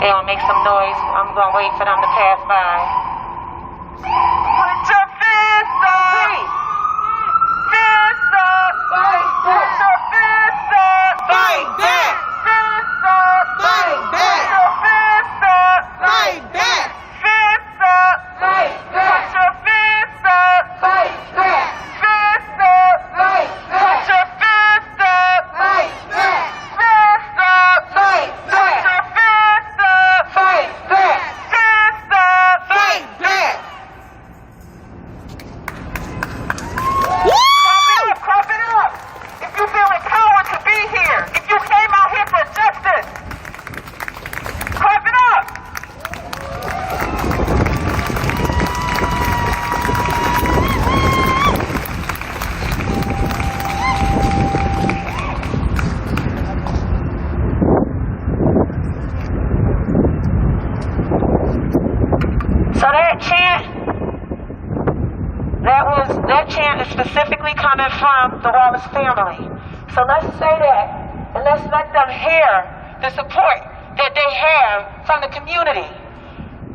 They don't make some noise. I'm gonna wait for them to pass by. Put your fist up! Fist up! Fight back! Put your fist up! Fight back! Fist up! Fight back! Put your fist up! Fight back! Fist up! Fight back! Put your fist up! Fight back! Fist up! Fight back! Put your fist up! Fight back! Fist up! Fight back! Put your fist up! Fight back! Fist up! Fight back! Clap it up! If you feel empowered to be here, if you came out here for justice, clap it up! So that chant is specifically coming from the Wallace family. So let's say that, and let's let them hear the support that they have from the community.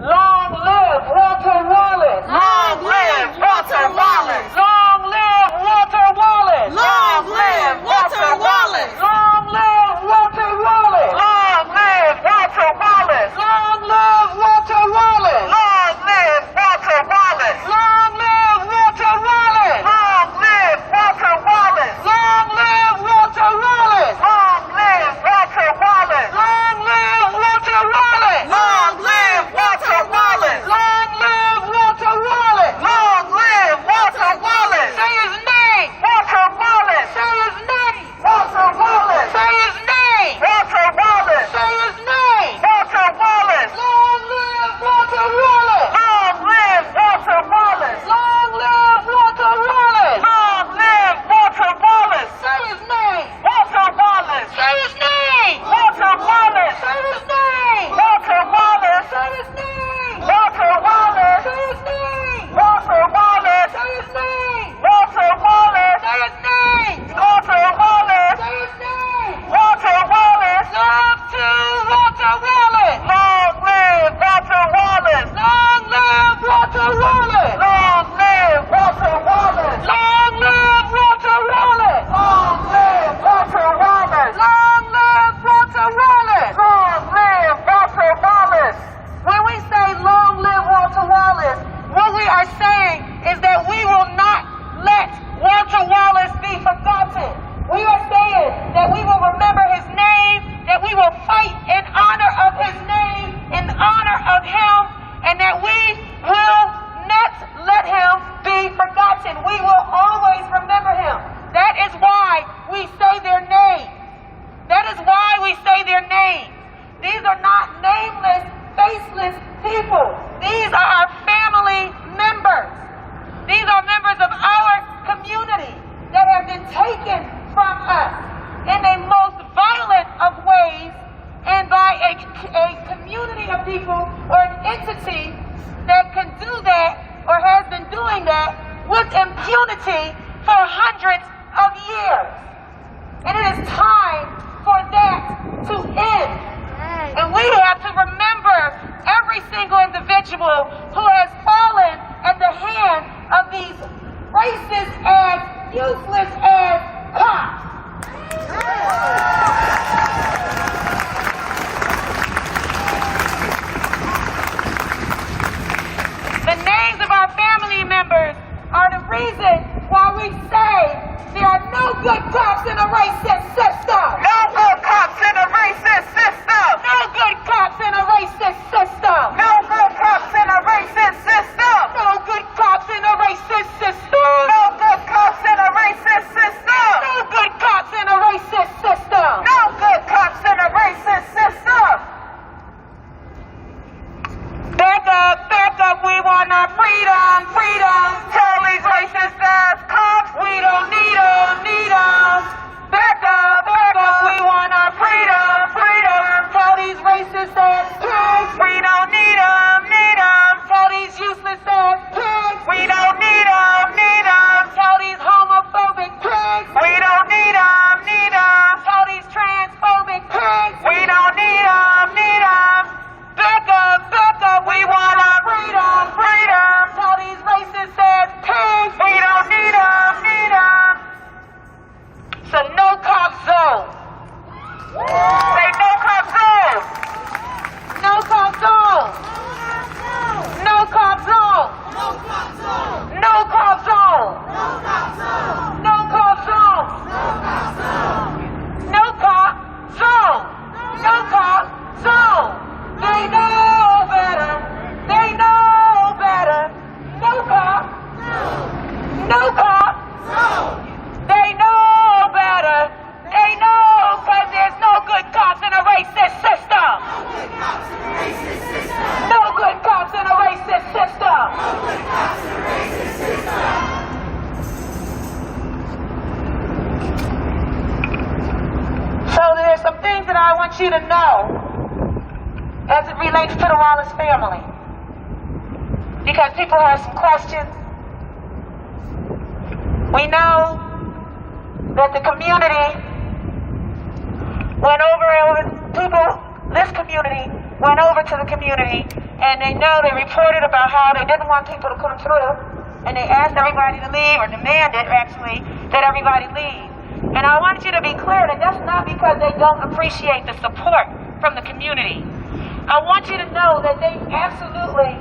Long live Walter Wallace! Long live Walter Wallace! Long live Walter Wallace! Long live Walter Wallace! Long live Walter Wallace! Long live Walter Wallace! Long live Walter Wallace! Long live Walter Wallace! Long live Walter Wallace! Long live Walter Wallace! Long live Walter Wallace! Long live Walter Wallace! Long live Walter Wallace! Long live Walter Wallace! Long live Walter Wallace! Long live Walter Wallace! Say his name! Walter Wallace! Say his name! Walter Wallace! Say his name! Walter Wallace! Say his name! Walter Wallace! Long live Walter Wallace! Long live Walter Wallace! Long live Walter Wallace! Long live Walter Wallace! Say his name! Walter Wallace! Say his name! Walter Wallace! Say his name! Walter Wallace! Say his name! Walter Wallace! Say his name! Walter Wallace! Say his name! Walter Wallace! Say his name! Walter Wallace! Say his name! Walter Wallace! Love to Walter Wallace! Long live Walter Wallace! Long live Walter Wallace! Long live Walter Wallace! Long live Walter Wallace! Long live Walter Wallace! Long live Walter Wallace! Long live Walter Wallace! When we say long live Walter Wallace, what we are saying is that we will not let Walter Wallace be forgotten. We are saying that we will remember his name, that we will fight in honor of his name, in honor of him, and that we will not let him be forgotten. We will always remember him. That is why we say their name. That is why we say their name. These are not nameless, faceless people. These are our family members. These are members of our community that have been taken from us in a most violent of ways and by a community of people or an entity that can do that or has been doing that with impunity for hundreds of years. And it is time for that to end. And we have to remember every single individual who has fallen at the hand of these racist ass, useless ass cops. that I want you to know as it relates to the Wallace family. Because people have some questions. We know that the community went over, this community went over to the community, and they reported about how they didn't want people to come through, and they asked everybody to leave, or demanded, actually, that everybody leave. And I want you to be clear that that's not because they don't appreciate the support from the community. I want you to know that they absolutely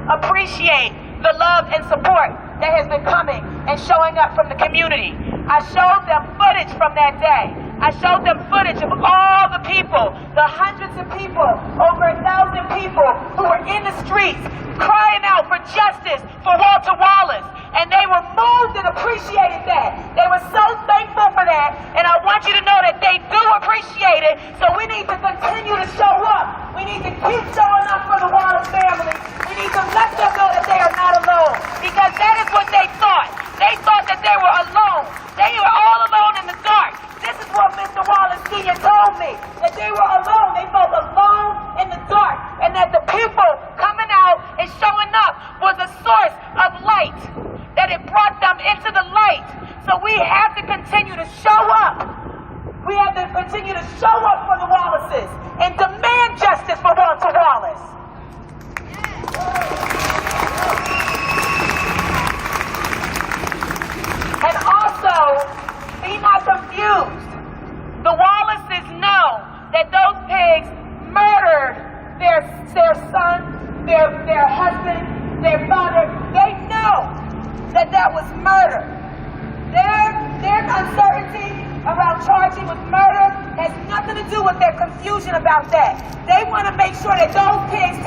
appreciate the love and support that has been coming and showing up from the community. I showed them footage from that day. I showed them footage of all the people, the hundreds of people, over 1,000 people who were in the streets crying out for justice for Walter Wallace. And they were moved and appreciated that. They were so thankful for that. And I want you to know that they do appreciate it. So we need to continue to show up. We need to keep showing up for the Wallace family. We need to let them know that they are not alone. Because that is what they thought. They thought that they were alone. They were all alone in the dark. This is what Mr. Wallace Sr. told me. That they were alone. They felt alone in the dark. And that the people coming out and showing up was a source of light. That it brought them into the light. So we have to continue to show up. We have to continue to show up for the Wallaces and demand justice for Walter Wallace. And also, be not confused. The Wallaces know that those pigs murdered their son, their husband, their father. They know that was murder. Their uncertainty around charging with murder has nothing to do with their confusion about that. They want to make sure that those pigs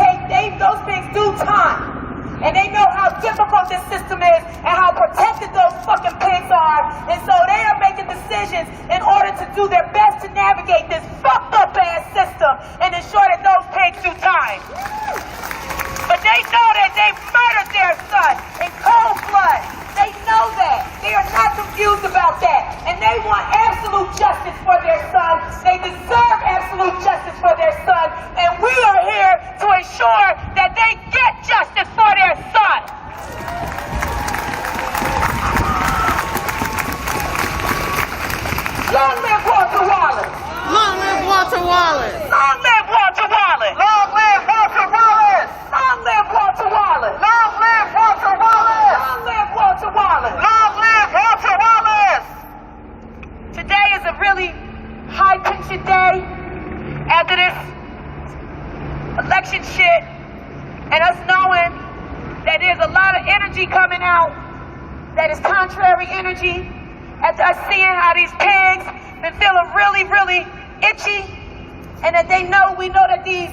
do time. And they know how difficult this system is and how protected those fucking pigs are. And so they are making decisions in order to do their best to navigate this fucked up ass system and ensure that those pigs do time. But they know that they murdered their son in cold blood. They know that. They are not confused about that. And they want absolute justice for their son. They deserve absolute justice for their son. And we are here to ensure that they get justice for their son. Long live Walter Wallace. Long live Walter Wallace. Long live Walter Wallace. Long live Walter Wallace. Long live Walter Wallace. Long live Walter Wallace. Long live Walter Wallace. Long live Walter Wallace. Today is a really high-tension day after this election shit and us knowing that there's a lot of energy coming out that is contrary energy, after us seeing how these pigs been feeling really, really itchy, and that we know that these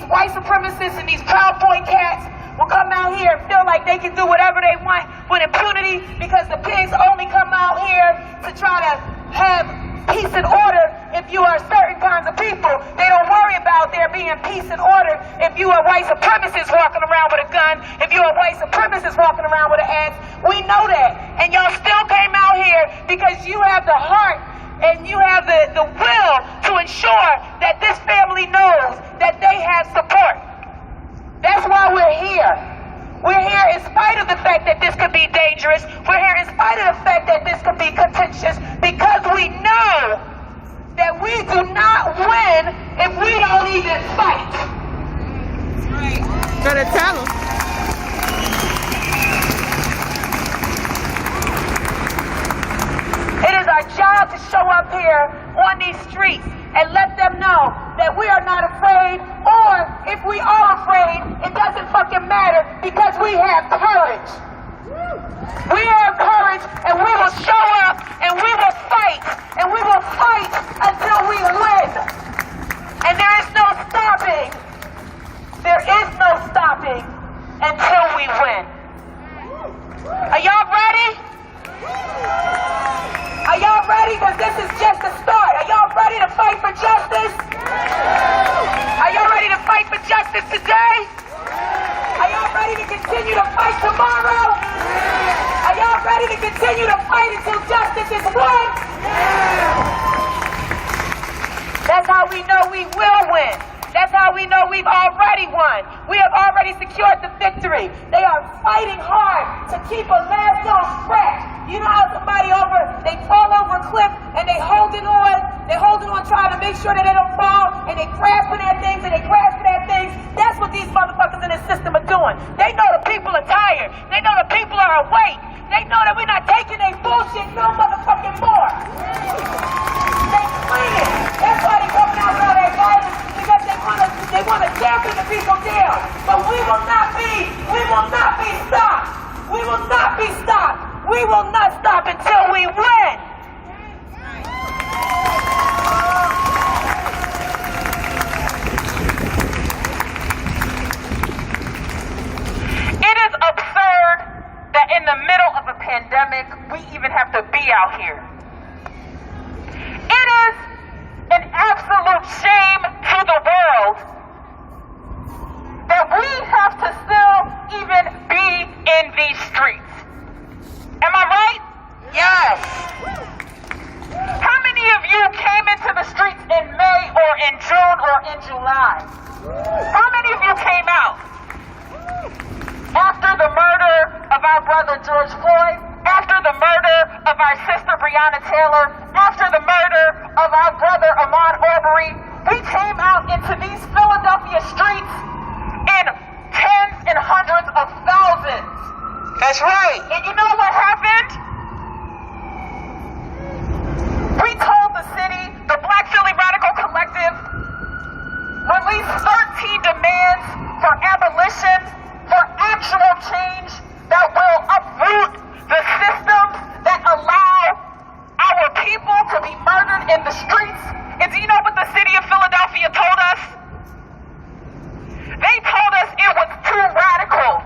white supremacists and these Proud Boy cats will come out here and feel like they can do whatever they want with impunity because the pigs only come out here to try to have peace and order if you are certain kinds of people. They don't worry about there being peace and order if you are white supremacists walking around with a gun, if you are white supremacists walking around with an axe. We know that. And y'all still came out here because you have the heart and you have the will to ensure that this family knows that they have support. That's why we're here. We're here in spite of the fact that this could be dangerous. We're here in spite of the fact that this could be contentious, because we know that we do not win if we don't even fight. Better tell them. It is our job to show up here on these streets and let them know that we are not afraid, or if we are afraid, it doesn't fucking matter because we have courage. We have courage, and we will show up and we will fight, and we will fight until we win. And there is no stopping. There is no stopping until we win. Are y'all ready? Are y'all ready? Because this is just the start. Are y'all ready to fight for justice? Are y'all ready to fight for justice today? Are y'all ready to continue to fight tomorrow? Are y'all ready to continue to fight until justice is won? that we've already won. We have already secured the victory. They are fighting hard to keep a last little scratch. You know how somebody they fall over a cliff and they holding on trying to make sure that they don't fall, and they grasping at things and they grasping at things. That's what these motherfuckers in this system are doing. They know the people are tired. They know the people are awake. They know that we're not taking their bullshit no motherfucking more. They screaming. That's why they coming out with all that violence, because they want to dampen the people down. But we will not be stopped. We will not be stopped. We will not stop until we win. It is absurd that in the middle of a pandemic, we even have to be out here. It is an absolute shame to the world that we have to still even be in these streets. Am I right? Yes. How many of you came into the streets in May or in June or in July? How many of you came out? After the murder of our brother George Floyd, after the murder of our sister Breonna Taylor, after the murder of our brother Ahmaud Arbery, we came out into these Philadelphia streets in tens and hundreds of thousands. That's right. And you know what happened? We told the city, the Black Philly Radical Collective, released 13 demands for abolition, for actual change that will uproot the systems that allow our people to be murdered in the streets. And do you know what the city of Philadelphia told us? They told us it was too radical.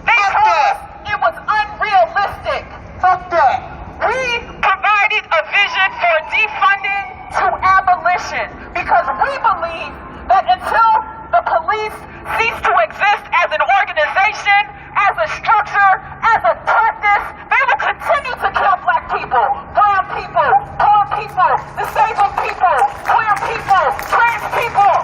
They told us it was unrealistic. Fuck that. We provided a vision for defunding to abolition because we believe that until the police cease to exist as an organization, as a structure, as a practice, they will continue to kill black people, brown people, poor people, disabled people, queer people, trans people.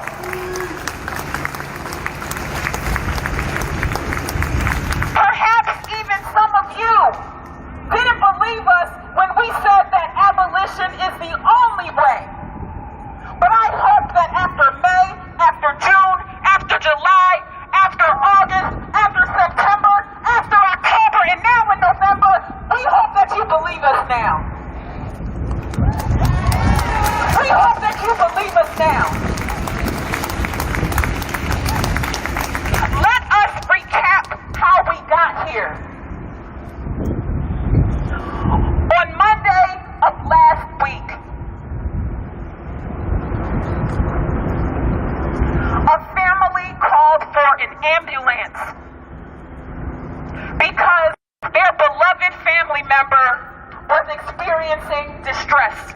Perhaps even some of you didn't believe us when we said that abolition is the only way. But I hope that after May, after June, after July, after August, after September, after October, and now in November, we hope that you believe us now. We hope that you believe us now. Let us recap how we got here. On Monday of last week, a family called for an ambulance because their beloved family member was experiencing distress.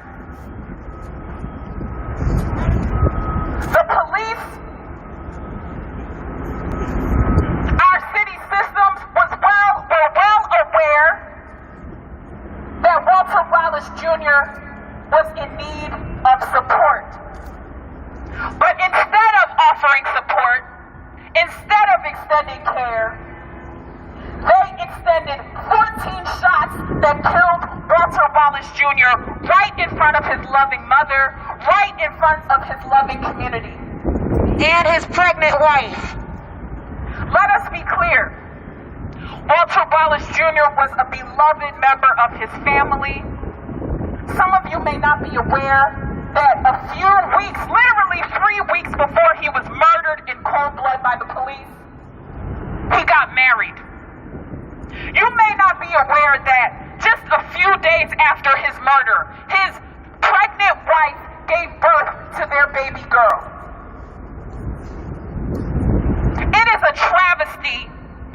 The police, our city systems were well aware that Walter Wallace Jr. was in need of support. But instead of offering support, instead of extending care, they extended 14 shots that killed Walter Wallace Jr. right in front of his loving mother, right in front of his loving community. And his pregnant wife. Let us be clear. Walter Wallace Jr. was a beloved member of his family. Some of you may not be aware that a few weeks, literally 3 weeks before he was murdered in cold blood by the police, he got married. You may not be aware that just a few days after his murder, his pregnant wife gave birth to their baby girl. It is a travesty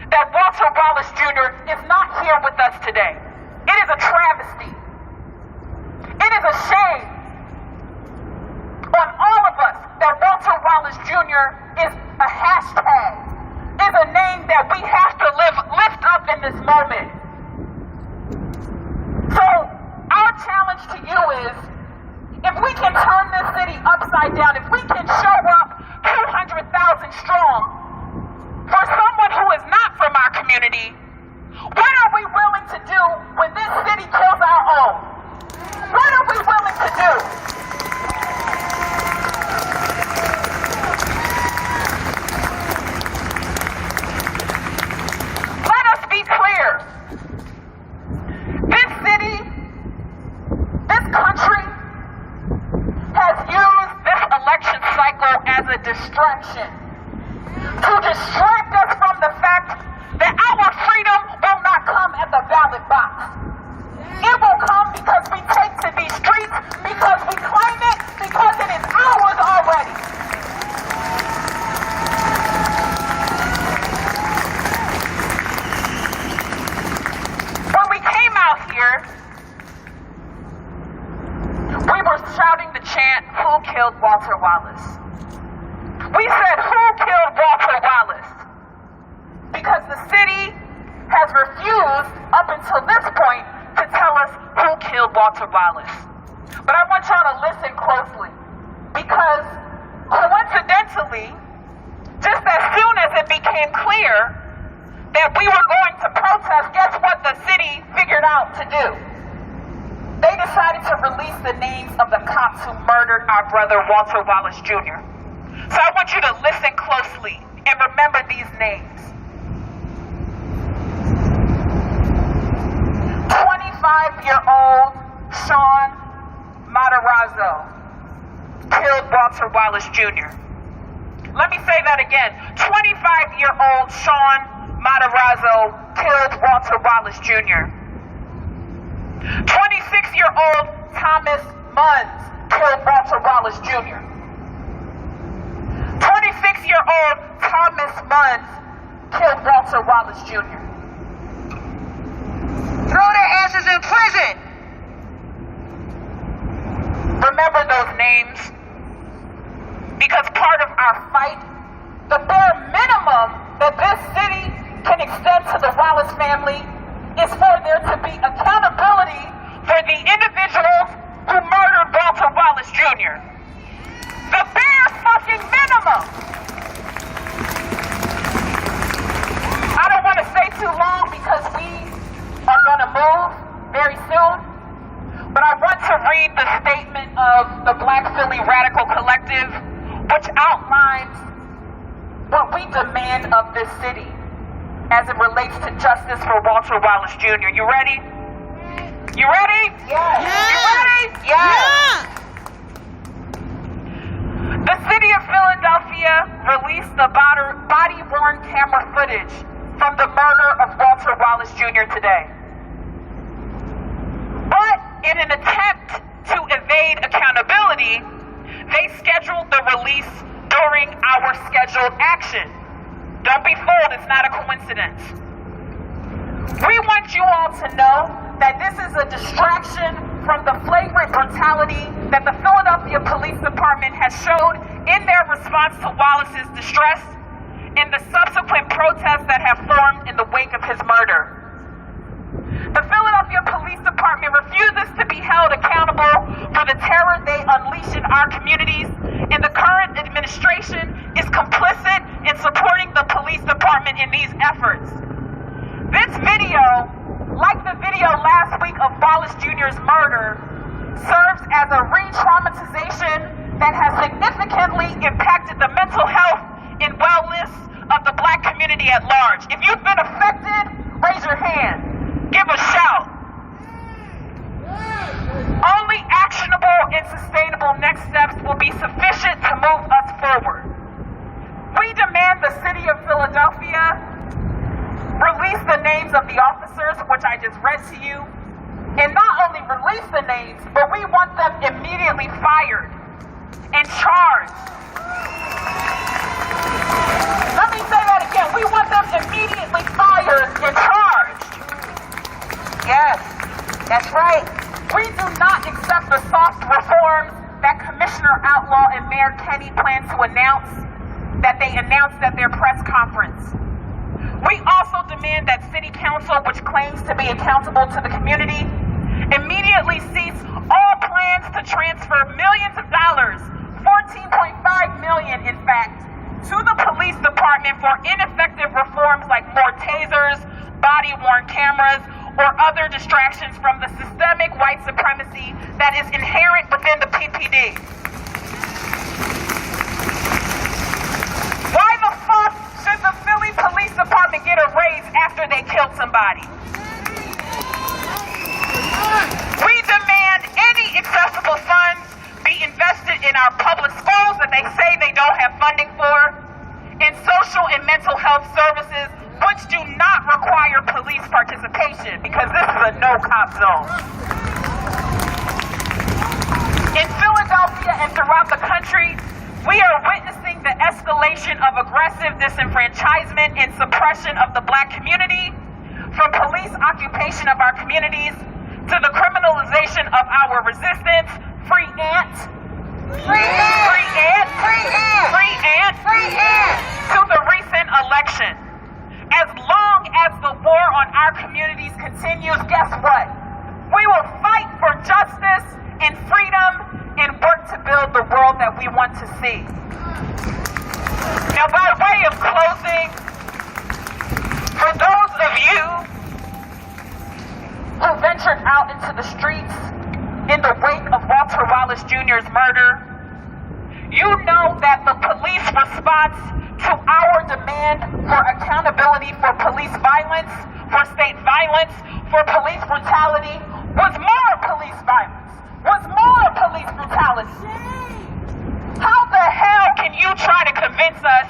that Walter Wallace Jr. is not here with us today. It is a travesty. It is a shame on all of us that Walter Wallace Jr. is a hashtag, is a name that we have to lift up in this moment. So our challenge to you is, if we can turn this city upside down, if we can show up 200,000 strong. For someone who is not from our community, what are we willing to do when this city kills our own? What are we willing to do? Let us be clear. This city, this country, has used this election cycle as a distraction to distract us from the fact that our freedom will not come at the ballot box. It will come because we take to these streets, because we claim it, because it is ours already. When we came out here, we were shouting the chant, "Who killed Walter Wallace?" We said, "Who killed Walter Wallace?" Because the city has refused, up until this point, to tell us who killed Walter Wallace. But I want y'all to listen closely, because coincidentally, just as soon as it became clear that we were going to protest, guess what the city figured out to do? They decided to release the names of the cops who murdered our brother Walter Wallace Jr. So I want you to listen closely and remember these names. 25-year-old Sean Matarazzo killed Walter Wallace Jr. Let me say that again. 25-year-old Sean Matarazzo killed Walter Wallace Jr. 26-year-old Thomas Munns killed Walter Wallace Jr. 26-year-old Thomas Munns killed Walter Wallace Jr. Throw their asses in prison. Remember those names, because part of our fight, the bare minimum that this city can extend to the Wallace family, is for there to be accountability for the individuals who murdered Walter Wallace Jr. The bare fucking minimum. I don't want to stay too long because we are going to move very soon, but I want to read the statement of the Black Philly Radical Collective, which outlines what we demand of this city as it relates to justice for Walter Wallace Jr. You ready? You ready? Yes. You ready? Yes. The city of Philadelphia released the body-worn camera footage from the murder of Walter Wallace Jr. today. But in an attempt to evade accountability, they scheduled the release during our scheduled action. Don't be fooled, it's not a coincidence. We want you all to know that this is a distraction from the flagrant brutality that the Philadelphia Police Department has showed in their response to Wallace's distress and the subsequent protests that have formed in the wake of his murder. The Philadelphia Police Department refuses to be held accountable for the terror they unleash in our communities, and the current administration is complicit in supporting the police department in these efforts. This video, like the video last week of Wallace Jr.'s murder, serves as a re-traumatization that has significantly impacted the mental health and wellness of the Black community at large. If you've been affected, raise your hand. Give a shout. Only actionable and sustainable next steps will be sufficient to move us forward. We demand the city of Philadelphia release the names of the officers, which I just read to you, and not only release the names, but we want them immediately fired and charged. Let me say that again. We want them immediately fired and charged. Yes. That's right. We do not accept the soft reforms that Commissioner Outlaw and Mayor Kenny plan to announce, that they announced at their press conference. We also demand that City Council, which claims to be accountable to the community, immediately cease all plans to transfer millions of dollars, $14.5 million in fact, to the police police department for ineffective reforms like more tasers, body-worn cameras, or other distractions from the systemic white supremacy that is inherent within the PPD. Why the fuck should the Philly Police Department get a raise after they killed somebody? We demand any accessible funds be invested in our public schools that they say they don't have funding for, in social and mental health services, which do not require police participation because this is a no-cop zone. In Philadelphia and throughout the country, we are witnessing the escalation of aggressive disenfranchisement and suppression of the Black community, from police occupation of our communities to the criminalization of our resistance, free ant, to the recent election. As long as the war on our communities continues, guess what? We will fight for justice and freedom and work to build the world that we want to see. Now, by way of closing, for those of you who ventured out into the streets in the wake of Walter Wallace Jr.'s murder, you know that the police response to our demand for accountability for police violence, for state violence, for police brutality, was more police violence, was more police brutality. How the hell can you try to convince us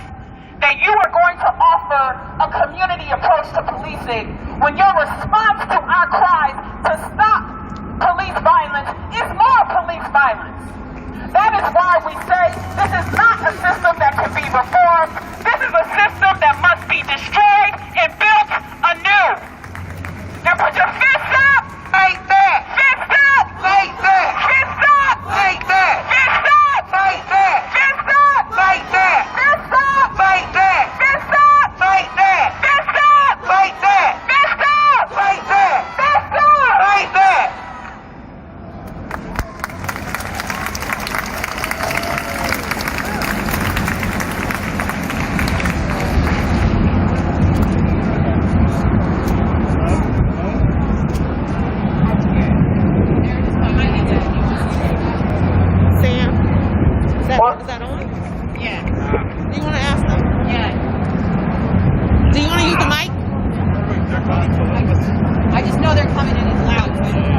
that you are going to offer a community approach to policing when your response to our cries to stop police violence is more police violence? That is why we say this is not a system that can be reformed. This is a system that must be destroyed and built anew. Now put your fists up! Fight back! Fists up! Fight back! Fists up! Fight back! Fists up! Fight back! Fists up! Fight back! Fists up! Fight back! Fists up! Fight back! Fists up! Fight back! Fists up! Fight back! Fists up! Fight back! Is that on? Yeah. Do you want to ask them? Yeah. Do you want to use the mic? I just know they're coming and it's loud. So I don't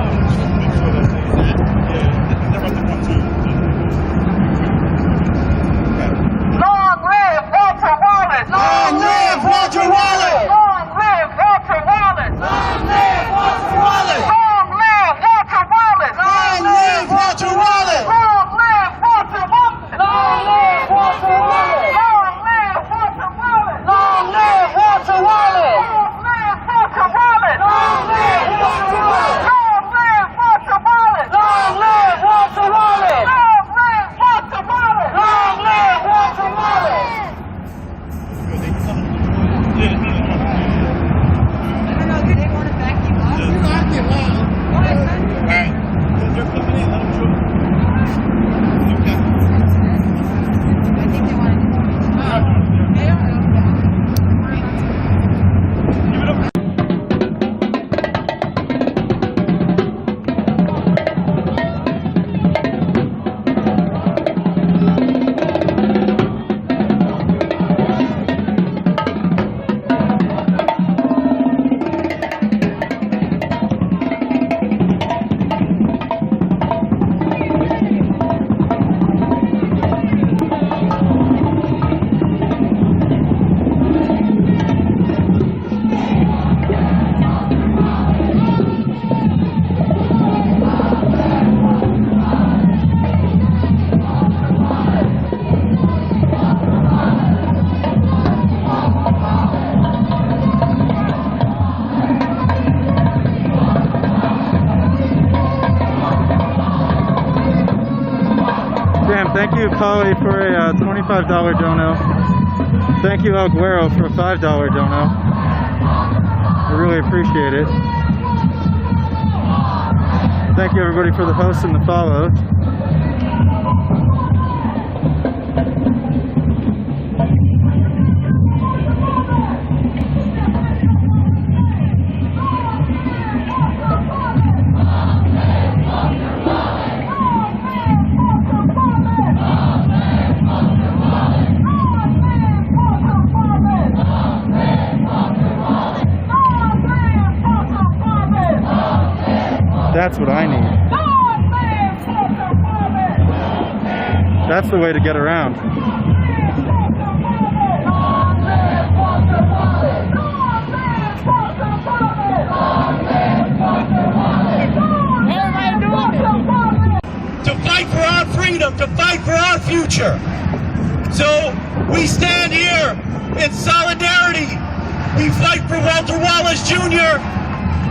Long live Walter Wallace! Long live Walter Wallace! Long live Walter Wallace! Long live Walter Wallace! Long live Walter Wallace! Long live Walter Wallace! Long live Walter Wallace! Long live Walter Wallace! Long live Walter Wallace! Long live Walter Wallace! Long live Walter Wallace! Long live Walter Wallace! Long live Walter Wallace! Long live Walter Wallace! Long live Walter Wallace! Long live Walter Wallace! I don't know. Do they want to back you up? You like it, man. What? They're coming in. Let them show. I think they want to. They don't know. Thank you, Polly, for a $25 dono. Thank you, El Guero, for a $5 dono. I really appreciate it. Thank you, everybody, for the hosts and the follows. That's what I need. That's the way to get around. To fight for our freedom, to fight for our future. So we stand here in solidarity. We fight for Walter Wallace Jr.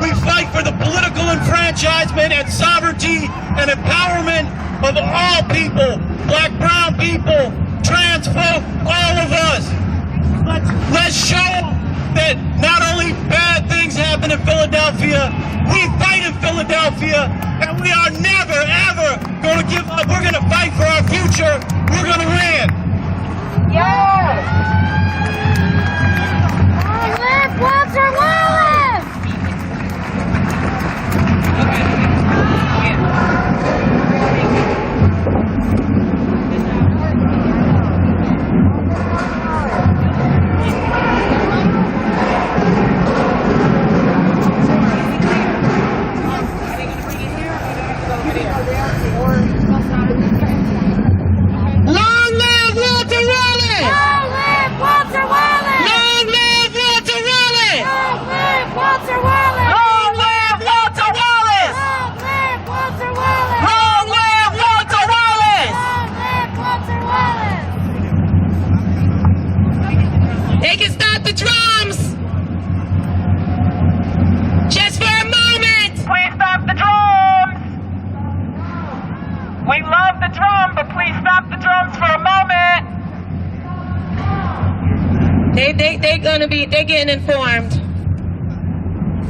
We fight for the political enfranchisement and sovereignty and empowerment of all people, black, brown people, trans folk, all of us. Let's show that not only bad things happen in Philadelphia, we fight in Philadelphia, and we are never, ever going to give up. We're going to fight for our future. We're going to win. Yes! Long live Walter Wallace! Long live Walter Wallace! Long live Walter Wallace! Long live Walter Wallace! Long live Walter Wallace! Long live Walter Wallace! Long live Walter Wallace! Long live Walter Wallace! Long live Walter Wallace! They can stop the drums! Just for a moment! Please stop the drums! We love the drum, but please stop the drums for a moment. They're getting informed.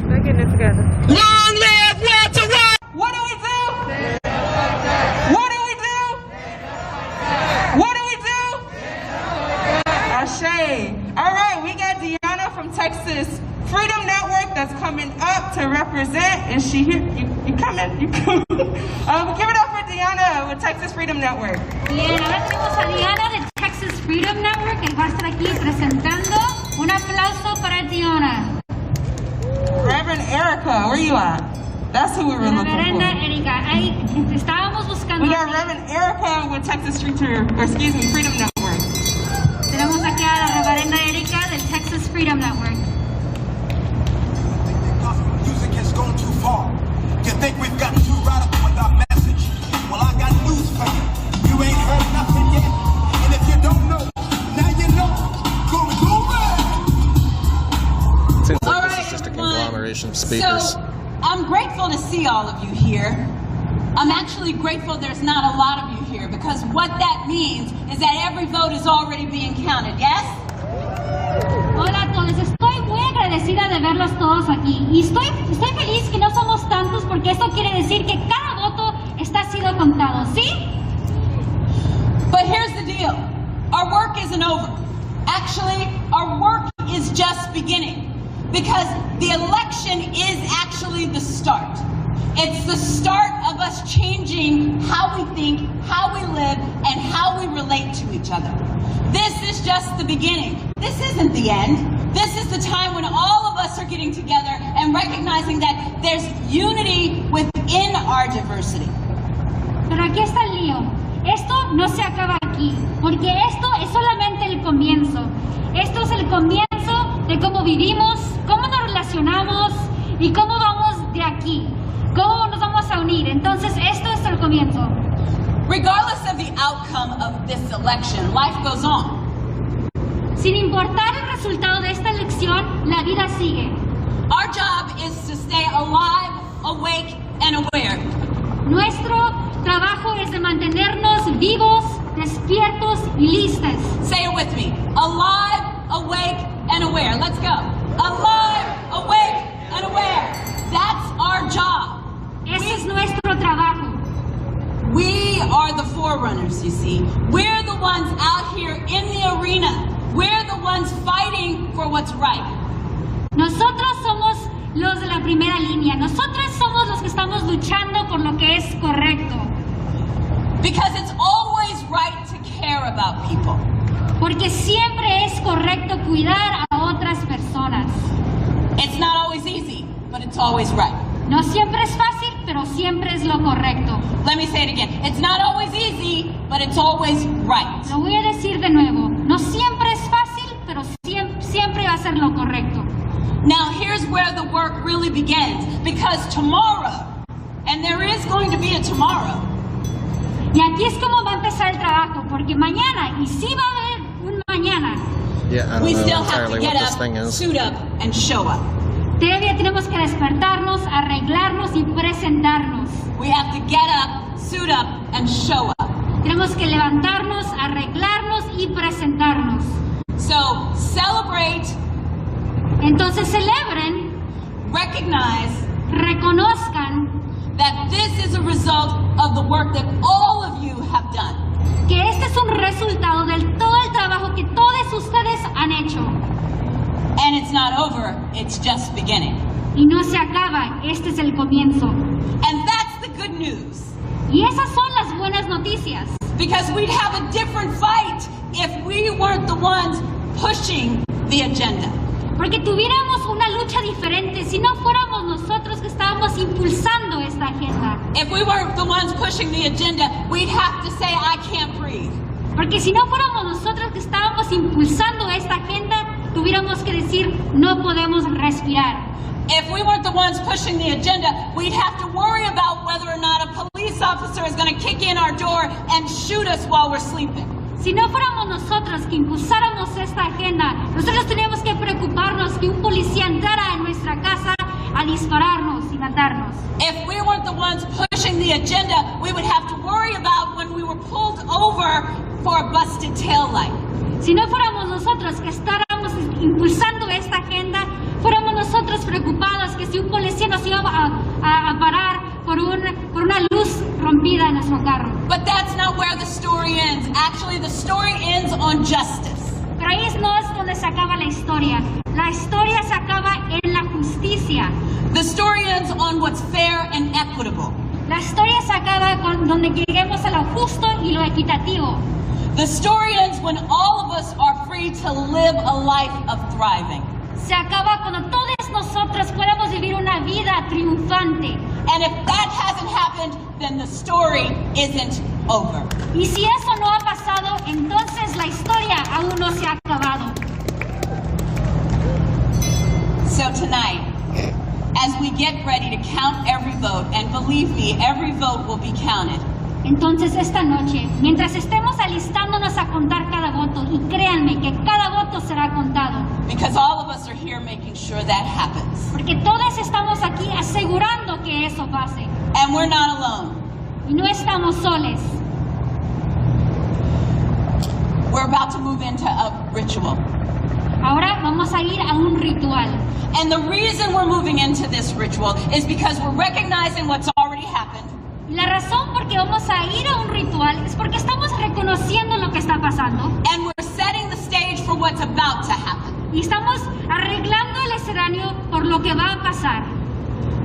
They're getting it together. Long live Walter Wallace! What do we do? What do we do? What do we do? Ashay. All right, we got Deanna from Texas Freedom Network that's coming up to represent. Is she here? You coming? You coming? Give it up for Deanna with Texas Freedom Network. Bien, ahora tenemos a Diana de Texas Freedom Network que va a estar aquí presentando. Un aplauso para Diana. Reverend Erica, where you at? That's who we were looking Reverenda for. Erika, ahí estábamos buscando. We got Reverend Erica with Texas Freedom Network. Tenemos aquí a la Reverenda Erika del Texas Freedom Network. Music has gone too far. You think we've gotten too radical with our message? Well, I got news for you. You ain't heard nothing yet. And if you don't know, now you know. Gonna go back. Seems like this is just a conglomeration of speakers. So, I'm grateful to see all of you here. I'm actually grateful there's not a lot of you here because what that means is that every vote is already being counted, yes? Hola a todos, estoy muy agradecida de verlos todos aquí y estoy feliz que no somos tantos porque eso quiere decir que cada voto está siendo contado, ¿sí? But here's the deal. Our work isn't over. Actually, our work is just beginning because the election is actually the start. It's the start of us changing how we think, how we live, and how we relate to each other. This is just the beginning. This isn't the end. This is the time when all of us are getting together and recognizing that there's unity within our diversity. Pero aquí está el lío. Esto no se acaba aquí, porque esto es solamente el comienzo. Esto es el comienzo de cómo vivimos, cómo nos relacionamos y cómo vamos de aquí. ¿Cómo nos vamos a unir? Entonces, esto es el comienzo. Regardless of the outcome of this election, life goes on. Sin importar el resultado de esta elección, la vida sigue. Our job is to stay alive, awake, and aware. Nuestro trabajo es de mantenernos vivos, despiertos y listos. Say it with me. Alive, awake, and aware. Let's go. Alive, awake, and aware. That's our job. Ese es nuestro trabajo. We are the forerunners, you see. We're the ones out here in the arena. We're the ones fighting for what's right. Nosotros somos los de la primera línea. Nosotros somos los que estamos luchando por lo que es correcto. Because it's always right to care about people. Porque siempre es correcto cuidar a otras personas. It's not always easy, but it's always right. No siempre es fácil, pero siempre es lo correcto. Let me say it again. It's not always easy, but it's always right. Lo voy a decir de nuevo. No siempre es fácil, pero siempre va a ser lo correcto. Now here's where the work really begins, because tomorrow, and there is going to be a tomorrow, Y aquí es como va a empezar el trabajo, porque mañana, y sí va a haber un mañana, Yeah, I don't we know still have entirely to what get this thing up, is. suit up, and show up. todavía tenemos que despertarnos, arreglarnos y presentarnos. We have to get up, suit up, and show up. Tenemos que levantarnos, arreglarnos y presentarnos. So celebrate, Entonces celebren, recognize reconozcan that this is a result of the work that all of you have done. que este es un resultado de todo el trabajo que todos ustedes han hecho. And it's not over, it's just beginning. Y no se acaba, este es el comienzo. And that's the good news. Y esas son las buenas noticias. Because we'd have a different fight if we weren't the ones pushing the agenda. Porque tuviéramos una lucha diferente si no fuéramos nosotros que estábamos impulsando esta agenda. If we weren't the ones pushing the agenda, we'd have to say, I can't breathe. Porque si no fuéramos nosotros que estábamos impulsando esta agenda, tuviéramos que decir, no podemos respirar. If we weren't the ones pushing the agenda, we'd have to worry about whether or not a police officer is going to kick in our door and shoot us while we're sleeping. Si no fuéramos nosotros que impulsáramos esta agenda, nosotros teníamos que preocuparnos que un policía entrara en nuestra casa a dispararnos y matarnos. If we weren't the ones pushing the agenda, we would have to worry about when we were pulled over for a busted taillight. Si no fuéramos nosotros que estábamos impulsando esta agenda, fuéramos nosotros preocupados que si un policía nos iba a parar por una luz rompida en nuestro carro. But that's not where the story ends. Actually, the story ends on justice. Pero ahí no es donde se acaba la historia. La historia se acaba en la justicia. The story ends on what's fair and equitable. La historia se acaba con donde lleguemos a lo justo y lo equitativo. The story ends when all of us are free to live a life of thriving. Se acaba cuando todos nosotros podamos vivir una vida triunfante. And if that hasn't happened, then the story isn't over. Y si eso no ha pasado, entonces la historia aún no se ha acabado. So tonight, as we get ready to count every vote, and believe me, every vote will be counted. Entonces esta noche, mientras estemos alistándonos a contar cada voto, y créanme que cada voto será contado, Because all of us are here making sure that happens. porque todos estamos aquí asegurando que eso pase. And we're not alone. Y no estamos soles. We're about to move into a ritual. Ahora vamos a ir a un ritual. And the reason we're moving into this ritual is because we're recognizing what's already happened. Y la razón por qué vamos a ir a un ritual es porque estamos reconociendo lo que está pasando And we're setting the stage for what's about to happen. y estamos arreglando el escenario por lo que va a pasar.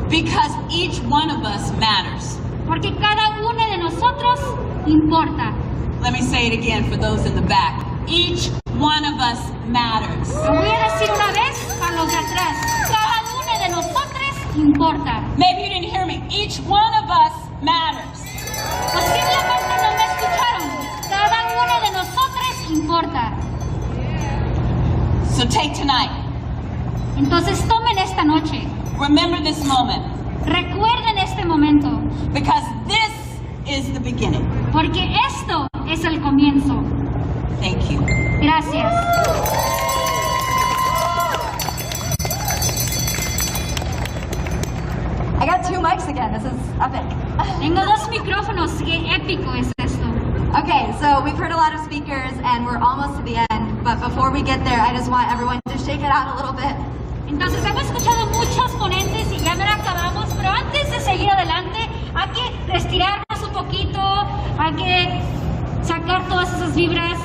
Because each one of us matters. Porque cada uno de nosotros importa. Let me say it again for those in the back. Each one of us matters. Lo voy a decir una vez para los de atrás. Cada uno de nosotros importa. Maybe you didn't hear me. Each one of us matters. Posiblemente no me escucharon. Cada uno de nosotros importa. So take tonight. Entonces tomen esta noche. Remember this moment. Recuerden este momento. Because this is the beginning. Porque esto es el comienzo. Thank you. Gracias. I got 2 mics again. This is epic. Tengo 2 micrófonos. Qué épico es esto. Okay, so we've heard a lot of speakers and we're almost to the end. But before we get there, I just want everyone to shake it out a little bit. Entonces hemos escuchado muchos ponentes y ya no acabamos, pero antes de seguir adelante hay que estirarnos un poquito, hay que sacar todas esas vibras.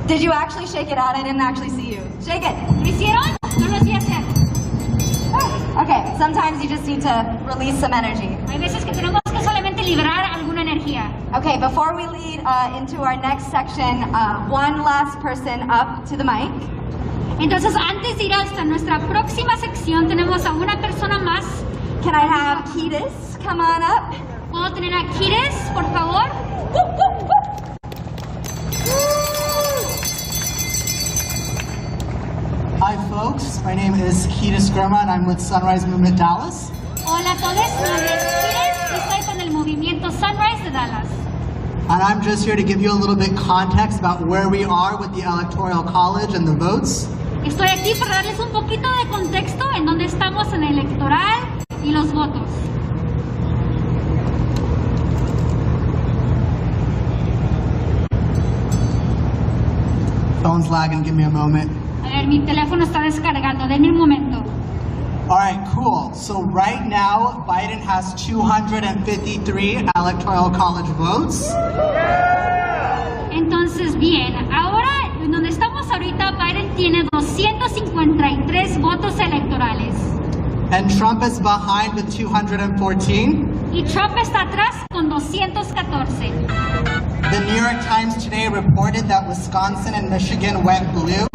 Did you actually shake it out? I didn't actually see you. Shake it. ¿Lo hicieron? No lo vi hacer. Okay, sometimes you just need to release some energy. Hay veces que tenemos que solamente liberar alguna energía. Okay, before we lead into our next section, one last person up to the mic. Entonces antes de ir hasta nuestra próxima sección tenemos a una persona más Can I have Ketis come on up? ¿Puedo tener a Kiris, por favor? Hi folks, my name is Ketis Grima and I'm with Sunrise Movement Dallas. Hola a todos, mi nombre es Kiris y estoy con el movimiento Sunrise de Dallas. And I'm just here to give you a little bit context about where we are with the Electoral College and the votes. Estoy aquí para darles un poquito de contexto en donde estamos en el electoral y los votos. Phone's lagging, give me a moment. A ver, mi teléfono está descargando, denme un momento. Alright, cool. So right now, Biden has 253 Electoral College votes. Entonces, bien, ahora, en donde estamos ahorita, Biden tiene 253 votos electorales. And Trump is behind with 214. Y Trump está atrás con 214. The New York Times today reported that Wisconsin and Michigan went blue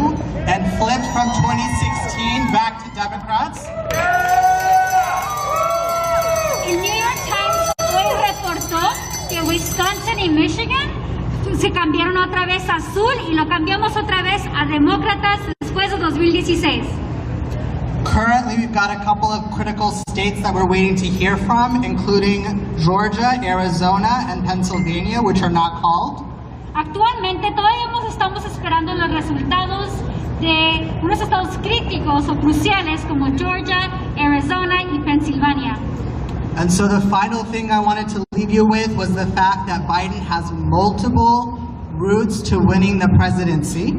and flipped from 2016 back to Democrats. El New York Times hoy reportó que Wisconsin y Michigan se cambiaron otra vez a azul y lo cambiamos otra vez a demócratas después de 2016. Currently, we've got a couple of critical states that we're waiting to hear from, including Georgia, Arizona, and Pennsylvania, which are not called. Actualmente todavía estamos esperando los resultados de unos estados críticos o cruciales como Georgia, Arizona y Pensilvania. And so the final thing I wanted to leave you with was the fact that Biden has multiple routes to winning the presidency.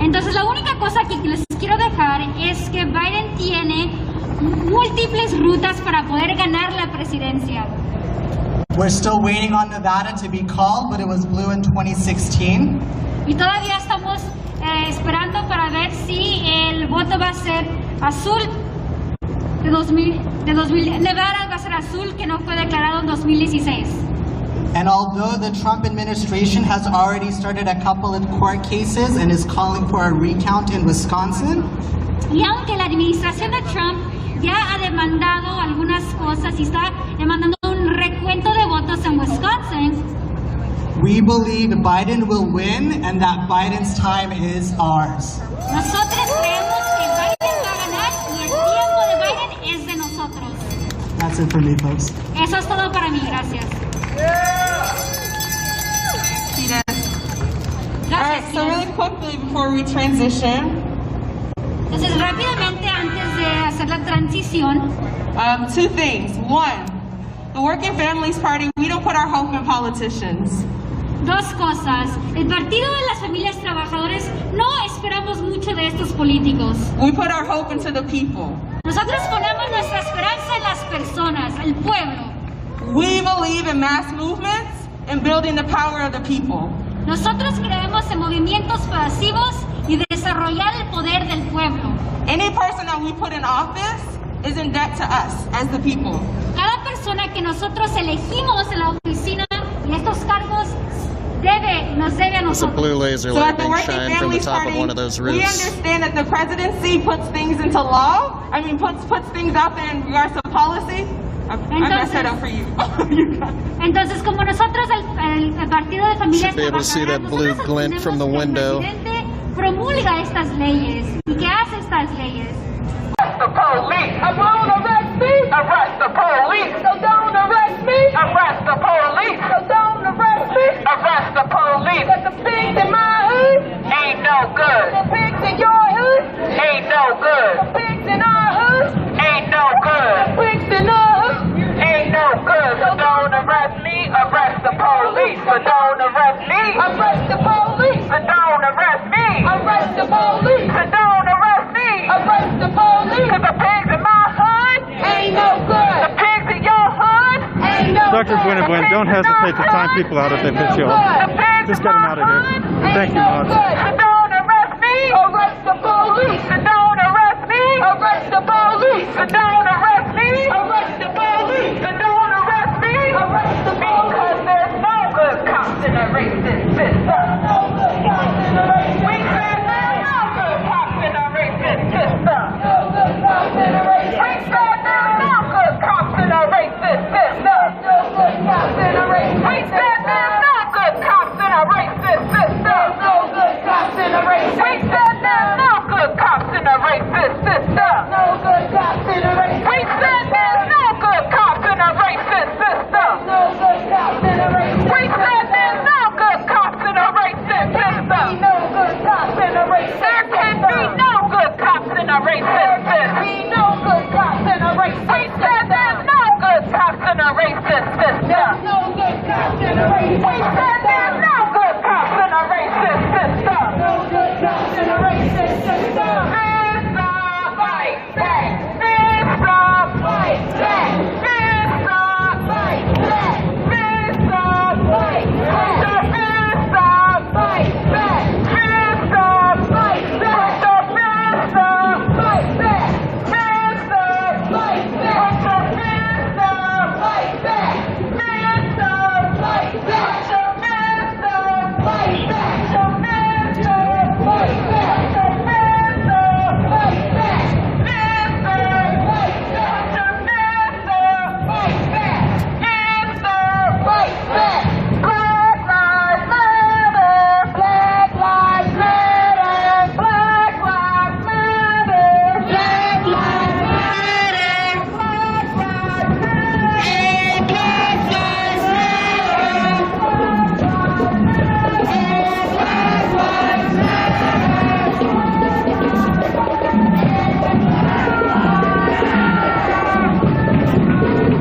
Entonces la única cosa que les quiero dejar es que Biden tiene múltiples rutas para poder ganar la presidencia. We're still waiting on Nevada to be called, but it was blue in 2016. Y todavía estamos esperando para ver si el voto va a ser azul de 2000. Nevada va a ser azul, que no fue declarado en 2016. And although the Trump administration has already started a couple of court cases and is calling for a recount in Wisconsin, y aunque la administración de Trump ya ha demandado algunas cosas y está demandando un recuento de votos en Wisconsin, we believe Biden will win and that Biden's time is ours. Nosotros creemos que Biden va a ganar y el tiempo de Biden es de nosotros. That's it for me, folks. Eso es todo para mí, gracias. Alright, so really quickly before we transition, Entonces, rápidamente antes de hacer la transición, two things. One, the Working Families Party, we don't put our hope in politicians. dos cosas. El Partido de las Familias Trabajadoras no esperamos mucho de estos políticos. We put our hope into the people. Nosotros ponemos nuestra esperanza en las personas, el pueblo. We believe in mass movements and building the power of the people. Nosotros creemos en movimientos pasivos y desarrollar el poder del pueblo. Any person that we put in office is in debt to us as the people. Cada persona que nosotros elegimos en la oficina y estos cargos nos debe a It's a nosotros. blue laser So light at the being Working shined from the Families top of Party, one of those we roofs. understand that the presidency puts things into law. I mean, puts things out there in regards to policy. I messed that up for you. Entonces, como nosotros, el Partido de Familias Should be able to see that blue Trabajadoras, glint nosotros from the tenemos que el window. presidente promulga estas leyes y que hace estas leyes. Arrest the police. I won't arrest me. Arrest the police. So don't arrest me. Arrest the police. So don't arrest me. Arrest the police. But the pigs in my hood ain't no good. The pigs in your hood ain't no good. The pigs in our hood ain't no good. The pigs in our hood ain't no good. So don't arrest me. Arrest the police. So don't arrest me. Arrest the police. So don't arrest me. Arrest the police. So don't arrest me. Arrest the police. Cause the pigs in my hood ain't no good. The pigs in your hood ain't no Dr. good. Gwyneth, don't hesitate to time people out if they piss you off. Just get them out of here. Thank you, Maud. So don't arrest me. Arrest the police. So don't arrest me. Arrest the police. So don't arrest me. Arrest the police. So don't arrest me. Arrest the police. Because there's no good cops in a racist system. We said there's no good cops in a racist system. We said there's no good We said there's no good cops in a racist system. No good cops in a racist system. Mr. Fight Back. Mr. Fight Back. Mr. Fight Back. Mr. Fight Back. Mr. Fight Back. Mr. Fight Back. Mr. Fight Back. Mr. Fight Back. Mr. Fight Back. Mr. Fight Back. Mr. Fight Back. Mr. Fight Back. Mr. Fight Back. Mr. Fight Back. Mr. Fight Back. Mr. Fight Back. Black Lives Matter. Black Lives Matter. Black Lives Matter.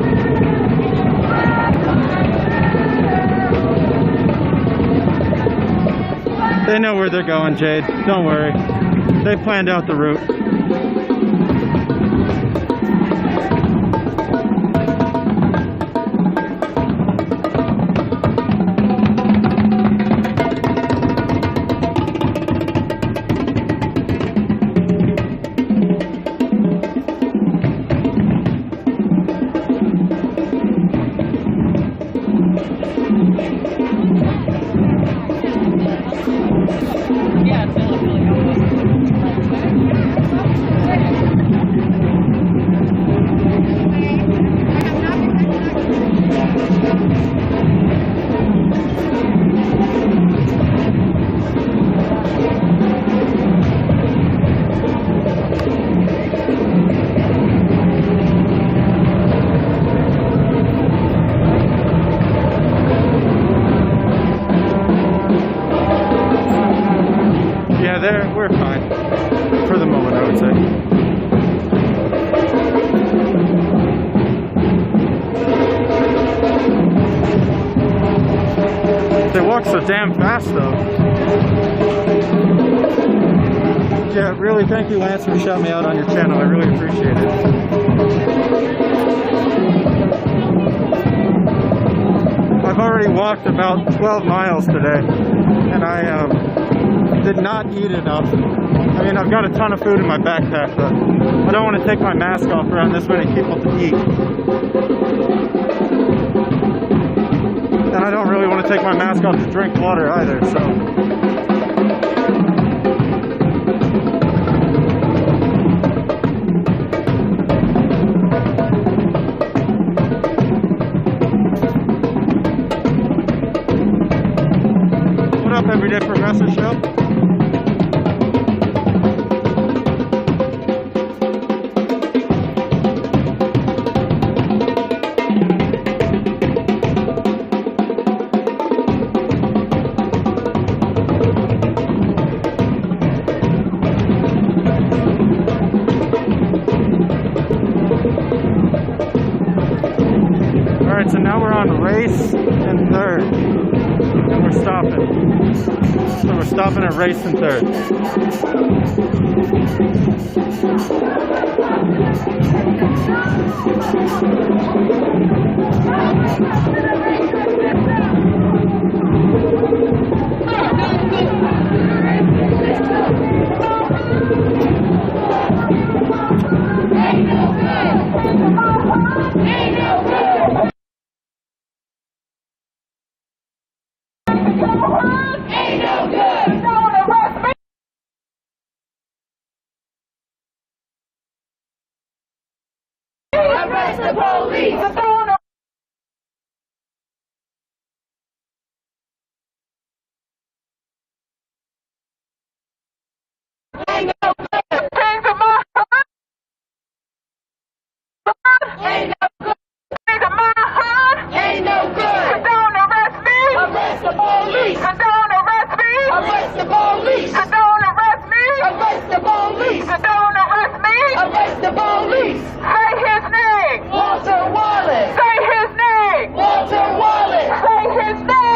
Black Lives Matter. Black Lives Matter. Black Lives They know where they're going, Jade. Don't worry. They planned out the route. We're fine. For the moment, I would say. They walk so damn fast, though. Yeah, really, thank you, Lance, for shouting me out on your channel. I really appreciate it. I've already walked about 12 miles today, and I did not eat enough. I mean, I've got a ton of food in my backpack, but I don't want to take my mask off around this many people to eat. And I don't really want to take my mask off to drink water either, so. What up, Everyday Progressive Show? Alright, so now we're on race and third. And we're stopping. So we're stopping at race and third. Arrest the police! Ain't no good! Change of my heart! Ain't no good! Change of my heart! Ain't no good! Don't arrest me! Arrest the police! Don't arrest me! Arrest the police! Don't arrest me! Arrest the police! Don't arrest me! Arrest the police! Say his name! Walter Wallace! Say his name! Walter Wallace! Say his name!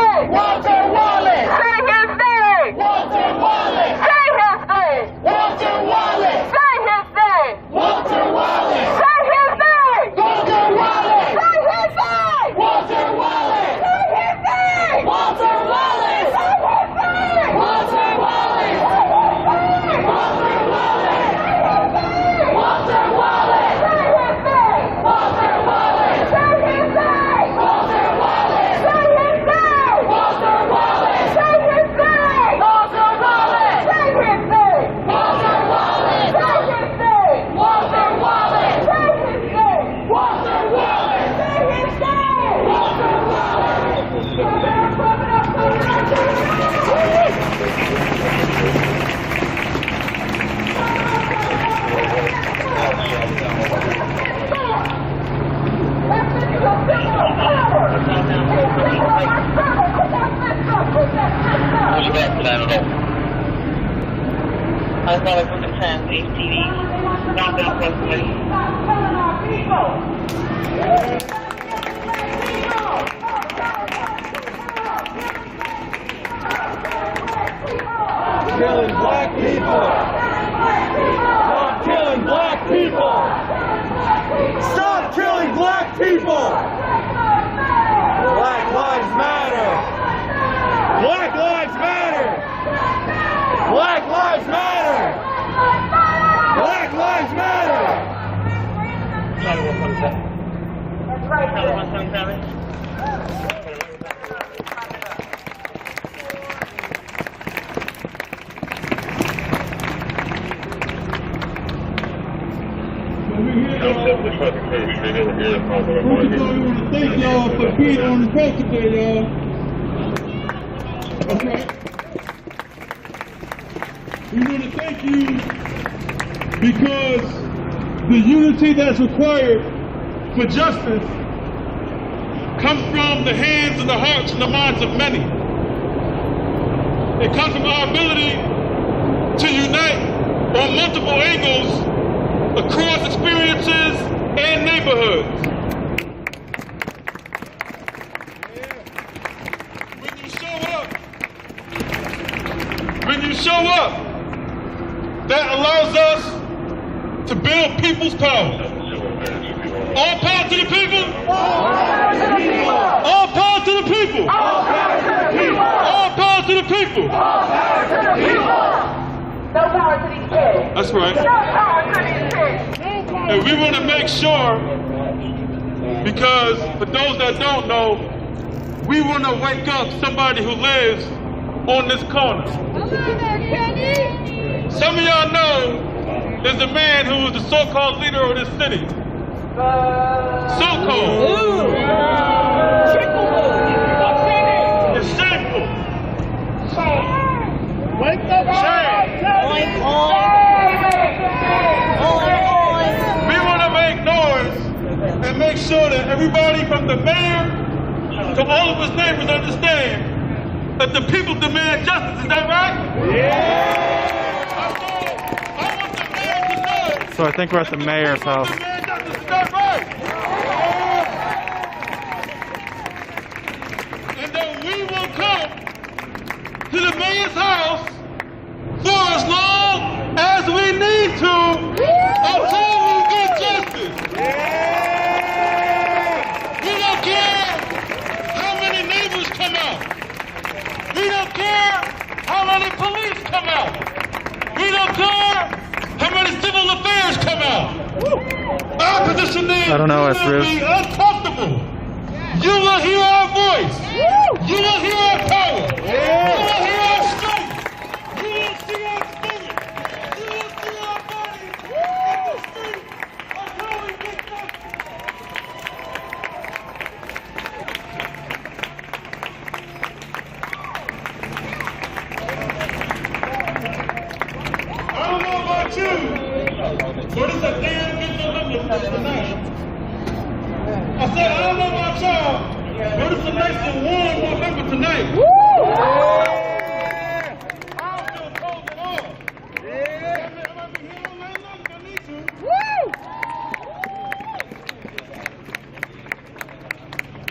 well as Women Trans HTV. Round up, please. Killing black people! Stop killing black people! Stop killing black people! Black lives matter! Black lives matter! Black lives matter! Black lives matter! That's right. 177. We want to thank y'all for being on the road today, y'all. Okay. We want to thank you because the unity that's required for justice comes from the hands and the hearts and the minds of many. It comes from our ability to unite on multiple angles across experiences and neighborhoods. When you show up, that allows us to build people's power. All power to the people. All power to the people. All power to the people. All power to the people. All power to the people. All power to the people. No power to these kids. That's right. No power to these kids. And we want to make sure, because for those that don't know, we want to wake up somebody who lives on this corner. Some of y'all know there's a man who is the so-called leader of this city. So-called. It's shameful. Wake up, shame. We want to make noise and make sure that everybody from the mayor to all of his neighbors understand that the people demand justice. Is that right? Yeah. I want the mayor to know. So I think we're at the mayor's house. Demand justice. Is that right? And then we will come to the mayor's house for as long as we need to until we get justice. We don't care how many neighbors come out. We don't care how many police come out. We don't care how many civil affairs come out. Our position is I don't know, you will be uncomfortable. You will hear our voice. You will hear our power. You will hear our strength. You will see our spirit. You will see our bodies in the street until we get justice. I don't know about you, but it's a damn good November tonight. I said, I don't know about y'all, but it's a nice and warm November tonight. I don't feel cold at all. I'm gonna be here all night long if I need to.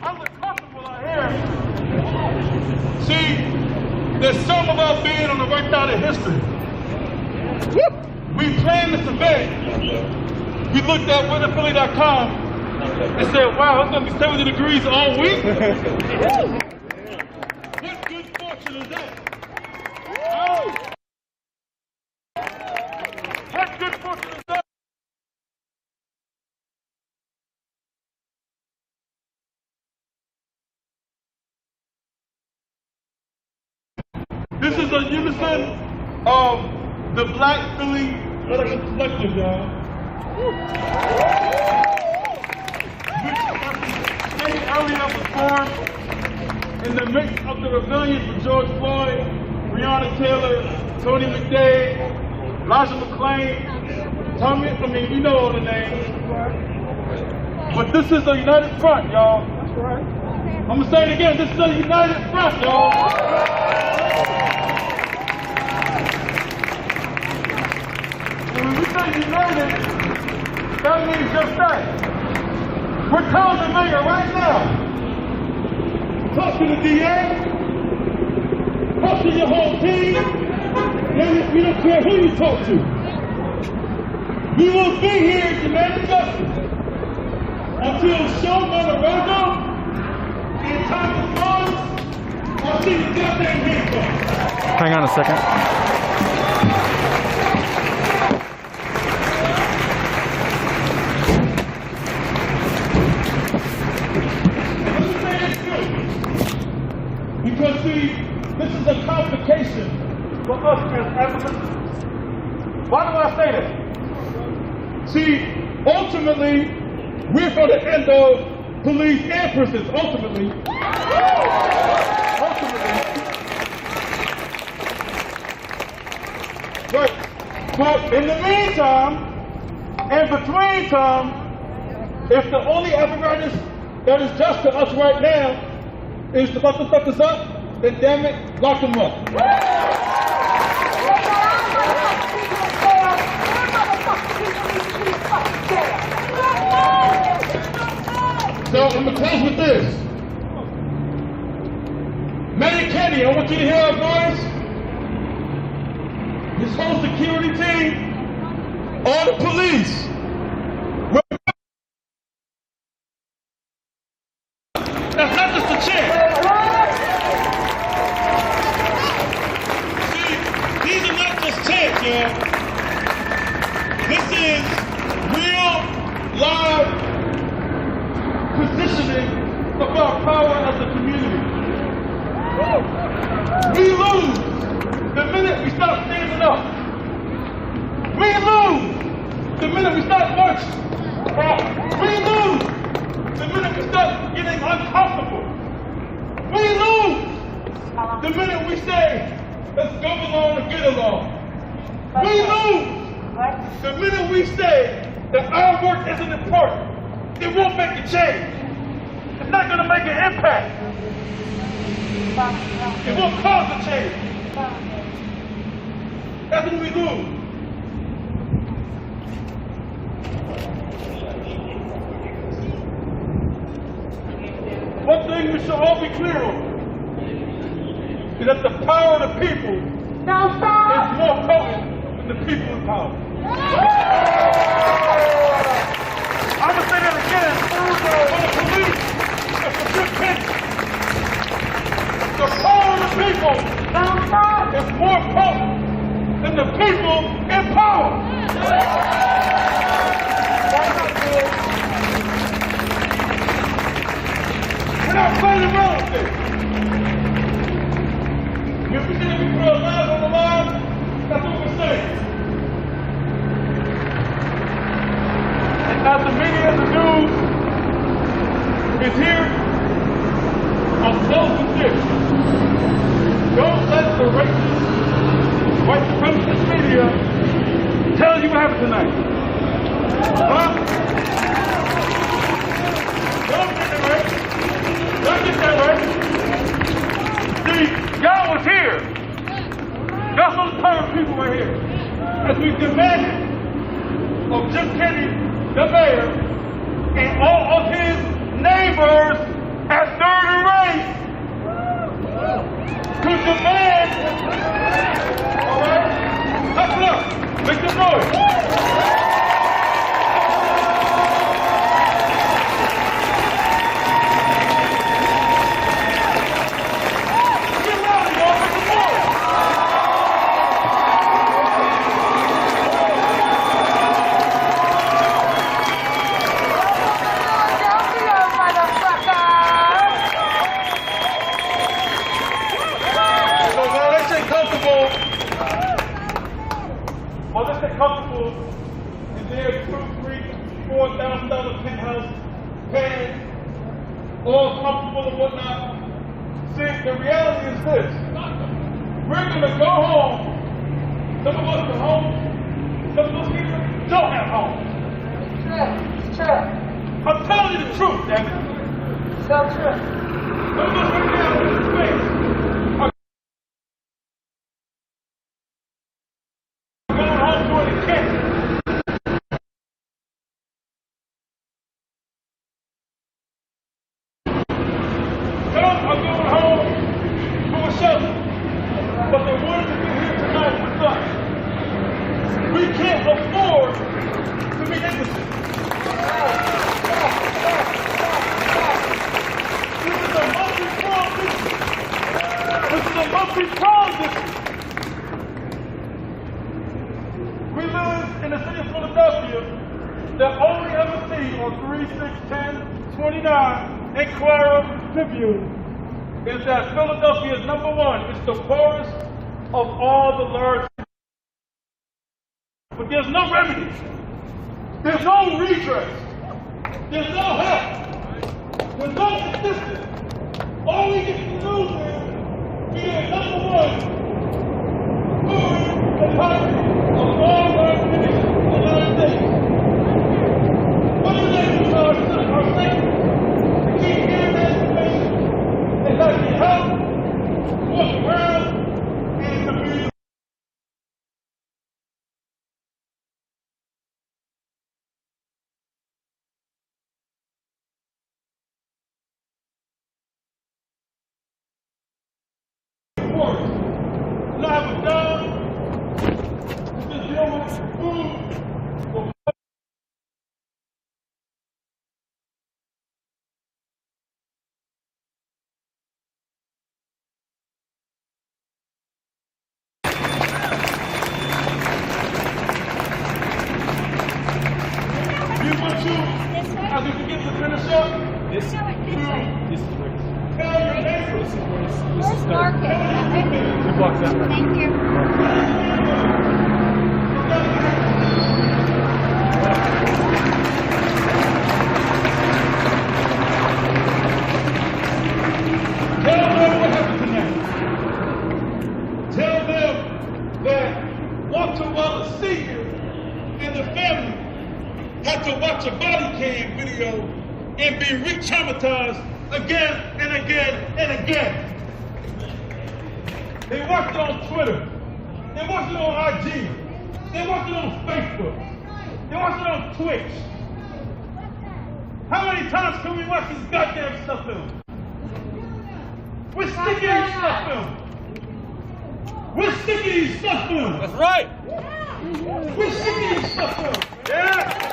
I look comfortable out here. See, there's something about being on the right side of history. We planned this event. We looked at weatherphilly.com and said, wow, it's going to be 70 degrees all week? What good fortune is that? What good fortune is that? This is a unison of the Black Philly Medical Collective, y'all. Which earlier was formed in the midst of the rebellion for George Floyd, Breonna Taylor, Tony McDade, Elijah McClain, Tommy, I mean, we know all the names. But this is a united front, y'all. I'm gonna say it again, this is a united front, y'all. That means just that. We're telling the mayor right now, talk to the DA, talk to your whole team, and we don't care who you talk to. We will be here demanding justice until Showman Arroyo and Thomas Barnes are seen the goddamn handcuffs. Hang on a second. Because see, this is a complication for us as advocates. Why do I say that? See, ultimately, we're for the end of police and prisons, ultimately. Right. But in the meantime, and between time, if the only apparatus that is just to us right now is to fuck the fuckers up, then damn it, lock them up. So I'm gonna close with this. Mayor Kenny, I want you to hear our voice. This whole security team, all the police. That's not just a chant. See, these are not just chants, y'all. This is real, live positioning of our power as a community. We lose the minute we stop standing up. We lose the minute we start marching. We lose the minute we start getting uncomfortable. We lose the minute we say, let's go along and get along. We lose the minute we say that our work isn't important. It won't make a change. It's not going to make an impact. It won't cause a change. That's what we lose. One thing we should all be clear on is that the power of the people is more potent than the people in power. I'm going to say that again for the police and for Jim Penny. The power of the people is more potent than the people in power. We're not playing around with this. If we say we put our lives on the line, that's what we're saying. And as the media and the news is here, I'll close with this. Don't let the racist, white supremacist media tell you what happened tonight. Huh? Don't get that right. Don't get that right. See, y'all was here. Y'all some tired people were here. As we demanded of Jim Kenny, the mayor, and all of his neighbors at Third and Race to demand, all right, hustle up, make some noise. Get louder, y'all, make some noise. Well, let's get comfortable in their $2,000, $3,000, $4,000 penthouse, paying, all comfortable and whatnot. See, the reality is this. We're going to go home. Some of us are home. Some of us here don't have homes. Sure. I'm telling you the truth, damn it. So true. Some of us right now in this space are going home doing the kids. but they wanted to be here tonight with us. We can't afford to be innocent. This is a multi-pronged issue. This is a multi-pronged issue. We live in the city of Philadelphia. The only ever seen on 3, 6, 10, 29 and Clara Tribune is that Philadelphia is number one. It's the poorest of all the large cities. But there's no remedy. There's no redress. There's no help. There's no assistance. All we get to do is be the number one poorest and poverty of all large cities in the United States. What do they do to our state? We keep hearing that information. They have to help, walk around, and the media. Not have a job, just deal with food. As we begin to finish up, this is where tell your neighbors. This is market. 2 blocks that way. Thank you. Tell them what happened tonight. Tell them that Walter Wallace Sr. and the family had to watch a body cam video and be re-traumatized again and again and again. They watched it on Twitter. They watched it on IG. They watched it on Facebook. They watched it on Twitch. How many times can we watch this goddamn stuff film? We're sick of these stuff films. We're sick of these stuff films. That's right. We're sick of these stuff films. Yeah.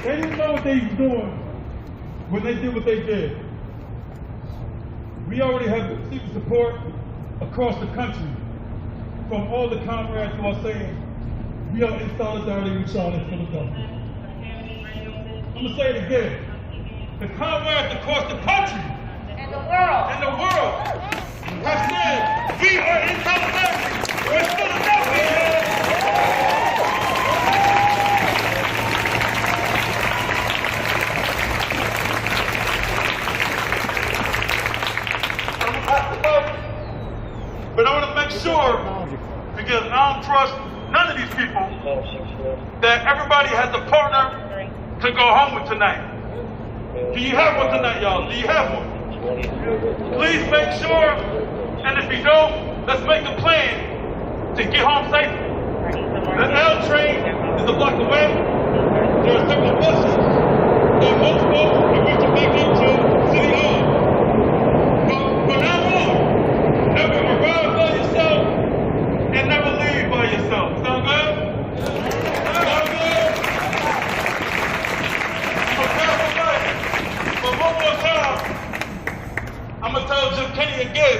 They didn't know what they were doing when they did what they did. We already have secret support across the country from all the comrades who are saying we are in solidarity with y'all in Philadelphia. I'm going to say it again. The comrades across the country and the world have said we are in solidarity with Philadelphia. But I want to make sure, because I don't trust none of these people, that everybody has a partner to go home with tonight. Do you have one tonight, y'all? Do you have one? Please make sure, and if you don't, let's make a plan to get home safely. The L train is a block away. There are several buses, and most folks are going to make it to City Hall. But from now on, never arrive by yourself and never leave by yourself. Sound good? Sound good? Okay, but one more time, I'm going to tell Jim Kenny again.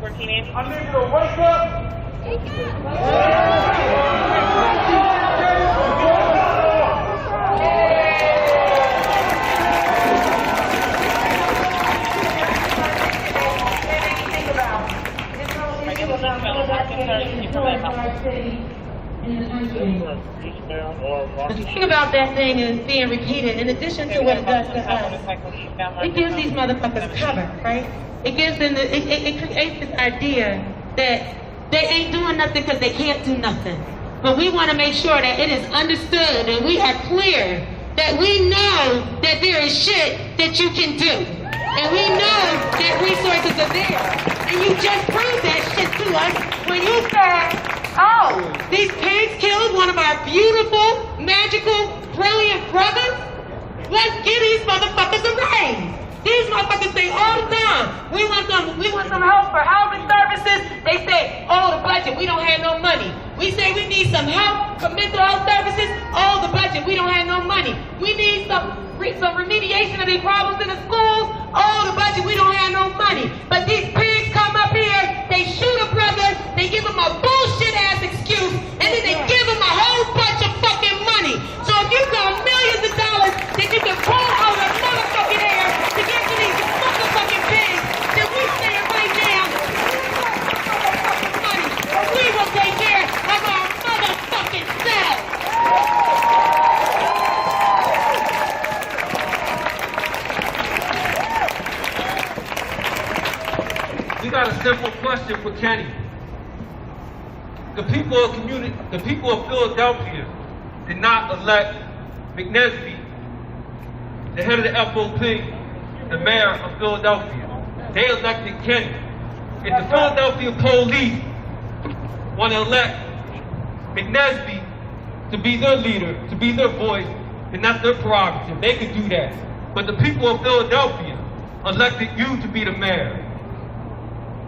I need you to wake up. The thing about that thing is being repeated, in addition to what it does to us, it gives these motherfuckers cover, right? It gives them, it creates this idea that they ain't doing nothing because they can't do nothing. But we want to make sure that it is understood and we are clear that we know that there is shit that you can do. And we know that resources are there. And you just proved that shit to us when you said Oh, these pigs killed one of our beautiful, magical, brilliant brothers? Let's get these motherfuckers a raise. These motherfuckers say all the time, we want some help for housing services. They say, oh, the budget, we don't have no money. We say we need some help for mental health services. Oh, the budget, we don't have no money. We need some remediation of these problems in the schools. Oh, the budget, we don't have no money. But these pigs come up here, they shoot a brother, they give him a bullshit ass excuse, and then they give him a whole bunch of fucking money. So if you got millions of dollars that you can pull out of motherfucking air to get to these motherfucking pigs, then we say it right now, money, we will take care of our motherfucking selves. We got a simple question for Kenny. The people of Philadelphia did not elect McNesby, the head of the FOP, the mayor of Philadelphia. They elected Kenny. If the Philadelphia police want to elect McNesby to be their leader, to be their voice, then that's their prerogative. They can do that. But the people of Philadelphia elected you to be the mayor.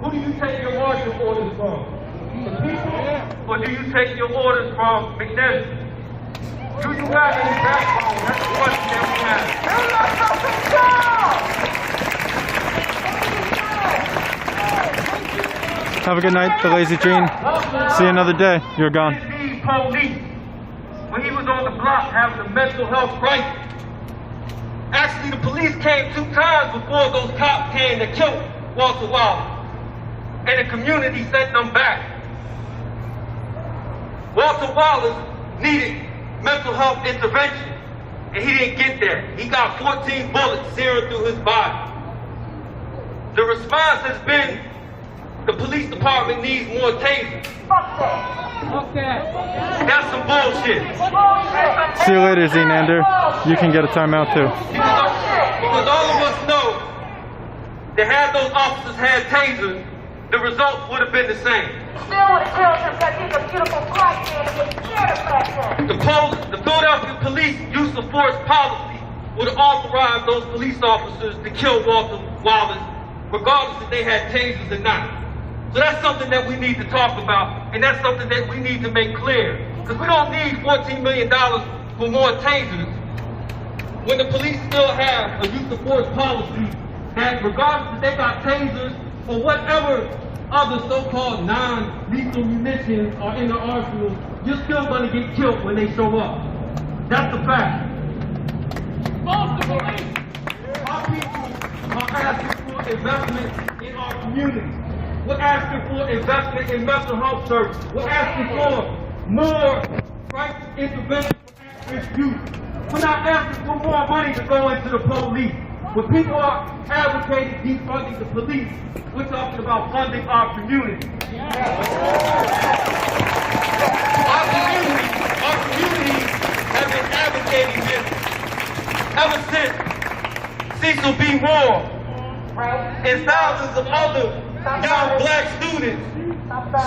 Who do you take your marching orders from? The people? Or do you take your orders from McNesby? Do you have any backbone? That's the question that we have. Have a good night, the Lazy Gene. See you another day. You're gone. Police, when he was on the block having a mental health crisis. Actually, the police came 2 times before those cops came to kill Walter Wallace. And the community sent them back. Walter Wallace needed mental health intervention, and he didn't get that. He got 14 bullets searing through his body. The response has been, the police department needs more tasers. Fuck that. Okay. That's some bullshit. See you later, Zenander. You can get a timeout too. Because all of us know that had those officers had tasers, the results would have been the same. Still would have killed him because he's a beautiful black man and gets scared of black men. The Philadelphia police use of force policy would have authorized those police officers to kill Walter Wallace, regardless if they had tasers or not. So that's something that we need to talk about, and that's something that we need to make clear. Because we don't need $14 million for more tasers when the police still have a use of force policy that regardless if they got tasers or whatever other so-called non-lethal munitions are in the arsenal, you're still going to get killed when they show up. That's the fact. Our people are asking for investment in our community. We're asking for investment in mental health services. We're asking for more crisis intervention for at-risk youth. We're not asking for more money to go into the police. When people are advocating defunding the police, we're talking about funding our community. Our community has been advocating this ever since Cecil B. Moore and thousands of other young black students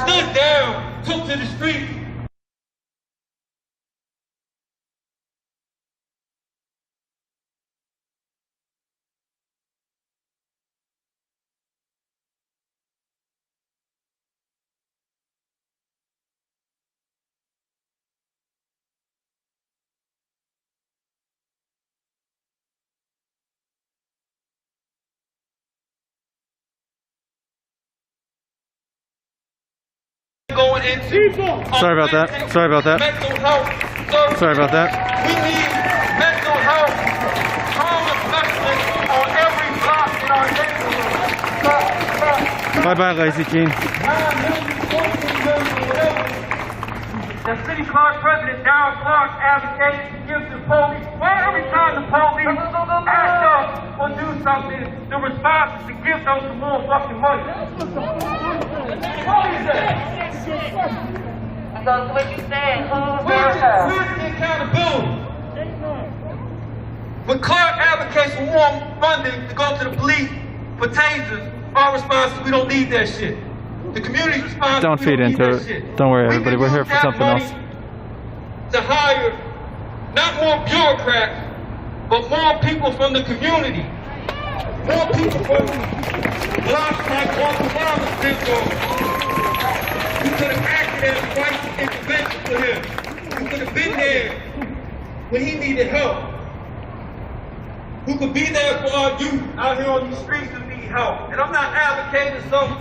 stood down, took to the streets, going into Sorry about that. Sorry about that. mental health services. Sorry about that. We need mental health trauma specialists on every block in our neighborhood. Bye-bye, Lazy Gene. The city clerk president, Darryl Clark, advocates to give the police, well, every time the police act up or do something, the response is to give them some more fucking money. What is that? So what you saying? Where's the accountability? When Clark advocates for more funding to go to the police for tasers, our response is we don't need that shit. The community's responsible. Don't feed into it. Don't worry, everybody. We're here for something else. To hire not more bureaucrats, but more people from the community. More people from blocks like Walter Wallace lived on. We could have acted as white intervention for him. We could have been there when he needed help. Who could be there for our youth out here on these streets who need help. And I'm not advocating some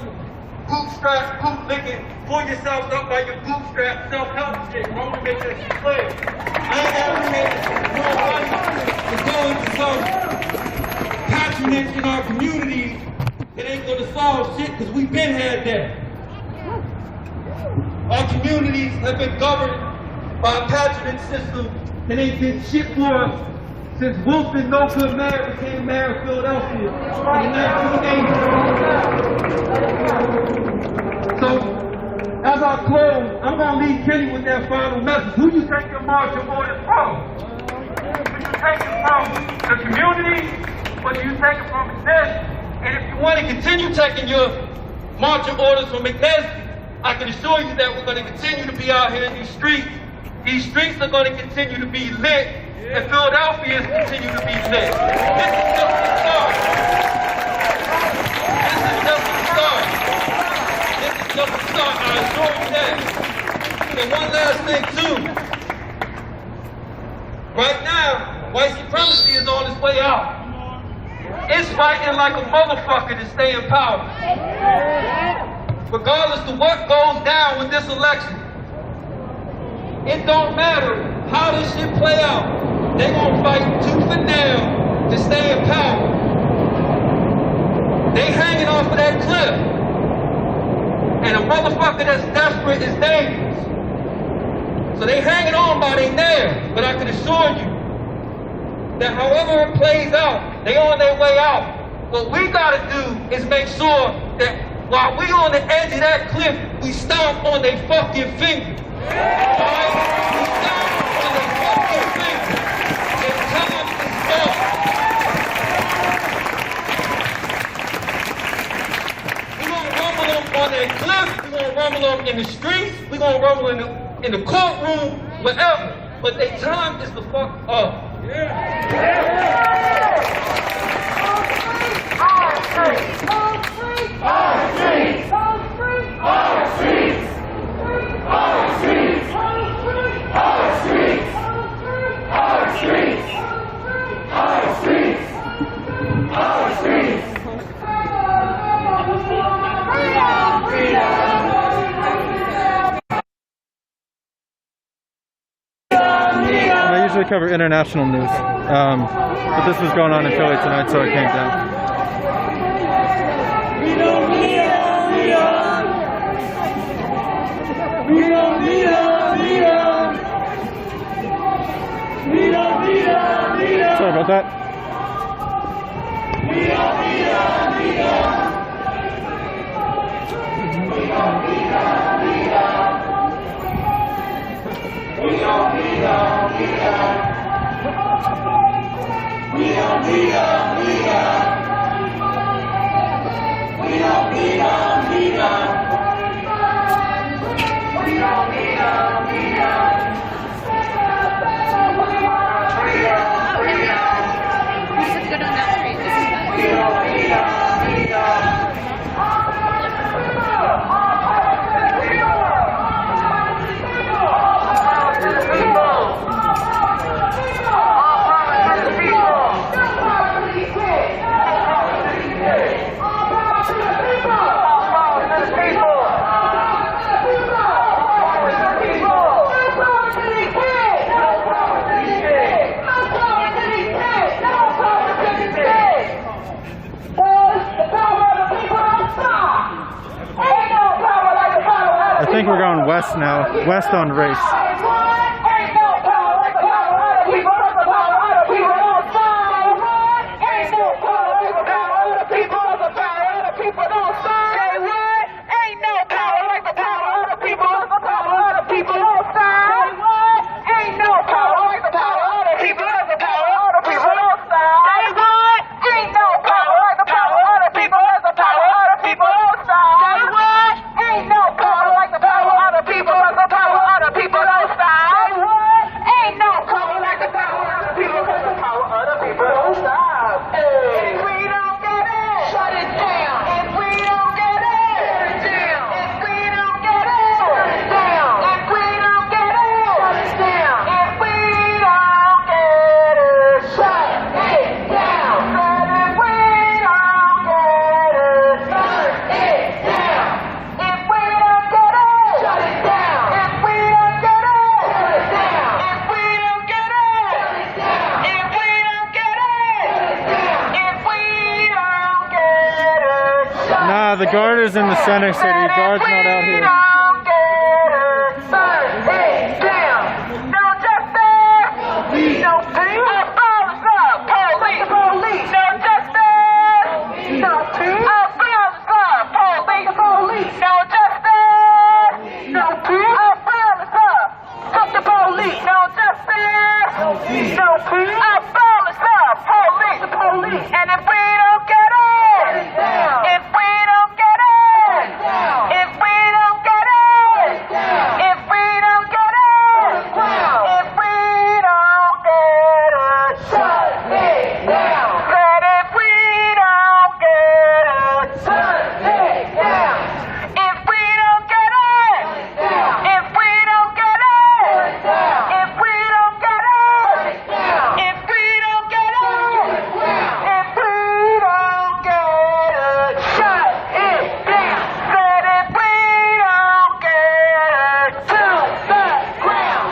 bootstrap, bootlicking, pull yourselves up by your bootstrap, self-help shit. I want to make that clear. I ain't advocating nobody to go into some patronage in our communities that ain't going to solve shit because we've been had that. Our communities have been governed by a patronage system that ain't been shit for us since Wilson No Good Mayor became mayor of Philadelphia in the 1980s. So, as I close, I'm going to leave Kenny with that final message. Who you take your marching orders from? Do you take it from the community, or do you take it from McNessie? And if you want to continue taking your marching orders from McNessie, I can assure you that we're going to continue to be out here in these streets. These streets are going to continue to be lit, and Philadelphia is continue to be lit. This is just the start. This is just the start. This is just the start, I assure you that. And one last thing too. Right now, white supremacy is on its way out. It's fighting like a motherfucker to stay in power. Regardless of what goes down with this election, it don't matter how this shit play out. They gonna fight tooth and nail to stay in power. They hanging off of that cliff. And a motherfucker that's desperate is dangerous. So they hanging on by their nails. But I can assure you that however it plays out, they on their way out. What we gotta do is make sure that while we on the edge of that cliff, we stomp on their fucking fingers. Alright? We stomp on their fucking fingers. And tell them to stop. We're gonna rumble them on that cliff, we're gonna rumble them in the streets, we're gonna rumble in the courtroom, wherever. But their time is the fuck up. I usually cover international news, but this was going on in Philly tonight, so I came down. Sorry about that. I think we're going west now, west on race. the guard is in the center city. Guard's not out here. Don't get it, burn it down. No justice, no peace. Our problems love, police. No justice, no peace. Our problems love, police. No justice, no peace. Our problems love, fuck the police. No justice, no peace. Our problems love, police. And if we don't get it, if we don't get it, if we don't get it, if we don't get it, if we don't get it, shut it down. Said if we don't get it, shut it down. If we don't get it, if we don't get it, if we don't get it, if we don't get it, if we don't get it, shut it down. Said if we don't get it, to the ground.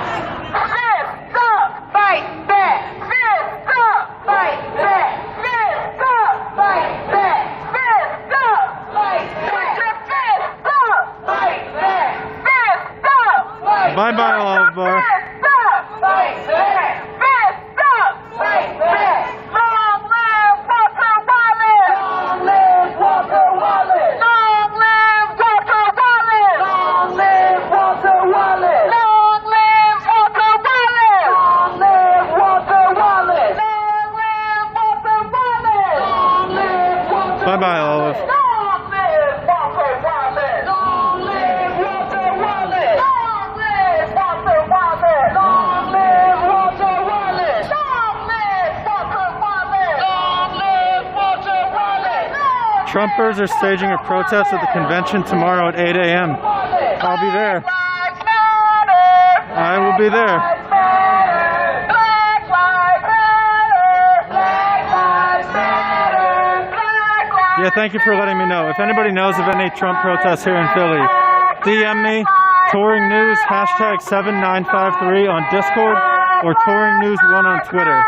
Fist up, fight back. Fist up, fight back. Fist up, fight back. Fist up, fight back. Put your fist up, fight back. Fist up, fight back. Bye-bye, Olive Bar. Fist up, fight back. Fist up, fight back. Long live Walter Wallace. Long live Walter Wallace. Long live Walter Wallace. Long live Walter Wallace. Long live Walter Wallace. Long live Walter Wallace. Long live Walter Wallace. Long live Walter Bye-bye, Olive. Long live Walter Wallace. Long live Walter Wallace. Long live Walter Wallace. Long live Walter Wallace. Long live Walter Wallace. Long live Walter Wallace. Trumpers are staging a protest at the convention tomorrow at 8 a.m. I'll be there. Lives matter. I will be there. Black lives matter. Black lives matter. Black lives Yeah, thank you for letting me know. If anybody knows of any Trump protests here in Philly, DM me, Touring News, hashtag 7953 on Discord, or Touring News 1 on Twitter.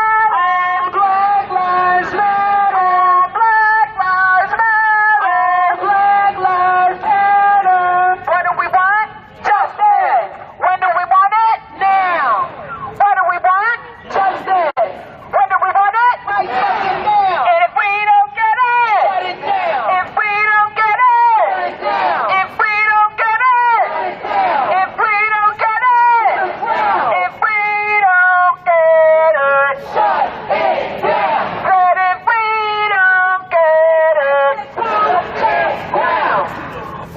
Black lives matter. Black lives matter. Black lives matter. What do we want? Justice. When do we want it? Now. What do we want? Justice. When do we want it? Right fucking now. And if we don't get it, shut it down. If we don't get it, shut it down. If we don't get it, shut it down. If we don't get it, if we don't get it, shut it down. Said if we don't get it, put it down.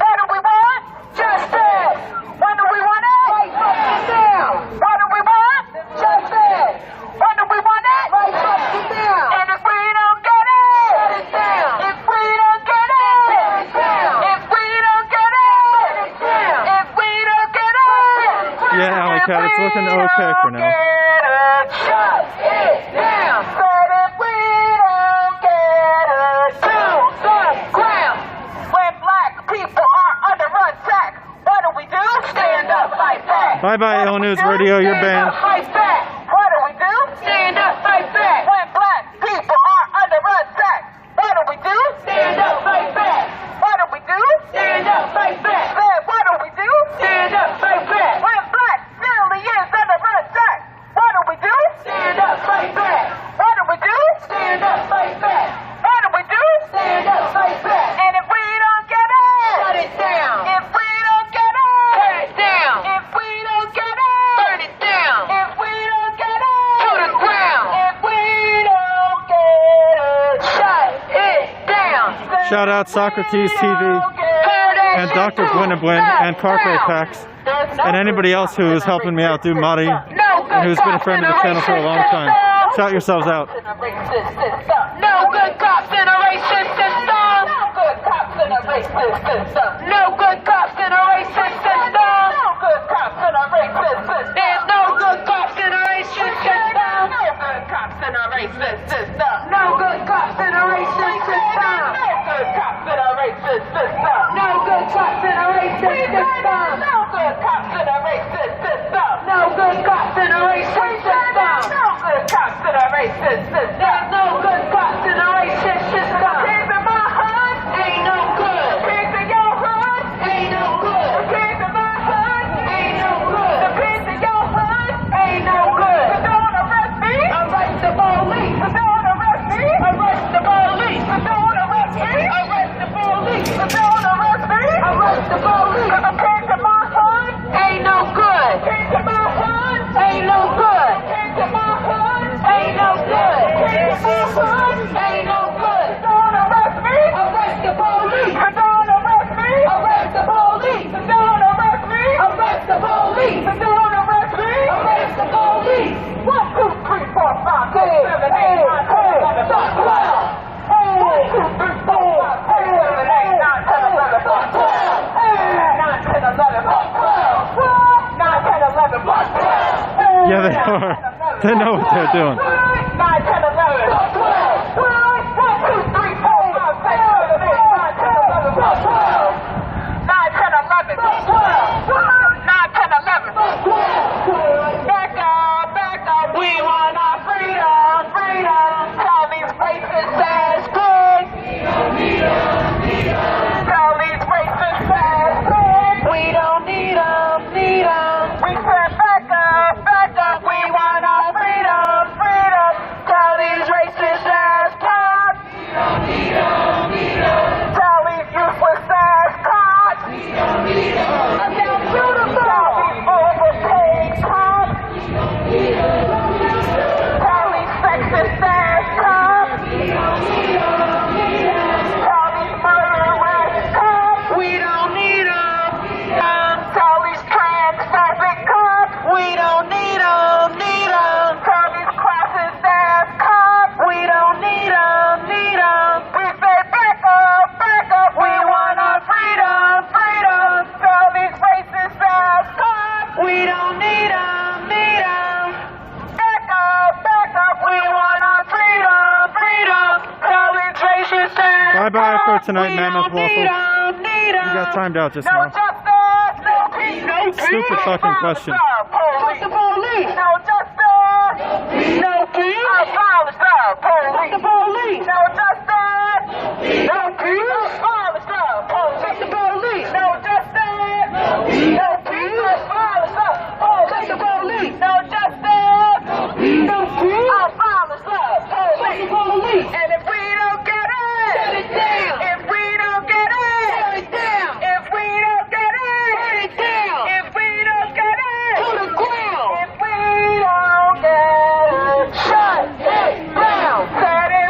What do we want? Justice. When do we want it? Right fucking down. What do we want? Justice. When do we want it? Right fucking down. And if we don't get it, shut it down. If we don't get it, shut it down. If we don't get it, shut it down. If we don't get it, Yeah, Alley Cat, it's looking okay for now. shut it down. Said if we don't get it, to the ground. When black people are under attack, what do we do? Stand up, fight back. Bye-bye, Ill News Radio, you're banned. Fight back. What do we do? Stand up, fight back. When black people are under attack, what do we do? Stand up, fight back. What do we do? Stand up, fight back. Said, what do we do? Stand up, fight back. When black Philly is under attack, what do we do? Stand up, fight back. What do we do? Stand up, fight back. What do we do? Stand up, fight back. And if we don't get it, shut it down. If we don't get it, turn it down. If we don't get it, turn it down. If we don't get it, to the ground. If we don't get it, shut it down. Shout out Socrates TV and Dr. Gwynabwyn and Carpe Packs and anybody else who is helping me out, do Mari, and who's been a friend of the channel for a long time. Shout yourselves out. No good cops in a racist system. No good cops in a racist system. No good cops in a racist system. No good cops in a racist system. There's no good cops in a racist system. No good cops in a racist system. No good cops in a racist system. No good cops in a racist system. No good cops in a racist system. No good cops in a racist system. No good cops in a racist system. No good cops in a racist system. There's no good cops in a racist system. Keeping my heart ain't no good. Yeah, they are. They know what they're doing. 9, 10, 11, 12, 1, 2, 3, 4, 5, 6, 7, 8, 9, 10, 11, 12, 9, 10, 11, 12, 9, 10, 11, 12. Back up, we want our freedom, freedom. Tell these racist ass pigs. Tell these racist ass pigs. We don't need them, need them. We said back up, we want our freedom, freedom. Tell these racist ass cops. Tell these useless ass cops. Tell these overpaid cops. Tell these sexist ass cops. Tell these murderous cops. We don't need them. Tell these transphobic cops. We don't need them, need them. Tell these classist ass cops. We don't need them, need them. We say back up, we want our freedom, freedom. Tell these racist ass cops. We don't need them, need them. Back up, we want our freedom, freedom. Tell these racist ass cops. Bye-bye for tonight, We Mammoth don't need Waffle. them, need them. You got timed out just No now. justice, no peace, no peace. Stupid fucking question. Police. The police. No justice, no peace. Abolish the police. The police. No justice, no peace. Abolish the police. The police. No justice, no peace. Abolish the police. The police. No justice, no peace. Abolish the police. The police. And if we don't get it, shut it down. If we don't get it, shut it down. If we don't get it, shut it down. If we don't get it, to the ground. If we don't get it, shut it down.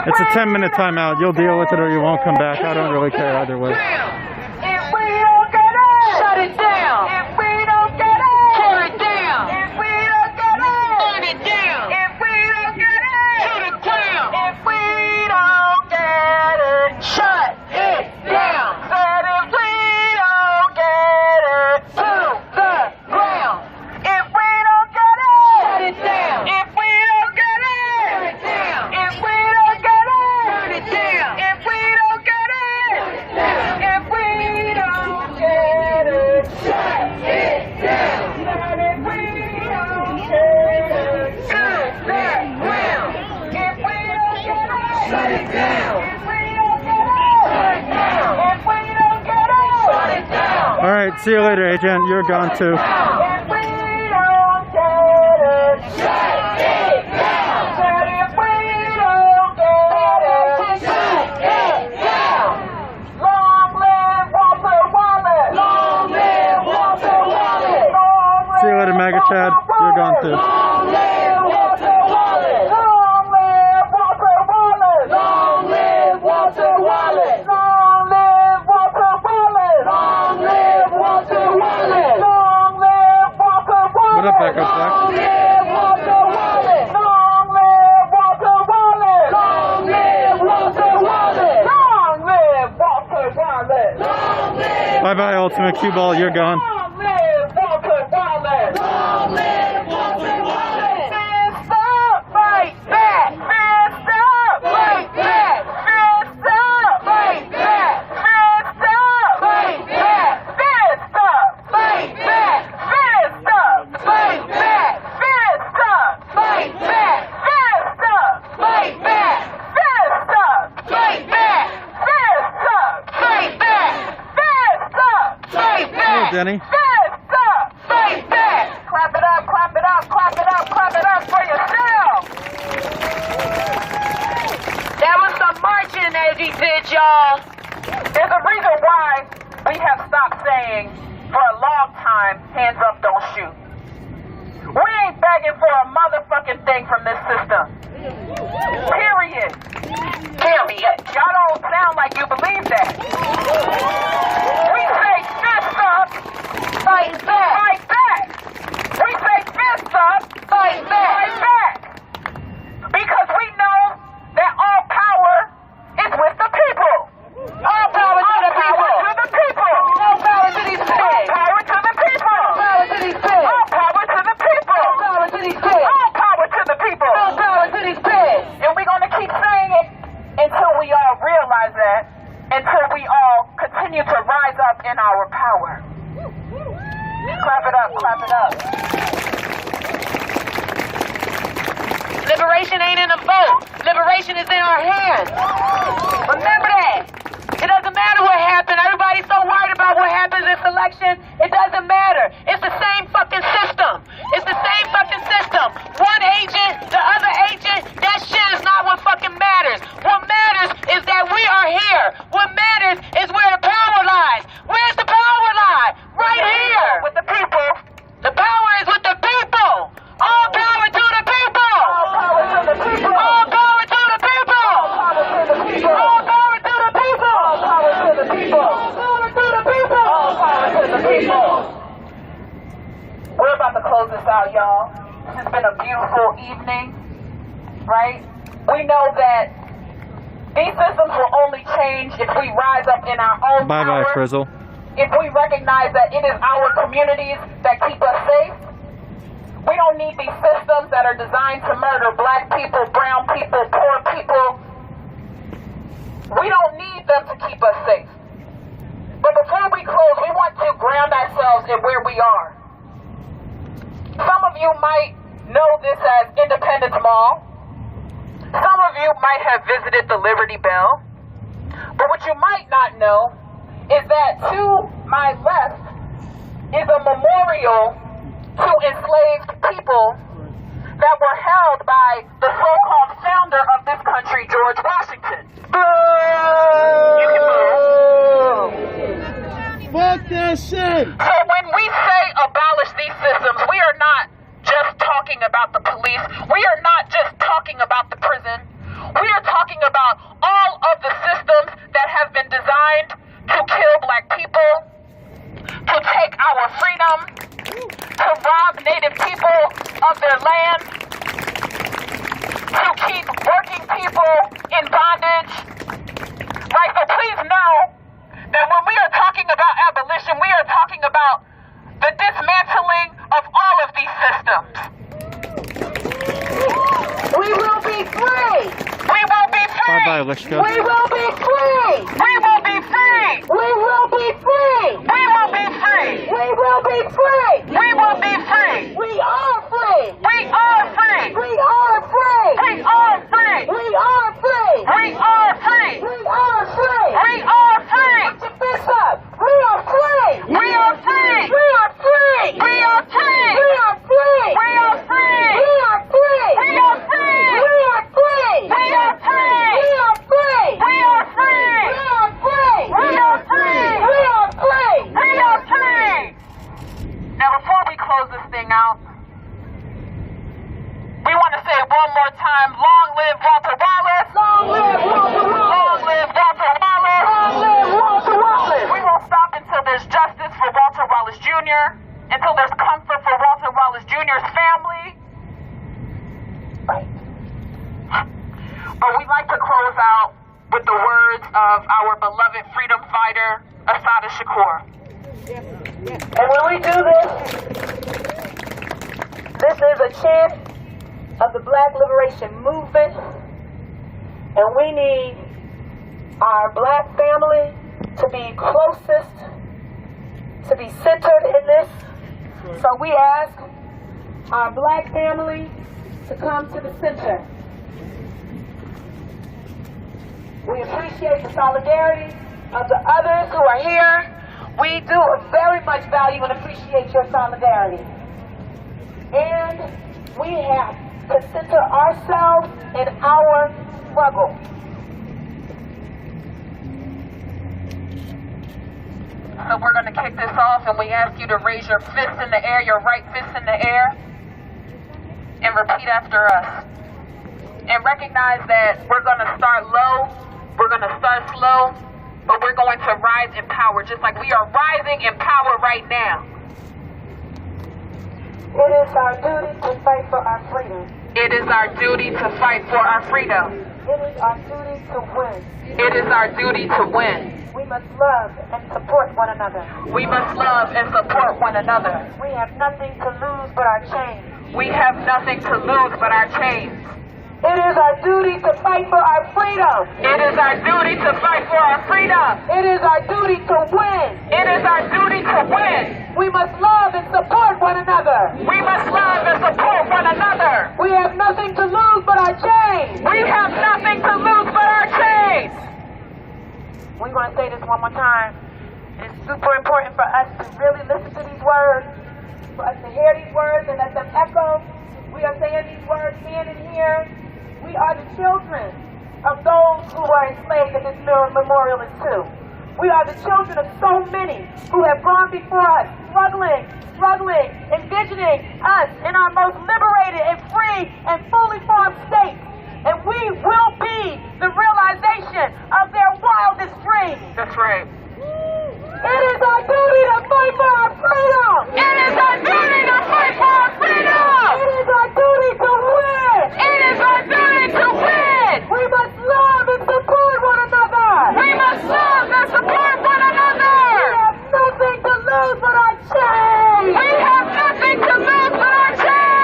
It's a 10-minute timeout. You'll deal with it or you won't come back. I don't really care either way. If we don't get it, shut it down. If we don't get it, tear it down. If we don't get it, burn it down. If we don't get it, to the ground. If we don't get it, shut it down. Said if we don't get it, to the ground. If we don't get it, shut it down. If we don't get it, tear it down. If we don't get it, burn it down. If we don't get it, if we don't get it, shut it down. Said if we don't get it, to the ground. If we don't get it, shut it down. If we don't get it, shut it down. If we don't get it, shut it down. All right, see you later, Agent. You're gone too. If we don't get it, shut it down. Said if we don't get it, shut it down. Long live Walter Wallace. Long live Walter Wallace. See you later, MAGA Chad. You're gone too. Long live Walter Wallace. Long live Walter Wallace. Long live Walter Wallace. Long live Walter Wallace. Long live Walter Wallace. Long live Walter Wallace. What up, Echo Flex? Long live Walter Wallace. Long live Walter Wallace. Long live Walter Wallace. Long live Walter Wallace. Long live. Bye-bye, Ultimate Cue Ball. You're gone. Long live Walter Wallace. Long live Walter Wallace. Fist up, fight back. Fist up, fight back. Fist up, fight back. Fist up, fight back. Fist up, fight back. Fist up, fight back. Fist up, fight back. Fist up, fight back. Fist up, fight back. Fist up, fight back. Fist up, fight back. Hey, Denny. Fist up, fight back. Clap it up, clap it up, clap it up, clap it up for yourself. That was some marching Navy did, y'all. There's a reason why we have stopped saying for a long time, hands up, don't shoot. We ain't begging for a motherfucking thing from this system. Period. Period. Y'all don't sound like you believe that. We say fist up, fight back. Fight back. We say fist up, fight back. Fight back. Because we know that all power is with the people. All power to the people. To the people. All power to these pigs. All power to the people. All power to these pigs. All power to the people. All power to these pigs. situation is in our hands. Remember that. It doesn't matter what happened. Everybody's so worried about what happens in this election. It doesn't matter. It's the same fucking system. It's the same fucking system. One agent, the other agent, that shit is not what fucking matters. What matters is that we are here. What matters is where the power lies. Where's the power lie? Right here. With the people. The power is with the people. All power to the people. All power to the people. All power to the people. All power to the people. All power to the people. All power to the people. All power to the people. All power to the people. We're about to close this out, y'all. This has been a beautiful evening, right? We know that these systems will only change if we rise up in our own power. Bye-bye, Frizzle. If we recognize that it is our communities that keep us safe. We don't need these systems that are designed to murder black people, brown people, poor people. We don't need them to keep us safe. But before we close, we want to ground ourselves in where we are. Some of you might know this as Independence Mall. Some of you might have visited the Liberty Bell. But what you might not know is that to my left is a memorial to enslaved people that were held by the so-called founder of this country, George Washington. You can move. Fuck that shit! So when we say abolish these systems, we are not just talking about the police. We are not just talking about the prison. We are talking about all of the systems that have been designed to kill black people, to take our freedom, to rob Native people of their land, to keep working people in bondage. Right, so please know that when we are talking about abolition, we are talking about the dismantling of all of these systems. We will be free! We will be free! Bye-bye, Lishka. We will be free! We will be free! We will be free! We will be free! We will be free! We will be free! We are free! We are free! We are free! We are free! We are free! We are free! We are free! We are free! Put your fists up! We are free! We are free! We are free! We are free! We are free! We are free! We are free! We are free! We are free! We are free! We are free! We are free! We are free! We are free! We are free! We are free! Now before we close this thing out, we want to say it one more time. Long live Walter Wallace! Long live Walter Wallace! Long live Walter Wallace! Long live Walter Wallace! We won't stop until there's justice for Walter Wallace Jr., until there's comfort for Walter Wallace Jr.'s family. Right. But we'd like to close out with the words of our beloved freedom fighter, H264. And when we do this is a chant of the Black Liberation Movement, and we need our black family to be closest, to be centered in this. So we ask our black family to come to the center. We appreciate the solidarity of the others who are here. We do very much value and appreciate your solidarity. And we have to center ourselves in our struggle. So we're going to kick this off, and we ask you to raise your fist in the air, your right fist in the air, and repeat after us. And recognize that we're going to start low, we're going to start slow, but we're going to rise in power, just like we are rising in power right now. It is our duty to fight for our freedom. It is our duty to fight for our freedom. It is our duty to win. It is our duty to win. We must love and support one another. We must love and support one another. We have nothing to lose but our chains. We have nothing to lose but our chains. It is our duty to fight for our freedom. It is our duty to fight for our freedom. It is our duty to win. It is our duty to win. We must love and support one another. We must love and support one another. We have nothing to lose but our chains. We have nothing children of those who were enslaved that this memorial is to. We are the children of so many who have gone before us, struggling, envisioning us in our most liberated and free and fully formed state. And we will be the realization of their wildest dreams. That's right. It is our duty to fight for our freedom. It is our duty to fight for our freedom. It is our duty to win. It is our duty to win. We must love and support one another. We must love and support one another. We have nothing to lose but our chains. We have nothing to lose but our chains.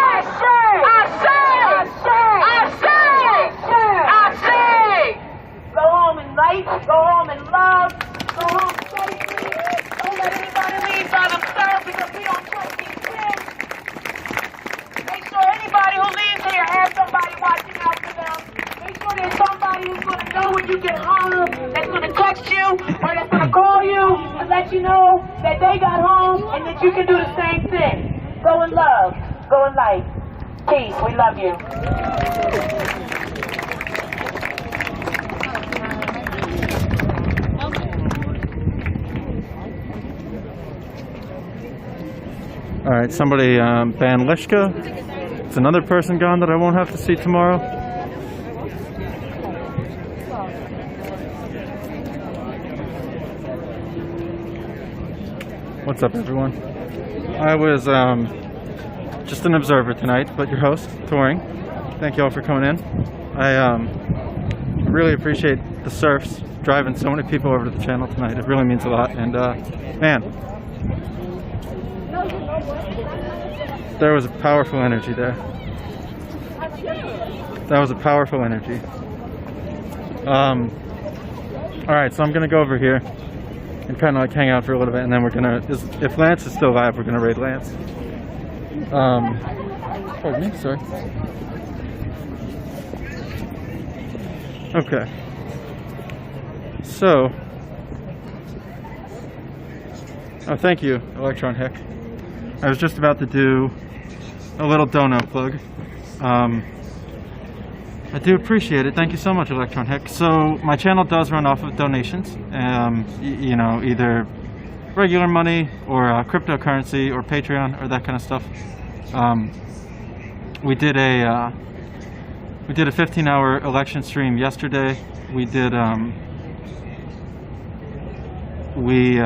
Go home in light, go home in love, go home safely. Don't let anybody leave by themselves because we don't trust these kids. Make sure anybody who leaves here has somebody watching out for them. Make sure there's somebody who's going to know when you get home, that's going to text you, or that's going to call you and let you know that they got home and that you can do the same thing. Go in love, go in light. Peace, we love you. All right, somebody banned Lishka. It's another person gone that I won't have to see tomorrow. What's up, everyone? I was just an observer tonight, but your host, touring. Thank you all for coming in. I really appreciate the surfs driving so many people over to the channel tonight. It really means a lot. And man, there was a powerful energy there. That was a powerful energy. Alright, so I'm gonna go over here and kind of like hang out for a little bit, and then we're gonna, if Lance is still alive, we're gonna raid Lance. Pardon me, sorry. Okay. So, thank you, Electron Hick. I was just about to do a little donut plug. I do appreciate it. Thank you so much, Electron Hick. So my channel does run off of donations. You know, either regular money or cryptocurrency or Patreon or that kind of stuff. We did a 15-hour election stream yesterday. We did we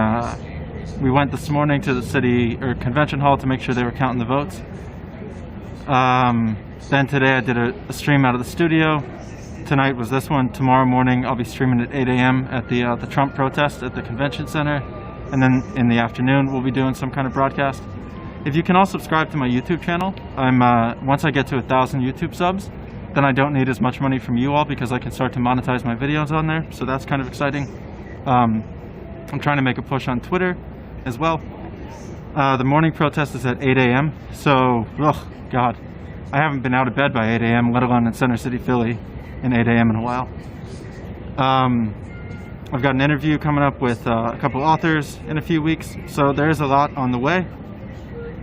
went this morning to the city or convention hall to make sure they were counting the votes. Then today I did a stream out of the studio. Tonight was this one. Tomorrow morning I'll be streaming at 8 a.m. at the Trump protest at the convention center. And then in the afternoon we'll be doing some kind of broadcast. If you can all subscribe to my YouTube channel, once I get to 1,000 YouTube subs, then I don't need as much money from you all because I can start to monetize my videos on there. So that's kind of exciting. I'm trying to make a push on Twitter as well. The morning protest is at 8 a.m. So, oh God, I haven't been out of bed by 8 a.m., let alone in Center City, Philly, in 8 a.m. in a while. I've got an interview coming up with a couple authors in a few weeks, so there's a lot on the way.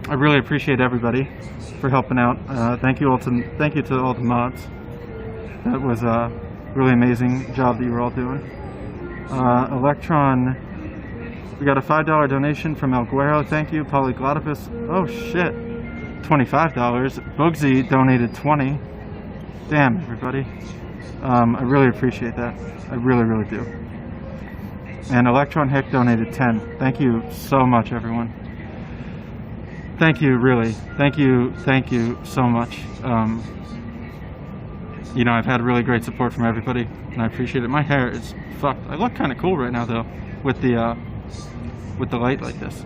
I really appreciate everybody for helping out. Thank you to all the mods. That was a really amazing job that you were all doing. Electron, we got a $5 donation from El Guero. Thank you. Polyglottopus. Oh shit. $25. Bugsy donated 20. Damn, everybody. I really appreciate that. I really, really do. And Electron Hick donated 10. Thank you so much, everyone. Thank you, really. Thank you so much. You know, I've had really great support from everybody, and I appreciate it. My hair is fucked. I look kind of cool right now, though, with the light like this.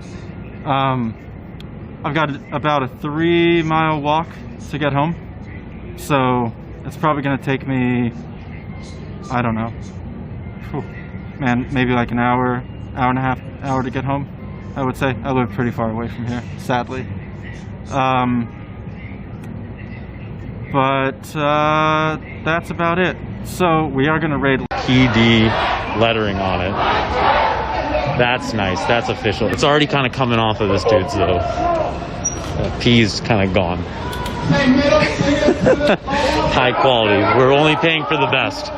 I've got about a 3-mile walk to get home, so it's probably going to take me, I don't know, man, maybe like an hour, hour and a half, hour to get home, I would say. I live pretty far away from here, sadly. But that's about it. So we are going to raid PD lettering on it. That's nice. That's official. It's already kind of coming off of this dude's though. The P's kind of gone. High quality. We're only paying for the best.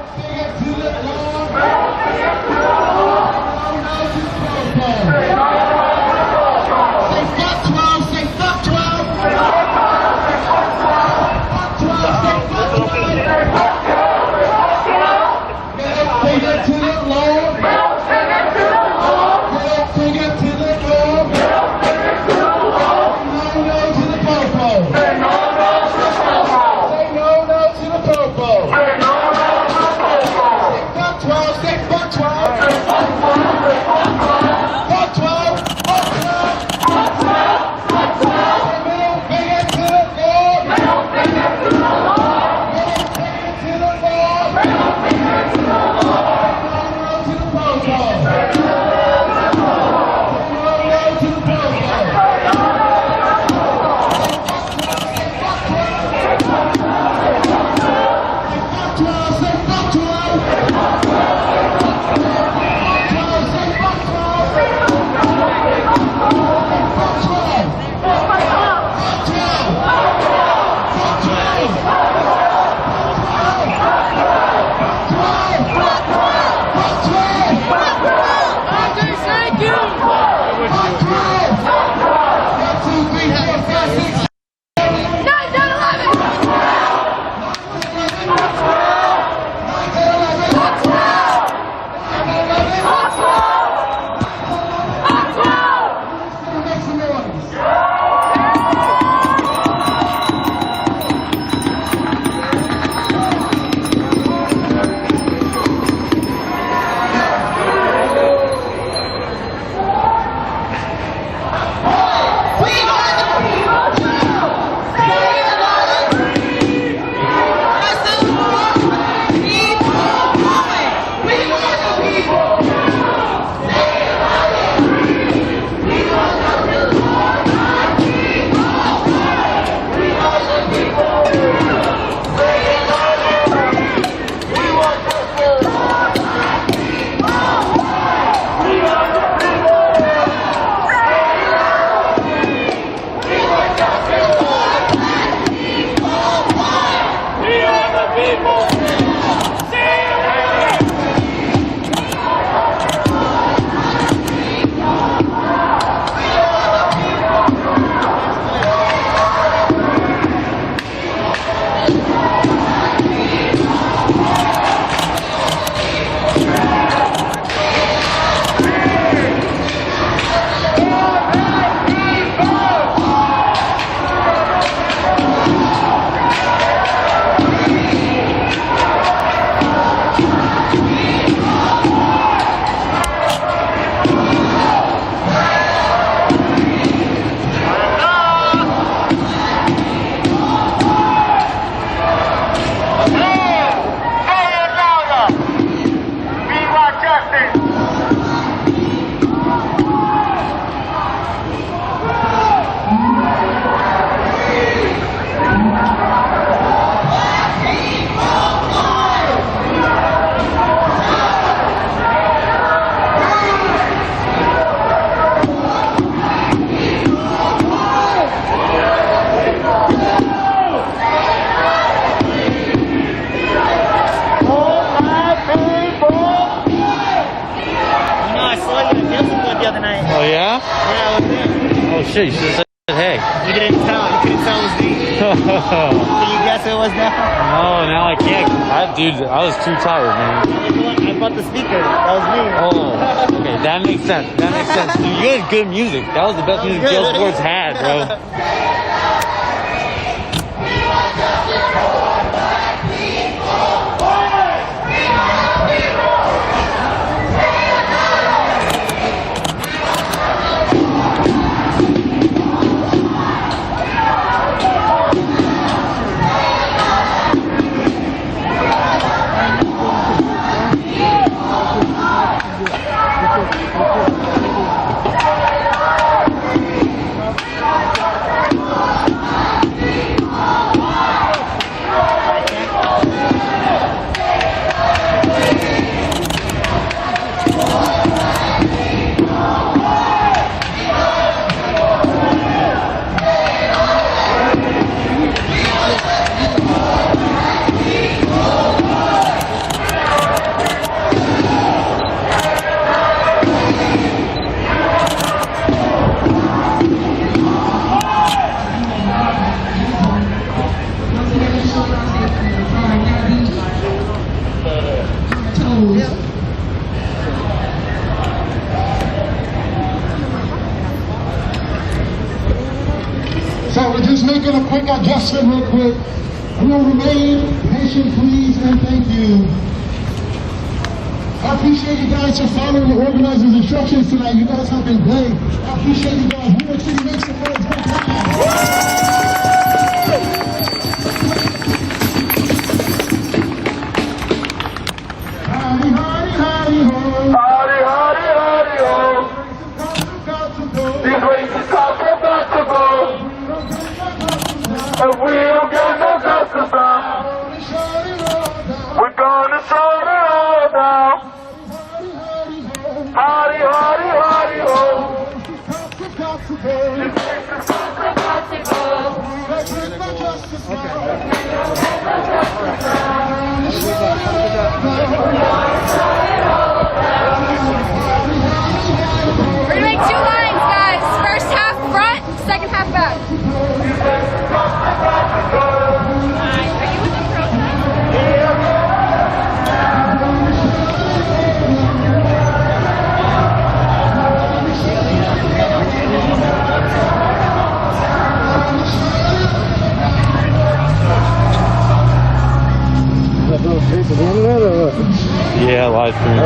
Shit, you should have said hey. You didn't tell. You couldn't tell it was me. Can you guess who it was now? No, now I can't. Dude, I was too tired, man. I bought the speaker. That was me. Oh, okay. That makes sense. That makes sense. Dude, you had good music. That was the best music Jail Sports had, bro. make our guests sit real quick. We will remain patient, please, and thank you. I appreciate you guys for following the organizers' instructions tonight. You guys have been great. I appreciate you guys. New York City makes some noise. Howdy, howdy, howdy, ho. Howdy, howdy, howdy, ho. These races got to go. If we don't get no justice now, we're gonna shut it all down. Howdy, howdy, howdy, ho. We're gonna make 2 lines, guys. First half front, second half back. Yeah, live stream.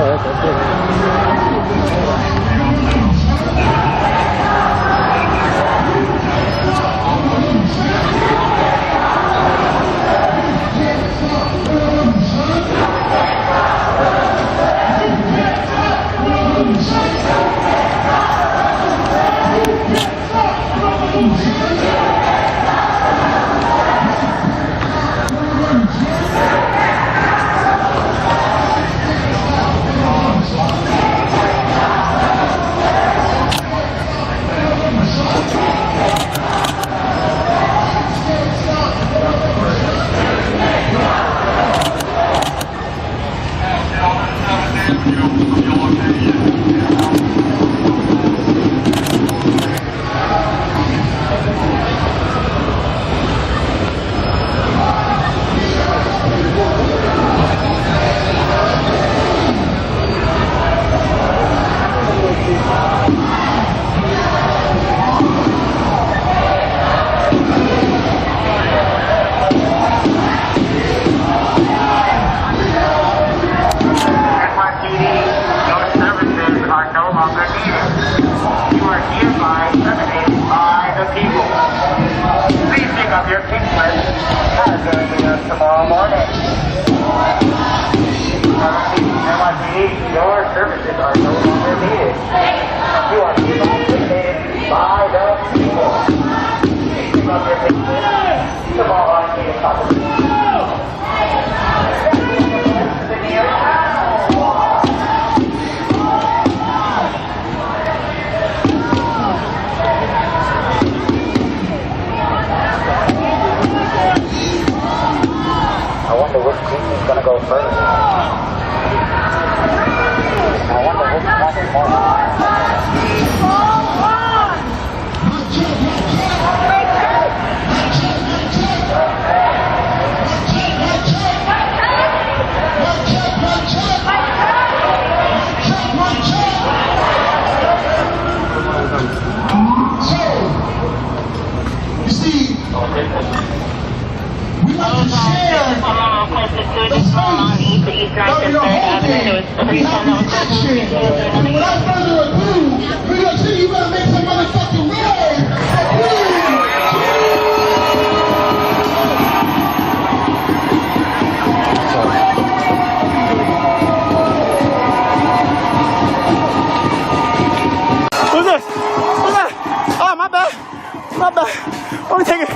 Let me take it.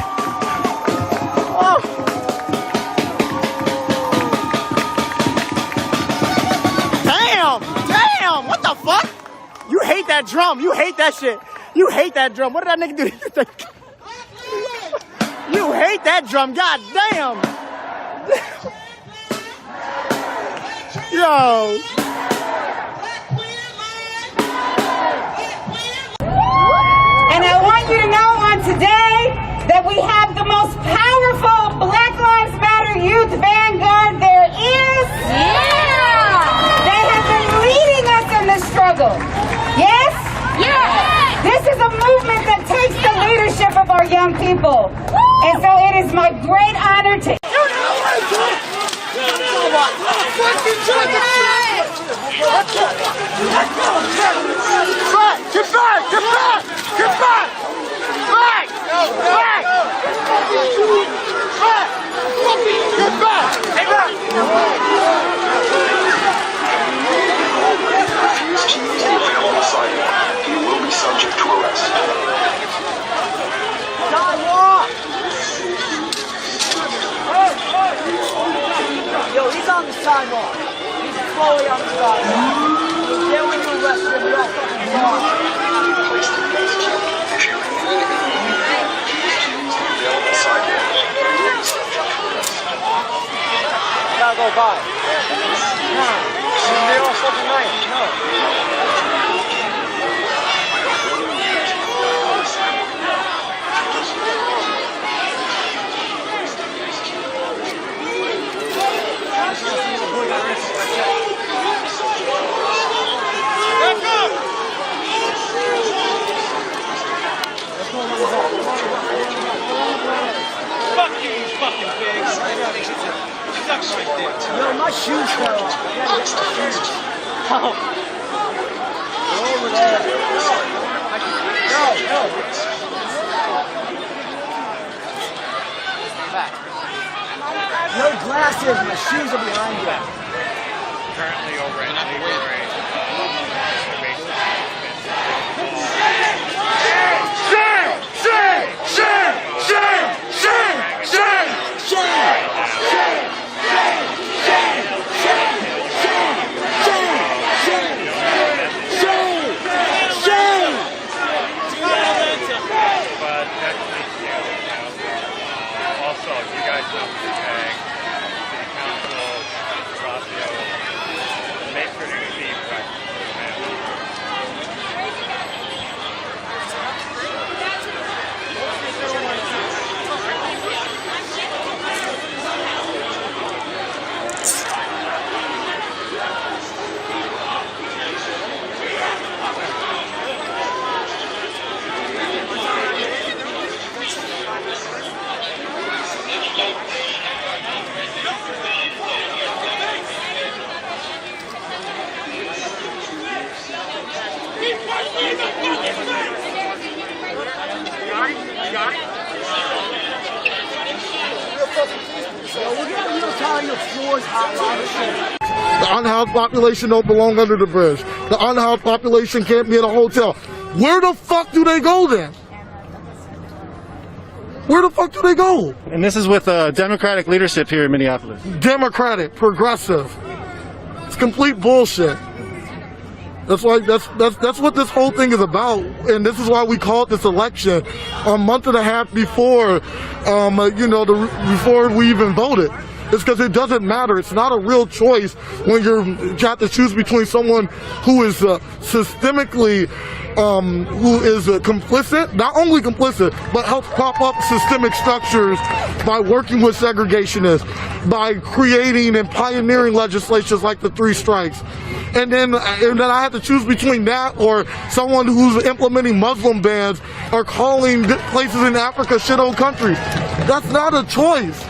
Oh. Damn, what the fuck? You hate that drum, you hate that shit. You hate that drum. What did that nigga do to you think? You hate that drum, god damn. Yo. And I want you to know on today that we have the most powerful Black Lives Matter youth vanguard there is. Yeah! They have been leading us in this struggle. Yes? Yes! This is a movement that takes the leadership of our young people. And so on the sidewalk. He's fully on the sidewalk. Then when you arrest him, we all fucking talk. Gotta go by. No. They're all fucking nice. No. Fuck you, you fucking pigs. Yo, my shoes fell off. I gotta get my shoes. Oh. They're over there. No. Back. No glasses. My shoes are behind you. Currently over at also, you guys know the tag, City Council, Rossio, make sure to be right. The unhoused population don't belong under the bridge. The unhoused population can't be in a hotel. Where the fuck do they go then? Where the fuck do they go? And this is with Democratic leadership here in Minneapolis. Democratic, progressive. It's complete bullshit. That's what this whole thing is about, and this is why we called this election a month and a half before, before we even voted. It's because it doesn't matter. It's not a real choice when you have to choose between someone who is systemically, who is complicit, not only complicit, but helps prop up systemic structures by working with segregationists, by creating and pioneering legislations like the 3 strikes. And then I have to choose between that or someone who's implementing Muslim bans or calling places in Africa shithole countries. That's not a choice.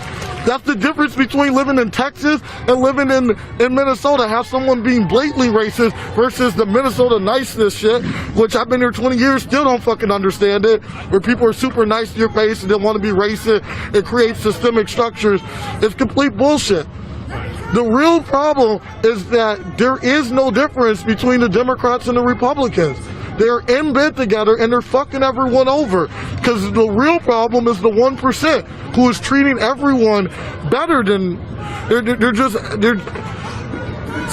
That's the difference between living in Texas and living in Minnesota. Have someone being blatantly racist versus the Minnesota niceness shit, which I've been here 20 years, still don't fucking understand it, where people are super nice to your face and they want to be racist and create systemic structures. It's complete bullshit. The real problem is that there is no difference between the Democrats and the Republicans. They're in bed together and they're fucking everyone over. Because the real problem is the 1% who is treating everyone better than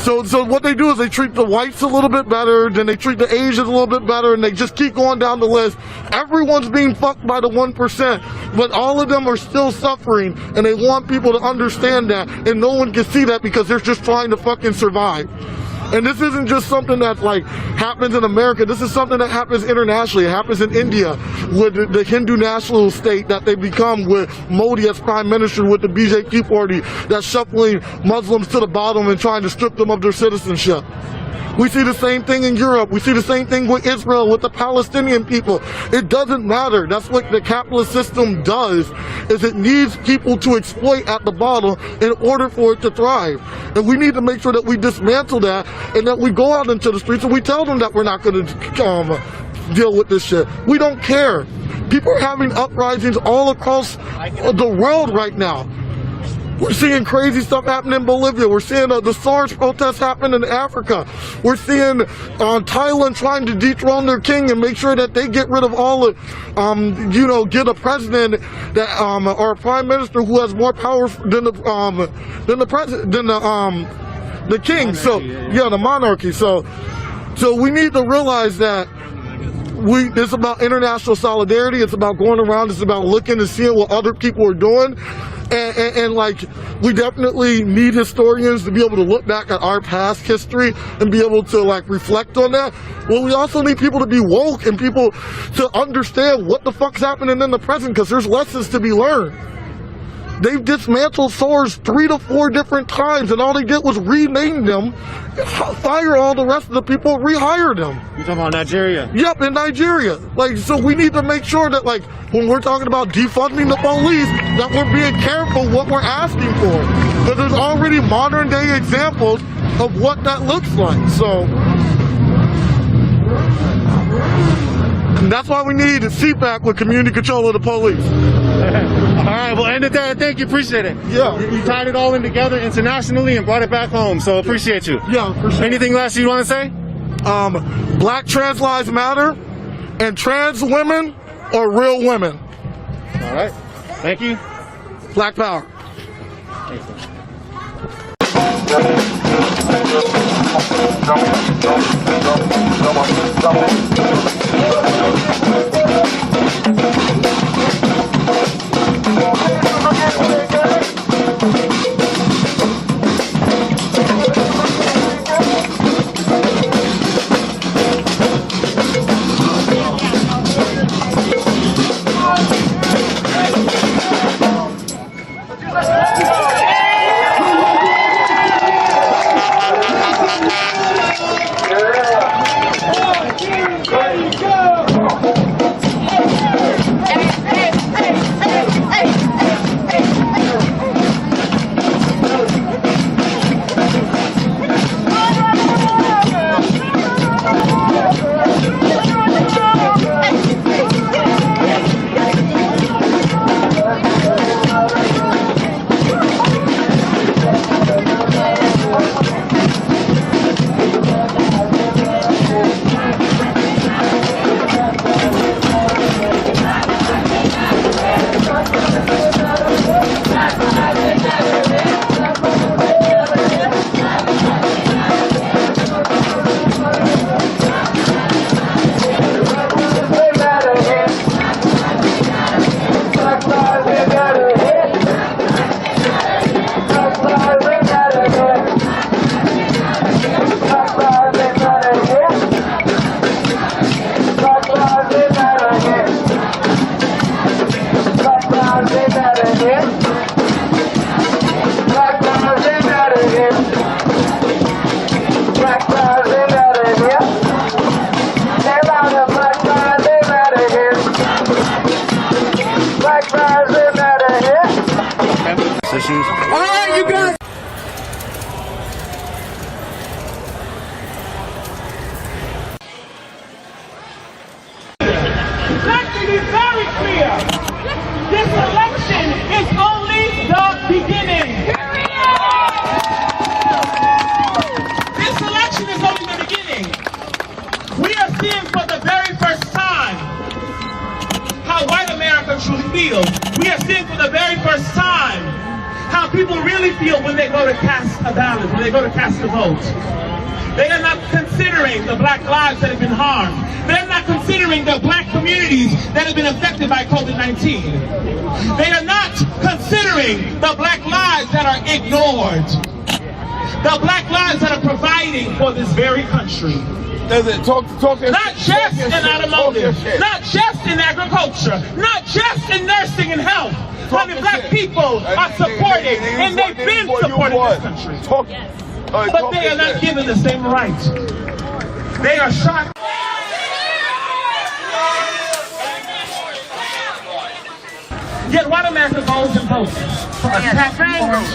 So what they do is they treat the whites a little bit better, then they treat the Asians a little bit better, and they just keep going down the list. Everyone's being fucked by the 1%, but all of them are still suffering, and they want people to understand that, and no one can see that because they're just trying to fucking survive. And this isn't just something that like happens in America. This is something that happens internationally. It happens in India with the Hindu national state that they become with Modi as prime minister, with the BJP party that's shuffling Muslims to the bottom and trying to strip them of their citizenship. We see the same thing in Europe. We see the same thing with Israel, with the Palestinian people. It doesn't matter. That's what the capitalist system does, is it needs people to exploit at the bottom in order for it to thrive. And we need to make sure that we dismantle that and that we go out into the streets and we tell them that we're not going to deal with this shit. We don't care. People are having uprisings all across the world right now. We're seeing crazy stuff happen in Bolivia. We're seeing the SARS protests happen in Africa. We're seeing Thailand trying to dethrone their king and make sure that they get rid of all of, get a president that or a prime minister who has more power than the president, than the king. So yeah, the monarchy. So we need to realize that it's about international solidarity. It's about going around. It's about looking and seeing what other people are doing. And like, we definitely need historians to be able to look back at our past history and be able to like reflect on that. Well, we also need people to be woke and people to understand what the fuck's happening in the present, because there's lessons to be learned. They've dismantled SARS 3 to 4 different times, and all they did was rename them, fire all the rest of the people, rehire them. You're talking about Nigeria? Yep, in Nigeria. Like, so we need to make sure that, like, when we're talking about defunding the police, that we're being careful what we're asking for. Because there's already modern day examples of what that looks like. So that's why we need a CPAC with community control of the police. All right, we'll end it there. Thank you, appreciate it. Yeah. You tied it all in together internationally and brought it back home, so appreciate you. Yeah, for sure. Anything last you want to say? Black trans lives matter, and trans women are real women. All right, thank you. Black power. We are seeing for the very first time how people really feel when they go to cast a ballot, when they go to cast a vote. They are not considering the black lives that have been harmed. They're not considering the black communities that have been affected by COVID-19. They are not considering the black lives that are ignored. The black lives that are providing for this very country. Not just in automotive, not just in agriculture, not just in nursing and health. Honey, black people are supporting, and they've been supporting this country. But they are not given the same rights. They are shocked. Yet white America goes and votes for a tax reform.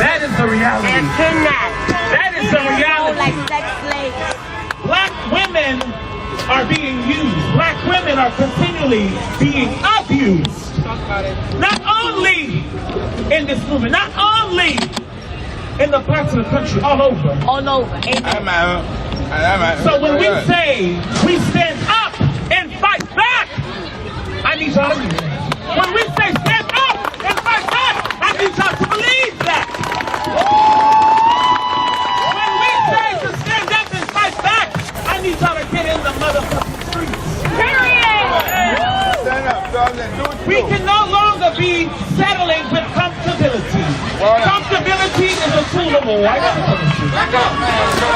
That is the reality. And kidnapped. That is the reality. Like sex slaves. Black women are being used. Black women are continually being abused. Not only in this movement, not only in the parts of the country, all over. All over. Amen. So when we say we stand up and fight back, I need y'all to believe that. When we say stand up and fight back, I need y'all to believe that. When we say to stand up and fight back, I need y'all to get in the motherfucking streets. Period! We can no longer be settling with comfortability. Comfortability is a tool of war.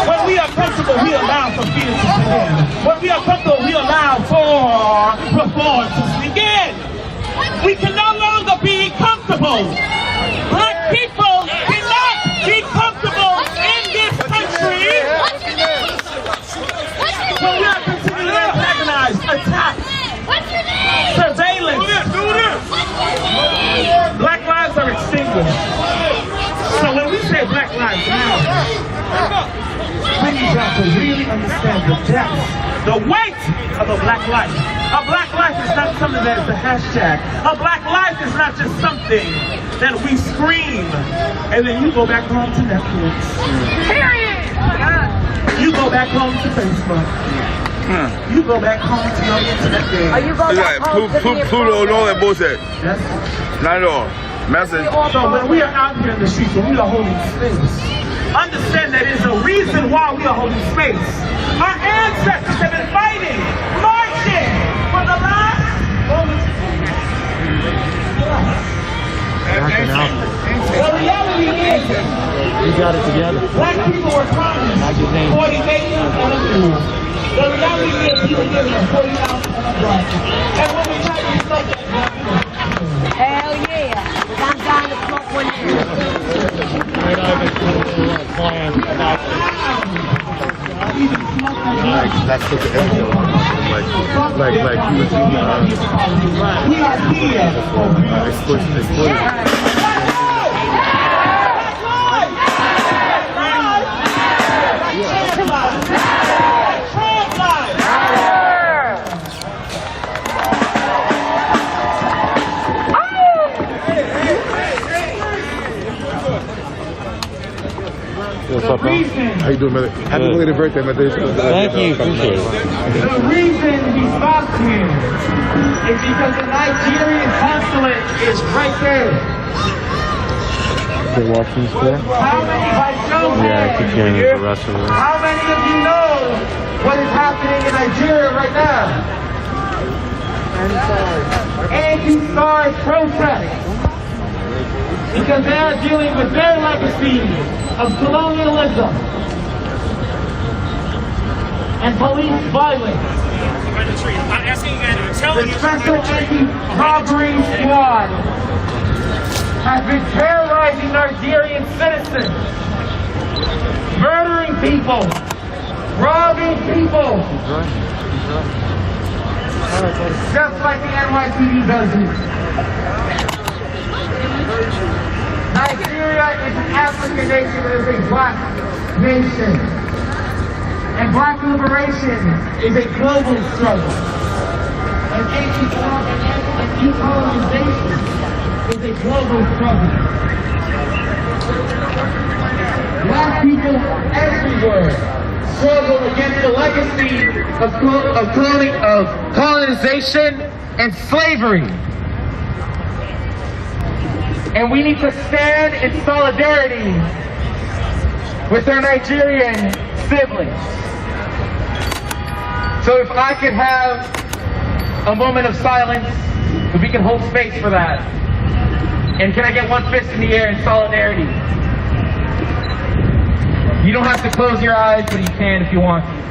When we are comfortable, we allow for fear to sneak in. When we are comfortable, we allow for reform to sneak in. We can no longer be comfortable. Black people cannot be comfortable in this country. When we are continually antagonized, attacked, surveillance. Black lives are extinguished. So when we say Black Lives Matter, we need y'all to really understand the depth, the weight of a black life. A black life is not something that is a hashtag. A black life is not just something that we scream and then you go back home to Netflix. Period. You go back home to Facebook. You go back home to your internet game. You go back home to Pluto and all that bullshit. Yes. Not at all. Message. So when we are out here in the streets, when we are holding space, understand that there's a reason why we are holding space. Our ancestors have been fighting, marching for the last moment. The reality is, You got it together. black people were promised 40 acres and a pool. The reality is you were given 40 ounces and a block. And when we try to stop that, Hell yeah. I'm down to smoke one here. That's what the episode like you was we are here. What's up, man? How you doing, man? Happy belated birthday, man. Thank you. Appreciate it. The reason he stopped here is because the Nigerian consulate is right there. The Washington Square? How many, by show of Yeah, I keep hearing the rest of it. how many of you know what is happening in Nigeria right now? Anti-SARS protests. Because they are dealing with their legacy of colonialism and police violence. I'm asking you guys to tell The Special Anti-Robbery Squad has been terrorizing Nigerian citizens, murdering people, robbing people, just like the NYPD does it. Nigeria is an African nation, it is a black nation. And black liberation is a global struggle. And decolonization is a global struggle. Black people everywhere struggle against the legacy of colonization and slavery. And we need to stand in solidarity with our Nigerian siblings. So if I could have a moment of silence, if we can hold space for that. And can I get one fist in the air in solidarity? You don't have to close your eyes, but you can if you want to.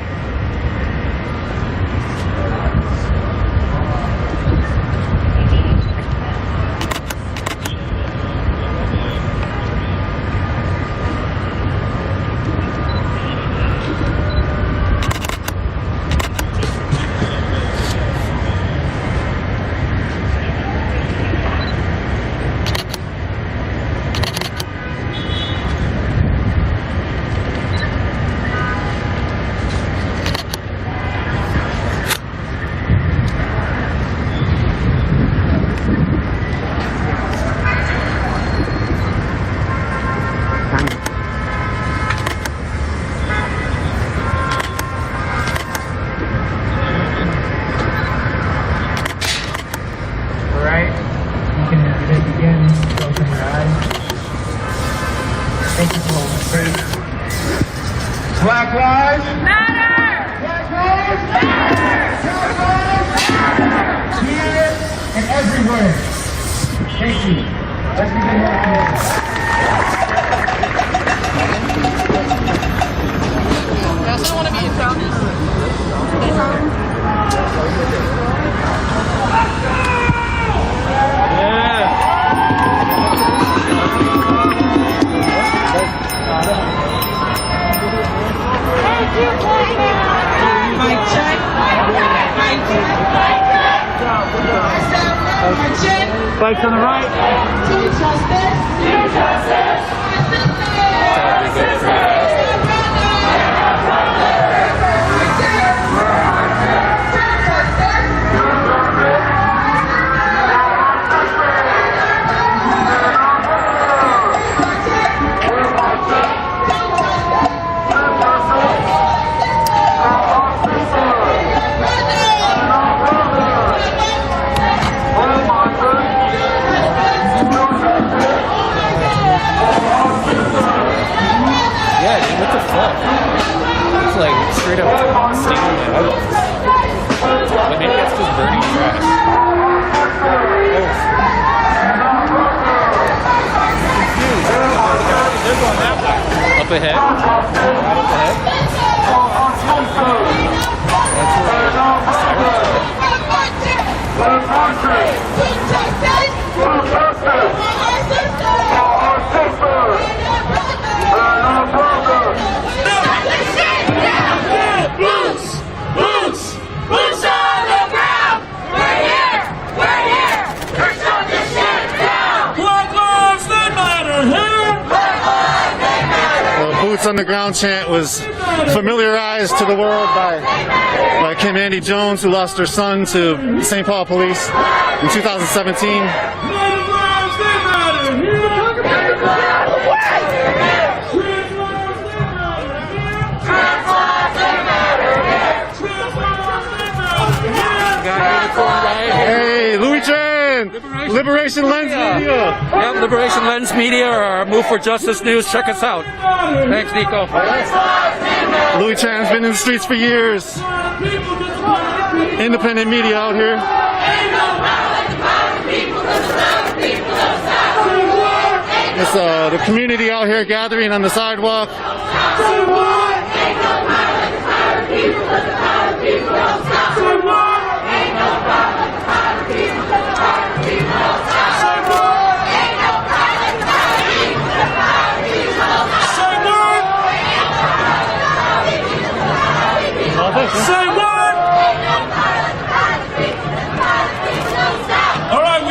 Black lives matter! Black lives matter! Black lives matter! Here and everywhere. Thank you. Let's begin now. I also want to be in Spikes on the right. Up ahead. Right up ahead. Boots on the ground! We're here! We're here! We're shutting this shit down! Black lives, they matter here! Black lives, they matter! The Boots on the Ground chant was familiarized to the world by Kim Andy Jones, who lost her son to St. Paul police in 2017. Hey, Louis Chen! Liberation Lens Media! Yep, Liberation Lens Media or our Move for Justice News. Check us out. Thanks, Nico. Louis Chan's been in the streets for years. Independent media out here. It's the community out here gathering on the sidewalk. Say what? All right,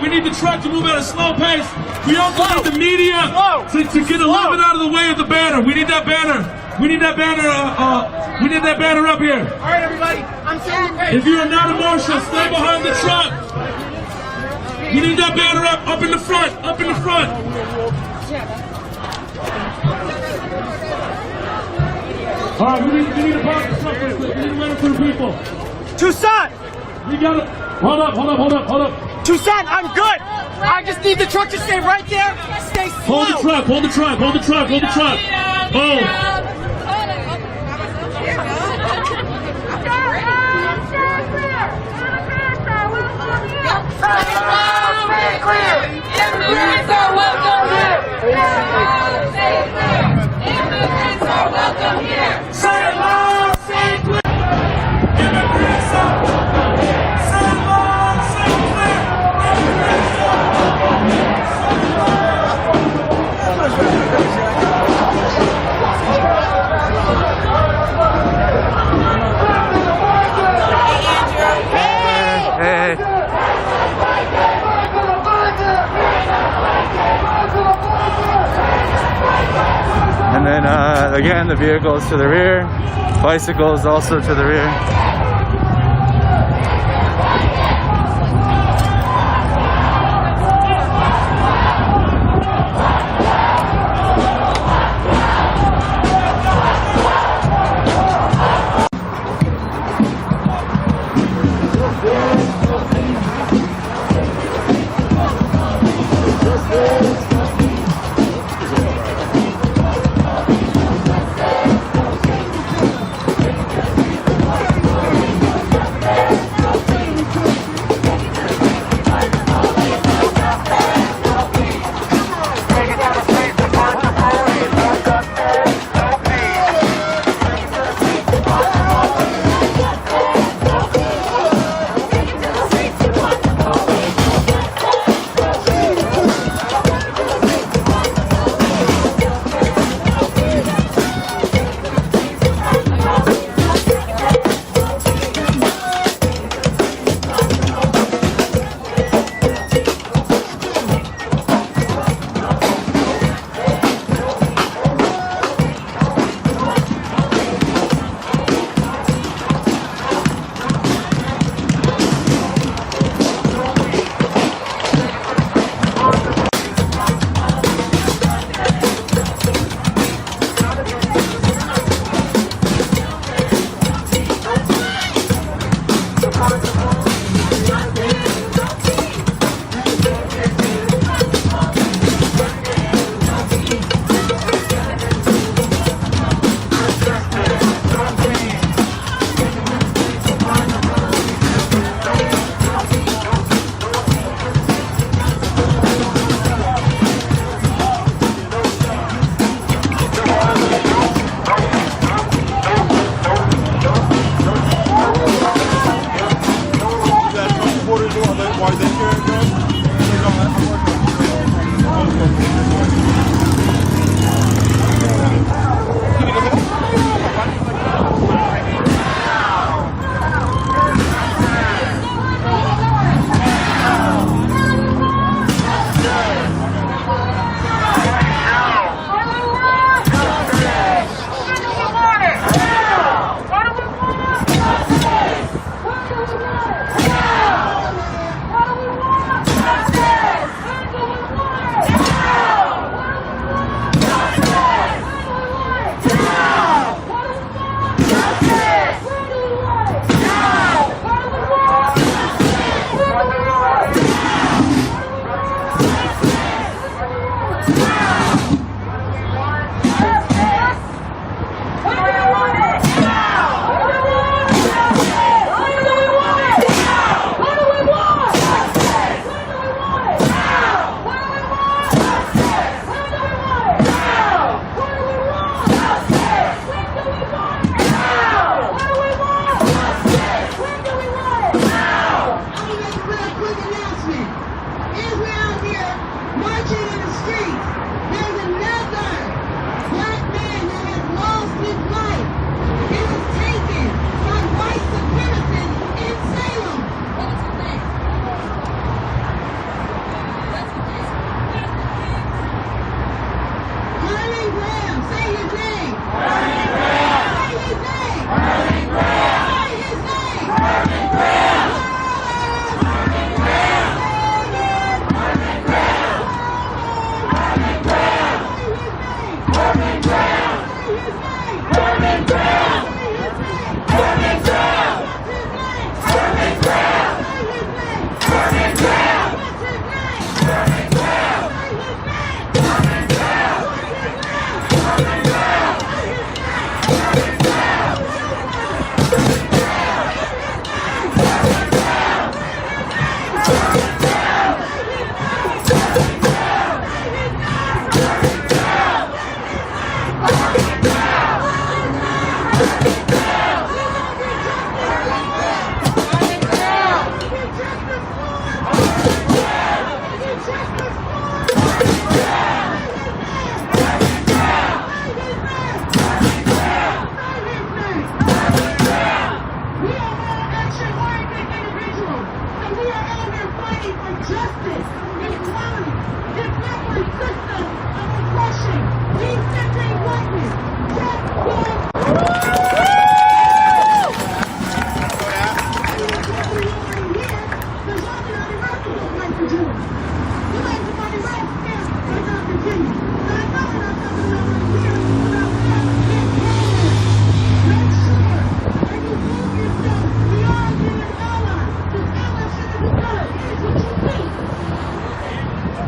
we need the truck to move at a slow pace. We also need the media to get a little bit out of the way of the banner. We need that banner. We need that banner. We need that banner up here. All right, everybody. I'm saying if you are not emotional, stay behind the truck. We need that banner up in the front, up in the front. All right, we need to park the truck real quick. We need to wait for the people. Toussaint! We got it. Hold up. Toussaint, I'm good. I just need the truck to stay right there. Stay slow. Hold the truck. Oh. Immigrants are welcome here. Immigrants are welcome here. Say loud, say clear. Immigrants are welcome here. Say loud, say clear. Immigrants are welcome here. Hey. And then again, the vehicles to the rear, bicycles also to the rear.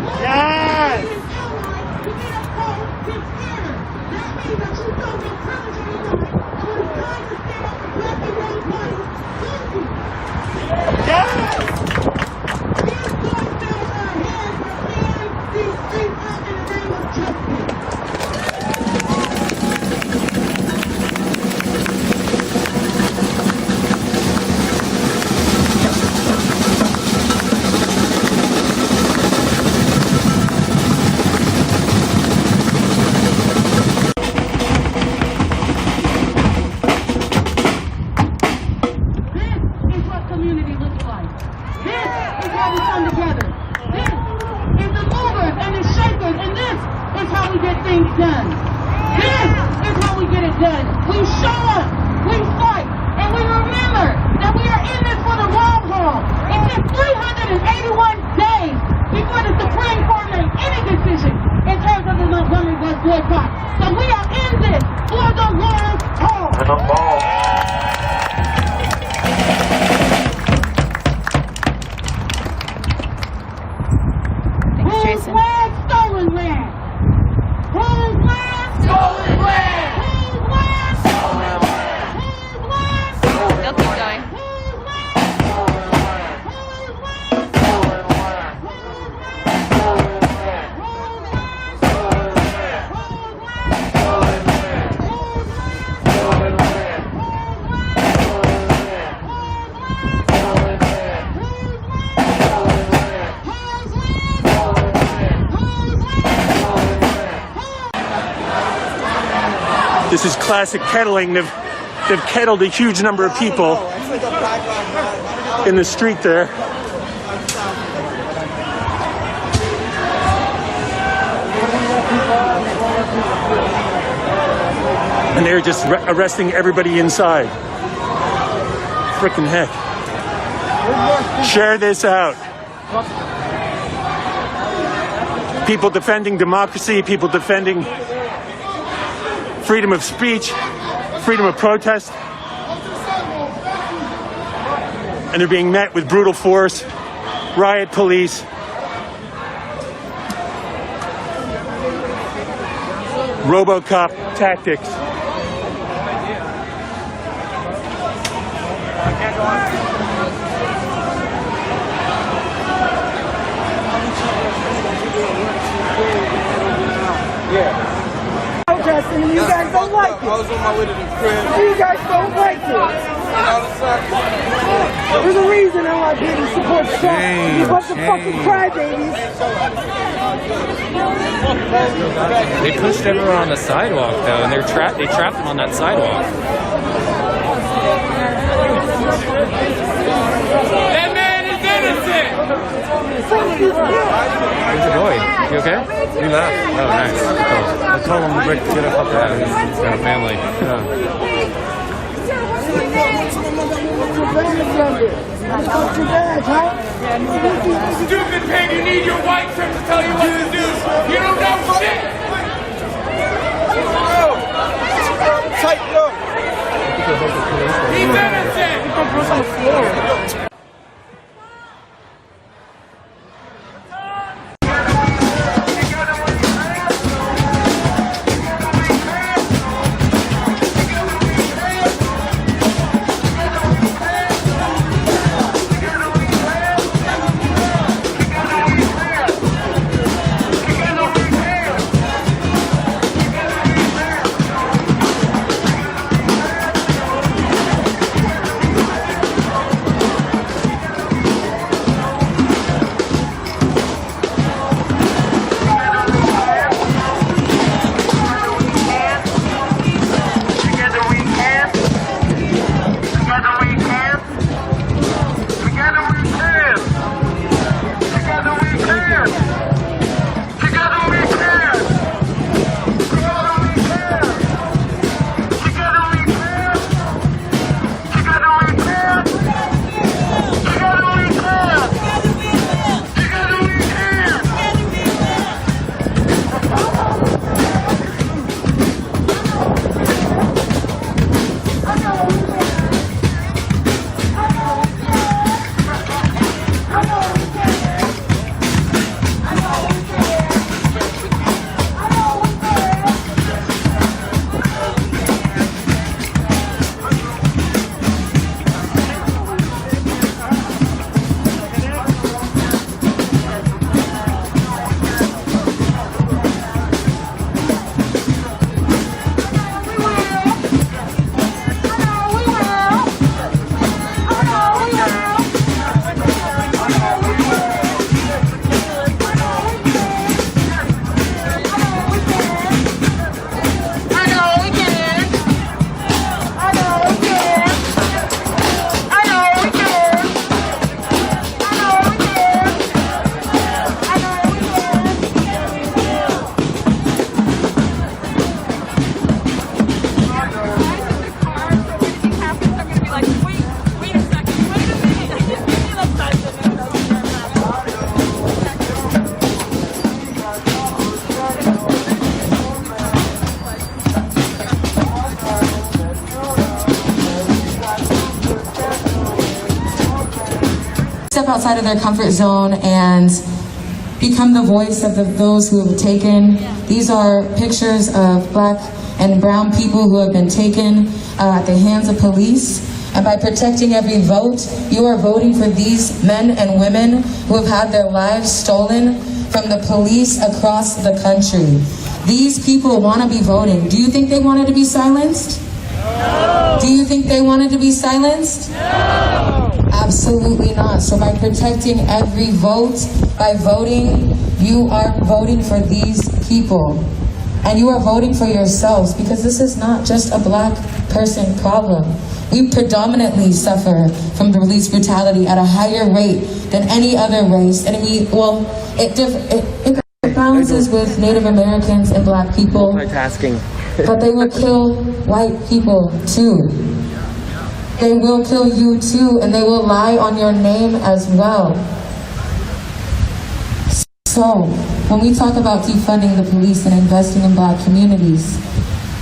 Yes! This is classic kettling. They've kettled a huge number of people in the street there. And they're just arresting everybody inside. Frickin' heck. Share this out. People defending democracy, people defending freedom of speech, freedom of protest, and they're being met with brutal force, riot police, RoboCop tactics. And you guys don't like it. I was on my way to the crib. You guys don't like it. There's a reason NYPD supports Trump. You bunch of fucking crybabies. They pushed everyone on the sidewalk though, and they trapped them on that sidewalk. That man is innocent. Where's the boy? You okay? He left. Oh, nice. Cool. I told him to get up there. He's got a family. Yeah. Stupid pig, you need your white shirt to tell you what to do. You don't know shit. Tighten up. He's innocent. outside of their comfort zone and become the voice of those who have taken. These are pictures of black and brown people who have been taken at the hands of police. And by protecting every vote, you are voting for these men and women who have had their lives stolen from the police across the country. These people want to be voting. Do you think they wanted to be silenced? No. Do you think they wanted to be silenced? No. Absolutely not. So by protecting every vote, by voting, you are voting for these people. And you are voting for yourselves, because this is not just a black person problem. We predominantly suffer from police brutality at a higher rate than any other race. And it balances with Native Americans and black people. But they will kill white people too. They will kill you too, and they will lie on your name as well. So, when we talk about defunding the police and investing in black communities,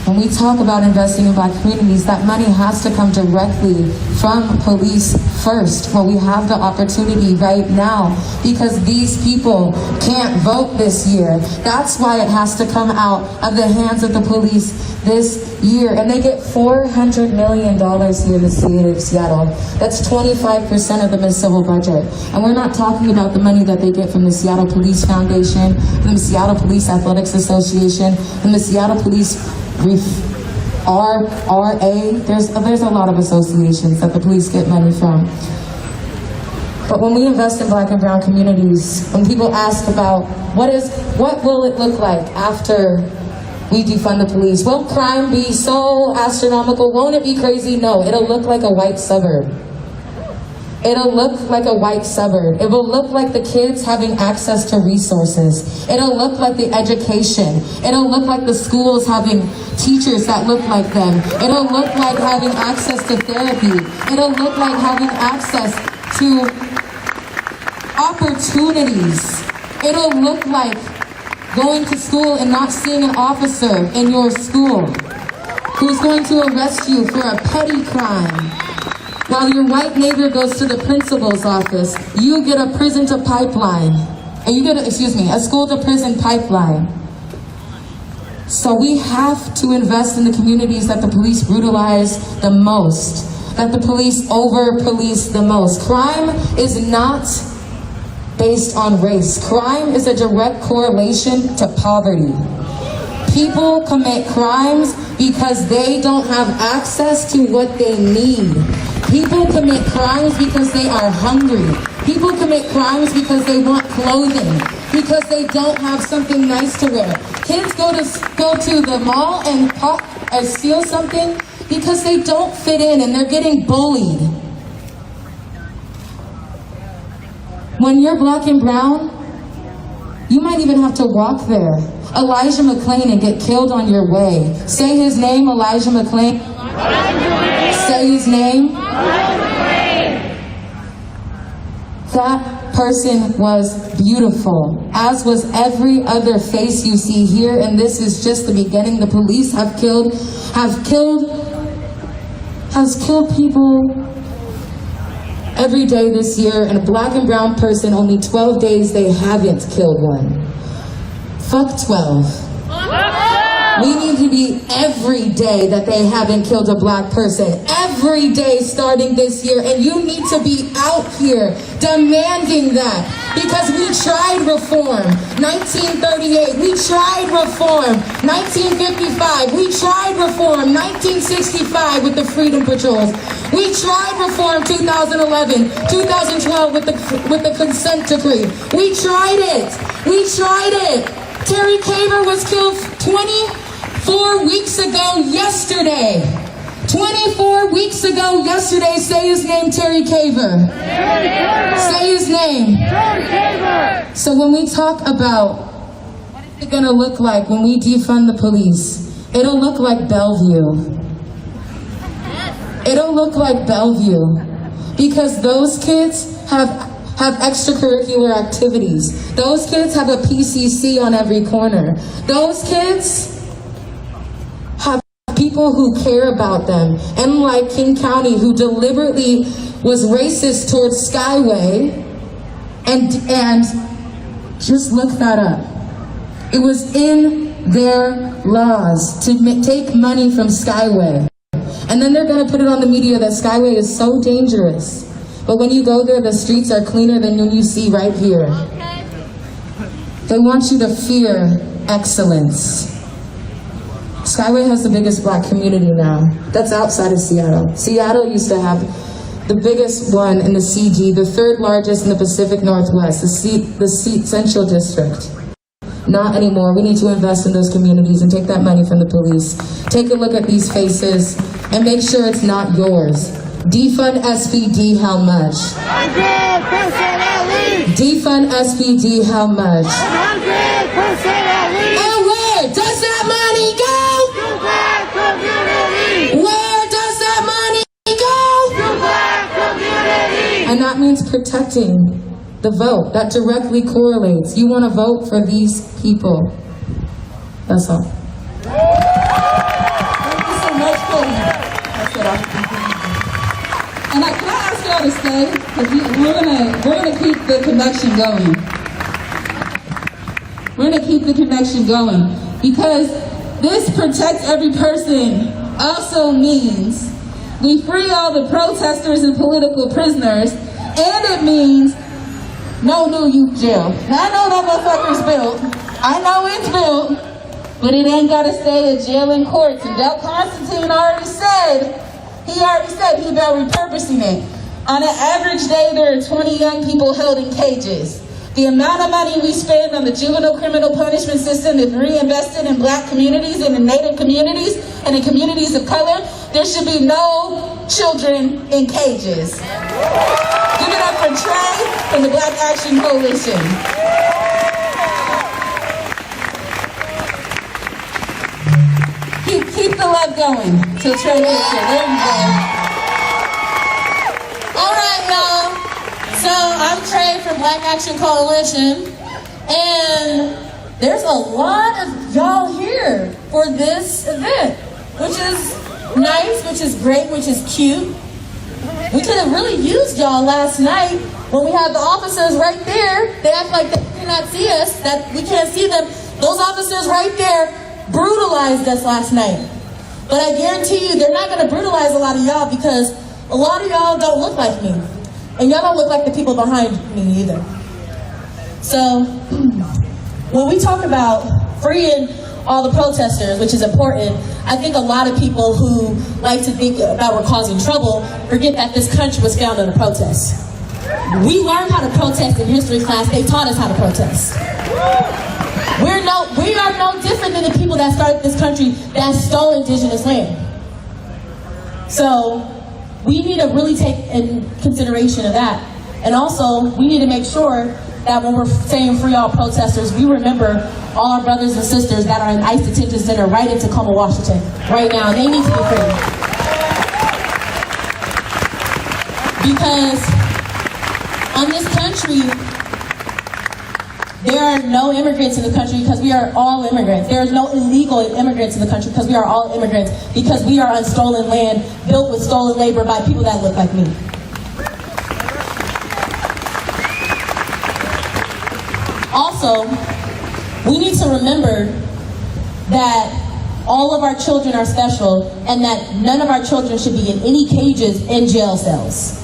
when we talk about investing in black communities, that money has to come directly from police first, where we have the opportunity right now, because these people can't vote this year. That's why it has to come out of the hands of the police this year. And they get $400 million here in the city of Seattle. That's 25% of the municipal budget. And we're not talking about the money that they get from the Seattle Police Foundation, from the Seattle Police Athletics Association, from the Seattle Police RA. There's a lot of associations that the police get money from. But when we invest in black and brown communities, when people ask about what will it look like after we defund the police, will crime be so astronomical? Won't it be crazy? No, it'll look like a white suburb. It'll look like a white suburb. It will look like the kids having access to resources. It'll look like the education. It'll look like the schools having teachers that look like them. It'll look like having access to therapy. It'll look like having access to opportunities. It'll look like going to school and not seeing an officer in your school who's going to arrest you for a petty crime. While your white neighbor goes to the principal's office, you get a prison to pipeline. And you get a school to prison pipeline. So we have to invest in the communities that the police brutalize the most, that the police over-police the most. Crime is not based on race. Crime is a direct correlation to poverty. People commit crimes because they don't have access to what they need. People commit crimes because they are hungry. People commit crimes because they want clothing, because they don't have something nice to wear. Kids go to the mall and steal something because they don't fit in and they're getting bullied. When you're black and brown, you might even have to walk there. Elijah McClain and get killed on your way. Say his name, Elijah McClain. Say his name. That person was beautiful, as was every other face you see here, and this is just the beginning. The police has killed people every day this year, and a black and brown person, only 12 days they haven't killed one. Fuck 12. We need to be every day that they haven't killed a black person. Every day starting this year. And you need to be out here demanding that. Because we tried reform. 1938. We tried reform. 1955. We tried reform. 1965 with the Freedom Patrols. We tried reform 2011. 2012 with the consent decree. We tried it. We tried it. Terry Kaver was killed 24 weeks ago yesterday. 24 weeks ago yesterday. Say his name, Terry Kaver. Say his name. So when we talk about what is it going to look like when we defund the police, it'll look like Bellevue. It'll look like Bellevue. Because those kids have extracurricular activities. Those kids have a PCC on every corner. Those kids have people who care about them. Unlike King County, who deliberately was racist towards Skyway, And just look that up. It was in their laws to take money from Skyway. And then they're going to put it on the media that Skyway is so dangerous. But when you go there, the streets are cleaner than when you see right here. They want you to fear excellence. Skyway has the biggest black community now. That's outside of Seattle. Seattle used to have the biggest one in the CG, the third largest in the Pacific Northwest, the Central District. Not anymore. We need to invest in those communities and take that money from the police. Take a look at these faces and make sure it's not yours. Defund SPD, how much? 100% Defund SPD, how much? 100% And where does that money go? To black community! Where does that money go? To black community! And that means protecting the vote. That directly correlates. You want to vote for these people. That's all. Thank you so much, Cody. And can I ask y'all to stay? Because we're gonna keep the connection going. We're gonna keep the connection going because this protect every person also means we free all the protesters and political prisoners, and it means no new youth jail. Now, I know that motherfucker's built. I know it's built, but it ain't gotta stay a jail in courts. And Del Constantine already said he about repurposing it. On an average day, there are 20 young people held in cages. The amount of money we spend on the juvenile criminal punishment system is reinvested in black communities and in Native communities and in communities of color. There should be no children in cages. Give it up for Trey and the Black Action Coalition. Keep the love going till Trey gets here. There you go. All right, y'all. So I'm Trey from Black Action Coalition, and there's a lot of y'all here for this event, which is nice, which is great, which is cute. We could have really used y'all last night when we had the officers right there. They act like they cannot see us, that we can't see them. Those officers right there brutalized us last night. But I guarantee you they're not going to brutalize a lot of y'all because a lot of y'all don't look like me. And y'all don't look like the people behind me either. So when we talk about freeing all the protesters, which is important, I think a lot of people who like to think about we're causing trouble forget that this country was founded on protests. We learned how to protest in history class. They taught us how to protest. We are no different than the people that started this country that stole indigenous land. So we need to really take in consideration of that. And also, we need to make sure that when we're saying free all protesters, we remember all our brothers and sisters that are in ICE detention center right in Tacoma, Washington, right now. They need to be free. Because on this country, there are no immigrants in the country because we are all immigrants. There is no illegal immigrants in the country because we are all immigrants, because we are on stolen land built with stolen labor by people that look like me. Also, we need to remember that all of our children are special and that none of our children should be in any cages in jail cells.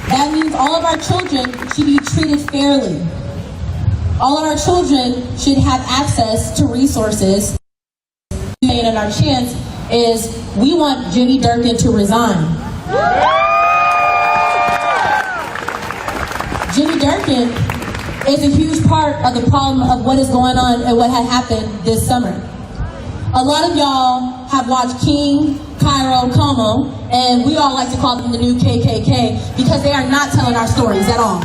That means all of our children should be treated fairly. All of our children should have access to resources. And our chance is we want Jenny Durkin to resign. Jenny Durkin is a huge part of the problem of what is going on and what had happened this summer. A lot of y'all have watched King, Cairo, Como, and we all like to call them the new KKK because they are not telling our stories at all.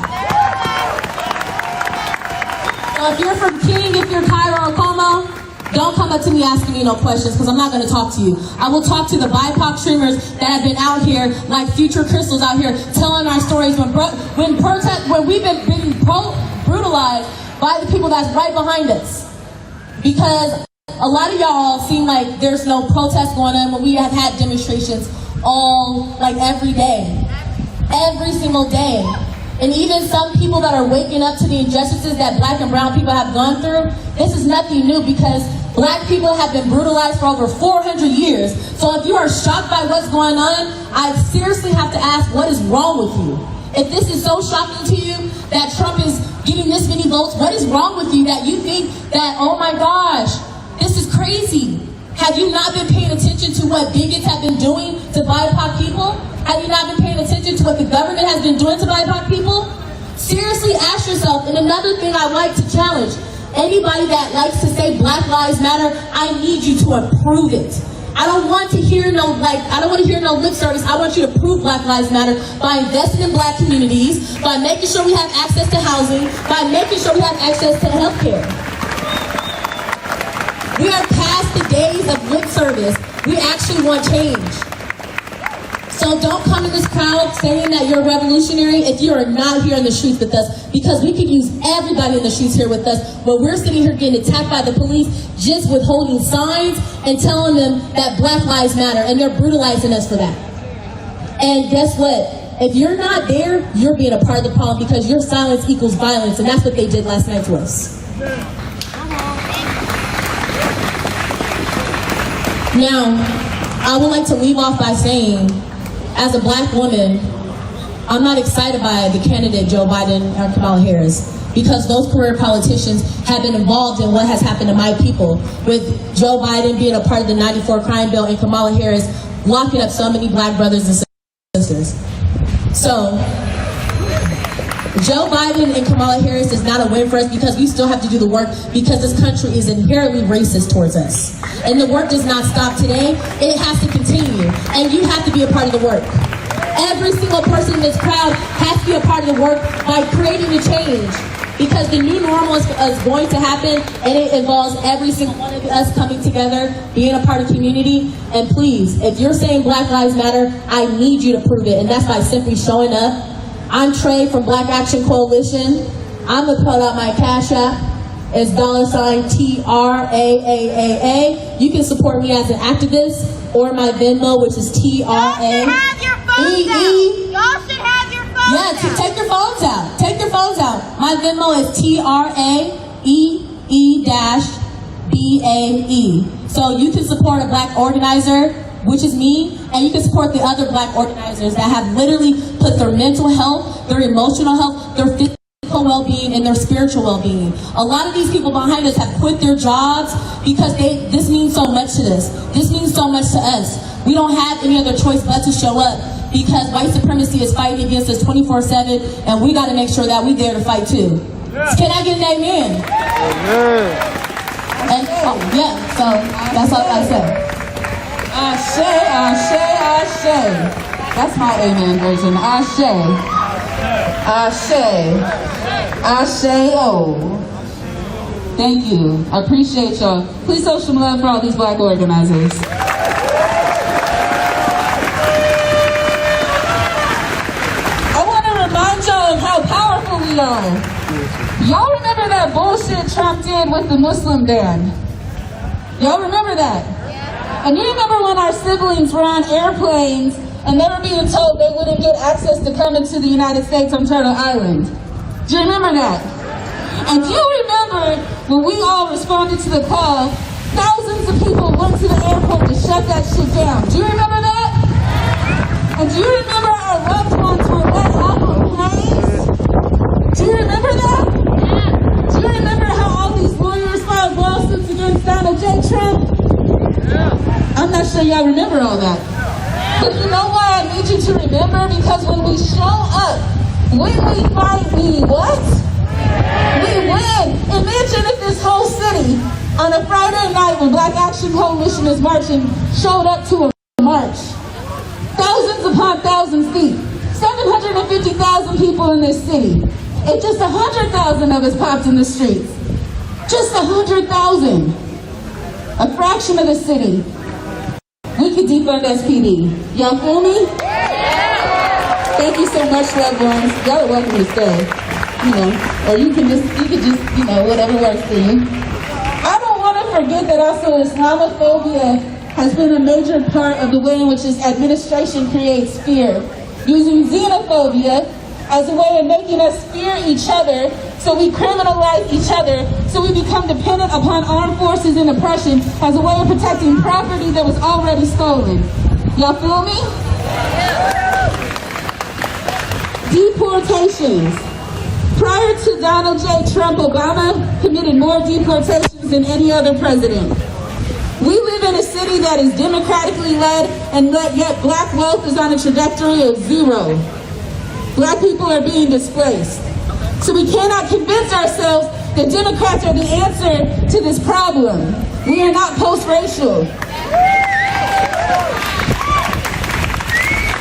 So if you're from King, if you're Cairo or Como, don't come up to me asking me no questions because I'm not going to talk to you. I will talk to the BIPOC streamers that have been out here like Future Crystals out here telling our stories when we've been brutalized by the people that's right behind us. Because a lot of y'all seem like there's no protest going on when we have had demonstrations every day. Every single day. And even some people that are waking up to the injustices that black and brown people have gone through, this is nothing new because black people have been brutalized for over 400 years. So if you are shocked by what's going on, I seriously have to ask, what is wrong with you? If this is so shocking to you that Trump is getting this many votes, what is wrong with you that you think that, oh my gosh, this is crazy? Have you not been paying attention to what bigots have been doing to BIPOC people? Have you not been paying attention to what the government has been doing to BIPOC people? Seriously ask yourself. And another thing I like to challenge, anybody that likes to say Black Lives Matter, I need you to approve it. I don't want to hear no lip service. I want you to prove Black Lives Matter by investing in black communities, by making sure we have access to housing, by making sure we have access to health care. We are past the days of lip service. We actually want change. So don't come in this crowd saying that you're revolutionary if you are not here in the streets with us, because we could use everybody in the streets here with us, but we're sitting here getting attacked by the police just with holding signs and telling them that Black Lives Matter, and they're brutalizing us for that. And guess what? If you're not there, you're being a part of the problem because your silence equals violence, and that's what they did last night to us. Now, I would like to leave off by saying, as a black woman, I'm not excited by the candidate Joe Biden or Kamala Harris because those career politicians have been involved in what has happened to my people, with Joe Biden being a part of the 94 crime bill and Kamala Harris locking up so many black brothers and sisters. So, Joe Biden and Kamala Harris is not a win for us because we still have to do the work because this country is inherently racist towards us. And the work does not stop today, it has to continue. And you have to be a part of the work. Every single person in this crowd has to be a part of the work by creating the change. Because the new normal is going to happen, and it involves every single one of us coming together, being a part of community. And please, if you're saying Black Lives Matter, I need you to prove it. And that's by simply showing up. I'm Trey from Black Action Coalition. I'm going to put out my Cash App. It's $TRAAAA. You can support me as an activist, or my Venmo, which is TRAEE. Y'all should have your phones out. Take your phones out. Take your phones out. My Venmo is TRAEE-BAE. So you can support a black organizer, which is me, and you can support the other black organizers that have literally put their mental health, their emotional health, their physical well-being, and their spiritual well-being. A lot of these people behind us have quit their jobs because this means so much to this. This means so much to us. We don't have any other choice but to show up because white supremacy is fighting against us 24/7, and we got to make sure that we're there to fight too. Yeah. Can I get an amen? Amen. And, so that's all I say. Ashe, ashe, ashe. That's my amen version. Ashe. Ashe. Ashe-o. Thank you. I appreciate y'all. Please show some love for all these black organizers. I want to remind y'all of how powerful we are. Y'all remember that bullshit Trump did with the Muslim ban? Y'all remember that? And you remember when our siblings were on airplanes and they were being told they wouldn't get access to come into the United States on Turtle Island? Do you remember that? And do you remember when we all responded to the call, thousands of people went to the airport to shut that shit down? Do you remember that? And do you remember our loved ones were let out of planes? Do you remember that? Do you remember how all these lawyers filed lawsuits against Donald J. Trump? I'm not sure y'all remember all that. But you know why I need you to remember? Because when we show up, when we fight, we what? We win. Imagine if this whole city, on a Friday night when Black Action Coalition is marching, showed up to a march. Thousands upon thousands deep. 750,000 people in this city. If just 100,000 of us popped in the streets. Just 100,000. A fraction of the city. We could defund SPD. Y'all feel me? Thank you so much, loved ones. Y'all are welcome to stay. Or you could just, whatever works for you. I don't want to forget that also Islamophobia has been a major part of the way in which this administration creates fear, using xenophobia as a way of making us fear each other, so we criminalize each other, so we become dependent upon armed forces and oppression as a way of protecting property that was already stolen. Y'all feel me? Deportations. Prior to Donald J. Trump, Obama committed more deportations than any other president. We live in a city that is democratically led, and yet black wealth is on a trajectory of zero. Black people are being displaced. So we cannot convince ourselves that Democrats are the answer to this problem. We are not post-racial.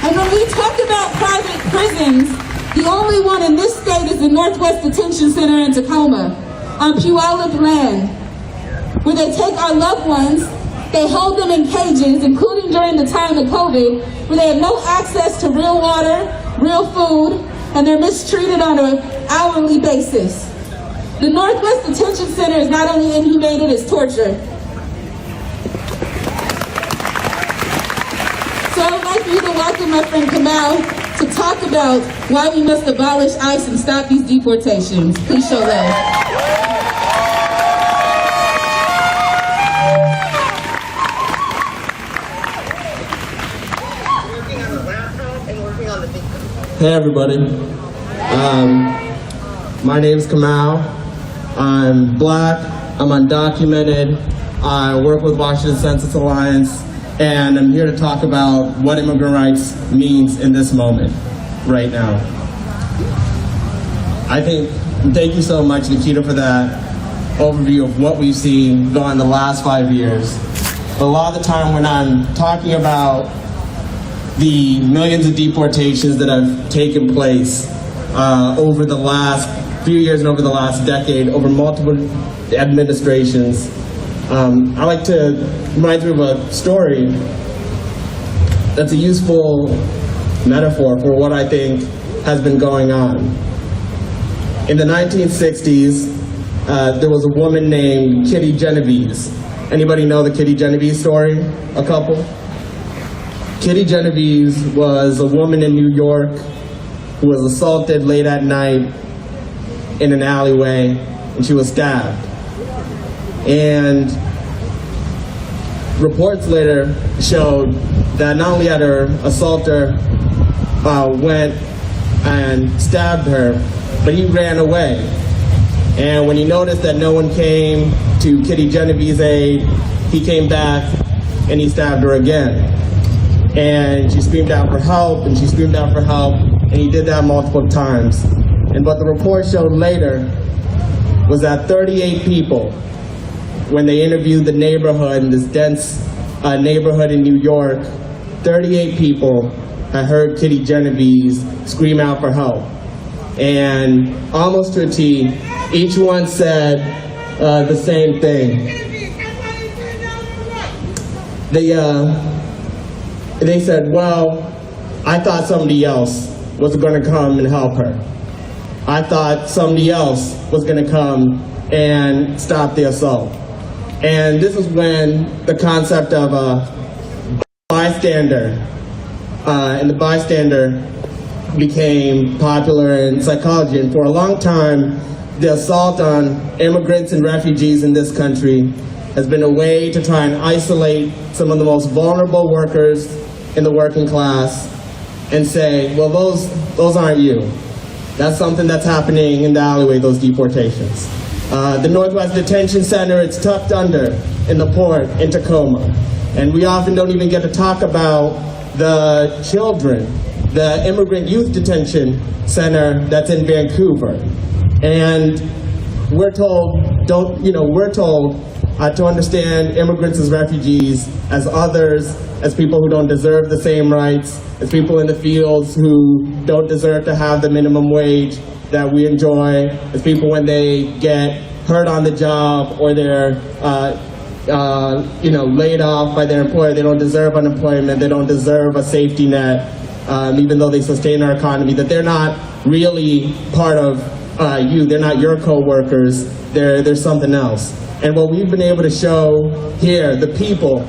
And when we talk about private prisons, the only one in this state is the Northwest Detention Center in Tacoma, on Puyallup land, where they take our loved ones, they hold them in cages, including during the time of COVID, where they have no access to real water, real food, and they're mistreated on an hourly basis. The Northwest Detention Center is not only inhumane, it is torture. So I would like for you to welcome my friend Kamal to talk about why we must abolish ICE and stop these deportations. Please show love. Hey everybody, my name is Kamal. I'm black, I'm undocumented, I work with Washington Census Alliance, and I'm here to talk about what immigrant rights means in this moment, right now. Thank you so much, Nikita, for that overview of what we've seen go on the last 5 years. But a lot of the time when I'm talking about the millions of deportations that have taken place over the last few years and over the last decade, over multiple administrations, I like to remind you of a story that's a useful metaphor for what I think has been going on. In the 1960s, there was a woman named Kitty Genovese. Anybody know the Kitty Genovese story? A couple? Kitty Genovese was a woman in New York who was assaulted late at night in an alleyway, and she was stabbed. And reports later showed that not only had her assaulter went and stabbed her, but he ran away. And when he noticed that no one came to Kitty Genovese's aid, he came back and he stabbed her again. And she screamed out for help, and she screamed out for help, and he did that multiple times. And what the report showed later was that 38 people, when they interviewed the neighborhood, in this dense neighborhood in New York, 38 people had heard Kitty Genovese scream out for help. And almost to a T, each one said the same thing. They said, well, I thought somebody else was going to come and help her. I thought somebody else was going to come and stop the assault. And this is when the concept of a bystander and the bystander became popular in psychology. And for a long time, the assault on immigrants and refugees in this country has been a way to try and isolate some of the most vulnerable workers in the working class and say, well, those aren't you. That's something that's happening in the alleyway, those deportations. The Northwest Detention Center, it's tucked under in the port in Tacoma. And we often don't even get to talk about the children, the Immigrant Youth Detention Center that's in Vancouver. And we're told, to understand immigrants as refugees, as others, as people who don't deserve the same rights, as people in the fields who don't deserve to have the minimum wage that we enjoy, as people when they get hurt on the job or they're laid off by their employer, they don't deserve unemployment, they don't deserve a safety net, even though they sustain our economy, that they're not really part of you, they're not your co-workers, they're something else. And what we've been able to show here, the people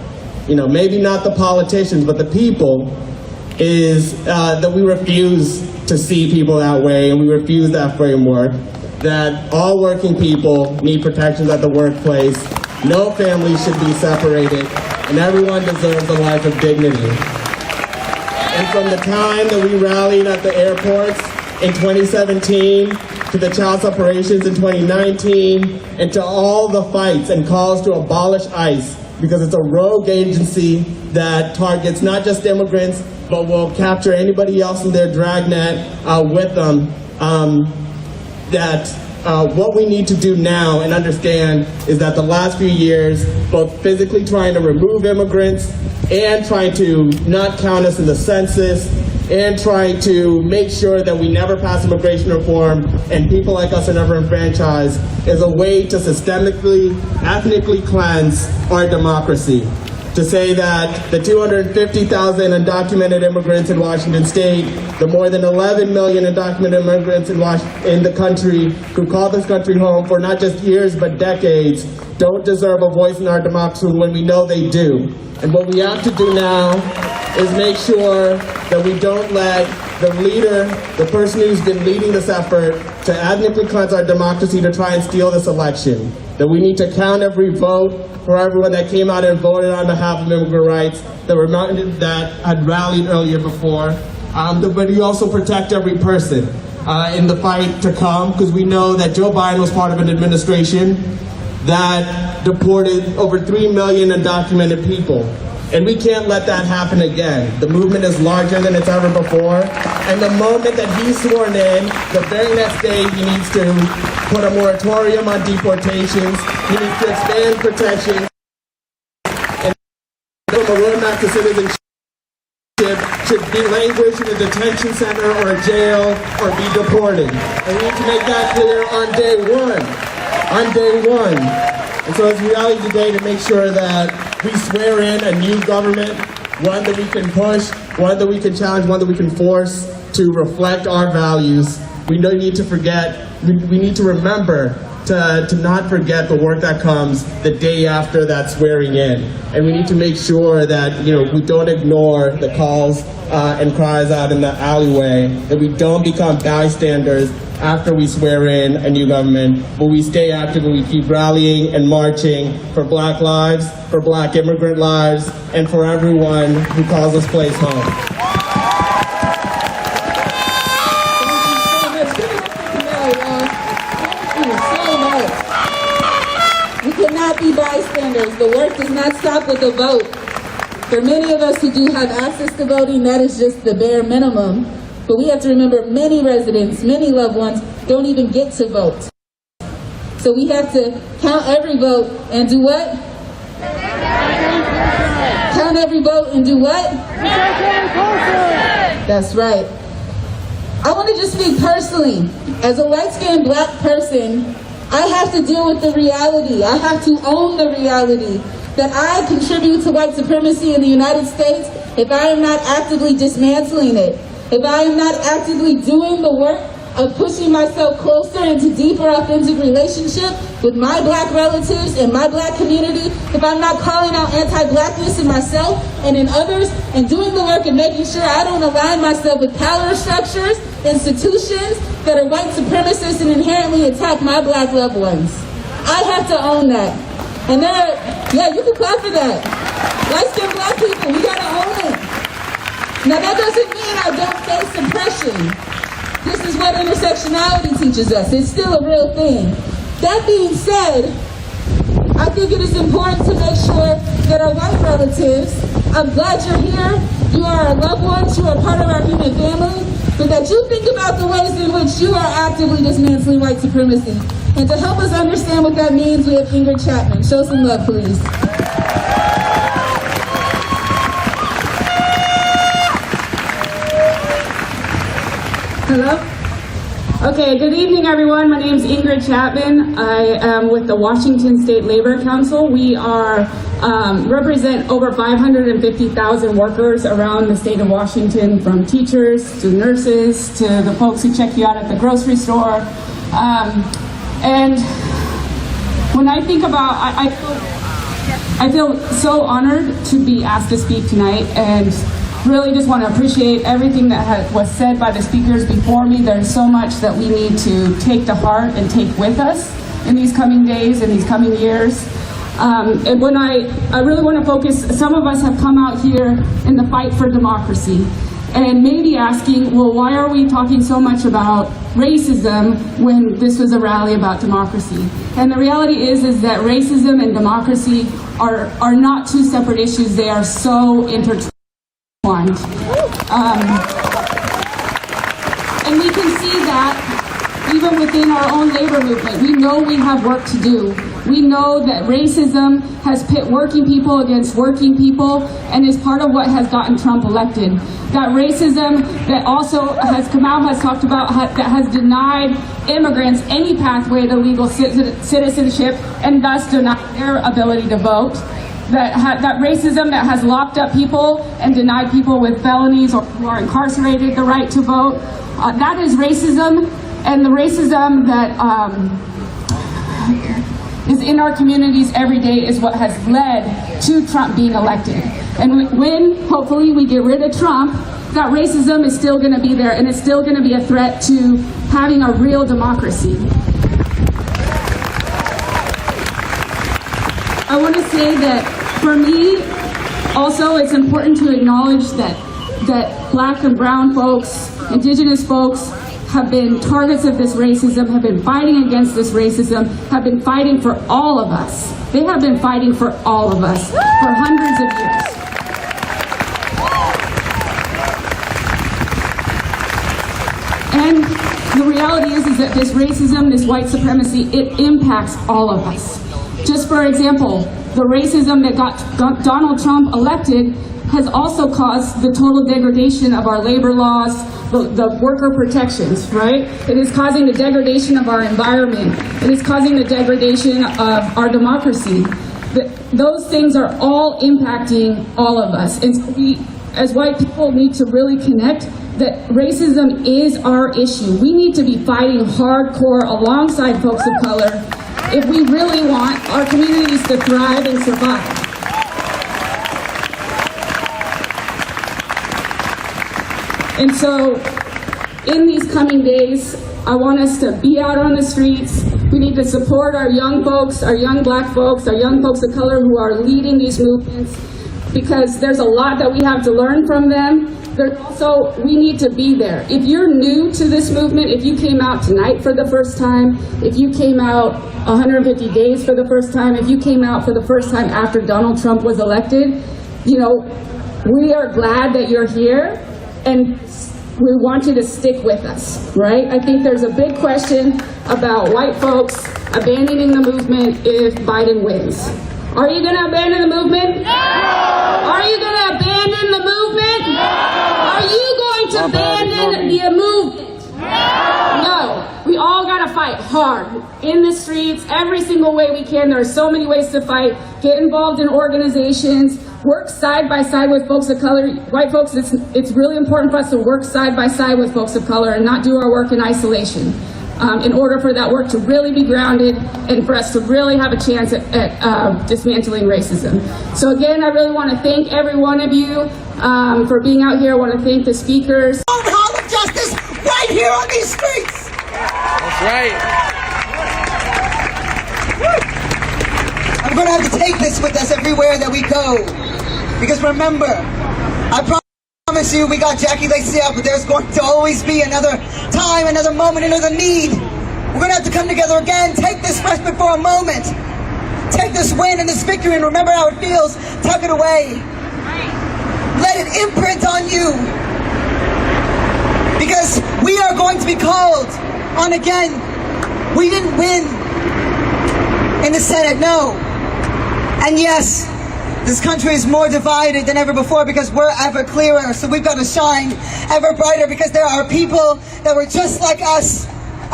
maybe not the politicians, but the people, is that we refuse to see people that way, and we refuse that framework, that all working people need protections at the workplace, no family should be separated, and everyone deserves a life of dignity. And from the time that we rallied at the airports in 2017, to the child separations in 2019, and to all the fights and calls to abolish ICE, because it's a rogue agency that targets not just immigrants, but will capture anybody else in their dragnet with them, what we need to do now and understand is that the last few years, both physically trying to remove immigrants and trying to not count us in the census and trying to make sure that we never pass immigration reform and people like us are never enfranchised is a way to systemically, ethnically cleanse our democracy. To say that the 250,000 undocumented immigrants in Washington State, the more than 11 million undocumented immigrants in the country who call this country home for not just years but decades, don't deserve a voice in our democracy when we know they do. And what we have to do now is make sure that we don't let the leader, the person who's been leading this effort to ethnically cleanse our democracy to try and steal this election. That we need to count every vote for everyone that came out and voted on behalf of immigrant rights, that had rallied earlier before, but we also protect every person in the fight to come, because we know that Joe Biden was part of an administration that deported over 3 million undocumented people. And we can't let that happen again. The movement is larger than it's ever before. And the moment that he's sworn in, the very next day he needs to put a moratorium on deportations. He needs to expand protections. And from a roadmap to citizenship should be language in a detention center or a jail or be deported. And we need to make that clear on day one. On day one. And so as we rally today to make sure that we swear in a new government, one that we can push, one that we can challenge, one that we can force to reflect our values, we don't need to forget, we need to remember to not forget the work that comes the day after that swearing in. And we need to make sure that we don't ignore the calls and cries out in the alleyway, that we don't become bystanders after we swear in a new government, but we stay active and we keep rallying and marching for Black lives, for Black immigrant lives, and for everyone who calls this place home. We cannot be bystanders. The work does not stop with the vote. For many of us who do have access to voting, that is just the bare minimum. But we have to remember many residents, many loved ones don't even get to vote. So we have to count every vote and do what? Count every vote and do what? That's right. I want to just speak personally. As a light-skinned Black person, I have to deal with the reality. I have to own the reality that I contribute to white supremacy in the United States if I am not actively dismantling it. If I am not actively doing the work of pushing myself closer into deeper authentic relationship with my Black relatives and my Black community, if I'm not calling out anti-Blackness in myself and in others, and doing the work and making sure I don't align myself with power structures, institutions that are white supremacists and inherently attack my Black loved ones. I have to own that. And you can clap for that. Light-skinned Black people, we gotta own it. Now that doesn't mean I don't face suppression. This is what intersectionality teaches us. It's still a real thing. That being said, I think it is important to make sure that our white relatives, I'm glad you're here, you are our loved ones, you are part of our human family, but that you think about the ways in which you are actively dismantling white supremacy. And to help us understand what that means, we have Ingrid Chapman. Show some love, please. Hello? Okay, good evening everyone. My name is Ingrid Chapman. I am with the Washington State Labor Council. We are represent over 550,000 workers around the state of Washington, from teachers to nurses to the folks who check you out at the grocery store. And when I think about, I feel so honored to be asked to speak tonight, and really just want to appreciate everything that was said by the speakers before me. There's so much that we need to take to heart and take with us in these coming days and these coming years. And when I really want to focus, some of us have come out here in the fight for democracy, and maybe asking, well, why are we talking so much about racism when this was a rally about democracy? And the reality is that racism and democracy are not two separate issues. They are so intertwined. And we can see that even within our own labor movement. We know we have work to do. We know that racism has pit working people against working people and is part of what has gotten Trump elected. That racism that also has Kamau has talked about that has denied immigrants any pathway to legal citizenship and thus denied their ability to vote. That racism that has locked up people and denied people with felonies or who are incarcerated the right to vote. That is racism, and the racism that is in our communities every day is what has led to Trump being elected. And when, hopefully, we get rid of Trump, that racism is still going to be there, and it's still going to be a threat to having a real democracy. I want to say that for me, also, it's important to acknowledge that Black and brown folks, Indigenous folks, have been targets of this racism, have been fighting against this racism, have been fighting for all of us. They have been fighting for all of us for hundreds of years. And the reality is that this racism, this white supremacy, it impacts all of us. Just for example, the racism that got Donald Trump elected has also caused the total degradation of our labor laws, the worker protections, right? It is causing the degradation of our environment. It is causing the degradation of our democracy. Those things are all impacting all of us. And so we, as white people, need to really connect that racism is our issue. We need to be fighting hardcore alongside folks of color if we really want our communities to thrive and survive. And so, in these coming days, I want us to be out on the streets. We need to support our young folks, our young Black folks, our young folks of color who are leading these movements, because there's a lot that we have to learn from them. There's also, we need to be there. If you're new to this movement, if you came out tonight for the first time, if you came out 150 days for the first time, if you came out for the first time after Donald Trump was elected, you know, we are glad that you're here, and we want you to stick with us, right? I think there's a big question about white folks abandoning the movement if Biden wins. Are you going to abandon the movement? No! Are you going to abandon the movement? No! Are you going to abandon the movement? No! We all got to fight hard in the streets, every single way we can. There are so many ways to fight. Get involved in organizations. Work side by side with folks of color. White folks, it's really important for us to work side by side with folks of color and not do our work in isolation in order for that work to really be grounded and for us to really have a chance at dismantling racism. So again, I really want to thank every one of you for being out here. I want to thank the speakers. Hall of Justice right here on these streets. That's right. I'm going to have to take this with us everywhere that we go. Because remember, I promise you, we got Jackie Lacey up, but there's going to always be another time, another moment, another need. We're going to have to come together again, take this respite for a moment. Take this win and this victory and remember how it feels. Tuck it away. Let it imprint on you. Because we are going to be called on again. We didn't win in the Senate, no. And yes, this country is more divided than ever before because we're ever clearer. So we've got to shine ever brighter because there are people that were just like us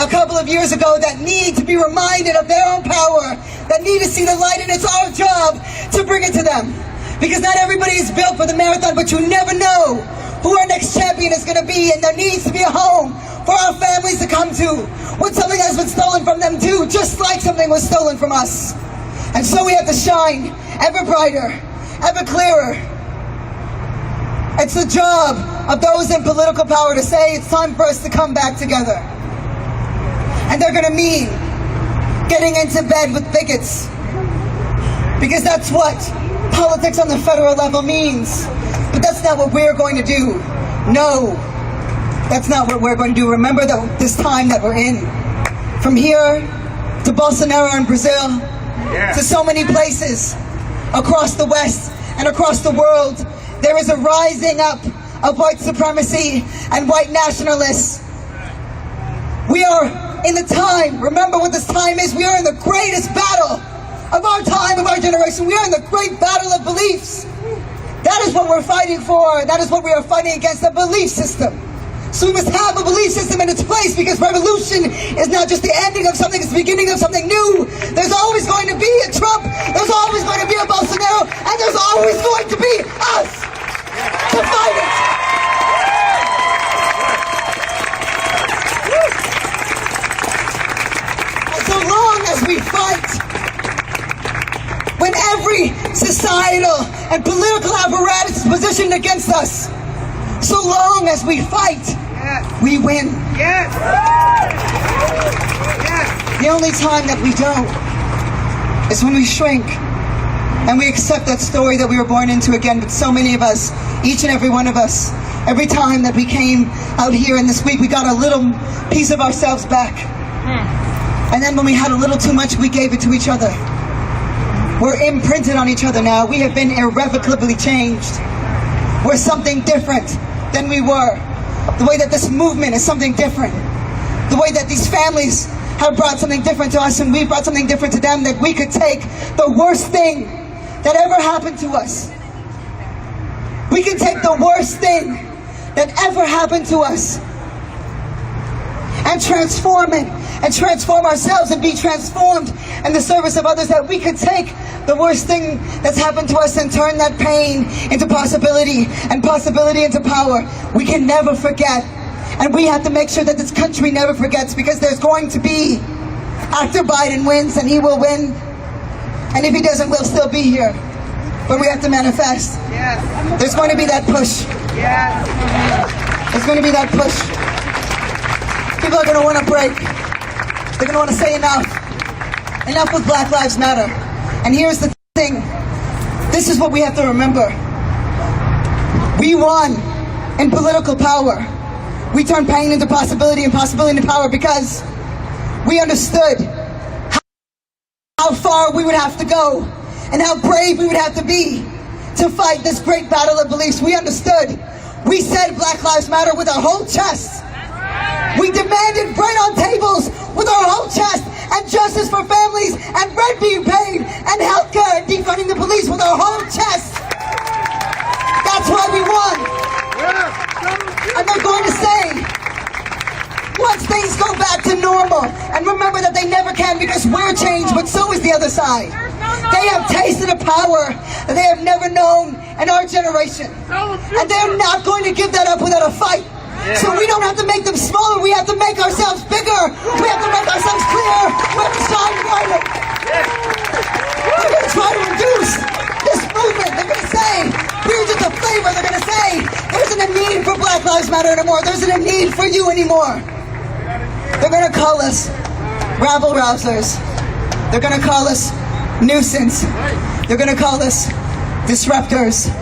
a couple of years ago that need to be reminded of their own power, that need to see the light, and it's our job to bring it to them. Because not everybody is built for the marathon, but you never know who our next champion is going to be, and there needs to be a home for our families to come to when something has been stolen from them too, just like something was stolen from us. And so we have to shine ever brighter, ever clearer. It's the job of those in political power to say it's time for us to come back together. And they're gonna mean getting into bed with bigots. Because that's what politics on the federal level means. But that's not what we're going to do. No, that's not what we're going to do. Remember this time that we're in. From here to Bolsonaro in Brazil, to so many places across the West and across the world, there is a rising up of white supremacy and white nationalists. We are in the time, remember what this time is, we are in the greatest battle of our time, of our generation. We are in the great battle of beliefs. That is what we're fighting for. That is what we are fighting against, a belief system. So we must have a belief system in its place, because revolution is not just the ending of something, it's the beginning of something new. There's always going to be a Trump, there's always going to be a Bolsonaro, and there's always going to be us to fight it. And so long as we fight, when every societal and political apparatus is positioned against us, so long as we fight, we win. Yes. The only time that we don't is when we shrink and we accept that story that we were born into again. But so many of us, each and every one of us, every time that we came out here in this week, we got a little piece of ourselves back. And then when we had a little too much, we gave it to each other. We're imprinted on each other now. We have been irrevocably changed. We're something different than we were. The way that this movement is something different. The way that these families have brought something different to us, and we brought something different to them, that we could take the worst thing that ever happened to us. We can take the worst thing that ever happened to us and transform it, and transform ourselves and be transformed in the service of others, that we could take the worst thing that's happened to us and turn that pain into possibility, and possibility into power. We can never forget, and we have to make sure that this country never forgets, because there's going to be, after Biden wins, and he will win, and if he doesn't, we'll still be here, but we have to manifest. There's going to be that push. There's going to be that push. People are going to want to break. They're going to want to say enough. Enough with Black Lives Matter. And here's the thing. This is what we have to remember. We won in political power. We turned pain into possibility and possibility into power, because we understood how far we would have to go and how brave we would have to be to fight this great battle of beliefs. We understood. We said Black Lives Matter with our whole chest. We demanded bread on tables with our whole chest, and justice for families, and rent being paid, and healthcare, and defunding the police with our whole chest. That's why we won. And they're going to say, once things go back to normal, and remember that they never can, because we're changed, but so is the other side. They have tasted a power that they have never known in our generation. And they're not going to give that up without a fight. So we don't have to make them smaller, we have to make ourselves bigger. We have to make ourselves clearer. We have to shine brighter. We're going to try to reduce this movement. They're going to say, we're just a flavor. They're going to say, there isn't a need for Black Lives Matter anymore. There isn't a need for you anymore. They're going to call us rabble-rousers. They're going to call us nuisance. They're going to call us disruptors.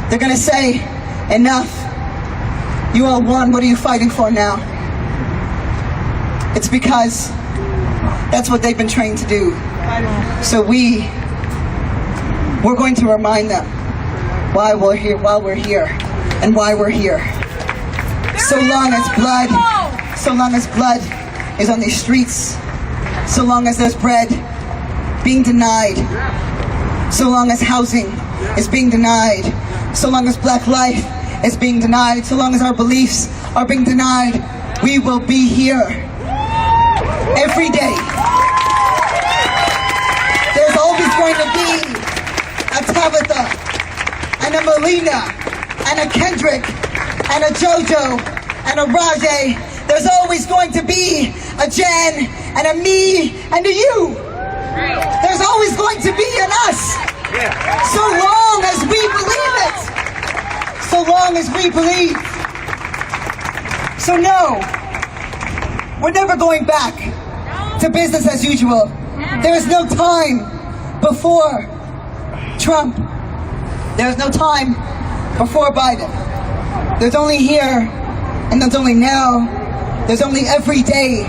They're going to say, enough. You all won. What are you fighting for now? It's because that's what they've been trained to do. So we're going to remind them why we're here, and why we're here. So long as blood is on these streets, so long as there's bread being denied, so long as housing is being denied, so long as Black life is being denied, so long as our beliefs are being denied, we will be here every day. There's always going to be a Tabitha, and a Melina, and a Kendrick, and a JoJo, and a Rajay. There's always going to be a Jen, and a me, and a you. There's always going to be an us. So long as we believe it. So long as we believe. So no, we're never going back to business as usual. There is no time before Trump. There's no time before Biden. There's only here and there's only now. There's only every day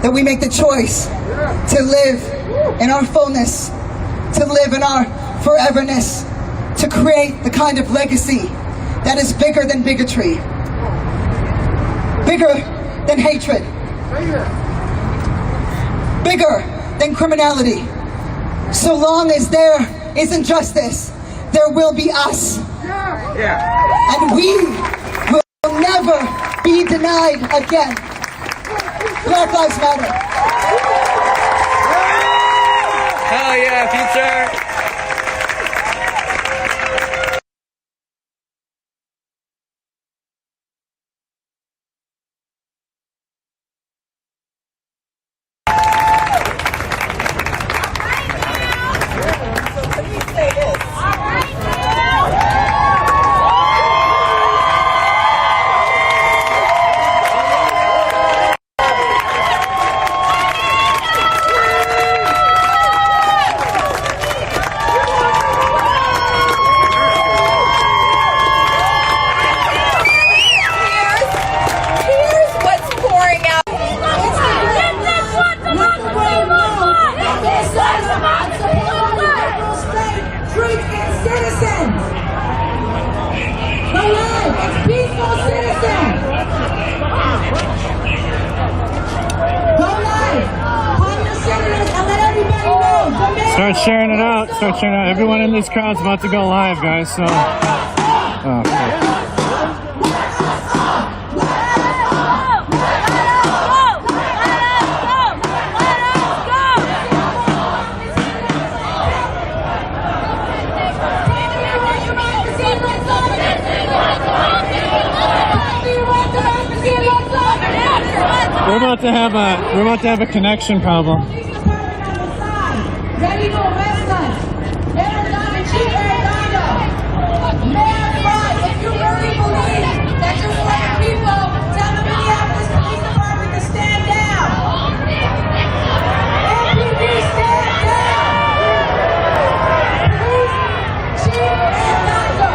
that we make the choice to live in our fullness, to live in our foreverness, to create the kind of legacy that is bigger than bigotry, bigger than hatred, bigger than criminality. So long as there is injustice, there will be us. And we will never be denied again. Black Lives Matter. Hell yeah, future! Start sharing it out. Start sharing it out. Everyone in this crowd's about to go live, guys. So, oh, okay. We're about to have a connection problem. Ready for Westland. Arizona Chief Arizona. Mayor Fry, if you really believe that you're black people, tell the Minneapolis Police Department to stand down. MPD, stand down. Police Chief Arredondo.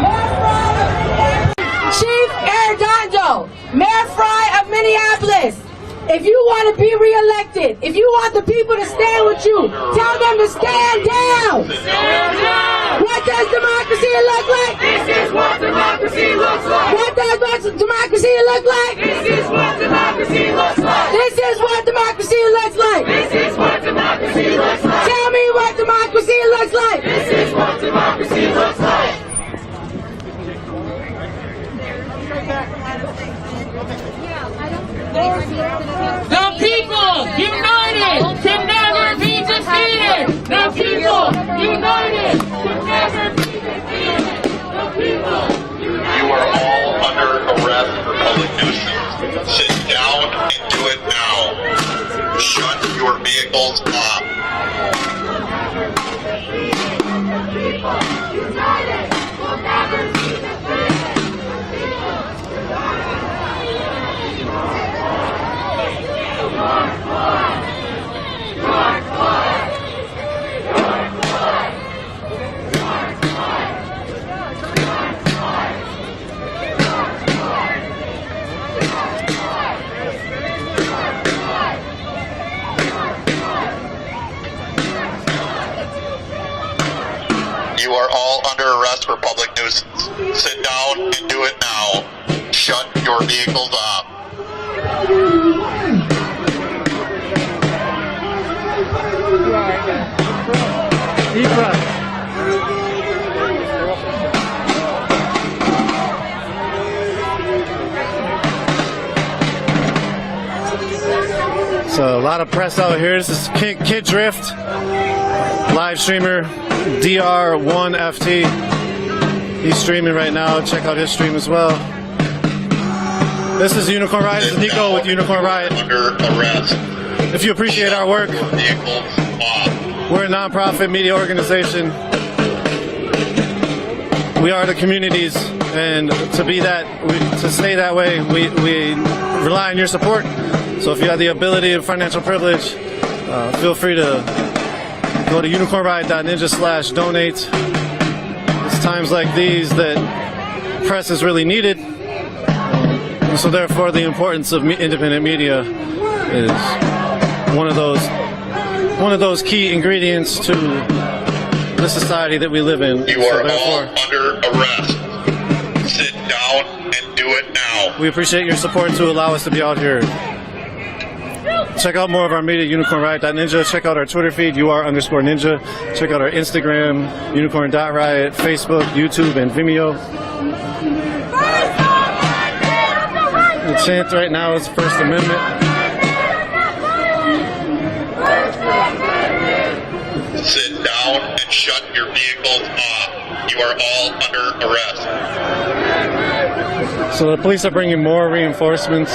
Mayor Fry of Minneapolis. Chief Arredondo. Mayor Fry of Minneapolis. If you want to be reelected, if you want the people to stand with you, tell them to stand down. Stand down. What does democracy look like? This is what democracy looks like. What does democracy look like? This is what democracy looks like. This is what democracy looks like. This is what democracy looks like. Tell me what democracy looks like. This is what democracy looks like. The people united can never be defeated. The people united can never be defeated. The people united. You are all under arrest for public nuisance. Sit down and do it now. Shut your vehicles off. The people united will never be defeated. You are all under arrest for public nuisance. Sit down and do it now. Shut your vehicles off. Deep breath. So a lot of press out here. This is Kid Drift, live streamer, DR1FT. He's streaming right now. Check out his stream as well. This is Unicorn Riot. This is Nico with Unicorn Riot. Under arrest. If you appreciate our work, Vehicles off. we're a non-profit media organization we are the communities, and to stay that way, we rely on your support. So if you have the ability and financial privilege, feel free to go to unicornriot.ninja/donate. It's times like these that press is really needed. So therefore, the importance of independent media is one of those key ingredients to the society that we live in. You are all under arrest. Sit down and do it now. We appreciate your support to allow us to be out here. Check out more of our media, unicornriot.ninja. Check out our Twitter feed, UR_ninja. Check out our Instagram, unicorn.riot, Facebook, YouTube, and Vimeo. The chant right now is First Amendment. Sit down and shut your vehicles off. You are all under arrest. So the police are bringing more reinforcements.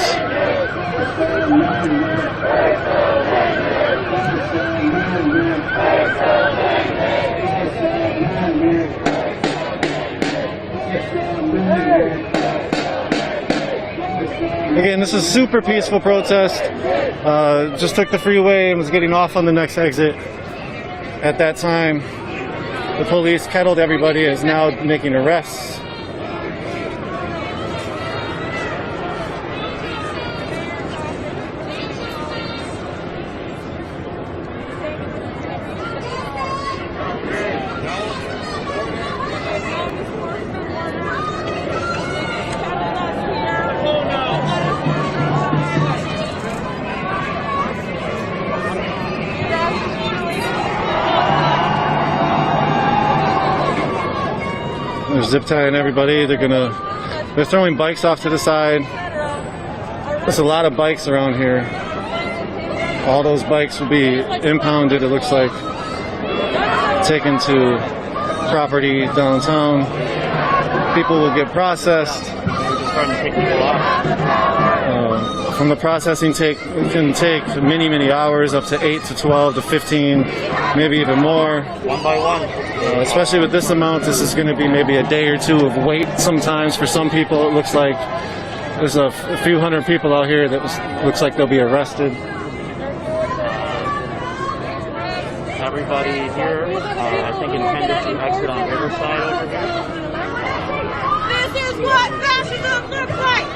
Again, this is super peaceful protest. Just took the freeway and was getting off on the next exit. At that time, the police kettled everybody, is now making arrests. They're zip tying everybody. They're throwing bikes off to the side. There's a lot of bikes around here. All those bikes will be impounded, it looks like, taken to property downtown. People will get processed. From the processing it can take many hours, up to 8 to 12 to 15, maybe even more. One by one. Especially with this amount, this is going to be maybe a day or two of wait sometimes for some people. It looks like there's a few hundred people out here that looks like they'll be arrested. Everybody here, I think, intended to exit on Riverside over here. This is what fascism looks like!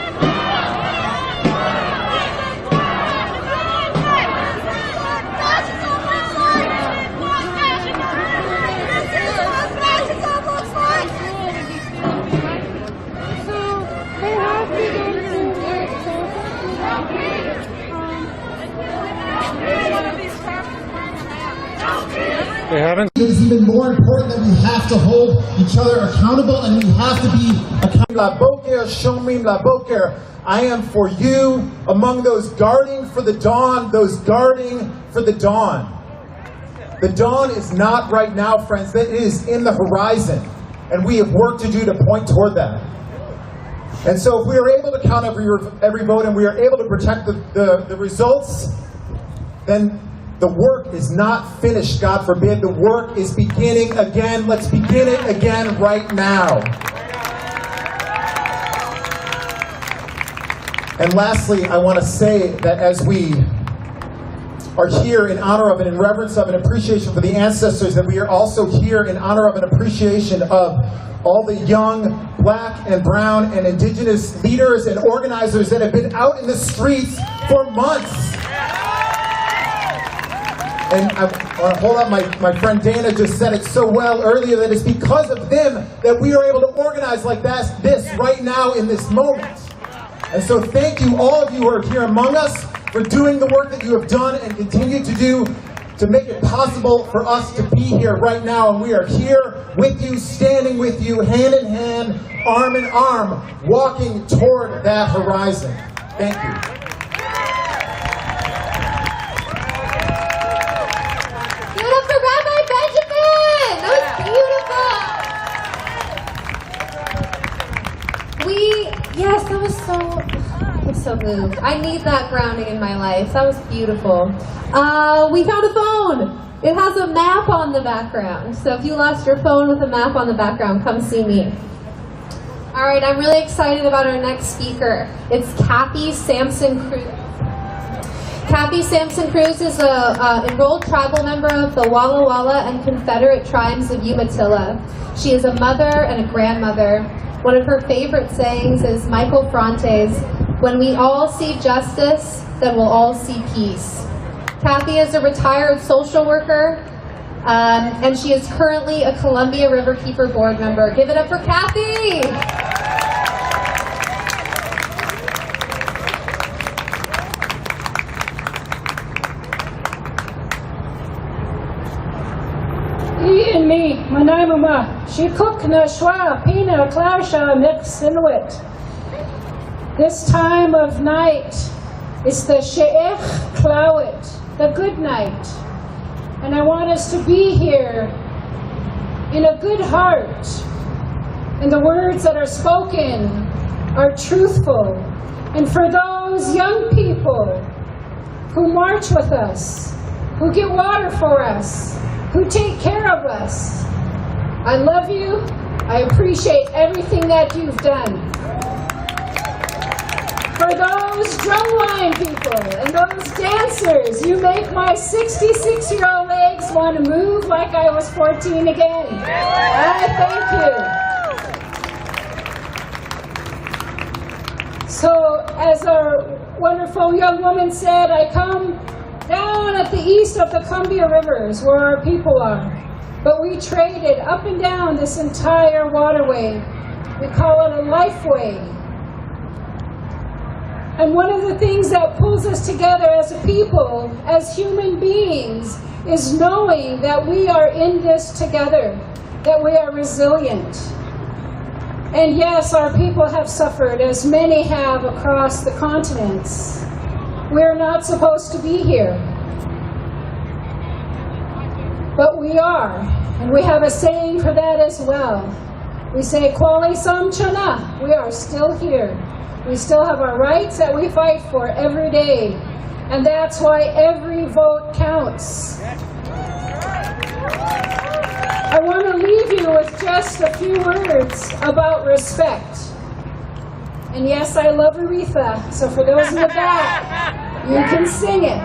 They haven't? It is even more important that we have to hold each other accountable, and we have to be accountable. La Boker, Shomim La Boker. I am for you among those guarding for the dawn, those guarding for the dawn. The dawn is not right now, friends. It is in the horizon, and we have work to do to point toward that. And so if we are able to count every vote and we are able to protect the results, then the work is not finished, God forbid. The work is beginning again. Let's begin it again right now. And lastly, I want to say that as we are here in honor of and in reverence of and appreciation for the ancestors, that we are also here in honor of and appreciation of all the young Black and brown and indigenous leaders and organizers that have been out in the streets for months. And I want to hold up, my friend Dana just said it so well earlier, that it's because of them that we are able to organize like this right now in this moment. And so thank you, all of you who are here among us, for doing the work that you have done and continue to do to make it possible for us to be here right now. And we are here with you, standing with you, hand in hand, arm in arm, walking toward that horizon. Thank you. Yes, that was so moved. I need that grounding in my life. That was beautiful. We found a phone. It has a map on the background. So if you lost your phone with a map on the background, come see me. All right, I'm really excited about our next speaker. It's Kathy Sampson Cruz. Kathy Sampson Cruz is an enrolled tribal member of the Walla Walla and Confederate Tribes of Umatilla. She is a mother and a grandmother. One of her favorite sayings is Michael Frante's, "When we all see justice, then we'll all see peace." Kathy is a retired social worker, and she is currently a Columbia Riverkeeper board member. Give it up for Kathy! And me, Manaimama, Shikuk na Shwa, Pina, Klausha, Mix Inuit. This time of night is the She'ech Klawit, the good night. And I want us to be here in a good heart. And the words that are spoken are truthful. And for those young people who march with us, who get water for us, who take care of us, I love you. I appreciate everything that you've done. For those drumline people and those dancers, you make my 66-year-old legs want to move like I was 14 again. I thank you. So, as our wonderful young woman said, I come down at the east of the Columbia Rivers where our people are. But we traded up and down this entire waterway. We call it a lifeway. And one of the things that pulls us together as a people, as human beings, is knowing that we are in this together, that we are resilient. And yes, our people have suffered, as many have across the continents. We're not supposed to be here. But we are, and we have a saying for that as well. We say, Kwali Sam Chana, we are still here. We still have our rights that we fight for every day. And that's why every vote counts. I want to leave you with just a few words about respect. And yes, I love Aretha, so for those in the back, you can sing it.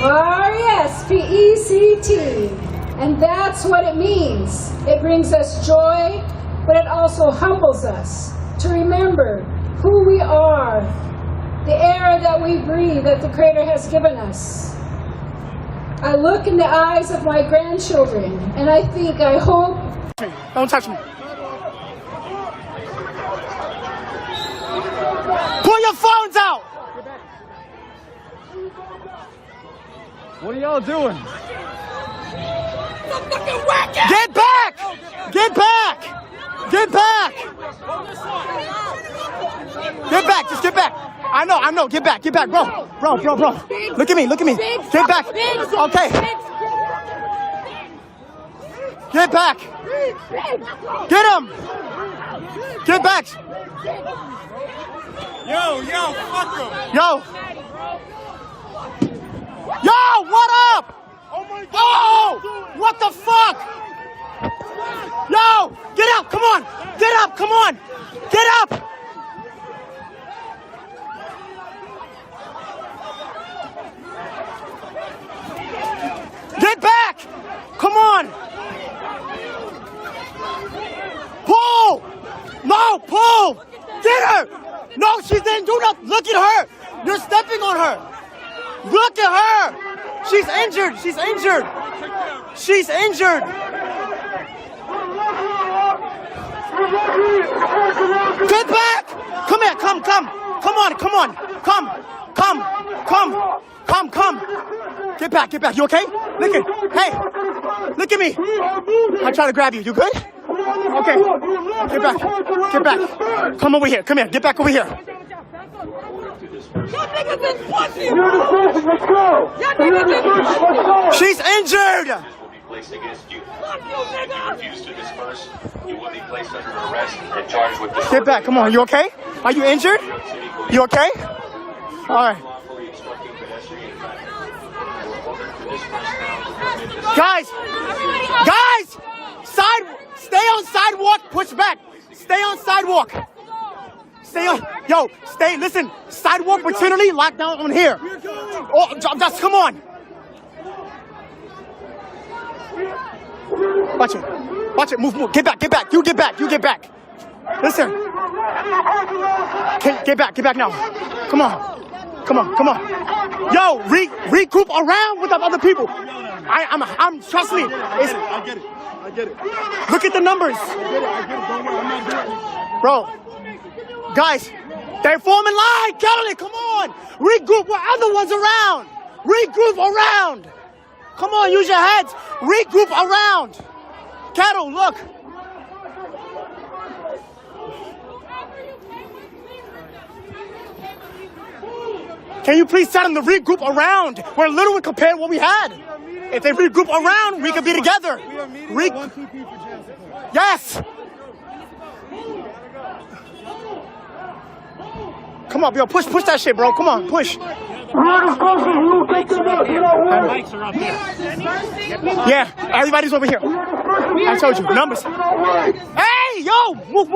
R-E-S-P-E-C-T. And that's what it means. It brings us joy, but it also humbles us to remember who we are, the air that we breathe that the Creator has given us. I look in the eyes of my grandchildren, and I think, I hope... Don't touch me. Pull your phones out! What are y'all doing? Get back! Get back! Get back! Get back! Just get back! I know. Get back, bro. Look at me. Get back. Okay. Get back. Get him. Get back. Yo, fuck him. Yo, what up? Oh my God. Oh, what the fuck? Yo, get up, come on. Get up. Get back! Come on! Pull! No, pull! Get her! No, she didn't do nothing. Look at her! You're stepping on her! Look at her! She's injured! Get back! Come here, come on! Get back! You okay? Look at me! I try to grab you. You good? Okay. Get back. Come over here. Get back over here. She's injured! Placed against you. If you refuse to disperse, you will be placed under arrest and charged with disorder. Get back, come on, you okay? Are you injured? You okay? Alright. Guys, stay on sidewalk, push back. Stay on sidewalk. Listen, sidewalk paternity, lock down on here. Oh, just come on. Watch it, move, get back, you get back. Listen. Get back now. Come on. Yo, regroup around with the other people. I'm trust me. I get it. Look at the numbers. Bro, guys, they're forming line. Kelly, come on. Regroup with other ones around. Regroup around. Come on, use your heads. Regroup around. Kettle, look. Can you please tell them to regroup around? We're little compared to what we had. If they regroup around, we could be together. Yes. Come on, yo, push that shit, bro. Come on, push. Yeah, everybody's over here. I told you, numbers. Hey, yo, move.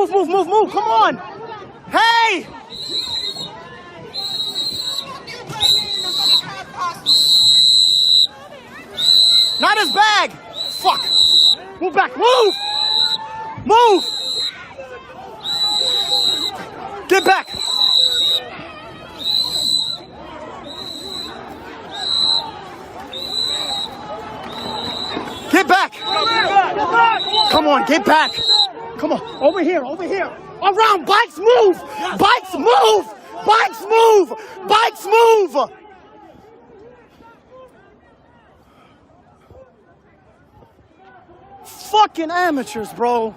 Come on. Hey. Not his bag. Fuck. Move back. Move. Get back. Get back. Come on, get back. Come on, over here. Around, bikes move. Bikes move. Fucking amateurs, bro.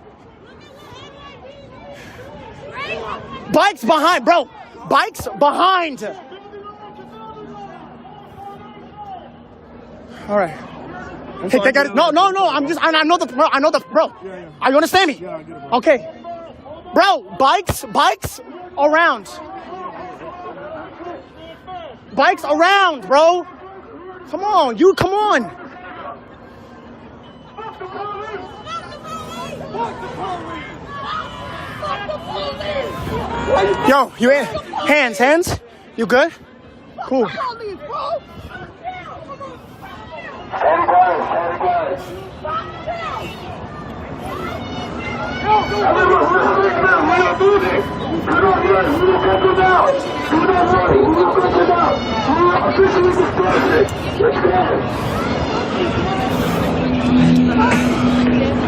Bikes behind, bro. Bikes behind. All right. Hey, they got it. No. I know the bro. Are you understand me? Okay. Bro, bikes around. Bikes around, bro. Come on. Yo, you in? Hands. You good? Cool.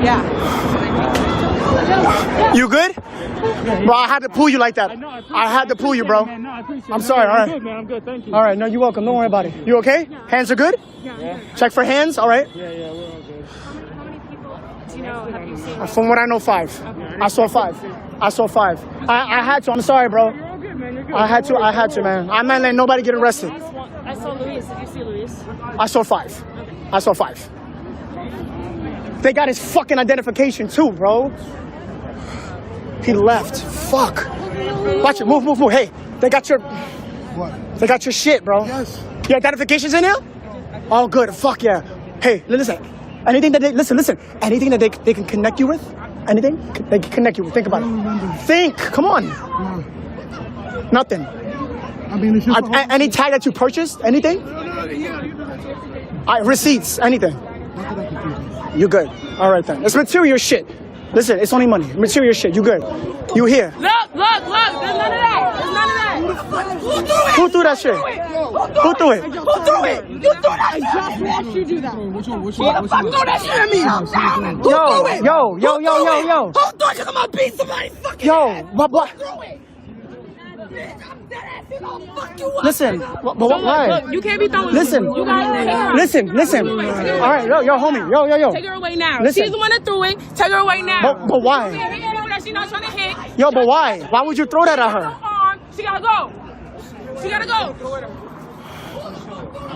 Yeah. You good? Bro, I had to pull you like that. I had to pull you, bro. I'm sorry, all right. I'm good, man. I'm good, thank you. All right, no, you're welcome. Don't worry about it. You okay? Hands are good? Yeah. Check for hands, all right? Yeah, we're all good. How many people do you know have you seen? From what I know, 5. Okay. I saw 5. I had to. I'm sorry, bro. You're all good, man. You're good. I had to, man. I'm not letting nobody get arrested. I saw Luis. Did you see Luis? I saw 5. I saw 5. They got his fucking identification too, bro. He left. Fuck. Watch it. Move. Hey, they got your... What? They got your shit, bro. Yes. Your identification's in there? Oh, good. Fuck yeah. Hey, listen. Anything that they... Listen. Anything that they can connect you with? Anything? They can connect you with. Think about it. Think. Come on. No. Nothing. I mean, it's just any tag that you purchased? Anything? Receipts? Anything? You good. All right, then. It's material shit. Listen, it's only money. Material shit. You good. You here. Look. There's none of that. Who threw that shit? Who threw it? You threw that shit. You do that. Which one? Who the fuck threw that shit at me? Who threw it? Yo. Who threw it? 'Cause I'm gonna beat somebody fucking Yo, ass. what? Who threw it? Bitch, I'm dead ass. He gonna fuck you up. Listen. But why? Look, you can't be throwing. Listen. You gotta Listen. All right, yo, homie. Yo. take her away now. Listen. She's the one that threw it. Take her away now. But why? She's not trying to hit. Yo, but why? Why would you throw that at her? She gotta go.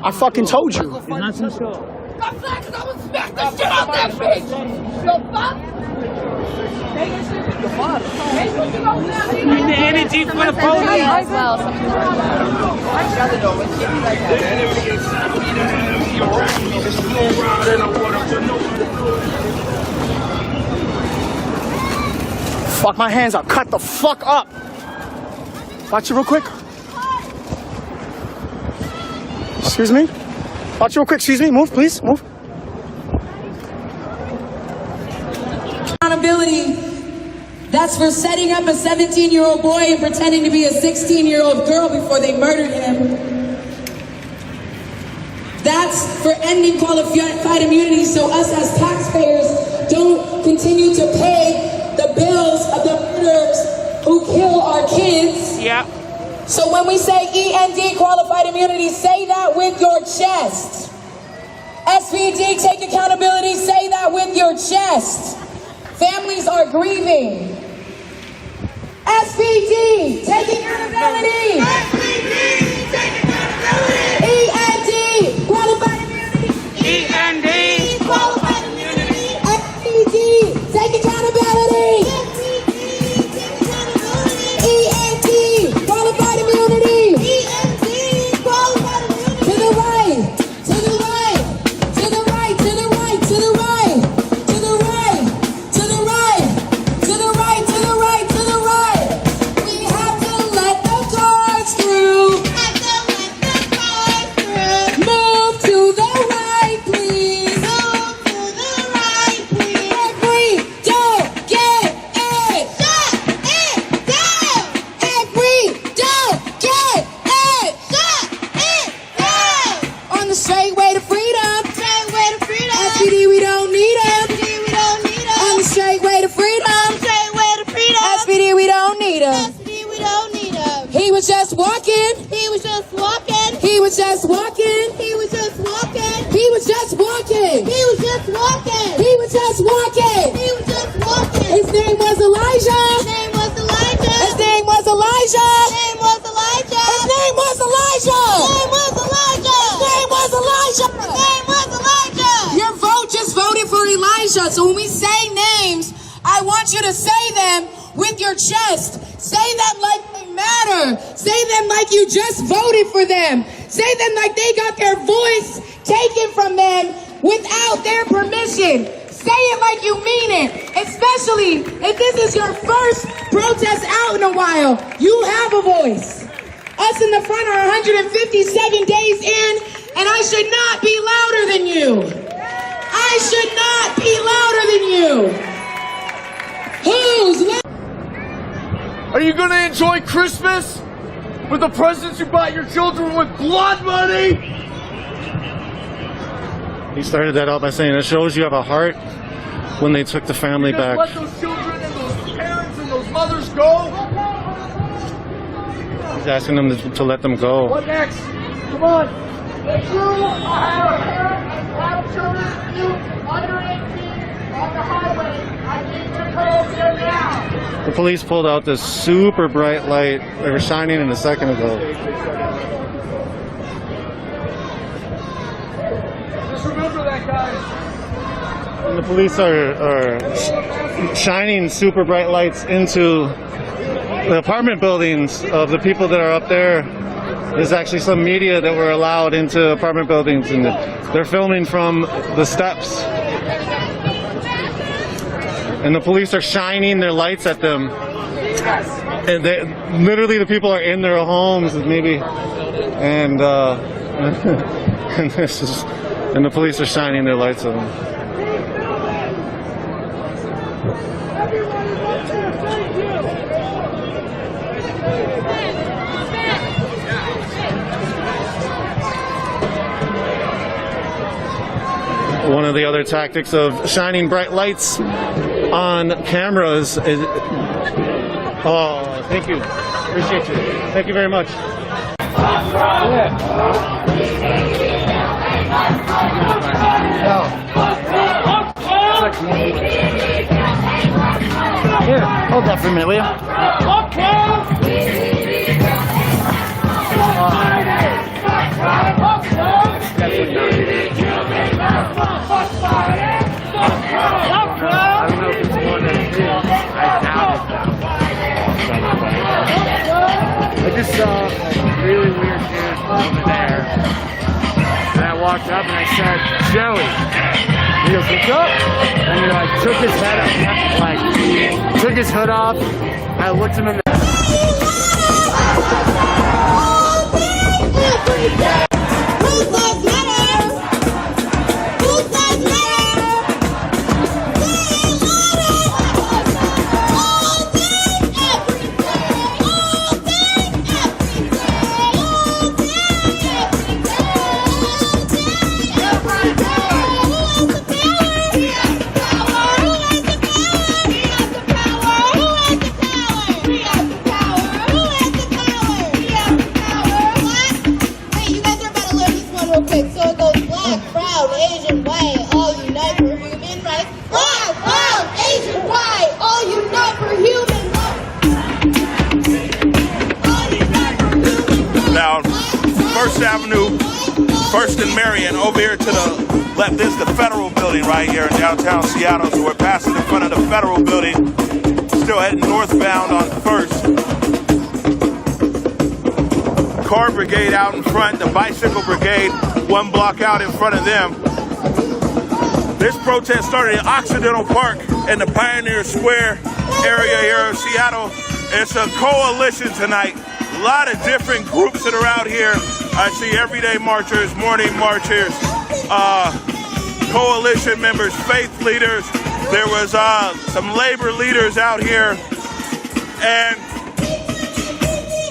I fucking told you. I'm glad 'cause I would smack the shit out that bitch. The fuck? The energy for the police. As well. Something Fuck, my hands are cut the fuck up. Watch it real quick. Excuse me. Watch it real quick. Excuse me. Move, please. Move. Accountability. That's for setting up a 17-year-old boy and pretending to be a 16-year-old girl before they murdered him. That's for ending qualified immunity so us as taxpayers don't continue to pay the bills of the murderers who kill our kids. Yeah. So when we say END qualified immunity, say that with your chest. SVD, take accountability, say that with your chest. Families are grieving. SVD, take accountability. SVD, take accountability. END, qualified immunity. END, qualified immunity. SVD, take accountability. END, qualified immunity. END, qualified immunity. To the right, to the right, to the right, to the right, to the right, to the right, to the right, to the right, to the right, to the right. We have to let the cars through. Have to let the cars through. Move to the right, please. Move to the right, please. If we don't get it, Shut it down. if we don't get it, Shut it down. on the straight way to freedom. Straight way to freedom. SPD, we don't need him. SPD, we don't need On him. the straight way to freedom. Straight way to freedom. SPD, we don't need him. SPD, we don't need him. He was just walking. He was just walking. He was just walking. He was just walking. He was just walking. He was just walking. He was just walking. He was just walking. His name was Elijah. His name was Elijah. His name was Elijah. His name was Elijah. His name was Elijah. His name was Elijah. His name was Elijah. His name was Elijah. Your vote just voted for Elijah. So when we say names, I want you to say them with your chest. Say them like they matter. Say them like you just voted for them. Say them like they got their voice taken from them without their permission. Say it like you mean it. Especially if this is your first protest out in a while. You have a voice. Us in the front are 157 days in, and I should not be louder than you. I should not be louder than you. Who's Are you going to enjoy Christmas with the presents you bought your children with blood money? He started that out by saying it shows you have a heart when they took the family You just back. let those children and those parents and those mothers go? He's asking them to let them go. What next? Come on. If you are parents and have children, you under 18 on the highway, I need to come here now. The police pulled out this super bright light. They were shining in a second ago. Just remember that, guys. And the police are shining super bright lights into the apartment buildings of the people that are up there. There's actually some media that were allowed into apartment buildings, and they're filming from the steps. And the police are shining their lights at them. And literally the people are in their homes, maybe, and and the police are shining their lights at them. One of the other tactics of shining bright lights on cameras is... Oh, thank you. Appreciate you. Thank you very much. Here, hold that for a minute, will you? I don't know if it's one that it is. I doubt it though. I just saw a really weird dude over there. And I walked up and I said, Joey. He goes, what's up? And he like took his head up, like took his hood off. I looked him in the Avenue, First and Marion, over here to the left. This is the Federal Building right here in downtown Seattle. So we're passing in front of the Federal Building, still heading northbound on First. Car Brigade out in front, the Bicycle Brigade 1 block out in front of them. This protest started in Occidental Park in the Pioneer Square area here in Seattle. It's a coalition tonight. A lot of different groups that are out here. I see everyday marchers, morning marchers, coalition members, faith leaders. There was some labor leaders out here. And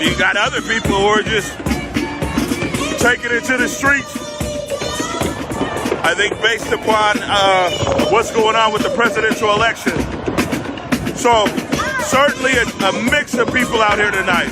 you got other people who are just taking it to the streets. I think based upon what's going on with the presidential election. So certainly a mix of people out here tonight.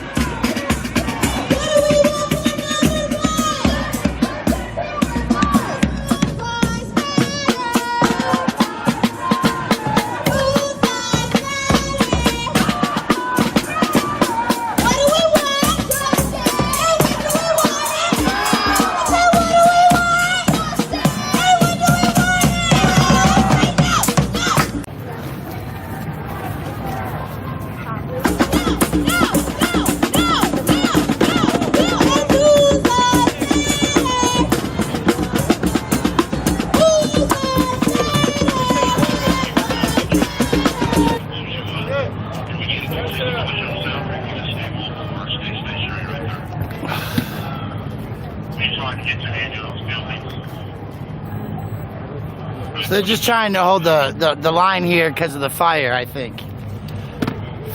So they're just trying to hold the line here because of the fire, I think.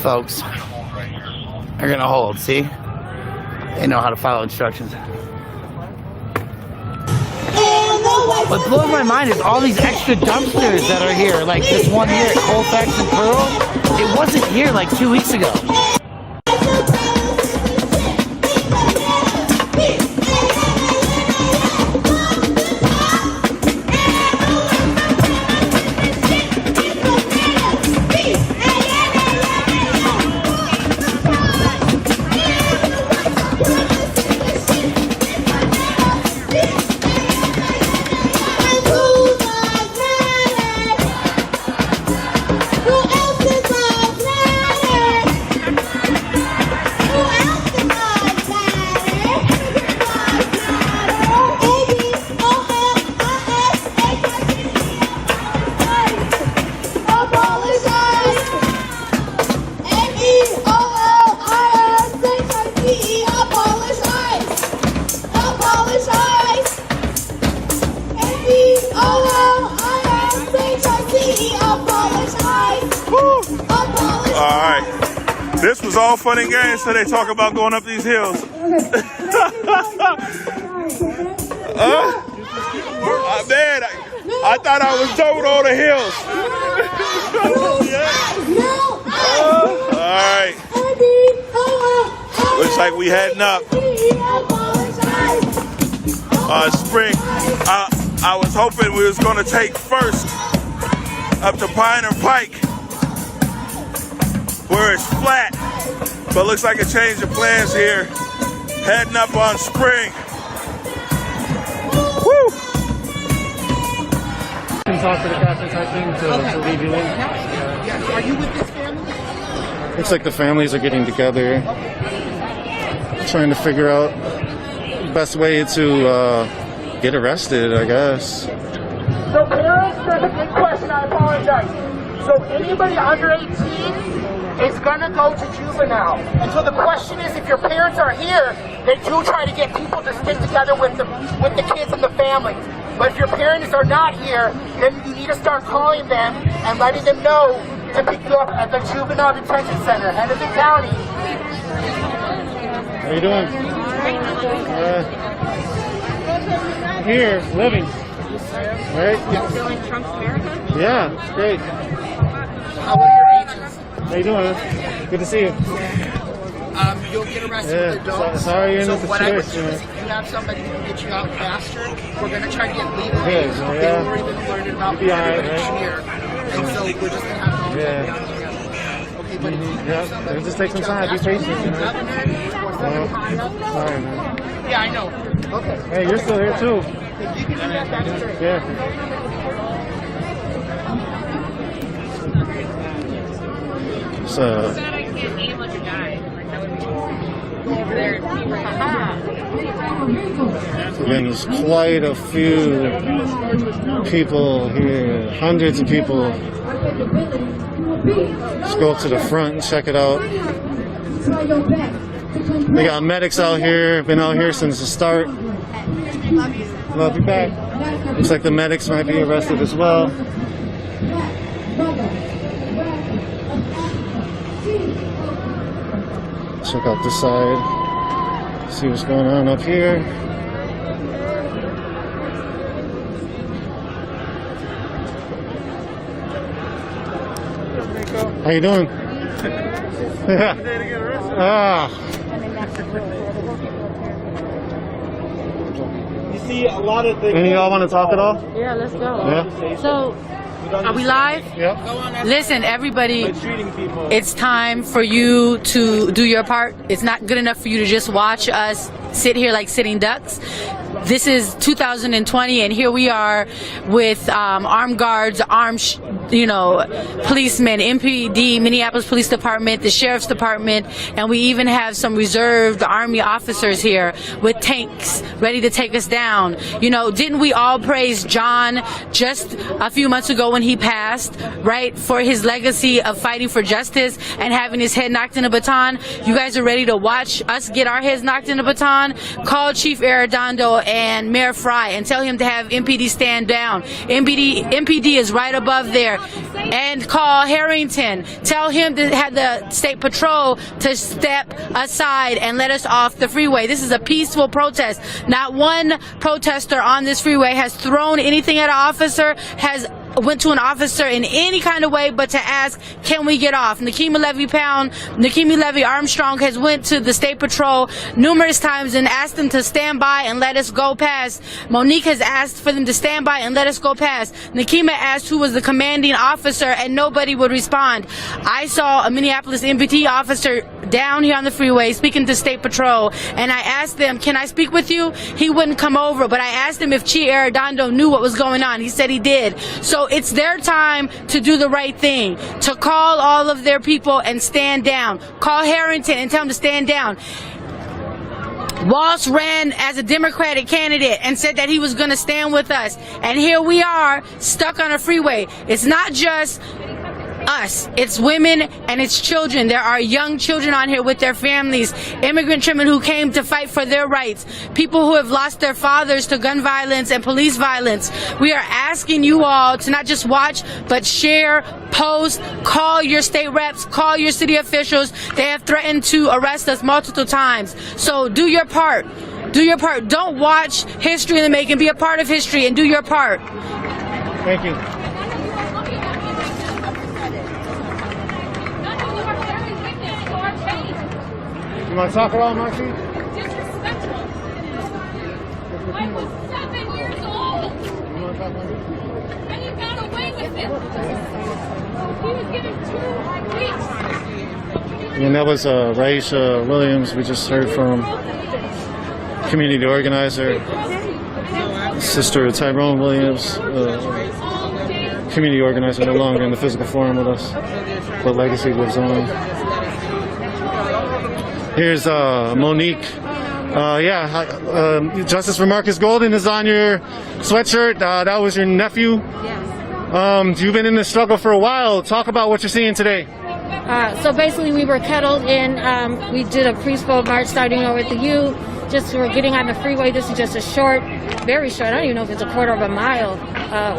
Folks are gonna hold, see? They know how to follow instructions. What blows my mind is all these extra dumpsters that are here, like this one here at Colfax and Pearl. It wasn't here like 2 weeks ago. This was all fun and games till they talk about going up these hills. Man, I thought I was done with all the hills. All right. Looks like we heading up. Spring. I was hoping we was going to take First up to Pioneer Pike, where it's flat, but looks like a change of plans here. Heading up on Spring. Woo! Can talk to the captains, I think, to leave you in. Are you with this family? Looks like the families are getting together, trying to figure out the best way to get arrested, I guess. So parents, there's a big question, I apologize. So anybody under 18 is gonna go to juvenile. And so the question is, if your parents are here, they do try to get people to stick together with the kids and the family. But if your parents are not here, then you need to start calling them and letting them know to pick you up at the juvenile detention center, Henderson County. How you doing? Here, living. Right? Yeah, it's great. How are your ages? How you doing? Good to see you. You'll get arrested with the dogs. Sorry you're in this what I would do situation. is if you have somebody who can get you out faster, we're going to try to get legal Yeah, aid. yeah. They've already been learning about You'll be all right, right? here. And so we're just going to have to all Yeah. get down together. Okay, buddy. Yeah, it'll just take some time. Be patient, you know. Sorry, man. Yeah, I know. Okay. Hey, you're still here too. If you can do that, that's great. Yeah. So, again, there's quite a few people here, hundreds of people. Let's go up to the front and check it out. They got medics out here, been out here since the start. Love you back. Looks like the medics might be arrested as well. Check out this side. See what's going on up here. How you doing? You see a lot of things. Any of y'all want to talk at all? Yeah, let's go. Yeah. So, are we live? Yep. Listen, everybody, it's time for you to do your part. It's not good enough for you to just watch us sit here like sitting ducks. This is 2020, and here we are with armed guards, policemen, MPD, Minneapolis Police Department, the Sheriff's Department, and we even have some reserved Army officers here with tanks ready to take us down. You know, didn't we all praise John just a few months ago when he passed, right, for his legacy of fighting for justice and having his head knocked in a baton? You guys are ready to watch us get our heads knocked in a baton? Call Chief Arredondo and Mayor Fry and tell him to have MPD stand down. MPD is right above there. And call Harrington. Tell him to have the state patrol to step aside and let us off the freeway. This is a peaceful protest. Not one protester on this freeway has thrown anything at an officer, has went to an officer in any kind of way but to ask, can we get off? Nikema Levy Armstrong has went to the State Patrol numerous times and asked them to stand by and let us go past. Monique has asked for them to stand by and let us go past. Nikema asked who was the commanding officer and nobody would respond. I saw a Minneapolis MPD officer down here on the freeway speaking to State Patrol, and I asked them, can I speak with you? He wouldn't come over, but I asked him if Chief Arredondo knew what was going on. He said he did. So it's their time to do the right thing, to call all of their people and stand down. Call Harrington and tell him to stand down. Walsh ran as a Democratic candidate and said that he was going to stand with us. And here we are, stuck on a freeway. It's not just us. It's women and it's children. There are young children on here with their families, immigrant children who came to fight for their rights, people who have lost their fathers to gun violence and police violence. We are asking you all to not just watch, but share, post, call your state reps, call your city officials. They have threatened to arrest us multiple times. So do your part. Do your part. Don't watch history in the making. Be a part of history and do your part. Thank you. You want to talk at all, Marcy? Disrespectful. I was 7 years old. You want to talk, Marcy? And you got away with it. He was given 2 weeks. And that was Raisha Williams. We just heard from community organizer, Sister Tyrone Williams, community organizer, no longer in the physical forum with us, but legacy lives on. Here's Monique Justice for Marcus Golden is on your sweatshirt. That was your nephew. Yes. You've been in this struggle for a while. Talk about what you're seeing today. So basically, we were kettled in. We did a peaceful march starting over at the U. Just we're getting on the freeway. This is just a short, very short. I don't even know if it's a quarter of a mile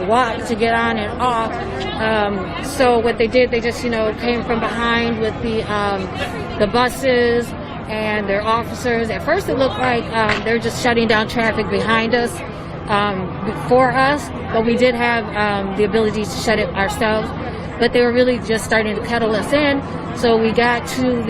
walk to get on and off. So what they did, they just came from behind with the buses and their officers. At first, it looked like they're just shutting down traffic behind us, for us, but we did have the ability to shut it ourselves. But they were really just starting to kettle us in. So we got to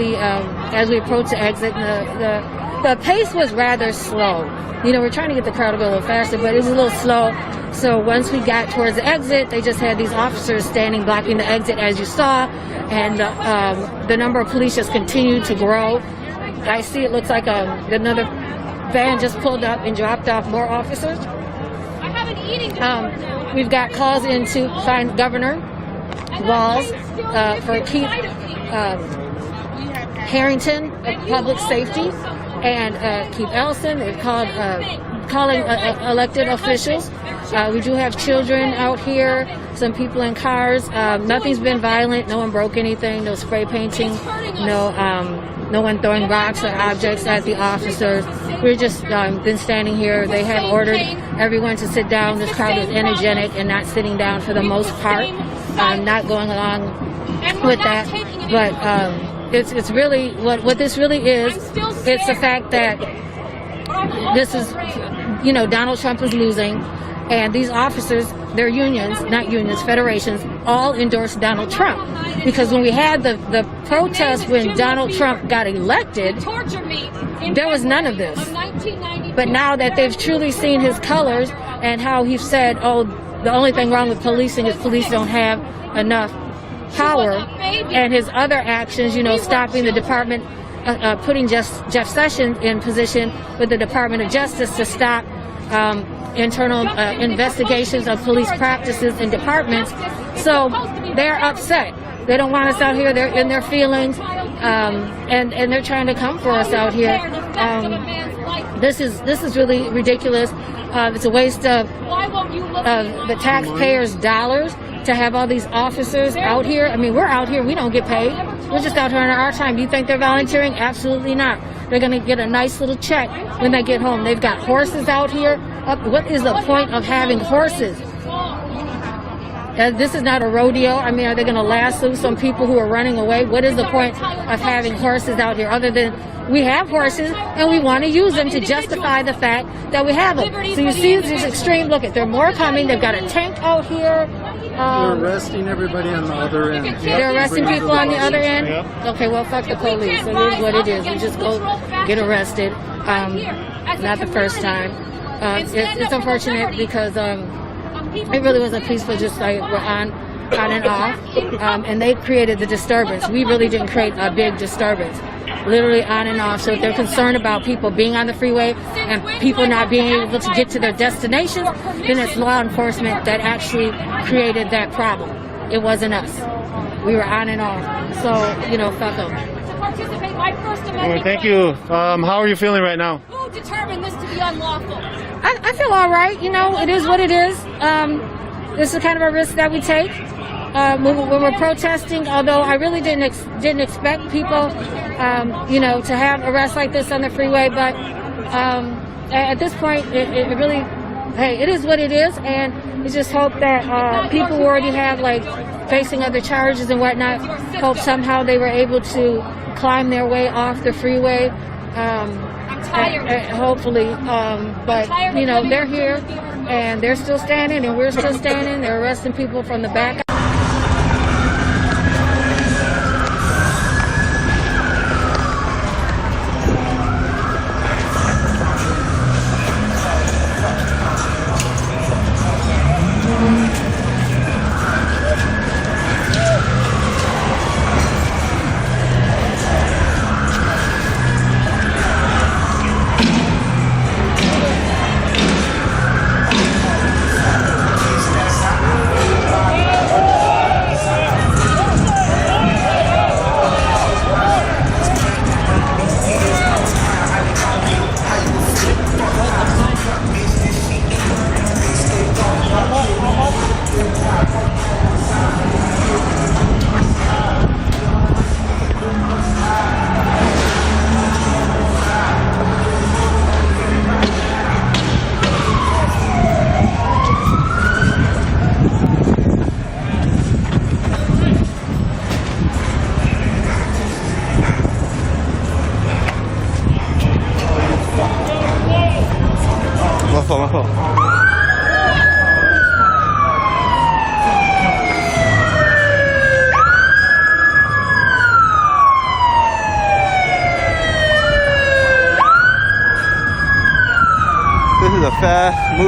as we approached the exit, the pace was rather slow. We're trying to get the crowd to go a little faster, but it was a little slow. So once we got towards the exit, they just had these officers standing blocking the exit, as you saw, and the number of police just continued to grow. I see it looks like another van just pulled up and dropped off more officers. We've got calls in to find Governor Walz for Keith Harrington of Public Safety and Keith Ellison. They've called calling elected officials. We do have children out here, some people in cars. Nothing's been violent. No one broke anything. No spray painting. No one throwing rocks or objects at the officers. We've just been standing here. They have ordered everyone to sit down. This crowd is energetic and not sitting down for the most part. Not going along with that, but it's really what this really is. It's the fact that this is, Donald Trump is losing, and these officers, their unions, not unions, federations, all endorsed Donald Trump. Because when we had the protest when Donald Trump got elected, there was none of this. But now that they've truly seen his colors and how he said, the only thing wrong with policing is police don't have enough power, and his other actions, stopping the department, putting Jeff Sessions in position with the Department of Justice to stop internal investigations of police practices in departments. So they're upset. They don't want us out here. They're in their feelings, and they're trying to come for us out here. This is really ridiculous. It's a waste of the taxpayers' dollars to have all these officers out here. I mean, we're out here. We don't get paid. We're just out here in our time. Do you think they're volunteering? Absolutely not. They're going to get a nice little check when they get home. They've got horses out here. What is the point of having horses? This is not a rodeo. I mean, are they going to lasso some people who are running away? What is the point of having horses out here other than we have horses and we want to use them to justify the fact that we have them? So you see this extreme. Look, there are more coming. They've got a tank out here. They're arresting everybody on the other end. They're arresting people on the other end? Okay, well, fuck the police. It is what it is. We just go get arrested. Not the first time. It's unfortunate because it really was a peaceful, just like we're on and off. And they created the disturbance. We really didn't create a big disturbance. Literally on and off. So if they're concerned about people being on the freeway and people not being able to get to their destinations, then it's law enforcement that actually created that problem. It wasn't us. We were on and off. So, fuck them. Thank you. How are you feeling right now? Who determined this to be unlawful? I feel all right. It is what it is. This is kind of a risk that we take when we're protesting. Although I really didn't expect people, to have arrests like this on the freeway. But at this point, it really, it is what it is, and we just hope that people who already have facing other charges and whatnot, hope somehow they were able to climb their way off the freeway. Hopefully, but they're here and they're still standing and we're still standing. They're arresting people from the back.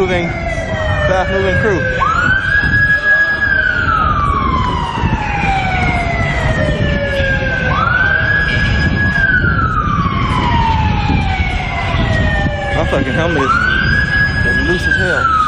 moving crew. My fucking helmet is loose as hell.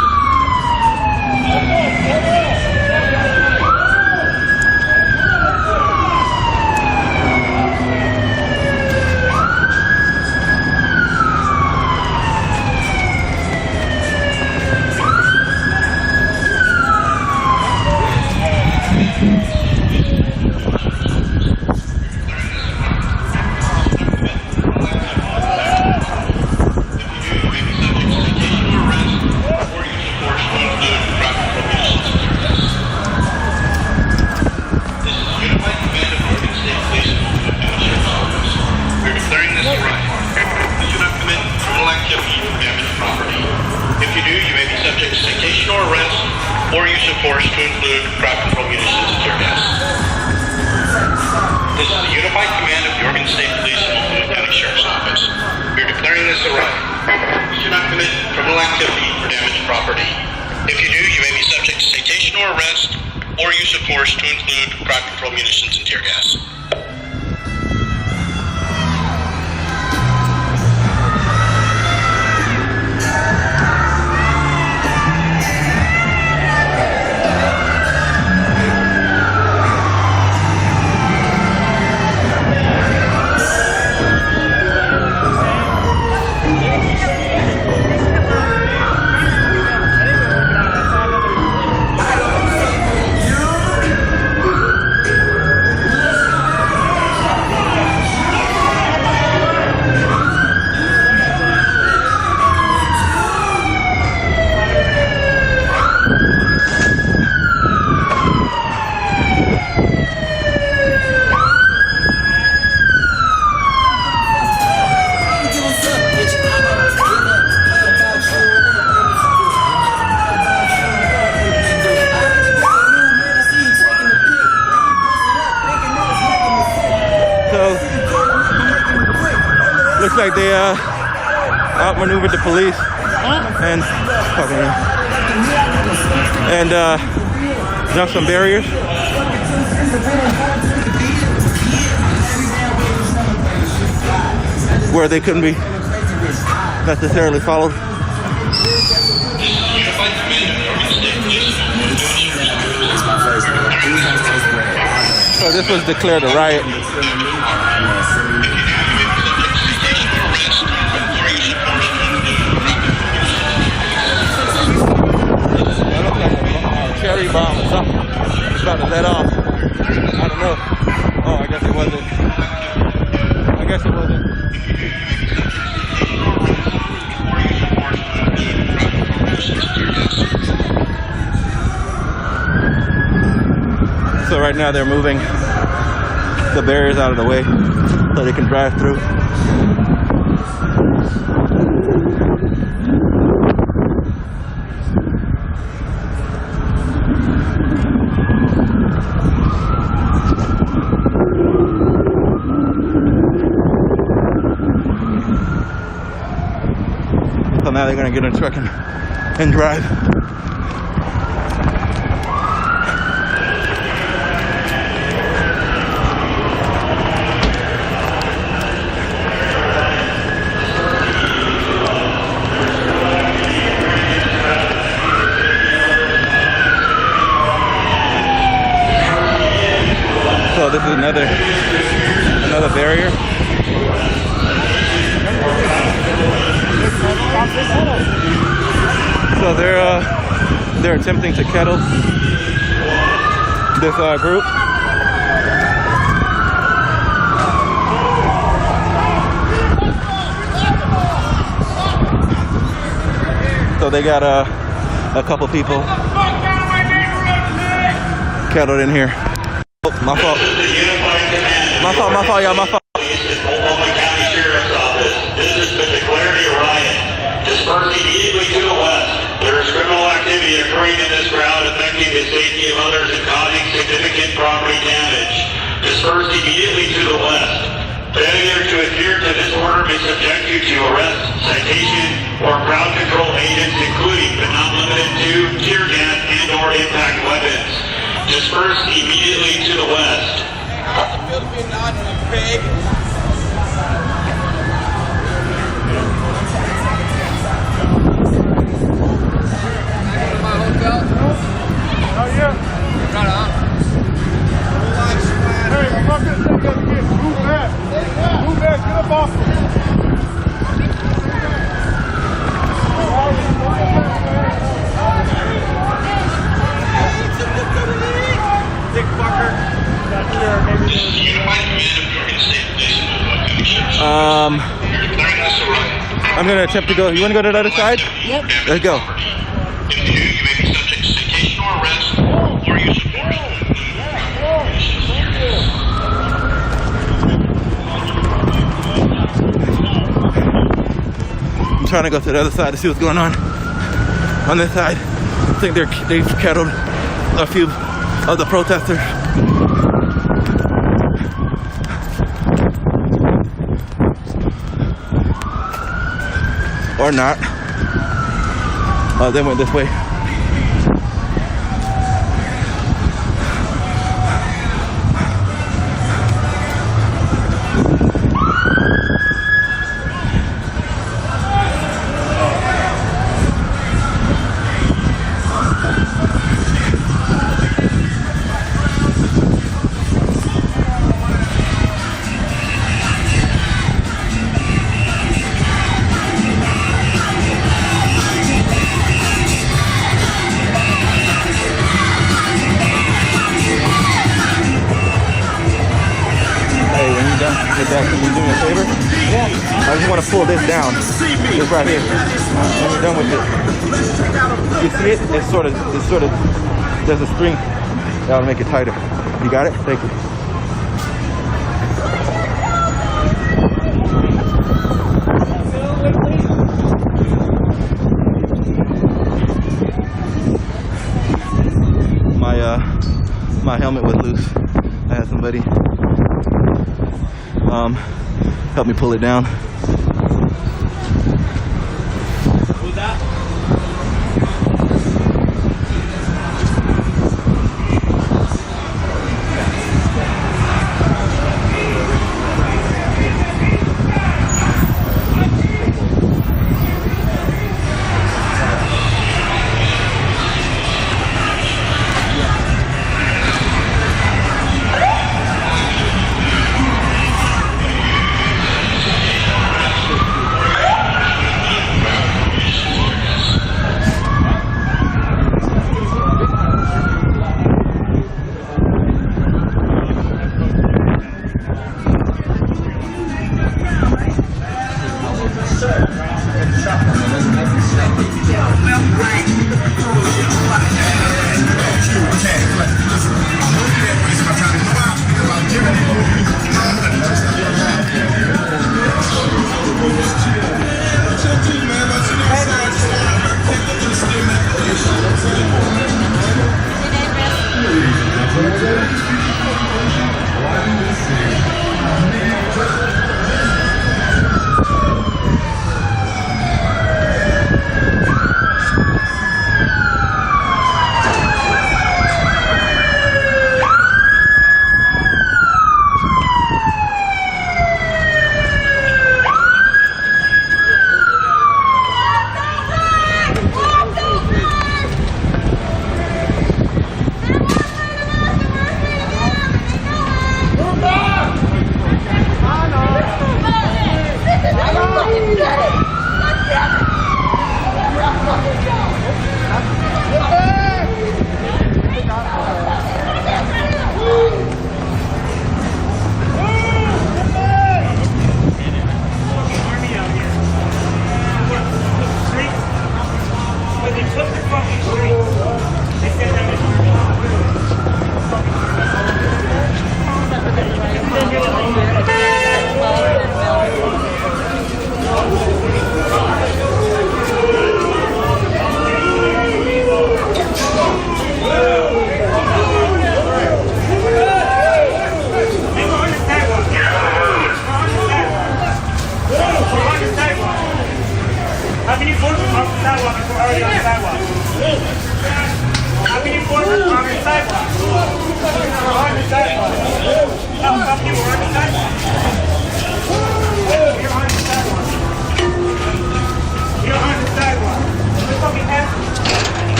or use of force to include crowd control munitions and tear gas. This is the unified command of the Oregon State Police and Multnomah County Sheriff's Office. We are declaring this a right. You should not commit criminal activity or damage property. If you do, you may be subject to citation or arrest or use of force to include crowd control munitions and tear gas. Looks like they outmaneuvered the police and jumped some barriers. Where they couldn't be necessarily followed. So this was declared a riot. Cherry bomb or something. It's about to let off. I don't know. Oh, I guess it wasn't. I guess it wasn't. So right now they're moving the barriers out of the way so they can drive through. So now they're going to get in a truck and drive. So this is another barrier. So they're attempting to kettle this group. So they got a couple people kettled in here. Oh, my fault. My fault, y'all, my fault. Multnomah County Sheriff's Office. This is to declare a riot. Disperse immediately to the west. There is criminal activity occurring in this ground affecting the safety of others and causing significant property damage. Disperse immediately to the west. Failure to adhere to this order may subject you to arrest, citation, or crowd control agents, including but not limited to tear gas and/or impact weapons. Disperse immediately to the west. I'm gonna attempt to go. You wanna go to the other side? Yep. Let's go. If you do, you may be subject to citation or arrest or use of force. I'm trying to go to the other side to see what's going on this side. I think they've kettled a few of the protesters. Or not. They went this way. Can you do me a favor? Yeah. I just want to pull this down. This right here. When you're done with it. You see it? It's sort of, there's a string that'll make it tighter. You got it? Thank you. My helmet was loose. I had somebody help me pull it down. Who's that?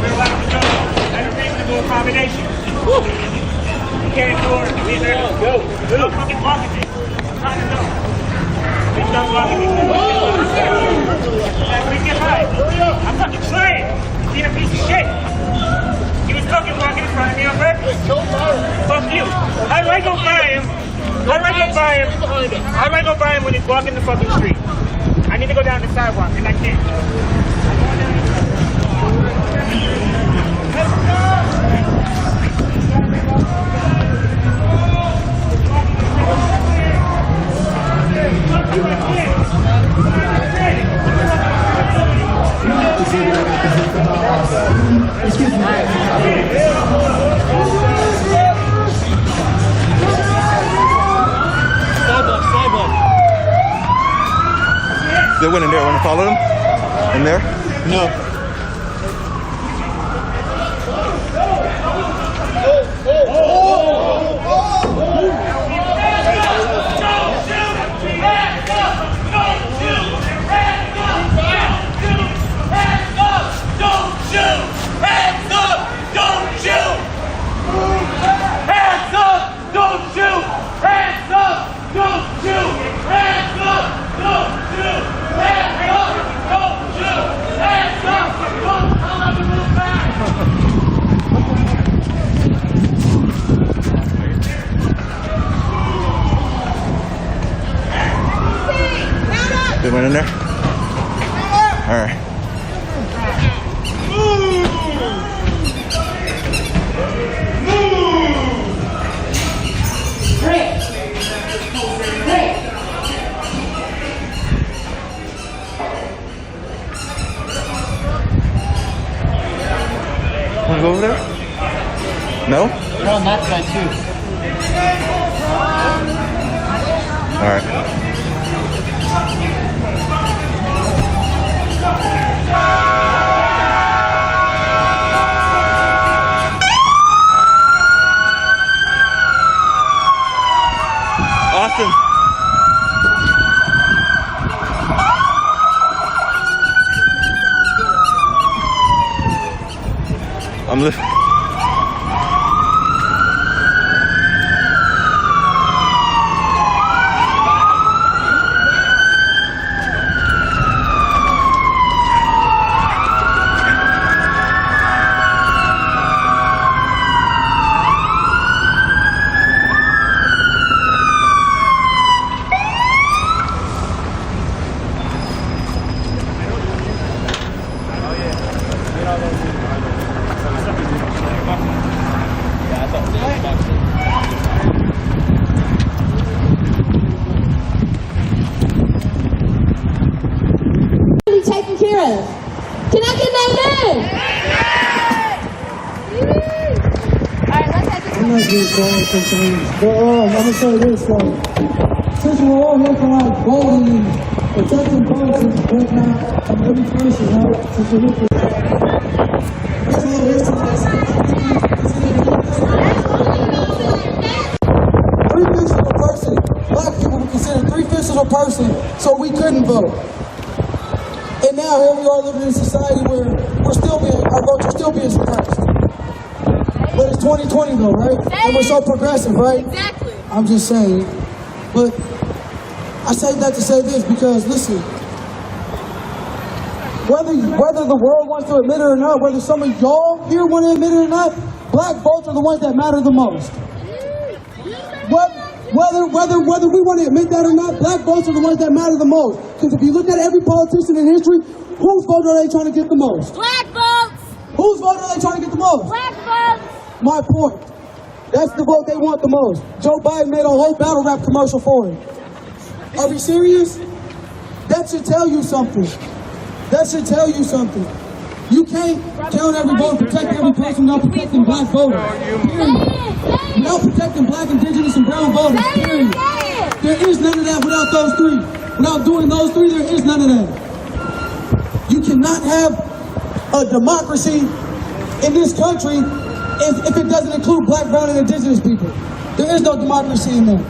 We're allowed to go at a reasonable accommodation. You can't ignore it. Go. Don't fucking block it. I'm trying to go. Bitch, don't block it. Please get by. I'm fucking trying. Being a piece of shit. He was fucking walking in front of me on purpose. Fuck you. How do I go by him? How do I go by him? How do I go by him when he's walking the fucking street? I need to go down the sidewalk, and I can't. Excuse me. They went in there. Want to follow them? In there? No. They went in there? All right. Want to go over there? No? They're on that side too. All right. Awesome. I'm listening. Taken care of. Can I get that I'm not being quiet sometimes. But I'm gonna say this, since we're all here for like voting and protecting votes and whatnot, and every person, right? Since we're here for there's a little history that's 3/5 of a person, black people were considered 3/5 of a person, so we couldn't vote. And now here we are living in a society where our votes are still being suppressed. But it's 2020 though, right? And we're so progressive, right? Exactly. I'm just saying. But I say that to say this because, listen, whether the world wants to admit it or not, whether some of y'all here want to admit it or not, black votes are the ones that matter the most. Whether we want to admit that or not, black votes are the ones that matter the most. Because if you look at every politician in history, whose vote are they trying to get the most? Black votes! Whose vote are they trying to get the most? Black votes! My point. That's the vote they want the most. Joe Biden made a whole battle rap commercial for it. Are we serious? That should tell you something. That should tell you something. You can't count every vote, protect every person without protecting black voters. Period. Without protecting black, indigenous, and brown voters. Period. There is none of that without those three. Without doing those three, there is none of that. You cannot have a democracy in this country if it doesn't include black, brown, and indigenous people. There is no democracy in there.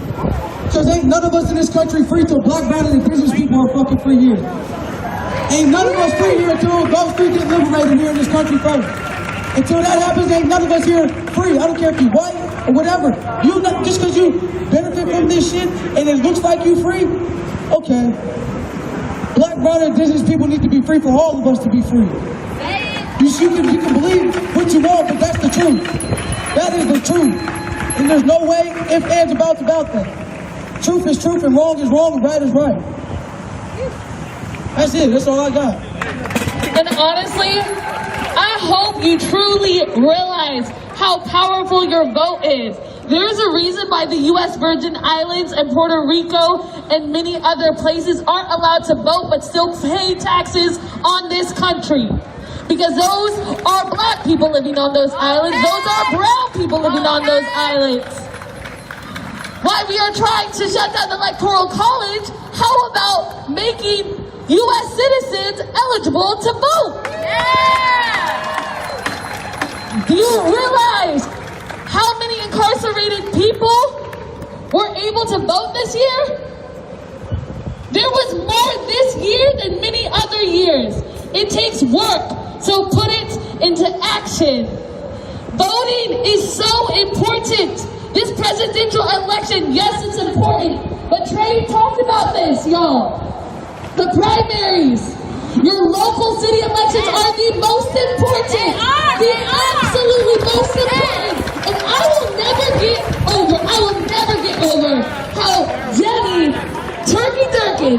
Because ain't none of us in this country free till black, brown, and indigenous people are fucking free here. Ain't none of us free here until those three get liberated here in this country first. Until that happens, ain't none of us here free. I don't care if you're white or whatever. Just because you benefit from this shit and it looks like you free, okay. Black, brown, and indigenous people need to be free for all of us to be free. You can believe what you want, but that's the truth. That is the truth. And there's no way, ifs, ands, about that. Truth is truth, and wrong is wrong, and right is right. That's it. That's all I got. And honestly, I hope you truly realize how powerful your vote is. There's a reason why the U.S. Virgin Islands and Puerto Rico and many other places aren't allowed to vote but still pay taxes on this country. Because those are black people living on those islands. Those are brown people living on those islands. While we are trying to shut down the Electoral College, how about making U.S. citizens eligible to vote? Do you realize how many incarcerated people were able to vote this year? There was more this year than many other years. It takes work, so put it into action. Voting is so important. This presidential election, yes, it's important, but Trey talked about this, y'all. The primaries, your local city elections are the most important. The absolutely most important. And I will never get over how Jenny Turkey Durkin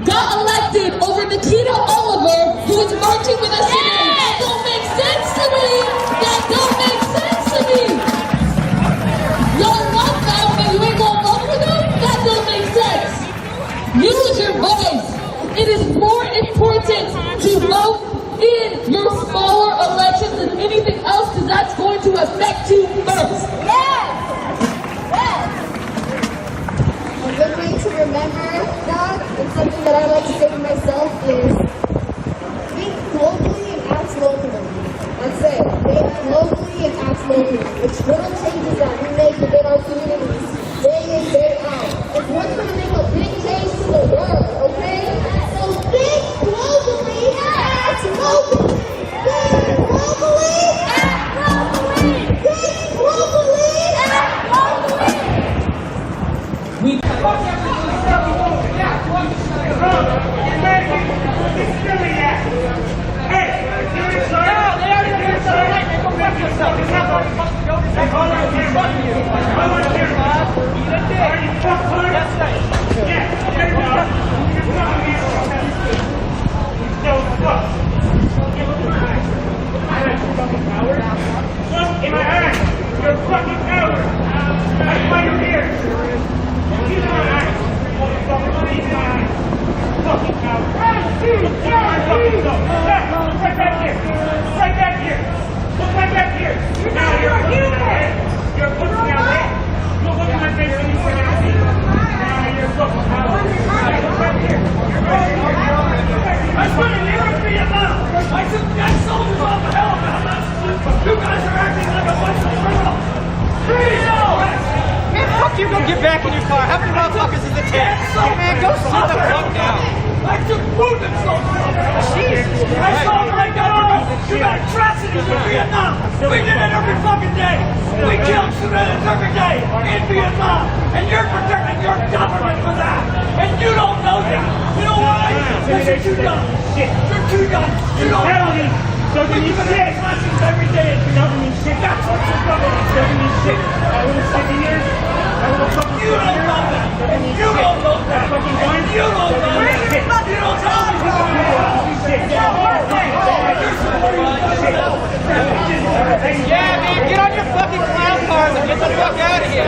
got elected over Nikita Oliver, who was marching with us today. That don't make sense to me. That don't make sense to me. Y'all love that, but you ain't gonna vote for them? That don't make sense. Use your voice. It is more important to vote in your smaller elections than anything else, because that's going to affect you first. A good way to remember that, and something that I like to say to myself, is think globally and act locally. That's it. Think globally and act locally. It's little changes that we make within our communities, day in, day out. It's what's going to make a big change to the world, okay? So think globally, act locally. Think globally, act locally. Think globally, act locally. In my eyes, you're a fucking coward. That's why you're here. These are my eyes. These are my eyes. Fucking coward. Right back here. Right back here. Look right back here. Now you're human. You're pushing out there. Look at my face when you say that. Now you're a fucking coward. Look right here. You're right here. I spent a year in Vietnam. I took dead soldiers off the helicopter. You guys are acting like a bunch of criminals. Man, fuck you, go get back in your car. How many motherfuckers is it take? Man, go sit the fuck down. I took wounded soldiers. Jesus I saw them like that. You got atrocities in Vietnam. We did it every fucking day. We killed civilians every day in Vietnam. And you're protecting your government for that. And you don't know that. You know why? Because you're too dumb. You're too dumb. You don't know that. Doesn't mean shit. Every day it doesn't mean shit. That's what you're doing. It doesn't mean shit. I would have 7 years. I would have fucking you don't know that. And you don't know that. Fucking and you don't know that. You don't tell me you don't know shit. Yeah, man, get on your fucking clown cars and get the fuck out of here.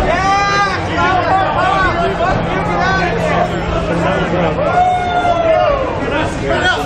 Yeah, clown car, fuck you, get out of here. Spread out.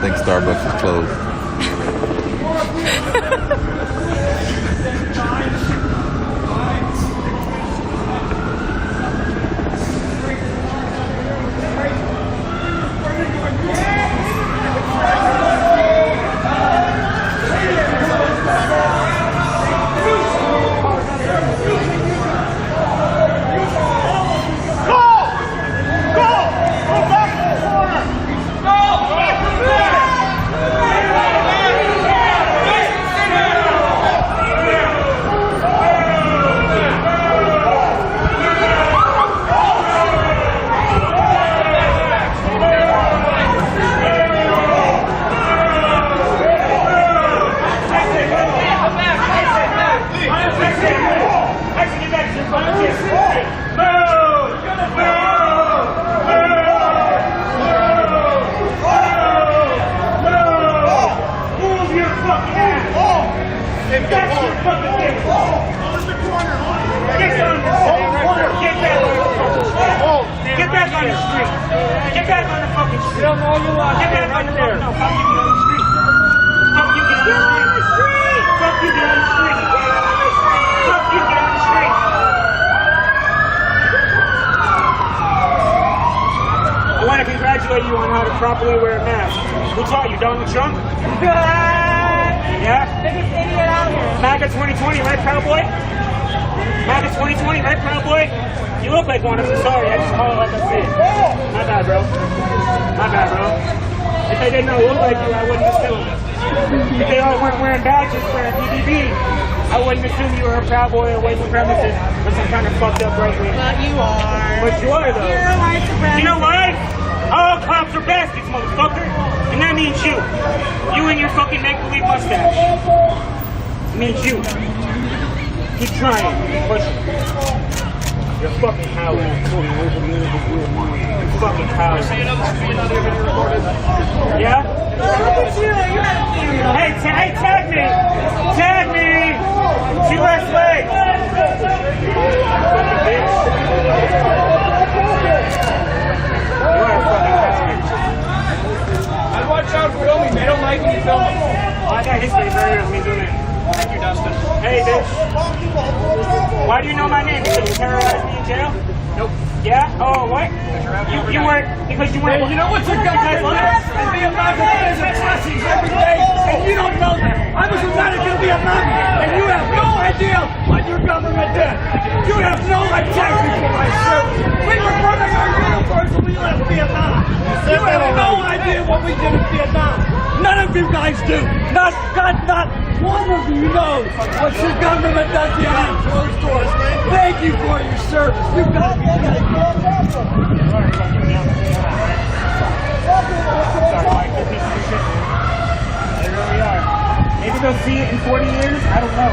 think Starbucks is closed. Get back on the street. Get back on the fucking street. You don't know you are. Get back on the fucking street. Fuck you, get on the street. Fuck you, get on the street. Fuck you, get on the street. Fuck you, get on the street. I want to congratulate you on how to properly wear a mask. Who taught you? Donald Trump? Yeah? Biggest idiot out here. MAGA 2020, right, cowboy? MAGA 2020, right, cowboy? You look like one. I'm sorry. I just call it like I see it. My bad, bro. My bad, bro. If they didn't look like you, I wouldn't assume. If they all weren't wearing badges wearing BBB, I wouldn't assume you were a proud boy or white supremacist or some kind of fucked up right wing. But you are. But you are, though. You're a white supremacist. You know why? All cops are bastards, motherfucker. And that means you. You and your fucking make-believe mustache. It means you. Keep trying. Push it. You're fucking howling. You're fucking howling. Yeah? Look at you. You have a camera. Hey, tag me. Tag me. 2 less legs. Fucking bitch. You are a fucking bastard. I'd watch out for filming. They don't like me filming. Oh, I got history right here. Let me zoom in. Thank you, Dustin. Hey, bitch. Why do you know my name? Because you terrorized me in jail? Nope. Yeah? Oh, what? You weren't, because you weren't. Hey, you know what your government does? The American is atrocities every day, and you don't know that. I was invited to Vietnam, and you have no idea what your government did. You have no identity for my service. We were burning our uniforms when we left Vietnam. You have no idea what we did in Vietnam. None of you guys do. Not one of you knows what your government does behind closed doors. Thank you for your service. You guys Maybe they'll see it in 40 years. I don't know.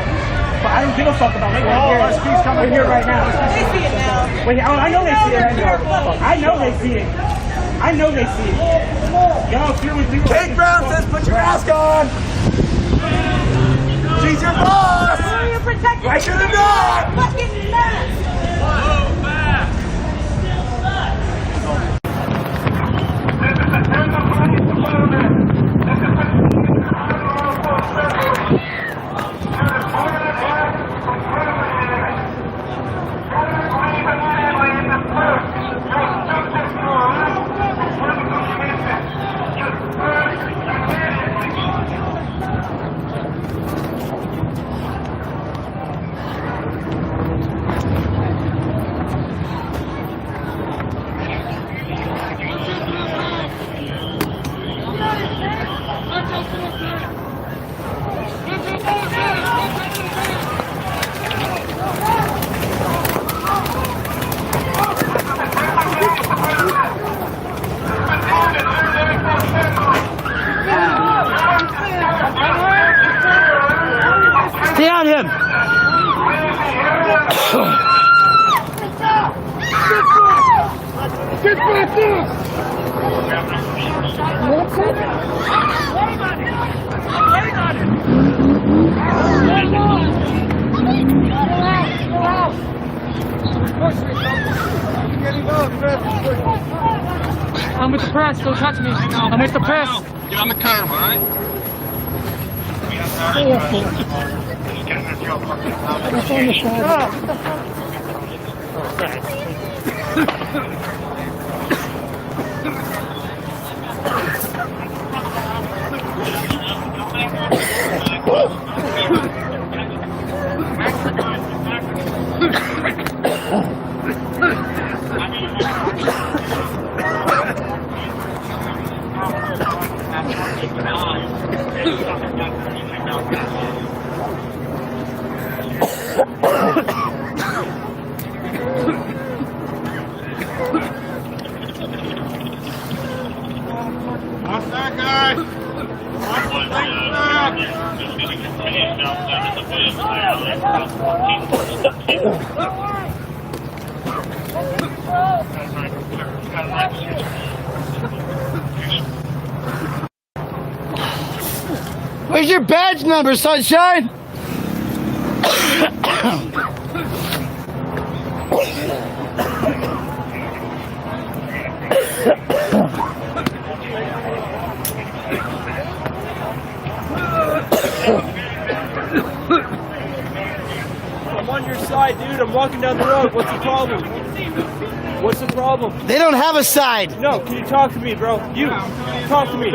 But I don't give a fuck about it. We're here right now. They see it now. Wait, oh, I know they see it right now. I know they see it. I know they see it. Y'all here with people. Kate Brown says put your mask on. She's your boss. You're protecting. I should have known. Fucking mask. Stay on him! Get back there! I'm with the press. Don't touch me. I'm with the press. Get on the curb, all right? Watch that guy! Watch the Where's your badge number, sunshine? I'm on your side, dude. I'm walking down the road. What's the problem? What's the problem? They don't have a side. No, can you talk to me, bro? You talk to me.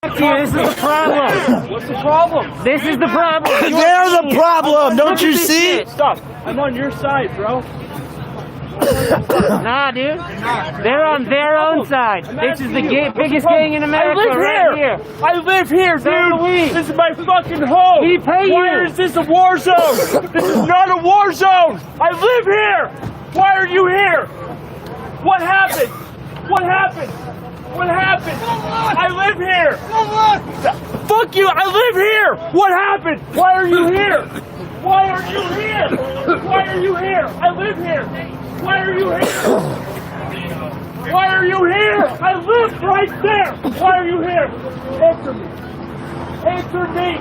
This is the problem. What's the problem? This is the problem. They're the problem. Don't you see? Stop. I'm on your side, bro. Nah, dude. They're on their own side. This is the biggest gang in America. I live right here. here. I live here, So do we. dude. This is my fucking home. We pay you. Why is this a war zone? This is not a war zone. I live here. Why are you here? What happened? What happened? What happened? I live here. Fuck you. I live here. What happened? Why are you here? Why are you here? Why are you here? I live here. Why are you here? Why are you here? I live right there. Why are you here? Answer me. Answer me.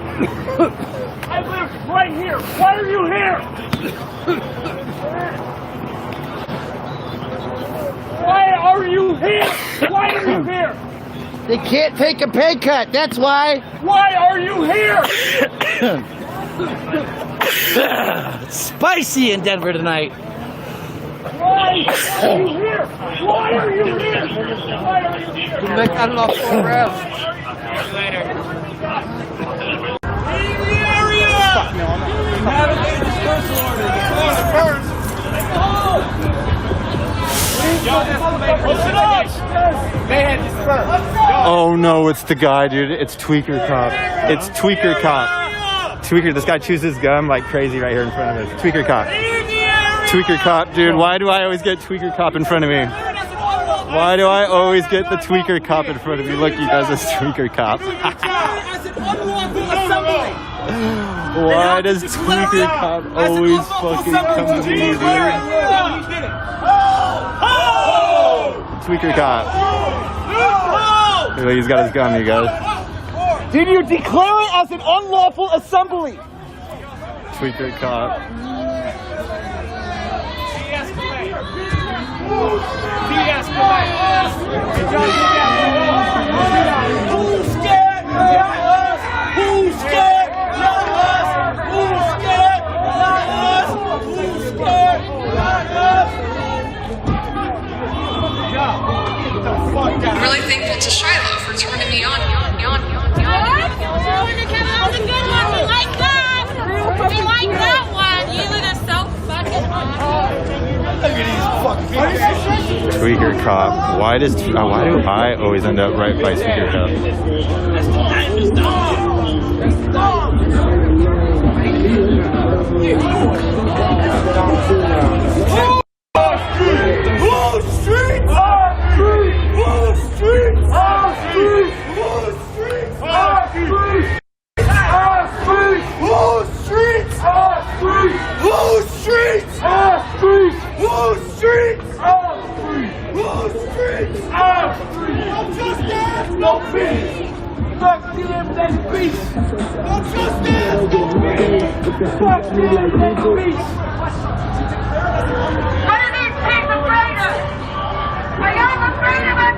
I live right here. Why are you here? Why are you here? Why are you here? They can't take a pay cut. That's why. Why are you here? Spicy in Denver tonight. Why are you here? Why are you here? Why are you here? They cut it off 4 rounds. Oh no, it's the guy, dude. It's Tweaker Cop. It's Tweaker Cop. Tweaker, this guy chews his gum like crazy right here in front of us. Tweaker Cop. Tweaker Cop, dude. Why do I always get Tweaker Cop in front of me? Why do I always get the Tweaker Cop in front of me? Look, you guys, it's Tweaker Cop. Why does Tweaker Cop always fucking come to me, dude? Tweaker Cop. Look, he's got his gum, you guys. Did you declare it as an unlawful assembly? Tweaker Cop. Who's scared? Not us. Who's scared? Not us. Who's scared? Not us. Who's scared? Not us. I'm really thankful to Shiloh for turning me on. That was a good one. We like that. We like that one. You look so fucking awesome. Tweaker Cop. Why do I always end up right by Tweaker Cop?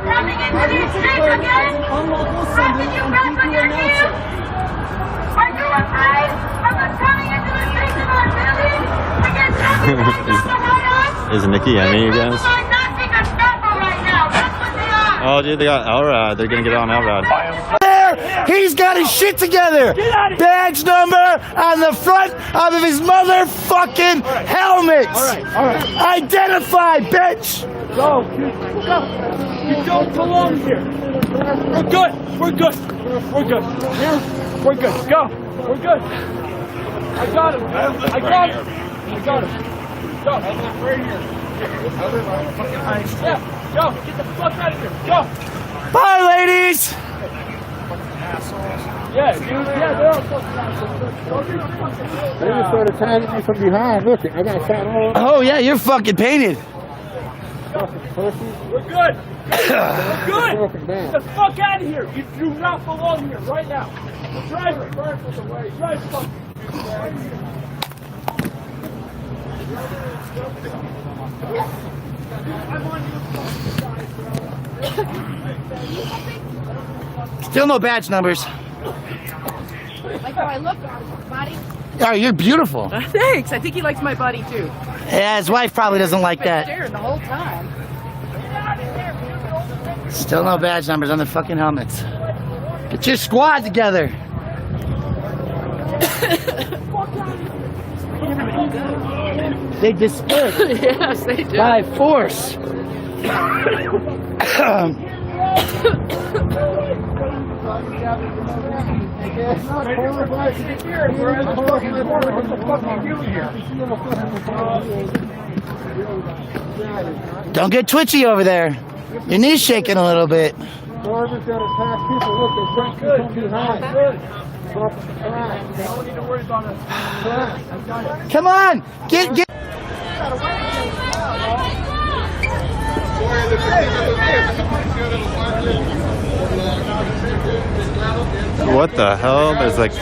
coming into these streets again? How can you back on your heels? Are you afraid of us coming into the streets of our building to get something like that? Is Nikki Emmy, you guys? They're not being a stopper right now. That's what they are. Oh, dude, they got Elrod. They're gonna get on Elrod. He's got his shit together. Badge number on the front of his motherfucking helmet. All right. Identify, bitch. Go. You don't belong here. We're good. We're good. We're good. We're good. Go. We're good. I got him. I got him. I got him. Go. Right here. Yeah. Go. Get the fuck out of here. Go. Bye, ladies. Yeah, dude. Yeah, they're all fucking assholes. They just started tagging me from behind. Look, I got shot all over. Oh yeah, you're fucking painted. We're good. We're good. Get the fuck out of here. You do not belong here right now. Drive it. Drive fuck. I'm on you. Still no badge numbers. Like how I look on his body? Oh, you're beautiful. Thanks. I think he likes my body too. Yeah, his wife probably doesn't like that. Staring the whole time. Still no badge numbers on the fucking helmets. Get your squad together. They dispersed. Yes, they do. By force. Don't get twitchy over there. Your knee's shaking a little bit. Whoever's got to attack people, look, they're trying to come behind. Don't need to worry about us. Come on, get. What the hell? There's like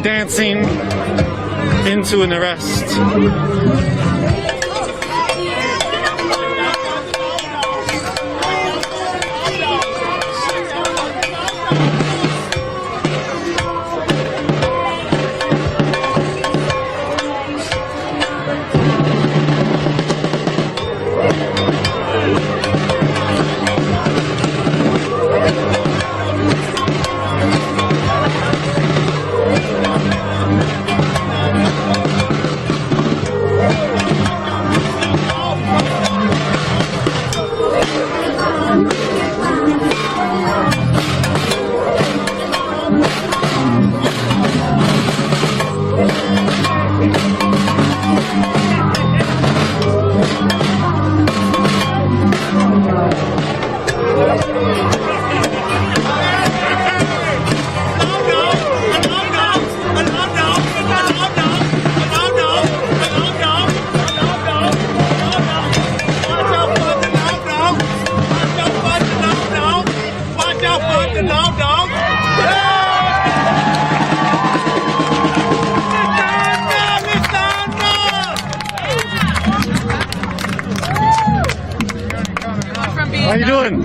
dancing into an arrest. How you doing?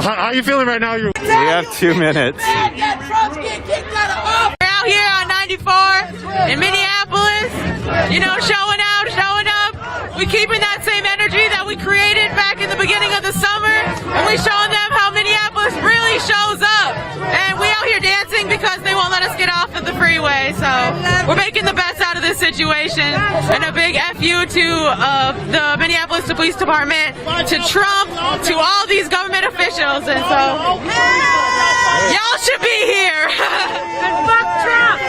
How are you feeling right now? We have 2 minutes. We're out here on 94 in Minneapolis, showing out, showing up. We're keeping that same energy that we created back in the beginning of the summer, and we're showing them how Minneapolis really shows up. And we out here dancing because they won't let us get off of the freeway, so we're making the best out of this situation. And a big FU to the Minneapolis Police Department, to Trump, to all these government officials, and so y'all should be here. And fuck Trump.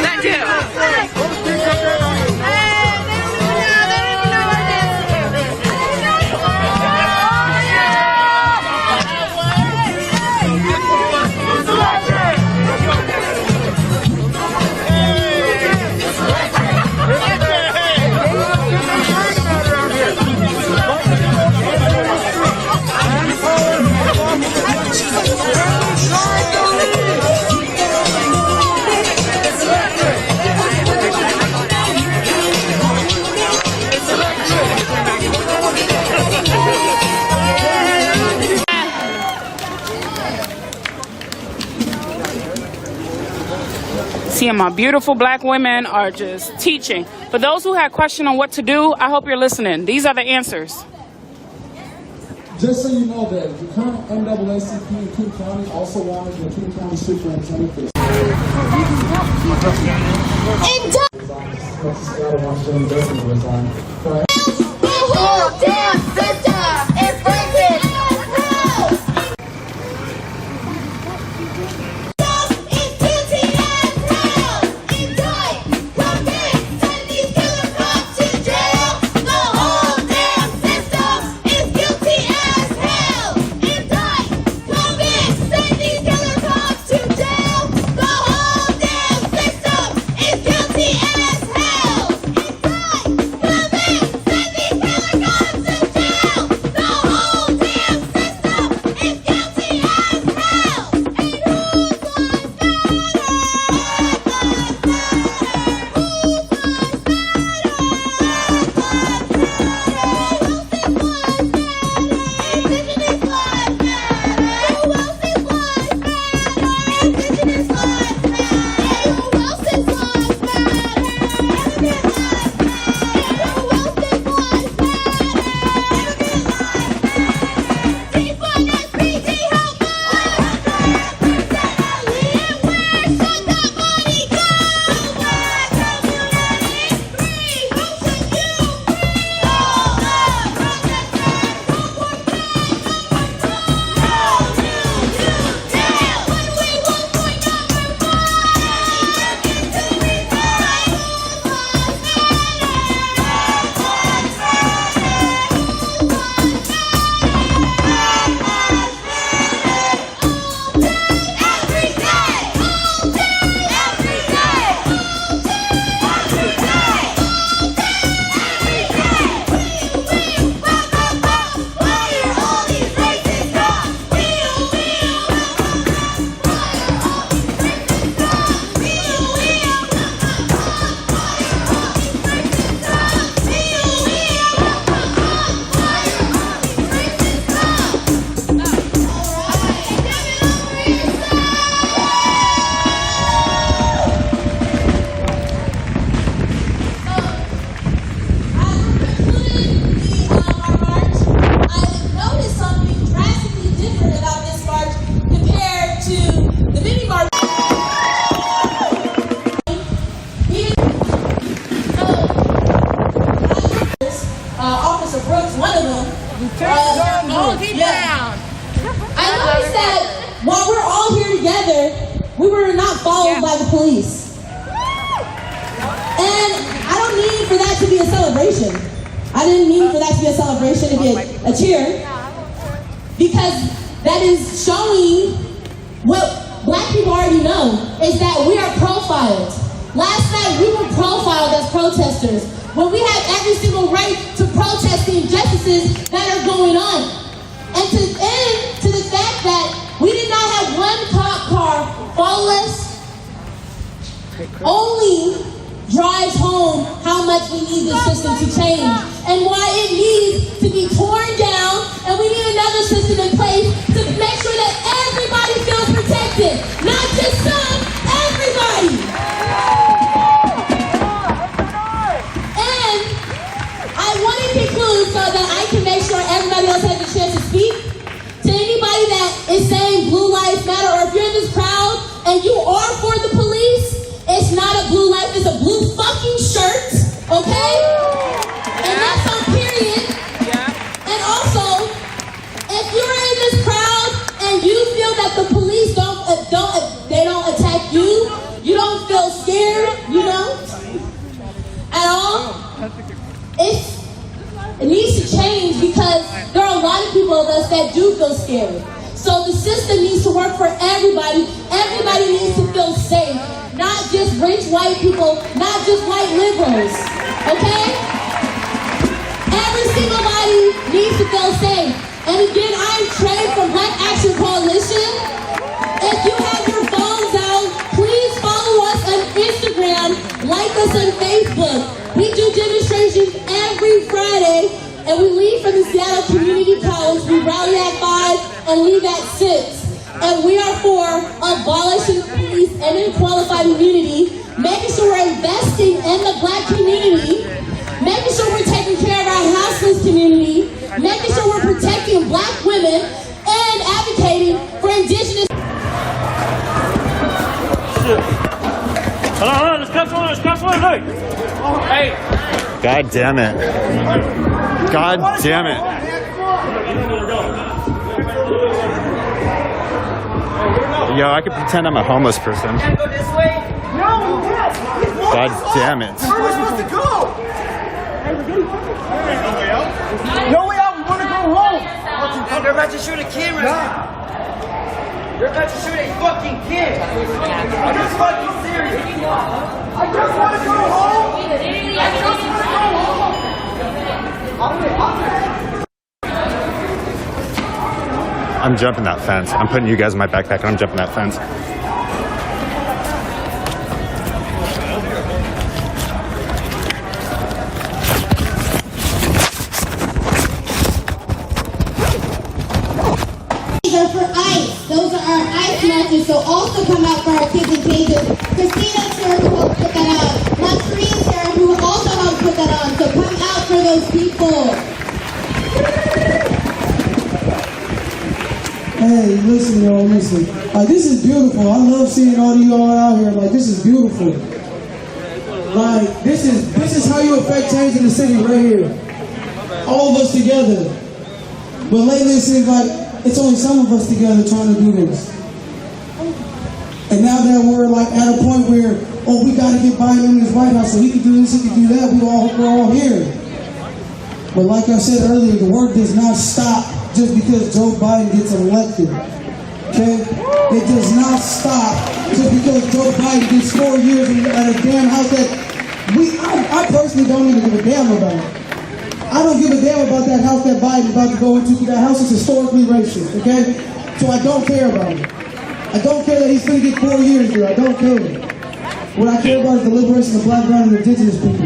Thank you. See, and my beautiful black women are just teaching. For those who had question on what to do, I hope you're listening. These are the answers. Just so you know that the current NAACP in King County also wanted the King County Superintendent to while we're all here together, we were not followed by the police. And I don't mean for that to be a celebration. I didn't mean for that to be a celebration, to be a cheer. Because that is showing what black people already know, is that we are profiled. Last night we were profiled as protesters, when we have every single right to protest the injustices that are going on. And to end to the fact that we did not have one cop car follow us, only drives home how much we need the system to change and why it needs to be torn down, and we need another system in place to make sure that everybody feels protected, not just some, everybody. And I want to conclude so that I can make sure everybody else has a chance to speak. To anybody that is saying Blue Lives Matter, or if you're in this crowd and you are for the police, it's not a blue life, it's a blue fucking shirt, okay? And that's on period. And also, if you're in this crowd and you feel that the police don't attack you, you don't feel scared, you don't, at all, it needs to change, because there are a lot of people of us that do feel scared. So the system needs to work for everybody. Everybody needs to feel safe. Not just rich white people, not just white liberals, okay? Every single body needs to feel safe. And again, I'm Trey from Black Action Coalition. If you have your phones out, please follow us on Instagram, like us on Facebook. We do demonstrations every Friday, and we leave from the Seattle Community College. We rally at 5 and leave at 6. and we are for abolishing police and unqualified immunity, making sure we're investing in the Black community, making sure we're taking care of our houseless community, making sure we're protecting Black women, and advocating for indigenous. Hold on, let's catch one, hey! Hey! God damn it. God damn it. Yo, I could pretend I'm a homeless person. Can't go this way? No, yes! God damn it. Where are we supposed to go? No way out, we want to go home! They're about to shoot a kid right now. They're about to shoot a fucking kid. I'm just fucking serious. I just want to go home. I just want to go home. I'm jumping that fence. I'm putting you guys in my backpack and I'm jumping that fence. Are for ICE. Those are our ICE marches, so also come out for our kids in cages. Christina's here who helped put that on. Monterey's here who also helped put that on, so come out for those people. Hey, listen, y'all, listen. This is beautiful. I love seeing all of y'all out here. Like, this is beautiful. Like, this is how you affect change in the city right here. All of us together. But lately it seems like it's only some of us together trying to do this. And now that we're like at a point where, oh, we got to get Biden in this White House so he can do this, he can do that, we're all here. But like I said earlier, the work does not stop just because Joe Biden gets elected. Okay? It does not stop just because Joe Biden gets 4 years at a damn house that I personally don't even give a damn about. I don't give a damn about that house that Biden's about to go into. That house is historically racist, okay? So I don't care about it. I don't care that he's going to get 4 years there. I don't care. What I care about is the liberation of Black, brown, and indigenous people.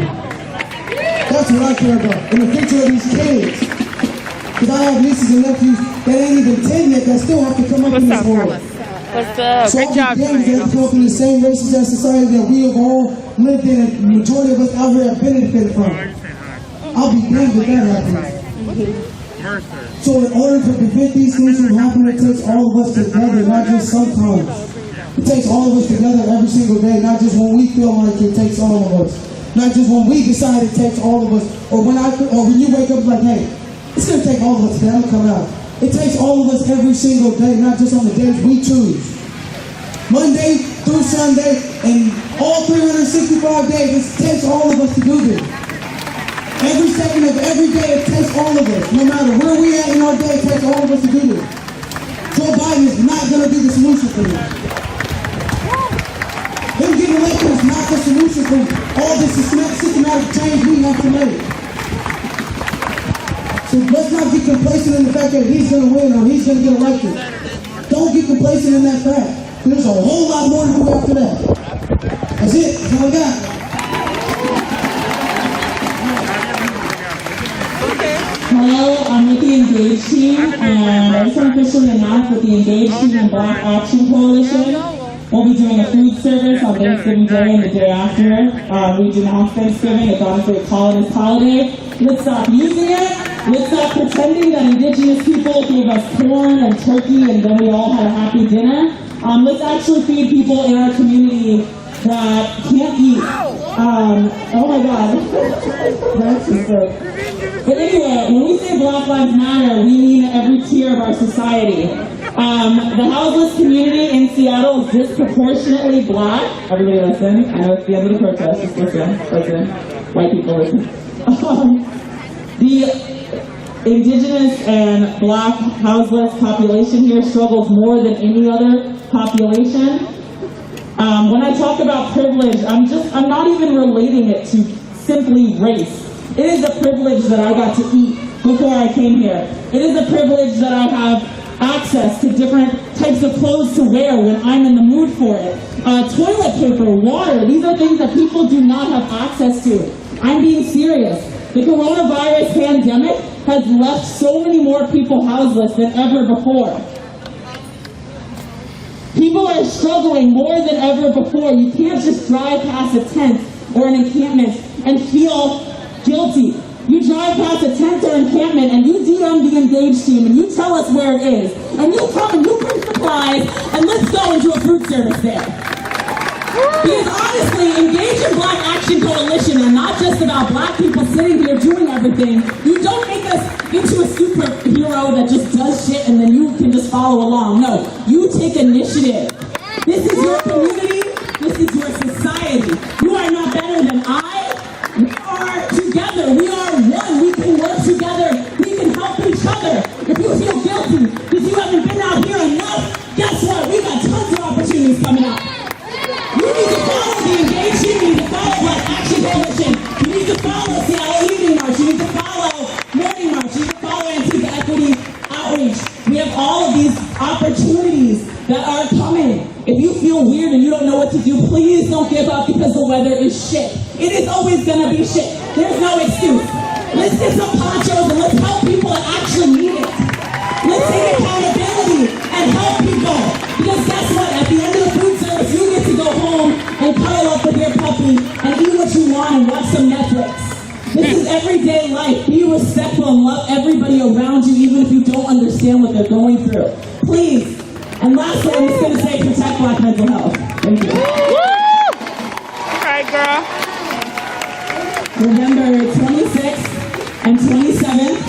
That's what I care about. And the future of these kids. Because I have nieces and nephews that ain't even 10 yet that still have to come up in this world. What's up? So Great job, they have to come up in the same racist ass society that we have all lived in and the majority of us out here have benefited from. I'll be damned if that happens. So in order to prevent these things from happening, it takes all of us together, not just sometimes. It takes all of us together every single day, not just when we feel like it takes all of us. Not just when we decide it takes all of us, or when you wake up like, hey, it's going to take all of us today to come out. It takes all of us every single day, not just on the days we choose. Monday through Sunday, and all 365 days, it takes all of us to do this. Every second of every day, it takes all of us. No matter where we at in our day, it takes all of us to do this. Joe Biden is not going to be the solution for this. Him getting elected is not the solution for all this systematic change we have to make. So let's not get complacent in the fact that he's going to win or he's going to get elected. Don't get complacent in that fact. There's a whole lot more to do after that. That's it. That's all I got. Hello, I'm with the Engage team, and I just want to officially announce that the Engage team and Black Action Coalition will be doing a food service on Thanksgiving Day and the day after. We denounce Thanksgiving. It's honestly a colonist holiday. Let's stop using it. Let's stop pretending that Indigenous people gave us corn and turkey and then we all had a happy dinner. Let's actually feed people in our community that can't eat. Oh my God. That's just good. But anyway, when we say Black Lives Matter, we mean every tier of our society. The houseless community in Seattle is disproportionately Black. Everybody listen. I know it's the end of the protest. Just listen. Listen. White people listen. The Indigenous and Black houseless population here struggles more than any other population. When I talk about privilege, I'm not even relating it to simply race. It is a privilege that I got to eat before I came here. It is a privilege that I have access to different types of clothes to wear when I'm in the mood for it. Toilet paper, water, these are things that people do not have access to. I'm being serious. The coronavirus pandemic has left so many more people houseless than ever before. People are struggling more than ever before. You can't just drive past a tent or an encampment and feel guilty. You drive past a tent or encampment and you DM the Engage team and you tell us where it is. And you come and you bring supplies and let's go and do a food service there. Because honestly, Engage in Black Action Coalition are not just about black people sitting here doing everything. You don't make us into a superhero that just does shit and then you can just follow along. No, you take initiative. This is your community. This is your society. You are not better than I. We are together. We are one. We can work together. We can help each other. If you feel guilty because you haven't been out here enough, guess what? We got tons of opportunities coming up. You need to follow the Engage team. You need to follow Black Action Coalition. You need to follow Seattle Evening March. You need to follow Morning March. You need to follow Antifa Equity Outreach. We have all of these opportunities that are coming. If you feel weird and you don't know what to do, please don't give up because the weather is shit. It is always gonna be shit. There's no excuse. Let's get some ponchos and let's help people that actually need it. Let's take accountability and help people. Because guess what? At the end of the food service, you get to go home and cuddle up with your puppy and eat what you want and watch some Netflix. This is everyday life. Be respectful and love everybody around you, even if you don't understand what they're going through. Please. And lastly, I'm just going to say protect Black mental health. Thank you. Woo! All right, girl. November 26th and 27th,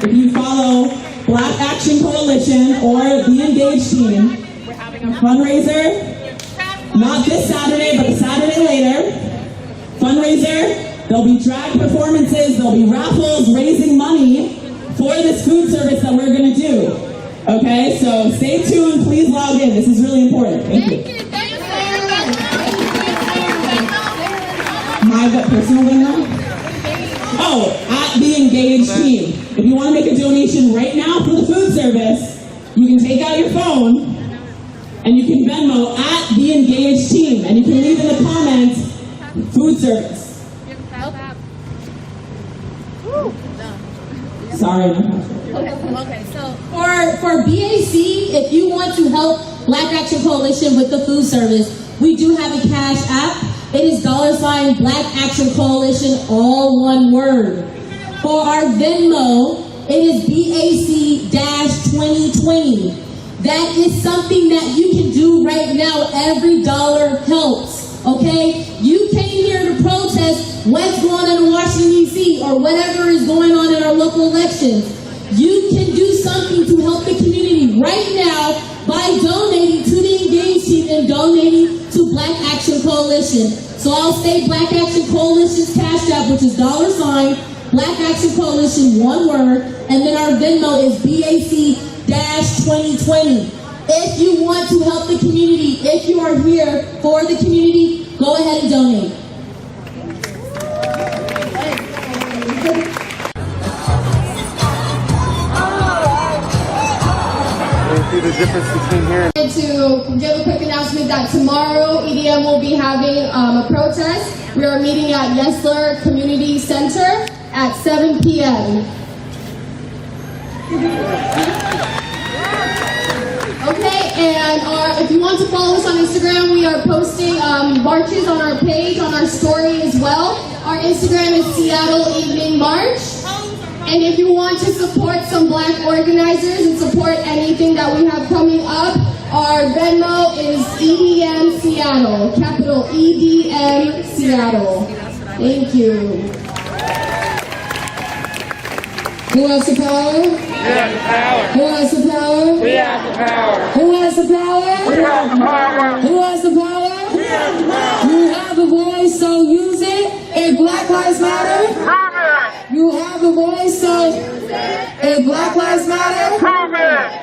if you follow Black Action Coalition or the Engage team, a fundraiser, not this Saturday, but the Saturday later. Fundraiser, there'll be drag performances, there'll be raffles, raising money for this food service that we're going to do. Okay, so stay tuned, please log in. This is really important. Thank you. My what, personal window? Oh, at the Engage team. If you want to make a donation right now for the food service, you can take out your phone and you can Venmo at the Engage team. And you can leave in the comments, food service. Sorry, okay, so for BAC, if you want to help Black Action Coalition with the food service, we do have a cash app. It is $ Black Action Coalition, all one word. For our Venmo, it is BAC-2020. That is something that you can do right now. Every dollar helps, okay? You came here to protest what's going on in Washington, D.C. or whatever is going on in our local elections. You can do something to help the community right now by donating to the Engage team and donating to Black Action Coalition. So I'll say Black Action Coalition's cash app, which is $ Black Action Coalition, one word, and then our Venmo is BAC-2020. If you want to help the community, if you are here for the community, go ahead and donate. See the difference between here and to give a quick announcement that tomorrow EDM will be having a protest. We are meeting at Yesler Community Center at 7 p.m. Okay, and if you want to follow us on Instagram, we are posting marches on our page, on our story as well. Our Instagram is Seattle Evening March. And if you want to support some Black organizers and support anything that we have coming up, our Venmo is EDM Seattle, capital EDM Seattle. Thank you. Who has the power? We have the power. Who has the power? We have the power. Who has the power? We have the power. Who has the power? We have the power. You have a voice, so use it. If Black Lives Matter, you have a voice, so if Black Lives Matter,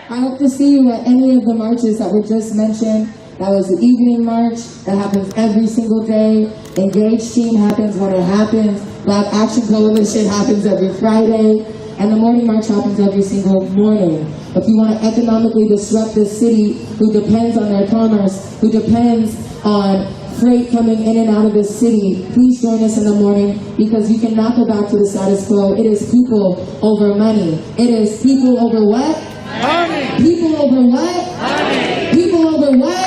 I hope to see you at any of the marches that were just mentioned. That was the evening march that happens every single day. Engage team happens when it happens. Black Action Coalition happens every Friday. And the morning march happens every single morning. If you want to economically disrupt this city who depends on their commerce, who depends on freight coming in and out of this city, please join us in the morning because you can knock it back to the status quo. It is people over money. It is people over what? Money. People over what? Money. People over what?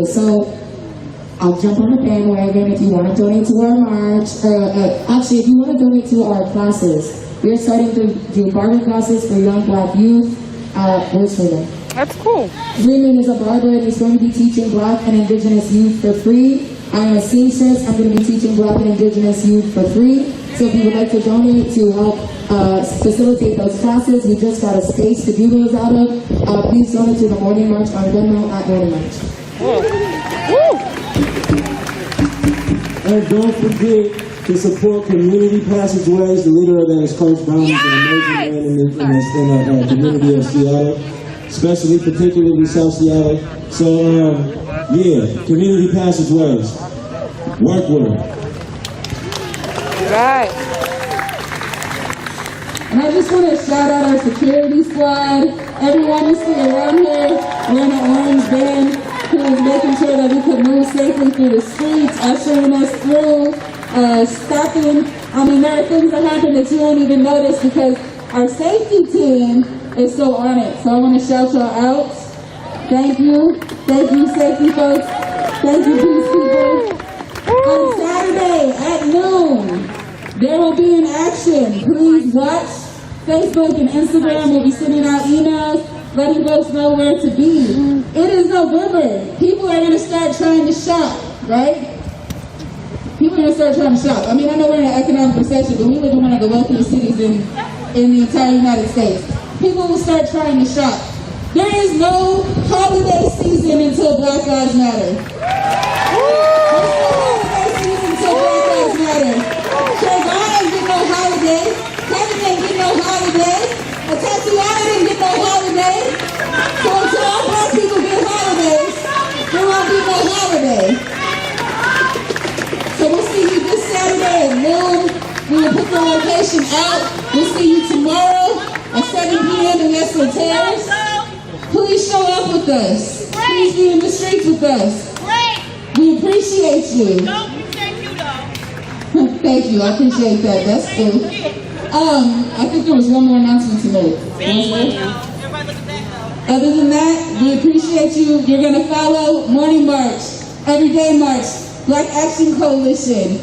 ideas. So I'll jump on the bandwagon if you want to donate to our march. Actually, if you want to donate to our classes, we're starting to do barber classes for young Black youth. Where's for them? That's cool. Raymond is a barber and he's going to be teaching Black and Indigenous youth for free. I am a seamstress. I'm going to be teaching Black and Indigenous youth for free. So if you would like to donate to help facilitate those classes, we just got a space to do those out of. Please donate to the Morning March on Venmo at Morning March. And don't forget to support Community Passageways. The leader of that is Coach Brown. He's an amazing man in the community of Seattle, especially particularly South Seattle. So, yeah, Community Passageways. Work with them. Right. And I just want to shout out our security squad. Everyone you see around here wearing an orange band who is making sure that we can move safely through the streets, ushering us through, stopping. I mean, there are things that happen that you won't even notice because our safety team is so on it. So I want to shout y'all out. Thank you. Thank you, safety folks. Thank you, peace people. On Saturday at noon, there will be an action. Please watch. Facebook and Instagram will be sending out emails letting folks know where to be. It is November. People are going to start trying to shop, right? People are going to start trying to shop. I mean, I know we're in an economic recession, but we live in one of the wealthiest cities in the entire United States. People will start trying to shop. There is no holiday season until Black Lives Matter. There's no holiday season until Black Lives Matter. Trayvon ain't get no holiday. Kevin ain't get no holiday. Tatiana didn't get no holiday. So until all Black people get holidays, there won't be no holiday. So we'll see you this Saturday at noon. We will put the location out. We'll see you tomorrow at 7 p.m. in Yesel Terrace. Please show up with us. Please be in the streets with us. We appreciate you. Thank you. I appreciate that. That's cool. I think there was one more announcement to make. Other than that, we appreciate you. You're going to follow Morning March, Everyday March, Black Action Coalition.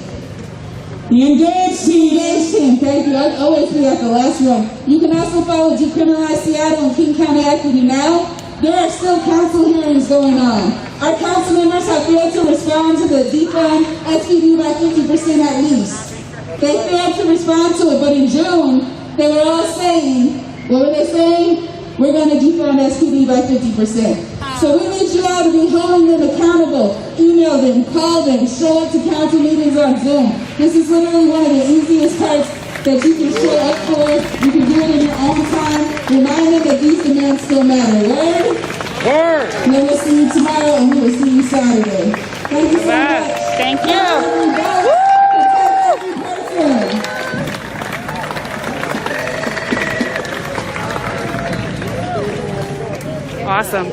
The Engaged Team. Thank you. I always be at the last one. You can also follow Decriminalize Seattle and King County Equity Now. There are still council hearings going on. Our council members have failed to respond to the defund SPD by 50% at least. They failed to respond to it, but in June, they were all saying, what were they saying? We're going to defund SPD by 50%. So we need you all to be holding them accountable. Email them, call them, show up to council meetings on Zoom. This is literally one of the easiest parts that you can show up for. You can do it in your own time. Remind them that these demands still matter. Word? Word. And then we'll see you tomorrow and we will see you Saturday. Thank you so much. Thank you. Awesome.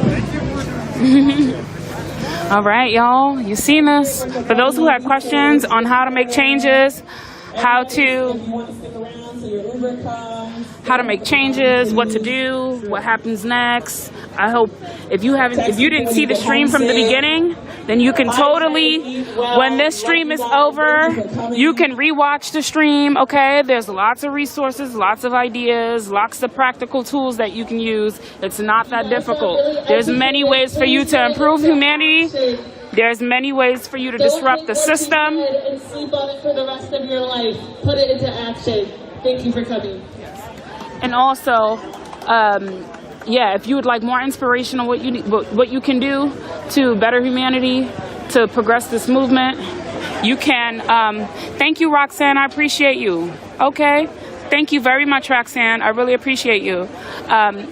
All right, y'all, you seen this. For those who had questions on how to make changes, how to make changes, what to do, what happens next. I hope if you didn't see the stream from the beginning, then you can totally, when this stream is over, you can rewatch the stream, okay? There's lots of resources, lots of ideas, lots of practical tools that you can use. It's not that difficult. There's many ways for you to improve humanity. There's many ways for you to disrupt the system. And sleep on it for the rest of your life. Put it into action. Thank you for coming. And also, yeah, if you would like more inspiration on what you can do to better humanity, to progress this movement, you can. Thank you, Roxanne. I appreciate you. Okay. Thank you very much, Roxanne. I really appreciate you.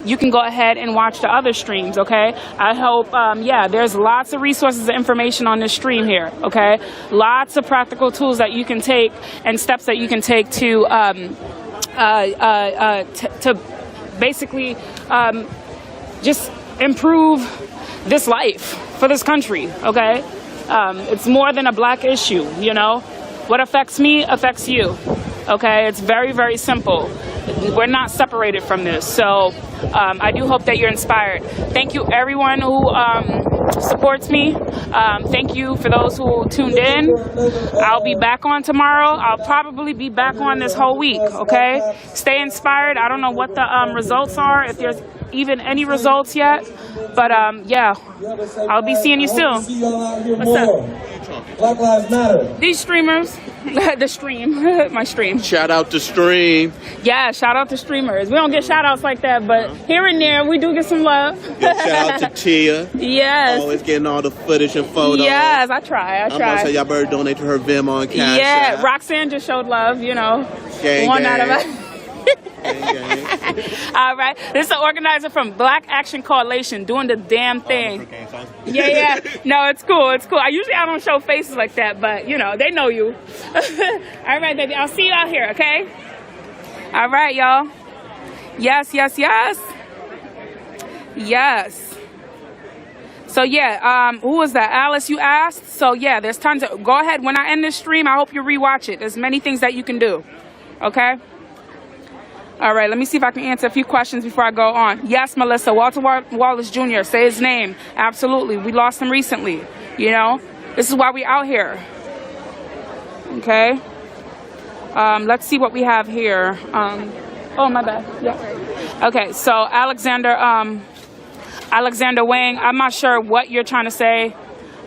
You can go ahead and watch the other streams, okay? I hope, yeah, there's lots of resources and information on this stream here, okay? Lots of practical tools that you can take and steps that you can take to basically just improve this life for this country, okay? It's more than a black issue, you know? What affects me affects you. Okay, it's very, very simple. We're not separated from this. So I do hope that you're inspired. Thank you, everyone who supports me. Thank you for those who tuned in. I'll be back on tomorrow. I'll probably be back on this whole week, okay? Stay inspired. I don't know what the results are, if there's even any results yet. But yeah, I'll be seeing you soon. What's up? Black Lives Matter. These streamers, the stream, my stream. Shout out to Stream. Yeah, shout out to streamers. We don't get shout outs like that, but here and there we do get some love. Shout out to Tia. Yes. Always getting all the footage and photos. Yes, I try. I'm gonna say y'all better donate to her Venmo and Cash Yeah, App. Roxanne just showed love, you know. Gang, One gang. out of us. All right. This is an organizer from Black Action Coalition doing the damn thing. Yeah. No, it's cool. It's cool. I don't show faces like that, but you know, they know you. All right, baby. I'll see you out here, okay? All right, y'all. Yes. So yeah, who was that? Alice, you asked? So yeah, there's tons of, go ahead. When I end this stream, I hope you rewatch it. There's many things that you can do. Okay? All right, let me see if I can answer a few questions before I go on. Yes, Melissa, Walter Wallace Jr., say his name. Absolutely. We lost him recently, you know? This is why we out here. Okay? Let's see what we have here. Oh, my bad. Yeah. Okay, so Alexander Wang, I'm not sure what you're trying to say.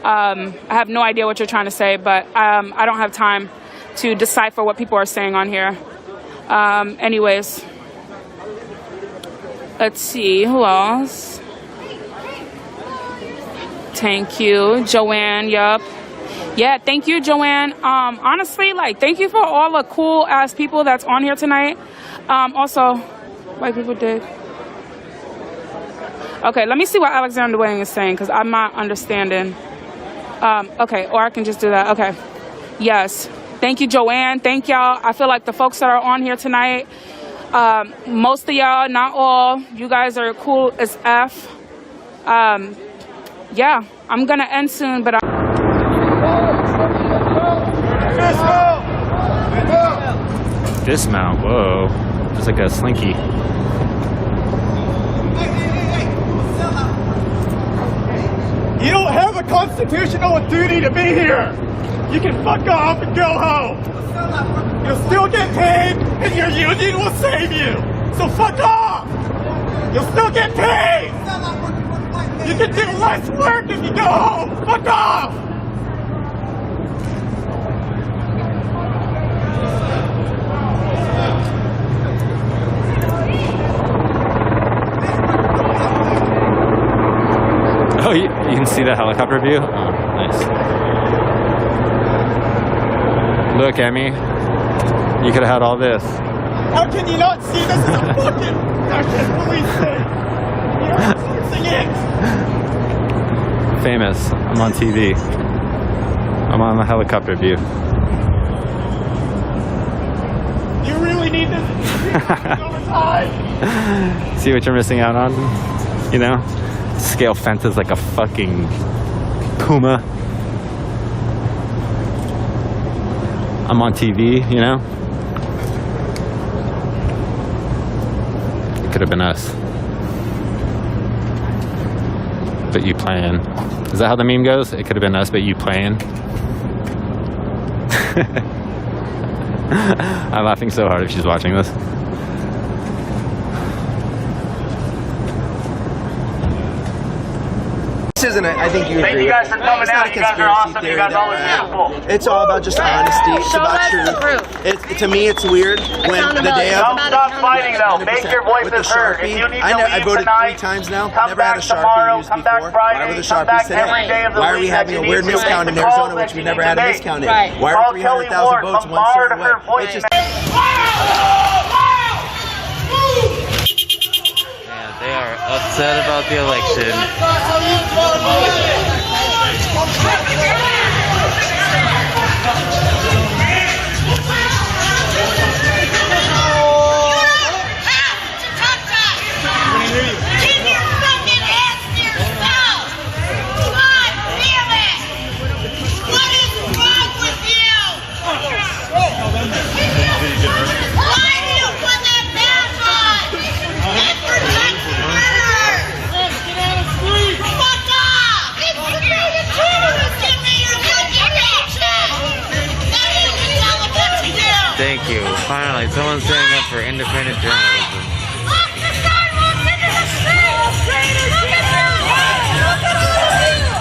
I have no idea what you're trying to say, but I don't have time to decipher what people are saying on here. Anyways, let's see, who else? Thank you, Joanne, yup. Yeah, thank you, Joanne. Honestly, like, thank you for all the cool ass people that's on here tonight. Also, white people did. Okay, let me see what Alexander Wang is saying, because I'm not understanding. Okay, or I can just do that. Okay, yes. Thank you, Joanne. Thank y'all. I feel like the folks that are on here tonight, most of y'all, not all, you guys are cool as F. Yeah, I'm going to end soon, but Dismount, whoa. It's like a slinky. You don't have a constitutional duty to be here. You can fuck off and go home. You'll still get paid, and your union will save you. So fuck off. You'll still get paid. You can do less work if you go home. Fuck off. Oh, you can see the helicopter view? Oh, nice. Look, Emmy. You could have had all this. How can you not see this is a fucking Russian police state? You're outsourcing it. Famous. I'm on TV. I'm on the helicopter view. You really need this overtime. See what you're missing out on? You know? Scale fences like a fucking puma. I'm on TV, you know? It could have been us. But you playing. Is that how the meme goes? It could have been us, but you playing. I'm laughing so hard if she's watching this. This isn't I think you agree. Thank you guys for coming It's not out. a You guys are conspiracy awesome. theory You guys that always we're at. beautiful. It's all about just honesty. It's Show about us the truth. proof. To me, it's weird when not the about- day it's of. about Don't stop fighting though. Make your with the voices heard. Sharpie. If you need I to I leave voted tonight, 3 times now. come Never had back a Sharpie tomorrow, used come back before. Friday, Why were the come Sharpies back today? every day of the Why are we week having that a you weird need to miscount make in the Arizona, calls which that we you never need had to a make. miscount in? Right. Why Call are Kelly 300,000 Ward. votes one Bombard state her away? voice. It's just. They are upset about the election. Alright, someone's standing up for independent journalism. Off the sidewalk into the street! Look at that! Look at all of you!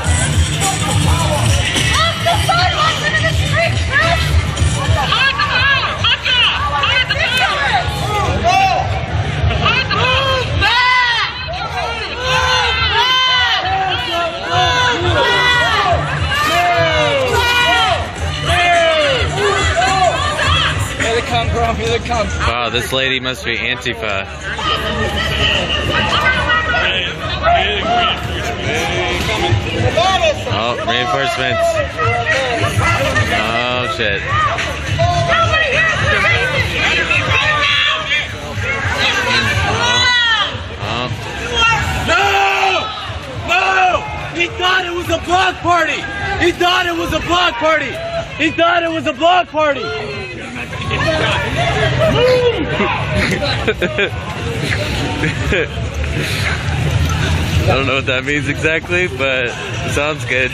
Off the sidewalk into the street, Chris! Hide the ball! Hide the ball! Hide the ball! Move back! Move back! Move back! Here they come, bro. Here they come. Wow, this lady must be Antifa. Oh, reinforcements. Oh, shit. No! He thought it was a block party! He thought it was a block party! He thought it was a block party! I don't know what that means exactly, but it sounds good.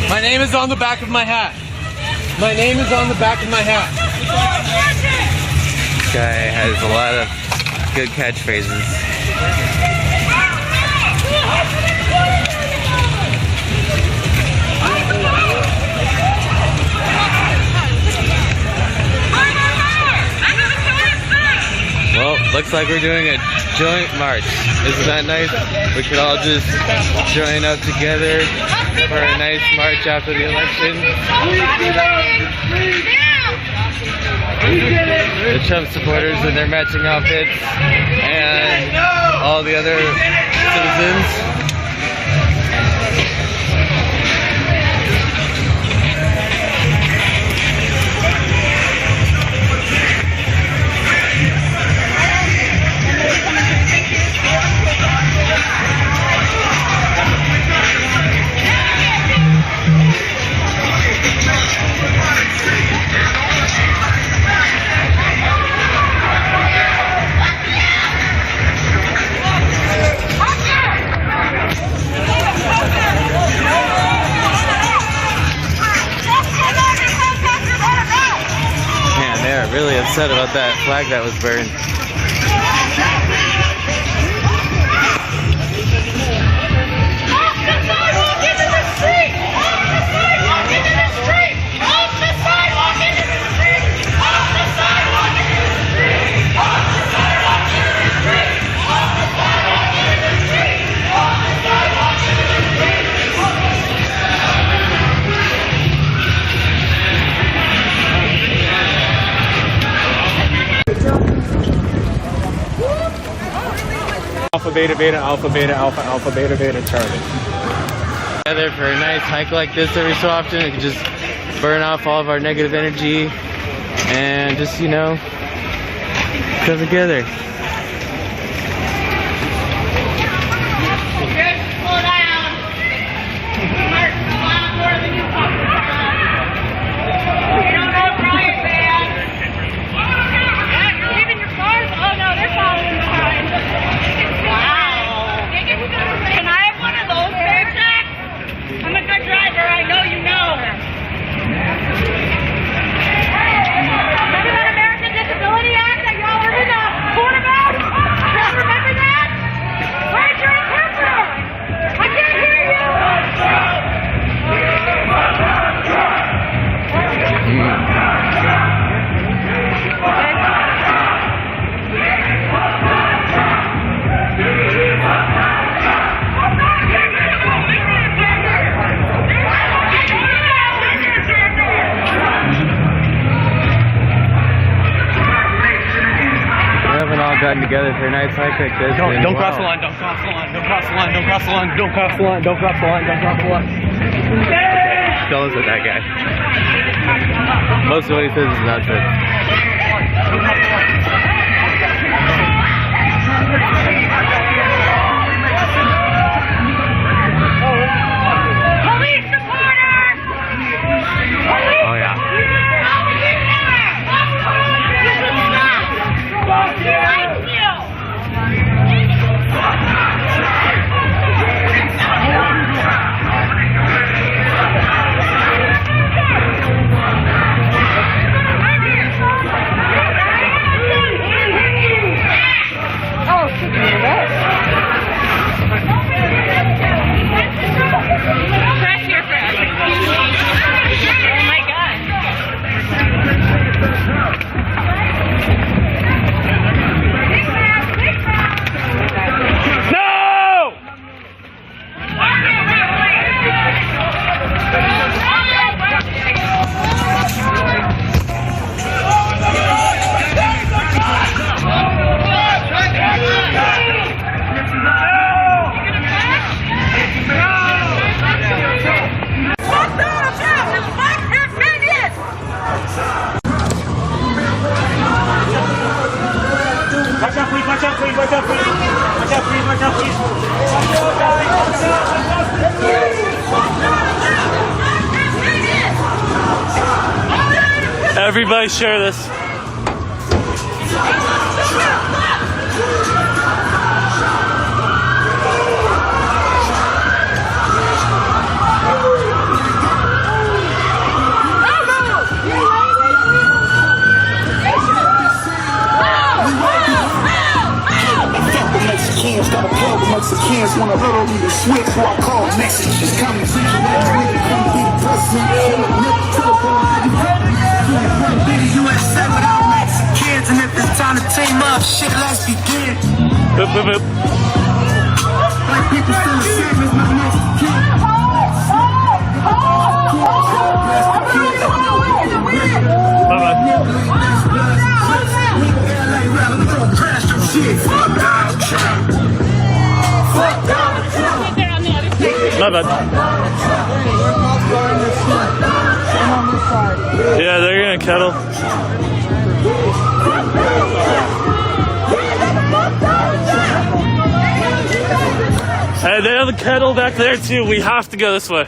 My name is on the back of my hat. My name is on the back of my hat. This guy has a lot of good catchphrases. Well, looks like we're doing a joint march. Isn't that nice? We could all just join up together for a nice march after the election. The Trump supporters in their matching outfits and all the other citizens. Really upset about that flag that was burned. Off the sidewalk into the street! Off the sidewalk into the street! Off the sidewalk into the street! Off the sidewalk into the street! Off the sidewalk into the street! Off the sidewalk into the street! Off the sidewalk into the street! Alpha, beta, beta, alpha, beta, alpha, alpha, beta, beta, Charlie. Together for a nice hike like this every so often, it can just burn off all of our negative energy and just, you know, come together. Gotten together for a nice hike like this. Don't cross the line, don't cross the line, don't cross the line, don't cross the line, don't cross the line, don't cross the line, don't cross the line. Tell us with that guy. Most of what he says is not true. Police supporters! Police! Oh yeah. This is not Everybody share this. Mexicans got a club with Mexicans want a little me to switch who I call messages coming to you. Come be the person, USA without Mexicans, and if it's time to team up, shit, let's begin. Boop, boop, boop. White people still the same as my Mexican. My bad. Yeah, they're gonna kettle. Hey, they have a kettle back there too. We have to go this way.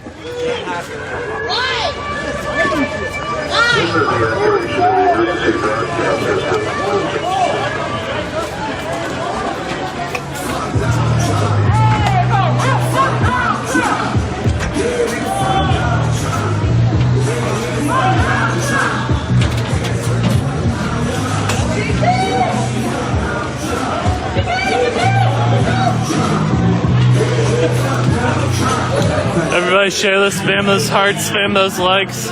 Everybody share this, spam those hearts, spam those likes.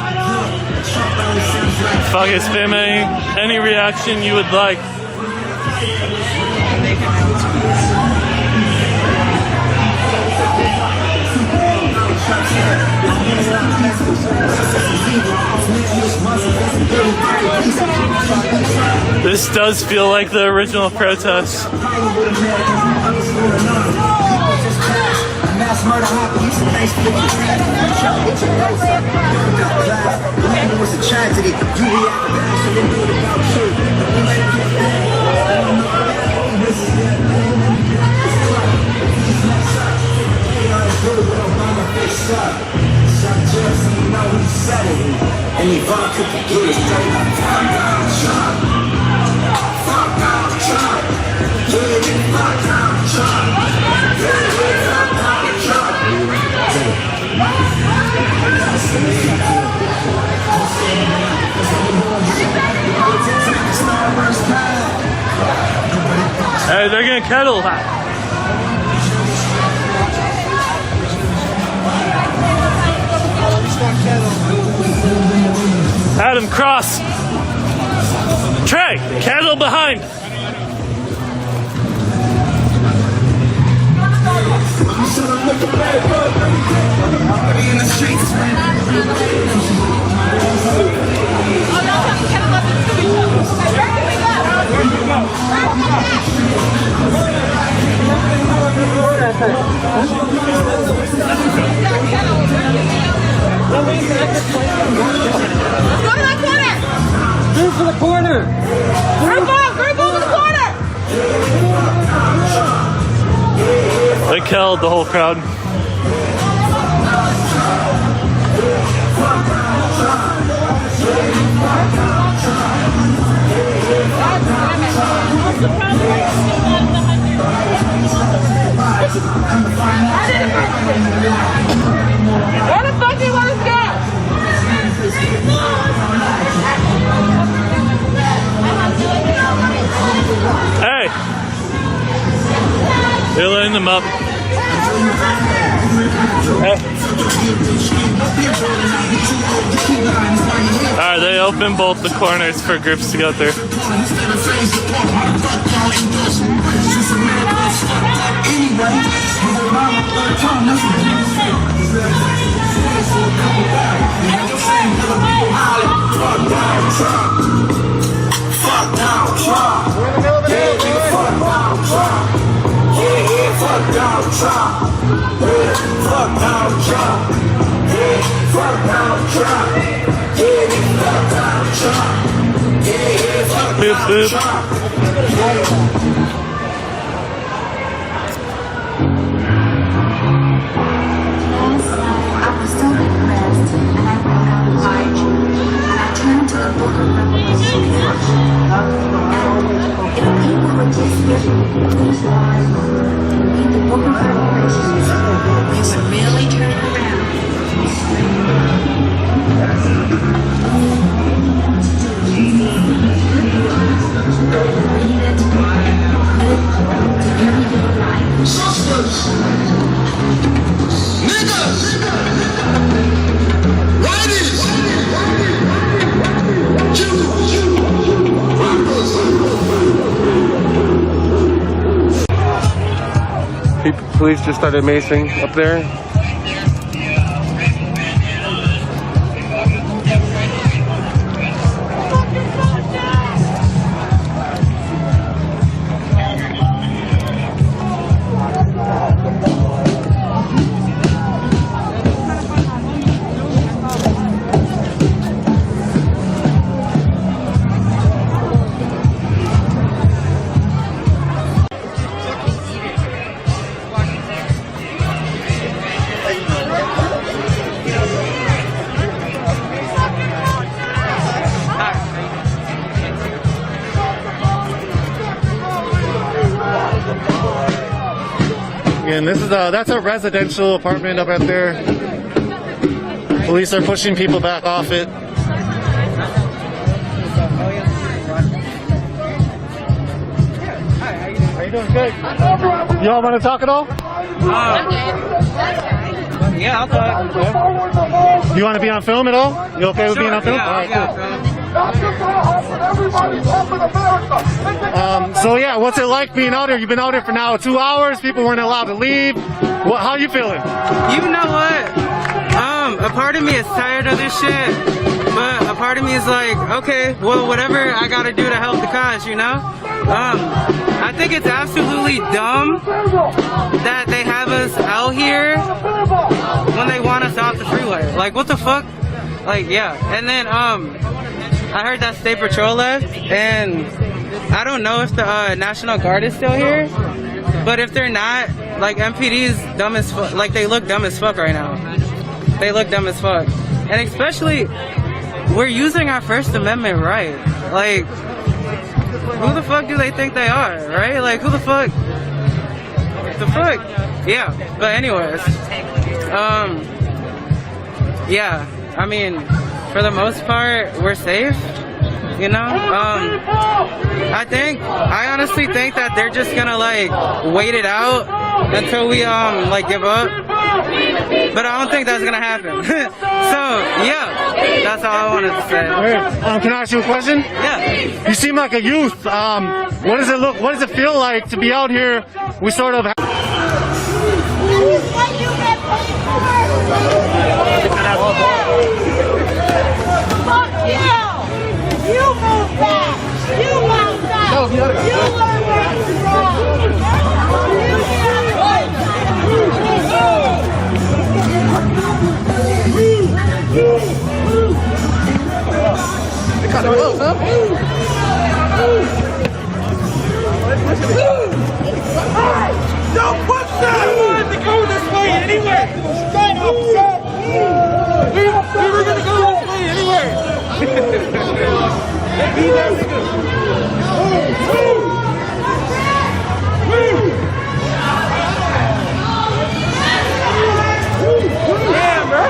Fuck it, spam any reaction you would like. This does feel like the original protest. Mass murder happened, thanks for the it was a tragedy. You react back, so they do it about you. And he vodka could do it straight up. Fuck down, Trump. Fuck down, Trump. Fuck down, Trump. Hey, they're gonna kettle. Adam, cross. Trey, kettle behind. Move to the corner! Group up to the corner! They killed the whole crowd. Where the fuck do you want us to go? Hey! They're letting them up. Hey. Alright, they open both the corners for groups to go through. Fuck down Trump. Fuck down Trump. Fuck down Trump. Fuck down Trump. Fuck down Trump. Boop, boop. I was so depressed, and I wrote out a large, and I turned to the book of Police just started macing up there. And this is that's a residential apartment up out there. Police are pushing people back off it. How you doing? Good. You all want to talk at all? Yeah, I'll talk. Yeah. You want to be on film at all? You okay with being on film? Yeah, all right, yeah, cool. So yeah, what's it like being out here? You've been out here for now 2 hours. People weren't allowed to leave. How are you feeling? You know what? A part of me is tired of this shit, but a part of me is like, okay, well, whatever I gotta do to help the cause, you know? I think it's absolutely dumb that they have us out here when they want us off the freeway. Like, what the fuck? Like, yeah. And then, I heard that State Patrol left, and I don't know if the National Guard is still here, but if they're not, like, MPD's dumb as fuck. Like, they look dumb as fuck right now. They look dumb as fuck. And especially, we're using our First Amendment right. Like, who the fuck do they think they are, right? Like, who the fuck? The fuck? Yeah, but anyways. Yeah, I mean, for the most part, we're safe, you know? I honestly think that they're just gonna, like, wait it out until we, like, give up. But I don't think that's gonna happen. So, yeah, that's all I wanted to say. Can I ask you a question? Yeah. You seem like a youth. What does it feel like to be out here? We sort of... Fuck you! You move back! You move back! You learn what's wrong! They kind of close, huh? Hey! Don't push that! We wanted to go this way anyway! Straight up, sir! We were gonna go this way anyway! Be that nigga! Damn, bro!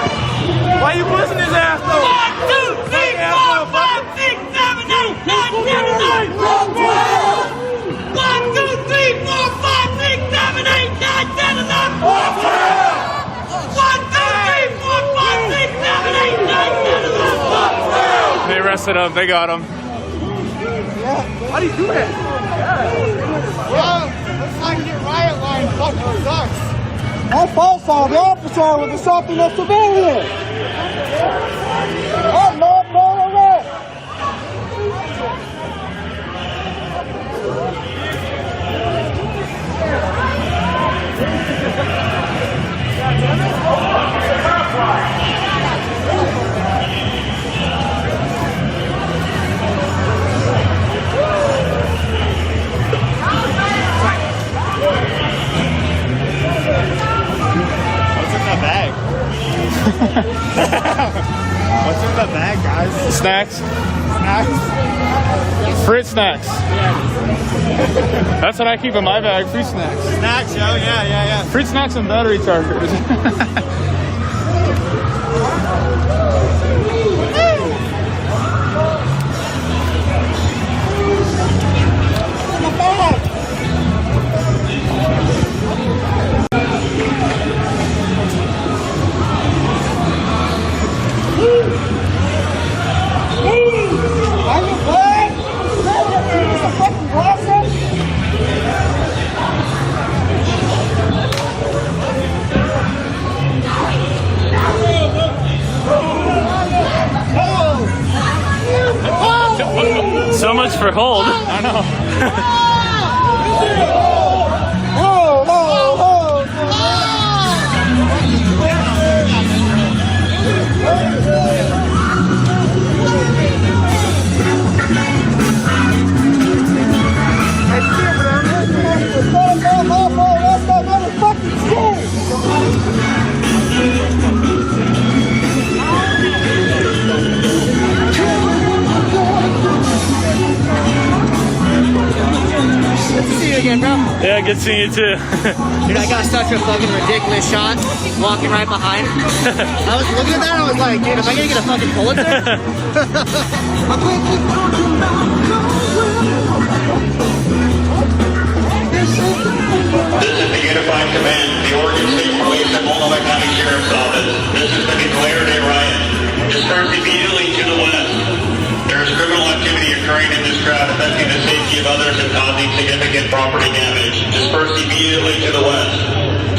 Why you pushing his ass though? 1, 2, 3, 4, 5, 6, 7, 8, 9, 10, 11, 12, 1, 2, 3, 4, 5, 6, 7, 8, 9, 10, 11, 12, 1, 2, 3, 4, 5, 6, 7, 8, 9, 10, 11, 12. They arrested him. They got him. How do you do that? Well, looks like your riot line fucking sucks. That's false on the officer was assaulting a civilian. I'm not going away. What's in the bag, guys? Snacks? Fruit snacks. That's what I keep in my bag, fruit snacks. Snacks, yo, yeah. Fruit snacks and battery chargers. So much for hold. I know. Yeah, good seeing you too. Dude, I got such a fucking ridiculous shot walking right behind. I was looking at that and I was like, dude, am I gonna get a fucking Pulitzer? This is the Unified Command, the Oregon State Police and Multnomah County Sheriff's Office. This has been declared a riot. Disperse immediately to the west. There is criminal activity occurring in this crowd affecting the safety of others and causing significant property damage. Disperse immediately to the west.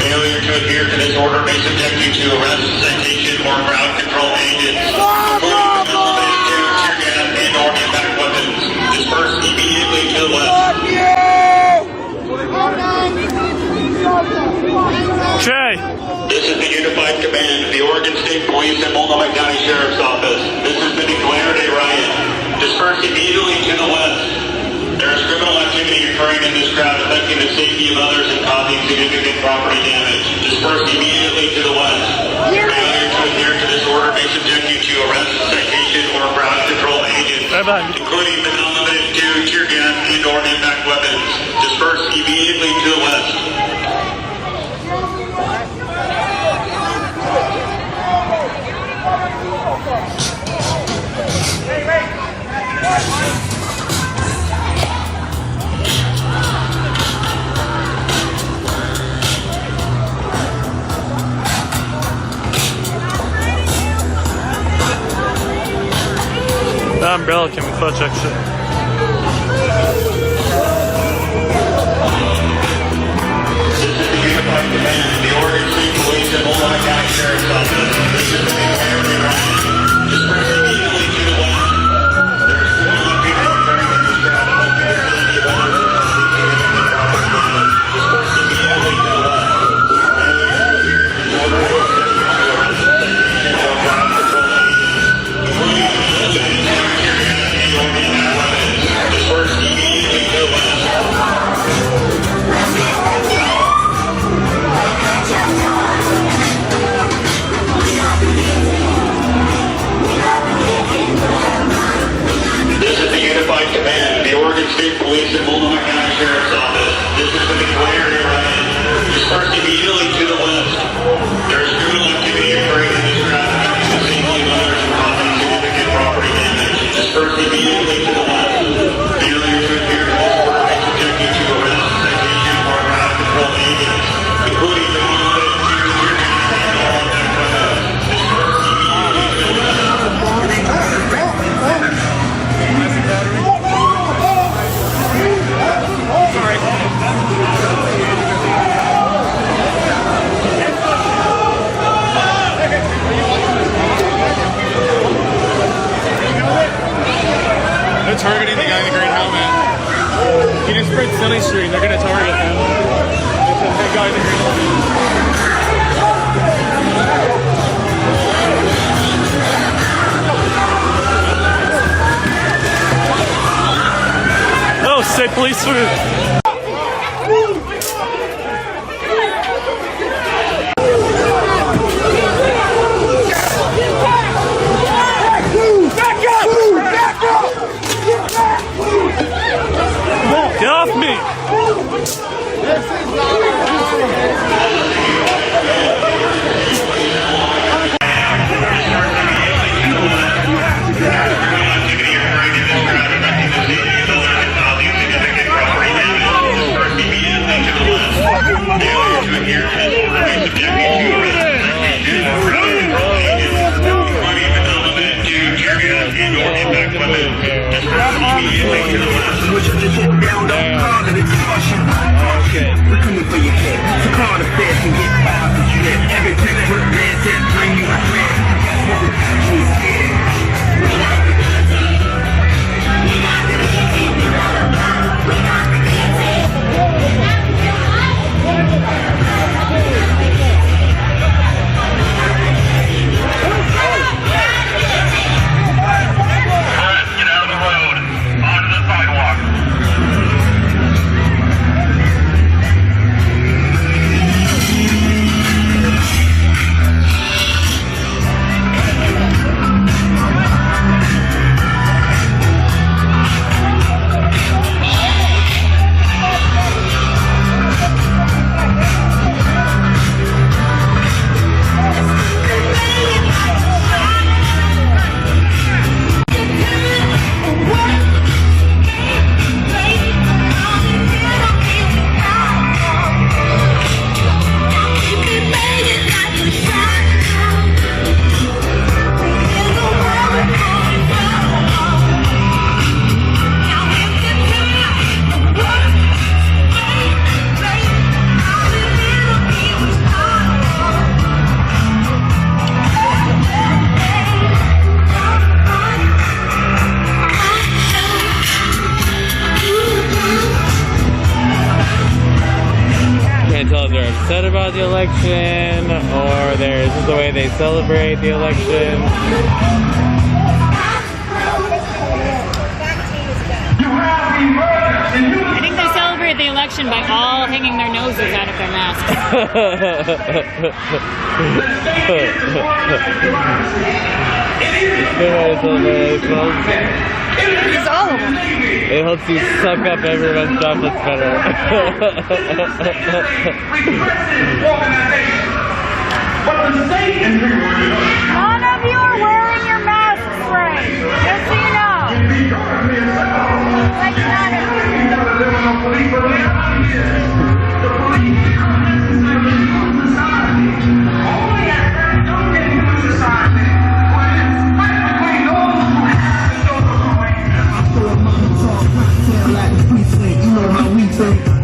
Failure to adhere to this order may subject you to arrest, citation, or crowd control agents. Tear gas and/or impact weapons. Disperse immediately to the west. Okay. This is the Unified Command of the Oregon State Police and Multnomah County Sheriff's Office. This has been declared a riot. Disperse immediately to the west. There is criminal activity occurring in this crowd affecting the safety of others and causing significant property damage. Disperse immediately to the west. Failure to adhere to this order may subject you to arrest, citation, or crowd control agents, including but not limited to tear gas and/or impact weapons. Disperse immediately to the west. The umbrella can be clutch extra. Unified Command, the Oregon State Police and Multnomah County Sheriff's Office. This is the declared a riot. Disperse immediately to the west. There is criminal activity occurring in this crowd affecting the safety of others and causing significant property damage. Disperse immediately to the west. Failure to adhere to this order may subject you to arrest, citation, or crowd control agents, including tear gas and/or impact weapons. Disperse immediately to the west. This is the Unified Command, the Oregon State Police and Multnomah County Sheriff's Office. This has been declared a riot. Disperse immediately to the west. There is criminal activity occurring in this crowd affecting the safety of others and causing significant property damage. Disperse immediately to the west. Failure to adhere to this order may subject you to arrest, citation, or crowd control agents, including the unlimited tear gas and/or impact weapons. Disperse immediately to the west. They're targeting the guy in the green helmet. He just sprayed Silly Street. They're gonna target him. It's the big guy in the green helmet. Oh, state police swoop. Back up! about the election, or this is the way they celebrate the election. I think they celebrate the election by all hanging their noses out of their masks. It's all of them. It helps you suck up everyone's droplets better. None of you are wearing your masks right. Just so you know. Like none of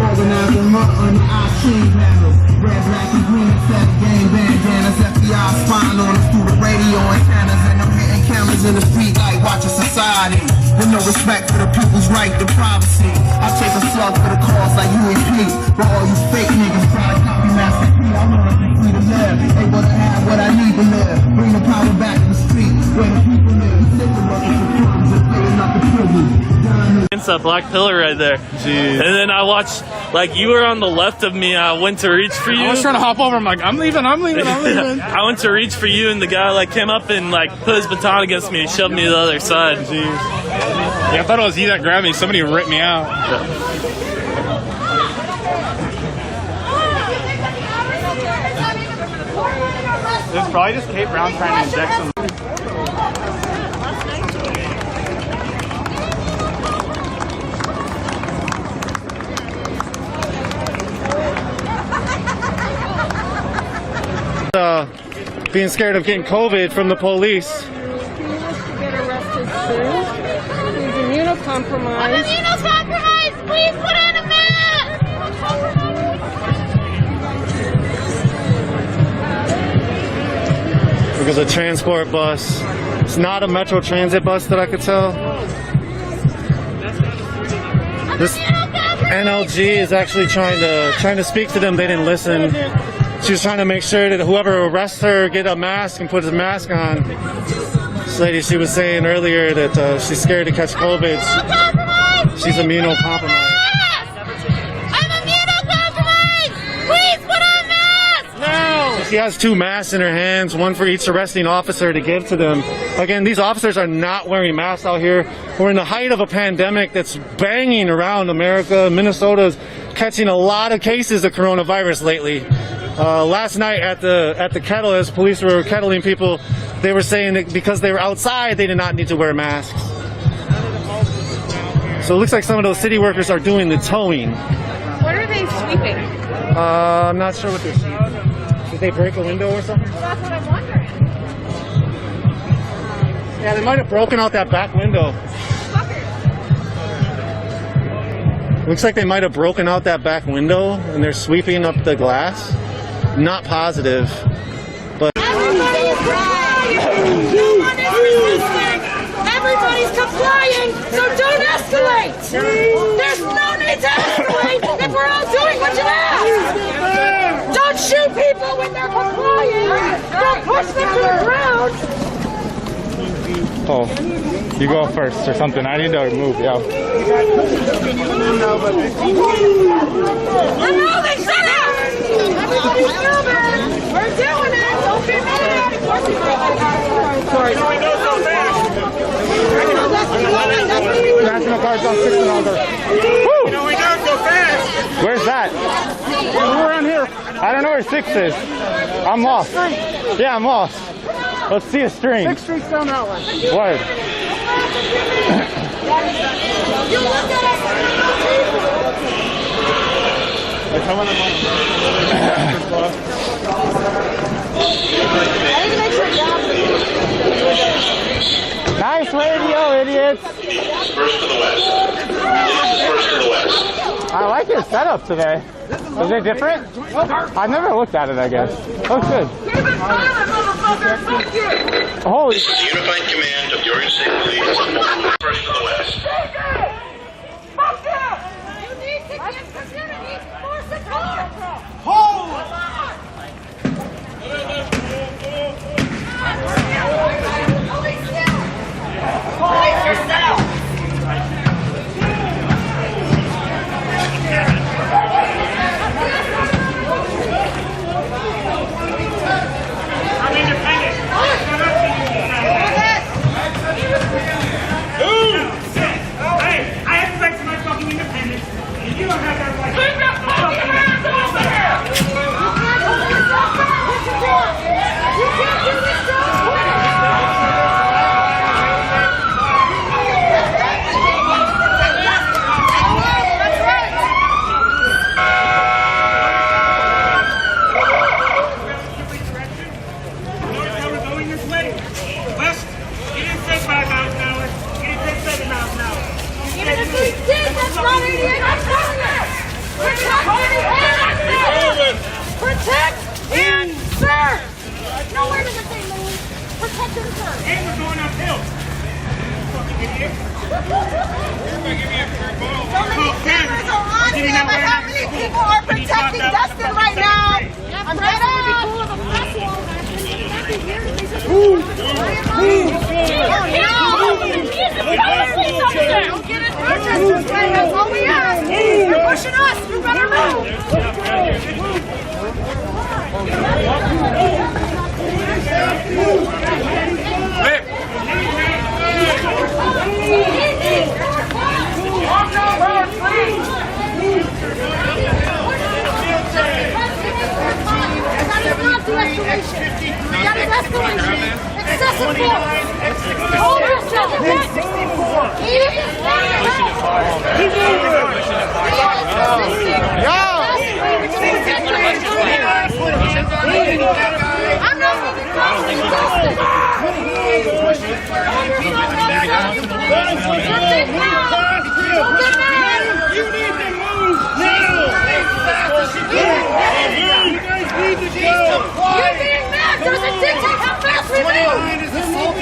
Organized and run on the AAC medals. Red, black, and green, set game bandanas. FBI spying on us through the radio antennas. And I'm hitting cameras in the street like watching society. With no respect for the people's right to privacy. I take a slug for the cause like UAP. For all you fake niggas trying to copy Master P. I wanna be free to live. Able to have what I need to live. Bring the power back to the street where the people live. We take the work for crumbs and filling up the privilege. It's a black pillar right there. Jeez. And then I watched, like, you were on the left of me. I went to reach for you. I was trying to hop over. I'm like, I'm leaving. I went to reach for you, and the guy like came up and like put his baton against me and shoved me to the other side. Jeez. Yeah, I thought it was you that grabbed me. Somebody ripped me out. It's probably just Kate Brown trying to inject some. Being scared of getting COVID from the police. He wants to get arrested soon. He's immunocompromised. I'm immunocompromised! Please put on a mask! Because a transport bus. It's not a Metro Transit bus that I could tell. This NLG is actually trying to speak to them. They didn't listen. She was trying to make sure that whoever arrests her get a mask and put a mask on. This lady, she was saying earlier that she's scared to catch COVID. She's immunocompromised. I'm immunocompromised! Please put on masks! No! She has 2 masks in her hands, one for each arresting officer to give to them. Again, these officers are not wearing masks out here. We're in the height of a pandemic that's banging around America. Minnesota's catching a lot of cases of coronavirus lately. Last night at the kettle, as police were kettling people, they were saying that because they were outside, they did not need to wear masks. So it looks like some of those city workers are doing the towing. What are they sweeping? I'm not sure what they're sweeping. Did they break a window or something? Well, that's what I'm wondering. Yeah, they might have broken out that back window. Looks like they might have broken out that back window and they're sweeping up the glass. Not positive, but Everybody is complying! No one is resisting! Everybody's complying, so don't escalate! There's no need to escalate if we're all doing what you ask! Don't shoot people when they're complying! Don't push them to the ground! Oh, you go first or something. I need to move, yeah. We're moving, shut up! Everybody's moving! We're doing it! Don't be mad! Sorry. National Guard's on 6 and under. Woo! You know, we don't go fast. Where's that? We're around here. I don't know where 6 is. I'm lost. Yeah, I'm lost. Let's see a string. 6th Street's down that way. Word. You look at us! Nice radio, idiots. First to the west. First to the west. I like your setup today. Is it different? I've never looked at it, I guess. Looks good. Holy. This is the Unified Command of the Oregon State Police. First to the west. Fuck that! You need to give community more support! Hold! escalation. That is escalation. Excessive force. Hold yourself. I'm not You need to move now! You guys need to go! You're being mad! There's a dictate how fast we move!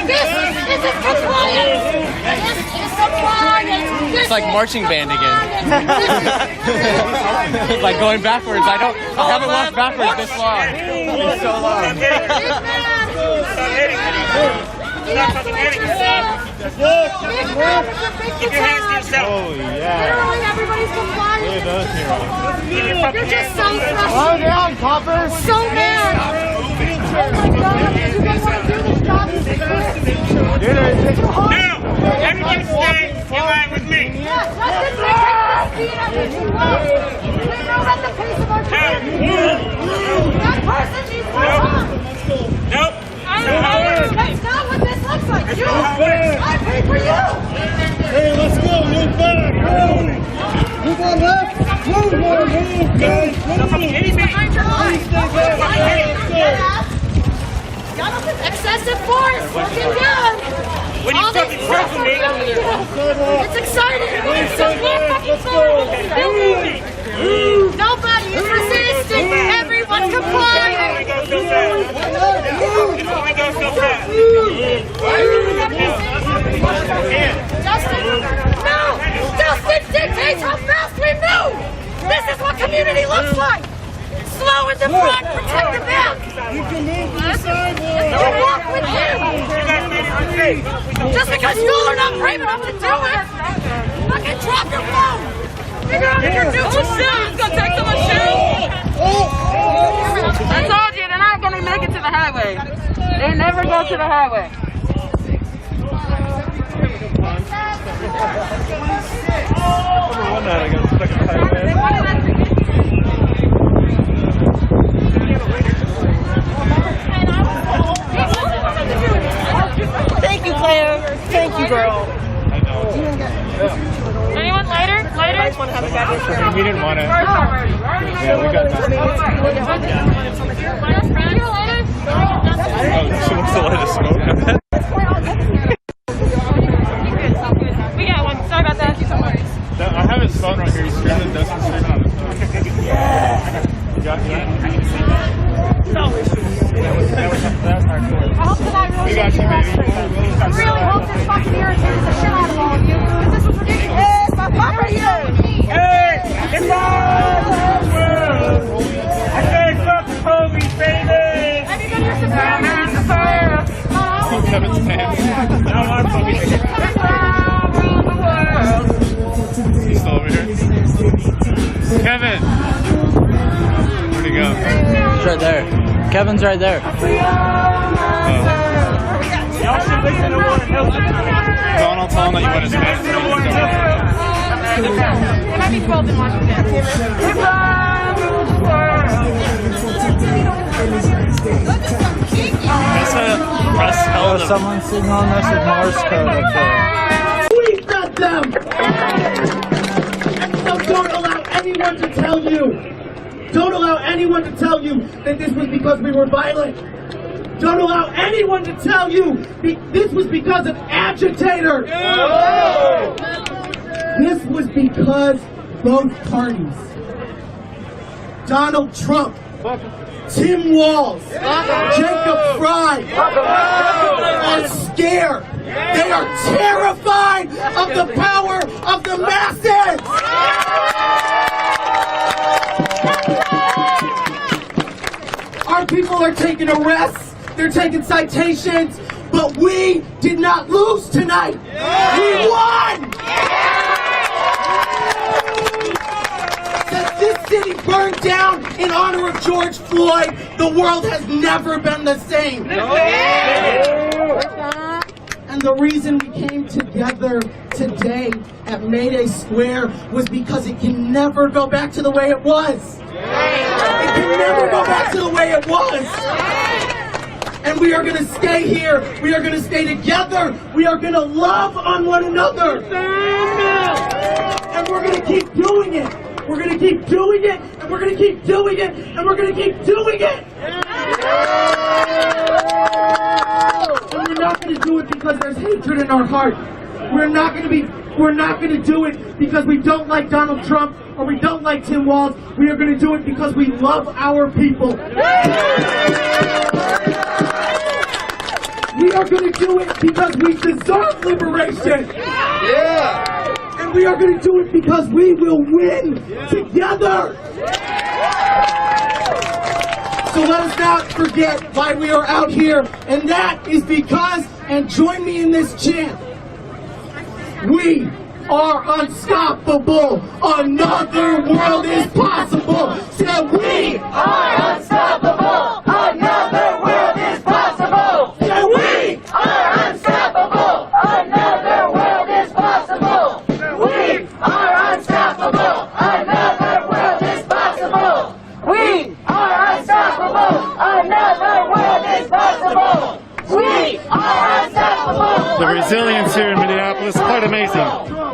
This isn't compliance! This is compliance! It's like marching band again. It's like going backwards. I haven't walked backwards this long. It's so long. Stop fucking hitting yourself. Keep your hands to yourself. Oh, yeah. Literally everybody's compliant. Look at those heroes. You're just so frustrated. Slow down, coppers. So mad. Oh my God, you guys want to do this job? Now, everybody stay in line with me. Yes, let's just take the speed at which we move. We move at the pace of our time. That person needs more time. Nope. That's not what this looks like. You, I pay for you. Hey, let's go, move back! Move on left! Move more, move, guys! He's behind your line. Excessive force. Looking good. When you fucking circle me, it's exciting. It's so fucking fun. Nobody is resisting. Everyone's complying. it only goes so fast. Justin, no! Justin dictates how fast we move! This is what community looks like! Slow in the front, protect the back! You can move to the sidewalk! You walk with him! Just because you are not brave enough to do it! Fucking drop your phone! Figure out if you're neutral shoes! Gonna take someone's shoes! I told you, they're not gonna make it to the highway. They never go to the highway. One night I got stuck in the highway. Thank you, Claire. Thank you, girl. I know. Anyone later? Later? We didn't want it. Yeah, we got that. Oh, she wants to light a smoke. We got one. Sorry about that. I have his phone right here. He's streaming Dustin streaming on his phone. Yeah. You got that? I hope tonight really We got you, baby. I really hope this fucking irritates the shit out of all of you. Because this was ridiculous. Hey, my papa here! Hey, it's all world. I said fuck the police, baby. Everybody is supportive. Kevin's pants. No more police. He's still over here. Kevin! Where'd he go? He's right there. Kevin's right there. Y'all should listen to one and help. Donald, tell him that you want his pants. It might be 12 in Washington. Someone signaling us with Morse code up there. We've got them! And so don't allow anyone to tell you. Don't allow anyone to tell you that this was because we were violent. Don't allow anyone to tell you this was because of agitators. No. This was because both parties, Donald Trump, Tim Walz, Jacob Fry, are scared. They are terrified of the power of the masses. Our people are taking arrests, they're taking citations, but we did not lose tonight. We won! Since this city burned down in honor of George Floyd, the world has never been the same. And the reason we came together today at Mayday Square was because it can never go back to the way it was. It can never go back to the way it was. And we are going to stay here. We are going to stay together. We are going to love on one another. And we're going to keep doing it. We're going to keep doing it. And we're going to keep doing it. And we're going to keep doing it. And we're not going to do it because there's hatred in our heart. We're not going to do it because we don't like Donald Trump or we don't like Tim Walz. We are going to do it because we love our people. We are going to do it because we deserve liberation. And we are going to do it because we will win together. So let us not forget why we are out here, and that is because, and join me in this chant, we are unstoppable. Another world is possible. Say, we are unstoppable. Another world is possible. Say, we are unstoppable. Another world is possible. We are unstoppable. Another world is possible. We are unstoppable. Another world is possible. We are unstoppable. The resilience here in Minneapolis is quite amazing.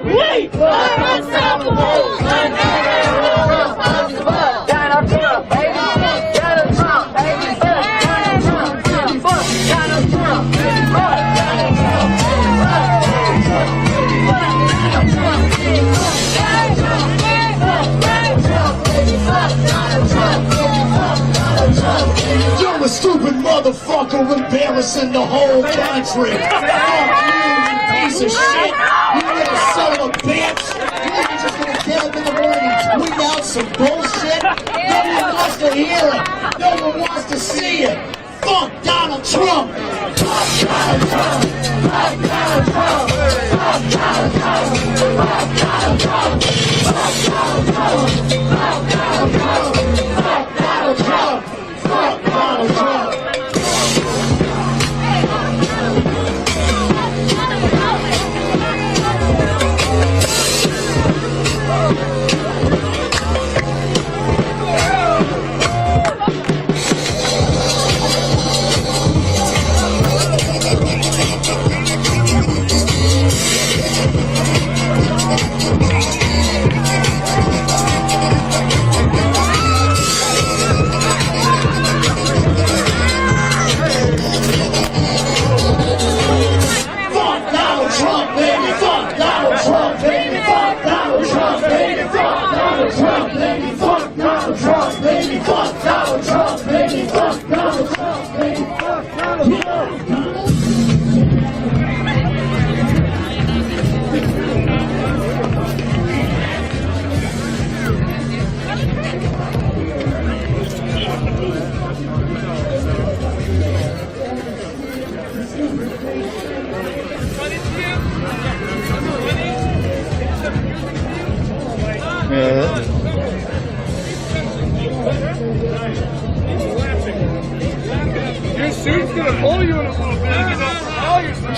We are unstoppable. Another world is possible. Donald Trump, baby. Donald Trump, baby. Donald Trump, baby. Donald Trump, baby. You're a stupid motherfucker, embarrassing the whole country. Piece of shit. You little son of a bitch. You're just gonna get up in the morning and tweet out some bullshit. No one wants to hear it. No one wants to see it. Fuck Donald Trump. Fuck Donald Trump. Fuck Donald Trump. Fuck Donald Trump. Fuck Donald Trump. Fuck Donald Trump. Fuck Donald Trump. Fuck Donald Trump. Fuck Donald Trump.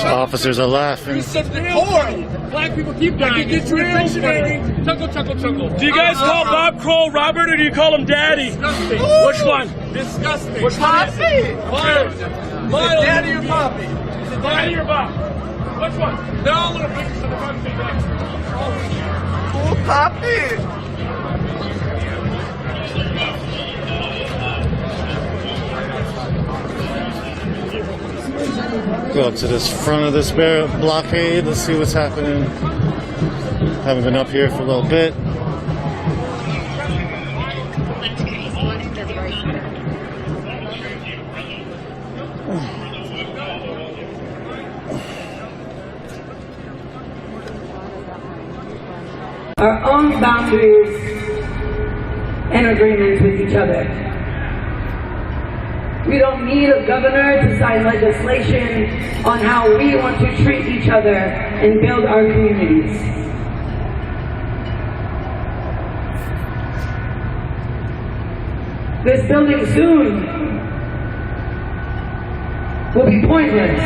Officers are laughing. Black people keep dying. Get your attention. Chuckle, chuckle, chuckle. Do you guys call Bob Kroll Robert, or do you call him Daddy? Disgusting. Which one? Disgusting. Which one? Poppy. Daddy or Poppy? Daddy or Bob? Which one? They're all little pictures of the country. Oh, Poppy. Go up to this front of this blockade. Let's see what's happening. Haven't been up here for a little bit. Our own boundaries and agreements with each other. We don't need a governor to sign legislation on how we want to treat each other and build our communities. This building soon will be pointless.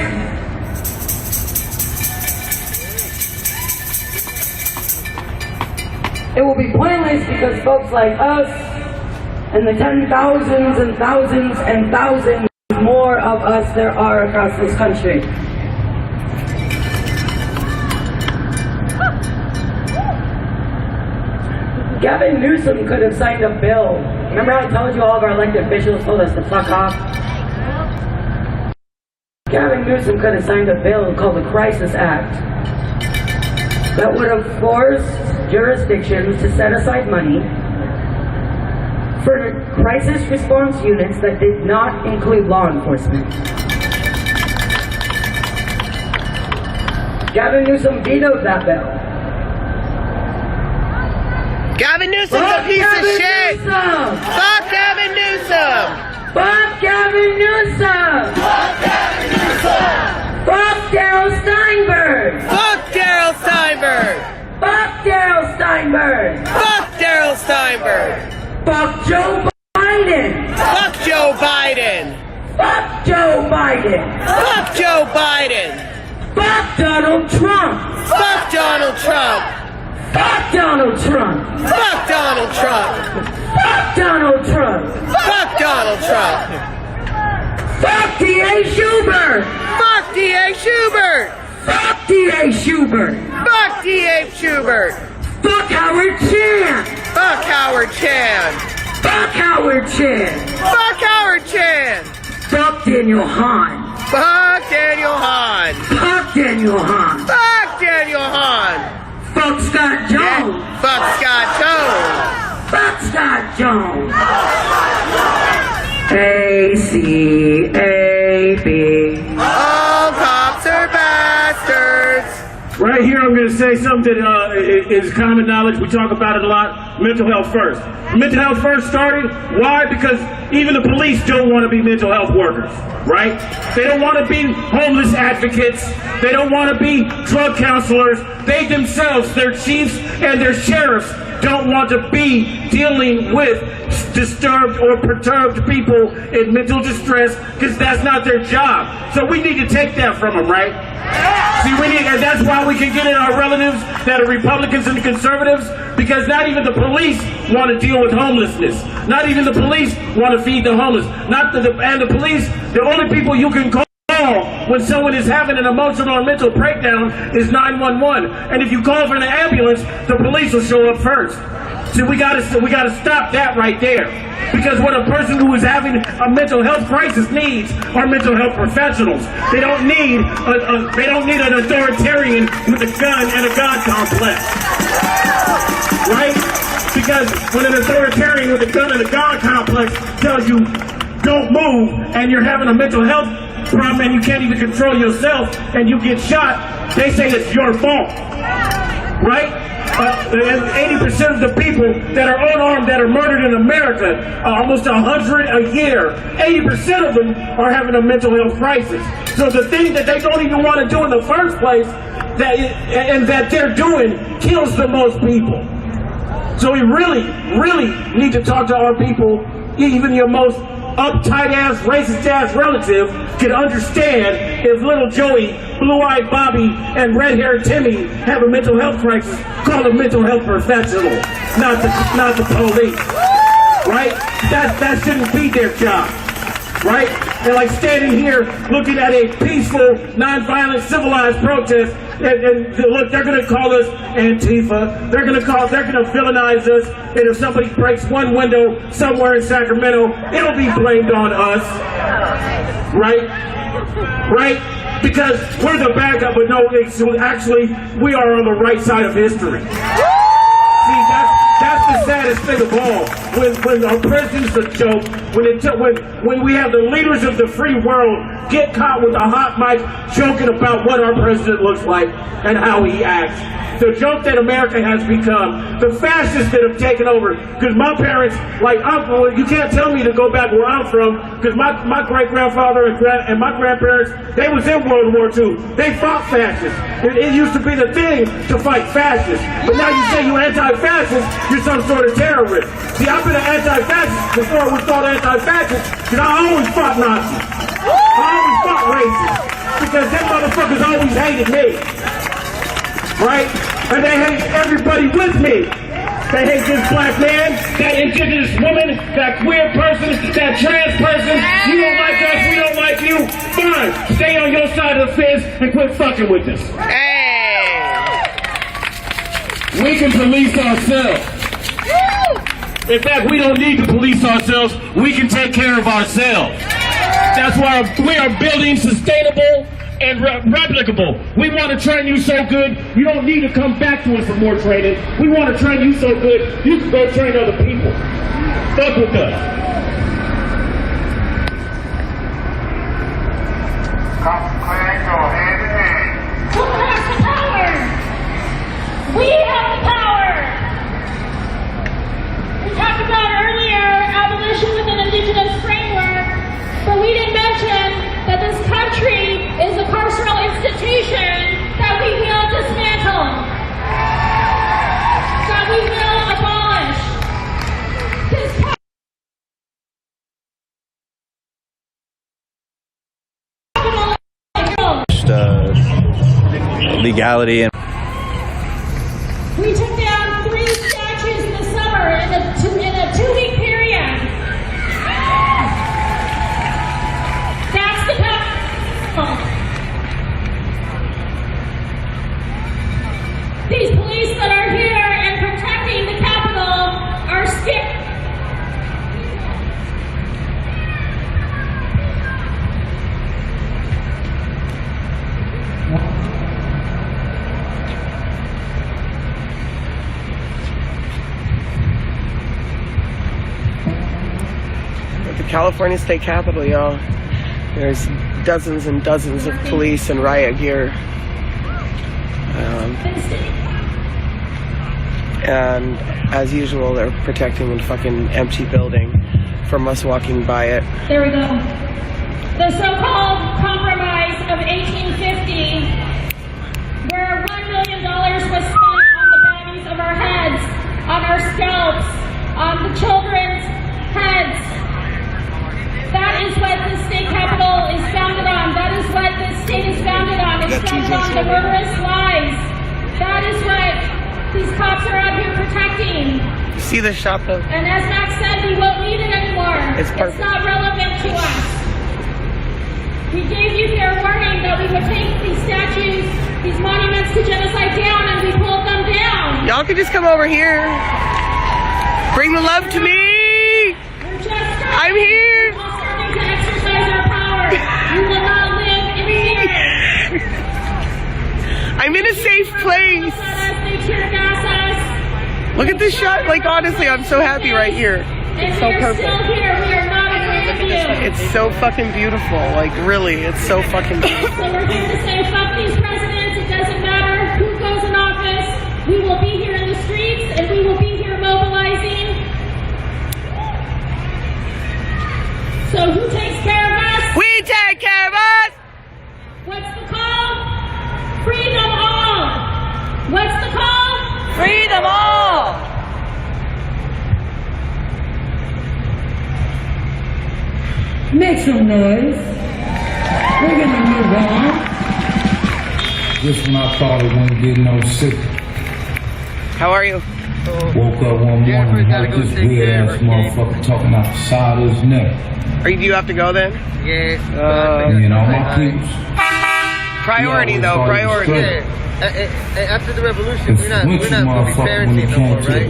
It will be pointless because folks like us and the 10,000s and thousands and thousands more of us there are across this country. Gavin Newsom could have signed a bill. Remember how I told you all of our elected officials told us to fuck off? Gavin Newsom could have signed a bill called the Crisis Act that would have forced jurisdictions to set aside money for crisis response units that did not include law enforcement. Gavin Newsom vetoed that bill. Gavin Newsom's a piece of shit! Fuck Gavin Newsom! Fuck Gavin Newsom! Fuck Gavin Newsom! Fuck Darryl Steinberg! Fuck Darryl Steinberg! Fuck Darryl Steinberg! Fuck Darryl Steinberg! Fuck Joe Biden! Fuck Joe Biden! Fuck Joe Biden! Fuck Joe Biden! Fuck Donald Trump! Fuck Donald Trump! Fuck Donald Trump! Fuck Donald Trump! Fuck Donald Trump! Fuck Donald Trump! Fuck D.A. Schubert! Fuck D.A. Schubert! Fuck D.A. Schubert! Fuck D.A. Schubert! Fuck Howard Chan! Fuck Howard Chan! Fuck Howard Chan! Fuck Howard Chan! Fuck Daniel Hahn! Fuck Daniel Hahn! Fuck Daniel Hahn! Fuck Daniel Hahn! Fuck Scott Jones! Yeah. Fuck Scott Jones! Fuck Scott Jones! A-C-A-B. All cops are bastards! Right here, I'm going to say something that is common knowledge. We talk about it a lot. Mental health first. Mental health first started. Why? Because even the police don't want to be mental health workers, right? They don't want to be homeless advocates. They don't want to be drug counselors. They themselves, their chiefs and their sheriffs, don't want to be dealing with disturbed or perturbed people in mental distress because that's not their job. So we need to take that from them, right? See, and that's why we can get in our relatives that are Republicans and conservatives, because not even the police want to deal with homelessness. Not even the police want to feed the homeless. And the police, the only people you can call when someone is having an emotional or mental breakdown is 911. And if you call for an ambulance, the police will show up first. See, we gotta stop that right there. Because what a person who is having a mental health crisis needs are mental health professionals. They don't need an authoritarian with a gun and a God complex. Right? Because when an authoritarian with a gun and a God complex tells you don't move and you're having a mental health problem and you can't even control yourself and you get shot, they say it's your fault. Right? And 80% of the people that are unarmed that are murdered in America, almost 100 a year, 80% of them are having a mental health crisis. So the thing that they don't even want to do in the first place, that they're doing, kills the most people. So we really, really need to talk to our people, even your most uptight-ass, racist-ass relative can understand if little Joey, blue-eyed Bobby, and red-haired Timmy have a mental health crisis, call a mental health professional, not the police, right? That shouldn't be their job, right? They're like standing here looking at a peaceful, non-violent, civilized protest, and look, they're going to call us Antifa. They're going to villainize us. And if somebody breaks one window somewhere in Sacramento, it'll be blamed on us, right? Right? Because we're the bad guy, but no, actually, we are on the right side of history. See, that's the saddest thing of all. When our president's a joke, when we have the leaders of the free world get caught with a hot mic joking about what our president looks like and how he acts. The joke that America has become, the fascists that have taken over, because my parents, you can't tell me to go back where I'm from, because my great-grandfather and my grandparents, they was in World War II. They fought fascists. It used to be the thing to fight fascists. But now you say you're anti-fascist, you're some sort of terrorist. See, I've been an anti-fascist before it was called anti-fascist, because I always fought Nazis. I always fought racists, because them motherfuckers always hated me. Right? And they hate everybody with me. They hate this black man, that indigenous woman, that queer person, that trans person. You don't like us, we don't like you. you, fine. Stay on your side of the fence and quit fucking with us. We can police ourselves. In fact, we don't need to police ourselves. We can take care of ourselves. That's why we are building sustainable and replicable. We want to train you so good, you don't need to come back to us for more training. We want to train you so good, you can go train other people. Fuck with us. Who has the power? We have the power. We talked about earlier abolition with an indigenous framework, but we didn't mention that this country is a carceral institution that we will dismantle, that we will abolish. This legality and we took down 3 statues in the summer in a 2-week period. That's the power. These police that are here and protecting the Capitol are scared. At the California State Capitol, y'all, there's dozens and dozens of police in riot gear. And as usual, they're protecting a fucking empty building from us walking by it. There we go. The so-called compromise of 1850, where $1 million was spent on the bodies of our heads, on our scalps, on the children's heads. That is what the state capitol is founded on. That is what this state is founded on. It's founded on the murderous lies. That is what these cops are out here protecting. See the shop though? And as Max said, we won't need it anymore. It's perfect. It's not relevant to us. We gave you fair warning that we would take these statues, these monuments to genocide down, and we pulled them down. Y'all can just come over here. Bring the love to me. I'm here. We're starting to exercise our power. You will not live in fear. I'm in a safe place. They tear gas us. Look at this shot. Like, honestly, I'm so happy right here. It's so perfect. Still here. We are not afraid of you. It's so fucking beautiful. Like, really, it's so fucking beautiful. So we're here to say, fuck these presidents. It doesn't matter who goes in office. We will be here in the streets, and we will be here mobilizing. So who takes care of us? We take care of us. What's the call? Freedom all. What's the call? Freedom all. Make some noise. We're gonna move on. Just when I thought it wouldn't get no sicker. How are you? Woke up one morning and heard this weird ass motherfucker talking out the side of his neck. Do you have to go then? Yes. You know, my peeps. Priority though, priority. After the revolution, It's we're not gonna be parenting no more, right?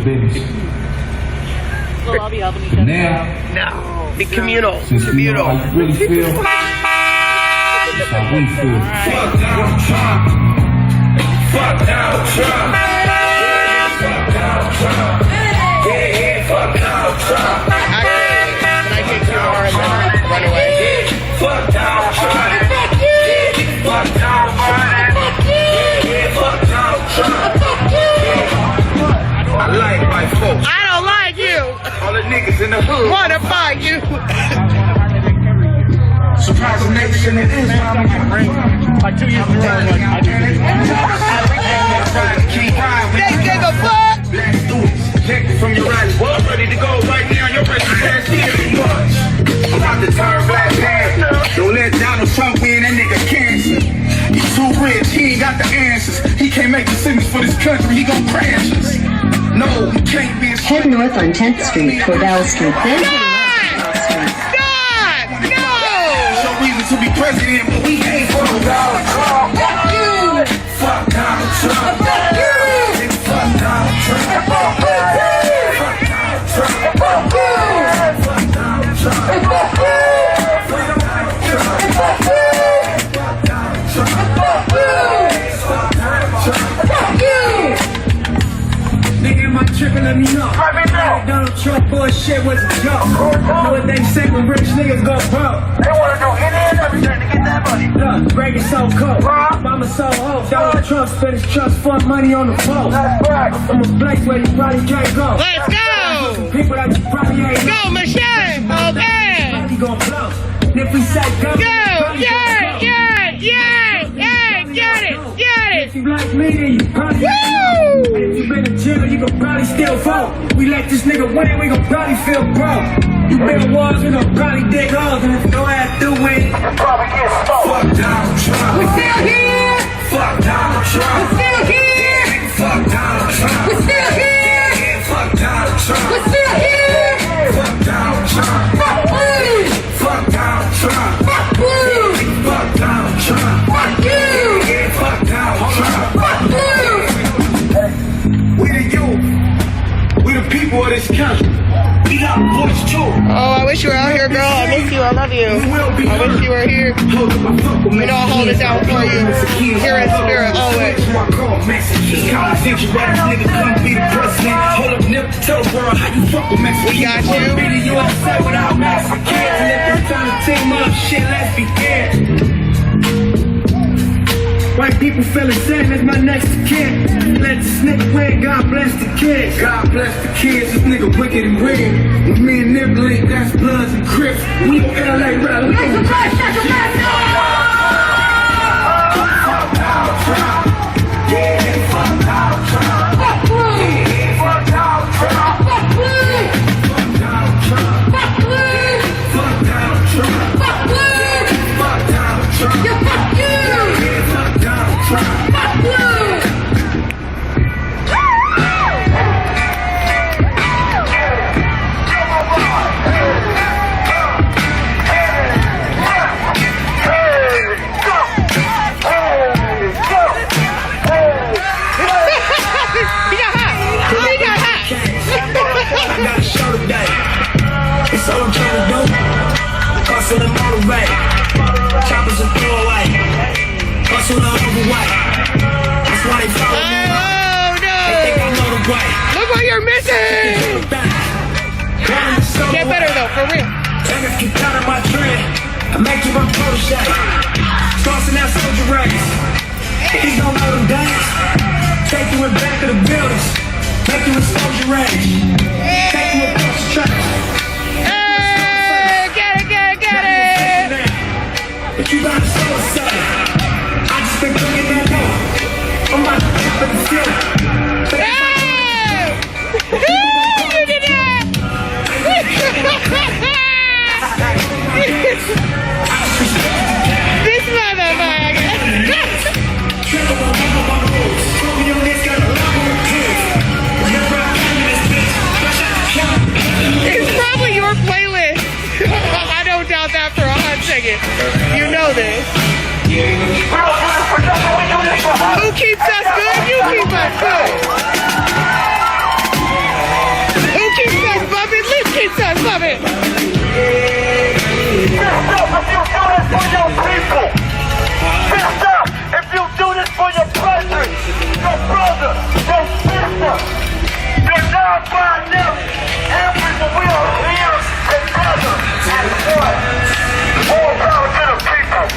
Well, I'll be helping you. Now, no. Be communal. Since we know how you really feel, that's how we feel. Fuck Donald Trump. Fuck Donald Trump. Fuck Donald Trump. Yeah, fuck Donald Trump. Can I take your arm and then run away? Fuck Donald Trump. Fuck Donald Trump. Fuck Donald Trump. I like white folks. I don't like you. All the niggas in the hood wanna fight you. Surprise the nation in Islam. Like 2 years ago, I do this. They give a fuck. Black students, protected from your rallies. Well, I'm ready to go right now. Your racist ass here too much. I'm about to turn Black Panther. Don't let Donald Trump win. That nigga cancer. He too rich. He ain't got the answers. He can't make decisions for this country. He gon' crash us. No, he can't be. Head north on 10th Street toward L Street. Then God! No! No reason to be president, but we hate for Donald Trump. Fuck you. Fuck Donald Trump. Fuck you. Fuck Donald Trump. Fuck you. Fuck Donald Trump. Fuck you. Fuck Donald Trump. Fuck you. Fuck Donald Trump. Fuck you. Fuck Donald Trump. Fuck you. Fuck Donald Trump. Fuck you. Nigga, am I tripping? Let me know. Donald Trump bullshit was a joke. Know what they say when rich niggas go broke. They wanna do any and everything to get that money. Look, break it so cold. Mama so old. Donald Trump spent his trust fund money on the phone. That's right. I'm a place where you probably can't go. Let's go! People that you probably ain't go, Michelle! Okay! You gon' blow. And if we say go, yeah, get it! If you like me, then you probably ain't. And if you been in jail, you gon' probably still vote. We let this nigga win, we gon' probably feel broke. You build walls, we gon' probably dig holes. And if you don't have to win, you probably get smoked. Fuck Donald Trump. We're still here! Fuck Donald Trump. We're still here! Fuck Donald Trump. We're still here! Fuck Donald Trump. We're still here! Fuck Donald Trump. Fuck you! Fuck Donald Trump. Fuck you! Fuck Donald Trump. Fuck you! Fuck Donald Trump. Fuck you! We the youth. We the people of this country. We got a voice too. Oh, I wish you were out here, girl. I miss you. I love you. I wish you were here. We know I'll hold it down for you. Here in spirit, always. We got you. Be the USA without Mexicans. And if it's time to team up, shit, let's begin. White people feel the same as my next kid. Let this nigga win, God bless the kids. God bless the kids, this nigga wicked and weird. With me and Nibley, that's Bloods and Crips. We on LA rap, we gon' Fuck Donald Trump. Yeah, fuck Donald Trump. Fuck you! Yeah, fuck Donald Trump. Fuck you! Fuck Donald Trump. Fuck you! Fuck Donald Trump. Fuck you! Fuck Donald Trump. Yeah, fuck you! Yeah, fuck Donald Trump. Fuck you! I got a show today. It's all I'm trying to do. Hustle and motivate. Choppers and throw away. Hustle and overweight. That's why they follow me. Oh no! They think I know the way. Look what you're missing! Get better though, for real. And if you count on my trend, I make you my protege. Crossing that soldier race. He don't know them days. Take you in back of the buildings. Make you expose your rage. Take you across the tracks. Hey, get it! But you got a soul side. I just been cooking that door. I'm about to put the ceiling. Hey! You did that! This motherfucker! It's probably your playlist. I don't doubt that for a hot second. You know this. Who keeps us good? You keep us good. Who keeps us bumping? Liz keeps us bumping. If you do this for your brethren, your brother, your sister, you're not by them. Everyone, we are here together as one. All power to the people.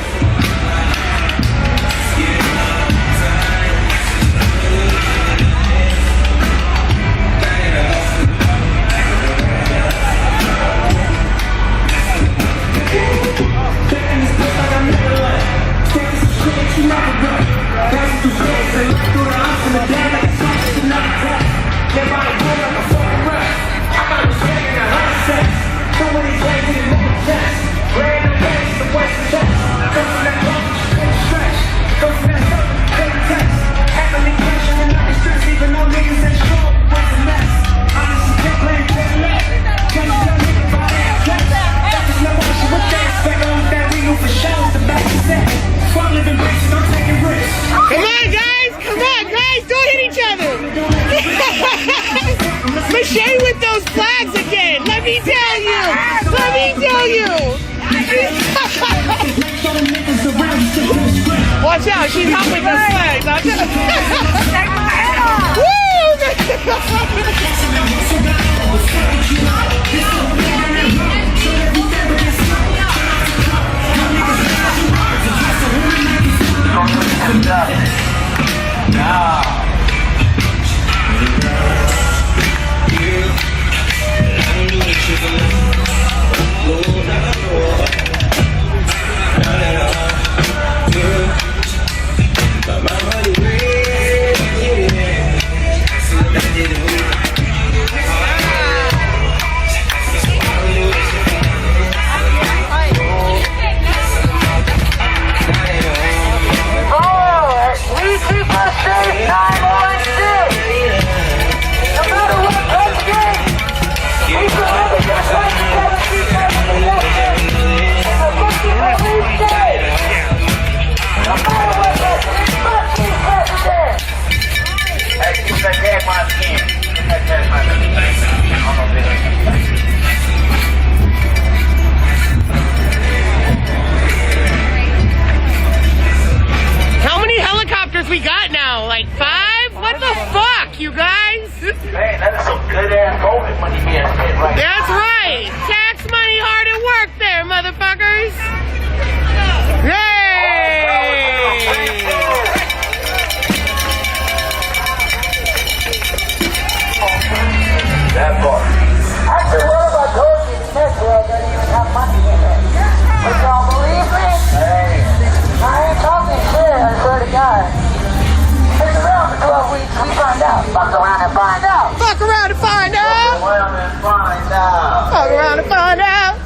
flags again. Let me tell you. Let me tell you. Watch out, she's humping the flags. Woo! How many helicopters we got now? Like 5? What the fuck, you guys? Hey, that is some good ass COVID money being spent right now. That's right. Tax money hard at work there, motherfuckers. That part. Actually, what if I told you the next world doesn't even have money in it? But y'all believe me? Hey. I ain't talking shit, I swear to God. Stick around for 12 weeks, we find out. Fuck around and find out. Fuck around and find out. Fuck around and find out. Fuck around and find out.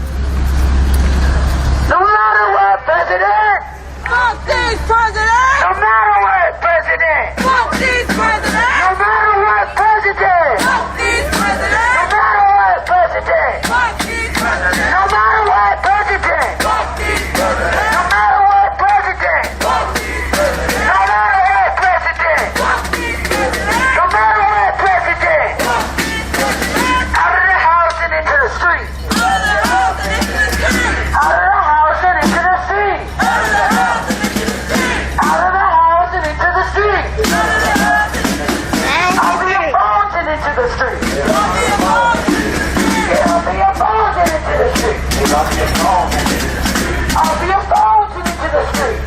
No matter what, President. Fuck this president! No matter what, President. Fuck this president! No matter what, President. Fuck this president! No matter what, President. Fuck this president! No matter what, President. Fuck this president! No matter what, President. Fuck this president! No matter what, President. Fuck this president! No matter what, President. Fuck this president! Out of the house and into the street. Out of the house and into the street! Out of the house and into the street. Out of the house and into the street! Out of the house and into the street. Out of the house and into the street! Out of your phones and into the street. Fuck this president! Get off of your phones and into the street. Get off your phones and into the street. Off your phones and into the street.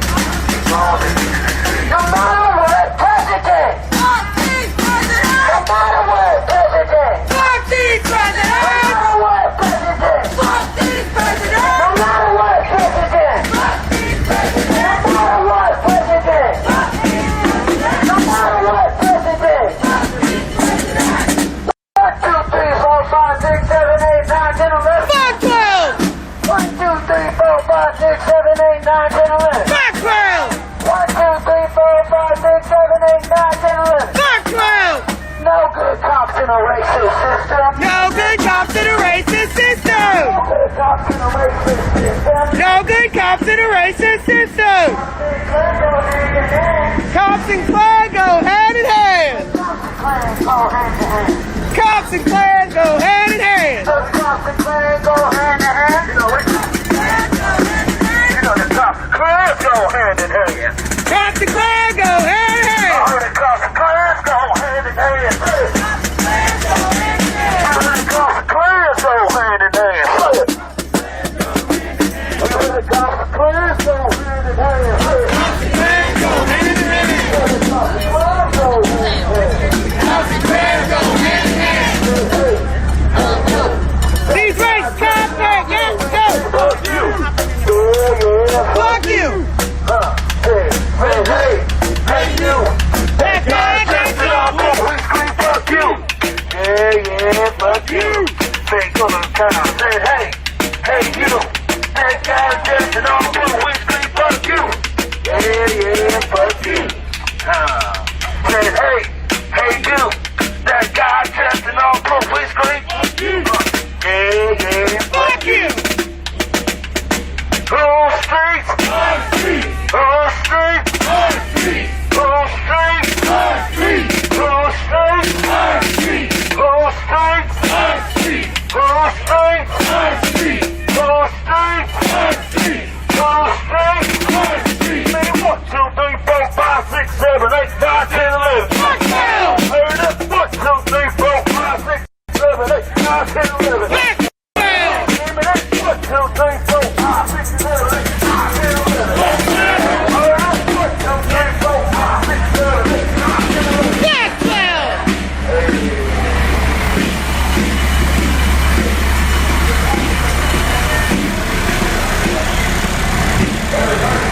No matter what, President. Fuck this president! No matter what, President. Fuck this No president! matter what, President. Fuck this president! No matter what, President. Fuck this president! No matter what, President. Fuck this president! No matter what, President. Fuck this president! 1, 2, 3, 4, 5, 6, 7, 8, 9, 10, 11. Fuck 12. 1, 2, 3, 4, 5, 6, 7, 8, 9, 10, 11. Fuck 12. 1, 2, 3, 4, 5, 6, 7, 8, 9, 10, 11. Fuck 12. No good cops in a racist system. No good cops in a racist system. No good cops in a racist system. No good cops in a racist system. Cops and Klan go hand in hand. Cops and Klan go hand in hand. Cops and Klan go hand in hand. You know the cops and Klan go hand in hand. Cops and Klan go hand in hand. The cops and Klan go hand in hand. The cops and Klan go hand in hand. The cops and Klan go hand in hand. These race cops back, let's go. Fuck you. Hey, you. That guy can't Fuck you. Yeah, fuck you. Say, go to the town. Say, hey, you. That guy just an all blue whiskey, fuck you. Yeah, fuck you. Say, hey, you. That guy just an all blue whiskey, fuck you. Yeah, fuck you. Whole streets. Whole streets. Whole streets. Whole streets. Whole streets. Whole streets. Whole streets. 1, 2, 3, 4, 5, 6, 7, 8, 9, 10, 11. Heard it? 1, 2, 3, 4, 5, 6, 7, 8, 9, 10, 11. Give me that. 1, 2, 3, 4, 5, 6, 7, 8, 9, 10, 11. Heard it? 1, 2, 3, 4, 5, 6, 7, 8, 9, 10, 11.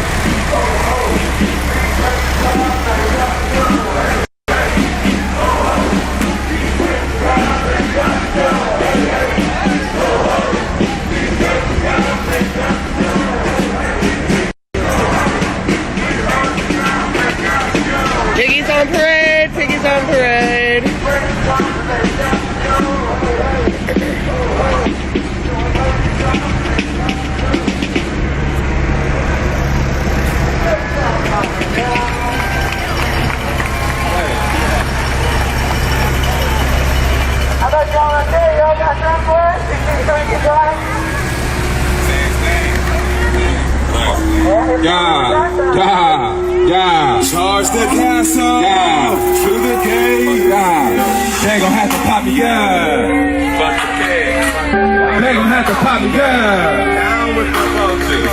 Piggy's on parade, Piggy's on parade. I bet y'all right there, y'all got some for it? Yeah. Charge the castle. Yeah. Through the gate. Yeah. They gon' have to pop me up. They gon' have to pop me up. Down with the motion.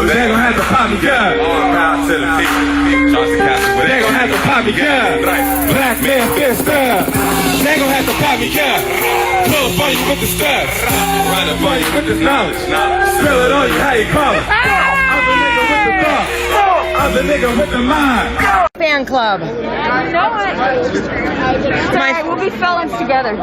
They gon' have to pop me up. All power to the people. Charge the castle. They gon' have to pop me up. Black man fist up. They gon' have to pop me up. Pull up on you with the stuff. Run up on you with this knowledge. Spill it on you, how you call it? I'm the nigga with the thought. I'm the nigga with the mind. Fan club. I know it. It's all right, we'll be felons together.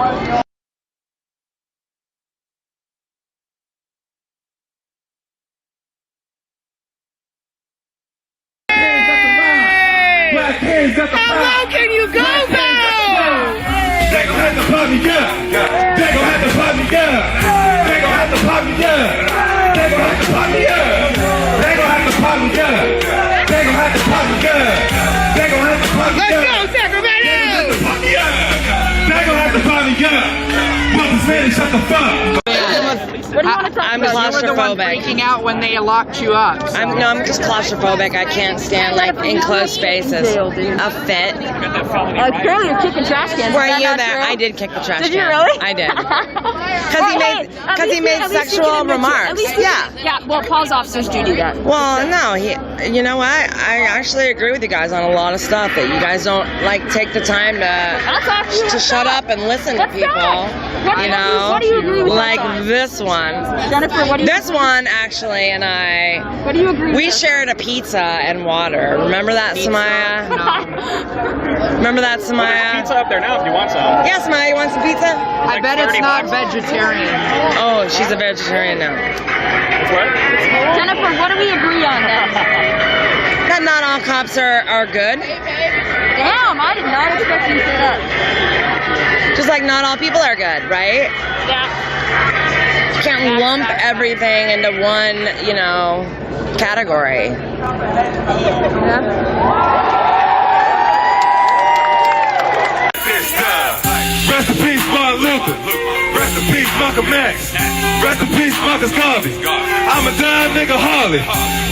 Black hands at the How low can you go, though? They gon' have to pop me up. They gon' have to pop me up. They gon' have to pop me up. They gon' have to pop me up. They gon' have to pop me up. They gon' have to pop me up. They gon' have to pop me up. Let's go, Sacramento! They gon' have to pop me up. Mother Spanish, shut the fuck. What do you want to talk I'm about? claustrophobic. Freaking out when they locked you up. So. I'm just claustrophobic. I can't stand like enclosed spaces. A fit. Apparently you're kicking trash cans. Were you there? I did kick the trash can. Did you really? I did. Because he made sexual remarks. Yeah. Yeah. Well, pause officers do that. Well, no. You know what? I actually agree with you guys on a lot of stuff that you guys don't like take the time to shut up and listen to people. You know, what do you agree with? Like this one. Jennifer, what do you This one actually and I. What do you agree with? We shared a pizza and water. Remember that, Samaya? Remember that, Samaya? Pizza up there now if you want some. Yeah, Samaya, you want some pizza? I bet it's not vegetarian. Oh, she's a vegetarian now. What? Jennifer, what do we agree on then? That not all cops are good. Damn, I did not expect you to say that. Just like not all people are good, right? Yeah. You can't lump everything into one, category. Yeah. Rest in peace, Martin Luther. Rest in peace, Malcolm X. Rest in peace, Marcus Garvey. I'm a dying nigga Harley.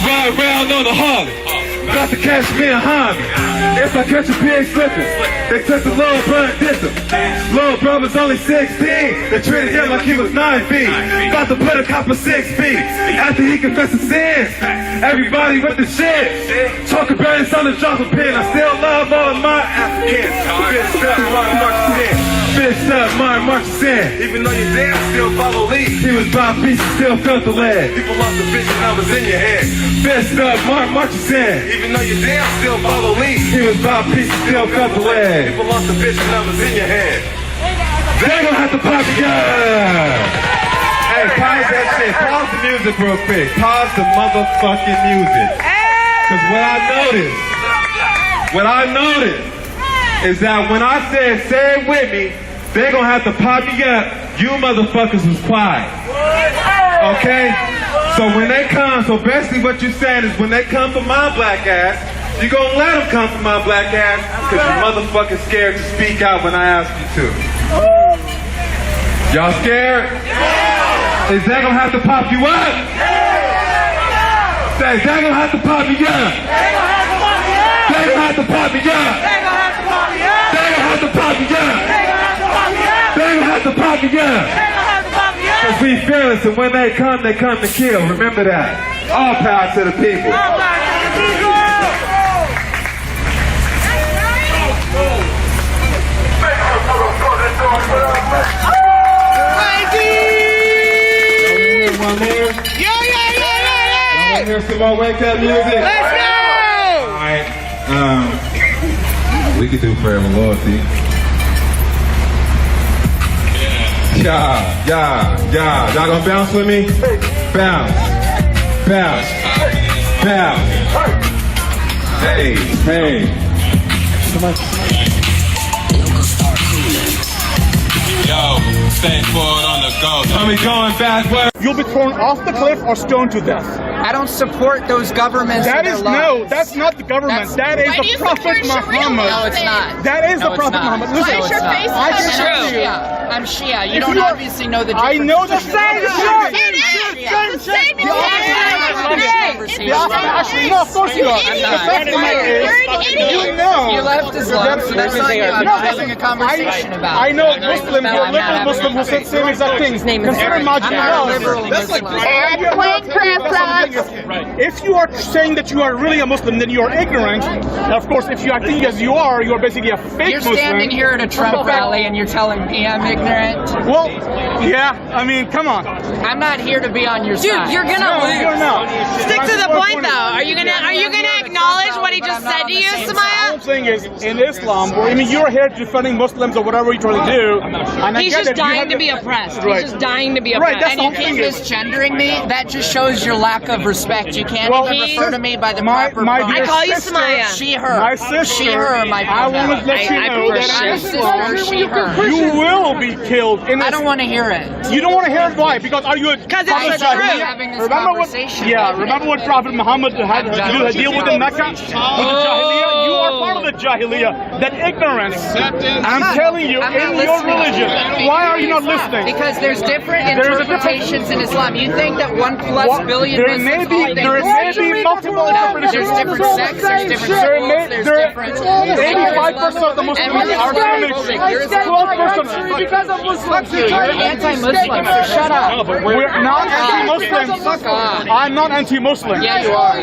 Ride around on a Harley. Got to catch me a Harvey. If I catch a pig slipping, they took the little brother and dissed him. Little brother was only 16. They treated him like he was 9 feet. About to put a cop of 6 feet. After he confessed his sins, everybody with the shit. Talk about it on the drop of pen. I still love all of my Africans. Bitch up, Martin marches in. Bitch up, Martin marches in. Even though your dad still follow lead. He was by peace and still felt the lead. People lost the vision that was in your head. Bitch up, Martin marches in. Even though your dad still follow lead. He was by peace and still felt the lead. People lost the vision that was in your head. They gon' have to pop it up. Hey, pause that shit. Pause the music real quick. Pause the motherfucking music. Cause what I noticed is that when I said say it with me, they gon' have to pop me up. You motherfuckers was quiet. Okay? So when they come, so basically what you're saying is when they come for my black ass, you gonna let them come for my black ass because you motherfucking scared to speak out when I ask you to. Y'all scared? Is that gonna have to pop you up? Say, is that gonna have to pop me up? They gonna have to pop me up. They gonna have to pop me up. They gonna have to pop me up. They gonna have to pop me up. They gonna have to pop me up. They gonna have to pop me up. Cause we fearless, and when they come to kill. Remember that. All power to the people. All power to the people. Yeah. Hear some more wake up music. Let's go. All right. We could do Forever Loyalty. Yeah. Y'all gonna bounce with me? Bounce. Hey. Yo, stay forward on the go. Tell me going backward. You'll be thrown off the cliff or stoned to death. I don't support those governments. That's not the government. That is the Prophet Muhammad. No, it's not. That is the Prophet Muhammad. Listen, I can tell you. I'm Shia. You don't obviously know the difference. I know the same shit. Actually, no, of course you are. The fact of the matter is, you know. You left Islam, so that's not you. I'm having a conversation about. I know Muslims, you're liberal Muslim who said same exact things. Consider marginality. That's like if you are saying that you are really a Muslim, then you are ignorant. Of course, if you are thinking as you are basically a fake Muslim. You're standing here at a Trump rally and you're telling me I'm ignorant? Well, yeah, I mean, come on. I'm not here to be on your side. Dude, you're gonna lose. You're not. Stick to the point, though. Are you gonna acknowledge what he just said to you, The Samaya? whole thing is, in Islam, you're here defending Muslims or whatever you're trying to do. And He's just dying to be oppressed. Right. He's just dying to be oppressed. Right, that's And you keep misgendering me. That just shows your lack of respect. You can't even refer to me by the proper pronoun. I call you Samaya. She, her. My sister. She, her, my I want to let you know that my sister, she, her. you will be killed. I don't want to hear it. You don't want to hear it. Why? Because are you a Because it's the truth. Having this conversation. Remember what Prophet Muhammad had to do a deal with in Mecca? With the Jahiliyyah? You are part of the Jahiliyyah. That ignorance. I'm telling you, in your religion. Why are you not listening? Because there's different interpretations in Islam. You think that 1+ billion there may be multiple interpretations. There's different sects, there's different schools, there's different... 85% of the Muslims are Sunnis. 12%. Because of Muslims. You're anti-Muslim, so shut up. We're not anti-Muslim. Fuck off. I'm not anti-Muslim. Yeah, you are.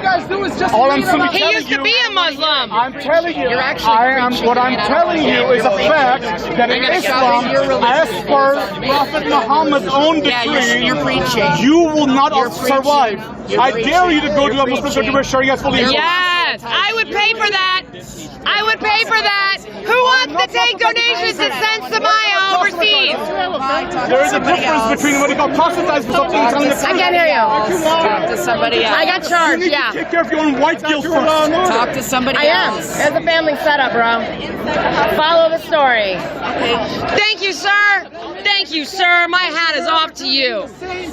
All I'm simply He telling used to you, be a Muslim. I'm telling you, You're actually what I'm telling you is a fact that in Islam, as per Prophet Muhammad's own decree, you're preaching. you will not survive. I dare you to go to a Muslim country where Sharia is fully enforced. Yes, I would pay for that. I would pay for that. Who wants to take donations and send Samaya overseas? There is a difference between what you call proselytizing for something and telling the truth. I can't hear you. Talk to somebody else. I got charged, You need to take care of your own white guilt first. Talk to somebody I am. else. There's a family setup, bro. Follow the story. Thank you, sir. Thank you, sir. My hat is off to you.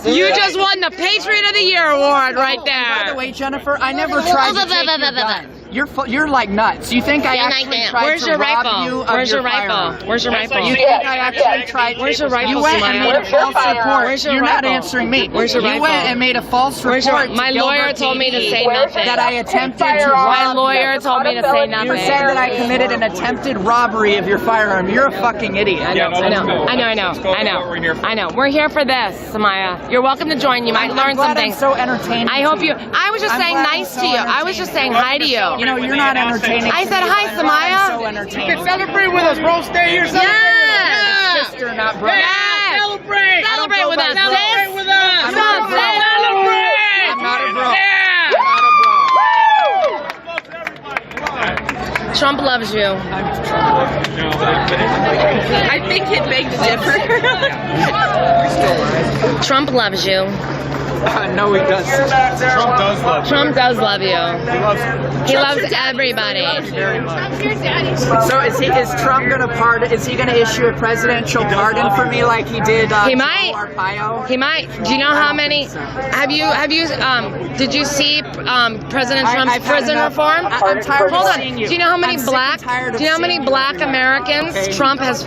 You just won the Patriot of the Year award right By the there. way, Jennifer, I never tried to take your gun. You're like nuts. You think I actually tried Where's to your rob rifle? you of Where's your firearm? rifle? Where's your rifle? You think I actually tried? Where's your rifle, You went and Samaya? made a false report. Where's your You're not rifle? answering me. Where's your You rifle? went and made a false Where's report. your? My to lawyer Gilbert told me to TV say nothing. that I attempted to rob. My lawyer told me to say nothing. You're saying that I committed an attempted robbery of your firearm. You're a fucking idiot. I know. We're here for this, Samaya. You're welcome to join. You might learn something. I'm so entertaining. I hope you. I was just saying nice to you. I was just saying hi to you. You know, you're not entertaining. I said hi, Samaya. So entertaining. Celebrate with us, bro. Stay here. Yeah. Sister, not brother. Yeah. Celebrate. Celebrate with us, sis. Celebrate with us. Come on, sis. Celebrate. I'm not a bro. Trump loves you. I think it makes difference. Trump loves you. No, he doesn't. Trump does love you. Trump does love you. He loves everybody. So is Trump gonna pardon? Is he gonna issue a presidential pardon for me like he did? He might. Arpaio? He might. Do you know how many? Did you see President Trump's prison reform? I'm tired Hold of on. seeing you. Do you know how many many black? Do you know how many black Americans Trump has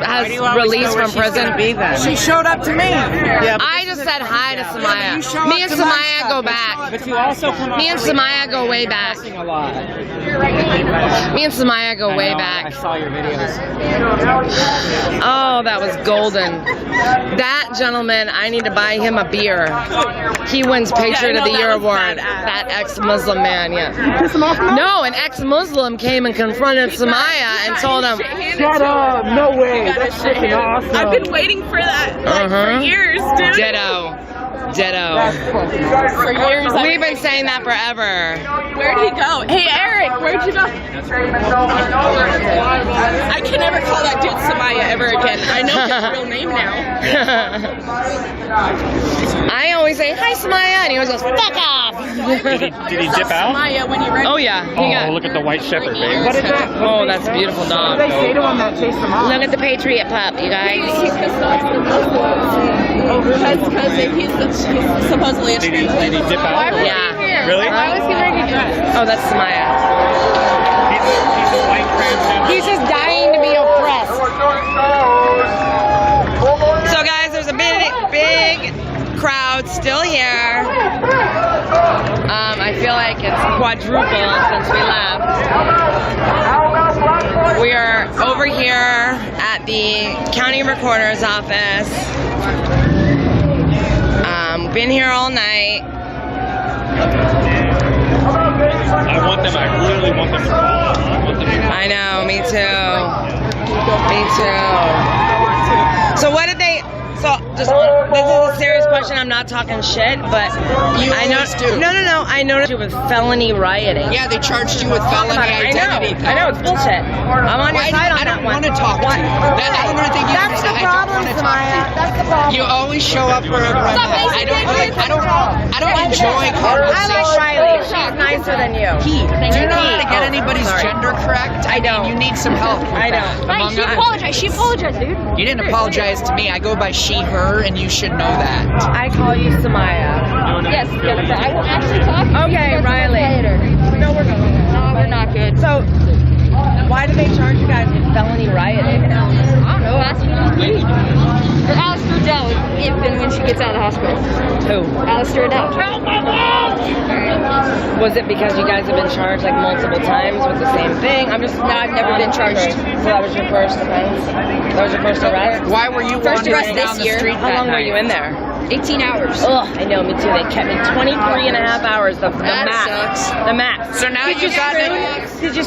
released from prison? She showed up to me. Yeah, I just said hi to Samaya. Me and Samaya go back. But you also come Me and Samaya go way back. Me and Samaya go way back. I saw your videos. Oh, that was golden. That gentleman, I need to buy him a beer. He wins Patriot of the Year award. That ex-Muslim man, yeah. No, an ex-Muslim came and confronted Samaya and told him, Shut up! No way! That's freaking awesome. I've been waiting for that for years, dude. Ditto. For years. We've been saying that forever. Where'd he go? Hey, Eric, where'd you go? I can never call that dude Samaya ever again. I know his real name now. I always say, hi, Samaya, and he always goes, fuck off. Did he dip out? Samaya when he read. Oh, yeah. Oh, look at the white shepherd, babe. What is that? Oh, that's a beautiful dog. What did they say to him that chased him off? Look at the Patriot pup, you guys. Because he's supposedly a Did he dip out? Yeah. Really? Why was he wearing a dress? Oh, that's Samaya. He's a white trans. He's just dying to be oppressed. So, guys, there's a big crowd still here. I feel like it's quadrupled since we left. We are over here at the county recorder's office. Been here all night. I really want them to call. I know, me too. Me too. So what did they? So just this is a serious question. I'm not talking shit, but I know. No. I noticed you with felony rioting. Yeah, they charged you with felony identity. I know it's bullshit. I'm on your side on that one. I don't want to talk to you. I don't think you That's the problem, Samaya. That's the problem. You always show up for a I don't enjoy conversation. I like Riley. She's nicer than you. Do you know how to get anybody's gender correct? I don't. You need some help. I don't. Right, She apologized, dude. You didn't apologize to me. I go by she, her, and you should know that. I call you Samaya. Yes, Jennifer. I will actually talk to you. Okay, Riley. No, we're good. No, we're not good. So, why do they charge you guys with felony rioting? I don't know. Ask me. Or Alistair Adele, if and when she gets out of the hospital. Who? Alistair Adele. Was it because you guys have been charged like multiple times with the same thing? No, I've never been charged. So that was your first offense? That was your first arrest? Why were you First arrest wandering down this the year. street How long were you in there? 18 hours. Ugh, I know, me too. They kept me 23 and a half hours. The max. Sucks. The max. So now you got it. Did you?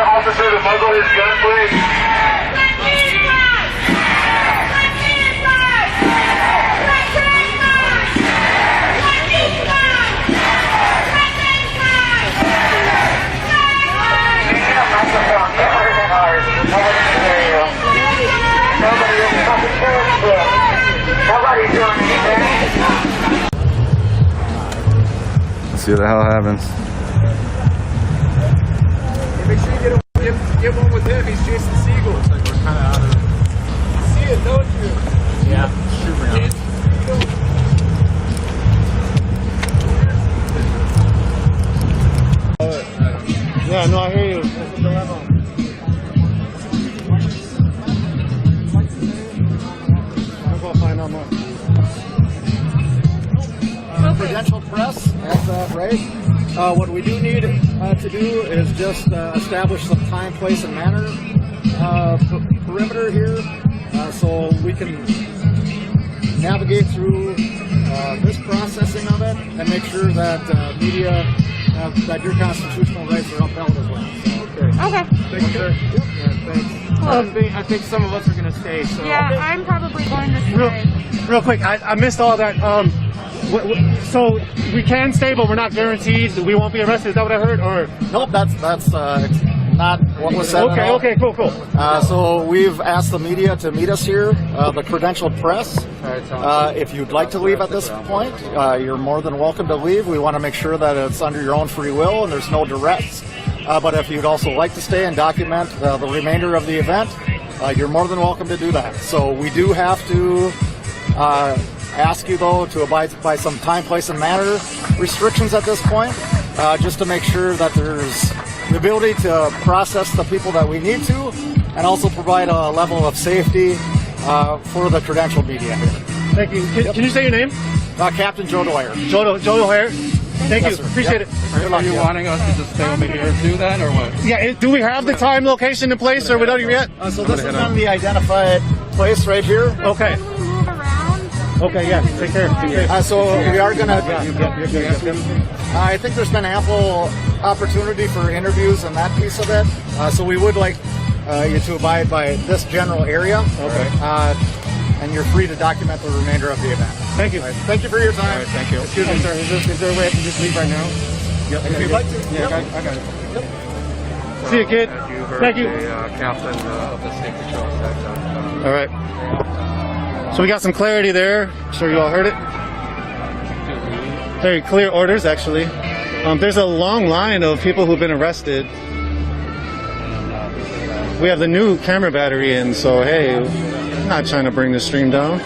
Officer to muzzle his gun, please. Nobody's doing anything. See what the hell happens. Make sure you get one with him. He's chasing seagulls. Like we're kind of out of it. You see it, don't you? Yeah, super nice. Yeah, no, I hear you. That's the dilemma. press at that rate. What we do need to do is just establish some time, place, and manner perimeter here so we can navigate through this processing of it and make sure that media, that your constitutional rights are upheld as well. So, Okay. thank you. I think some of us are going to stay. So. Yeah, I'm probably going to stay. Real quick, I missed all that. So we can stay, but we're not guaranteed we won't be arrested. Is that what I heard? Or nope, that's not what was said. Okay, okay, cool. So we've asked the media to meet us here, the credentialed press. If you'd like to leave at this point, you're more than welcome to leave. We want to make sure that it's under your own free will and there's no duress. But if you'd also like to stay and document the remainder of the event, you're more than welcome to do that. So we do have to ask you, though, to abide by some time, place, and manner restrictions at this point, just to make sure that there's the ability to process the people that we need to, and also provide a level of safety for the credentialed media here. Thank you. Can you say your name? Captain Joe Dwyer. Joe Dwyer. Thank Yes, you. sir. Appreciate Yep. it. Are you wanting us to just stay over here and do that, or what? Yeah. Do we have the time, location, and place, or without you yet? So this is going to be identified place right here. Okay. Okay. Yeah. Take care. So we are going to. I think there's been ample opportunity for interviews and that piece of it. So we would like you to abide by this general area. Okay. And you're free to document the remainder of the event. Thank you. Thank you for your time. Thank you. Excuse me, sir. Is there a way I can just leave right now? Yep. If you'd like to. Yeah, Yep. I got it. Yep. See you, kid. As you heard, Thank you. the captain of the state patrol said that. All right. So we got some clarity there. Sure you all heard it. Very clear orders, actually. There's a long line of people who've been arrested. We have the new camera battery in, so hey, I'm not trying to bring the stream down.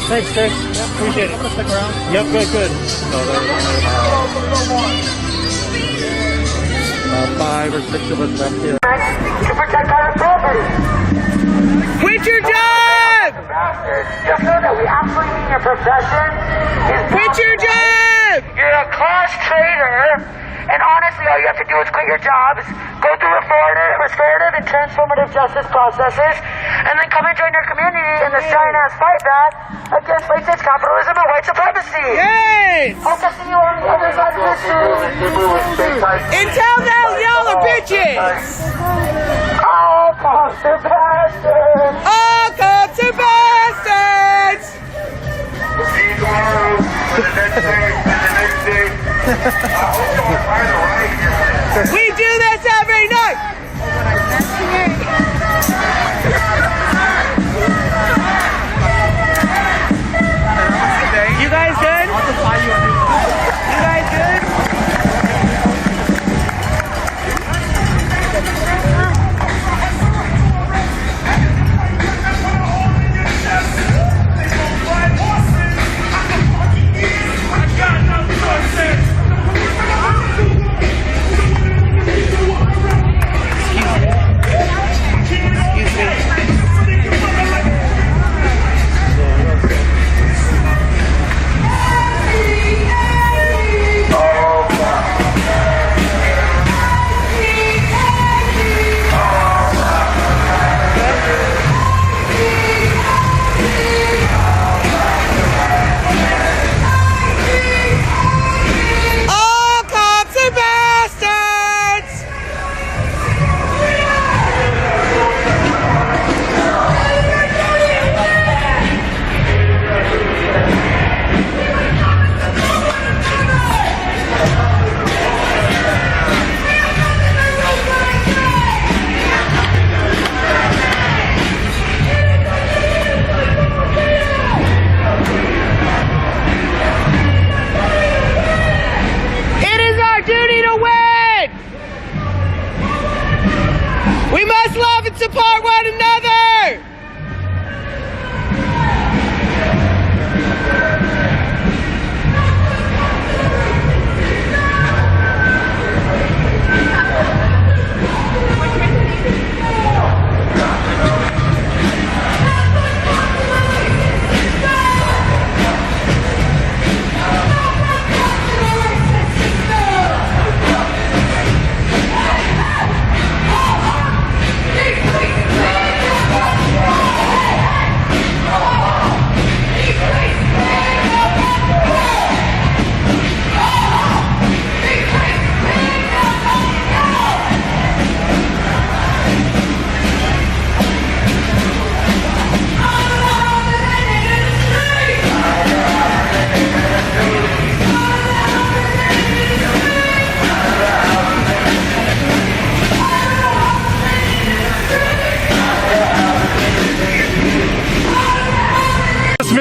Thanks, Chris. Appreciate it. Stick around. Yep, good. 5 or 6 of us left here. To protect our property. Quit your job! Just know that we absolutely need your profession. Quit your job! You're a class traitor, and honestly, all you have to do is quit your jobs, go through restorative and transformative justice processes, and then come and join your community in this giant-ass fight back against racist capitalism and white supremacy. Yes! Hope to see you on the other side of this room. Until now, y'all are bitches! All cops are bastards! All cops are bastards! We do this every night! You guys good? You guys good?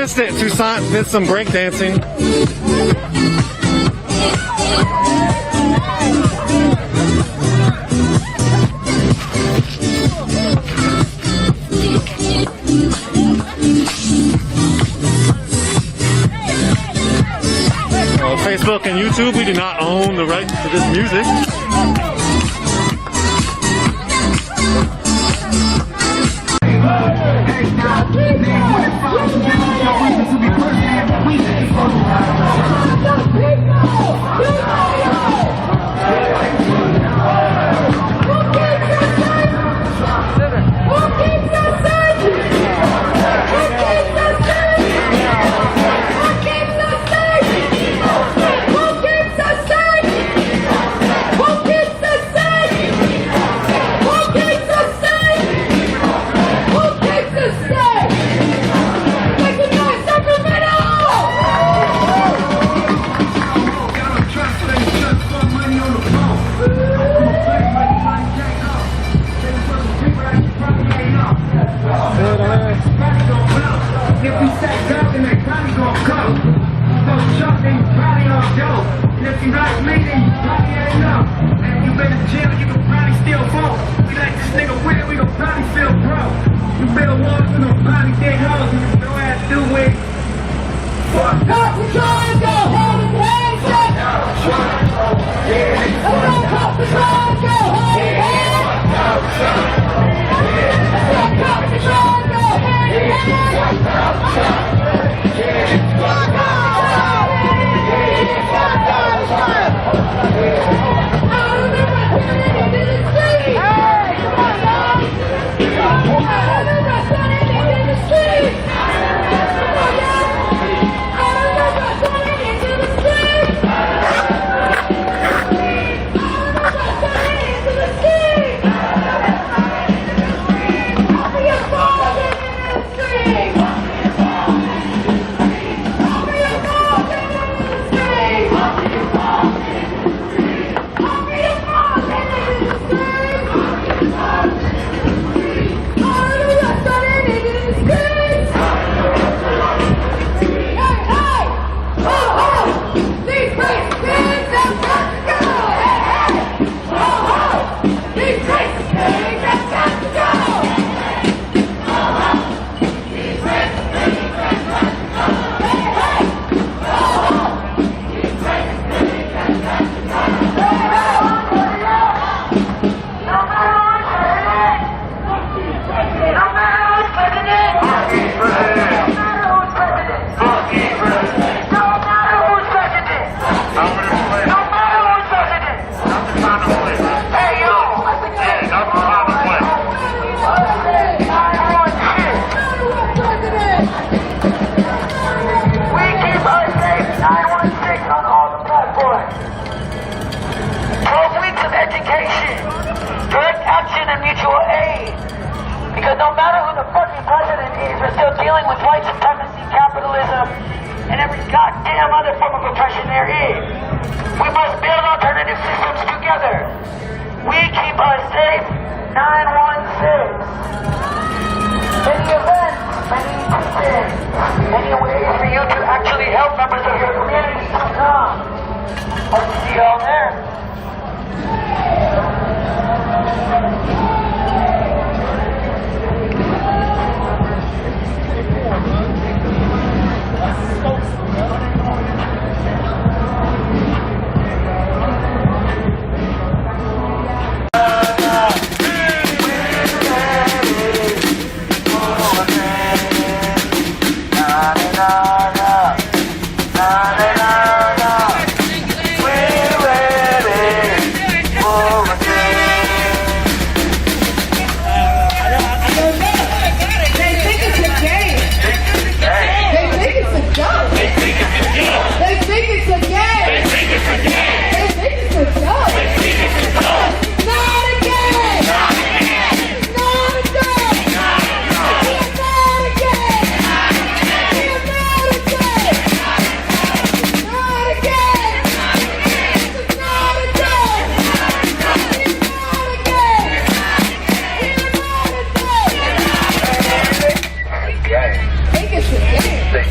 missed it. Toussaint did some breakdancing. Facebook and YouTube, we do not own the rights to this music. it's a game. They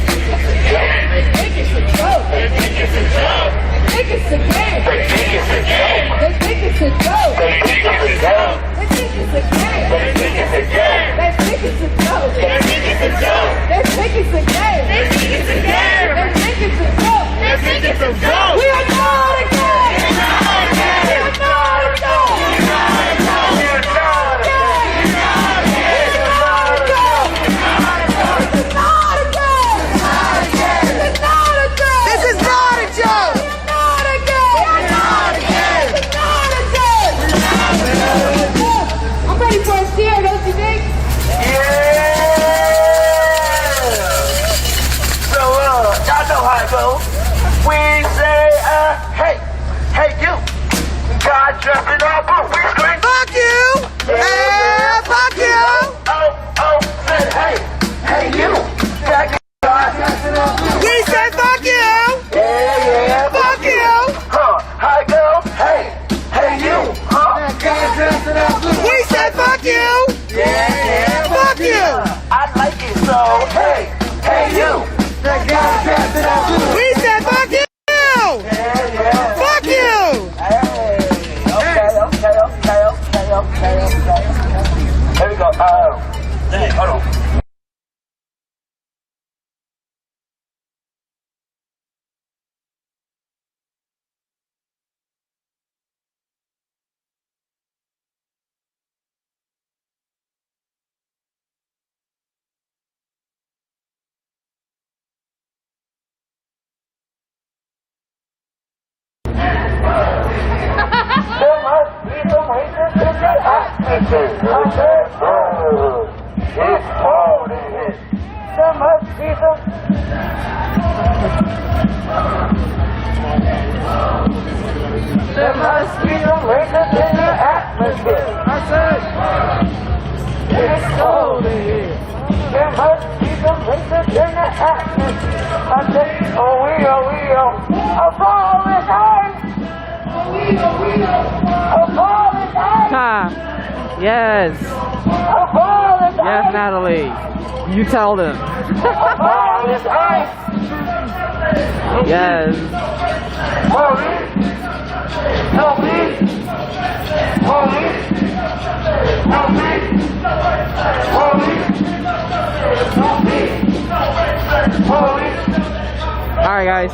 think it's a joke. They think it's a joke. They think it's a game. They think it's a joke. They think it's a joke. They think it's a joke. They think it's a game. They think it's a game. They think it's a joke. They think it's a joke. They think it's a game. They think it's a game. They think it's a joke. They think it's a joke. We are not a game. We are not a game. We are not a game. We are not a game. We are not a game. We are not a game. We are not a game. This is not a game. This is not a game. This is not a joke. We are not a game. We are not a game. This is not a game. I'm ready for a steer, don't you think? So, y'all know how it goes. We say, hey, hey, you. God dressed it up, we scream, fuck you! Yeah, fuck you! Oh, said, hey, hey, you. We said, fuck you! Yeah, fuck you! How it goes? Hey, hey, you. We said, fuck you! Yeah, fuck you! I like it, so, hey, hey, you. We said fuck you! Yeah. Fuck you! Hey. Okay. Here we go. Hold on. There must be some hatred in the atmosphere. It's cold in here. There must be some. There must be some hatred in the atmosphere. I said, it's cold in here. There must be some hatred in the atmosphere. I said, oh, we are falling hard. Ha! Yes! Yes, Natalie. You tell them. Yes. Alright, guys.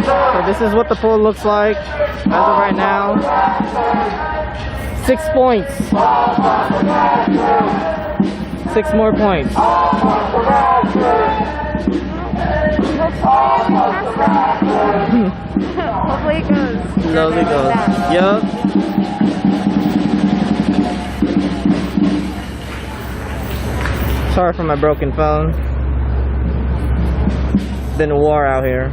So this is what the poll looks like as of right now. 6 points. 6 more points. Hopefully it goes. Slowly goes. Yup. Sorry for my broken phone. Been a war out here.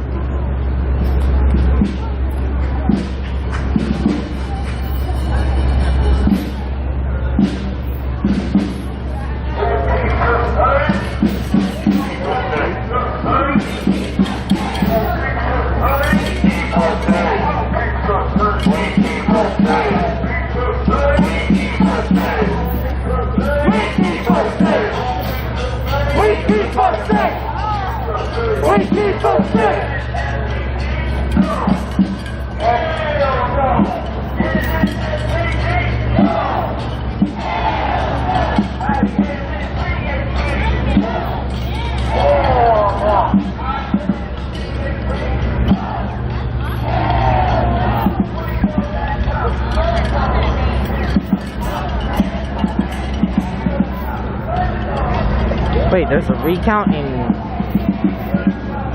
Wait, there's a recount in...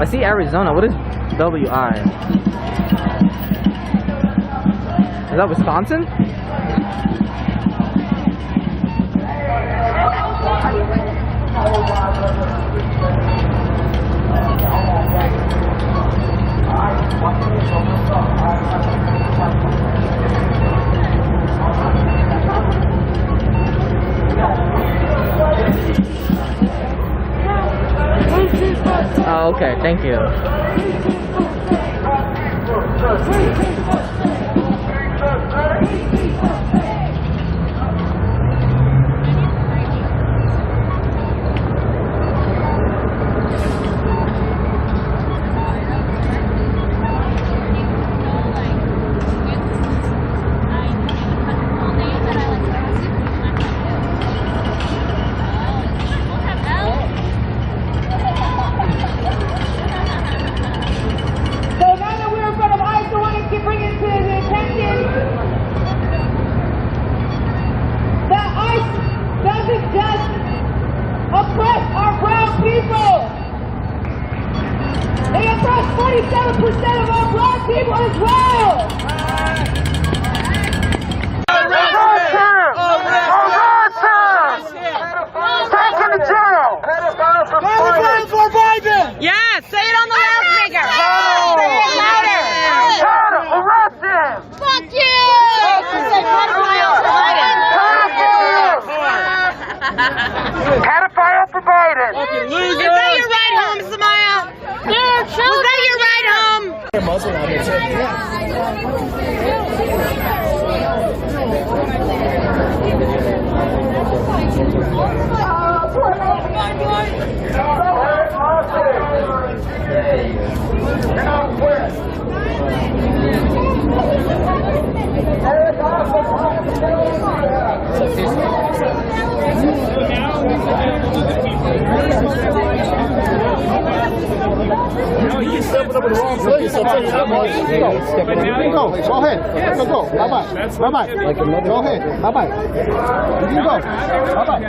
I see Arizona. What is WI? Is that Wisconsin? Okay, thank you. Yeah, say it on the loudspeaker. Say it louder. Arrest him! Fuck you! Pedophile for Biden! Is that your ride home, Samaya? Was that your ride home? No, you stepping up in the wrong place. I'll tell you that much. Go ahead. Go. Bye-bye. Bye-bye. Go ahead. Bye-bye. You can go. Bye-bye.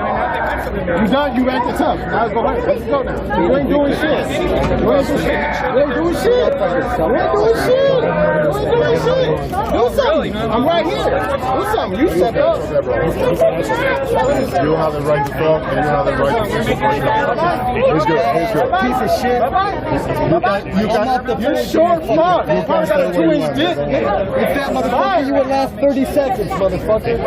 You done? You acted tough. Now go ahead. Let's go now. You ain't doing shit. You ain't doing shit. Do something. I'm right here. Do something. You stepped up. You don't have the right to talk, and you don't have the right to say something. It's good. Piece of shit. You're short fuck. You probably got a 2-inch dick. If that motherfucker, you would last 30 seconds, motherfucker.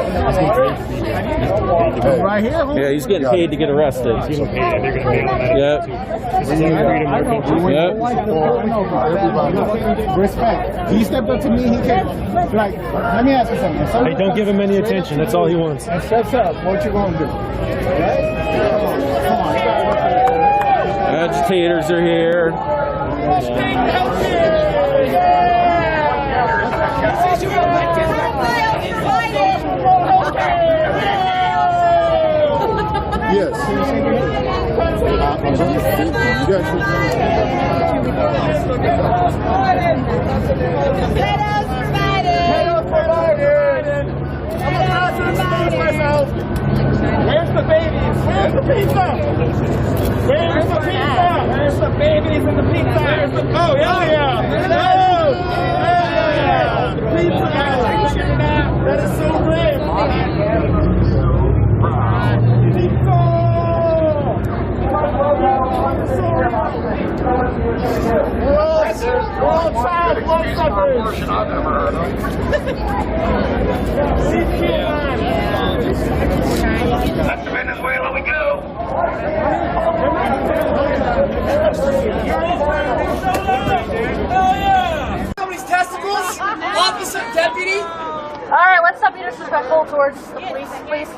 Right here, homie. Yeah, he's getting paid to get arrested. Yep. Respect. He stepped up to me. He came. Like, let me ask you something. Hey, don't give him any attention. That's all he wants. Steps up. What you gonna do? Right? Agitators are here. Yes. Where's the babies? Where's the pizza? Where's the pizza? Where's the babies and the pizza? Oh, yeah. The pizza. That is so great. We're all tired of bloodsuckers. Back to Venezuela we go! Somebody's testicles? Officer, deputy? Alright, let's stop being disrespectful towards the police, please.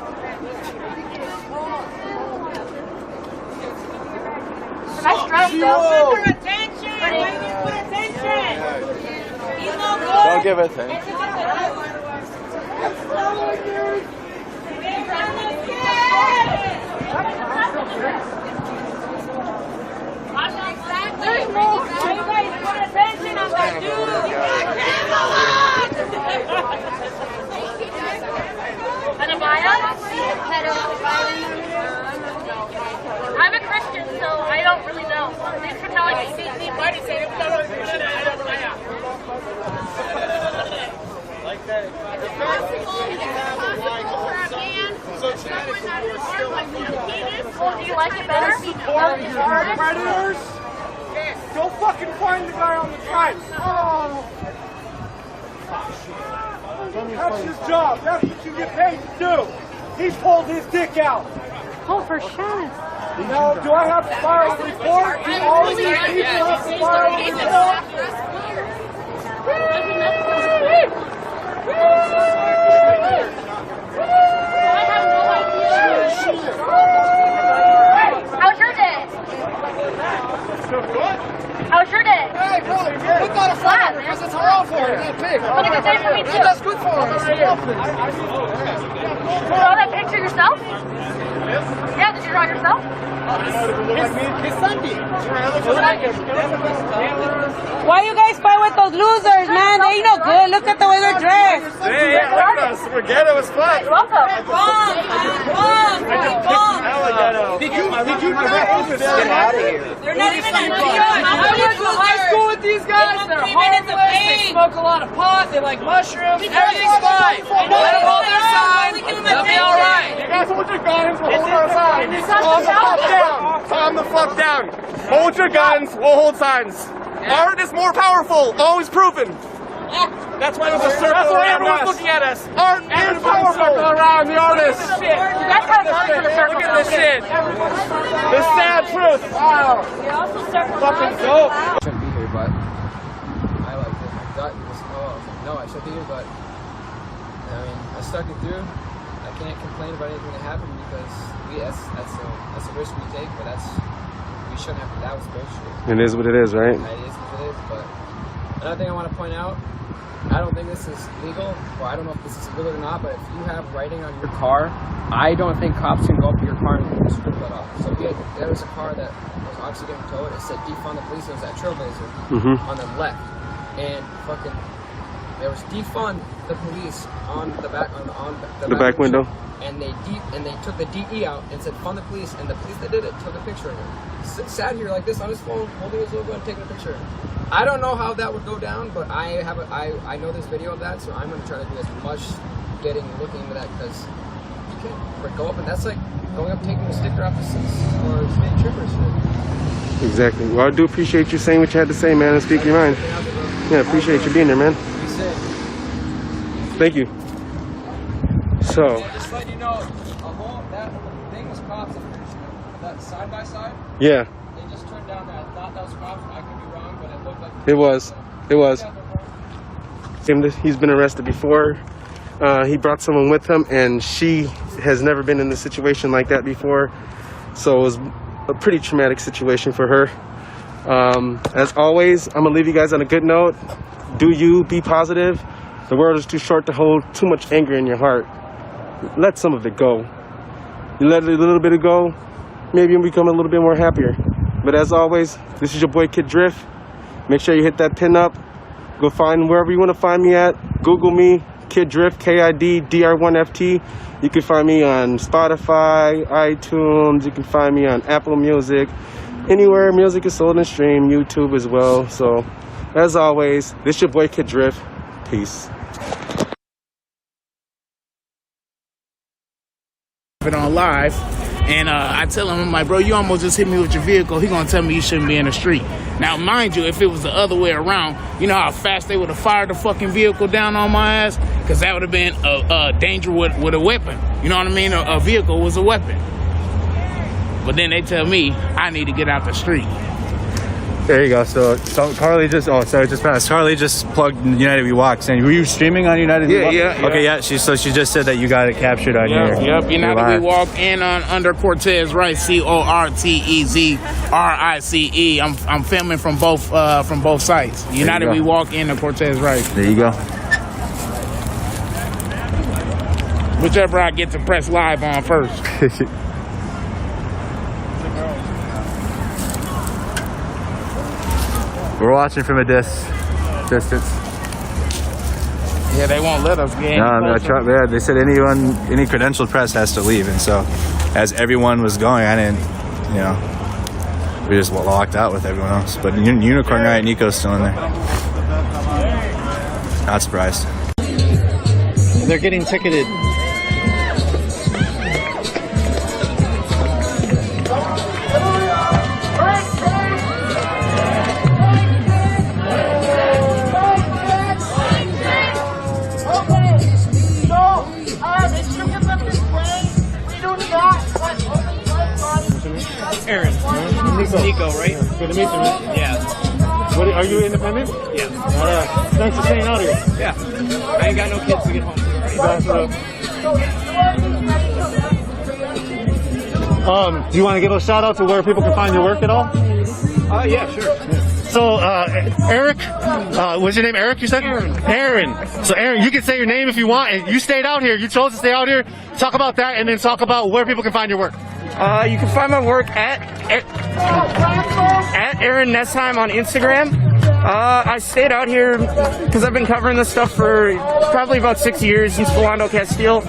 Nice drive, though. Put attention! Ladies, put attention! He's no good! Don't give it to him. There's more! Everybody put attention on that dude! I'm a Christian, so I don't really know. Thanks for telling me. Like that. Oh, do you like it better? Predators? Go fucking find the guy on the trike. Oh. That's his job. That's what you get paid to do. He's pulled his dick out. Oh, for sure. Now, do I have to file a report? Do all of these people have to file a report? How's your day? How's your day? Hey, brother, look at a flat, because it's halal for you, not pig. What a good day for me, too. That's good for us. Draw that picture yourself? Yeah, did you draw it yourself? It's Sunday. Why you guys fight with those losers, man? They ain't no good. Look at the way they're dressed. Hey, look at us. We're ghetto as fuck. Welcome. Did you get out of here? They're not even in I went to high school with these guys. They're homeless. They smoke a lot of pot. They like mushrooms. Everything's fine. Let them hold their sign. They'll be all right. You guys hold your guns. We'll hold our signs. Calm the fuck down. Calm the fuck down. Hold your guns. We'll hold signs. Art is more powerful. Always proven. That's why there's a circle. That's why everyone's looking at us. Art is powerful. Around the artist. You guys have fun for the circle. Look at this shit. The sad truth. Wow. Fucking dope. I shouldn't be here, but I like it. My gut was, no, I should be here, but I mean, I stuck it through. I can't complain about anything that happened because that's the risk we take, but we shouldn't have to. That was bullshit. It is what it is, right? It is what it is, but another thing I want to point out, I don't think this is legal, or I don't know if this is legal or not, but if you have writing on your car, I don't think cops can go up to your car and strip that off. So there was a car that was obviously getting towed. It said defund the police. It was that Trailblazer on the left, and fucking there was defund the police on the back the back window. And they took the DE out and said fund the police, and the police that did it took a picture of him. Sat here like this on his phone, holding his logo and taking a picture. I don't know how that would go down, but I know there's video of that, so I'm going to try to do as much looking into that, because you can't go up, and that's like going up taking a sticker off the or state troopers. Exactly. Well, I do appreciate you saying what you had to say, man, and speak your mind. Yeah, appreciate you being there, man. Thank you. So. Just let you know, that thing was cops, that side by side. Yeah. They just turned down that. I thought that was cops. I could be wrong, but it looked like. It was. He's been arrested before. He brought someone with him, and she has never been in a situation like that before. So it was a pretty traumatic situation for her. As always, I'm going to leave you guys on a good note. Do you be positive. The world is too short to hold too much anger in your heart. Let some of it go. You let a little bit of go, maybe you'll become a little bit more happier. But as always, this is your boy Kid Drift. Make sure you hit that pin up. Go find wherever you want to find me at. Google me, Kid Drift, KIDDR1FT. You can find me on Spotify, iTunes. You can find me on Apple Music. Anywhere music is sold and streamed, YouTube as well. So, as always, this is your boy Kid Drift. Peace. On live, and I tell him, I'm like, bro, you almost just hit me with your vehicle. He gonna tell me you shouldn't be in the street. Now, mind you, if it was the other way around, you know how fast they would have fired the fucking vehicle down on my ass? Because that would have been a danger with a weapon. You know what I mean? A vehicle was a weapon. But then they tell me I need to get out the street. There you go. So Carly just passed. Carly just plugged United We Walk. Saying, were you streaming on United We Walk? Yeah. Okay, yeah. She just said that you got it captured on your. Yep. United We Walk and on under Cortez Rice, CORTEZRICE. I'm filming from both sites. United We Walk and the Cortez Rice. There you go. Whichever I get to press live on first. We're watching from a distance. Yeah, they won't let us get No, they said any credentialed press has to leave, and so as everyone was going, I didn't, we just locked out with everyone else. But Unicorn Riot Nico's still in there. Not surprised. They're getting ticketed. Nico, right? Good to meet you, man. Yeah. What, are you independent? Yeah. Thanks for staying out here. Yeah. I ain't got no kids to get home. That's do you want to give a shout out to where people can find your work at all? Yeah, sure. So, Eric, what's your name? Eric, you said? Aaron. So, Aaron, you can say your name if you want, and you stayed out here. You chose to stay out here. Talk about that, and then talk about where people can find your work. You can find my work at Aaron Nessheim on Instagram. I stayed out here because I've been covering this stuff for probably about 6 years since Philando Castile.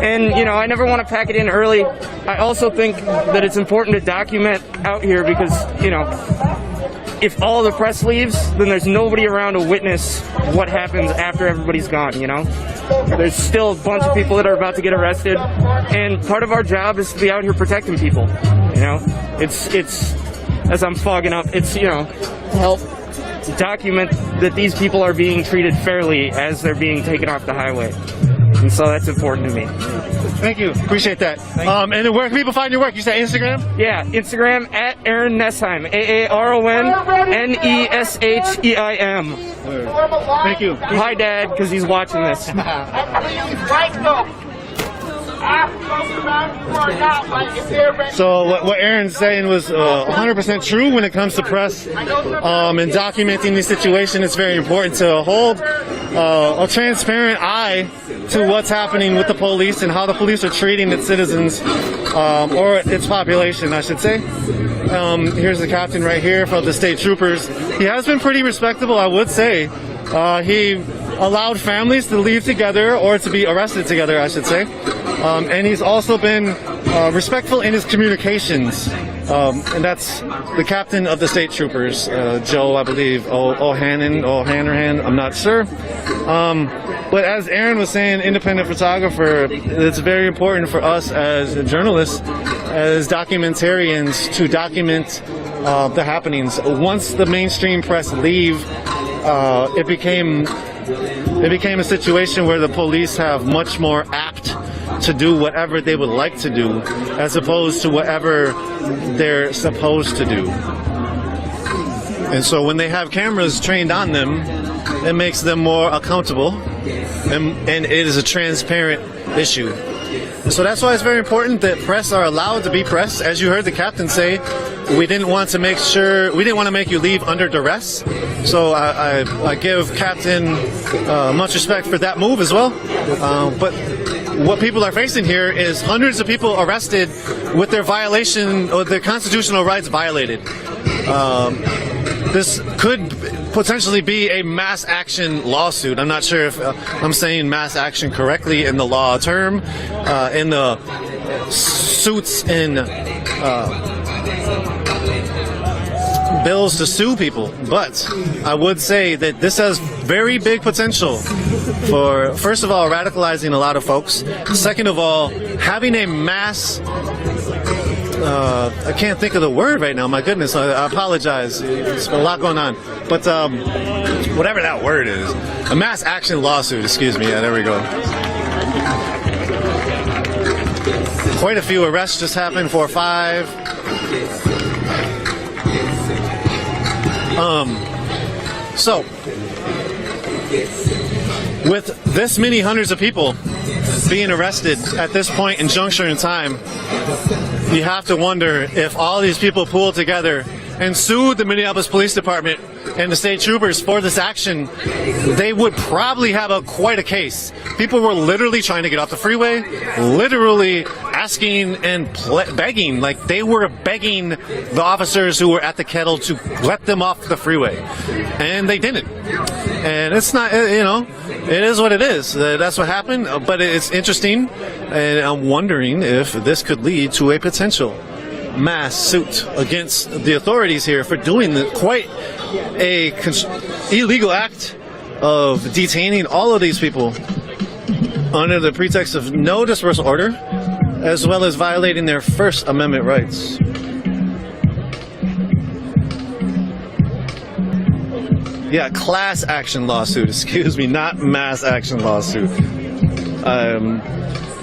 And, you know, I never want to pack it in early. I also think that it's important to document out here because, you know, if all the press leaves, then there's nobody around to witness what happens after everybody's gone, you know? There's still a bunch of people that are about to get arrested, and part of our job is to be out here protecting people, you know? It's as I'm fogging up, it's, you know, help document that these people are being treated fairly as they're being taken off the highway. And so that's important to me. Thank you. Appreciate that. And then where can people find your work? You said Instagram? Yeah, Instagram at Aaron Nessheim. AARONNESHEIM. Thank you. Hi, Dad, because he's watching this. So what Aaron's saying was 100% true when it comes to press and documenting the situation. It's very important to hold a transparent eye to what's happening with the police and how the police are treating its citizens or its population, I should say. Here's the captain right here for the state troopers. He has been pretty respectable, I would say. He allowed families to leave together or to be arrested together, I should say. And he's also been respectful in his communications. And that's the captain of the state troopers, Joe, I believe, O'Hanrahan, I'm not sure. But as Aaron was saying, independent photographer, it's very important for us as journalists, as documentarians, to document the happenings. Once the mainstream press leave, it became a situation where the police have much more apt to do whatever they would like to do as opposed to whatever they're supposed to do. And so when they have cameras trained on them, it makes them more accountable, and it is a transparent issue. And so that's why it's very important that press are allowed to be press. As you heard the captain say, we didn't want to make you leave under duress. So I give Captain much respect for that move as well. But what people are facing here is hundreds of people arrested with their violation or their constitutional rights violated. This could potentially be a mass action lawsuit. I'm not sure if I'm saying mass action correctly in the law term, in the suits and bills to sue people. But I would say that this has very big potential for, first of all, radicalizing a lot of folks. Second of all, having a mass I can't think of the word right now, my goodness, I apologize, there's a lot going on, but whatever that word is, a mass action lawsuit, excuse me, yeah, there we go. Quite a few arrests just happened, 4 or 5. So, with this many hundreds of people being arrested at this point in juncture in time, you have to wonder if all these people pulled together and sued the Minneapolis Police Department and the state troopers for this action, they would probably have quite a case. People were literally trying to get off the freeway, literally asking and begging, like they were begging the officers who were at the kettle to let them off the freeway. And they didn't. And it's not, you know, it is what it is. That's what happened, but it's interesting, and I'm wondering if this could lead to a potential mass suit against the authorities here for doing quite a illegal act of detaining all of these people under the pretext of no dispersal order, as well as violating their First Amendment rights. Yeah, class action lawsuit, excuse me, not mass action lawsuit.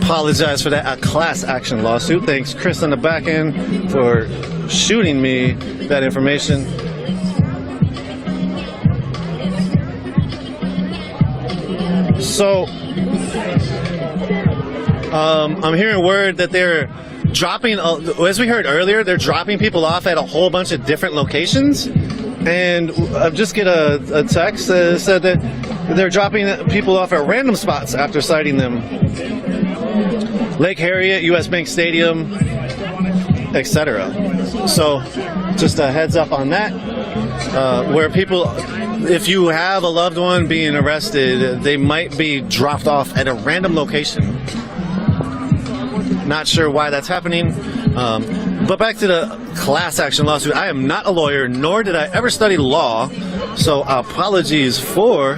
Apologize for that, a class action lawsuit. Thanks Chris on the back end for shooting me that information. So, I'm hearing word that they're dropping, as we heard earlier, they're dropping people off at a whole bunch of different locations. And I just get a text that said that they're dropping people off at random spots after sighting them. Lake Harriet, US Bank Stadium, etc. So, just a heads up on that. Where people, if you have a loved one being arrested, they might be dropped off at a random location. Not sure why that's happening. But back to the class action lawsuit. I am not a lawyer, nor did I ever study law. So apologies for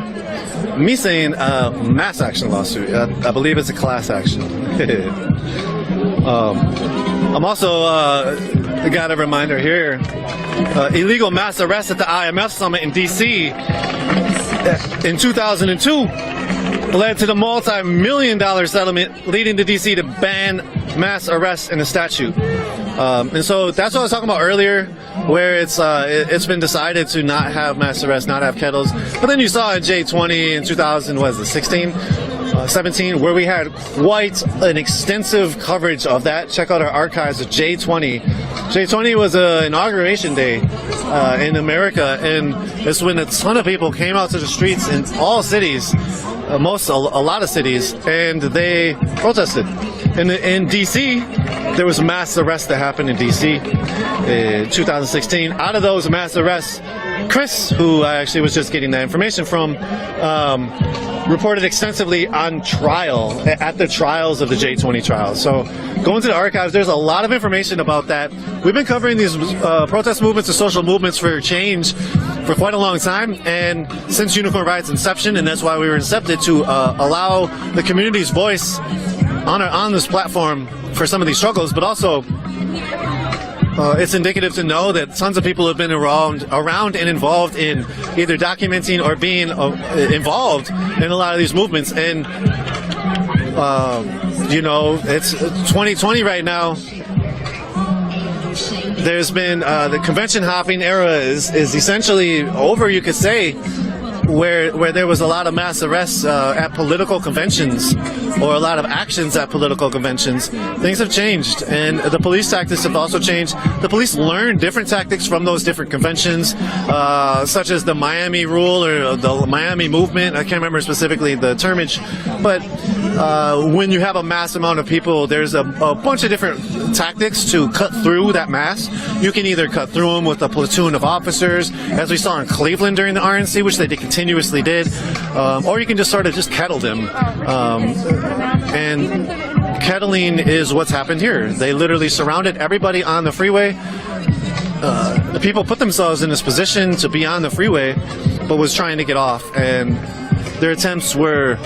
me saying mass action lawsuit. I believe it's a class action. I'm also got a reminder here. Illegal mass arrest at the IMF summit in DC in 2002 led to the multi-million-dollar settlement leading to DC to ban mass arrests in the statute. And so that's what I was talking about earlier, where it's been decided to not have mass arrests, not have kettles. But then you saw in J20 in 17, where we had quite an extensive coverage of that. Check out our archives of J20. J20 was an inauguration day in America, and it's when a ton of people came out to the streets in all cities, a lot of cities, and they protested. In DC, there was mass arrests that happened in DC in 2016. Out of those mass arrests, Chris, who I actually was just getting that information from, reported extensively on trial, at the trials of the J20 trials. So going to the archives, there's a lot of information about that. We've been covering these protest movements and social movements for change for quite a long time, and since Unicorn Riot's inception, and that's why we were incepted, to allow the community's voice on this platform for some of these struggles, but also it's indicative to know that tons of people have been around and involved in either documenting or being involved in a lot of these movements. And you know, it's 2020 right now. There's been the convention hopping era is essentially over, you could say, where there was a lot of mass arrests at political conventions, or a lot of actions at political conventions. Things have changed, and the police tactics have also changed. The police learned different tactics from those different conventions, such as the Miami rule or the Miami movement. I can't remember specifically the termage, but when you have a mass amount of people, there's a bunch of different tactics to cut through that mass. You can either cut through them with a platoon of officers, as we saw in Cleveland during the RNC, which they continuously did, or you can just sort of just kettle them. And kettling is what's happened here. They literally surrounded everybody on the freeway. The people put themselves in this position to be on the freeway, but was trying to get off, and their attempts were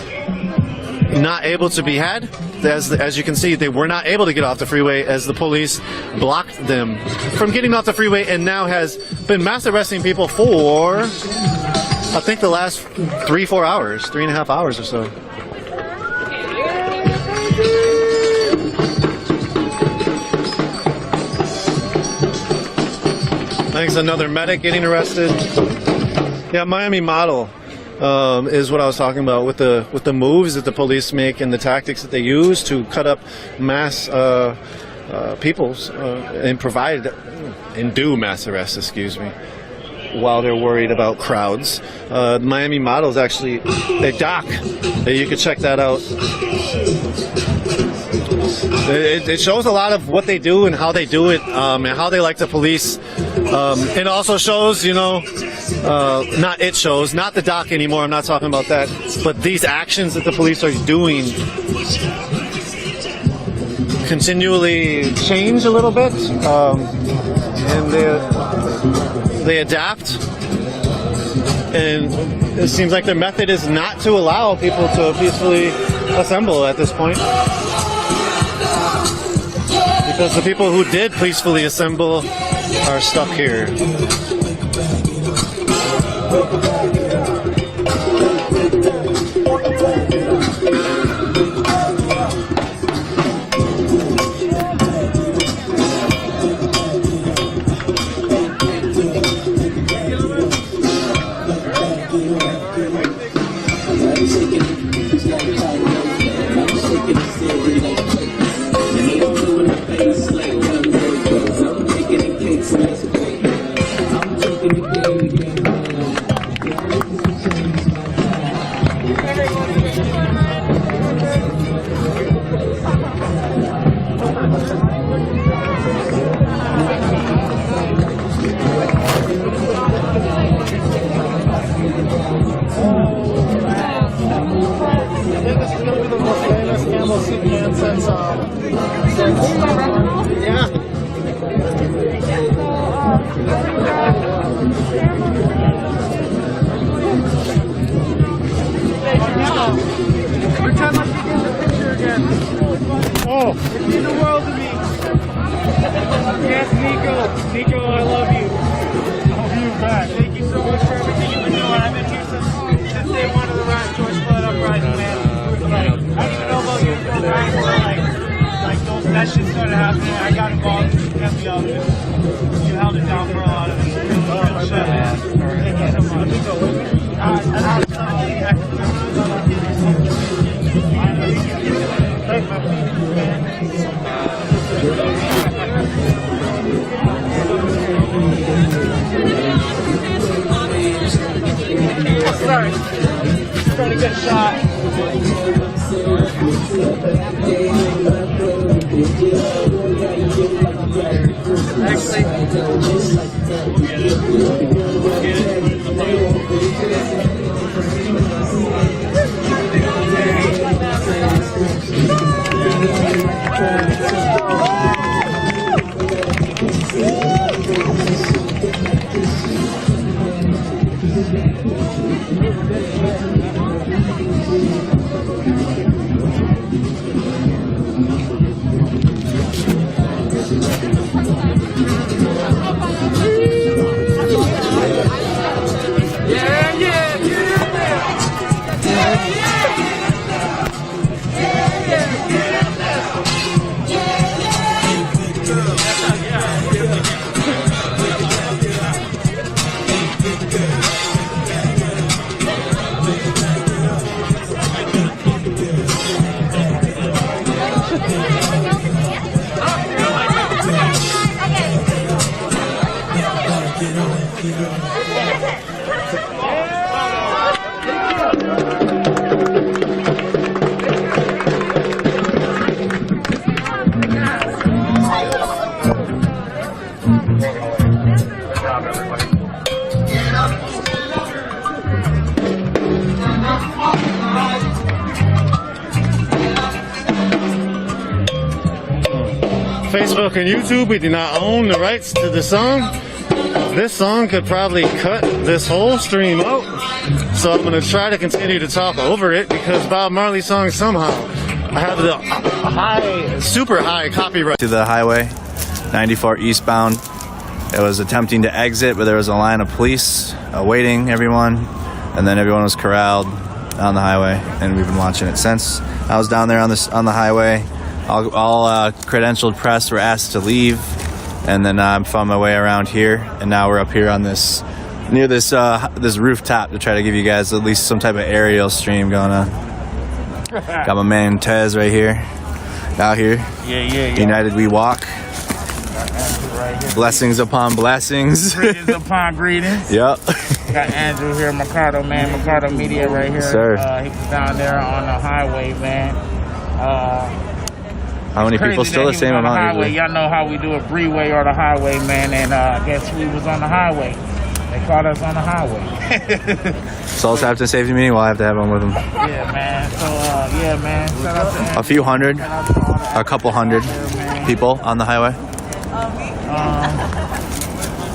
not able to be had. As you can see, they were not able to get off the freeway as the police blocked them from getting off the freeway, and now has been mass arresting people for, I think, the last 3-4 hours, 3.5 hours or so. Thanks, another medic getting arrested. Yeah, Miami model is what I was talking about with the moves that the police make and the tactics that they use to cut up mass peoples and provide and do mass arrests, excuse me, while they're worried about crowds. The Miami model is actually a doc. You can check that out. It shows a lot of what they do and how they do it, and how they like to police. It also shows, you know, not the doc anymore, I'm not talking about that, but these actions that the police are doing continually change a little bit, and they adapt, and it seems like their method is not to allow people to peacefully assemble at this point, because the people who did peacefully assemble are stuck here. Oh, it means the world to me. Yes, Nico, I love you. Love you back. Thank you so much for everything you've been doing. I've been here since day one of the Ryan George Floyd uprising, man. Like, I didn't even know about you until that shit started happening. I got involved. You kept me up. You held it down for a lot of us. Thank you so much. Sorry. Trying to get a shot. Facebook and YouTube, we do not own the rights to the song. This song could probably cut this whole stream out. So I'm going to try to continue to talk over it because Bob Marley's song somehow I have the high, super high copyright. To the highway, 94 eastbound. It was attempting to exit, but there was a line of police awaiting everyone, and then everyone was corralled on the highway, and we've been watching it since. I was down there on the highway. All credentialed press were asked to leave, and then I found my way around here, and now we're up here on this near this rooftop to try to give you guys at least some type of aerial stream going on. Got my man Tez right here, out here. Yeah. United we walk. Right here. Blessings upon blessings. Greetings upon greetings. Yep. Got Andrew here, Mercado Media right here. Sir. He was down there on the highway, man. How many people? Still the same amount usually. Y'all know how we do a freeway or the highway, man, and I guess we was on the highway. They caught us on the highway. Souls Hampton Safety Meeting, we'll have to have one with them. Yeah, man. So, man. Shout out to Andrew. A few hundred, a couple hundred people on the highway.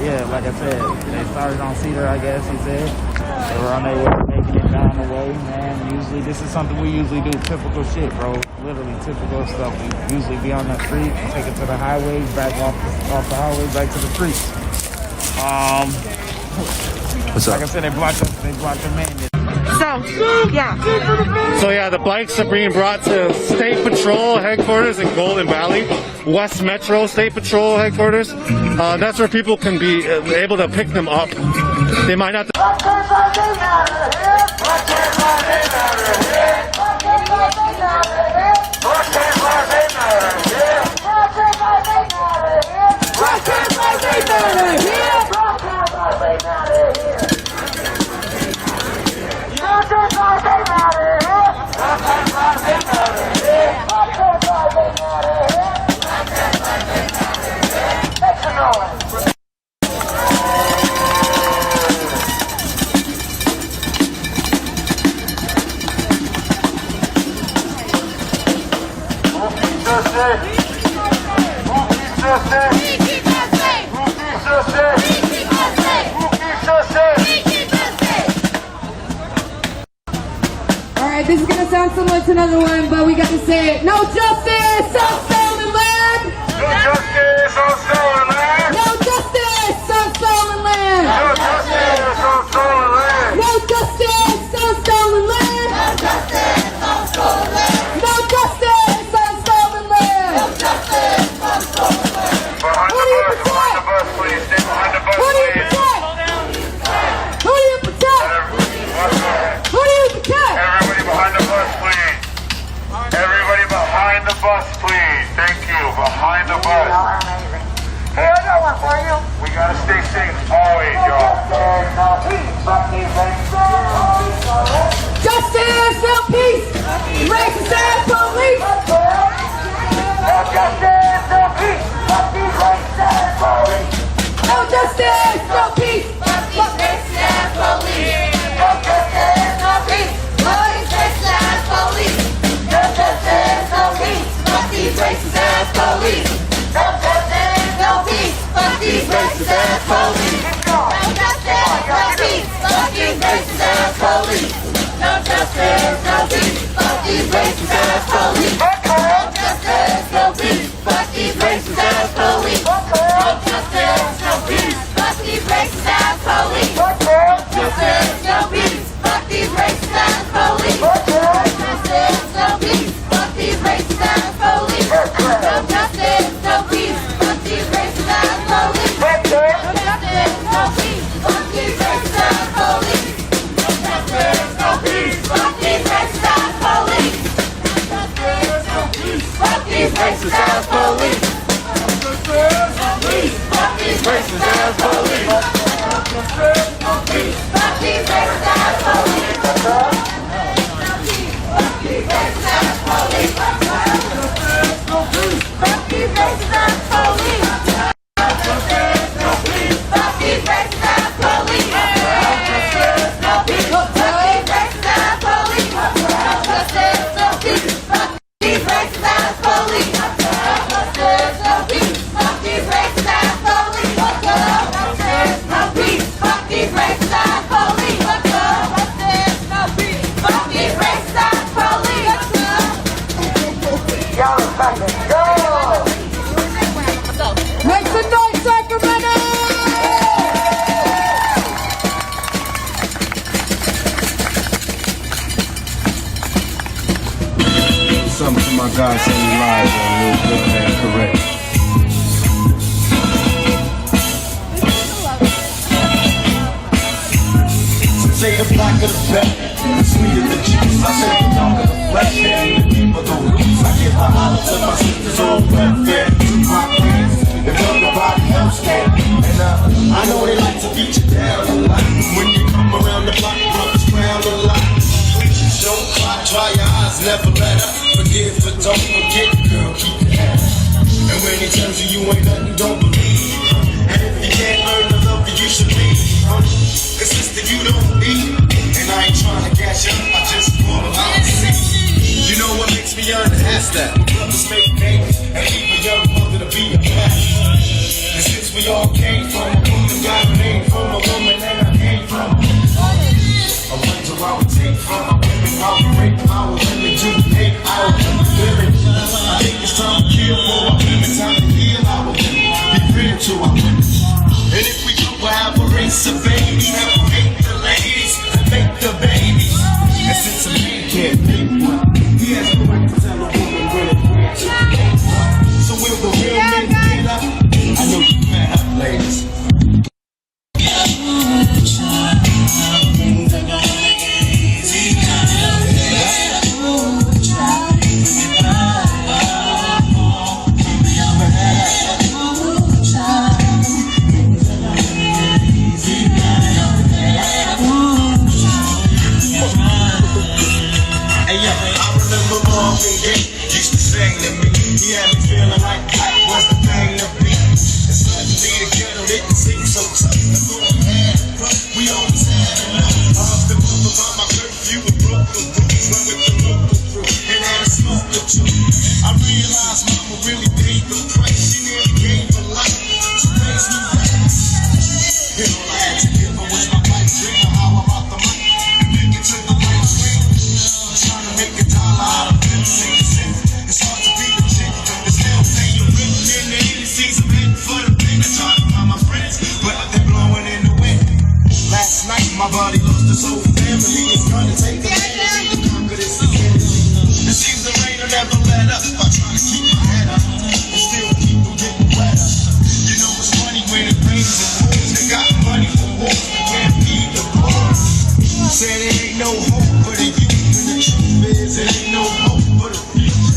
Yeah, like I said, they started on Cedar, I guess he said. They were on their way making it down the way, man. Usually, this is something we usually do, typical shit, bro. Literally typical stuff. We usually be on the street, take it to the highway, back off the highway, back to the streets. What's up? Like I said, they blocked the main. So yeah, the bikes are being brought to State Patrol headquarters in Golden Valley, West Metro State Patrol headquarters. That's where people can be able to pick them up They might have to. Alright, this is gonna sound similar to another one, but we got to say it. No justice on stolen land! No justice on stolen land! No justice on stolen land! No justice on stolen land! No justice on stolen land! No justice on stolen land! No justice on stolen land! No justice on stolen land! Behind the bus, please. Stay behind the bus, Who do you please. protect? Who do you protect? Who do you protect? Everybody behind the bus, please. Everybody behind the bus, please. Thank you. Behind the bus. Hey, I got one for you. We gotta stay safe always, y'all. Justice, no peace! Racist ass police! No justice, no peace. Fuck these racist ass police. No justice, no peace! Fuck these racist ass police. No justice, no peace. Fuck these racist ass police. No justice, no peace. Fuck these racist ass police. No justice, no peace. Fuck these racist ass police. No justice, no peace. Fuck these racist ass police. No justice, no peace. Fuck these racist ass police. No justice, no peace. Fuck these racist ass police. No justice, no peace. Fuck these racist ass police. No justice, no peace. Fuck these racist ass police. No justice, no peace. Fuck these racist ass police. No justice, no peace. Fuck these racist ass police. No justice, no peace. Fuck these racist ass police. No justice, no peace. Fuck these racist ass police. No justice, no peace. Fuck these racist ass police. Fuck these racist ass police. Fuck these racist ass police. Fuck these racist ass police. Fuck these racist ass police. Fuck these racist ass police. No peace. Fuck these racist ass police. No justice, no peace. Fuck these racist ass police. No justice, no peace. Fuck these racist ass police. No justice, no peace. Fuck these racist ass police. No justice, no peace. Fuck these racist ass police. Y'all are fucking go. Make some noise, Sacramento! Something to my God saying live on Real Good Man Correct. Some say the black of the bet, the sweeter the juice. I say the darker the flesh, and the deeper the roots. I give my honor to my sisters on welfare. My friends, if nobody else can. And I know they like to beat you down a lot. When you come around the block, brothers crown a lot. Don't cry, dry your eyes, never let up. Forgive, but don't forget, girl, keep it happy. And when he tells you you ain't nothing, don't believe. And if you can't learn to love you, you should leave. Cause sister, you don't need. And I ain't trying to cash up, I just pull them out and see. You know what makes me yearn to ask that? Brothers make babies and leave a young mother to be a parent. And since we all came from a woman, got a name from a woman that I came from. I wonder where I would take from my women, how we rape our women, do hate our women. I think it's time to kill for our women, time to heal our women, be real to our women. And if we go, we'll have a race of babies that will hate the ladies and make the babies. And since a man can't pick one, he has the right to tell a woman when it can't. So will the real men get up? I know you can help, ladies. day. Used to sing to me. He had me feeling like black was the thing to be. And suddenly the ghetto didn't seem so tough. The little man, we always had enough. Off the move about my curfew and broke the rules. Run with the local crew and had a smoke or two. I realized mama really paid the price. She nearly gave her life. She raised me right. You know I had to give her was my pipe dream. How I rock the mic. Make it to the right swing. Trying to make a dollar out of 50 cents. It's hard to be the chick. It's still saying you're living in the 80s. I'm heading for the big. I try to find my friends, but they're blowing in the wind. Last night my body lost its whole family. It's gonna take a minute to conquer this again. It seems the rain will never let up. I try to keep my head up and still keep from getting wetter. You know it's funny when it rains and pours. They got money for wars, but can't feed the poor. Said it ain't no hope for the youth, and the truth is it ain't no hope for the future.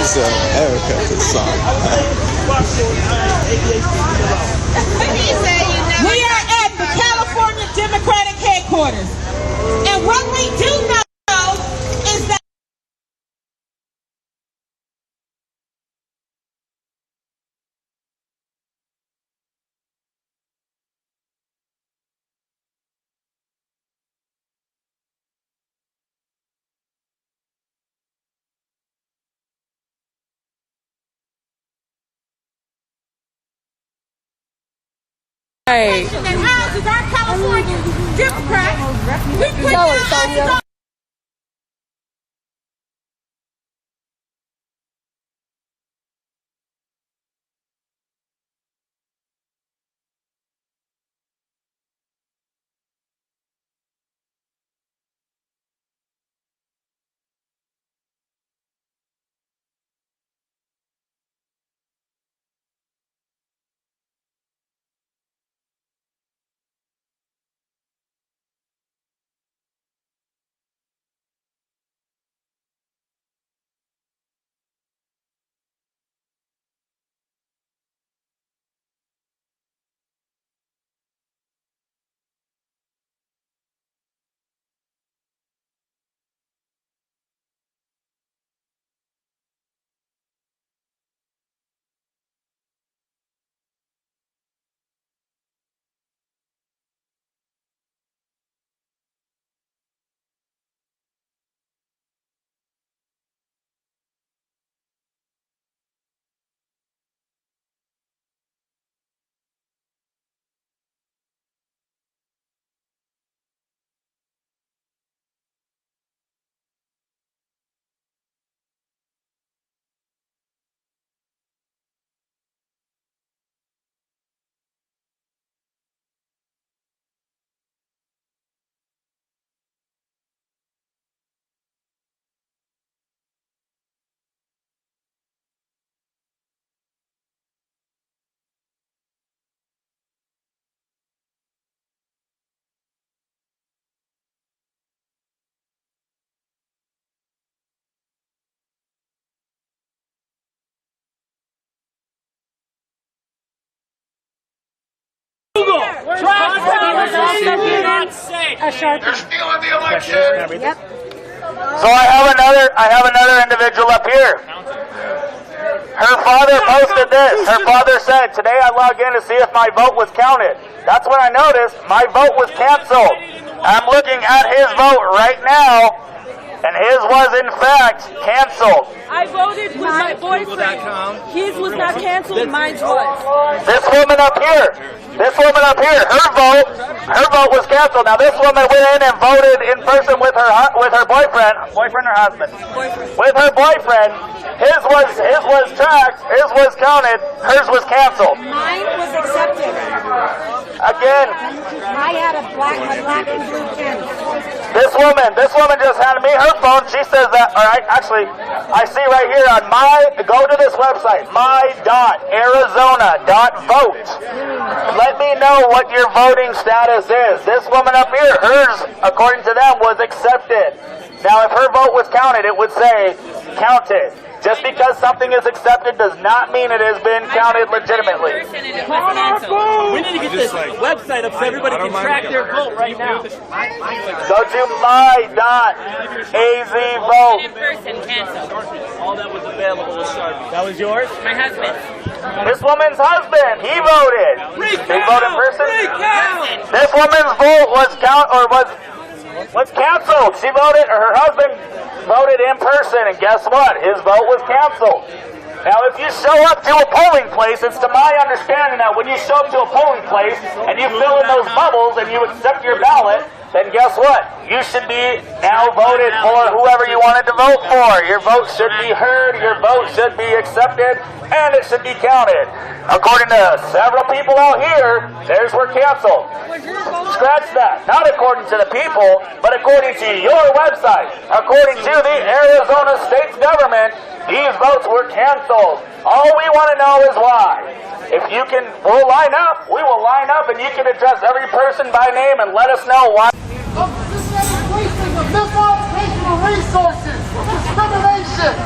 So Erica, the song. We are at the California Democratic headquarters, and what we do know is that and houses our California Democrats. We put houses. So I have another individual up here. Her father posted this. Her father said, "Today I logged in to see if my vote was counted. That's when I noticed my vote was canceled. I'm looking at his vote right now, and his was in fact canceled." I voted with my boyfriend. His was not canceled, mine was. This woman up here, her vote was canceled. Now this woman went in and voted in person with her boyfriend or husband? With her boyfriend. His was tracked, his was counted, hers was canceled. Mine was accepted. Again, I had a black and blue pen. this woman just handed me her phone. She says that, I see right here on go to this website, my.arizona.vote. vote. Let me know what your voting status is. This woman up here, hers, according to them, was accepted. Now, if her vote was counted, it would say counted. Just because something is accepted does not mean it has been counted legitimately. We need to get this website up so everybody can track their vote right now. Go to my.az vote. In person, cancel. All that was available was Sharpie. That was yours? My husband. This woman's husband, he voted. He voted in person. This woman's vote was canceled. She voted, or her husband voted in person, and guess what? His vote was canceled. Now, if you show up to a polling place, it's to my understanding that when you show up to a polling place and you fill in those bubbles and you accept your ballot, then guess what? You should be now voted for whoever you wanted to vote for. Your vote should be heard, your vote should be accepted, and it should be counted. According to several people out here, theirs were canceled. Scratch that. Not according to the people, but according to your website. According to the Arizona State government, these votes were canceled. All we want to know is why. If you can, we'll line up. We will line up, and you can address every person by name and let us know why. Wasting of misallocation of resources, discrimination.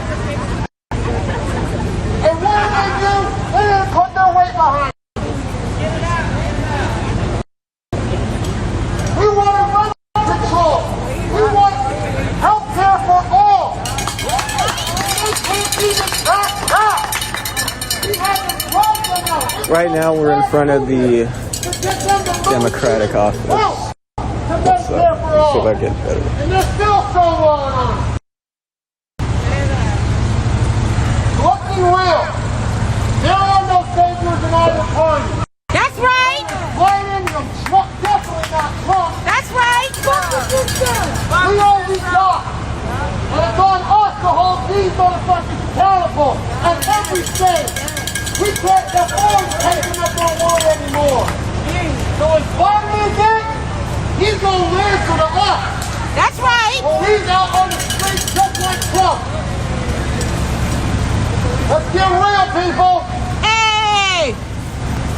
And what did they do? They didn't put their weight behind it. We want gun control. We want health care for all. We can't even back up. We have to drive them out. Right now we're in front of the Democratic office. Let's see if I get better. And there's still so long on it. Let's be real. There are no saviors in either party. That's right. Biden and Trump, definitely not Trump. That's right. We all we got. And it's on us to hold these motherfuckers accountable at every stage. We can't afford taking up their word anymore. So if Biden is it, he's gonna answer to us. That's right. Well, he's out on the streets just like Trump. Let's get real, people. Hey!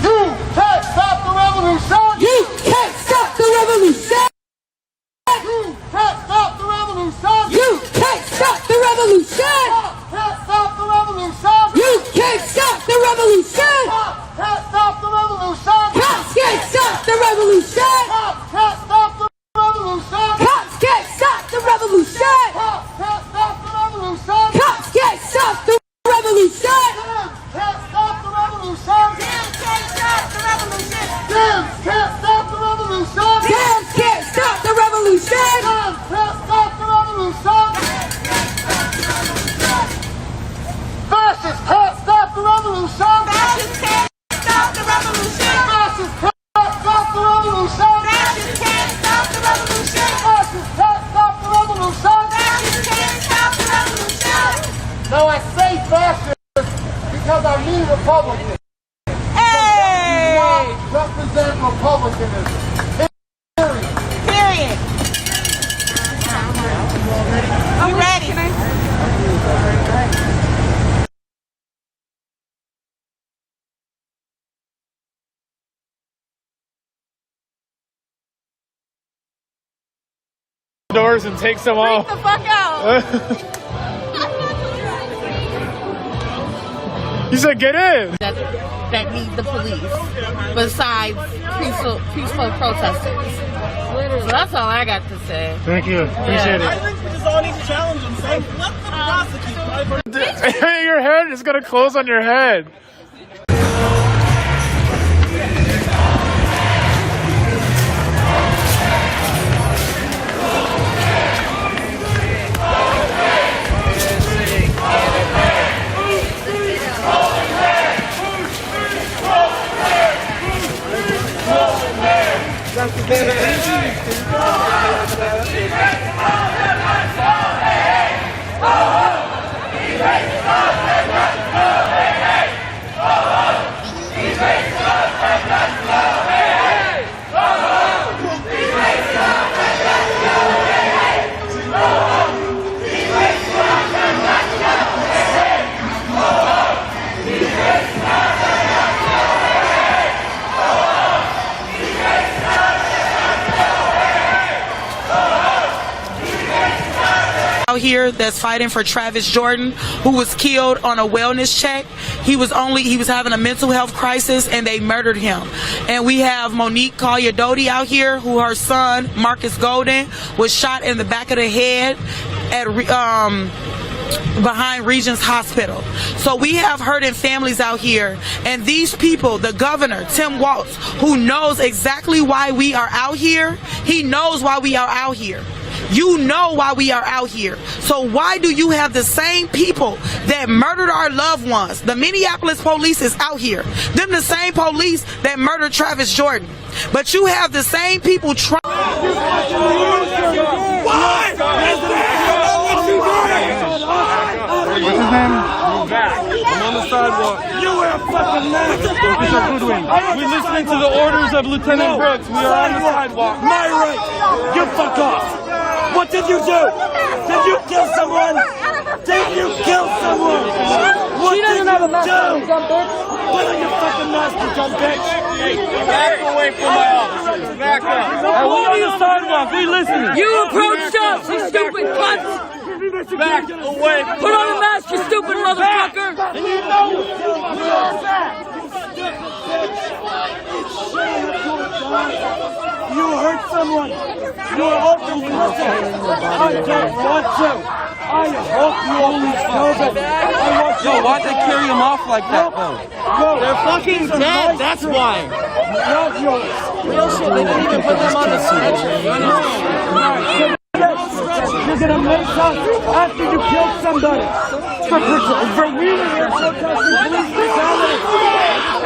You can't stop the revolution. You can't stop the revolution. You can't stop the revolution. You can't stop the revolution. Can't stop the revolution. You can't stop the revolution. Can't stop the revolution. Cops can't stop the revolution. Can't stop the revolution. Cops can't stop the revolution. Can't stop the revolution. Cops can't stop the revolution. Can't stop the revolution. Can't stop the revolution. Can't stop the revolution. Can't stop the revolution. Can't stop the revolution. Fascists can't stop the revolution. Fascists can't stop the revolution. Fascists can't stop the revolution. Fascists can't stop the revolution. Fascists can't stop the revolution. Fascists can't stop the revolution. No, I say fascist because I mean Republican. Hey! Represent republicanism. Period. I'm ready. Doors and takes them all. Freak the fuck out. He said, "Get in." That need the police besides peaceful protesters. So that's all I got to say. Thank you. Appreciate I think we just all need to challenge them. So let them prosecute. it. Your head is gonna close on your head. here that's fighting for Travis Jordan, who was killed on a wellness check. He was having a mental health crisis, and they murdered him. And we have Monique Collier Doty out here, who her son Marcus Golden was shot in the back of the head at behind Regents Hospital. So we have hurting families out here, and these people, the governor, Tim Walz, who knows exactly why we are out here, he knows why we are out here. You know why we are out here. So why do you have the same people that murdered our loved ones? The Minneapolis police is out here. Them the same police that murdered Travis Jordan. But you have the same people trying. Why? What's his name? Move back. I'm on the sidewalk. You wear a fucking mask. Officer Goodwin. We're listening to the orders of Lieutenant Brooks. We are on the sidewalk. My right. You fuck off. What did you do? Did you kill someone? Did you kill someone? What did you do? Put on your fucking mask, you dumb bitch. Hey, back away from my officers. Back up. We're on the sidewalk. We listening. You approached us, you stupid cunt! Back away. Put on a mask, you stupid motherfucker! And you know you hurt someone. You are open to I don't want to. I hope you always know that. Yo, why'd they carry him off like that, though? They're fucking dead, that's why. Real shit, they didn't even put them on the stretcher. You're gonna make us after you killed somebody. For wheeling and protesting police brutality.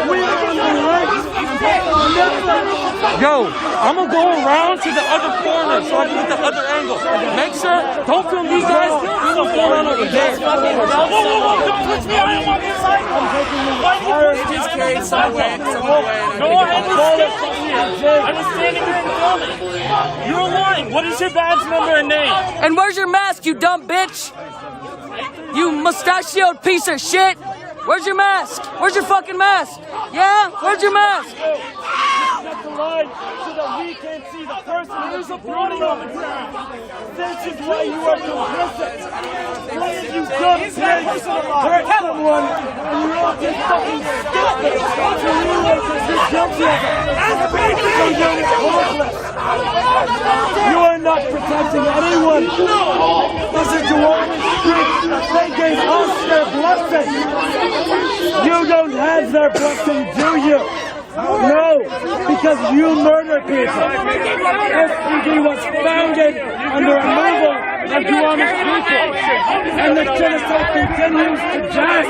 Wheeling in the legs. Yo, I'm gonna go around to the other corner so I can get the other angle. Make sure, don't film these guys. You're gonna go around over there. Whoa, don't touch me. I am on the inside. Why do you push me? I am on the sidewalk. Go ahead and step up here. I was standing here and filming. You're lying. What is your badge number and name? And where's your mask, you dumb bitch? You mustachioed piece of shit! Where's your mask? Where's your fucking mask? Yeah? Where's your mask? Set the line so that we can see the person who's running on the ground. This is why you are complicit. Why did you dumb pig hurt someone and you're all just fucking stupid to realize that you're guilty of it? So you're hopeless. You are not protecting anyone. Listen to all the streets. They gave us their blessing. You don't have their blessing, do you? No, because you murder people. SPD was founded under removal of the honest people. And the genocide continues today.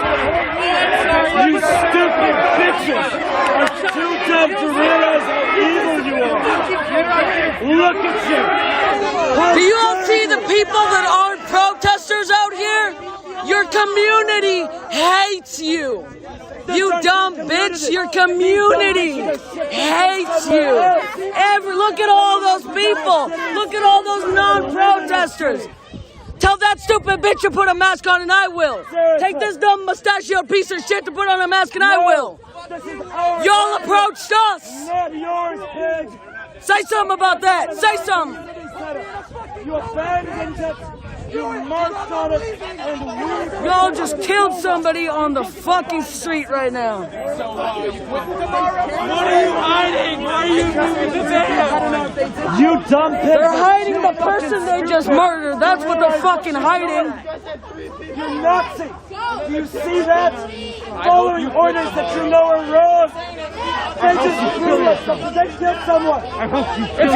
You stupid bitches are too dumb to realize how evil you are. Look at you. Do you all see the people that aren't protesters out here? Your community hates you. You dumb bitch, your community hates you. Look at all those people. Look at all those non-protesters. Tell that stupid bitch to put a mask on and I will. Take this dumb mustachioed piece of shit to put on a mask and I will. Y'all approached us. Not yours, pig. Say something about that. Say something. You abandoned it. You marched on it and we... Y'all just killed somebody on the fucking street right now. What are you hiding? Why are you moving the van? You dumb pig. They're hiding the person they just murdered. That's what they're fucking hiding. You Nazi. Do you see that? Following orders that you know are wrong. They just killed someone. They killed someone. If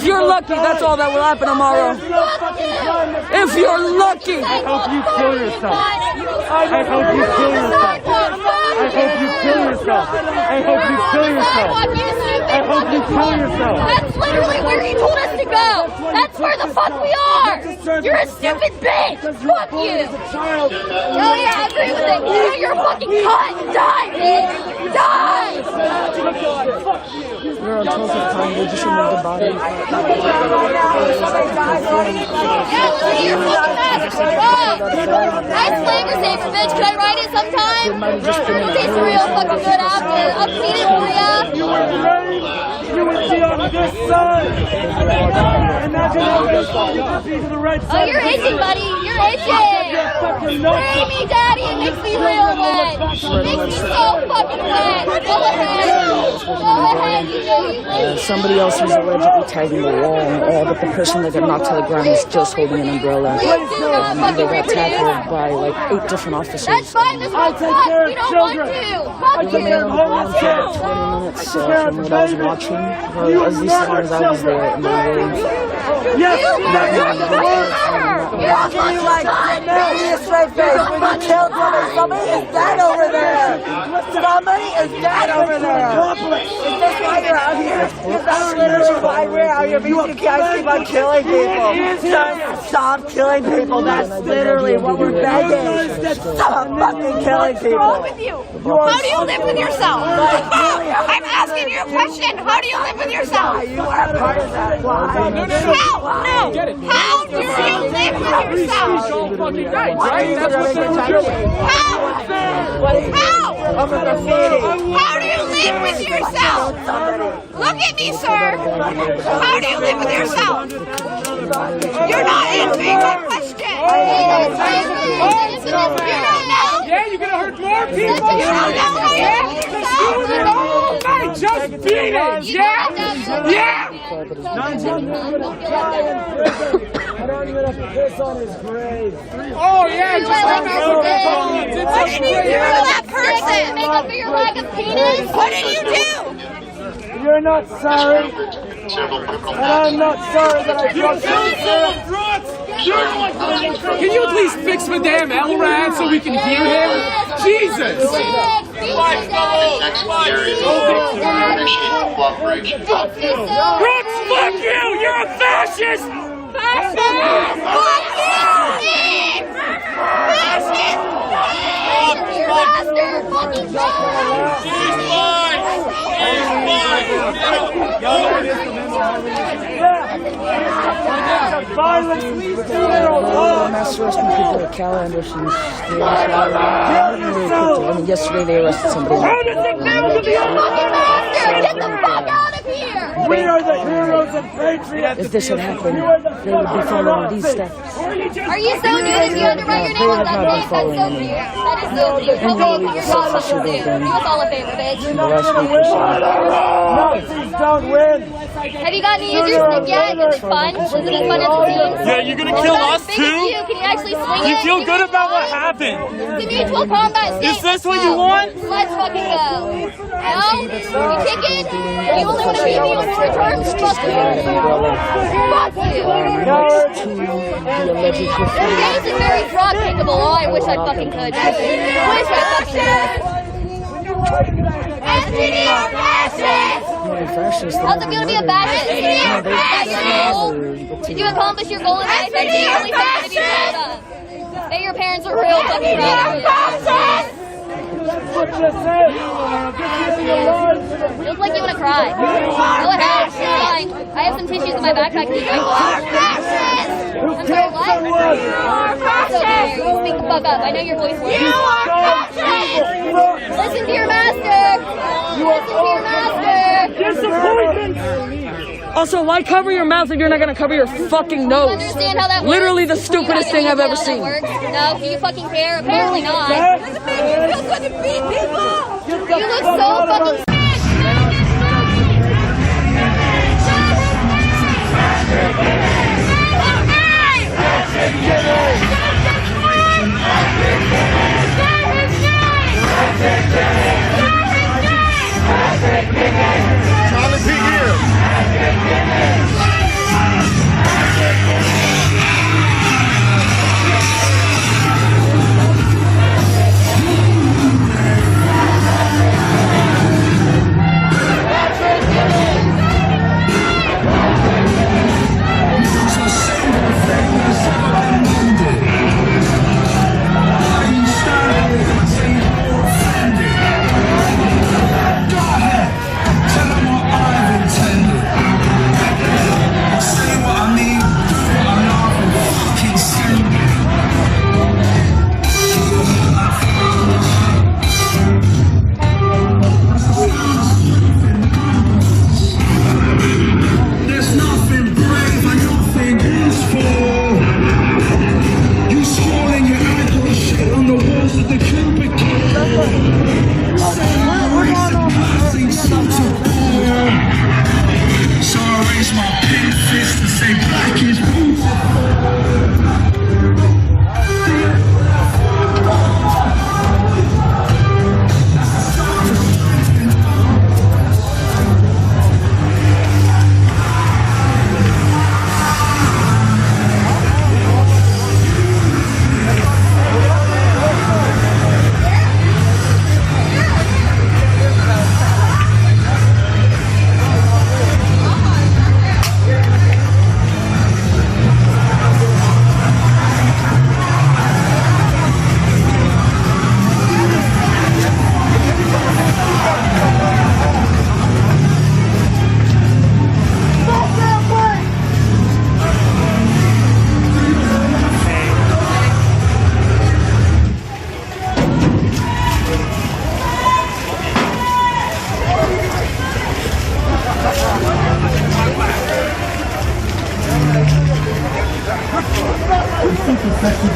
you're lucky, that's all that will happen tomorrow. If you're lucky. I hope you kill yourself. I hope you kill yourself. I hope you kill yourself. I hope you kill yourself. I hope you kill yourself. That's literally where he told us to go. That's where the fuck we are. You're a stupid bitch. Fuck you. Oh yeah, I agree with it. Yeah, you're a fucking cunt. Die, bitch. Die. You're on total time. They just removed the body. Yeah, look at your fucking mask. Nice flavor saver, bitch. Can I write it sometime? It tastes real fucking good after. I'll clean it for ya. You would be on this side. Imagine how Oh, you're itching, buddy. You're itching. Bury me, daddy. It makes me real wet. It makes me so fucking wet. Go ahead. Go ahead. You know you will. Somebody else was allegedly tagging the wall, but the person that got knocked to the ground was just holding an umbrella. And they got tackled by like 8 different officers. That's fine. This one's fucked. We don't want to. Fuck The man was there for 20 minutes from what I was watching, or as least as long as I was there in the room. Can you like be a straight face when you killed somebody is dead over there. Somebody is dead over there. Is this why you're out here? Is that literally why we're out here? Because you guys keep on killing people. Just stop killing people. That's literally what we're begging. Stop fucking killing people. What's wrong with you? How do you live with yourself? I'm asking you a question. How do you live with yourself? You are part of that. How? No. How do you live with yourself? How do you live with yourself? Look at me, sir. How do you live with yourself? You're not answering my question. You don't know? Yeah, you're gonna hurt more people. You don't know how you live with yourself. Do it all night. Just beat it. Yeah. Yeah. I don't even have to piss on his grave. Oh yeah, just come out. What did you do to that person? Make up for your lack of penis? What did you do? You're not sorry. And I'm not sorry that I dropped you. Can you please fix the damn LRAD so we can hear him? Jesus! Brooks, fuck you! You're a fascist! Fascist! Fuck you! Fascist! You bastard! Fucking Mass arresting people at Cal Anderson. I mean, yesterday they arrested somebody. Get the fuck out of here! We are the heroes and patriots. If this had happened, they would be following these steps. Are you so new that you have to write your name on that thing? That's so cute. That is so cute. Okay, you're not supposed to do. Do us all a favor, bitch. Nazis don't win. Have you gotten to use your stick yet? Is it fun? Is it as fun as it seems? Yeah, you're gonna kill us Big too? as you. Can you actually swing it? You feel good about what happened? Give me a full combat stick. Is this what you want? Let's fucking go. No? You kick it? And you only want to beat me on your terms? Fuck you. Fuck you. Your face is very drop kickable. Oh, I wish I fucking could. I wish I fucking could. SPD or fascist? How's it feel to be a fascist? Did you accomplish your goal in life? Or did you only find to be proud of? That your parents are real fucking proud of you. Feels like you want to cry. Go ahead. It's fine. I have some tissues in my backpack. Can you drink one? I'm sorry, what? It's okay. You speak the fuck up. I know your voice works. You are fascist! Listen to your master! Listen to your master! Also, why cover your mouth if you're not gonna cover your fucking nose? Do you understand how that works? Literally the stupidest thing I've ever seen. No, do you fucking care? Apparently not. Doesn't make you feel good to beat people. You look so fucking.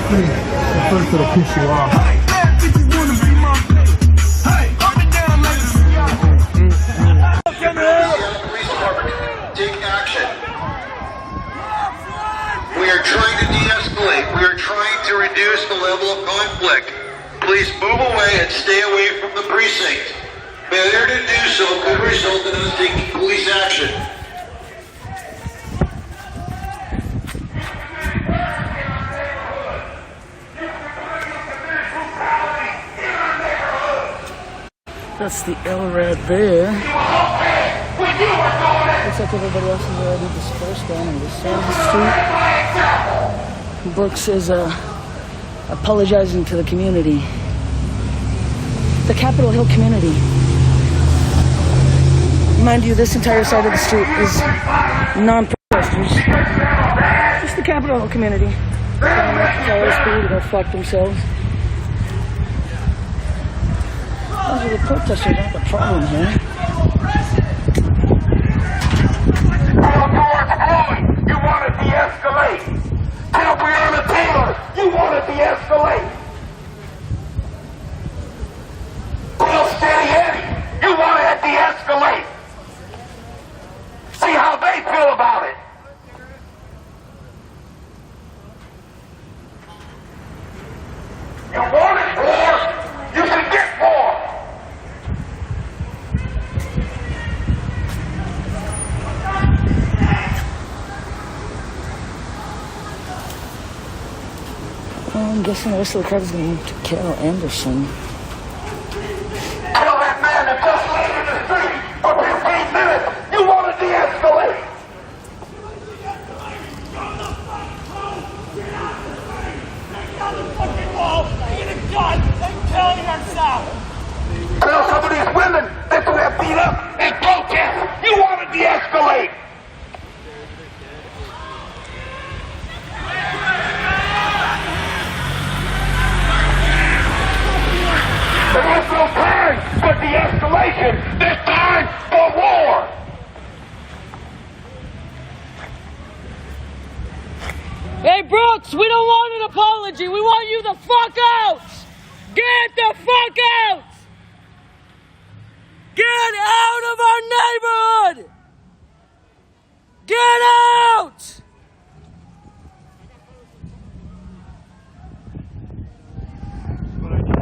free. At first it'll piss you off. Take action. We are trying to de-escalate. We are trying to reduce the level of conflict. Please move away and stay away from the precinct. Failure to do so could result in us taking police action. That's the LRAD there. Looks like everybody else is already dispersed down on this side of the street. Brooks is apologizing to the community. The Capitol Hill community. Mind you, this entire side of the street is non-protesters. Just the Capitol Hill community. They're gonna fuck themselves. Those are the protesters, not the problem here. You want to de-escalate. Tell Breonna Taylor you want to de-escalate. Tell Steady Eddie you want to de-escalate. See how they feel about it. You wanted more, you can get more. I'm guessing the rest of the crowd is going to move to Carol Anderson. Tell that man that just laid in the street for 15 minutes you want to de-escalate. Tell some of these women that you have beat up in protest you want to de-escalate. There is no time for de-escalation. There's time for war. Hey, Brooks, we don't want an apology. We want you the fuck out. Get the fuck out. Get out of our neighborhood. Get out.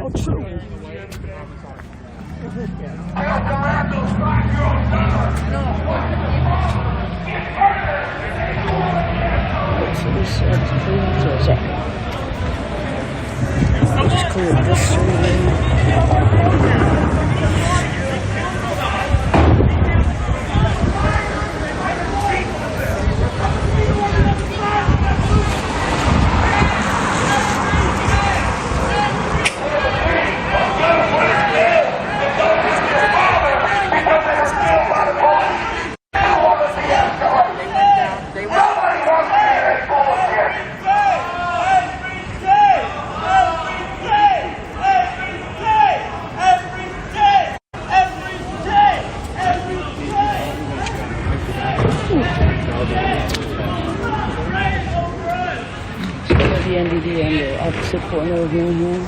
Oh, true. So this side's clear. I'll just clear this street. The NDD on the opposite corner of me here.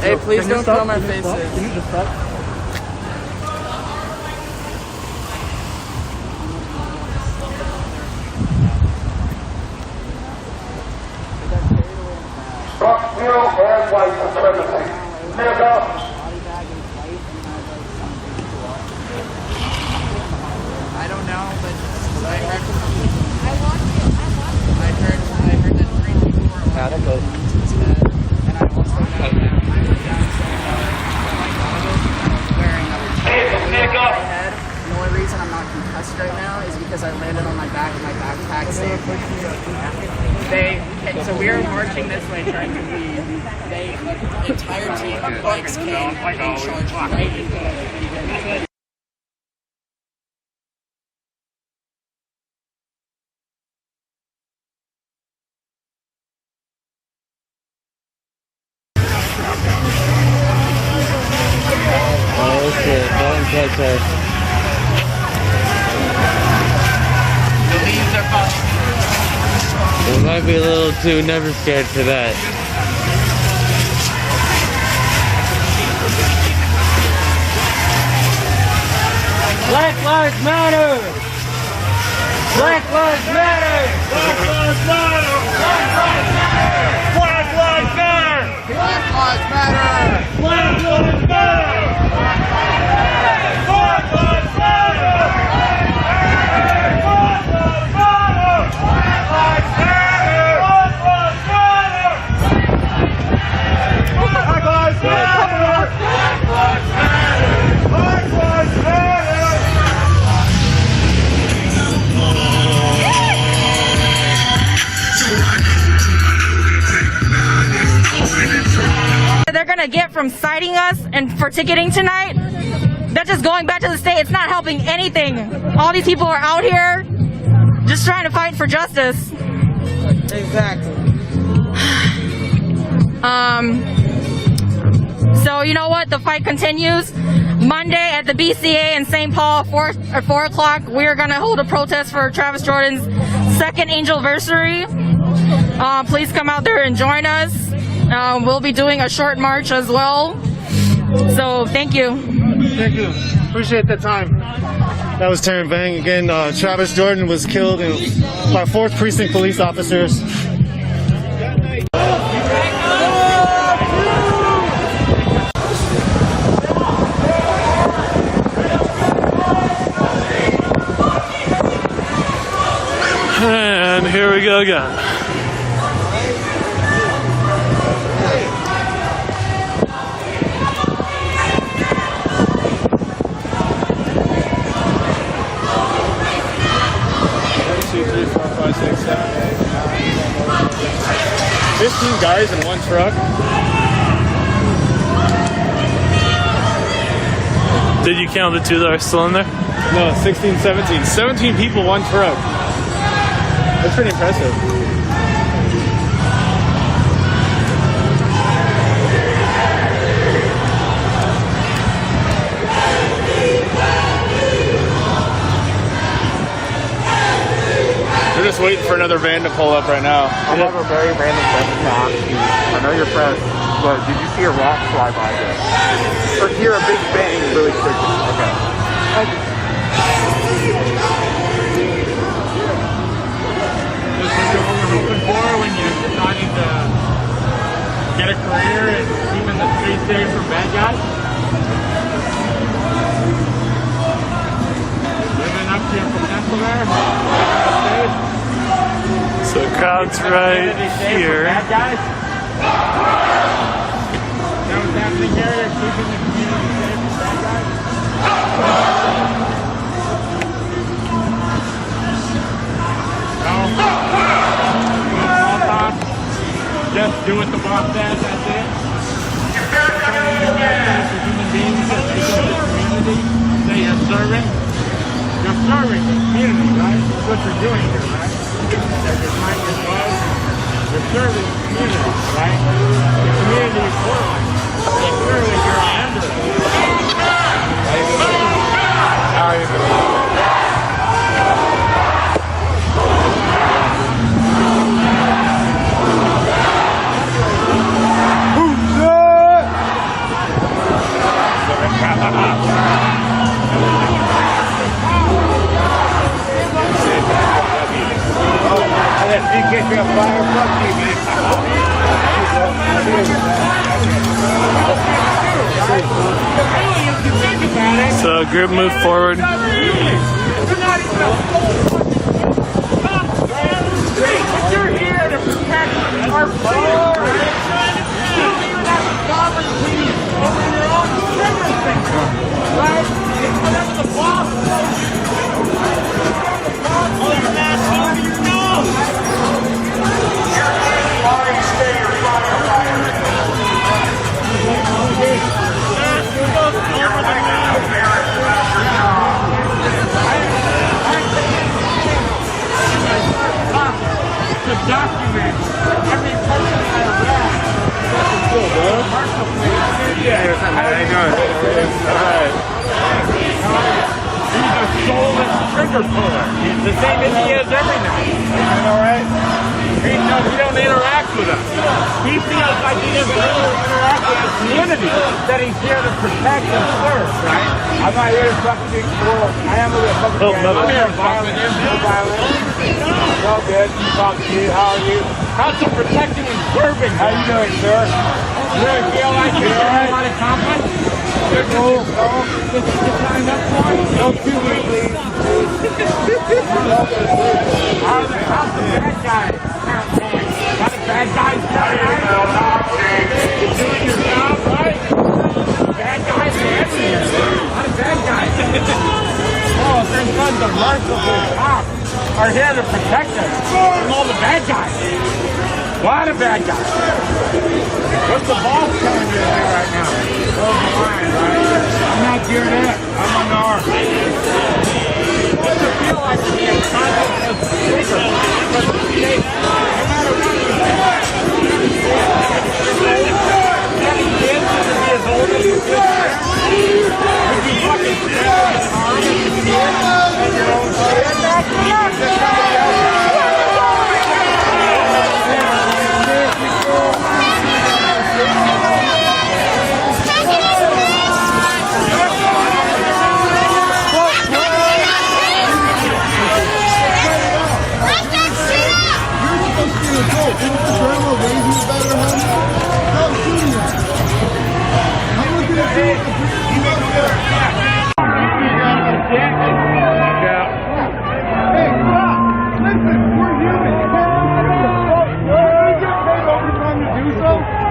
Hey, please don't film our faces. Can you just stop? Zero and white supremacy. Nigga. I don't know, but I heard that 3 people were instead, and I also know that wearing a head. The only reason I'm not concussed right now is because I landed on my back and my backpack saved me. So we were marching this way trying to leave. The entire team of bikes came and charged right into it. Okay, don't catch us. The leaves are falling. might be a little too never scared for that. Black Lives Matter! Black Lives Matter! Black Lives Matter! Black Lives Matter! Black Lives Matter! Black Lives Matter! Black Lives Matter! Black Lives Matter! Black Lives Matter! Black Lives Matter! Black Lives Matter! Black Lives Matter! They're gonna get from citing us and for ticketing tonight, that's just going back to the state. It's not helping anything. All these people are out here just trying to fight for justice. Exactly. So you know what? The fight continues. Monday at the BCA in St. Paul, 4 o'clock, we're gonna hold a protest for Travis Jordan's second Angelversary. Please come out there and join us. We'll be doing a short march as well. So thank you. Thank you. Appreciate the time. That was Taryn Vang. Again, Travis Jordan was killed by 4th Precinct police officers. And here we go again. Guys in one truck. Did you count the 2 that are still in there? No, 16, 17. 17 people, one truck. That's pretty impressive. We're just waiting for another van to pull up right now. I have a very random question to ask you. I know you're pressed, but did you see a rock fly by there? Or hear a big bang really quickly? Okay. Is this what we're hoping for when you're deciding to get a career and keeping the streets safe from bad guys? Living up to your potential there? So the crowd's right here. Bad guys? Is that what's happening here? They're keeping the community safe from bad guys? No? Small talk? Just do what the boss says, that's it? Human beings that make up the community, say you're serving. You're serving the community, right? That's what you're doing here, right? You're serving the community, right? The community is poor. And clearly you're under it. How are you doing? So group move forward. But you're here to protect our freedom. You don't even have a sovereignty over your own citizenship, right? Whatever the boss tells you. All your mask over your nose. To document every person that arrives. Yeah, how you doing? Alright. He's a soulless trigger puller. He's the same as he is every night. Alright? He's he don't interact with us. He feels like he doesn't interact with the community that he's here to protect and serve, right? I'm not here to fucking explore. I am a fucking guy. I'm here to violence. No violence. It's all good. Talk to you. How are you? How's the protecting and serving? How you doing, sir? You really feel like you're doing a lot of conflict? You're cool. Get signed up for it? Don't do it, please. How's the bad guys? How the bad guys down there? You're doing your job, right? Bad guys are everywhere. How the bad guys? Oh, thank God the merciful cops are here to protect us from all the bad guys. A lot of bad guys. What's the boss telling you to do right now? Hold the line, right? I'm not geared up. I'm on the arm. What's it feel like to be a convict of the speaker? But the state, no matter what you do, any kids to be as old as you could, would you fucking stand in an arm and your own kid? Somebody else.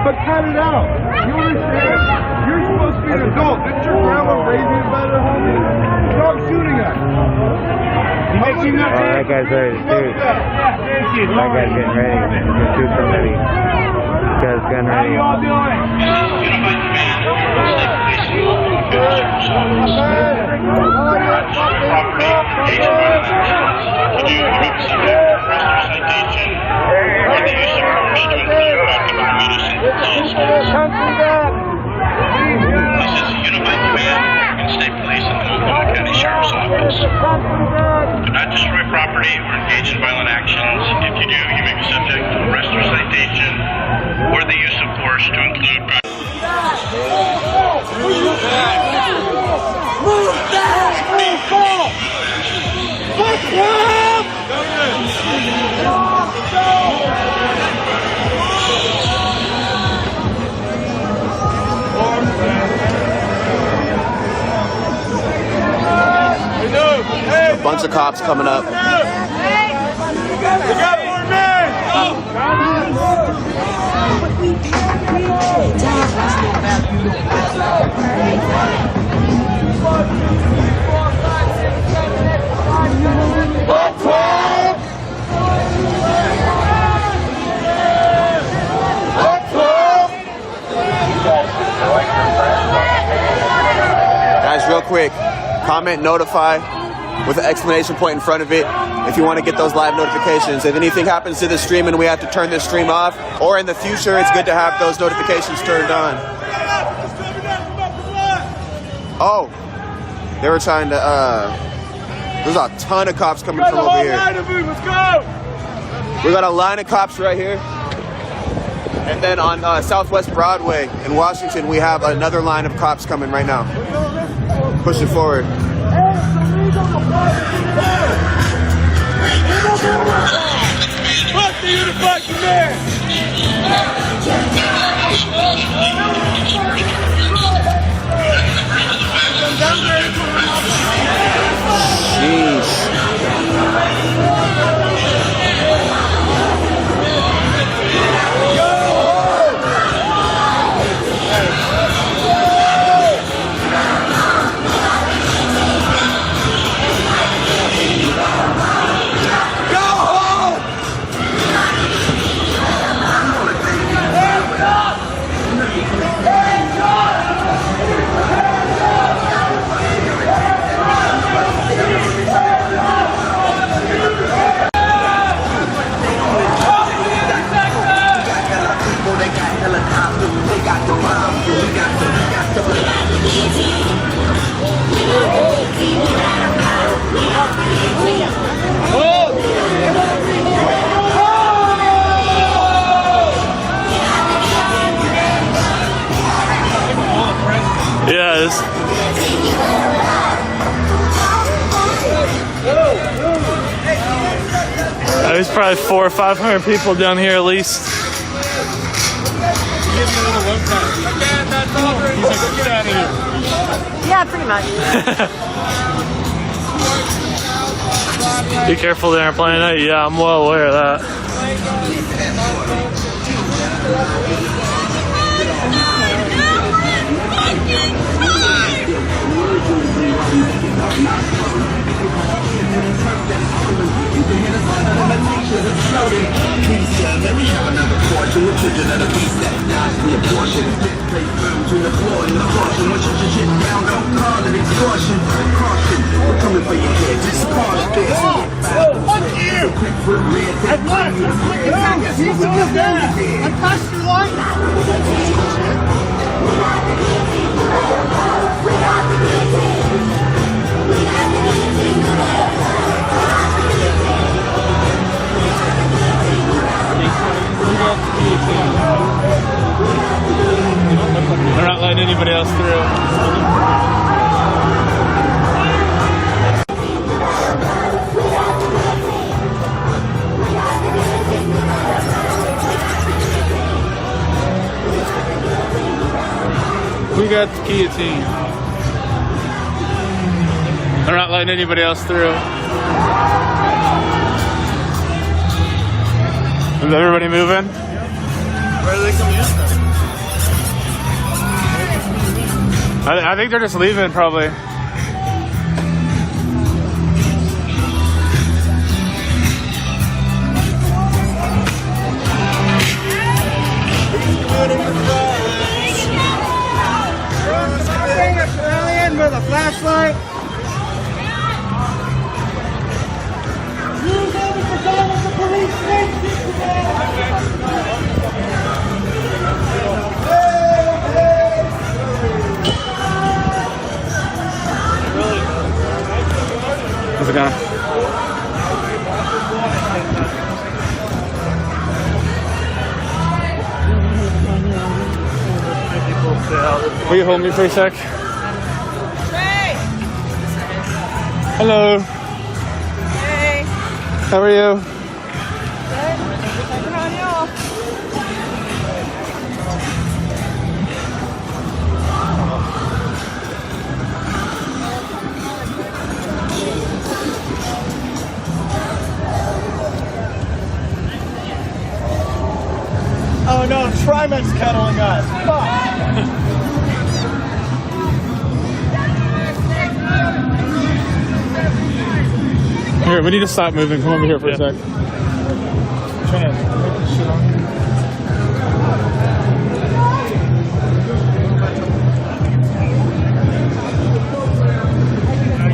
But cut it out. You understand? You're supposed to be an adult. Didn't your grandma raise you better, homie? Stop shooting us. You making that? Oh, that guy's ready to shoot. That guy's getting ready to shoot somebody. This guy's gun ready. How you all doing? Do not destroy property or engage in violent actions. If you do, you may be subject to arrest or citation or the use of force to include Move back! Move back! Fuck him! A bunch of cops coming up. We got more men! Guys, real quick, comment, notify with an exclamation point in front of it if you want to get those live notifications. If anything happens to the stream and we have to turn this stream off, or in the future, it's good to have those notifications turned on. Oh, they were trying to, there's a ton of cops coming from over here. Let's go! We got a line of cops right here. And then on Southwest Broadway in Washington, we have another line of cops coming right now. Pushing forward. Fuck the unified command! Jeez. There's probably 400 or 500 people down here at least. Yeah, pretty much. Be careful, they aren't playing it. Yeah, I'm well aware of that. Fuck you! I've left! He's still there! I passed your line! They're not letting anybody else through. We got the guillotine. They're not letting anybody else through. Is everybody moving? Where are they coming in? I think they're just leaving, probably. With a flashlight. Use every percent of the police station. How's it going? Will you hold me for a sec? Hello. Hey. How are you? Good. Checking on y'all. Oh no, Trimex's kettling us. Fuck. Here, we need to stop moving. Come over here for a sec.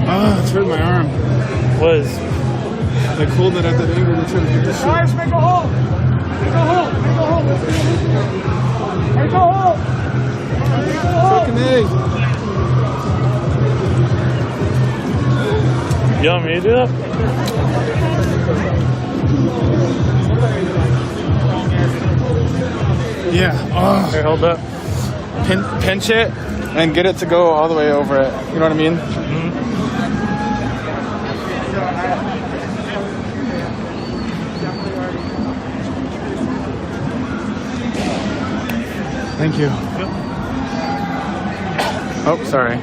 Oh, it's hurting my arm. Was. Like holding it at that angle, they're trying to get this shit. Guys, make a hole. Make a hole. Make a hole. Make a hole. Make a hole. Fucking egg. You want me to do that? Yeah. Oh. Here, hold that. Pinch it and get it to go all the way over it. You know what I mean? Mm-hmm. Thank you. Oh, sorry.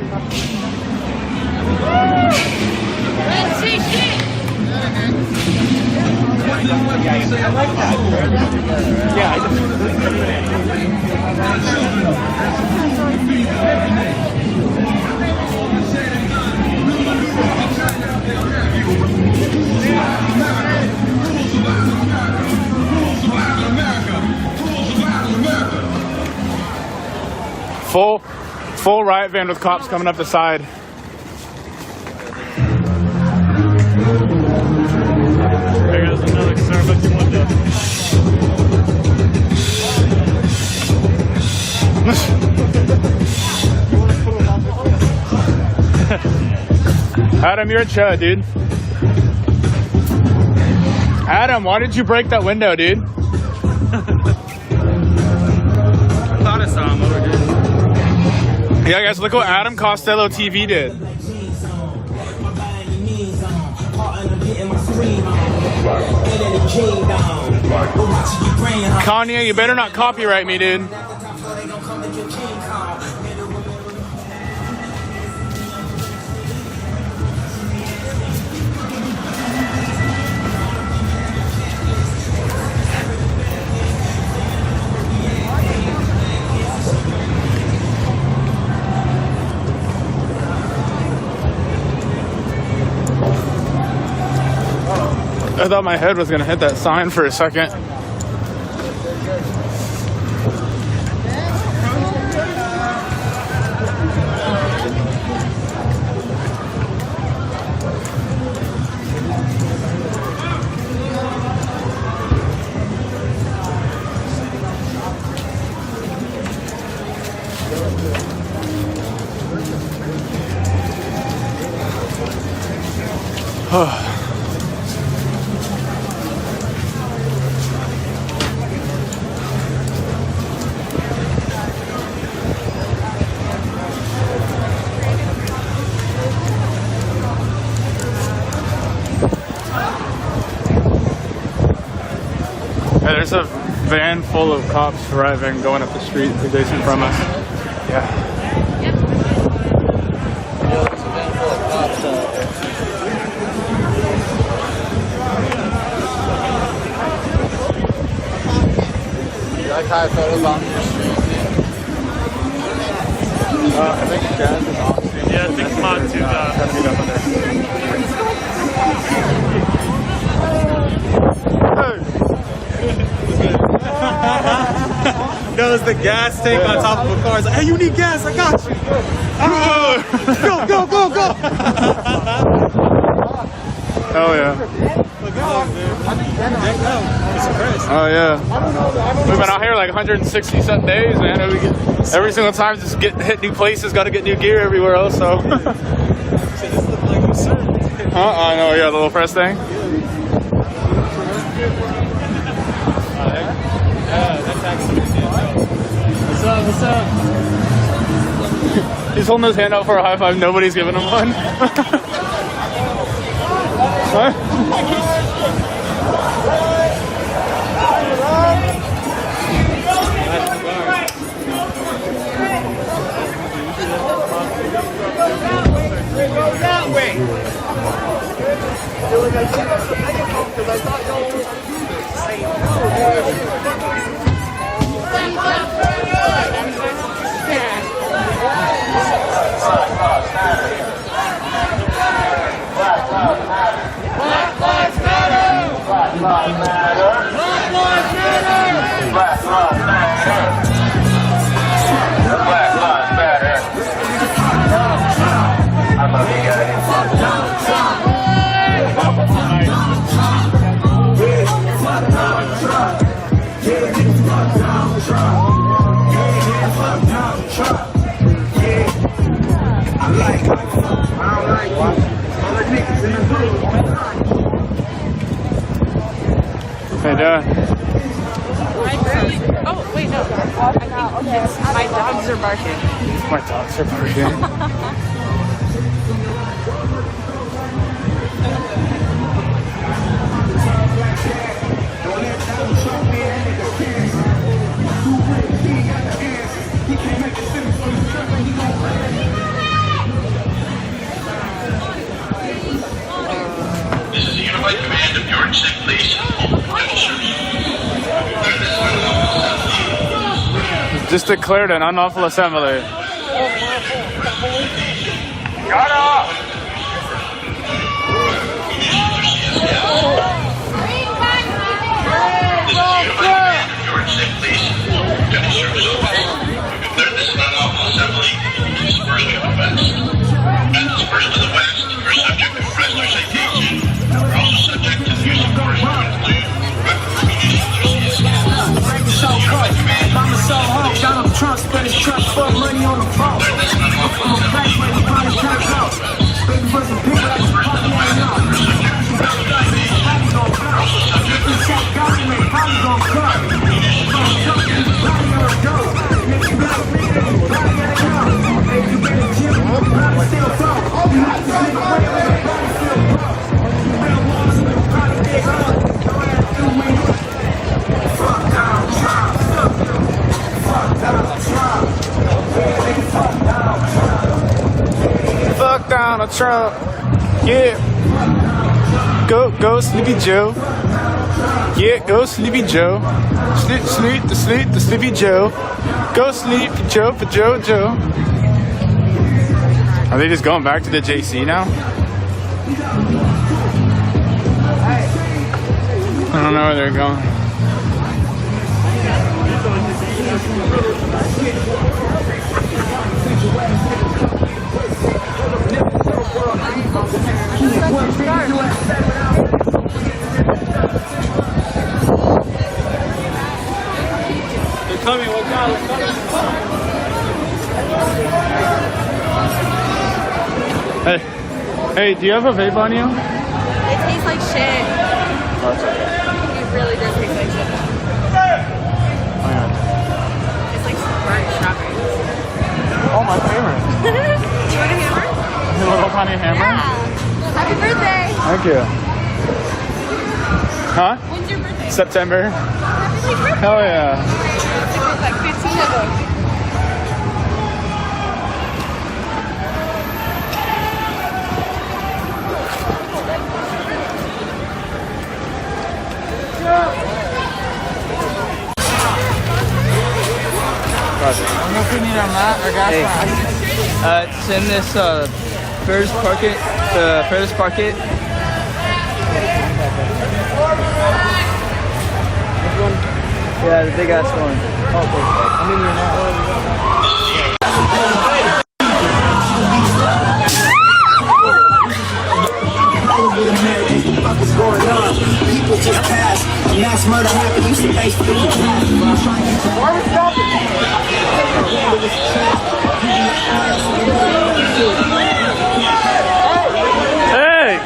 Full riot van with cops coming up the side. There goes another Starbucks window. Adam, you're a chud, dude. Adam, why did you break that window, dude? I thought I saw him over here. Yeah, guys, look what Adam Costello TV did. Kanye, you better not copyright me, dude. I thought my head was gonna hit that sign for a second. There's a van full of cops driving, going up the street adjacent from us. Yeah. There's a van full of cops. You like how I felt about the street? I think Jazz is on. Yeah, I think I'm on too. Trying to meet up with her. Goes the gas tank on top of a car. It's like, hey, you need gas? I got you. Go, go, go, go. Hell yeah. Oh yeah. We've been out here like 160 something days, man. Every single time just hit new places, got to get new gear everywhere else. So. I know, yeah, the little press thing. What's up? What's up? He's holding his hand out for a high five. Nobody's giving him one. What? Go that way. Hey, Dad. Oh, wait, no. My dogs are barking. My dogs are barking. This is the Unified Command of New York State Police Just declared an unlawful assembly. Shut up! Donald Trump spent his trust for money on the Trump. Yeah. Go Sleepy Joe. Yeah, go Sleepy Joe. Sleep the Sleepy Joe. Go sleep Joe for Joe. Are they just going back to the JC now? I don't know where they're going. They're coming, watch out, they're coming. Hey, do you have a vape on you? It tastes like shit. Oh, it's okay. It really does taste like shit. Oh, yeah. It's like burnt strawberries. Oh, my favorite. Do you want a hammer? A little tiny hammer? Yeah. Happy birthday. Thank you. Huh? When's your birthday? September. Happy birthday. Hell yeah. Like 15 of them. I don't know if we need our mat or gas mask. It's in this first pocket. First pocket. Which one? Yeah, the big ass one. Okay. I'm in there now. What's going on? People just passed. Mass murder happened. You should face the why are we stopping? Hey!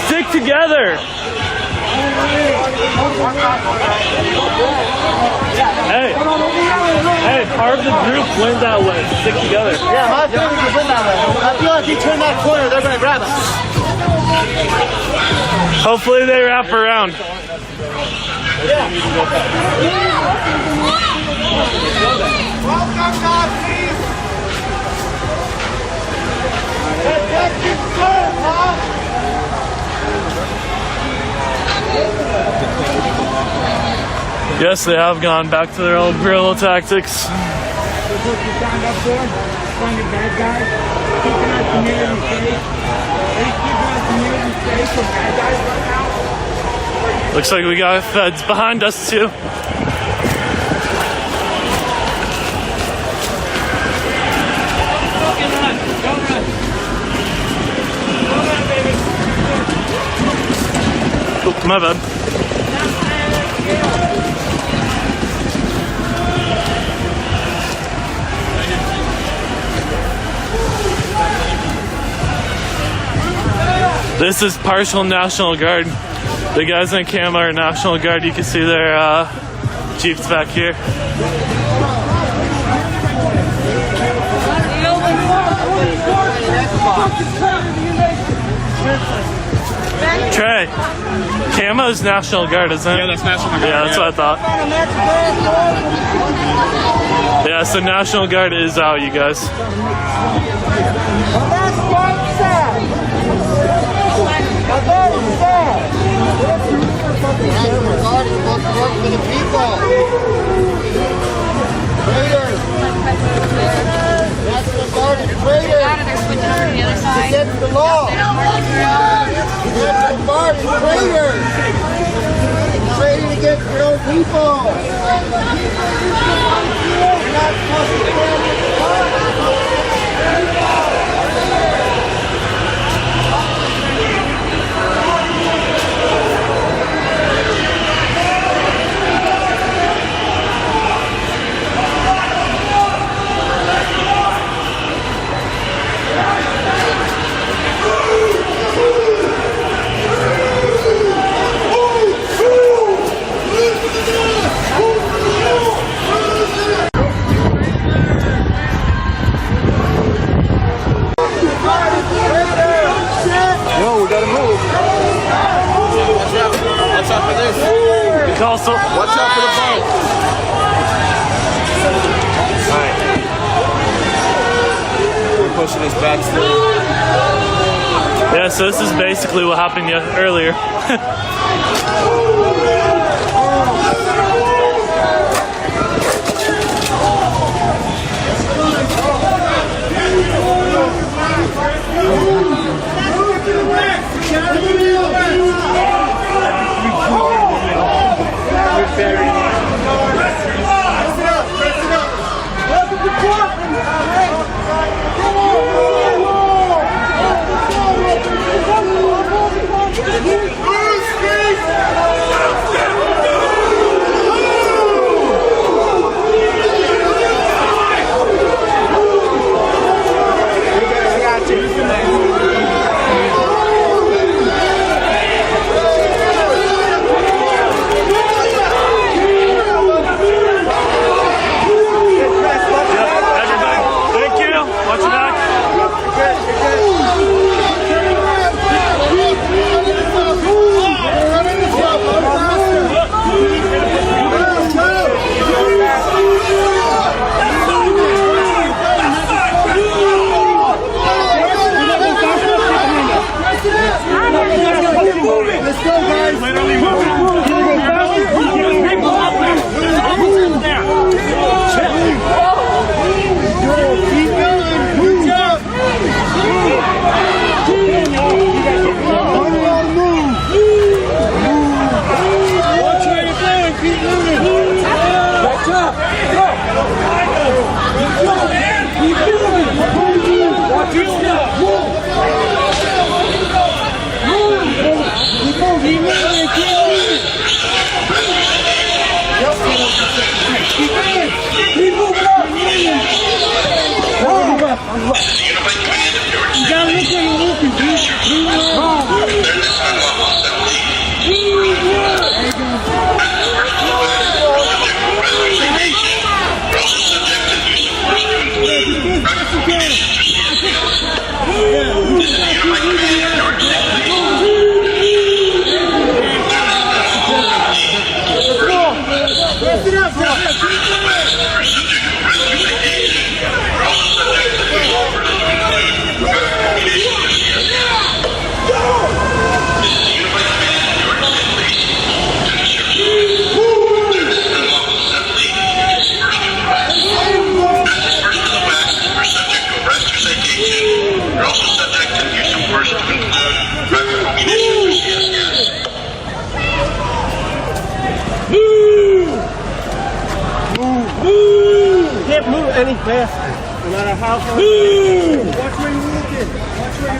Stick together! Hey! Hey, part of the group went that way. Stick together. Yeah, my family just went that way. I feel like if you turn that corner, they're going to grab us. Hopefully they wrap around. Yes, they have gone back to their old guerrilla tactics. Looks like we got feds behind us too. Oh, my bad. This is partial National Guard. The guys on camera are National Guard. You can see their jeeps back here. Trey, camo is National Guard, isn't it? Yeah, that's National Guard. Yeah, that's what I thought. Yeah, so National Guard is out, you guys. National Guard is supposed to work for the people. Traitors. National Guard is traitors. Against the law. National Guard is traitors. Trading against their own people. You're not supposed to stand with the law. Also, watch out for the boat. All right. pushing us back still. Yeah, so this is basically what happened earlier. Any faster, no matter how far. Watch where you're looking.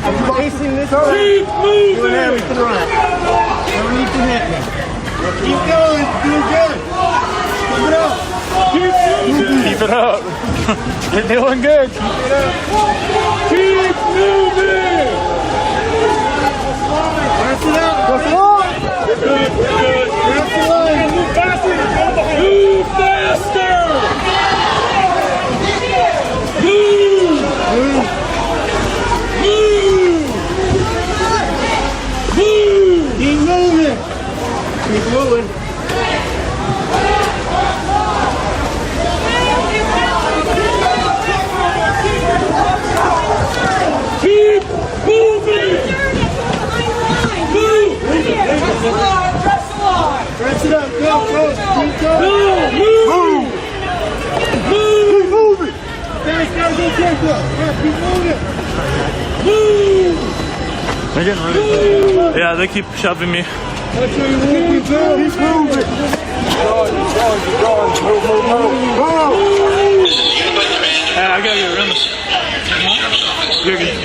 I'm facing this way. Keep moving. Doing everything right. Don't need to hit me. Keep going. Doing good. Keep it up. Keep it up. You're doing good. Keep it up. Keep moving. Press it up. Press it up. Good. Good. Press it up. Move faster. Move faster. Keep moving. Keep moving. Keep moving. Move. Press it up. Go. Keep going. Move. Keep moving. Guys, gotta go quicker. Keep moving. Move. They're getting ready. Yeah, they keep shoving me. That's where you're looking. Keep moving. Going. Move. Hey, I gotta get around this. You're good.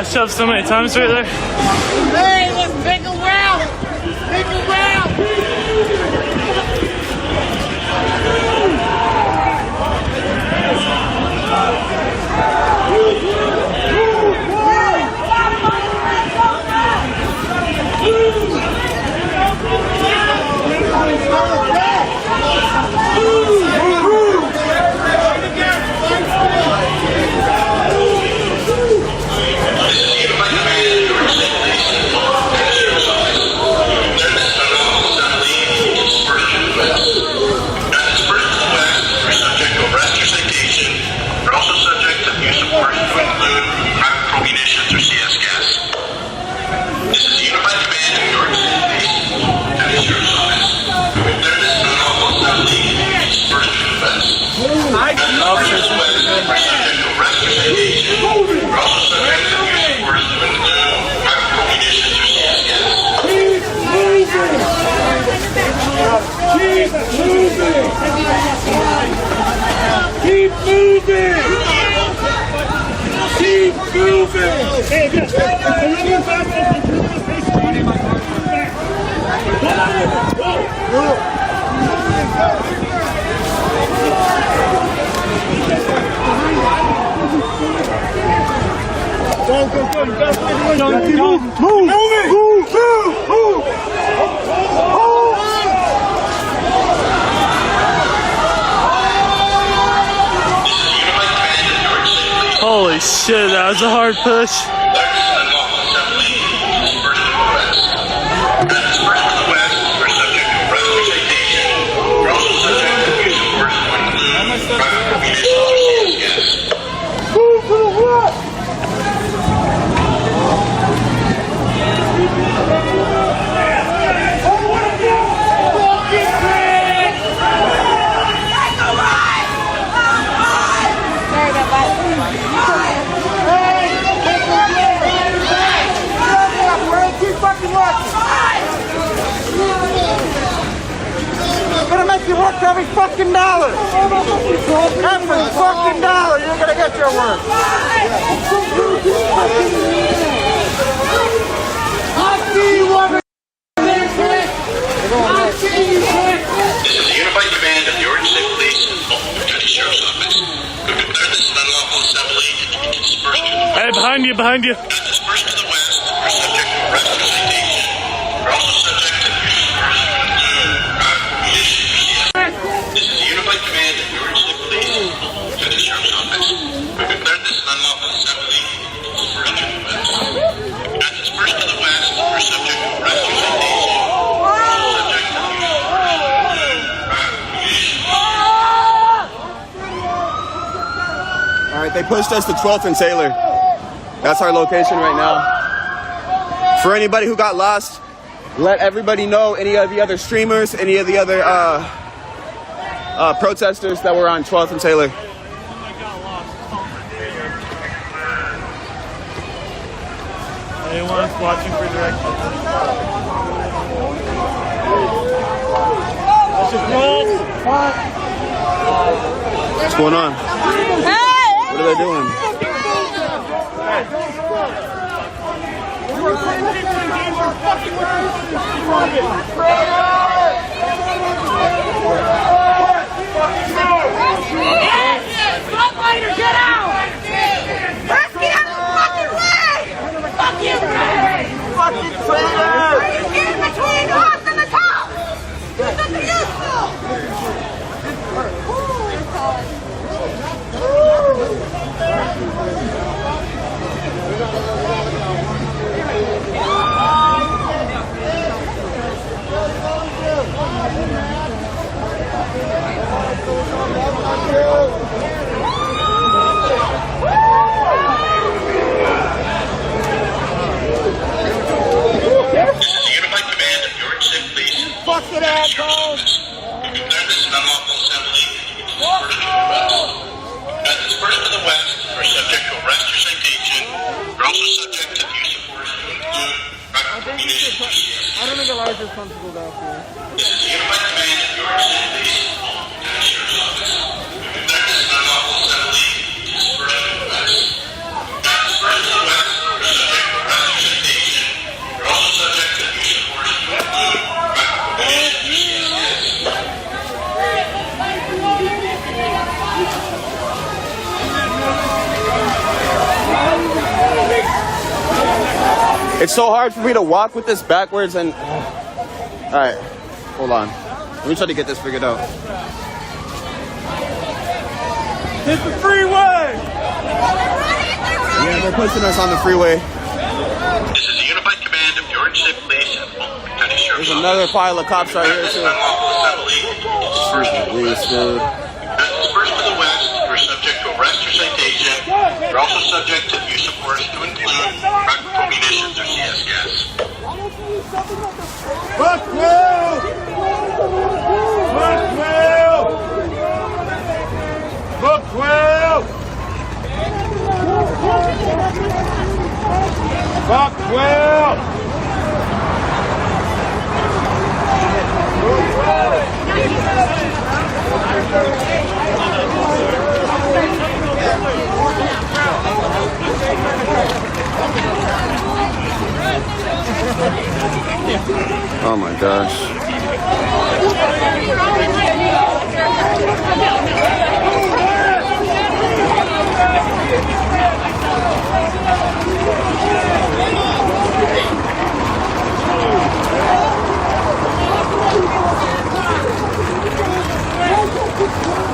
got shoved so many times right there. Hey, let's take a round. Take a round. Keep moving! Keep moving! Go, go, go! You gotta find a way. Move! Move! Move! Move! Holy shit, that was a hard push. You work every fucking dollar. Every fucking dollar, you're gonna get your work. I'll see you over there, Chris. I'll see you, Chris. This is the Unified Command of the Orange State Police, Baltimore County Sheriff's Office. We declare this an unlawful assembly and you can disperse to the west. Hey, behind you, behind you. Disperse to the west. We're subject to arrest or citation. We're also subject to use of force to include ammunition. This is the Unified Command of the Orange State Police, Baltimore County Sheriff's Office. We declare this an unlawful assembly and you can disperse to the west. As dispersed to the west, we're subject to arrest or citation. We're also subject to use of force to include ammunition. All right, they pushed us to 12th and Taylor. That's our location right now. For anybody who got lost, let everybody know, any of the other streamers, any of the other protesters that were on 12th and Taylor. Anyone's watching for directions? What's going on? What are they doing? Frontliners, get out! Let's get out of the fucking way! Fuck you, guys! Fucking traitors! Are you in between us and the cops? Do something useful! Fuck it, assholes! We declare this an unlawful assembly and you can disperse to the west. As dispersed to the west, we're subject to arrest or citation. We're also subject to the use of force to include ammunition. I don't think a larger responsible down here. This is the Unified Command of the Orange State Police, Baltimore County Sheriff's Office. We declare this an unlawful assembly and you can disperse to the west. As dispersed to the west, we're It's so hard for me to walk with this backwards and... Alright, hold on. Let me try to get this figured out. Hit the freeway! Yeah, they're pushing us on the freeway. This is a unified command of Orange State Police and Multnomah County Sheriff's There's another pile of cops right here, too. Dispersed to the west, you are subject to arrest or citation. You're also subject to use of force to include practical munitions or CS gas. Buckwill! Buckwill! Buckwill! Buckwill! Oh my gosh.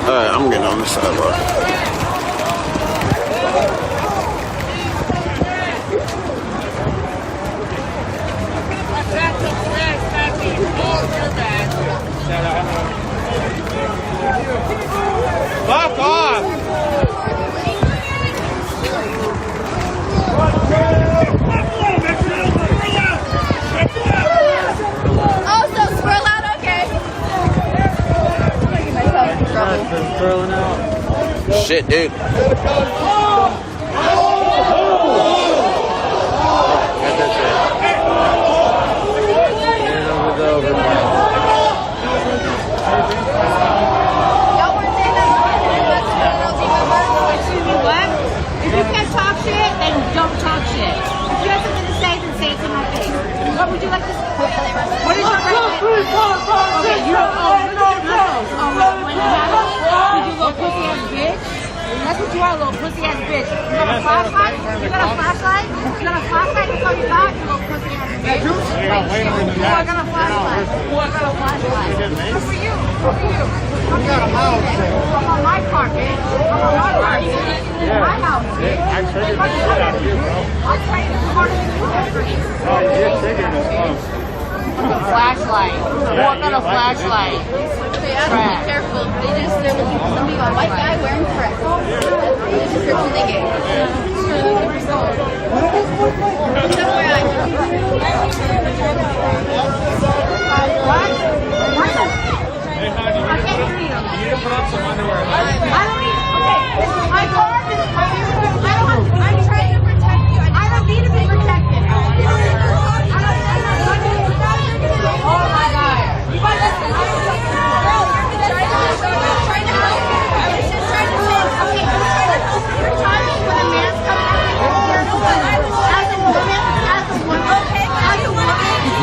Alright, I'm getting on the sidewalk. Fuck off! Oh, so squirrel out, okay. Shit, dude. If you can't talk shit, then don't talk shit. If you have something to say, then say it to my face. What would you like to say? What is your recommendation? Okay, you don't know. When you have it, you little pussy ass bitch. That's what you are, little pussy ass bitch. You got a flashlight? You got a flashlight? You got a flashlight? That's all you got? You little pussy ass bitch. You got a flashlight. You got a flashlight. Good for you. Good for you. I'm on my car, bitch. I'm on my car, bitch. My house, bitch. I'm trying to smarter than you, bitch. Oh, you're bigger than close. Flashlight. What kind of flashlight? Okay, I have to be careful. There was somebody, a white guy wearing crest. That's the description they gave. What? I can't hear you. You need to put on some underwear. I don't need, okay, this is my car, this is my vehicle. I'm trying to protect you. I don't need to be protected. Oh my God. You guys listen. Girl, you're trying to help me. I was just trying to say, okay, I'm trying to help you. You're timing when a man's coming out of your as a woman, okay, as a woman,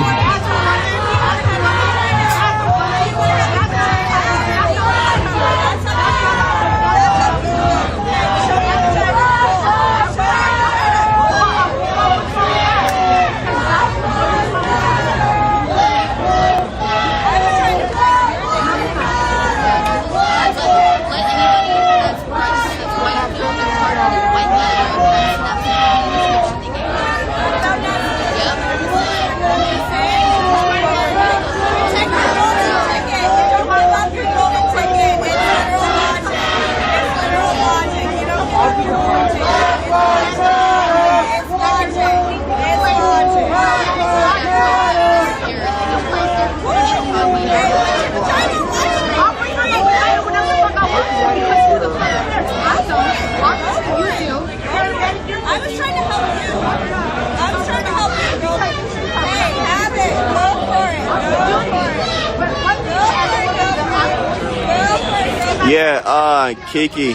Yeah, Kiki.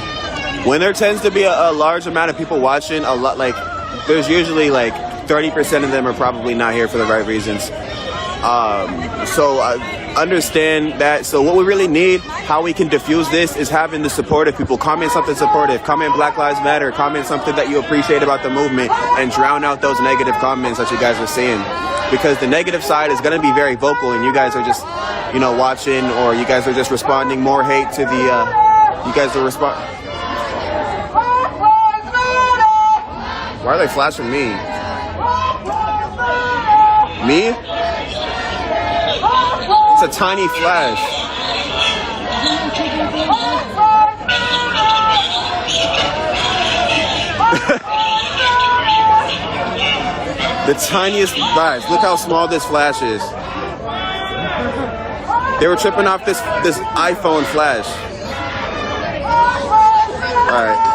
When there tends to be a large amount of people watching, there's usually like 30% of them are probably not here for the right reasons. So I understand that. So what we really need, how we can diffuse this, is having the supportive people comment something supportive, comment Black Lives Matter, comment something that you appreciate about the movement, and drown out those negative comments that you guys are seeing. Because the negative side is going to be very vocal, and you guys are just, you know, watching, or you guys are just responding more hate to the. You guys are Why are they flashing me? Me? It's a tiny flash. The tiniest, guys, look how small this flash is. They were tripping off this iPhone flash. All right.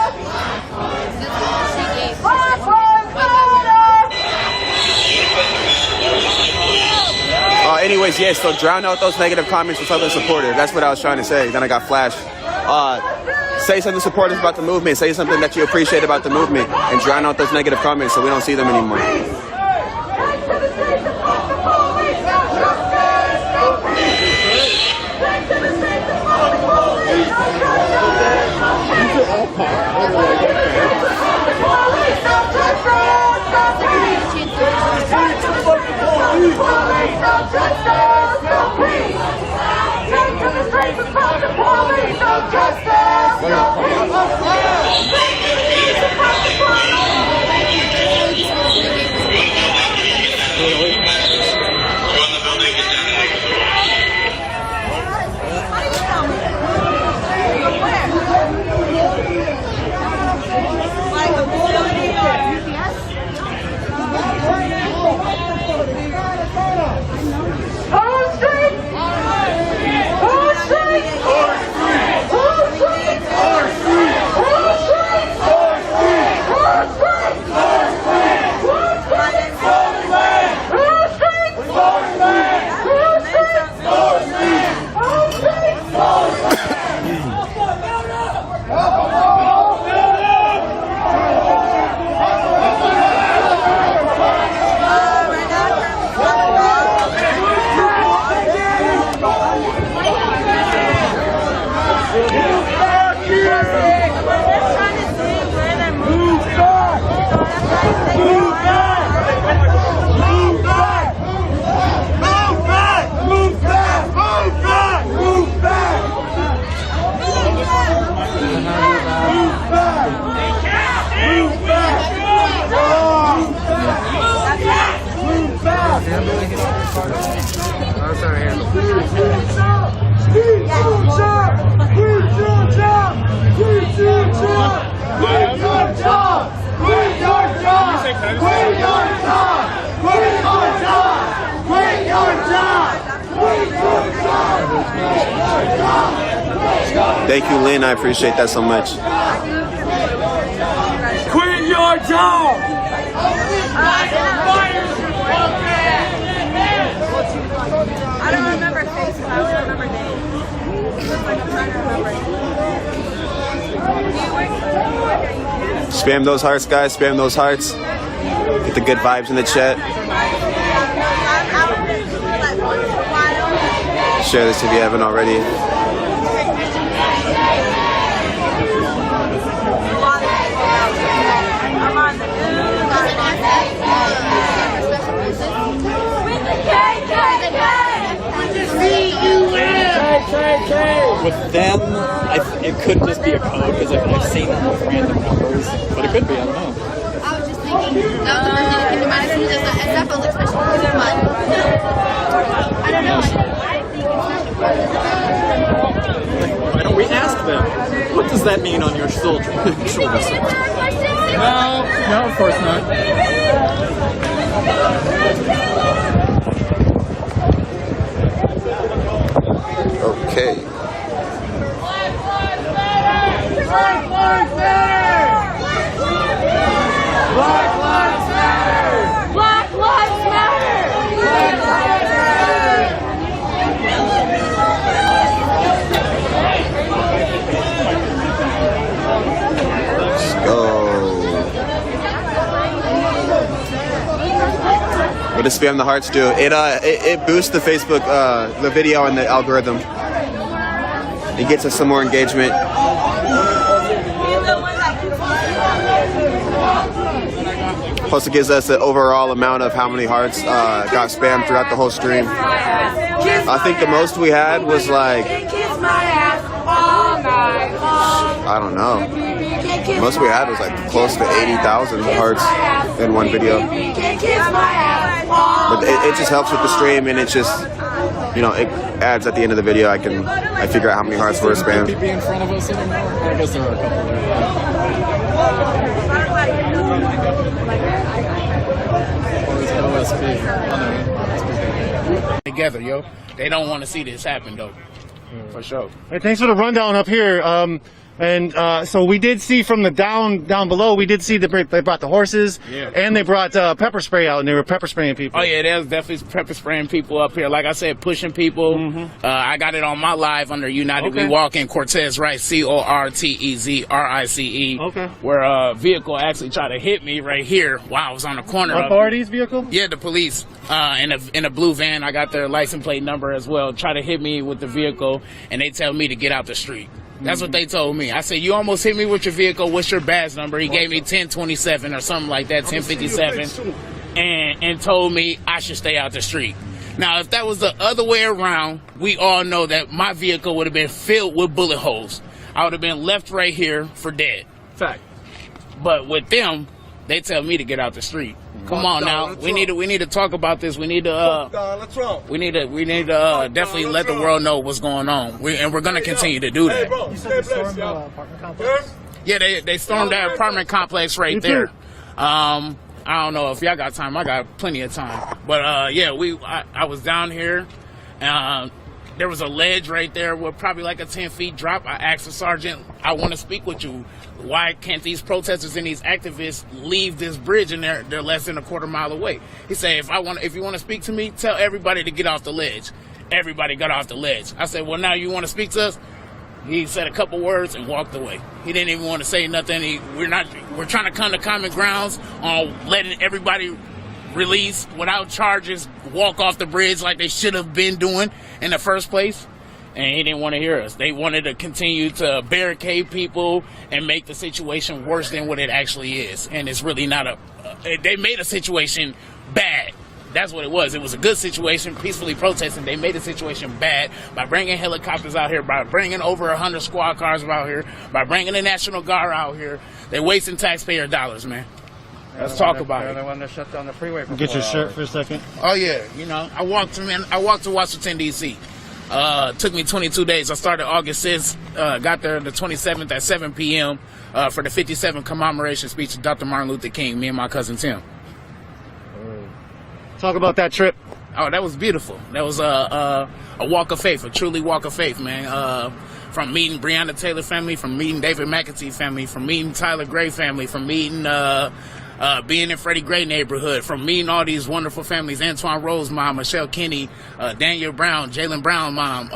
Anyways, yes, so drown out those negative comments with something supportive. That's what I was trying to say. Then I got flashed. Say something supportive about the movement. Say something that you appreciate about the movement, and drown out those negative comments so we don't see them anymore. Thank you, Lynn. I appreciate that so much. Quit your job! I don't remember face, but I only remember names. Looks like I'm trying to remember. Spam those hearts, guys. Spam those hearts. Get the good vibes in the chat. Share this if you haven't already. With them, it could just be a code because I've seen them with random numbers, but it could be, I don't know. I was just thinking, that was the first thing that came to mind as soon as that SFO looks special. I don't know. Why don't we ask them? What does that mean on your shoulder? No, of course not. Okay. Black Lives Matter! Black Lives Matter! Black Lives Matter! Black Lives Matter! Let's go. What What does spam the hearts do? It boosts the Facebook, the video and the algorithm. It gets us some more engagement. Plus, it gives us the overall amount of how many hearts got spammed throughout the whole stream. I think the most we had was like, I don't know. The most we had was like close to 80,000 hearts in one video. But it just helps with the stream, and it just, you know, it adds at the end of the video. I figure out how many hearts were spammed. Be in front of us anymore? I guess there are a couple there. Together, yo. They don't want to see this happen, though. For sure. Hey, thanks for the rundown up here. So we did see from the down below, we did see they brought the horses, and they brought pepper spray out, and they were pepper spraying people. Oh yeah, there's definitely pepper spraying people up here. Like I said, pushing people. I got it on my live under United We Walk in Cortez, right? CORTEZRICE. Okay. Where a vehicle actually tried to hit me right here while I was on the corner. Authorities vehicle? Yeah, the police. In a blue van. I got their license plate number as well. Try to hit me with the vehicle, and they tell me to get out the street. That's what they told me. I said, you almost hit me with your vehicle. What's your badge number? He gave me 1027 or something like that, 1057, and told me I should stay out the street. Now, if that was the other way around, we all know that my vehicle would have been filled with bullet holes. I would have been left right here for dead. Fact. But with them, they tell me to get out the street. Come on now, we need to talk about this. We need to definitely let the world know what's going on. We're gonna continue to do that. Yeah, they stormed that apartment complex right there. I don't know if y'all got time. I got plenty of time. But yeah, I was down here. There was a ledge right there with probably like a 10-foot drop. I asked the sergeant, I want to speak with you. Why can't these protesters and these activists leave this bridge, and they're less than a quarter mile away? He said, if you want to speak to me, tell everybody to get off the ledge. Everybody got off the ledge. I said, well, now you want to speak to us? He said a couple words and walked away. He didn't even want to say nothing. We're trying to come to common grounds on letting everybody release without charges, walk off the bridge like they should have been doing in the first place. And he didn't want to hear us. They wanted to continue to barricade people and make the situation worse than what it actually is. And it's really not they made a situation bad. That's what it was. It was a good situation, peacefully protesting. They made the situation bad by bringing helicopters out here, by bringing over 100 squad cars out here, by bringing the National Guard out here. They're wasting taxpayer dollars, man. Let's talk about it. They wanted to shut down the freeway for Get your shirt for a second. Oh yeah, you know, I walked to Washington D.C. Took me 22 days. I started August 6th, got there the 27th at 7 p.m. For the 57th commemoration speech of Dr. Martin Luther King. Me and my cousin Tim. Talk about that trip. Oh, that was beautiful. That was a walk of faith, a truly walk of faith, man. From meeting Breonna Taylor family, from meeting David McAtee family, from meeting Tyler Gray family, from meeting being in Freddie Gray neighborhood, from meeting all these wonderful families, Antoine Rose mom, Michelle Kinney, Daniel Brown, Jalen Brown mom.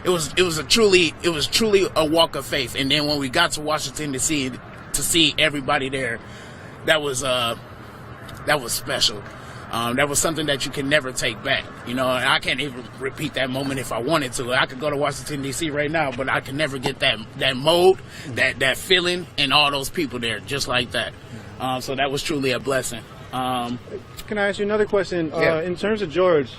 It was truly a walk of faith. And then when we got to Washington to see everybody there, that was special. That was something that you can never take back, you know, and I can't even repeat that moment if I wanted to. I could go to Washington, D.C. right now, but I can never get that mode, that feeling, and all those people there just like that. So that was truly a blessing. Can I ask you another question? Yeah. In terms of George,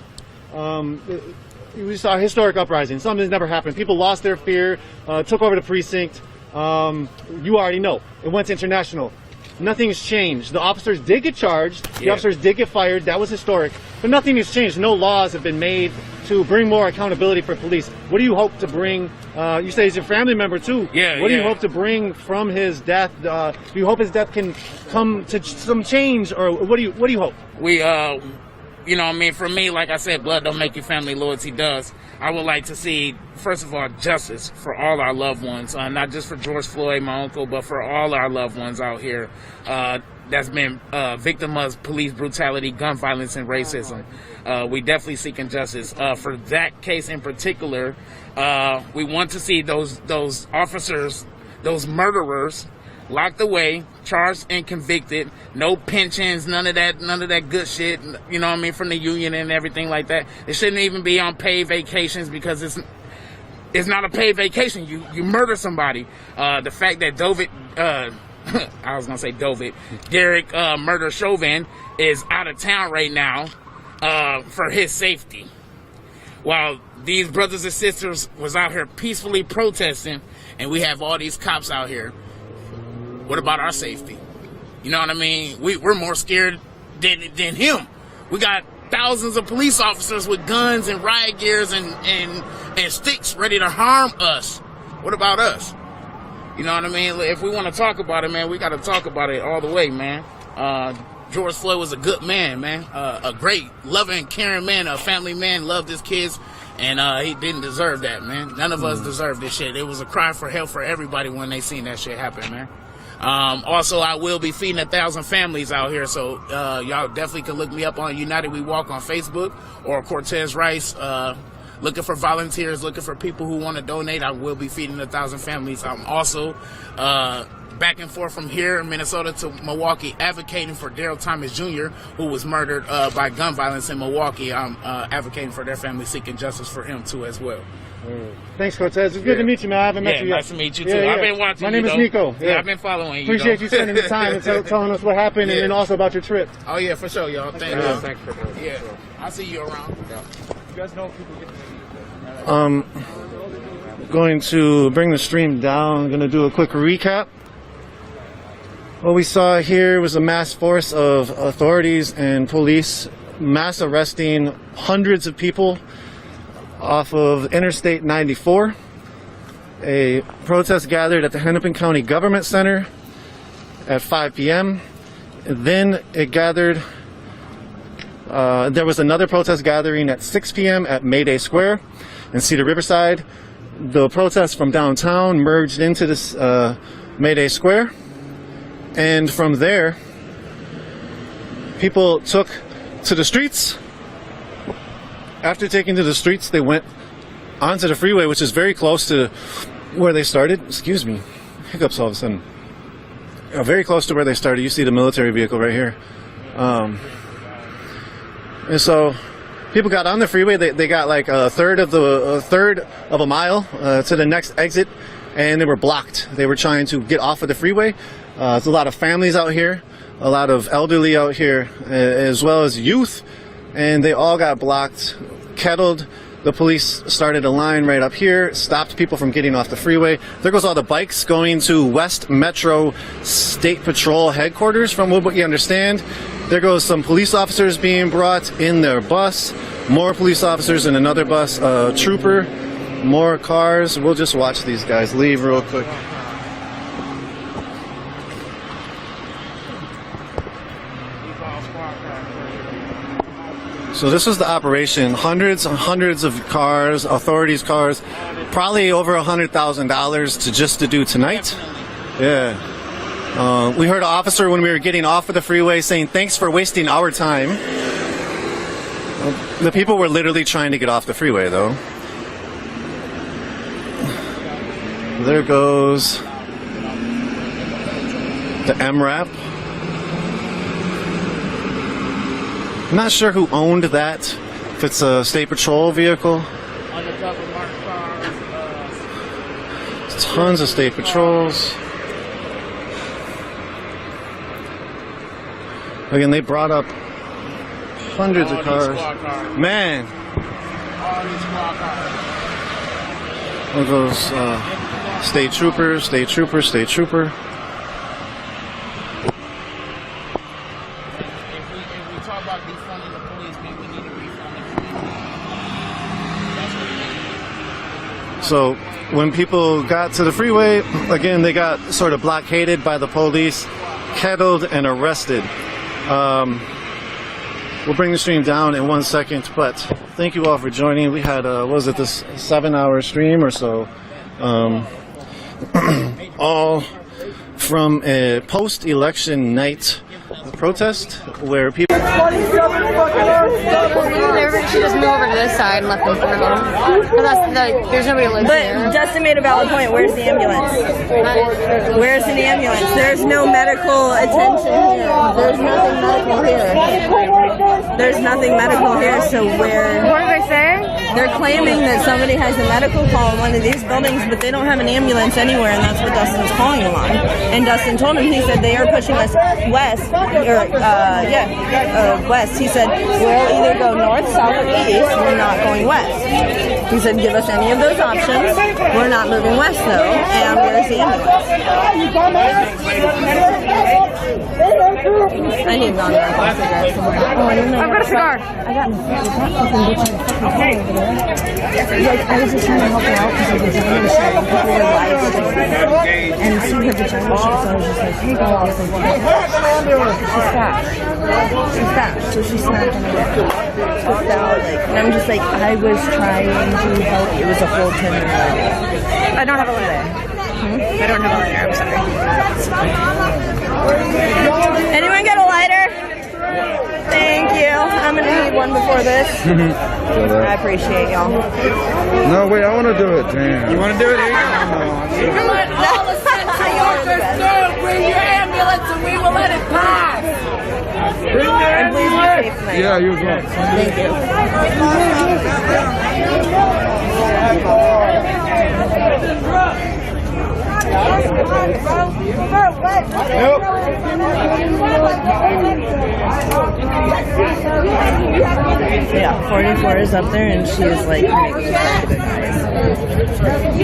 we saw a historic uprising. Something that's never happened. People lost their fear, took over the precinct. You already know. It went to international. Nothing's changed. The officers did get charged. The officers did get fired. That was historic. But nothing has changed. No laws have been made to bring more accountability for police. What do you hope to bring? You say he's a family member too. Yeah. What do you hope to bring from his death? Do you hope his death can come to some change, or what do you hope? We, you know, I mean, for me, like I said, blood don't make you family, loyalty does. I would like to see, first of all, justice for all our loved ones, not just for George Floyd, my uncle, but for all our loved ones out here that's been victim of police brutality, gun violence, and racism. We definitely seeking justice. For that case in particular, we want to see those officers, those murderers, locked away, charged and convicted. No pensions, none of that good shit. You know what I mean, from the union and everything like that. It shouldn't even be on paid vacations because it's not a paid vacation. You murder somebody. The fact that Derek Murder Chauvin is out of town right now for his safety, while these brothers and sisters was out here peacefully protesting, and we have all these cops out here. What about our safety? You know what I mean? We're more scared than him. We got thousands of police officers with guns and riot gears and sticks ready to harm us. What about us? You know what I mean? If we want to talk about it, man, we got to talk about it all the way, man. George Floyd was a good man, man. A great, loving, caring man, a family man, loved his kids, and he didn't deserve that, man. None of us deserve this shit. It was a cry for help for everybody when they seen that shit happen, man. Also, I will be feeding 1,000 families out here, so y'all definitely can look me up on United We Walk on Facebook or Cortez Rice. Looking for volunteers, looking for people who want to donate. I will be feeding 1,000 families. I'm also back and forth from here in Minnesota to Milwaukee, advocating for Daryl Thomas Jr., who was murdered by gun violence in Milwaukee. I'm advocating for their family, seeking justice for him too as well. Thanks, Cortez. It's good to meet you, man. I haven't met you yet. Nice to meet you too. I've been watching. My name is Nico. Yeah, I've been following you. Appreciate you spending the time and telling us what happened, and then also about your trip. Oh yeah, for sure, y'all. Thank you. Thanks for coming. Yeah, I'll see you around. You guys know people get Going to bring the stream down. I'm going to do a quick recap. What we saw here was a mass force of authorities and police mass arresting hundreds of people off of Interstate 94. A protest gathered at the Hennepin County Government Center at 5 p.m. Then it gathered, there was another protest gathering at 6 p.m. at Mayday Square in Cedar Riverside. The protests from downtown merged into this Mayday Square. And from there, people took to the streets. After taking to the streets, they went onto the freeway, which is very close to where they started. Excuse me, hiccups all of a sudden. Very close to where they started. You see the military vehicle right here. And so people got on the freeway. They got like a third of a mile to the next exit, and they were blocked. They were trying to get off of the freeway. There's a lot of families out here, a lot of elderly out here, as well as youth, and they all got blocked, kettled. The police started a line right up here, stopped people from getting off the freeway. There goes all the bikes going to West Metro State Patrol headquarters, from what you understand. There goes some police officers being brought in their bus, more police officers in another bus, trooper, more cars. We'll just watch these guys leave real quick. So this was the operation. Hundreds and hundreds of cars, authorities' cars, probably over $100,000 to do tonight. Yeah. We heard an officer when we were getting off of the freeway saying, "Thanks for wasting our time." The people were literally trying to get off the freeway, though. There goes the MRAP. I'm not sure who owned that, if it's a state patrol vehicle. Tons of state patrols. Again, they brought up hundreds of cars. Man. There goes state trooper, state trooper, state trooper. So when people got to the freeway, again, they got sort of blockaded by the police, kettled and arrested. We'll bring the stream down in 1 second, but thank you all for joining. We had, was it this 7-hour stream or so? All from a post-election night protest where people... Everybody should just move over to this side and let them through. There's nobody who lives there. But Justin made a valid point. Where's the ambulance? Where's the ambulance? There's no medical attention here. There's nothing medical here. There's nothing medical here, so where... What are they saying? They're claiming that somebody has a medical call in one of these buildings, but they don't have an ambulance anywhere, and that's what Dustin's calling them on. And Dustin told him, he said, they are pushing us west, west. He said, we'll either go north, south, or east. We're not going west. He said, give us any of those options. We're not moving west, though, and where's the ambulance? I need to go on there and buy cigarettes. I've got a cigar. I got like, I was just trying to help her out because her vagina was showing. People were live and see her vagina show, so I was just like, hey girl, I was like, she's fat. She's fat, so she snapped on it. Took out, like, and I'm just like, I was trying to help. It was a whole 10-minute video. I don't have a lighter. I don't have a lighter, I'm sorry. Anyone got a lighter? Thank you. I'm gonna need one before this. I appreciate y'all. No, wait, I want to do it. Damn. You want to do it? You can let all the workers know. Bring your ambulance and we will let it pass. And please be safe tonight. Yeah, you as well. Thank you. Yeah, 44 is up there and she is like making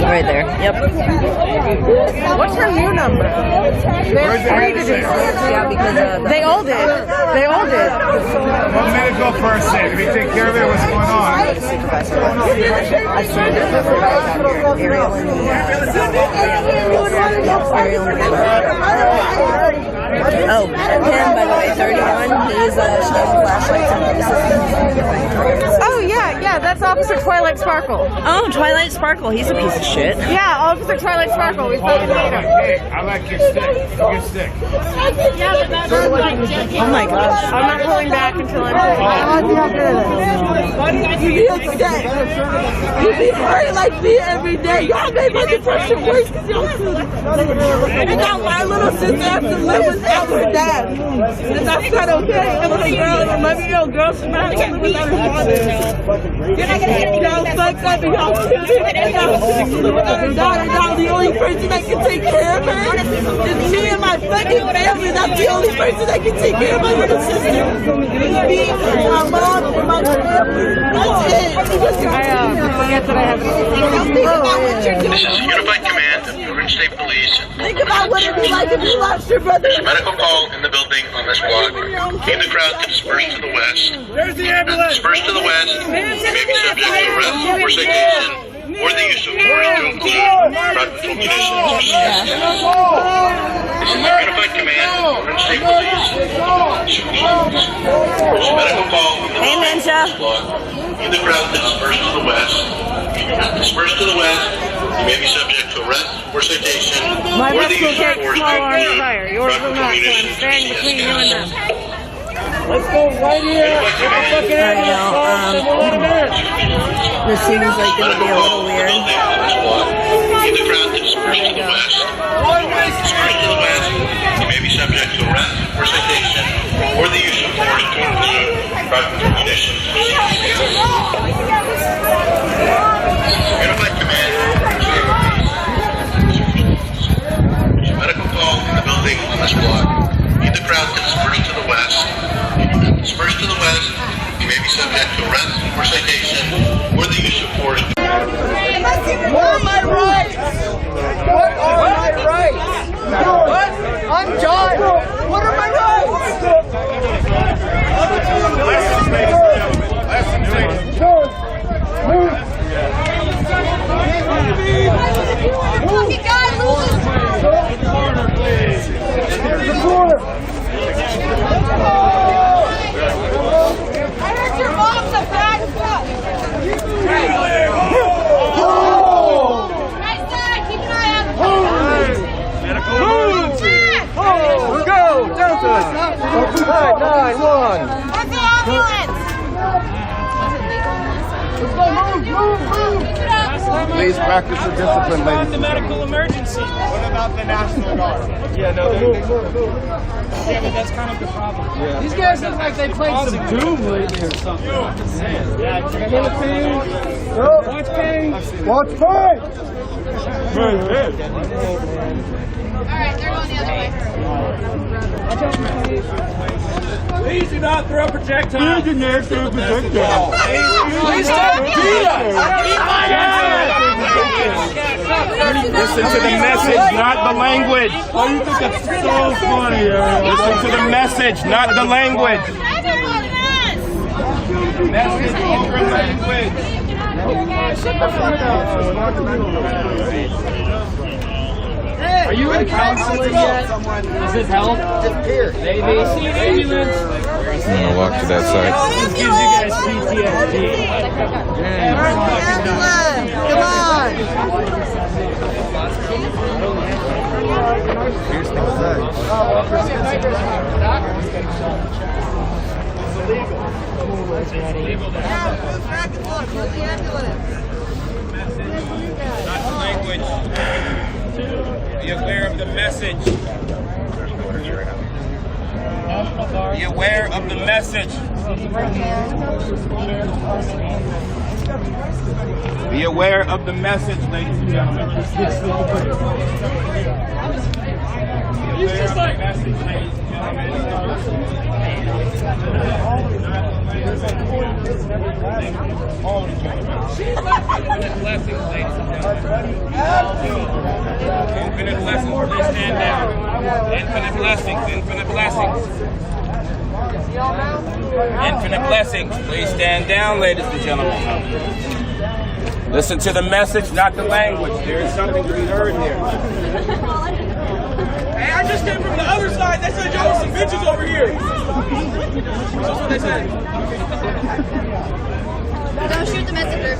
right there. Yep. What's her new number? Yeah, because they all did. They all did. One medical person. If you take care of it, what's going on? I've seen the supervisor out here. Ariel and oh, him, by the way, 31. He's shining flashlights and places. Oh, yeah, that's Officer Twilight Sparkle. Oh, Twilight Sparkle. He's a piece of shit. Yeah, Officer Twilight Sparkle. We fucking hate him. Hey, I like your stick. Your stick. Oh my gosh. I'm not pulling back until I'm pulling back. You be hurt like me every day. Y'all made my depression worse because y'all and now my little sister has to live without her dad. And that's not okay. I'm a girl, I'm a 11-year-old girl. She's not going to live without her father. You're not going to get any girls like that, but y'all live without her daughter. Now the only person that can take care of her is me and my fucking family. That's the only person that can take care of my little sister. Me, my mom, and my family. That's it. I forget that I have. This is Unified Command of New York State Police. Think about what it'd be like if you lost your brother. There's a medical call in the building on this block. Need the crowd to disperse to the west. There's the ambulance. Disperse to the west. You may be subject to arrest or citation or the use of force to include practical munitions. This is Unified Command of New York State Police. There's a medical call in the building on this block. Need the crowd to disperse to the west. Disperse to the west. You may be subject to arrest or citation My or the vest will use of take force to small arms include fire. Yours will not, so I'm staying between you and them. Let's go right here. This seems like it'll be a little weird. Need the crowd to disperse to the west. Disperse to the west. You may be subject to arrest or citation or the use of force to include practical munitions. Unified Command. There's a medical call in the building on this block. Need the crowd to disperse to the west. Disperse to the west. You may be subject to arrest or citation or the use of force. What are my rights? What are my rights? What? I'm John. What are my rights? Fucking guy loses. I heard your mom's a bad fuck. Please practice your discipline, ladies. The medical emergency. What about the National Guard? Yeah, no, Yeah, but that's kind of the problem. Yeah. These guys look like they played some Doom lately or something. I'm just saying. Yeah, watch pain. Watch pain. Alright, they're going the other way. Please do not throw projectiles. Please do not throw projectiles. Please don't beat us. Listen to the message, not the language. Oh, you think that's so funny, Listen to the message, not the language. Message over language. Are you in counseling yet? Does it help? Maybe. Ambulance. I'm gonna walk to that side. This gives you guys PTSD. Come on! Here's the side. Not the language. Be aware of the message. Be aware of the message. Be aware of the message, ladies and gentlemen. He's just like... Infinite blessings, please stand down. Infinite blessings, infinite blessings. Infinite blessings, please stand down, ladies and gentlemen. Listen to the message, not the language. There is something to be heard here. Hey, I just came from the other side. They said y'all were some bitches over here. That's what they said. Don't shoot the messenger.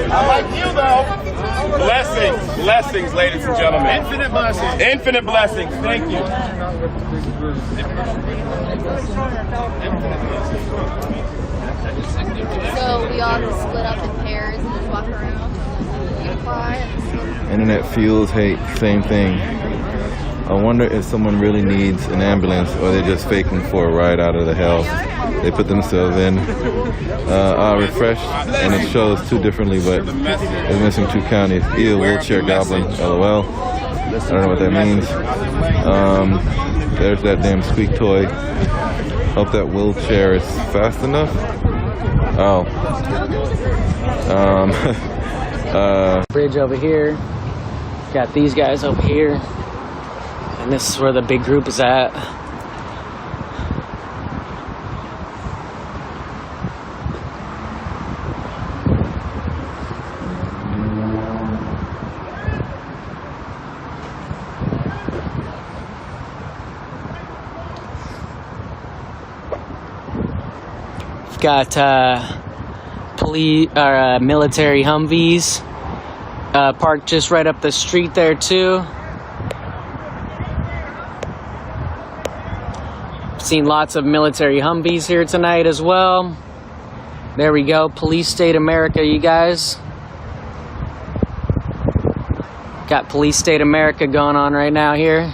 I like you though. Blessings, blessings, ladies and gentlemen. Infinite blessings. Infinite blessings. Thank you. So we all just split up in pairs and just walk around. Unify. Internet fuels hate, same thing. I wonder if someone really needs an ambulance or they're just faking for a ride out of the hell they put themselves in. I refreshed and it shows two differently, but it's missing two counties. Either wheelchair goblin, LOL. I don't know what that means. There's that damn squeak toy. Hope that wheelchair is fast enough. Oh. Bridge over here. Got these guys over here. And this is where the big group is at. We've got police or military Humvees parked just right up the street there too. Seen lots of military Humvees here tonight as well. There we go, Police State America, you guys. Got Police State America going on right now here.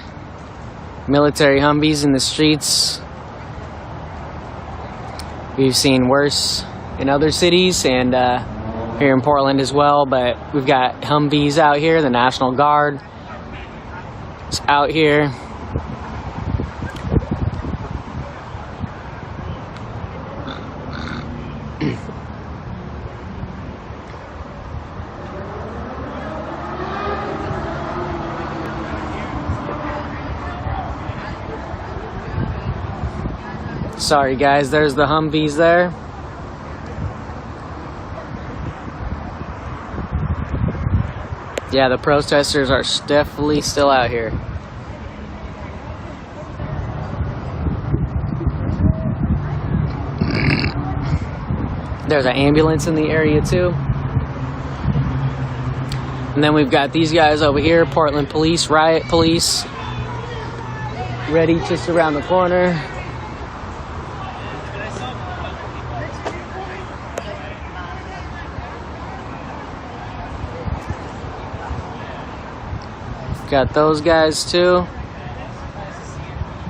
Military Humvees in the streets. We've seen worse in other cities and here in Portland as well, but we've got Humvees out here. The National Guard is out here. Sorry guys, there's the Humvees there. Yeah, the protesters are definitely still out here. There's an ambulance in the area too. And then we've got these guys over here, Portland Police, Riot Police. ready just around the corner. Got those guys too.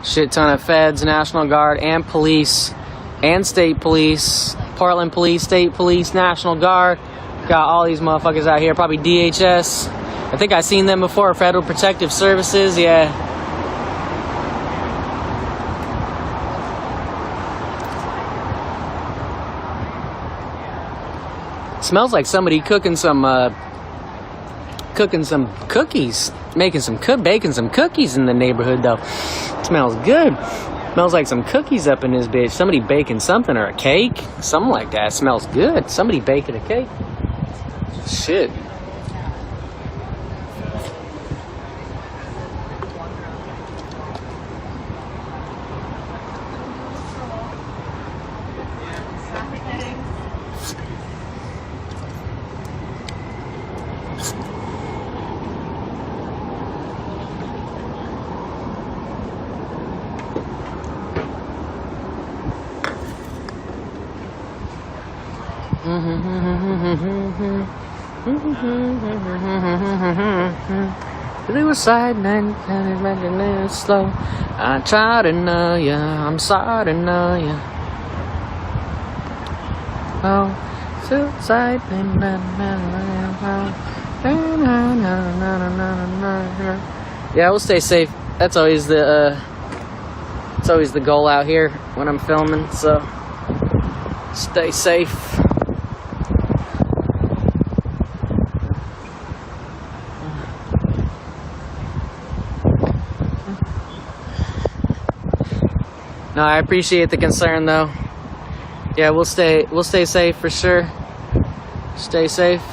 Shit ton of feds, National Guard, and police, and state police. Portland Police, State Police, National Guard. Got all these motherfuckers out here. Probably DHS. I think I've seen them before. Federal Protective Services, yeah. Smells like somebody cooking some cookies, baking some cookies in the neighborhood though. Smells good. Smells like some cookies up in this bitch. Somebody baking something, or a cake, something like that. Smells good. Somebody baking a cake. Shit. They were sliding and making it slow. I try to know ya, I'm sorry to know ya. Oh, suicide. Yeah, we'll stay safe. That's always the goal out here when I'm filming. So stay safe. No, I appreciate the concern though. Yeah, we'll stay safe for sure. Stay safe.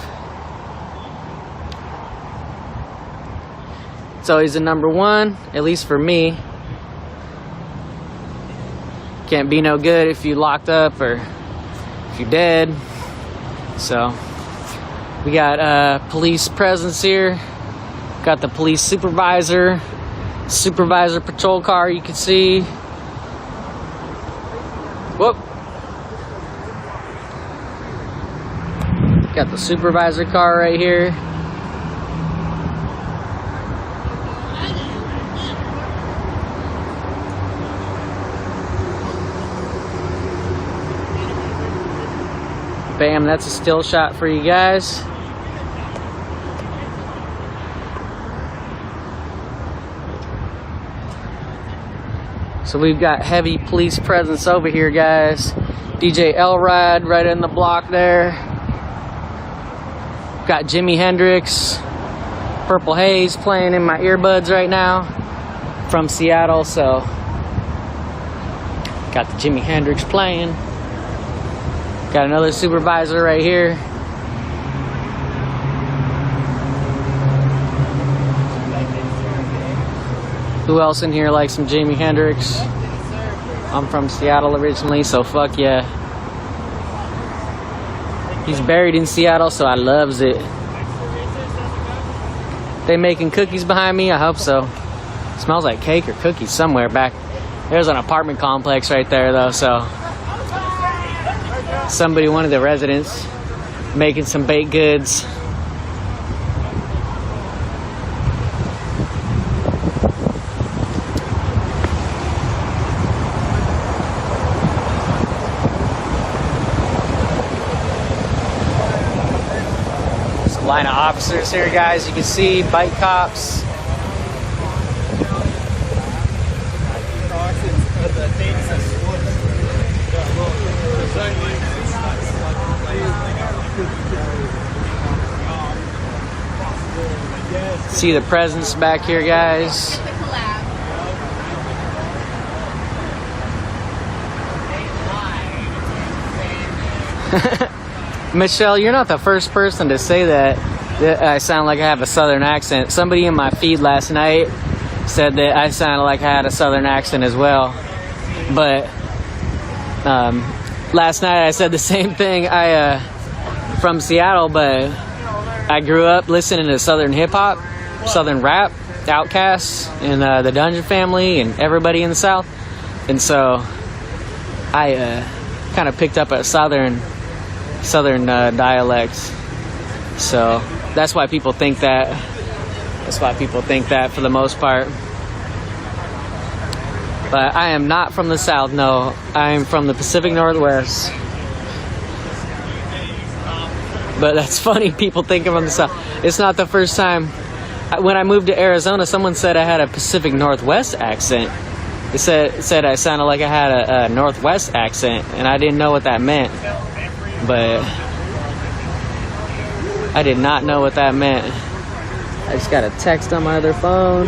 It's always the number one, at least for me. Can't be no good if you locked up or if you're dead. So we got police presence here. Got the police supervisor patrol car you can see. Whoop. Got the supervisor car right here. Bam, that's a still shot for you guys. So we've got heavy police presence over here, guys. DJ Elrod right in the block there. Got Jimi Hendrix, Purple Haze playing in my earbuds right now from Seattle. So got the Jimi Hendrix playing. Got another supervisor right here. Who else in here likes some Jimi Hendrix? I'm from Seattle originally, so fuck yeah. He's buried in Seattle, so I loves it. They making cookies behind me? I hope so. Smells like cake or cookies somewhere back. There's an apartment complex right there though, so somebody, one of the residents, making some baked goods. Line of officers here, guys. You can see bike cops. See the presence back here, guys. Michelle, you're not the first person to say that I sound like I have a southern accent. Somebody in my feed last night said that I sounded like I had a southern accent as well. But last night I said the same thing. I from Seattle, but I grew up listening to southern hip hop, southern rap. outcasts and the Dungeon family and everybody in the South. And so I kind of picked up a southern dialects. So that's why people think that. That's why people think that for the most part. But I am not from the South, no. I am from the Pacific Northwest. But that's funny, people think I'm from the South. It's not the first time. When I moved to Arizona, someone said I had a Pacific Northwest accent. It said I sounded like I had a Northwest accent, and I didn't know what that meant. But I did not know what that meant. I just got a text on my other phone.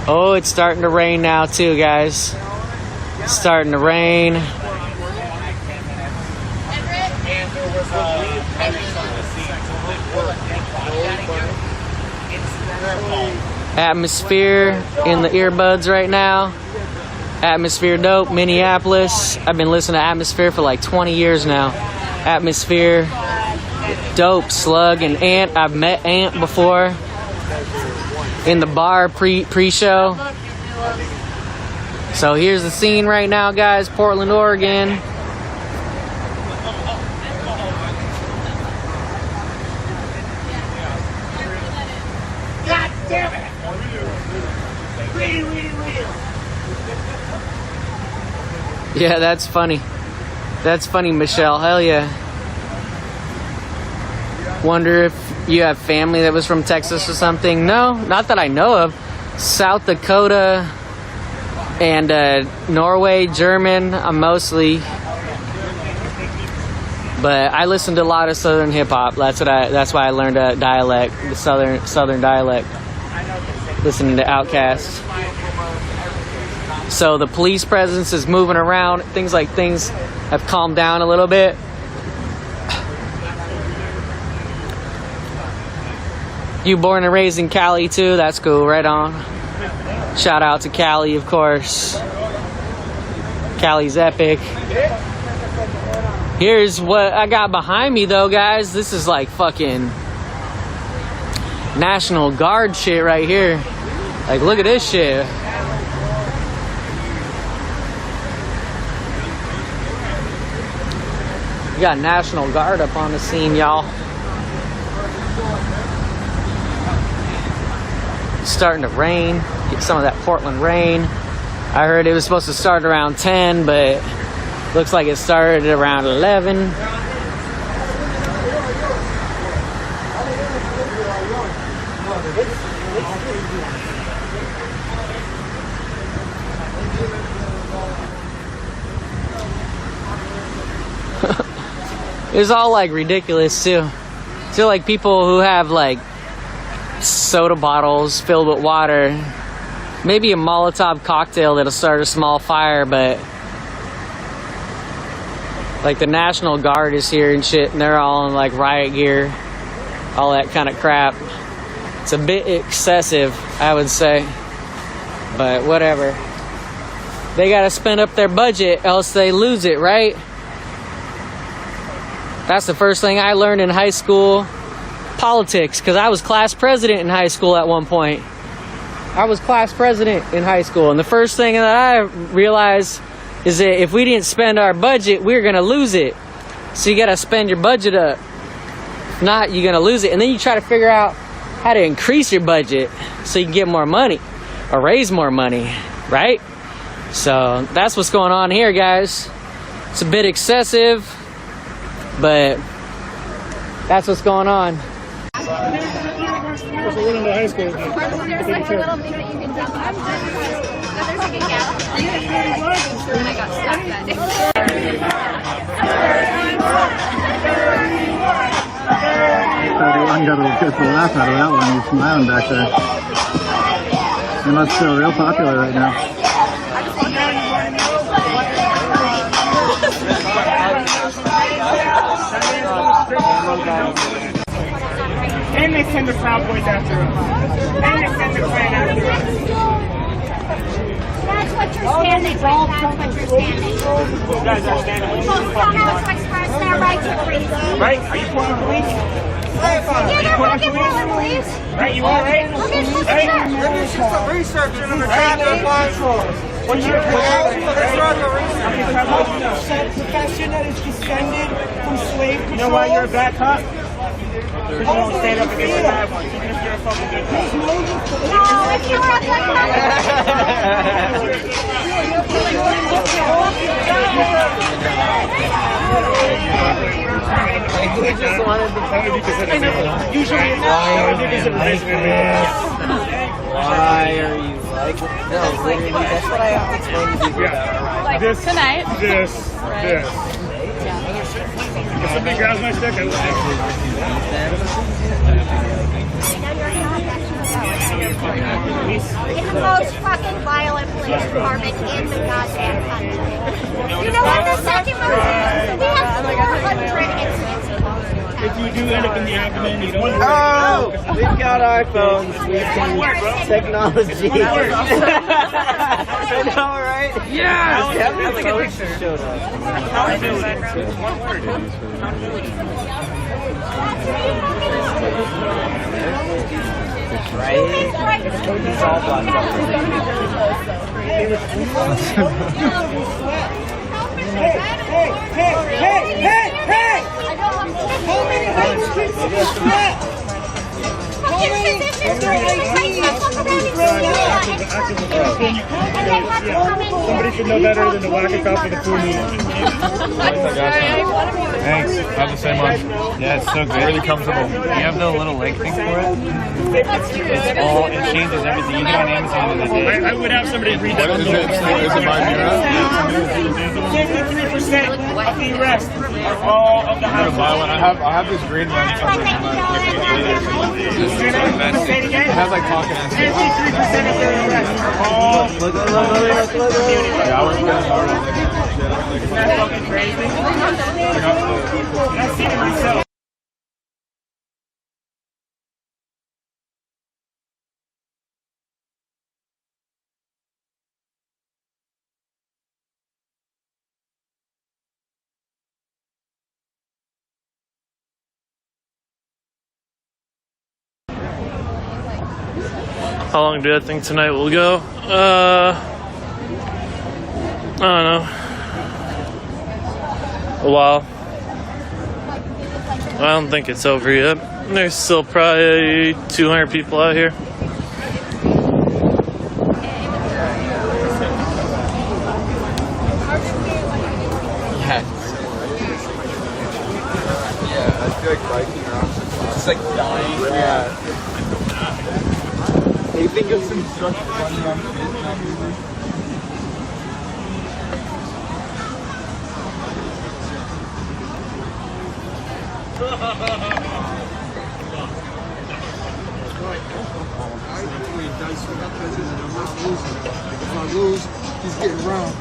Oh, it's starting to rain now too, guys. It's starting to rain. Atmosphere in the earbuds right now. Atmosphere dope, Minneapolis. I've been listening to Atmosphere for like 20 years now. Atmosphere dope, Slug and Ant. I've met Ant before in the bar pre-show. So here's the scene right now, guys. Portland, Oregon. God damn it! Yeah, that's funny. That's funny, Michelle. Hell yeah. Wonder if you have family that was from Texas or something. No, not that I know of. South Dakota and Norway, German, mostly. But I listened to a lot of Southern hip hop. That's why I learned a dialect, the Southern dialect. Listening to Outkast. So the police presence is moving around. Things have calmed down a little bit. You born and raised in Cali too? That's cool, right on. Shout out to Cali, of course. Cali's epic. Here's what I got behind me though, guys. This is like fucking National Guard shit right here. Like, look at this shit. We got National Guard up on the scene, y'all. It's starting to rain. Get some of that Portland rain. I heard it was supposed to start around 10, but looks like it started around 11. It's all like ridiculous too. So like people who have like soda bottles filled with water, maybe a Molotov cocktail that'll start a small fire, but like the National Guard is here and shit, and they're all in like riot gear, all that kind of crap. It's a bit excessive, I would say, but whatever. They gotta spend up their budget, else they lose it, right? That's the first thing I learned in high school. Politics, because I was class president in high school at one point. I was class president in high school, and the first thing that I realized is that if we didn't spend our budget, we were going to lose it. So you got to spend your budget up. If not, you're going to lose it. And then you try to figure out how to increase your budget so you can get more money or raise more money, right? So that's what's going on here, guys. It's a bit excessive, but that's what's going on. So we're in the high school. There's like a little thing that you can jump on. There's like a gap. And I got stuck that day. Everyone got a good laugh out of that one. He's smiling back there. He must feel real popular right now. And they send the Proud Boys after us. And they send the Klan after us. That's what you're standing right. That's what you're standing. You guys are standing. Folks don't know how to express their right to freedom. Right? Are you pulling police? Yeah, they're fucking pulling police. Right, you are, right? Look at this. Right? Maybe it's just a research into the crime they're applying for. What's your It's not the research. Profession that is descended from slave control. You know why you're a bad cop? Because you don't stand up against the bad ones, even if you're a fucking good cop. No, if you were a good We just wanted to usually it's Why are you like? No, literally, that's what I have to explain to people. Like this, tonight. This. If somebody grabs my stick, I will. It's the most fucking violent police department in the goddamn country. You know what the second most is? We have 400 incidents. If you do end up in the abdomen, you don't. Oh, we've got iPhones. We can technology. I know, right? Yeah. That's like a picture showed up. One word. Right? He's all blocked up. Hey! How many rights kids do you have? Somebody should know better than to whack a cop with a pony. Thanks. I have the same one. Yeah, it's so good. Really comfortable. You have the little leg thing for it? It's all, it changes everything. You go on Amazon in a day. I would have somebody read that. What is it? Is it my mirror? 53% of the arrests are all of the houses. I have this green one. Say it again. It has like talking and stuff. 53% of their arrests are all Yeah, I was Isn't that fucking crazy? I've seen it myself. How long do I think tonight will go? I don't know. A while. I don't think it's over yet. There's still probably 200 people out here. Yeah, I feel like biking around. It's like dying. Yeah. They think of some such funny on If I lose, he's getting round.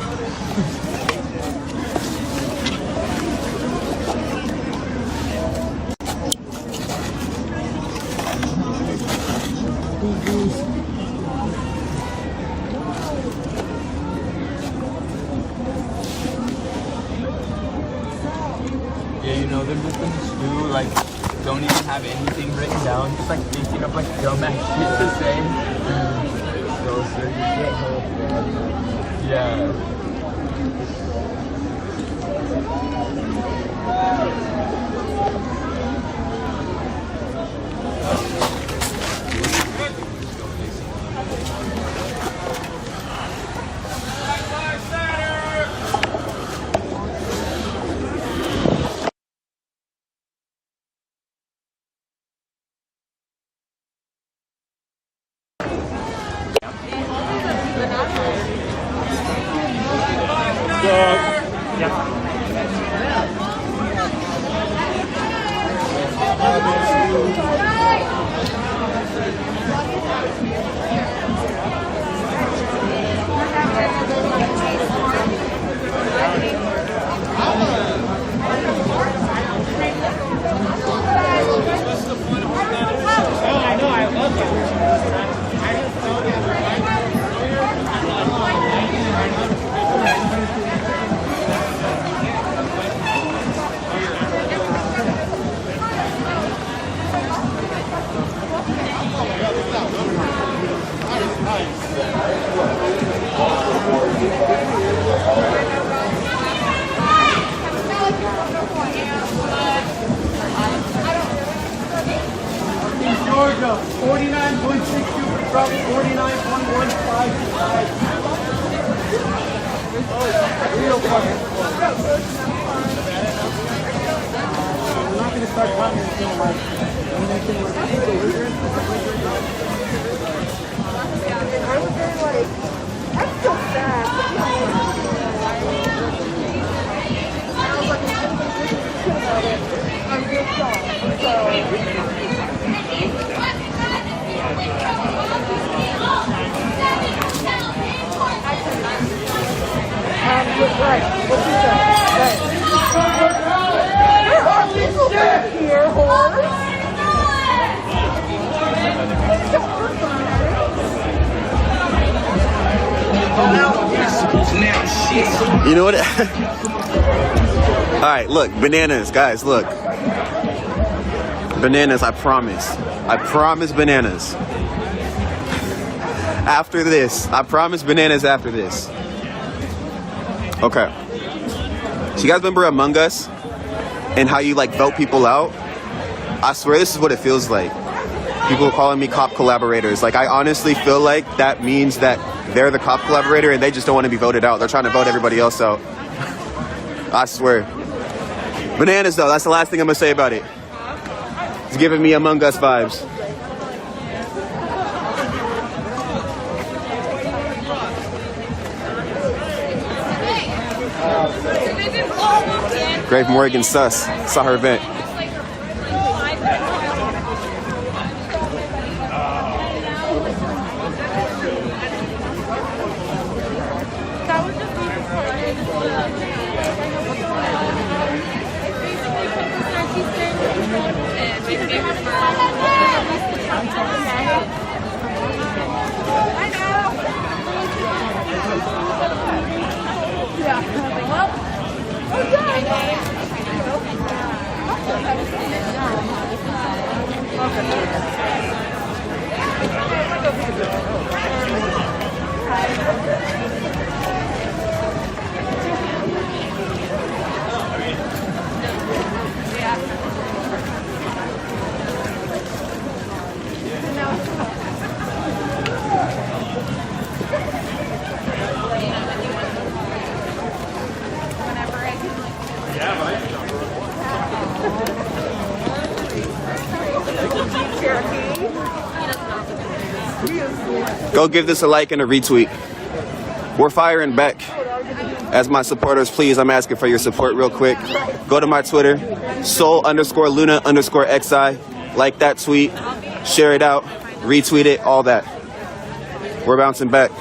Yeah, you know, the victims who like don't even have anything written down, just like thinking of like dumbass shit to say. So sir, you get hope. Yeah. Georgia, 49.62 from 49.155. Real fucking. We're not gonna start counting until like That's so sad. I'm good song. Right. What you say? Right. There are people here, whore. You know what? All right, look, bananas, guys, look. Bananas, I promise. I promise bananas. After this, I promise bananas after this. Okay. So you guys remember Among Us and how you like vote people out? I swear this is what it feels like. People are calling me cop collaborators. Like, I honestly feel like that means that they're the cop collaborator and they just don't want to be voted out. They're trying to vote everybody else out. I swear. Bananas, though, that's the last thing I'm going to say about it. It's giving me Among Us vibes. Grave Morgan sus. Saw her event. Go give this a like and a retweet. We're firing back. As my supporters, please, I'm asking for your support real quick. Go to my Twitter, Soul_Luna_XI. Like that tweet, share it out, retweet it, all that. We're bouncing back.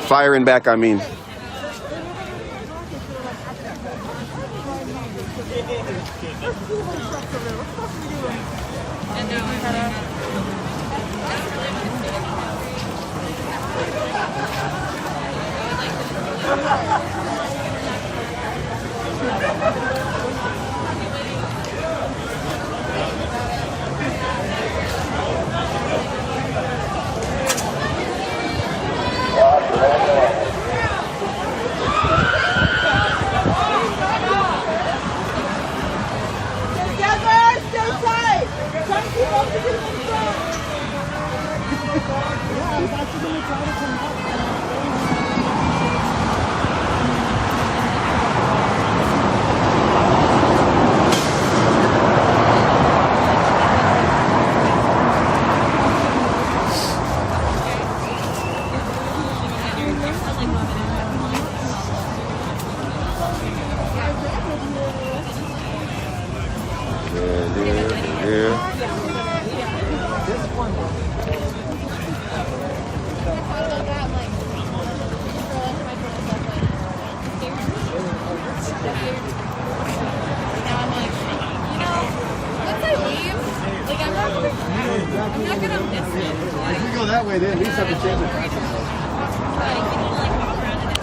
Firing back, I mean.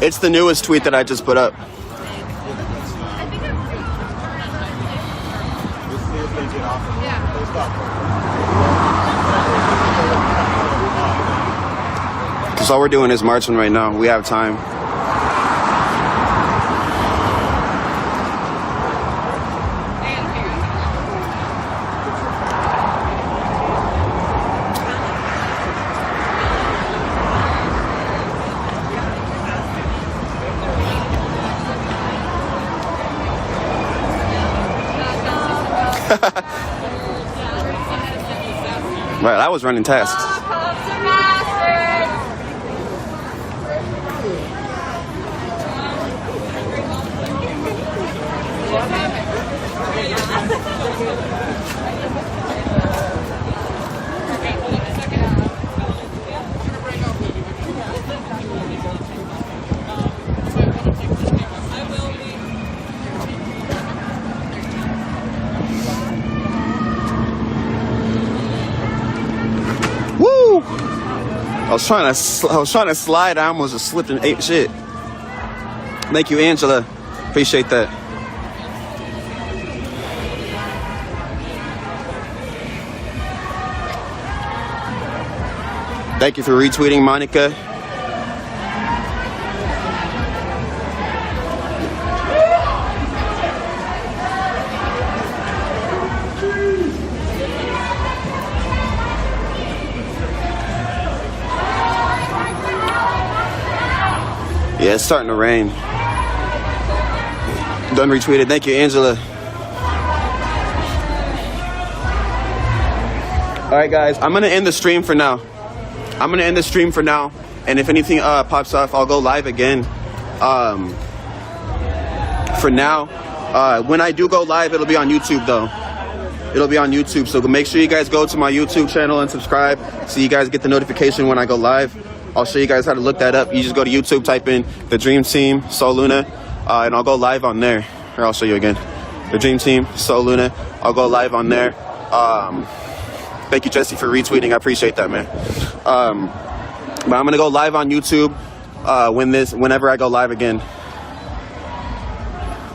It's the newest tweet that I just put up. Because all we're doing is marching right now. We have time. Right, I was running tasks. Woo! I was trying to slide. I almost just slipped and ate shit. Thank you, Angela. Appreciate that. Thank you for retweeting, Monica. Yeah, it's starting to rain. Done retweeted. Thank you, Angela. All right, guys. I'm going to end the stream for now. And if anything pops off, I'll go live again. For now, when I do go live, it'll be on YouTube, though. It'll be on YouTube. So make sure you guys go to my YouTube channel and subscribe so you guys get the notification when I go live. I'll show you guys how to look that up. You just go to YouTube, type in The Dream Team, Soul Luna, and I'll go live on there. Here, I'll show you again. The Dream Team, Soul Luna. I'll go live on there. Thank you, Jesse, for retweeting. I appreciate that, man. But I'm gonna go live on YouTube whenever I go live again.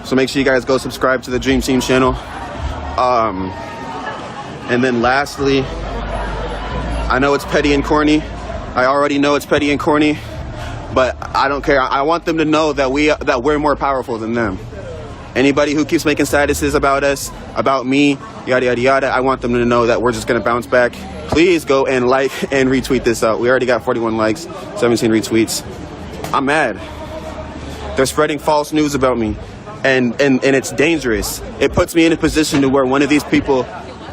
So make sure you guys go subscribe to the Dream Team channel. And then lastly, I know it's petty and corny. I already know it's petty and corny, but I don't care. I want them to know that we're more powerful than them. Anybody who keeps making statuses about us, about me, yada yada yada, I want them to know that we're just gonna bounce back. Please go and like and retweet this out. We already got 41 likes, 17 retweets. I'm mad. They're spreading false news about me, and it's dangerous. It puts me in a position to where one of these people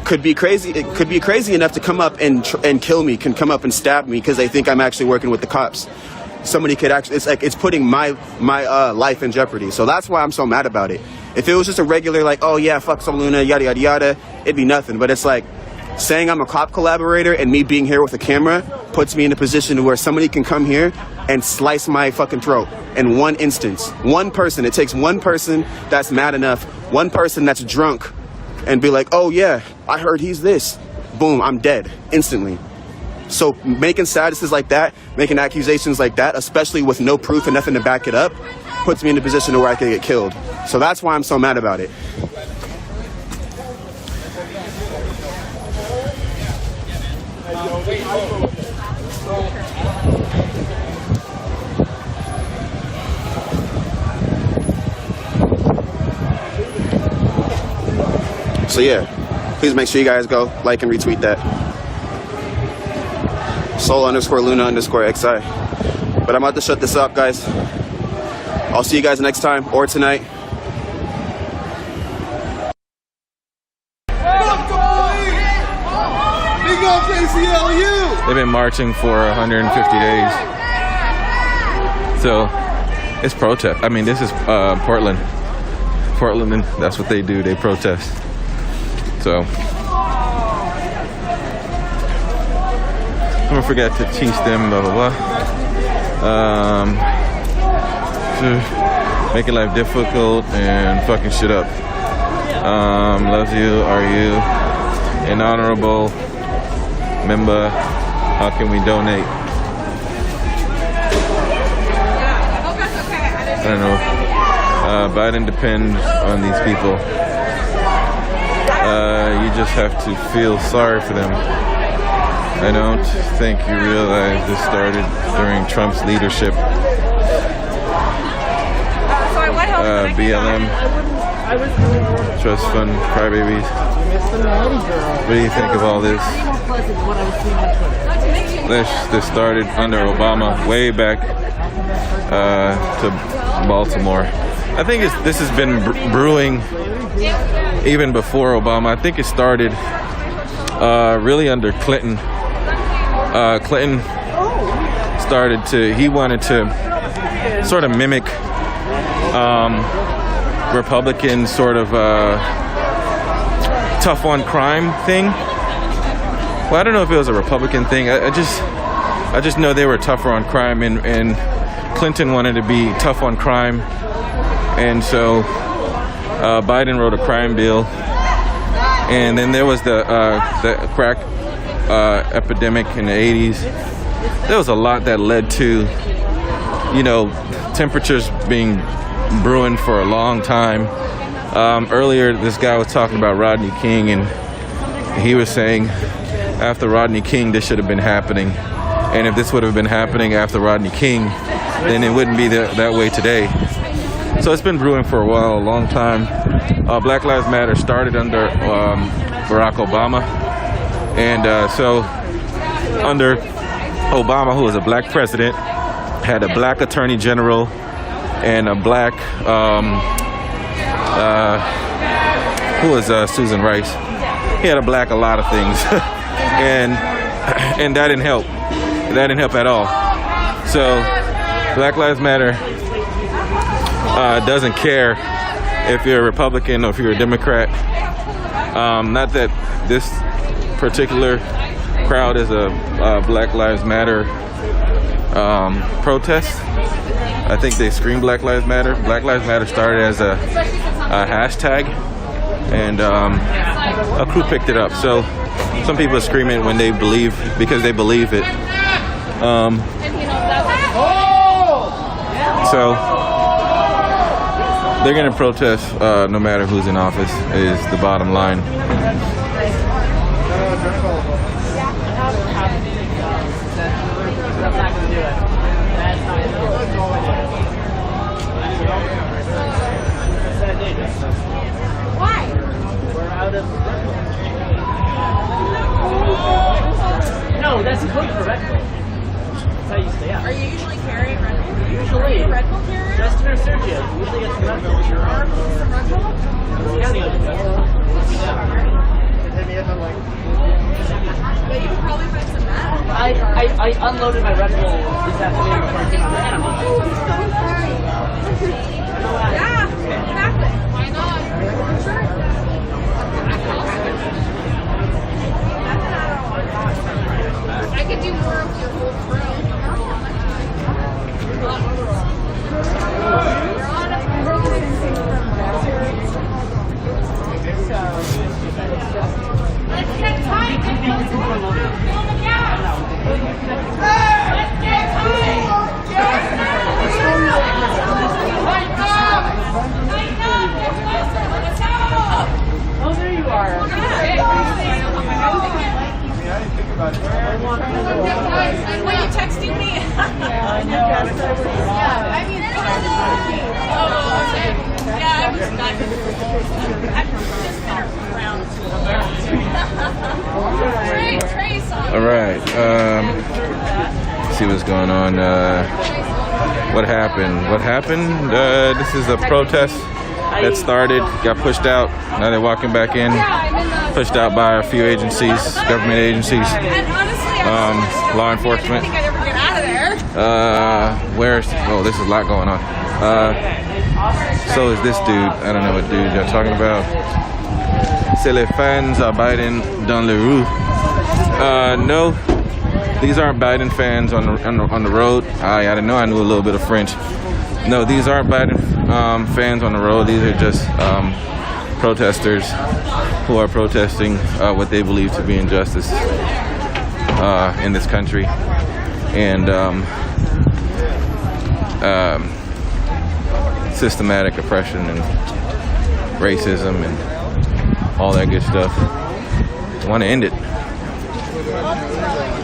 could be crazy. It could be crazy enough to come up and kill me, can come up and stab me because they think I'm actually working with the cops. Somebody could actually, it's putting my life in jeopardy. So that's why I'm so mad about it. If it was just a regular like, oh yeah, fuck some Luna, yada yada yada, it'd be nothing. But it's like saying I'm a cop collaborator and me being here with a camera puts me in a position to where somebody can come here and slice my fucking throat in one instance. One person, it takes one person that's mad enough, one person that's drunk, and be like, oh yeah, I heard he's this. Boom, I'm dead instantly. So making statuses like that, making accusations like that, especially with no proof and nothing to back it up, puts me in a position where I could get killed. So that's why I'm so mad about it. So yeah, please make sure you guys go like and retweet that. Soul_Luna_XI. But I'm about to shut this up, guys. I'll see you guys next time or tonight. They've been marching for 150 days. So it's protest. I mean, this is Portland. Portland, and that's what they do. They protest. So don't forget to teach them, blah blah blah. Making life difficult and fucking shit up. Loves you, are you an honorable member? How can we donate? I don't know. Biden depends on these people. You just have to feel sorry for them. I don't think you realize this started during Trump's leadership. BLM, trust fund, crybabies. What do you think of all this? This started under Obama, way back to Baltimore. I think this has been brewing even before Obama. I think it started really under Clinton. Clinton he wanted to sort of mimic Republican sort of tough on crime thing. Well, I don't know if it was a Republican thing. I just know they were tougher on crime, and Clinton wanted to be tough on crime, and so Biden wrote a crime bill, and then there was the crack epidemic in the 80s. There was a lot that led to, temperatures being brewing for a long time. Earlier, this guy was talking about Rodney King, and he was saying after Rodney King, this should have been happening. And if this would have been happening after Rodney King, then it wouldn't be that way today. So it's been brewing for a while, a long time. Black Lives Matter started under Barack Obama. And so under Obama, who was a black president, had a black attorney general and a black, who was Susan Rice? He had a black a lot of things. and that didn't help. That didn't help at all. So Black Lives Matter doesn't care if you're a Republican or if you're a Democrat. Not that this particular crowd is a Black Lives Matter protest. I think they scream Black Lives Matter. Black Lives Matter started as a hashtag, and a crew picked it up. So some people are screaming when they believe, because they believe it. So they're going to protest no matter who's in office, is the bottom line. Why? No, that's code for Red Bull. That's how you stay up. Are you usually carrying Red Bull? Usually. Red Bull carrier? Just for Sergio. Usually it's Red Bull. Some Red Bull? But you can probably find some Red. I unloaded my Red Bull this afternoon before I came out of Panama. Yeah, exactly. Why not? I could do more of your whole crew. Let's get tight. Get close to the crew. Feel the gas. Let's get tight. Tighten up. Tighten up. Get closer. Let's go. Oh, there you are. Were you texting me? Yeah, I mean, oh, okay. Yeah, I was not. I've just been around. Trey saw me. All right. See what's going on. What happened? This is a protest that started, got pushed out. Now they're walking back in. Pushed out by a few agencies, government agencies, law enforcement. This is a lot going on. So is this dude. I don't know what dude you're talking about. C'est les fans à Biden dans les rues. No, these aren't Biden fans on the road. I didn't know. I knew a little bit of French. No, these aren't Biden fans on the road. These are just protesters who are protesting what they believe to be injustice in this country, and systematic oppression and racism and all that good stuff. I want to end it.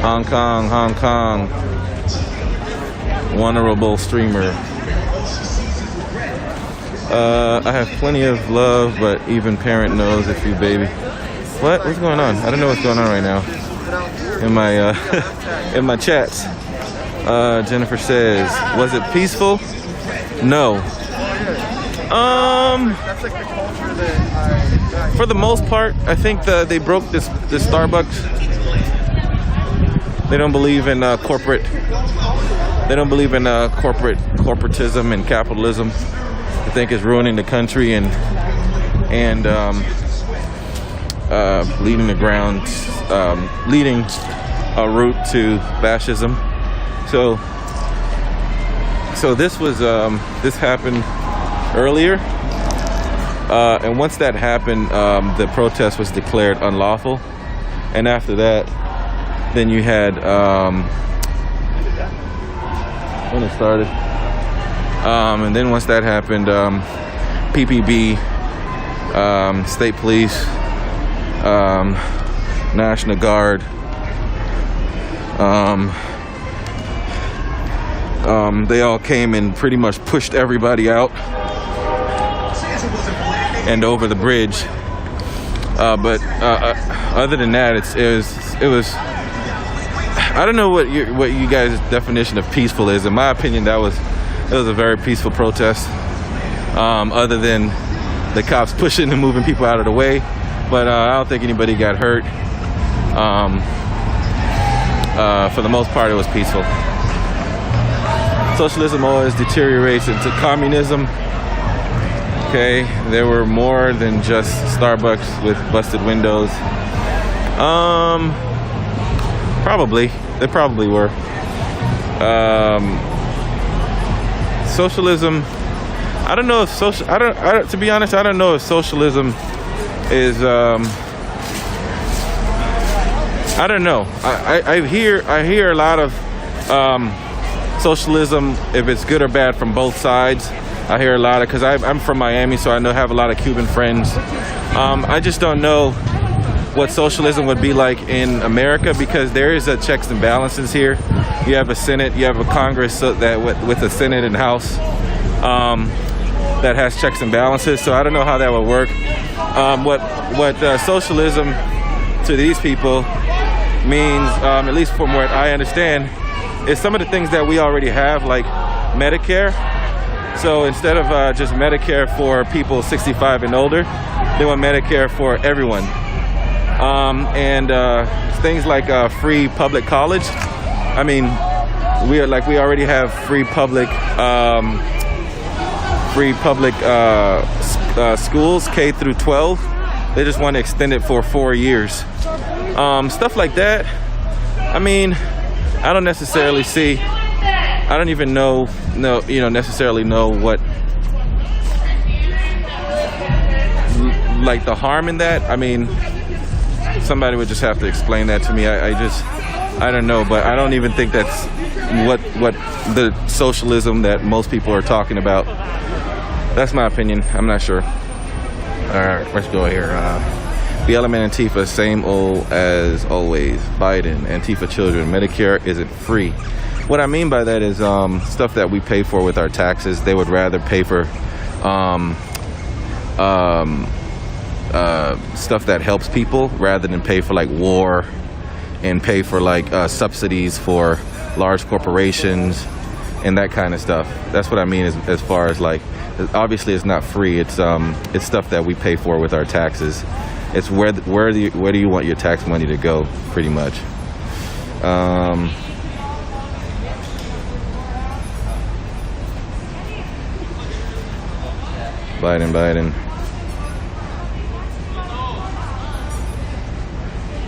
Hong Kong, vulnerable streamer. I have plenty of love, but even parent knows if you baby. What's going on? I don't know what's going on right now in my in my chats. Jennifer says, was it peaceful? No. That's like the culture that For the most part, I think they broke this Starbucks. They don't believe in corporate. They don't believe in corporatism and capitalism. I think it's ruining the country and leading a route to fascism. So this happened earlier, and once that happened, the protest was declared unlawful, and after that, then you had when it started, and then once that happened, PPB, state police, National Guard, they all came and pretty much pushed everybody out and over the bridge. But other than that, it was. I don't know what you guys' definition of peaceful is. In my opinion, it was a very peaceful protest. Other than the cops pushing and moving people out of the way, but I don't think anybody got hurt. For the most part, it was peaceful. Socialism always deteriorates into communism. Okay, there were more than just Starbucks with busted windows. They probably were. Socialism. I don't know if to be honest, I don't know if socialism is. I don't know. I hear a lot of socialism, if it's good or bad, from both sides. I hear a lot of, because I'm from Miami, so I have a lot of Cuban friends. I just don't know what socialism would be like in America, because there is a checks and balances here. You have a Senate, you have a Congress that with a Senate and House that has checks and balances. So I don't know how that would work. What socialism to these people means, at least from what I understand, is some of the things that we already have, like Medicare. So instead of just Medicare for people 65 and older, they want Medicare for everyone. And things like free public college. I mean, we already have free public schools, K through 12. They just want to extend it for 4 years. Stuff like that. I mean, I don't necessarily see. I don't even necessarily know what, like, the harm in that. I mean, somebody would just have to explain that to me. I don't know, but I don't even think that's what the socialism that most people are talking about. That's my opinion. I'm not sure. All right, let's go here. BLM and Antifa, same old as always. Biden, Antifa children, Medicare isn't free. What I mean by that is stuff that we pay for with our taxes. They would rather pay for stuff that helps people rather than pay for, like, war and pay for, like, subsidies for large corporations and that kind of stuff. That's what I mean as far as, like, obviously it's not free. It's stuff that we pay for with our taxes. It's where do you want your tax money to go, pretty much. Biden.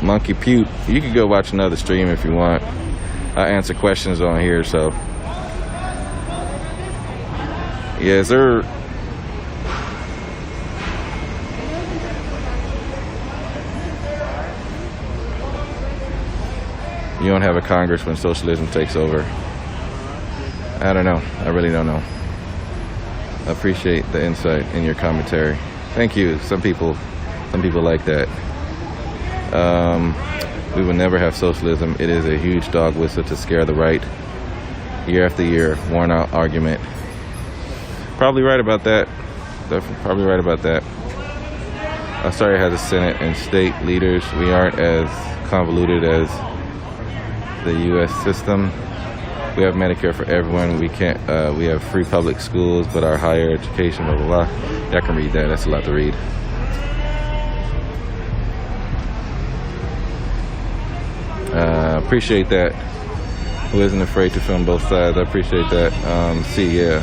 Monkey Puke. You can go watch another stream if you want. I answer questions on here, so. Yes, sir. You don't have a Congress when socialism takes over. I don't know. I really don't know. I appreciate the insight in your commentary. Thank you. Some people like that. We will never have socialism. It is a huge dog whistle to scare the right. Year after year, worn out argument. Probably right about that. Probably right about that. Australia has a Senate and state leaders. We aren't as convoluted as the U.S. system. We have Medicare for everyone. We can't. We have free public schools, but our higher education, blah blah blah. Y'all can read that. That's a lot to read. Appreciate that. Who isn't afraid to film both sides? I appreciate that. Yeah.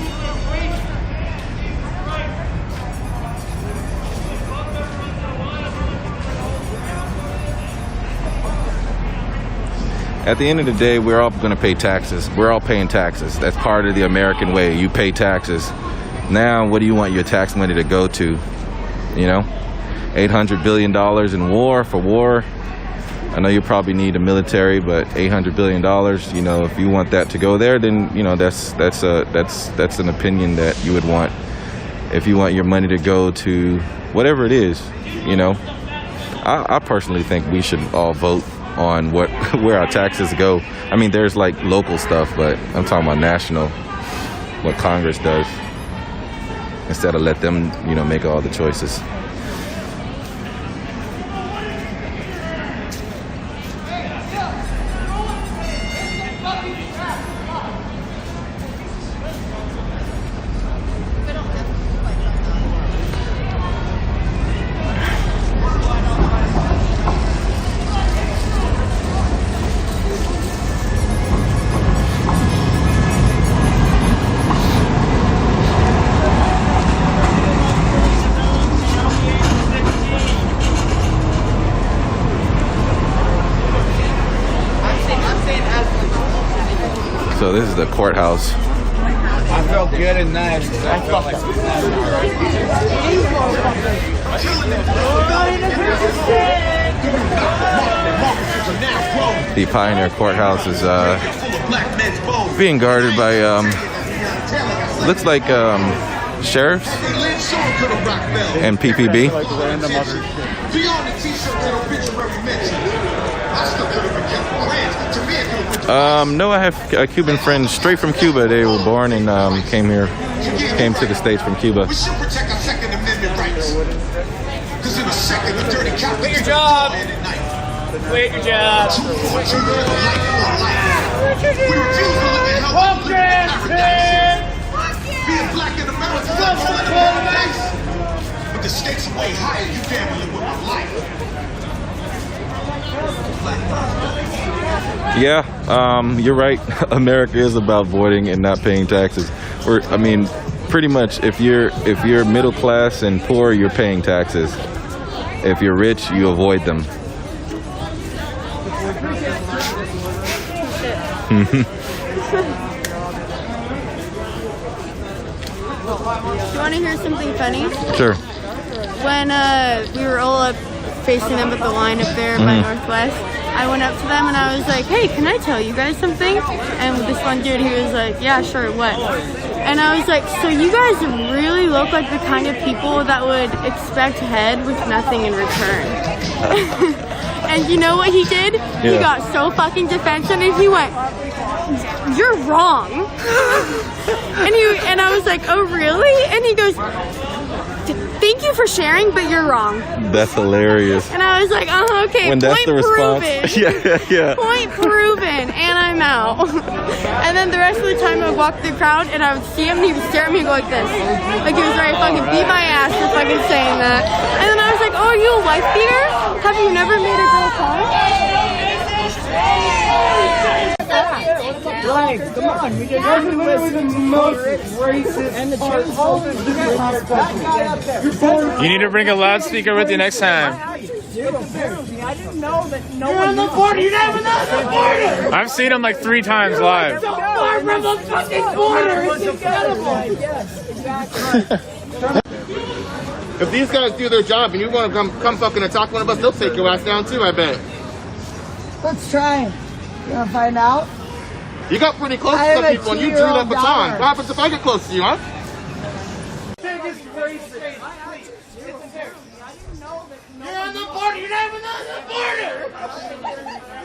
At the end of the day, we're all going to pay taxes. We're all paying taxes. That's part of the American way. You pay taxes. Now, what do you want your tax money to go to? You know, $800 billion in war. I know you probably need a military, but $800 billion. You know, if you want that to go there, then you know that's an opinion that you would want. If you want your money to go to whatever it is, you know, I personally think we should all vote on where our taxes go. I mean, there's like local stuff, but I'm talking about national, what Congress does, instead of let them, you know, make all the choices. So this is the courthouse. I felt good and nice. I felt like the Pioneer Courthouse is being guarded by looks like sheriffs and PPB. No, I have Cuban friends straight from Cuba. They were born and came to the States from Cuba. We should protect our Second Amendment rights. Because in a second, a dirty cop. Quit your job. Quit your job. We refuse to live in hell. Being black in America is like rolling a dice. But the stakes are way higher. You gambling with my life. Yeah, you're right. America is about voting and not paying taxes. I mean, pretty much, if you're middle class and poor, you're paying taxes. If you're rich, you avoid them. You want to hear something funny? Sure. When we were all up facing them at the line up there by Northwest, I went up to them and I was like, hey, can I tell you guys something? And this one dude, he was like, yeah, sure, what? And I was like, so you guys really look like the kind of people that would expect head with nothing in return. And you know what he did? Yeah. He got so fucking defensive and he went, you're wrong. And I was like, oh really? And he goes, thank you for sharing, but you're wrong. That's hilarious. And I was like, okay, when that's the response. Yeah. Point proven, and I'm out. And then the rest of the time I would walk through the crowd and I would see him and he would stare at me and go like this. Like he was ready to fucking beat my ass for fucking saying that. And then I was like, oh, are you a wife beater? Have you never made a girl cry? Right, come on. We just literally the most racist and the You need to bring a loudspeaker with you next time. I didn't know that no one on the border. You're not even on the border. I've seen him like 3 times live. So far from the fucking border. It's incredible. Yes, exactly. If these guys do their job and you want to come fucking attack one of us, they'll take your ass down too, I bet. Let's try. You want to find out? You got pretty close to some people and you drew that baton. What happens if I get close to you, huh? Biggest racist. You're on the border. You're not even on the border.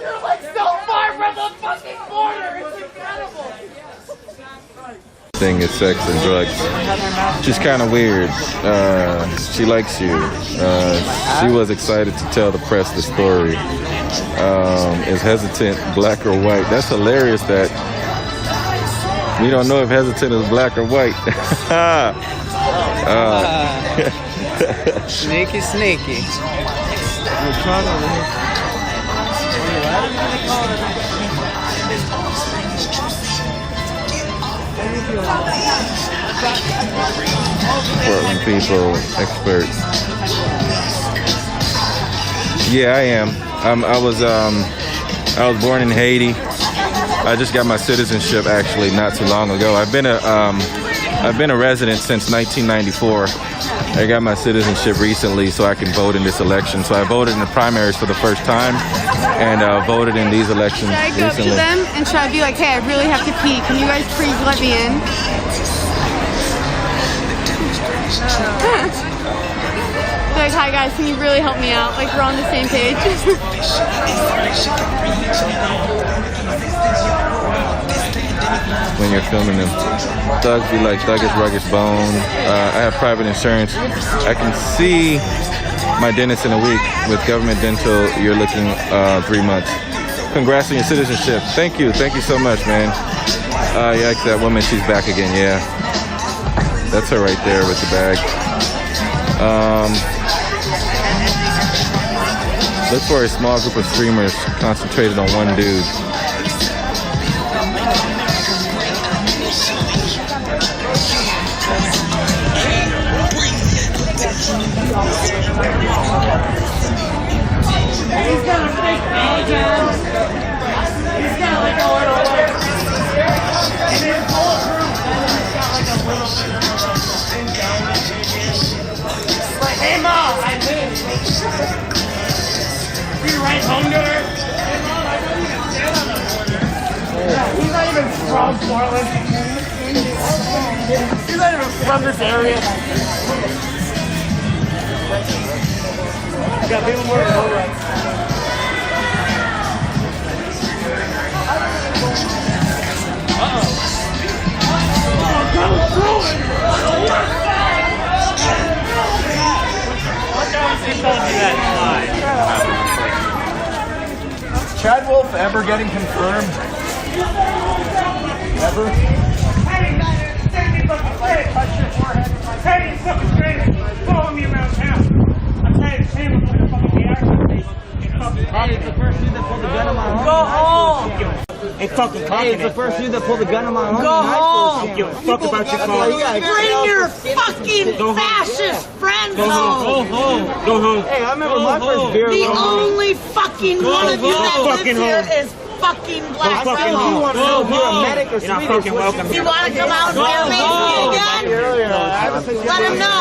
You're like so far from the fucking border. It's incredible. Thing is sex and drugs. She's kind of weird. She likes you. She was excited to tell the press the story. Is hesitant, black or white. That's hilarious that We don't know if hesitant is black or white. Sneaky, sneaky. Portland people, experts. Yeah, I am. I was born in Haiti. I just got my citizenship actually not too long ago. I've been a resident since 1994. I got my citizenship recently so I can vote in this election. So I voted in the primaries for the first time and voted in these elections Should I go recently. up to them and should I be like, hey, I really have to pee. Can you guys please let me in? Like, hi guys, can you really help me out? Like, we're on the same page. When you're filming them, thugs be like thuggish, ruggish bone. I have private insurance. I can see my dentist in a week. With government dental, you're looking 3 months. Congrats on your citizenship. Thank you so much, man. Yikes, that woman, she's back again. Yeah, that's her right there with the bag. Look for a small group of streamers concentrated on one dude. He's got a fake again. He's got like a little and it's bulletproof and he's got like a little like, hey mom, I live. You right home to her? Hey mom, I don't even stand on the border. Yeah, he's not even from Portland. He's not even from this area. You got people more than rights. Chad Wolf ever getting confirmed? Ever? Hey, you fucking straight. Follow me around town. I'm tired of seeing him with a fucking reaction. Hey, it's the first dude that pulled the gun on my homie. Go home! Hey, fucking Hey, it's the first dude that pulled the gun on my homie. Go home! Don't give a fuck about your phone. Bring your fucking fascist friends Go home. home. Go home. Go home. Hey, I remember my first beer. The only fucking one of you that lives fucking here home. is fucking black. Go fucking You home. want to know if you're a medic or You're not Swedish? fucking welcome. You want to come out and bear me again? Let him know.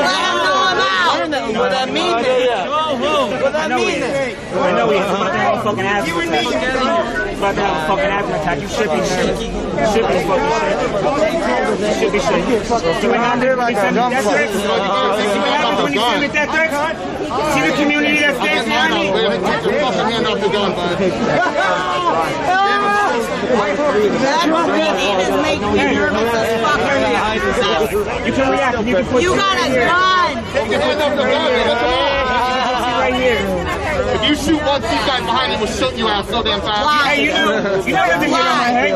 Let him know I'm out. What that mean? What that mean? I know he's about to have a fucking asthma attack. He's about to have a fucking asthma attack. You should be shaking. You should be fucking shaking. You should be shaking. See what happened when you send me death threats? See what happens when you send me death threats? See the community that stands behind me? Take your fucking hand off the gun, bud. That routine is making me nervous as fuck. You can react. You can put You got a gun. Take your hand off the gun, man. Come on. right here. If you shoot one, two guys behind you will shoot you out so damn fast. Hey, you know there's a hit on my head.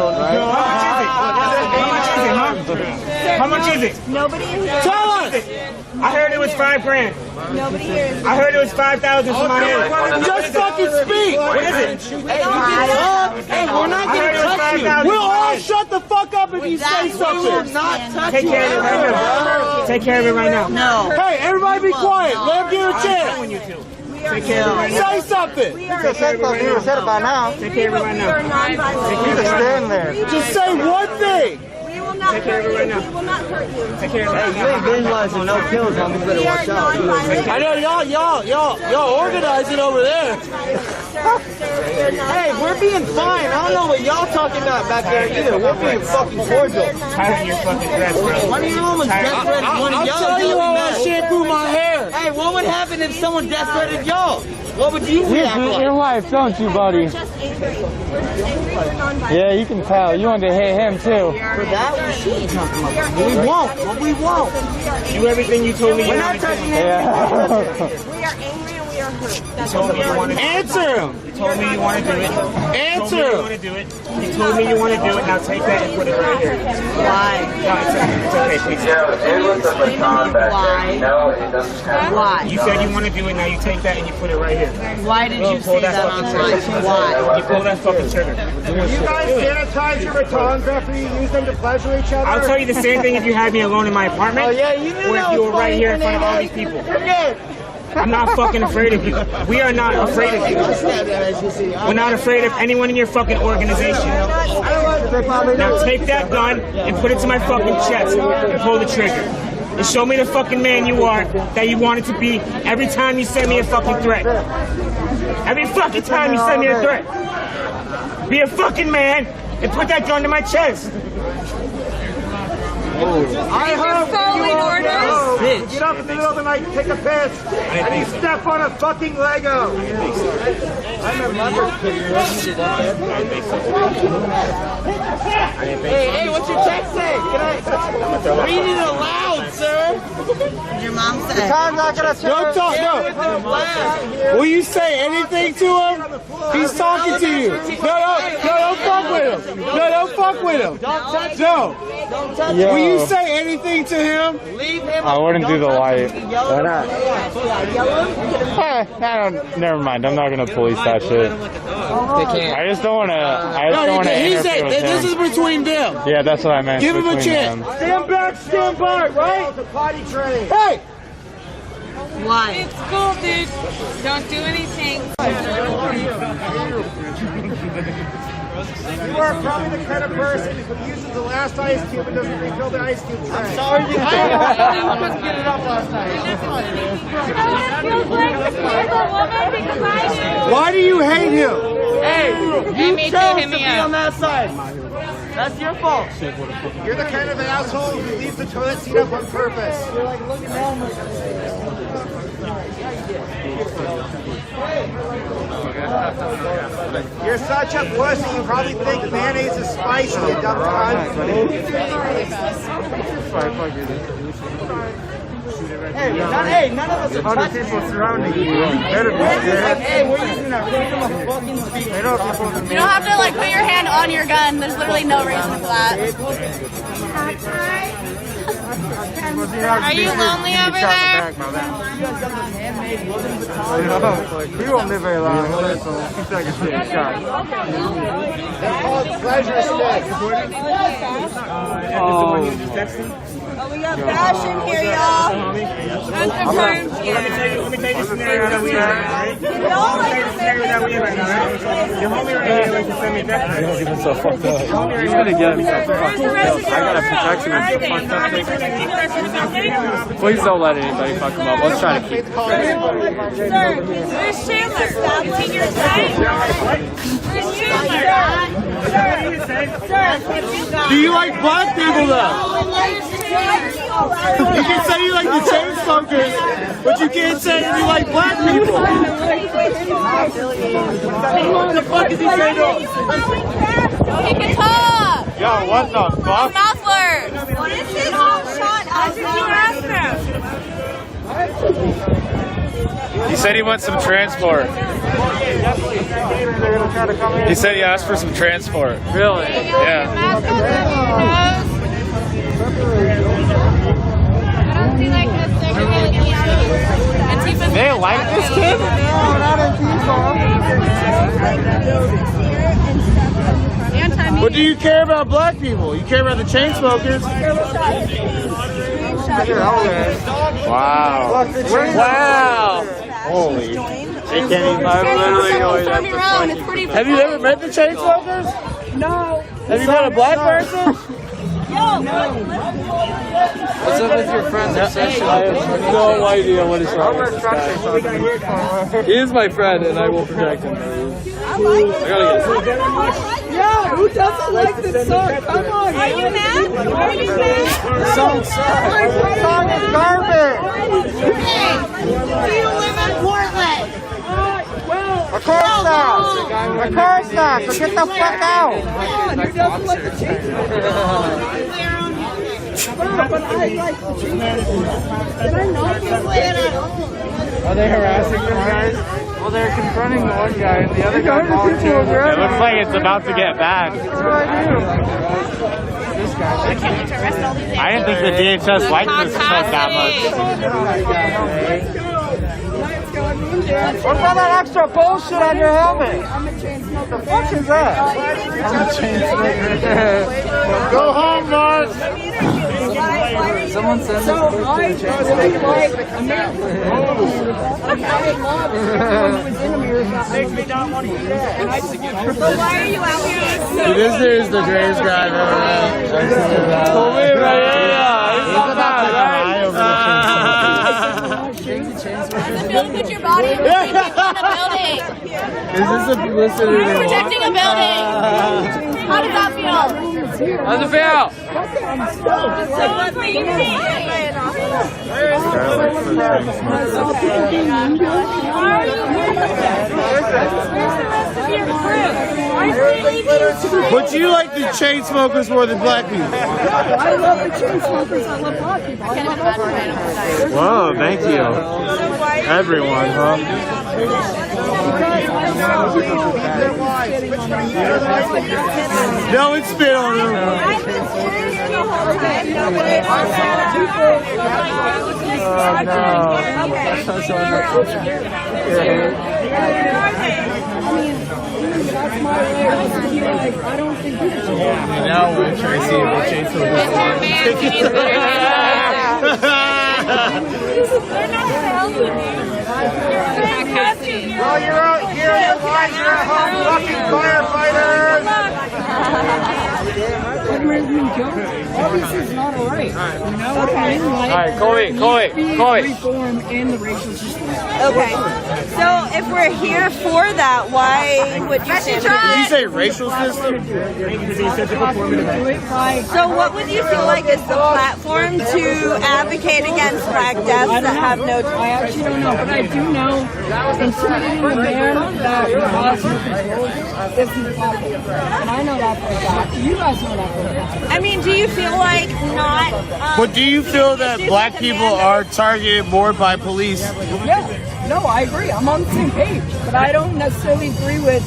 How much is it? Nobody in here. Tell us! I heard it was $5,000. Nobody here. I heard it was 5,000 for my head. Just fucking speak! What is it? Hey, we're not gonna touch you! We'll all shut the fuck up if you say something! We will not touch Take you! care of it right now. Take care of it right now. No. Hey, everybody be quiet! Let him give a chance! Take care of it right now. Say something! We are said it by now. Take care of it right We are now. non-violent. You can stand there. Just say one thing! We will not Take care hurt of it right you. now. We will not hurt you. Take care of it right You ain't visualizing no kills, homie. You better We are watch out. non-violent. I know y'all organizing over there. Hey, we're being fine. I don't know what y'all talking about back there either. We're being fucking cordial. Tighten your fucking dress, bro. One of you almost death threatened one of y'all. I'll tell you how I shampoo my hair. Hey, what would happen if someone death threatened y'all? What would you react like? Your wife, don't you, buddy? We're just angry. We're just angry. We're non-violent. Yeah, you can tell. You wanted to hit him, too. For that, we won't. But we won't. Do everything you told me you We're wanted not to touching do. anything. Yeah. We are angry and we are You told me you want to Answer him. You told me you want to do it. Answer You him. want to do it. You told me you want to do it. Now take that and put it right here. Why? No, it's okay, please. Why? You said you want to do it. Now you take that and you put it right here. Why did you pull say that fucking online? trigger. Why? You pull that fucking trigger. You guys sanitize your batons after you use them to pleasure each other? I'll tell you the same thing if you had me alone in my apartment. Oh, yeah, you knew or that if you was were right funny, here in front of all man. these people. Forget. I'm not fucking afraid of you. We are not afraid of you. We're not afraid of anyone in your fucking organization. Now take that gun and put it to my fucking chest and pull the trigger. And show me the fucking man you are that you wanted to be every time you send me a fucking threat. Every fucking time you send me a threat. Be a fucking man and put that gun to my chest. I hope you all get up in the middle of the night, take a piss, and you step on a fucking Lego. Hey, what's your text say? Read it aloud, sir. Your mom said. Don't talk, no. Will you say anything to him? He's talking to you. No, don't fuck with him. No, don't fuck with him. No. Will you say anything to him? Leave him. I wouldn't do the light. Why not? Never mind. I'm not gonna police that shit. They can't. I just don't wanna. I just don't wanna interfere with This is him. between them. Yeah, that's what I meant. Give him a between chance. them. Stand back, stand by, right? The potty train. Hey! Why? It's cool, dude. Don't do anything. You are probably the kind of person who uses the last ice cube and doesn't refill the ice cube tray. I'm sorry you I almost get it up last night. Why do you hate him? Hey, you chose to be on that side. That's your fault. You're the kind of asshole who leaves the toilet seat up on purpose. You're like looking down like You're such a pussy. You probably think mayonnaise is spicy, you dumb cunt. Hey, none of us are touching people surrounding you. Hey, we're using that freedom of fucking speech. You don't have to like put your hand on your gun. There's literally no reason for that. Are you lonely over there? We won't live very long. So keep that shot. They're called pleasure sticks. Oh, we got Bash in here, y'all. That's confirmed. Let me tell you the scenario that we have, right? Let me tell you the scenario that we have right now, right? Your homie right here likes to send me a death threat. Even so fucked up. Your homie right here. get me so fucked up. I gotta protect you. Please don't let anybody fuck him up. Let's try to keep. Sir, where's Chandler? Take your time. Where's Chandler? Do you like black people though? You can say you like the chain smokers, but you can't say you like black people. What the fuck is he saying to us? He can talk. Yo, what the fuck? Mouth words. What is this? Sean, He said he wants some transport. He said he asked for some transport. Really? Yeah. They like this kid? What do you care about black people? You care about the chain smokers. Wow. Wow. Holy. I'm literally going up the funny. Have you ever met the chain smokers? No. Have you met a black person? What's up with your friend's obsession? I have no idea what is wrong with this guy. He is my friend, and I will protect him. I gotta get Yeah, who doesn't like this song? Come on. Are you mad? Are you mad? The song sucks. The song is garbage. Hey, do you live in Portland? Of course not. Of course not. So get the fuck out. Who doesn't like the chain smokers? Are they harassing this guy? Well, they're confronting the one guy, and the other guy volunteered. It looks like it's about to get bad. I didn't think the DHS liked this stuff that much. What about that extra bullshit on your helmet? What the fuck is that? I'm a chain smoker. Go home, Mark. Someone says so I just make like America. Makes me not want to do that. So why are you out here? Dude, this is the greatest guy I've ever met. He's about to die over the Put your body in the building. Is this a publicity? You're protecting a building. How does that feel? How's it feel? But you like the chain smokers more than black people? I love the chain smokers. I love black people. I love everyone. Whoa, thank you. Everyone, huh? No, it's spit on them. That's my way. I don't think people should. Now we're trying to see if the chain smokers They're not gonna help with you. Well, you're out here in the line, you're at home, fucking firefighters! Obviously, it's not alright. You know what I mean? Like, Alright, Chloe. Reform in the racial system. Okay. So if we're here for that, why would you say that? Did you say racial system? So what would you feel like is the platform to advocate against black deaths that have no... I actually don't know, but I do know intimidating a man that has no control isn't the platform. And I know that for a fact. You guys know that for a fact. I mean, do you feel like not... But do you feel that black people are targeted more by police? Yeah, no, I agree. I'm on the same page. But I don't necessarily agree with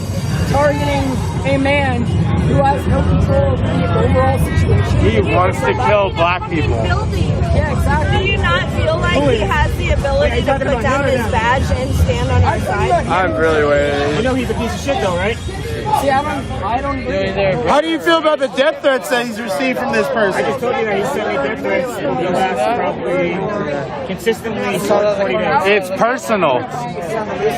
targeting a man who has no control of the overall situation. He wants to kill black people. Yeah, exactly. Do you not feel like he has the ability to put down his badge and stand on your side? I'm really waiting. You know he's a piece of shit though, right? See, I don't agree. How do you feel about the death threats that he's received from this person? I just told you that he sent me death threats in the last probably consistently 40 days. It's personal.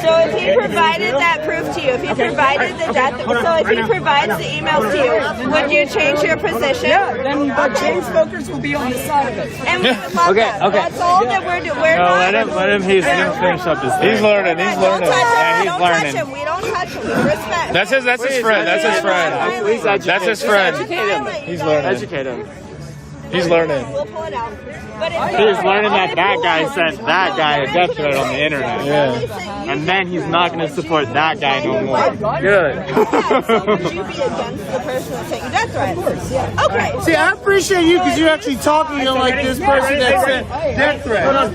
So if he provided that proof to you, if he provided the death, so if he provides the emails to you, would you change your position? Yeah, then the chain smokers will be on the side of it. And we would love that. That's all that we're doing. We're not. Let him finish up his thing. He's learning. Don't touch him. Don't touch him. We don't touch him. We respect. That's his friend. That's his friend. He's learning. Educate him. He's learning. We'll pull it out. But He's learning that guy sent that guy a death threat on the internet. Yeah. And then he's not going to support that guy no more. Good. So would you be against the person that's taking death threats? Okay. See, I appreciate you because you're actually talking to like this person that sent death threats.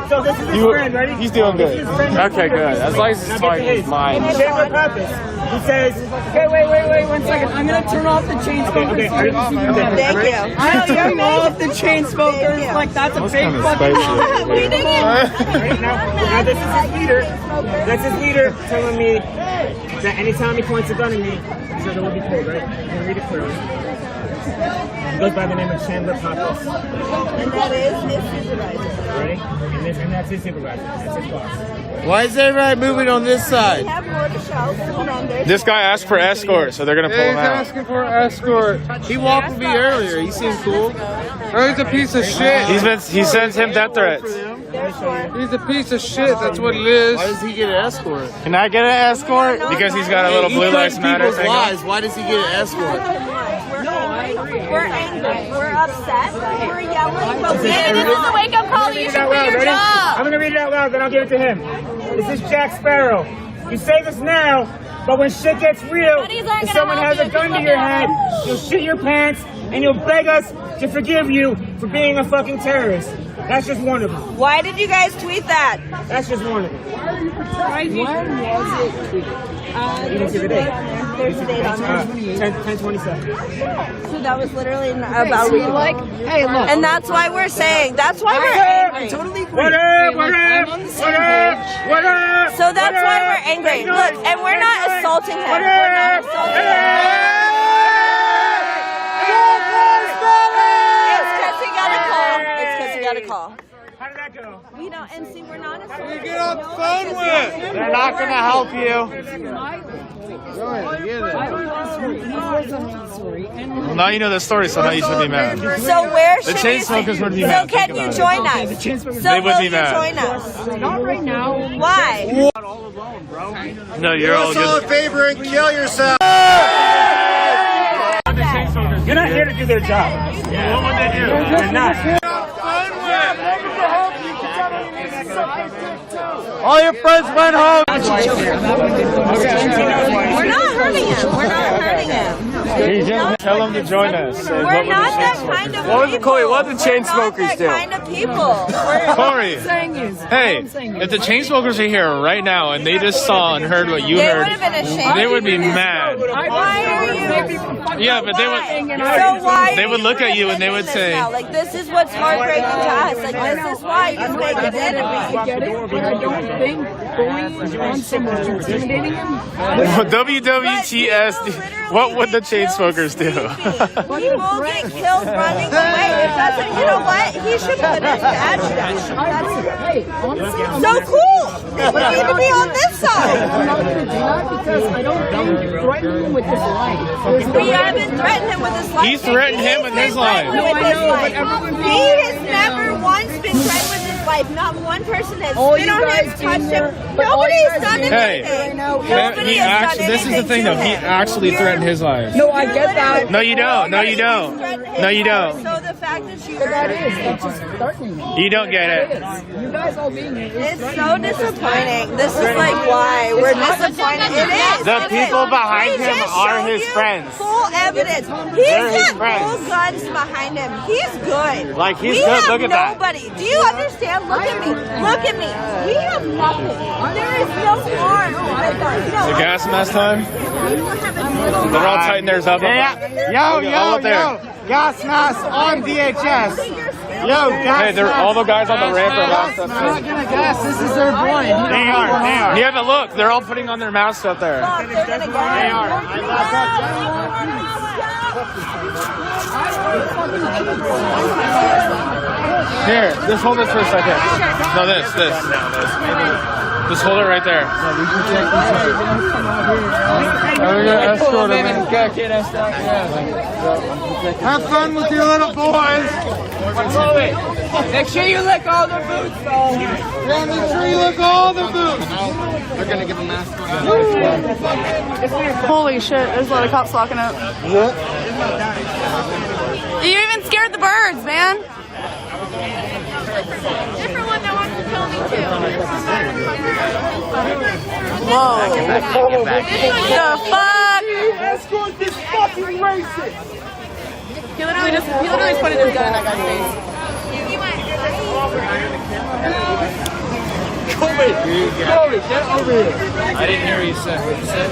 So this is his friend, ready? He's doing good. Okay, good. As long as it's talking his mind. Chamber purpose. He says, Okay, wait, 1 second. I'm gonna turn off the chain smokers. Okay. Thank you. I'm turning off the chain smokers. Like that's a big fucking. Ready? Now this is his leader. That's his leader telling me that anytime he points a gun at me, he says it will be cold, right? I'm gonna read it clearly. He goes by the name of Chandler Pappas. And that is his supervisor. Ready? And that's his supervisor. That's his boss. Why is everybody moving on this We side? have more to show. Hold on. This guy asked for escort, so they're going to pull He's him out. asking for an escort. He walked with me earlier. He seemed cool. Oh, he's a piece of shit. He sends him death threats. He's a piece of shit. That's what it is. Why does he get an escort? Can I get an escort? Because he's got a little Blue Lives Matter thing. Why does he get an escort? We're angry. We're upset. We're yelling. But This is a wake-up call. You should do your job. I'm gonna read it out loud, then I'll give it to him. This is Jack Sparrow. You say this now, but when shit gets real, Buddies aren't if gonna someone help has a you. gun to your head, you'll shit your pants and you'll beg us to forgive you for being a fucking terrorist. That's just one of them. Why did you guys tweet that? That's just one of them. When was it? There's a date on there. 10/27. So that was literally about a week ago. Hey, look. And that's why we're saying, that's why we're angry. Totally agree. What up? What up? What up? What up? So that's why we're angry. Look, and we're not assaulting him. We're not assaulting him. It's because he got a call. It's because he got a call. How did that go? We don't, and see, we're not assaulting. Get off the phone with. They're not going to help you. Well, now you know the story, so now you should be mad. So where should The chain smokers would be mad. So can you join us? So They would will be you mad. join us? Not right now. Why? No, you're all good. a favor and kill yourself. You're not here to do their job. What would they do? They're not. All your friends went home. We're not hurting him. We're not hurting him. Tell them to join us. We're not that kind of people. What did the chain smokers do? We're not that kind of people. We're Corey, Saying is, hey, if the chain smokers are here right now and they just saw and heard what you They heard, would have been ashamed. they would be mad. Why are you? Yeah, but they would look at you and they would say, now? Like, this is what's heartbreaking to us. Like, this is why you just make it enemy. I get it, but I don't think bullying on someone intimidating him. WWTS, what would the chain smokers do? He will get killed running away. It doesn't, you know what? He should put his badge down. That's so cool. We need to be on this side. I'm not going to do that because I don't think threatening him with his life. We haven't threatened him with his life. He threatened him with his life. He has never once been threatened with his life. Not one person has spit on him, touched him. Nobody's done anything. Nobody has done anything. This is the thing though, he actually threatened his life. No, I get that. No, you don't. No, you don't. No, you don't. So the fact that you That's just threatening me. You don't get it. You guys all being here. It's so disappointing. This is like why we're disappointed. It is. The It people is. behind We him just are showed his you friends. Full evidence. They're He's his got friends. full guns behind him. He's good. Like, he's we good. have Look at that. nobody. Do you understand? Look at me. Look at me. We have nothing. There is no harm. The gas mask time? They're all tightening theirs up. Yo, gas mask on DHS. Yo, gas Hey, they're all the guys on the ramp are masked up. not gonna gas. This is their point. They are. Yeah, but look, they're all putting on their masks up there. They are. Here, just hold this for a second. No, this. Just hold it right there. We're gonna escort him in. Have fun with your little boys. Make sure you lick all the boots, though. Yeah, make sure you look all the boots. They're gonna give a mask. Holy shit, there's a lot of cops locking up. You even scared the birds, man. Different one that wants to kill me too. Whoa. The fuck? Escort this fucking racist. He literally just pointed his gun in that guy's face. Corey, get over here. I didn't hear what you said. What you said?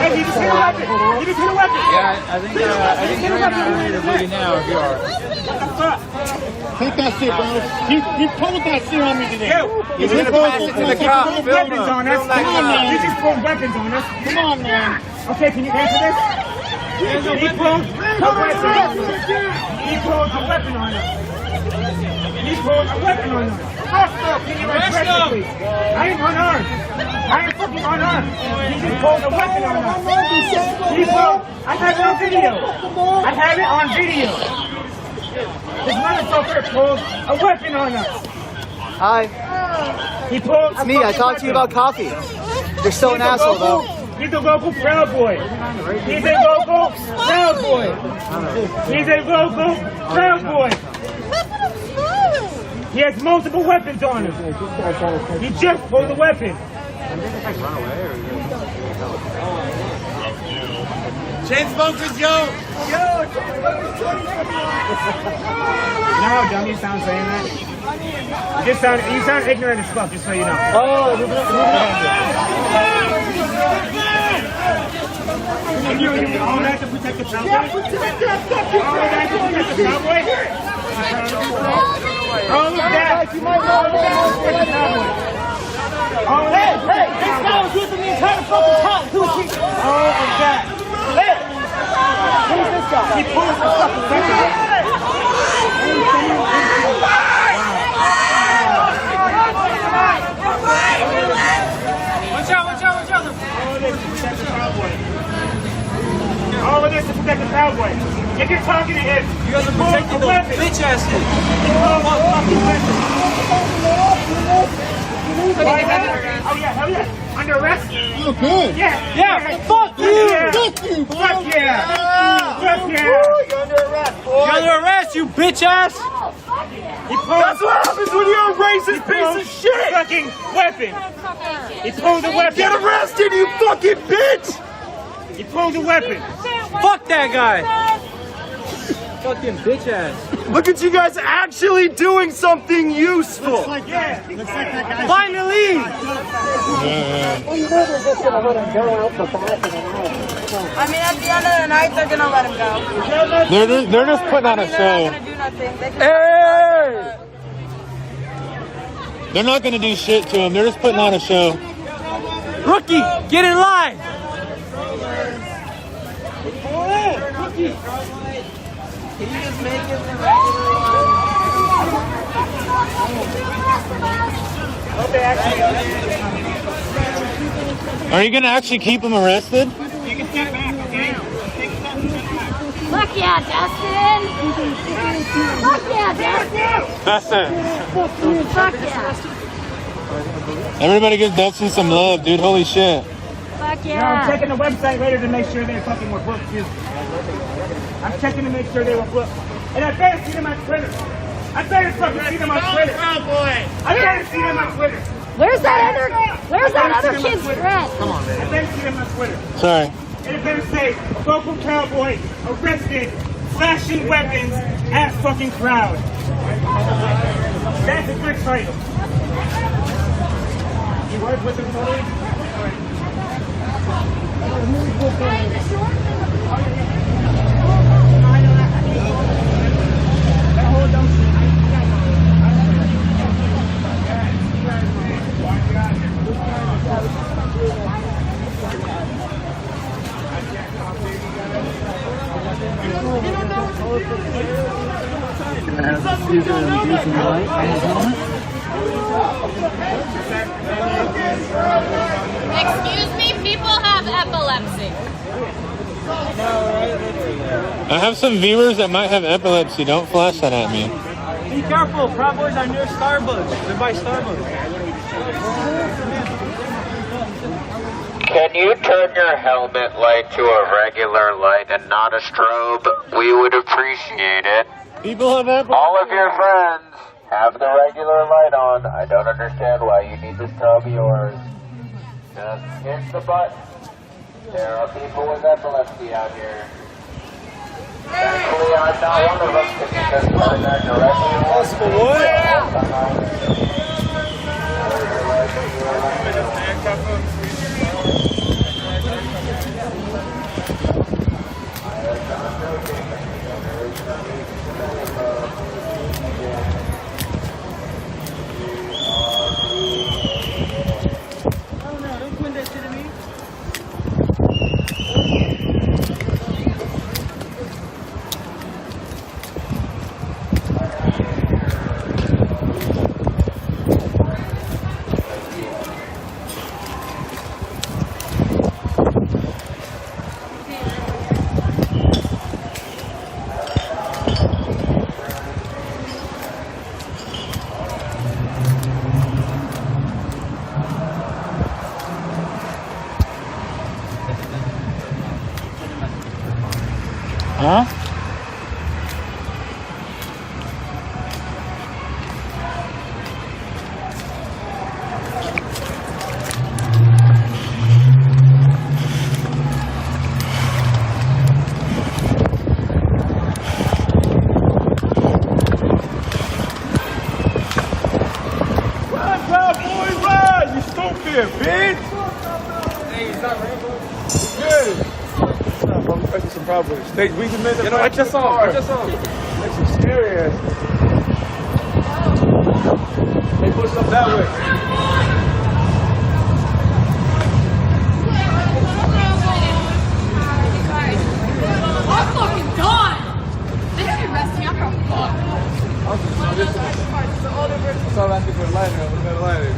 Hey, you just hit a weapon. You just hit a weapon. Yeah, I think you're not ready to boogie now if you are. Take that shit, bro. You pulled that shit on me today. You just pulled weapons on us. Come on, man. You just pulled weapons on us. Come on, man. Okay, can you answer this? He pulled a weapon on us. He pulled a weapon on us. He pulled a weapon on us. Can you arrest him, please? I am unarmed. I am fucking unarmed. He just pulled a weapon on us. He pulled. I have it on video. I have it on video. This motherfucker pulled a weapon on us. Hi. He pulled. It's me. I talked to you about coffee. You're still an asshole, though. He's a local Proud Boy. He's a local Proud Boy. He's a local Proud Boy. He has multiple weapons on him. He just pulled a weapon. Chain smokers, yo! Yo! You know how dumb you sound saying that? You sound ignorant as fuck, just so you know. Oh, and you all that to protect the cowboy? Yeah, protect that fucking cowboy? All of that! You might know that! Hey, this guy was with me the entire fucking time! Who's he? All of that! Hey! Who's this guy? He pulled us the fucking record. Watch out! All of this to protect the cowboy. If you're talking to him, you guys are protecting those bitch asses. Oh yeah, hell yeah. Under arrest? Okay. Yeah. Fuck you. Fuck yeah. You're under arrest, boy. You're under arrest, you bitch ass. That's what happens when you're a racist piece of shit. Fucking weapon. He pulled the weapon. Get arrested, you fucking bitch. He pulled the weapon. Fuck that guy. Fucking bitch ass. Look at you guys actually doing something useful. Looks like that guy. Finally. I mean, at the end of the night, they're gonna let him go. They're just putting on a show. They're not gonna do nothing. They can They're not gonna do shit to him. They're just putting on a show. Rookie, get in line. Rookie. Can you just make it Are you gonna actually keep him arrested? You can step back, okay? Take a step back. Fuck yeah, Dustin! Fuck yeah, Dustin! Fuck yeah! Everybody give Dustin some love, dude. Holy shit. Fuck No, yeah! I'm checking the website later to make sure they fucking were booked too. I'm checking to make sure they were booked. And I better see them on Twitter. I better fucking see them on Twitter. I better see them on Twitter. Where's that other kid's friend? Come on, man. I better see them on Twitter. Sorry. And it better say, local cowboy arrested, flashing weapons at fucking crowd. That's a good title. You work with them totally? Excuse me, people have epilepsy. I have some viewers that might have epilepsy. Don't flash that at me. Be careful, Proud Boys are near Starbucks. They're by Starbucks. Can you turn your helmet light to a regular light and not a strobe? We would appreciate it. People have epilepsy. All of your friends have the regular light on. I don't understand why you need to stub yours. Just hit the button. There are people with epilepsy out here. Thankfully, I'm not one of them because turn that directly Huh? Vince! Hey, it's not raining. Good. I'm catching some problems. We can make it. Watch your song. Watch your song. That's some scary ass. They push up that way. I'm fucking done. They should be resting up from fuck. So I'm asking for a lighter. What's that lighter?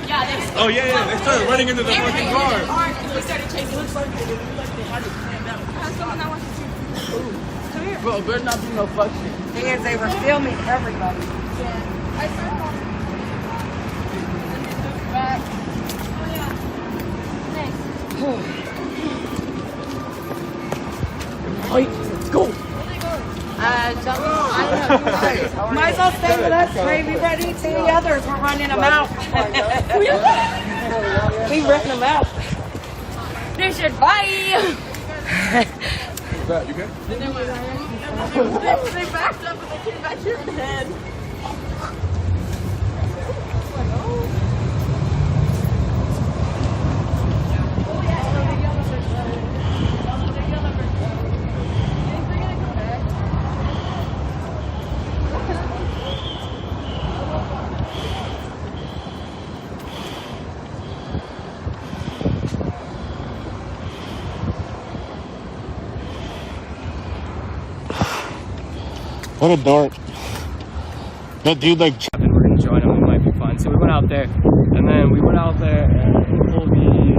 Yeah, they Oh yeah. They started running into the fucking car. We started chasing. Looks like they had to clam down. Come here. Bro, better not be no fuck shit. Thing is, they were filming everybody. I saw back. Let's go. I don't know. Might as well stay with us, Ray. We ready to the others. We're running them out. We running them out. They should bye. You good? They backed up and they came back here in the head. What a dork. That dude like. And we're gonna join him. It might be fun. So we went out there, and then we went out there, and Colby.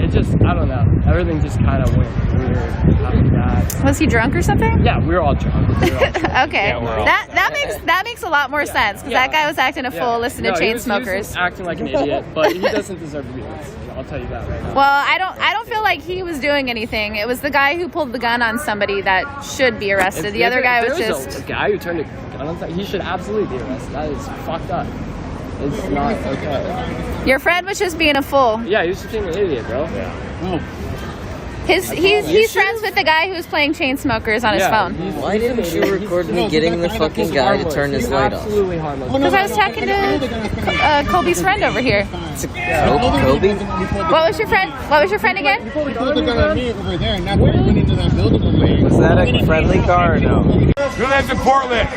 It just, I don't know. Everything just kind of went weird after that. Was he drunk or something? Yeah, we were all drunk. Okay, Yeah, we're all that makes a lot more sense because that guy was acting a fool, listening to he was Chainsmokers. acting like an idiot, but he doesn't deserve to be this. I'll tell you that right now. Well, I don't feel like he was doing anything. It was the guy who pulled the gun on somebody that should be arrested. The other guy was just a guy who turned a gun on somebody. He should absolutely be arrested. That is fucked up. It's not okay. Your friend was just being a fool. Yeah, he was just being an idiot, bro. Yeah. He's friends with the guy who's playing Chainsmokers on his phone. Why didn't you record me getting the fucking guy to turn his light off? Absolutely harmless. Because I was talking to Colby's friend over here. Kobe? What was your friend again? Over there, and that's why we went into that building over there. Was that a friendly car or no? Who lives in Portland?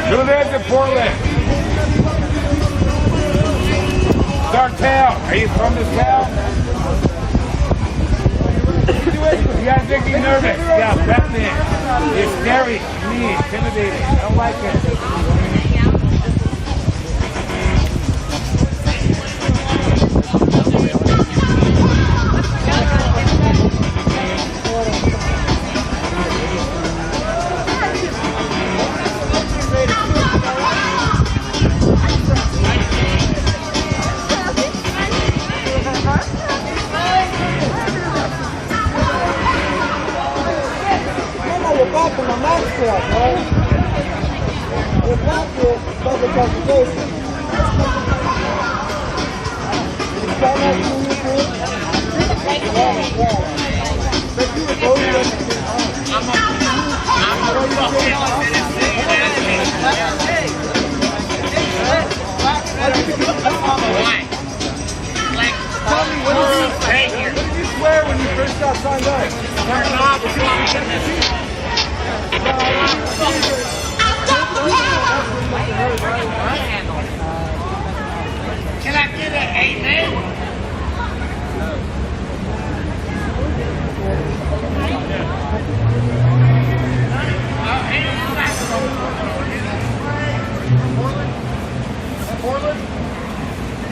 Who lives in Portland? It's our town. Are you from this town? You guys make me nervous. Yeah, Batman. It's scary, me, intimidating. I don't like it. Can I get an amen? Portland?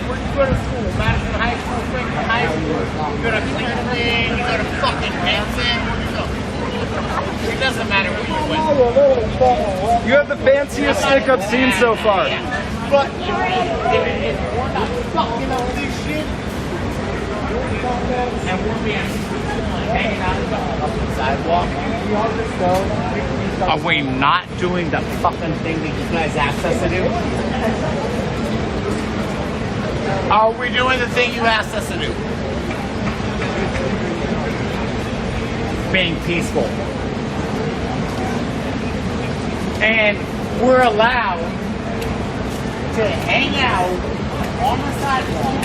Where you go to school? Madison High School, Franklin High School? You go to Cleveland? You go to fucking Benson? Where do you go? It doesn't matter where you went. You have the fanciest stick I've seen so far. But if we're not fucking over this shit, and we're being hanging out on the sidewalk, are we not doing the fucking thing that you guys asked us to do? Are we doing the thing you asked us to do? Being peaceful. and we're allowed to hang out on the sidewalk.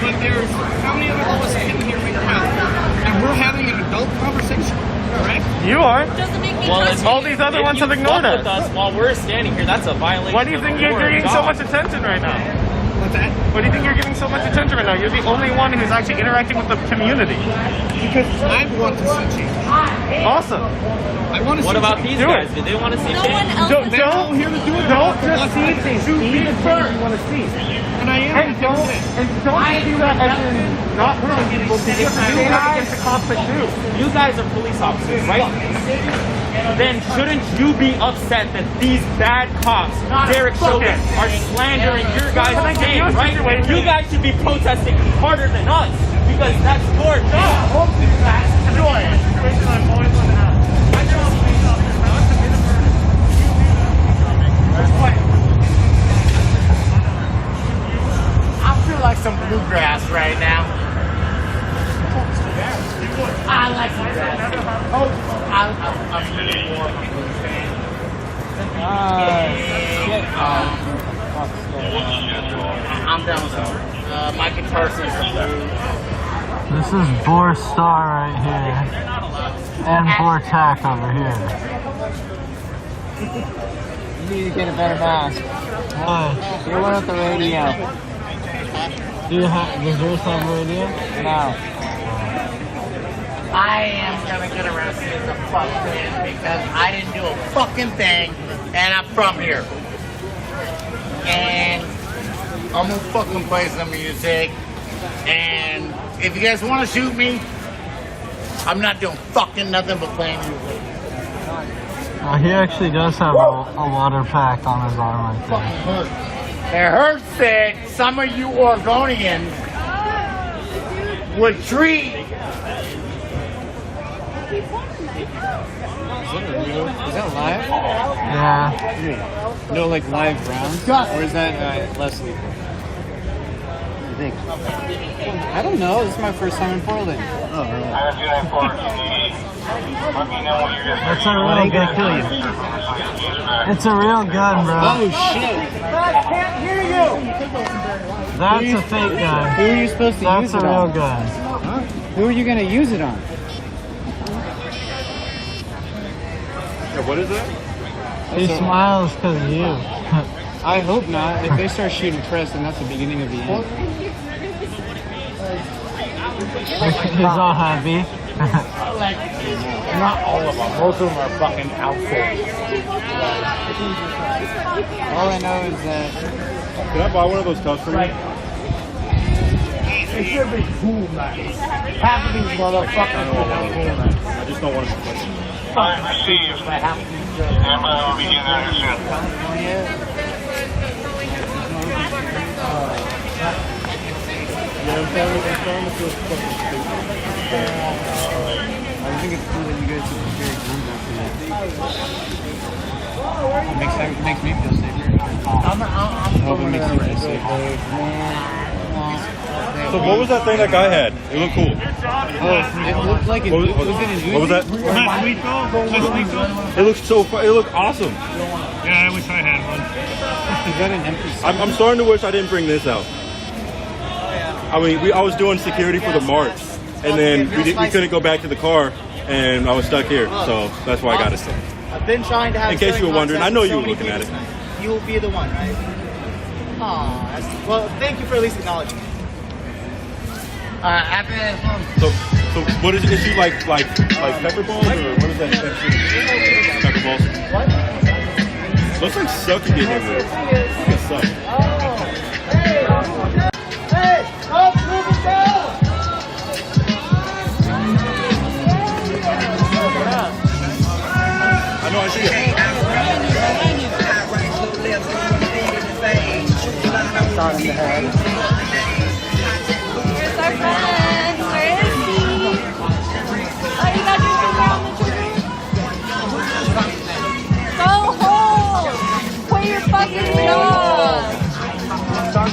But there's how many other of us sitting here right now, and we're having an adult conversation, correct? You are. Doesn't make me All these other ones have ignored us. With us while we're standing here, that's a violation. Why do you think you're getting so much attention right now? What's that? Why do you think you're getting so much attention right now? You're the only one who's actually interacting with the community. Because I want to see change. Awesome. I want to What see about change. these guys? Did they want to see change? Don't just see things. Be the first you want to see. And I am. And don't do that as in not hurting people because you stand up against the cops that do. You guys are police officers, right? Then shouldn't you be upset that these bad cops, Derek Chauvin, are slandering your guys' name, right? You guys should be protesting harder than us because that's your job. I feel like some bluegrass right now. I like bluegrass. I'm really more of a blues fan. I'm down with some. My guitar sings some blues. This is Boar Star right here. And Boar Tack over here. You need to get a better mask. Why? You're one with the radio. Does yours have radio? No. I am gonna get arrested as a fuckhead because I didn't do a fucking thing and I'm from here. And I'm gonna fucking play some music. And if you guys wanna shoot me, I'm not doing fucking nothing but playing music. He actually does have a water pack on his arm right there. It hurts that some of you Oregonians would treat. Is that live? Yeah. No, like live rounds? Or is that less lethal? What do you think? I don't know. This is my first time in Portland. Oh, really? That's a real gun. Kill you. It's a real gun, bro. Oh, shit. I can't hear you. That's a fake gun. Who are you supposed to use That's it a real on? gun. Huh? Who are you going to use it on? What is that? He smiles because of you. I hope not. If they start shooting press, then that's the beginning of the end. He's all happy. Like, not all of them. Most of them are fucking outfits. All I know is that... Can I buy one of those cups for me? It should be cool, man. Half of these motherfuckers are cool. I just don't want to complain. Fucking stupid, but half of these girls. Emma will be getting out here soon. I think it's cool that you guys can carry guns after that. It makes me feel safer. I hope it makes you feel safer. So what was that thing that guy had? It looked cool. Oh, it looked like it. Was it in What was that? It looked so fun. It looked awesome. Yeah, I wish I had one. Is that an empty I'm starting to wish I didn't bring this out. I mean, I was doing security for the march, and then we couldn't go back to the car, and I was stuck here. So that's why I got it. I've been trying to have. In case you were wondering, I know you were looking at it. You will be the one, right? Aw, well, thank you for at least acknowledging. So what is she like pepper balls, or what is that shit? Pepper balls. What? Looks like suck you get hit with. It's suck. Hey, up, move it down. I know I see it. Shot in the head. Where's our friend? Where is he? Oh, you got your finger on the trigger? Go home! Quit your fucking job! Fuck.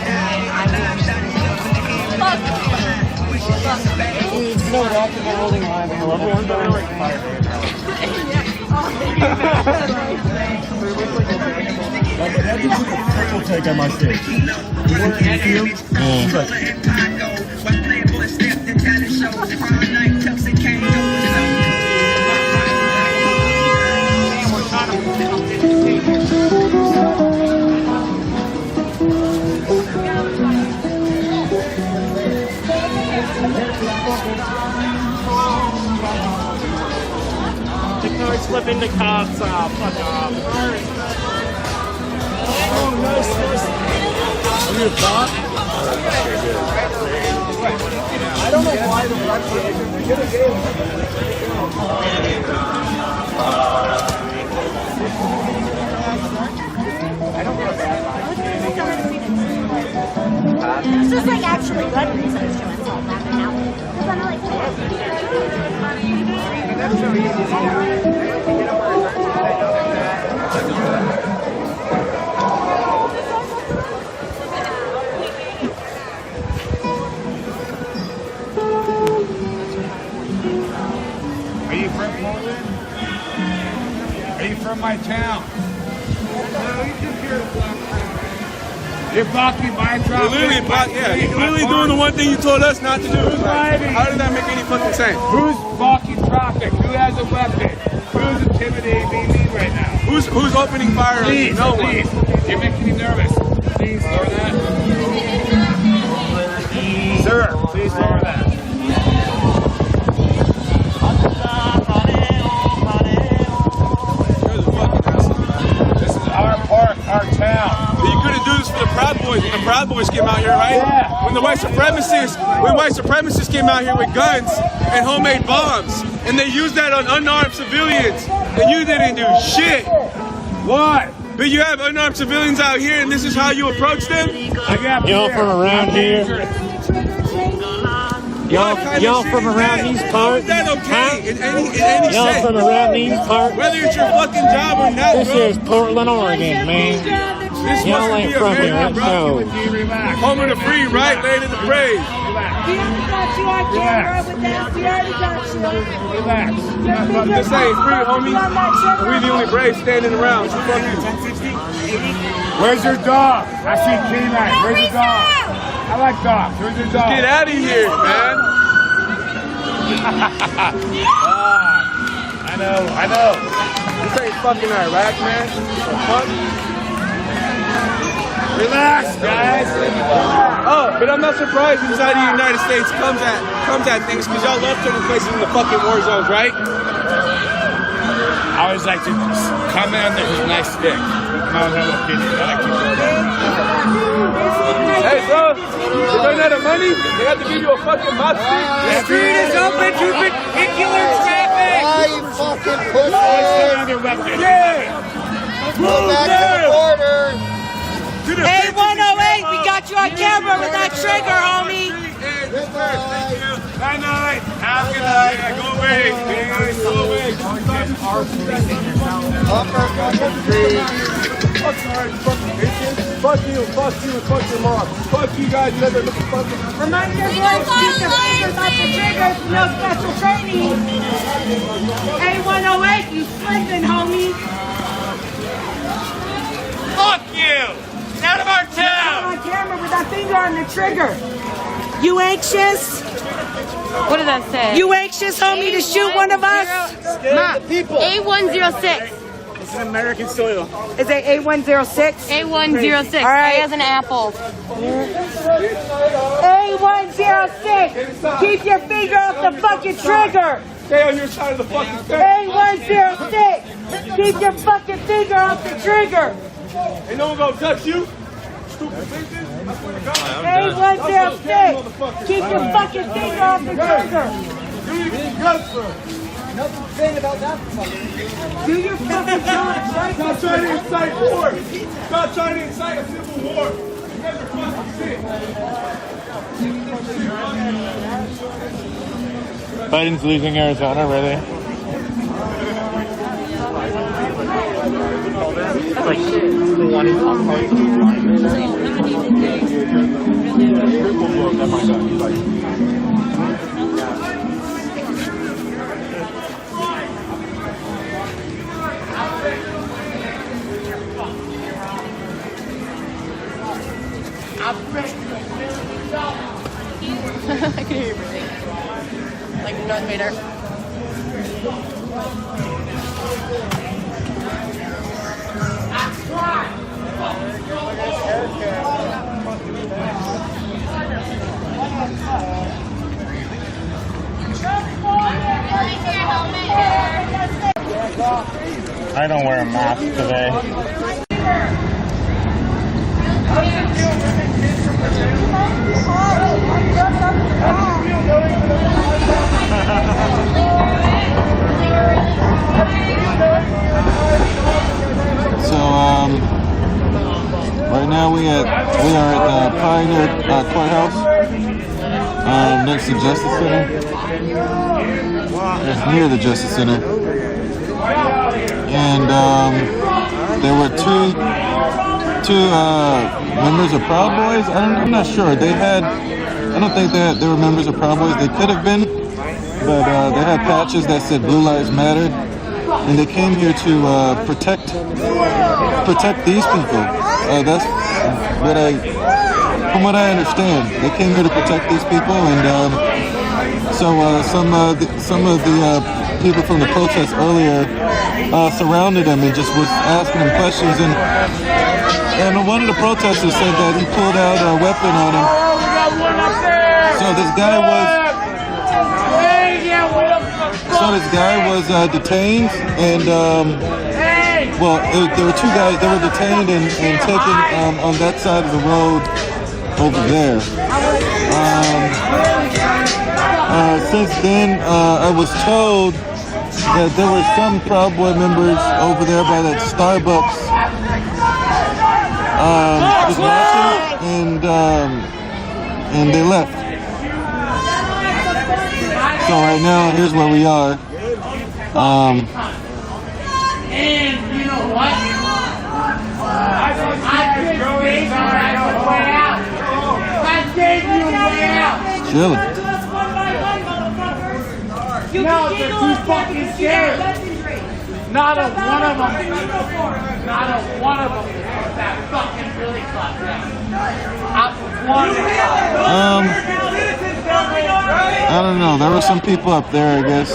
No, that's holding live. Triple take on my stage. You see him? He's like, The car's flipping the cops off. Fuck off. Oh, nice. are you a cop? I don't know why the It's just like actually good research to install that now. Because I'm like, Are you from Poland? Are you from my town? No, you just hear the black. You're blocking my traffic. You're literally doing the one thing you told us not to do. How did that make any fucking sense? Who's blocking traffic? Who has a weapon? Who's intimidating me right now? Who's opening fire on you? No one. You're making me nervous. Please lower that. Sir, please lower that. This is our park, our town. But you couldn't do this for the Proud Boys when the Proud Boys came out here, right? Yeah. When white supremacists came out here with guns and homemade bombs, and they used that on unarmed civilians, and you didn't do shit. What? But you have unarmed civilians out here, and this is how you approach them? Y'all from around here? Y'all from around these How is parts? that okay in any Y'all sense? from around these parts? Whether it's your fucking job or not, This bro. is Portland, Oregon, man. This Y'all must ain't be from here, America, it bro. shows. Home of the free, right? Land of the brave. We already got you on camera with that. We already got you. Relax. I'm just saying, it's free, homie. We the only brave standing around. So fuck you. Where's your dog? I see K9. Where's your dog? I like dogs. Where's your dog? Get out of here, man. I know. This ain't fucking Iraq, man. Fuck. Relax, guys. Oh, but I'm not surprised inside the United States comes at things because y'all love turning places into fucking war zones, right? I always like to comment on this nice stick. I don't have an opinion. I like to Hey, bro, they run out of money, they have to give you a fucking mouthpiece. The street is open to particular traffic. Why you fucking pussy? Stay on your weapon. Yeah. Go back to the border. Hey, 108, we got you on camera with that trigger, homie. Night night. Have a good night. Yeah, go away. Go away. Upper fucking street. Fuck you, and fuck your mom. Fuck you guys, you guys are looking fucking. Remind your boys, keep your fingers off the triggers, no special training. Hey, 108, you slipping, homie. Fuck you. Out of our town. On camera with that finger on the trigger. You anxious? What did that say? You anxious, homie, to shoot one of us? Ma, A106. It's an American soil. Is it A106? A106. All right. A as an apple. A106. Keep your finger off the fucking trigger. Stay on your side of the fucking fence. A106. Keep your fucking finger off the trigger. Ain't no one gonna touch you. Stupid bitches. I swear to God. A106. Keep your fucking finger off the trigger. Nothing saying about that. Do your fucking job. Stop trying to incite war. Stop trying to incite a civil war. You guys are fucking sick. Biden's losing Arizona, really? I can hear you breathing. Like Darth Vader. I don't wear a mask today. So right now we are at Pioneer Courthouse, next to Justice Center. It's near the Justice Center, and there were two members of Proud Boys. I'm not sure. I don't think that they were members of Proud Boys. They could have been, but they had patches that said Blue Lives Matter, and they came here to protect these people. That's from what I understand. They came here to protect these people, and so some of the people from the protest earlier surrounded him and just was asking him questions, and one of the protesters said that he pulled out a weapon on him. So this guy was detained, and there were two guys. They were detained and taken on that side of the road over there. Since then, I was told that there were some Proud Boy members over there by that Starbucks just watching, and they left. So right now, here's where we are. And you know what? I gave you a way out. Chilling. No, they're too fucking scared. Not a one of them that fucking really clapped down. I don't know. There were some people up there, I guess.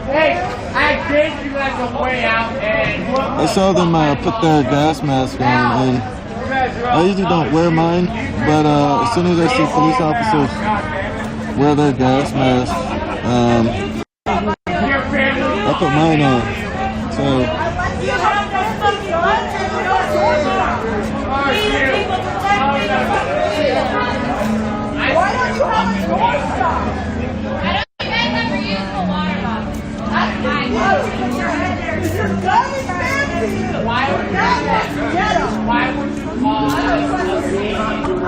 Hey, I gave you like a way out, and I saw them put their gas mask on, and I usually don't wear mine, but as soon as I see police officers wear their gas mask, I put mine on. So. Why don't you have a door stop? You guys never use the water bottle. That's fine. Why would you call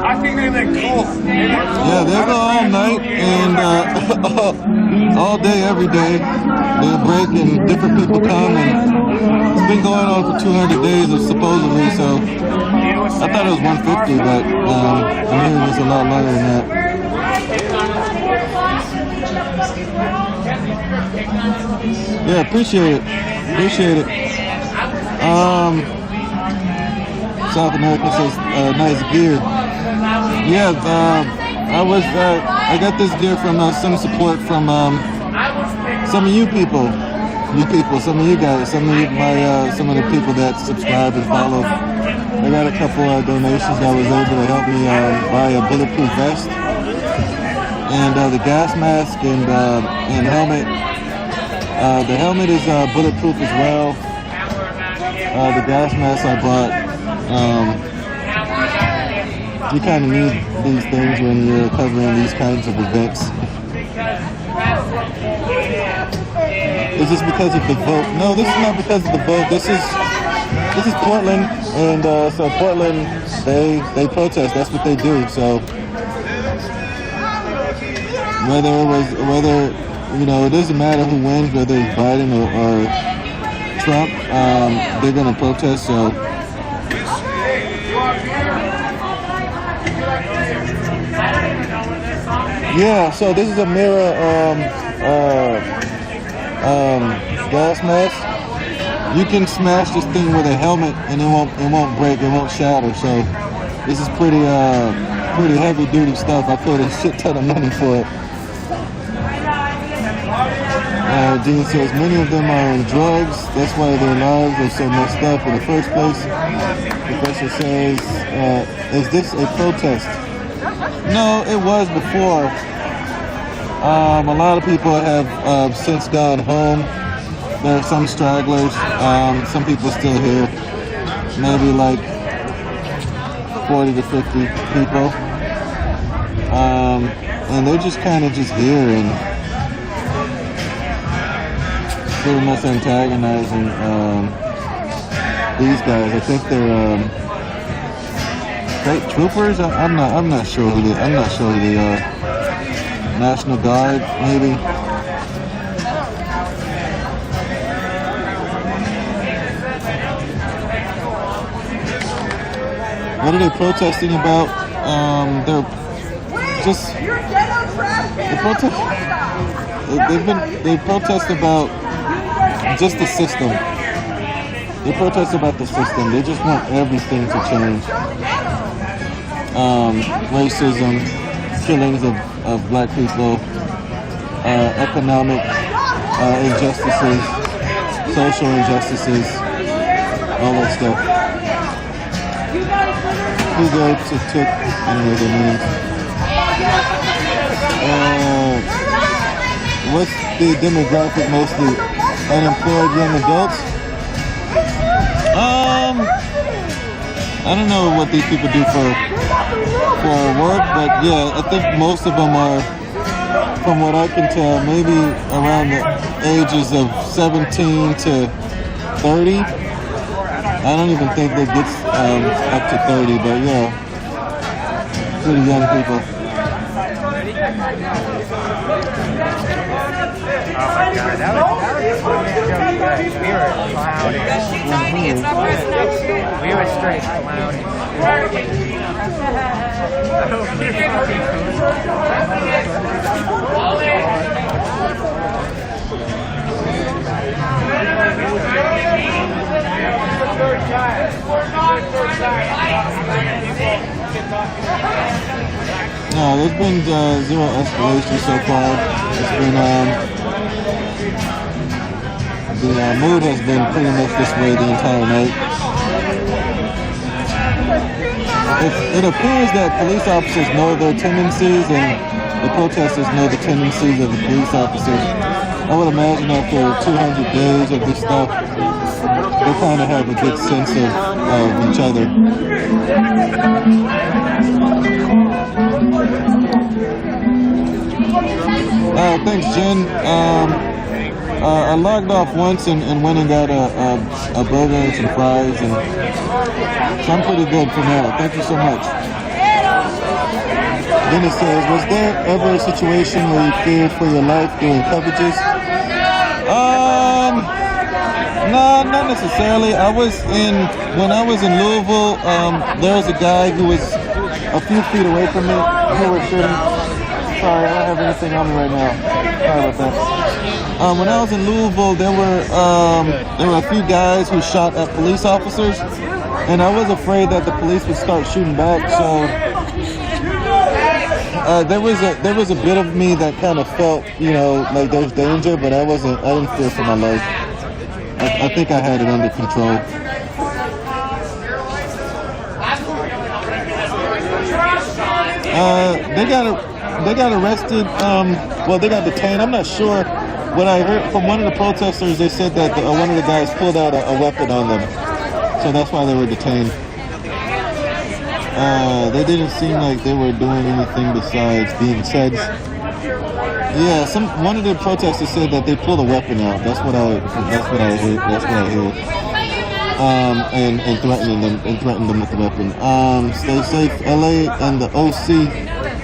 I think they look cool. Yeah, they go all night and all day, every day. They break and different people come, and it's been going on for 200 days, supposedly. So I thought it was 150, but I'm hearing it's a lot longer than that. Yeah, appreciate it. South America says nice gear. Yeah, I got this gear from some support from some of you people, some of you guys, some of the people that subscribe and follow. I got a couple of donations that was able to help me buy a bulletproof vest and the gas mask and helmet. The helmet is bulletproof as well. The gas mask I bought. You kind of need these things when you're covering these kinds of events. Is this because of the vote? No, this is not because of the vote. This is Portland, and so Portland, they protest. That's what they do. So whether it doesn't matter who wins, whether it's Biden or Trump, they're gonna protest. So. Yeah, so this is a mirror gas mask. You can smash this thing with a helmet and it won't break, it won't shatter. So This is pretty heavy duty stuff. I paid a shit ton of money for it. Dean says many of them are on drugs. That's why their lives are so messed up in the first place. Professor says, is this a protest? No, it was before. A lot of people have since gone home. There are some stragglers. Some people still here. Maybe like 40 to 50 people. And they're just kind of just here and pretty much antagonizing these guys. I think they're state troopers. I'm not sure who they are. National Guard, maybe. What are they protesting about? They're just they protest about just the system. They protest about the system. They just want everything to change. Racism, killings of black people, economic injustices, social injustices, all that stuff. Who go to took anyway their names. What's the demographic mostly? Unemployed young adults? I don't know what these people do for work, but yeah, I think most of them are, from what I can tell, maybe around the ages of 17 to 30. I don't even think that gets up to 30, but yeah, pretty young people. Oh my God, that was so good. We were clowning. She's tiny, it's not personal. We were straight clowning. No, there's been zero escalation so far. It's been the mood has been pretty much this way the entire night. It appears that police officers know their tendencies and the protesters know the tendencies of the police officers. I would imagine after 200 days of this stuff, they kind of have a good sense of each other. Thanks, Jen. I logged off once and went and got a burger and some fries, and so I'm pretty good for now. Thank you so much. Dennis says, was there ever a situation where you feared for your life during coverages? No, not necessarily. When I was in Louisville, there was a guy who was a few feet away from me who was shooting. Sorry, I don't have anything on me right now. Sorry about that. When I was in Louisville, there were a few guys who shot at police officers, and I was afraid that the police would start shooting back. So there was a bit of me that kind of felt, like there's danger, but I didn't fear for my life. I think I had it under control. They got arrested. They got detained. I'm not sure. What I heard from one of the protesters, they said that one of the guys pulled out a weapon on them, so that's why they were detained. They didn't seem like they were doing anything besides being said. Yeah, one of the protesters said that they pulled a weapon out. That's what I heard. And threatened them with the weapon. Stay safe, LA and the OC.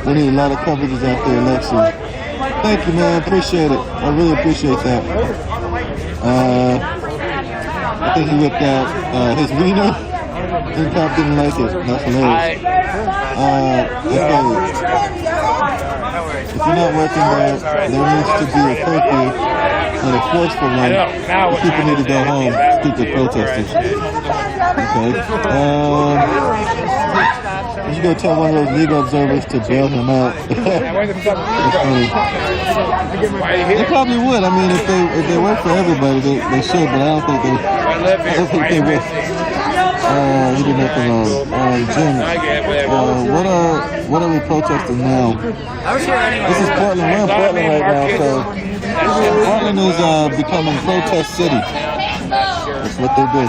We need a lot of coverages after the election. Thank you, man. Appreciate it. I really appreciate that. I think he whipped out his wiener. And cop didn't like it. That's hilarious. If you're not working there, there needs to be a curfew and a forceful one. The people need to go home. Stupid protesters. Okay. You should go tell one of those legal observers to bail him out. That's funny. They probably would. I mean, if they work for everybody, they should. But I don't think they will. He did nothing wrong. Jim, what are we protesting now? This is Portland. We're in Portland right now, so Portland is becoming protest city. That's what they do.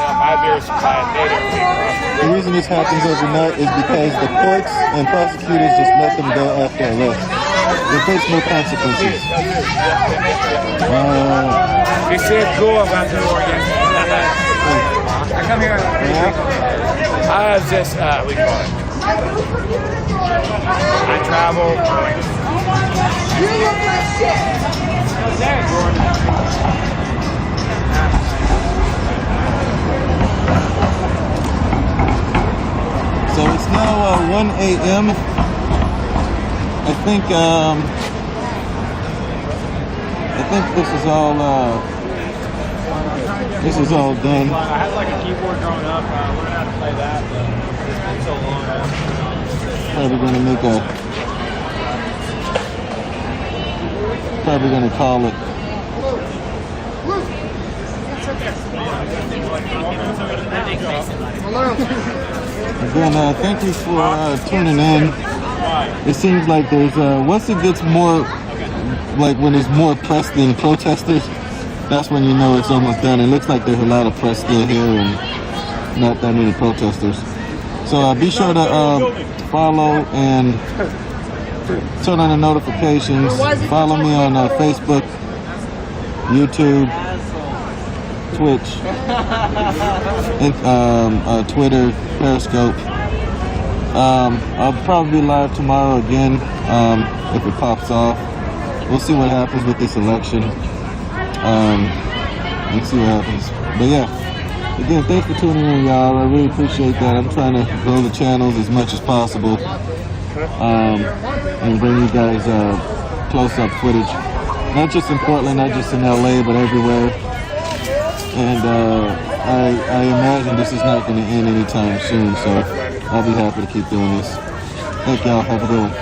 The reason this happens overnight is because the courts and prosecutors just let them go after arrest. They face no consequences. They said go about the Oregon. I come here. I was just, we call it. I travel. You look like shit. So it's now 1 a.m. I think this is all done. I had like a keyboard growing up. I learned how to play that, but it's been so long now. Probably gonna call it. Again, thank you for tuning in. It seems like there's once it gets more, like when there's more press than protesters, that's when you know it's almost done. It looks like there's a lot of press still here and not that many protesters. So be sure to follow and turn on the notifications. Follow me on Facebook, YouTube, Twitch, and, Twitter, Periscope. I'll probably be live tomorrow again if it pops off. We'll see what happens with this election. Let's see what happens. But yeah, again, thanks for tuning in, y'all. I really appreciate that. I'm trying to grow the channels as much as possible and bring you guys close-up footage. Not just in Portland, not just in LA, but everywhere. And I imagine this is not going to end anytime soon, so I'll be happy to keep doing this. Thank y'all. Have a good one.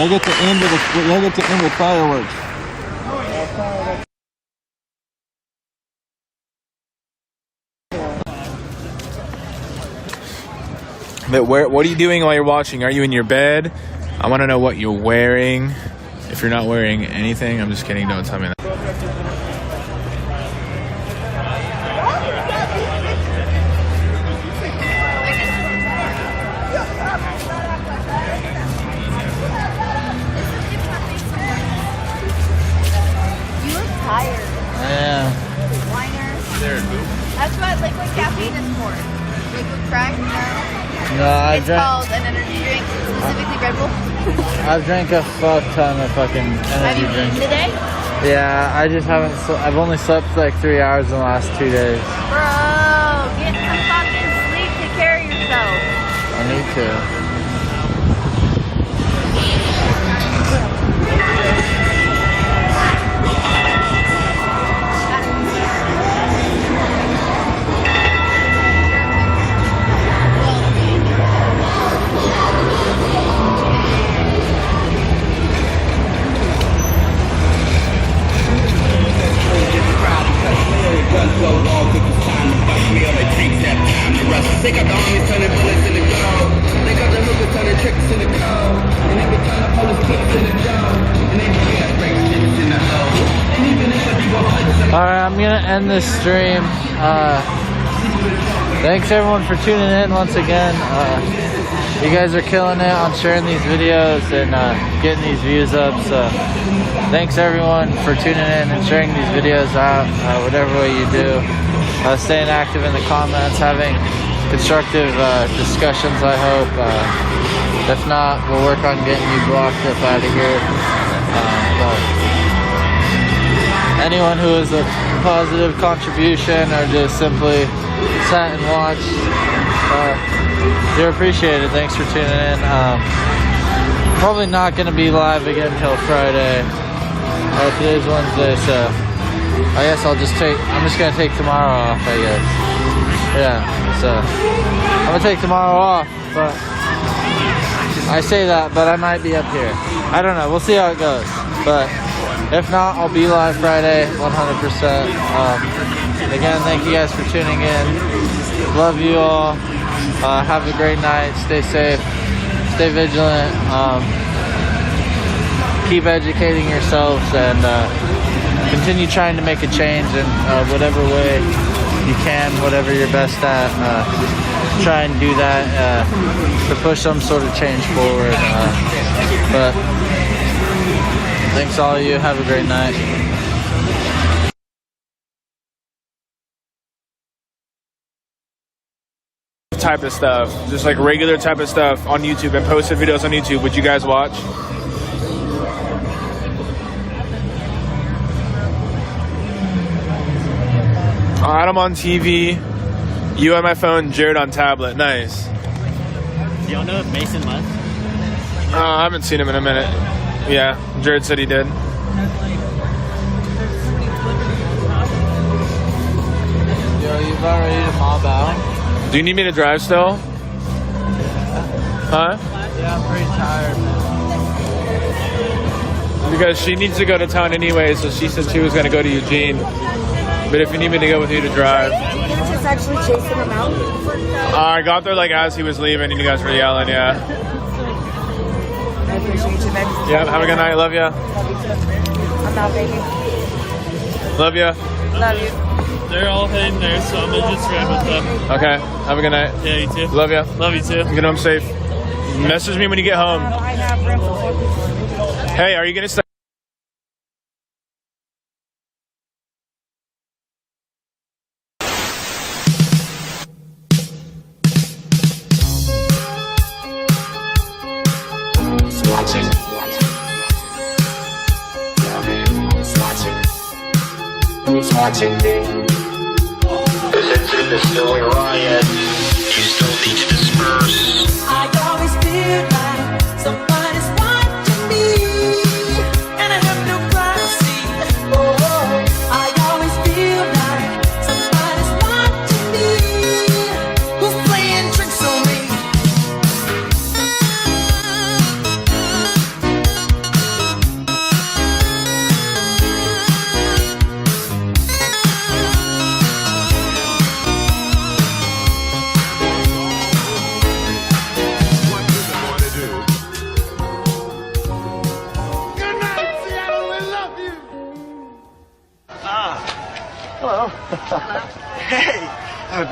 I get to end with fireworks. But what are you doing while you're watching? Are you in your bed? I want to know what you're wearing. If you're not wearing anything, I'm just kidding. Don't tell me that. You look tired. Yeah. Whiner. That's what liquid caffeine is for. Liquid crack? No, it's called an energy drink, specifically Red Bull. I've drank a fuck ton of fucking energy drinks. Today? Yeah, I just haven't. I've only slept like 3 hours in the last 2 days. Bro, get some fucking sleep. Take care of yourself. I need to. They got the armies turning bullets in the gold. They got the hookers turning tricks in the cold. And they be turning police kicks in the dough. And they be getting break shits in the hole. And even if I be going Alright, I'm gonna end this stream. Thanks everyone for tuning in once again. You guys are killing it on sharing these videos and getting these views up. So thanks everyone for tuning in and sharing these videos out, whatever way you do. Staying active in the comments, having constructive discussions, I hope. If not, we'll work on getting you blocked up out of here. But anyone who is a positive contribution or just simply sat and watched. Do appreciate it. Thanks for tuning in. Probably not going to be live again until Friday. Today's Wednesday, so I guess I'm just going to take tomorrow off, I guess. Yeah, so I'm going to take tomorrow off, but I say that, but I might be up here. I don't know. We'll see how it goes. But if not, I'll be live Friday, 100%. Again, thank you guys for tuning in. Love you all. Have a great night. Stay safe. Stay vigilant. Keep educating yourselves and continue trying to make a change in whatever way you can, whatever you're best at. Try and do that to push some sort of change forward. But thanks all of you. Have a great night. Type of stuff, just like regular type of stuff on YouTube and posted videos on YouTube, would you guys watch? Adam on TV, you on my phone, Jared on tablet. Nice. Do y'all know if Mason left? I haven't seen him in a minute. Yeah, Jared said he did. Yo, you about ready to mob out? Do you need me to drive still? Huh? Yeah, I'm pretty tired, man. Because she needs to go to town anyway, so she said she was going to go to Eugene. But if you need me to go with you to drive. Did you just actually chasing him out? I got there like as he was leaving and you guys were yelling, yeah. I appreciate you, baby. Yeah, have a good night. Love ya. I'm out, baby. Love ya. Love you. They're all heading there, so I'm gonna just ride with them. Okay, have a good night. Yeah, you too. Love ya. Love you too. Get home safe. Message me when you get home. I have rental. Hey, are you going to stay? Who's watching me? This incident is still a riot. You still need to disperse. I always feel like somebody's watching me, and I have no privacy. Oh, I always feel like somebody's watching me, who's playing tricks on me. Hey,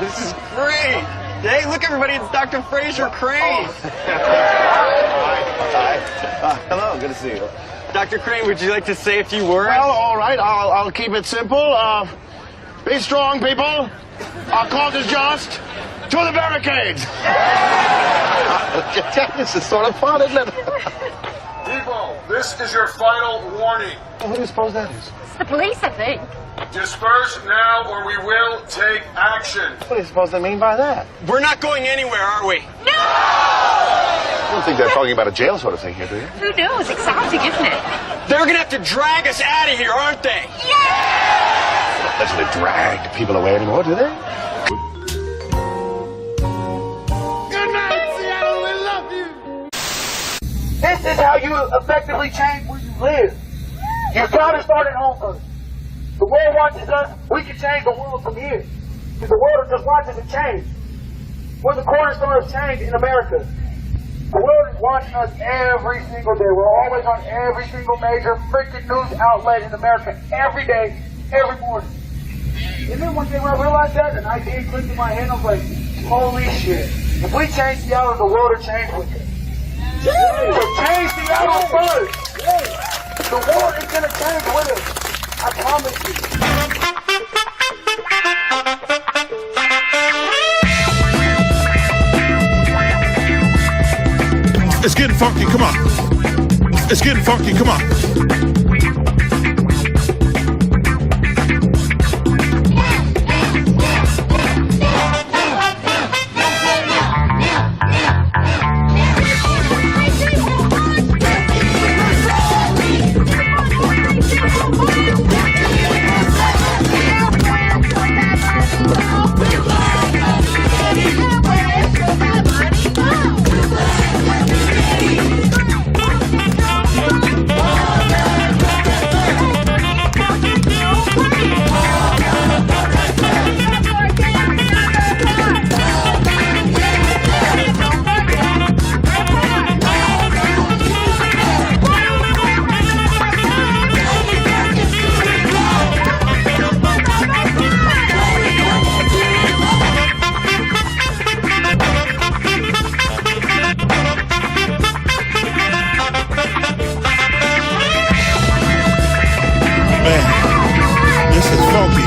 this is great. Hey, look everybody, it's Dr. Fraser Crane. Hello, good to see you. Dr. Crane, would you like to say a few words? Well, all right, I'll keep it simple. Be strong, people. Our cause is just. To the barricades. This is sort of fun, isn't it? People, this is your final warning. What do you suppose that is? It's the police, I think. Disperse now or we will take action. What do you suppose they mean by that? We're not going anywhere, are we? No! I don't think they're talking about a jail sort of thing here, do you? Who knows? Exciting, isn't it? They're gonna have to drag us out of here, aren't they? They don't actually drag people away anymore, do they? Good night, Seattle. We love you. This is how you effectively change where you live. You've got to start at home first. The world watches us. We can change the world from here. Because the world just watches it change. We're the cornerstone of change in America. The world is watching us every single day. We're always on every single major freaking news outlet in America. Every day, every morning. And then one day when I realized that, an idea clicked in my head, I was like, holy shit. If we change Seattle, the world will change with it. So change Seattle first. The world is going to change with us. I promise you. It's getting funky, come on. It's getting funky, come on. This is funky.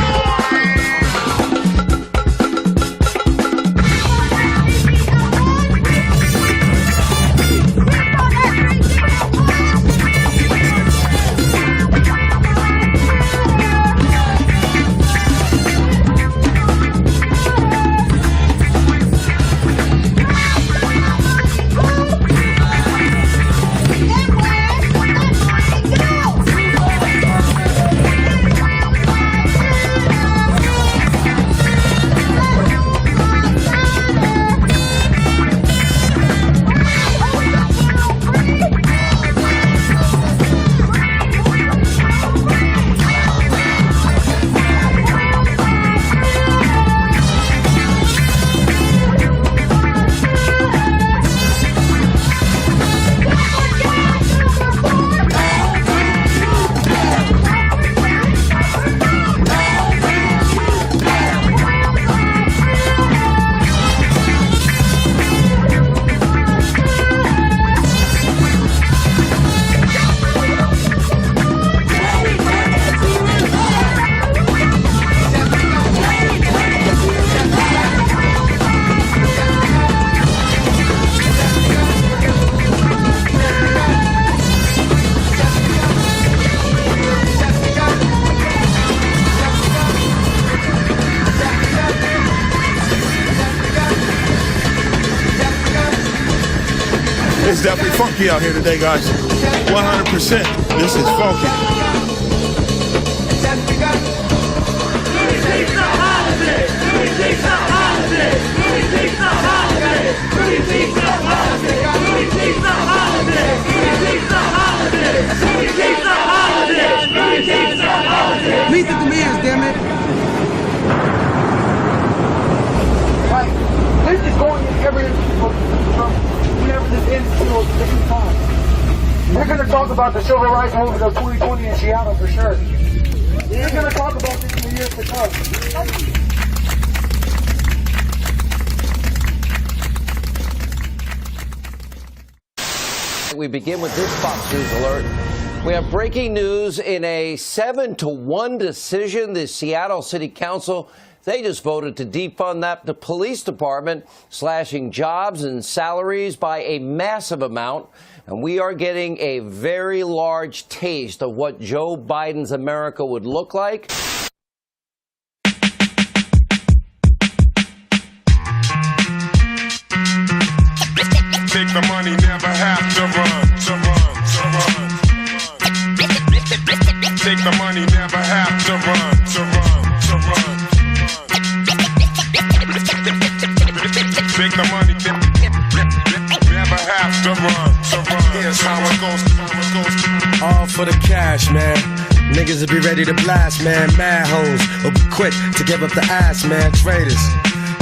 It's definitely funky out here today, guys. 100%. This is funky. Meet the demands, damn it. Right. This is going in every whenever this ends at different times. We're going to talk about the civil rights movement of 2020 in Seattle for sure. We're going to talk about this in the years to come. We begin with this Fox News alert. We have breaking news in a 7-1 decision. The Seattle City Council, they just voted to defund the police department, slashing jobs and salaries by a massive amount. And we are getting a very large taste of what Joe Biden's America would look like. Take the money, never have to run. Take the money, never have to run. Take the money, never have to run. Here's how it goes. All for the cash, man. Niggas will be ready to blast, man. Mad hoes will be quick to give up the ass, man. Traitors,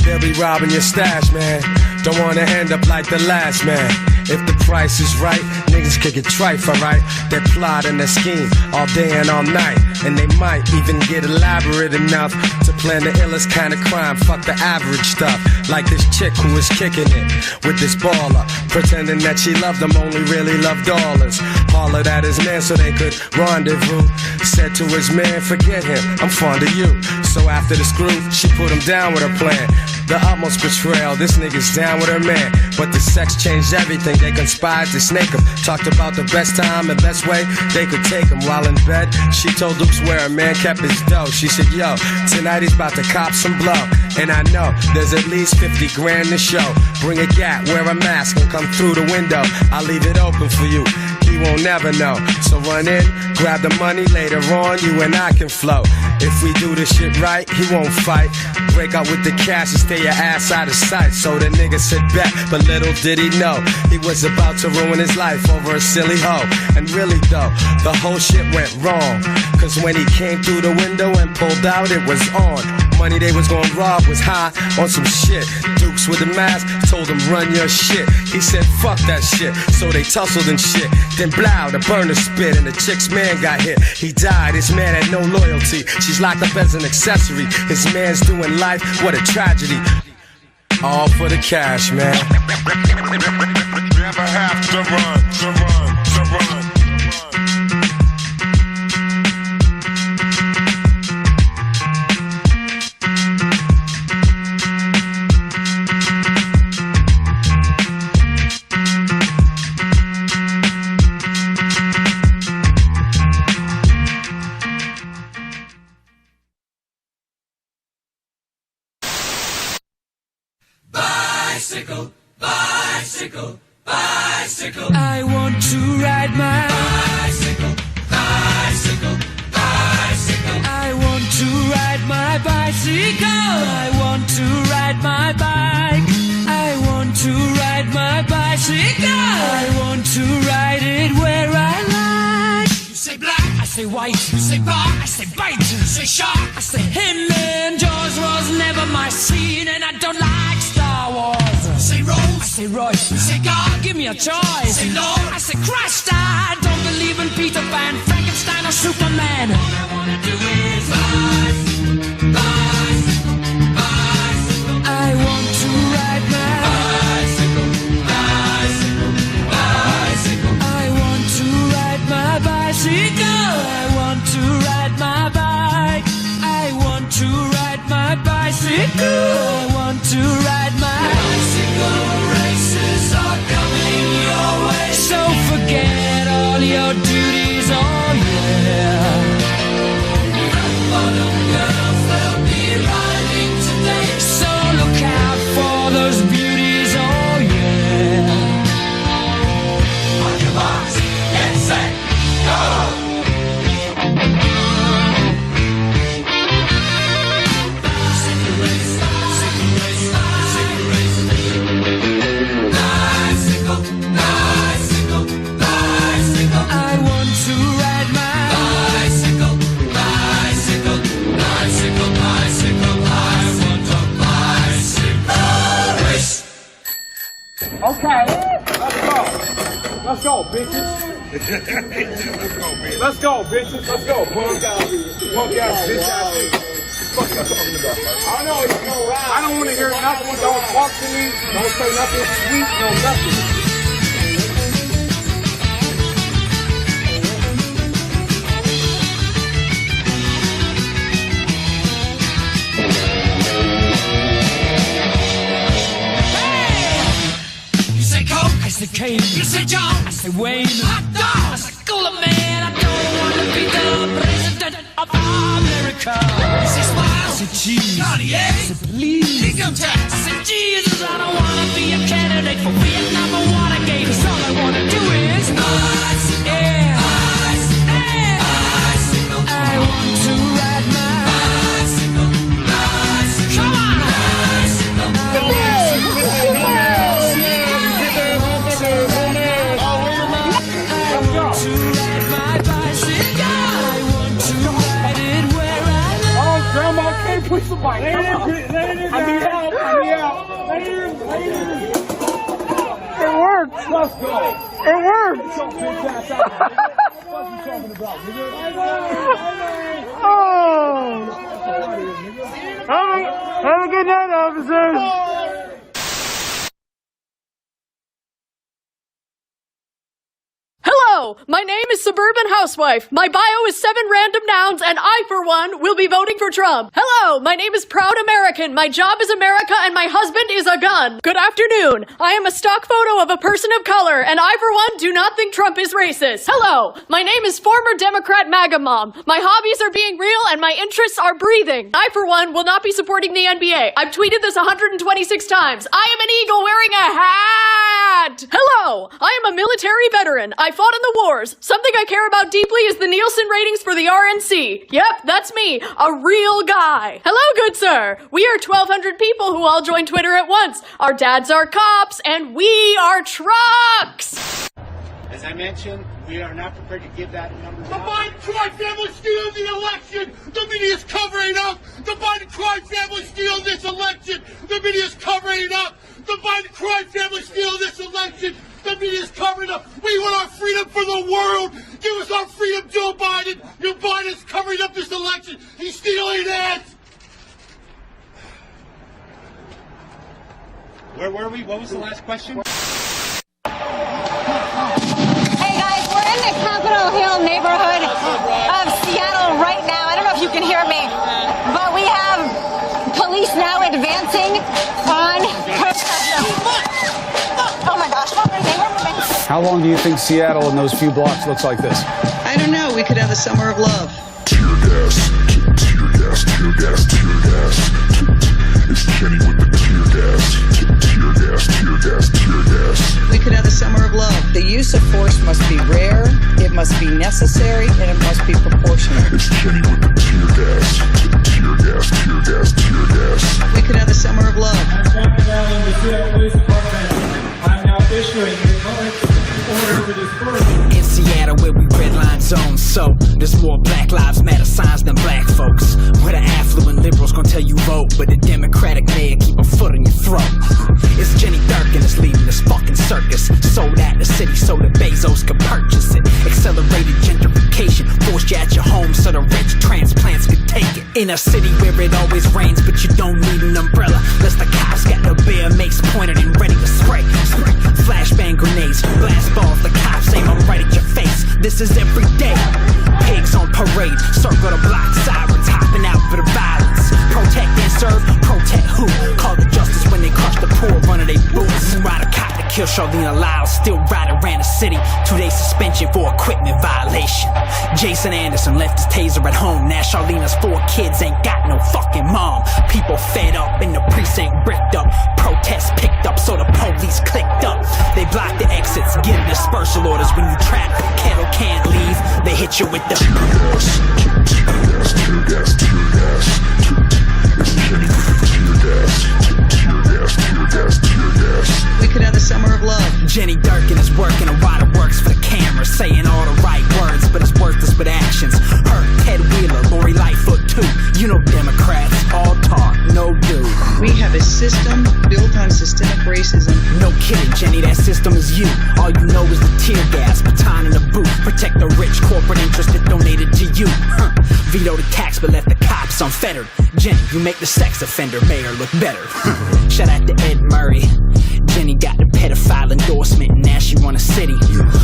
they'll be robbing your stash, man. Don't wanna end up like the last man. If the price is right, niggas kick it trife, alright? They plot and they scheme all day and all night. And they might even get elaborate enough to plan the illest kind of crime. Fuck the average stuff. Like this chick who is kicking it with this baller, pretending that she loved him, only really loved dollars. Hollered at his man so they could rendezvous. Said to his man, forget him, I'm fond of you. So after the screw, she put him down with her plan. The utmost betrayal, this nigga's down with her man. But the sex changed everything, they conspired to snake him. Talked about the best time and best way they could take him. While in bed, she told Luke's where her man kept his dough. She said, yo, tonight he's about to cop some blow. And I know there's at least 50 grand to show. Bring a gat, wear a mask and come through the window. I'll leave it open for you, he won't never know. So run in, grab the money, later on you and I can flow. If we do this shit right, he won't fight. Break out with the cash and stay your ass out of sight. So the nigga said bet, but little did he know he was about to ruin his life over a silly hoe. And really though, the whole shit went wrong. Cause when he came through the window and pulled out, it was on. Money they was gonna rob was high on some shit. Dukes with the mask told him run your shit. He said fuck that shit, so they tussled and shit. Then blow, the burner spit and the chick's man got hit. He died, his man had no loyalty. She's locked up as an accessory. His man's doing life, what a tragedy. All for the cash, man. Never have to run, to run, to run. Bicycle, bicycle, bicycle. I want to ride my bicycle, bicycle, bicycle. I want to ride my bicycle. I want to ride my bike. I want to ride my bicycle. I want to ride it where I like. You say black, I say white. You say bar, I say bite. You say shark, I say him. And Jaws was never my scene, and I don't like Star Wars. You say Rose, I say Royce. You say God, give me a choice. You say Lord, I say Christ. I don't believe in Peter Pan, Frankenstein, or Superman. All I wanna do is bicycle, bicycle, bicycle. I want to ride my bicycle, bicycle, bicycle. I want to ride my bicycle. I want to ride my bike. I want to ride my bicycle. I want to ride my bicycle. Races are coming your way, so forget all your duties. Oh yeah. Bottom girls, they'll be riding today, so look out for those beauties. Oh yeah. On your marks, get set, go. Okay, let's go, bitches. Let's go, bitches. Let's go, punk ass bitch ass nigga. What you talking about? I know it's no ride. I don't want to hear nothing. Don't talk to me. Don't say nothing sweet. No nothing. I say Kane, you say John, I say Wayne, hot dog, I say cooler man, I don't want to be the president of America. I say smile, I say cheese, Cartier, I say please, income tax, I say Jesus, I don't want to be a candidate for Vietnam or Watergate, 'cause all I want to do is bicycle, yeah, bicycle, yeah, bicycle. I want to ride my bicycle, bicycle, come on, bicycle, Push the bike. I need help. It worked. Let's go. It worked. Oh. Have a good night, officers. Hello, my name is Suburban Housewife. My bio is 7 random nouns, and I, for one, will be voting for Trump. Hello, my name is Proud American. My job is America, and my husband is a gun. Good afternoon. I am a stock photo of a person of color, and I, for one, do not think Trump is racist. Hello, my name is former Democrat MAGA Mom. My hobbies are being real, and my interests are breathing. I, for one, will not be supporting the NBA. I've tweeted this 126 times. I am an eagle wearing a hat. Hello, I am a military veteran. I fought in the wars. Something I care about deeply is the Nielsen ratings for the RNC. Yep, that's me, a real guy. Hello, good sir. We are 1,200 people who all joined Twitter at once. Our dads are cops, and we are trucks. As I mentioned, we are not prepared to give that number. The Biden crime family stealing the election. The media is covering up. The Biden crime family stealing this election. The media is covering it up. The Biden crime family stealing this election. The media is covering up. We want our freedom for the world. Give us our freedom, Joe Biden. Your Biden's covering up this election. He's stealing it. Where were we? What was the last question? Hey guys, we're in the Capitol Hill neighborhood of Seattle right now. I don't know if you can hear me, but we have police now advancing on protesters. Oh my gosh, what were they? How long do you think Seattle in those few blocks looks like this? I don't know. We could have a summer of love. Tear gas, tear gas, tear gas, tear gas. It's Kenny with the tear gas, tear gas. The use of force must be rare, it must be necessary, and it must be proportionate. It's Jenny with the tear gas. Tear gas, tear gas, tear gas. We could have a summer of love. I'm the Seattle Police Department. I'm now issuing the current order to disperse. In Seattle where we redline zones, so there's more Black Lives Matter signs than black folks. Where the affluent liberals gonna tell you vote, but the Democratic mayor keep a foot in your throat. It's Jenny Durkin that's leading this fucking circus. Sold out the city so that Bezos could purchase it. Accelerated gentrification, forced you at your home so the rich transplants could take it. In a city where it always rains, but you don't need an umbrella, unless the cops got the bear mace pointed and ready to spray. Flashbang grenades, blast balls, the cops aim them right at your face. This is every day. Pigs on parade, circle the block, sirens hopping out for the violence. Protect and serve, protect who? Call the justice when they crush the poor, run of they boots. Ride a cop to kill Charlene Lyles, still riding around the city. 2-day suspension for equipment violation. Jason Anderson left his taser at home. Now Charlene's 4 kids ain't got no fucking mom. People fed up in the precinct bricked up. Protests picked up so the police clicked up. They block the exits, give dispersal orders. When you trap, kettle can't leave. They hit you with the tear gas, tear gas, tear gas. It's Jenny with the tear gas. Tear gas, tear gas, tear gas. We could have a summer of love. Jenny Durkin is working a lot of works for the camera, saying all the right words, but it's worthless with actions. Her, Ted Wheeler, Lori Lightfoot too. You know Democrats, all talk, no do. We have a system built on systemic racism. No kidding, Jenny, that system is you. All you know is the tear gas, baton in the boot. Protect the rich corporate interests that donated to you. Veto the tax but left the cops unfettered. Jenny, you make the sex offender mayor look better. Shout out to Ed Murray. Jenny got the pedophile endorsement and now she run a city.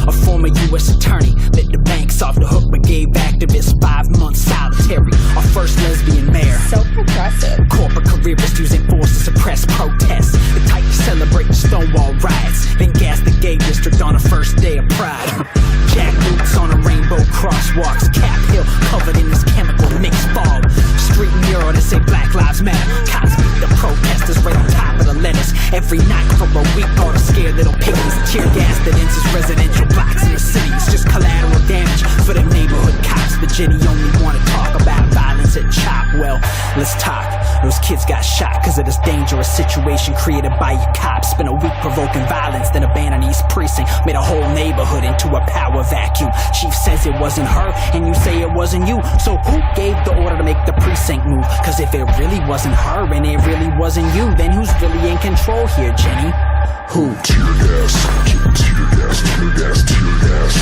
A former U.S. attorney let the banks off the hook but gave activists 5 months solitary. Our first lesbian mayor. So progressive. Corporate careerists using force to suppress protests. The type to celebrate the Stonewall riots. Then gas the gay district on the first day of Pride. Jack Boots on a rainbow crosswalks. Cap Hill covered in this chemical mixed fog. Street mural that say Black Lives Matter. Cops beat the protesters right on top of the letters. Every night for a week, all the scared little piggies. Tear gas that enters residential blocks in the city. It's just collateral damage for the neighborhood cops. But Jenny only wanna talk about violence at CHOP. Well, let's talk. Those kids got shot cause of this dangerous situation created by your cops. Spent a week provoking violence, then abandoned East Precinct. Made a whole neighborhood into a power vacuum. Chief says it wasn't her, and you say it wasn't you. So who gave the order to make the precinct move? Cause if it really wasn't her and it really wasn't you, then who's really in control here, Jenny? Who? Tear gas, tear gas, tear gas, tear gas.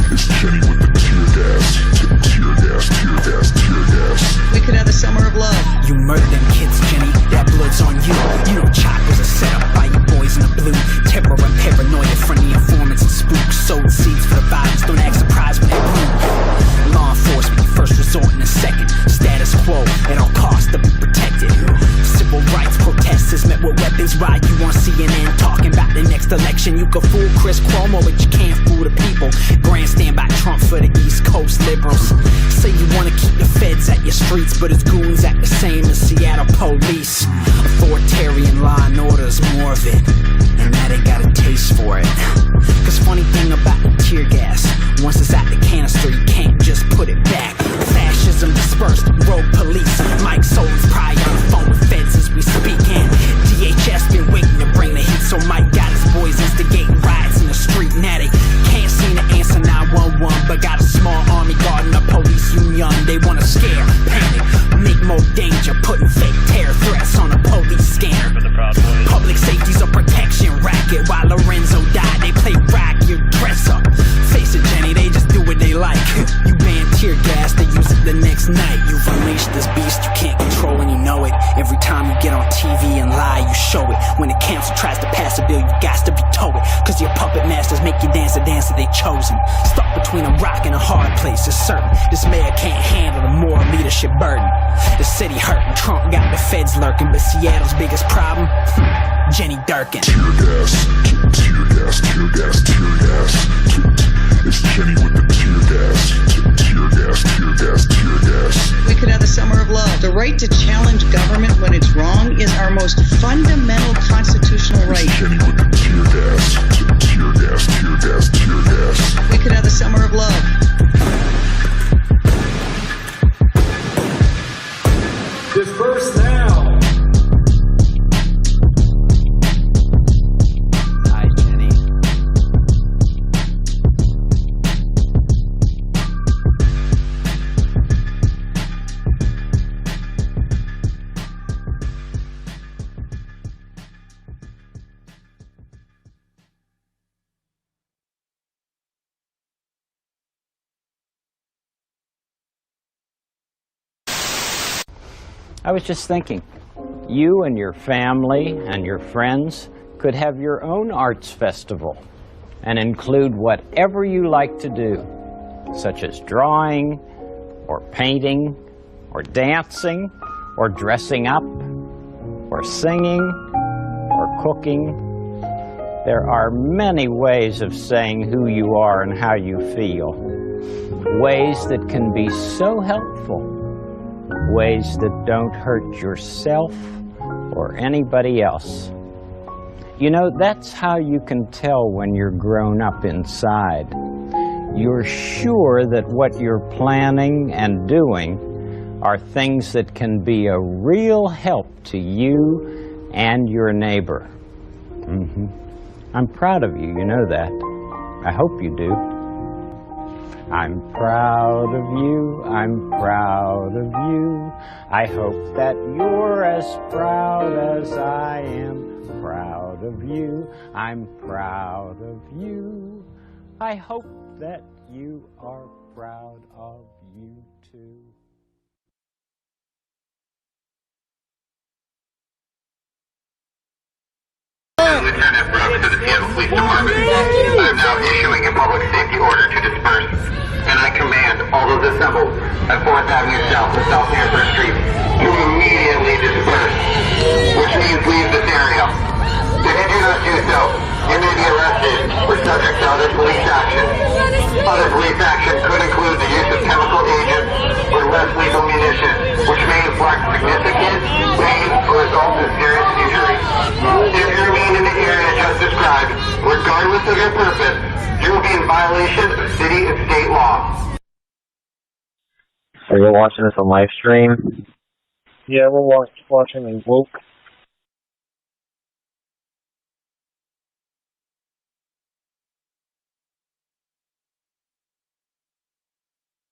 It's Jenny with the tear gas. Tear gas, tear gas, tear gas. We could have a summer of love. You murdered them kids, Jenny. That blood's on you. You know CHOP was a setup by you boys in the blue. Terror and paranoia from the informants and spooks. Sowed seeds for the violence. Don't act surprised when they bloom. Law enforcement, first resort and a second. Status quo at all costs to be protected. Civil rights protesters met with weapons while you on CNN talking about the next election. You could fool Chris Cuomo, but you can't fool the people. Grandstand by Trump for the East Coast liberals. Say you wanna keep the feds at your streets, but his goons act the same as Seattle police. Authoritarian law and order's more of it, and now they got a taste for it. Cause funny thing about the tear gas, once it's out the canister, you can't just put it back. Fascism dispersed, rogue police. Mike Solon's probably on the phone with feds as we speak, and DHS been waiting to bring the heat. So Mike got his boys instigating riots in the street. Now they can't seem to answer 911, but got a small army guarding the police union. They wanna scare, panic, make more danger, putting fake terror threats on a police scanner. Public safety's a protection racket. While Lorenzo died, they play rock your dress up. Face it, Jenny, they just do what they like. You ban tear gas, they use it the next night. You've unleashed this beast you can't control and you know it. Every time you get on TV and lie, you show it. When the council tries to pass a bill, you got to veto it. Cause your puppet masters make you dance the dance that they chosen. Stuck between a rock and a hard place, it's certain. This mayor can't handle the moral leadership burden. The city hurting, Trump got the feds lurking, but Seattle's biggest problem? Jenny Durkin. Tear gas, tear gas, tear gas, tear gas. It's Jenny with the tear gas. Tear gas, tear gas, tear gas. We could have a summer of love. The right to challenge government when it's wrong is our most fundamental constitutional right. It's Jenny with the tear gas. tear gas, tear gas, tear gas. We could have a summer of love. Disperse now. Hi, Jenny. I was just thinking, you and your family and your friends could have your own arts festival and include whatever you like to do, such as drawing, or painting, or dancing, or dressing up, or singing, or cooking. There are many ways of saying who you are and how you feel, ways that can be so helpful, ways that don't hurt yourself or anybody else. You know, that's how you can tell when you're grown up inside. You're sure that what you're planning and doing are things that can be a real help to you and your neighbor. I'm proud of you, you know that. I hope you do. I'm proud of you, I'm proud of you. I hope that you're as proud as I am proud of you. I'm proud of you. I hope that you are proud of you too. Lieutenant Brooks of the Seattle Police Department. I am now issuing a public safety order to disperse, and I command all those assembled at 4th Avenue South and South Hanford Street to immediately disperse, which means leave this area. If you do not do so, you may be arrested or subject to other police action. Other police action could include the use of chemical agents or less lethal munitions, which may inflict significant pain or result in serious injury. If you remain in the area just described, regardless of your purpose, you will be in violation of city and state law. Are you watching this on live stream? Yeah, we're watching in woke.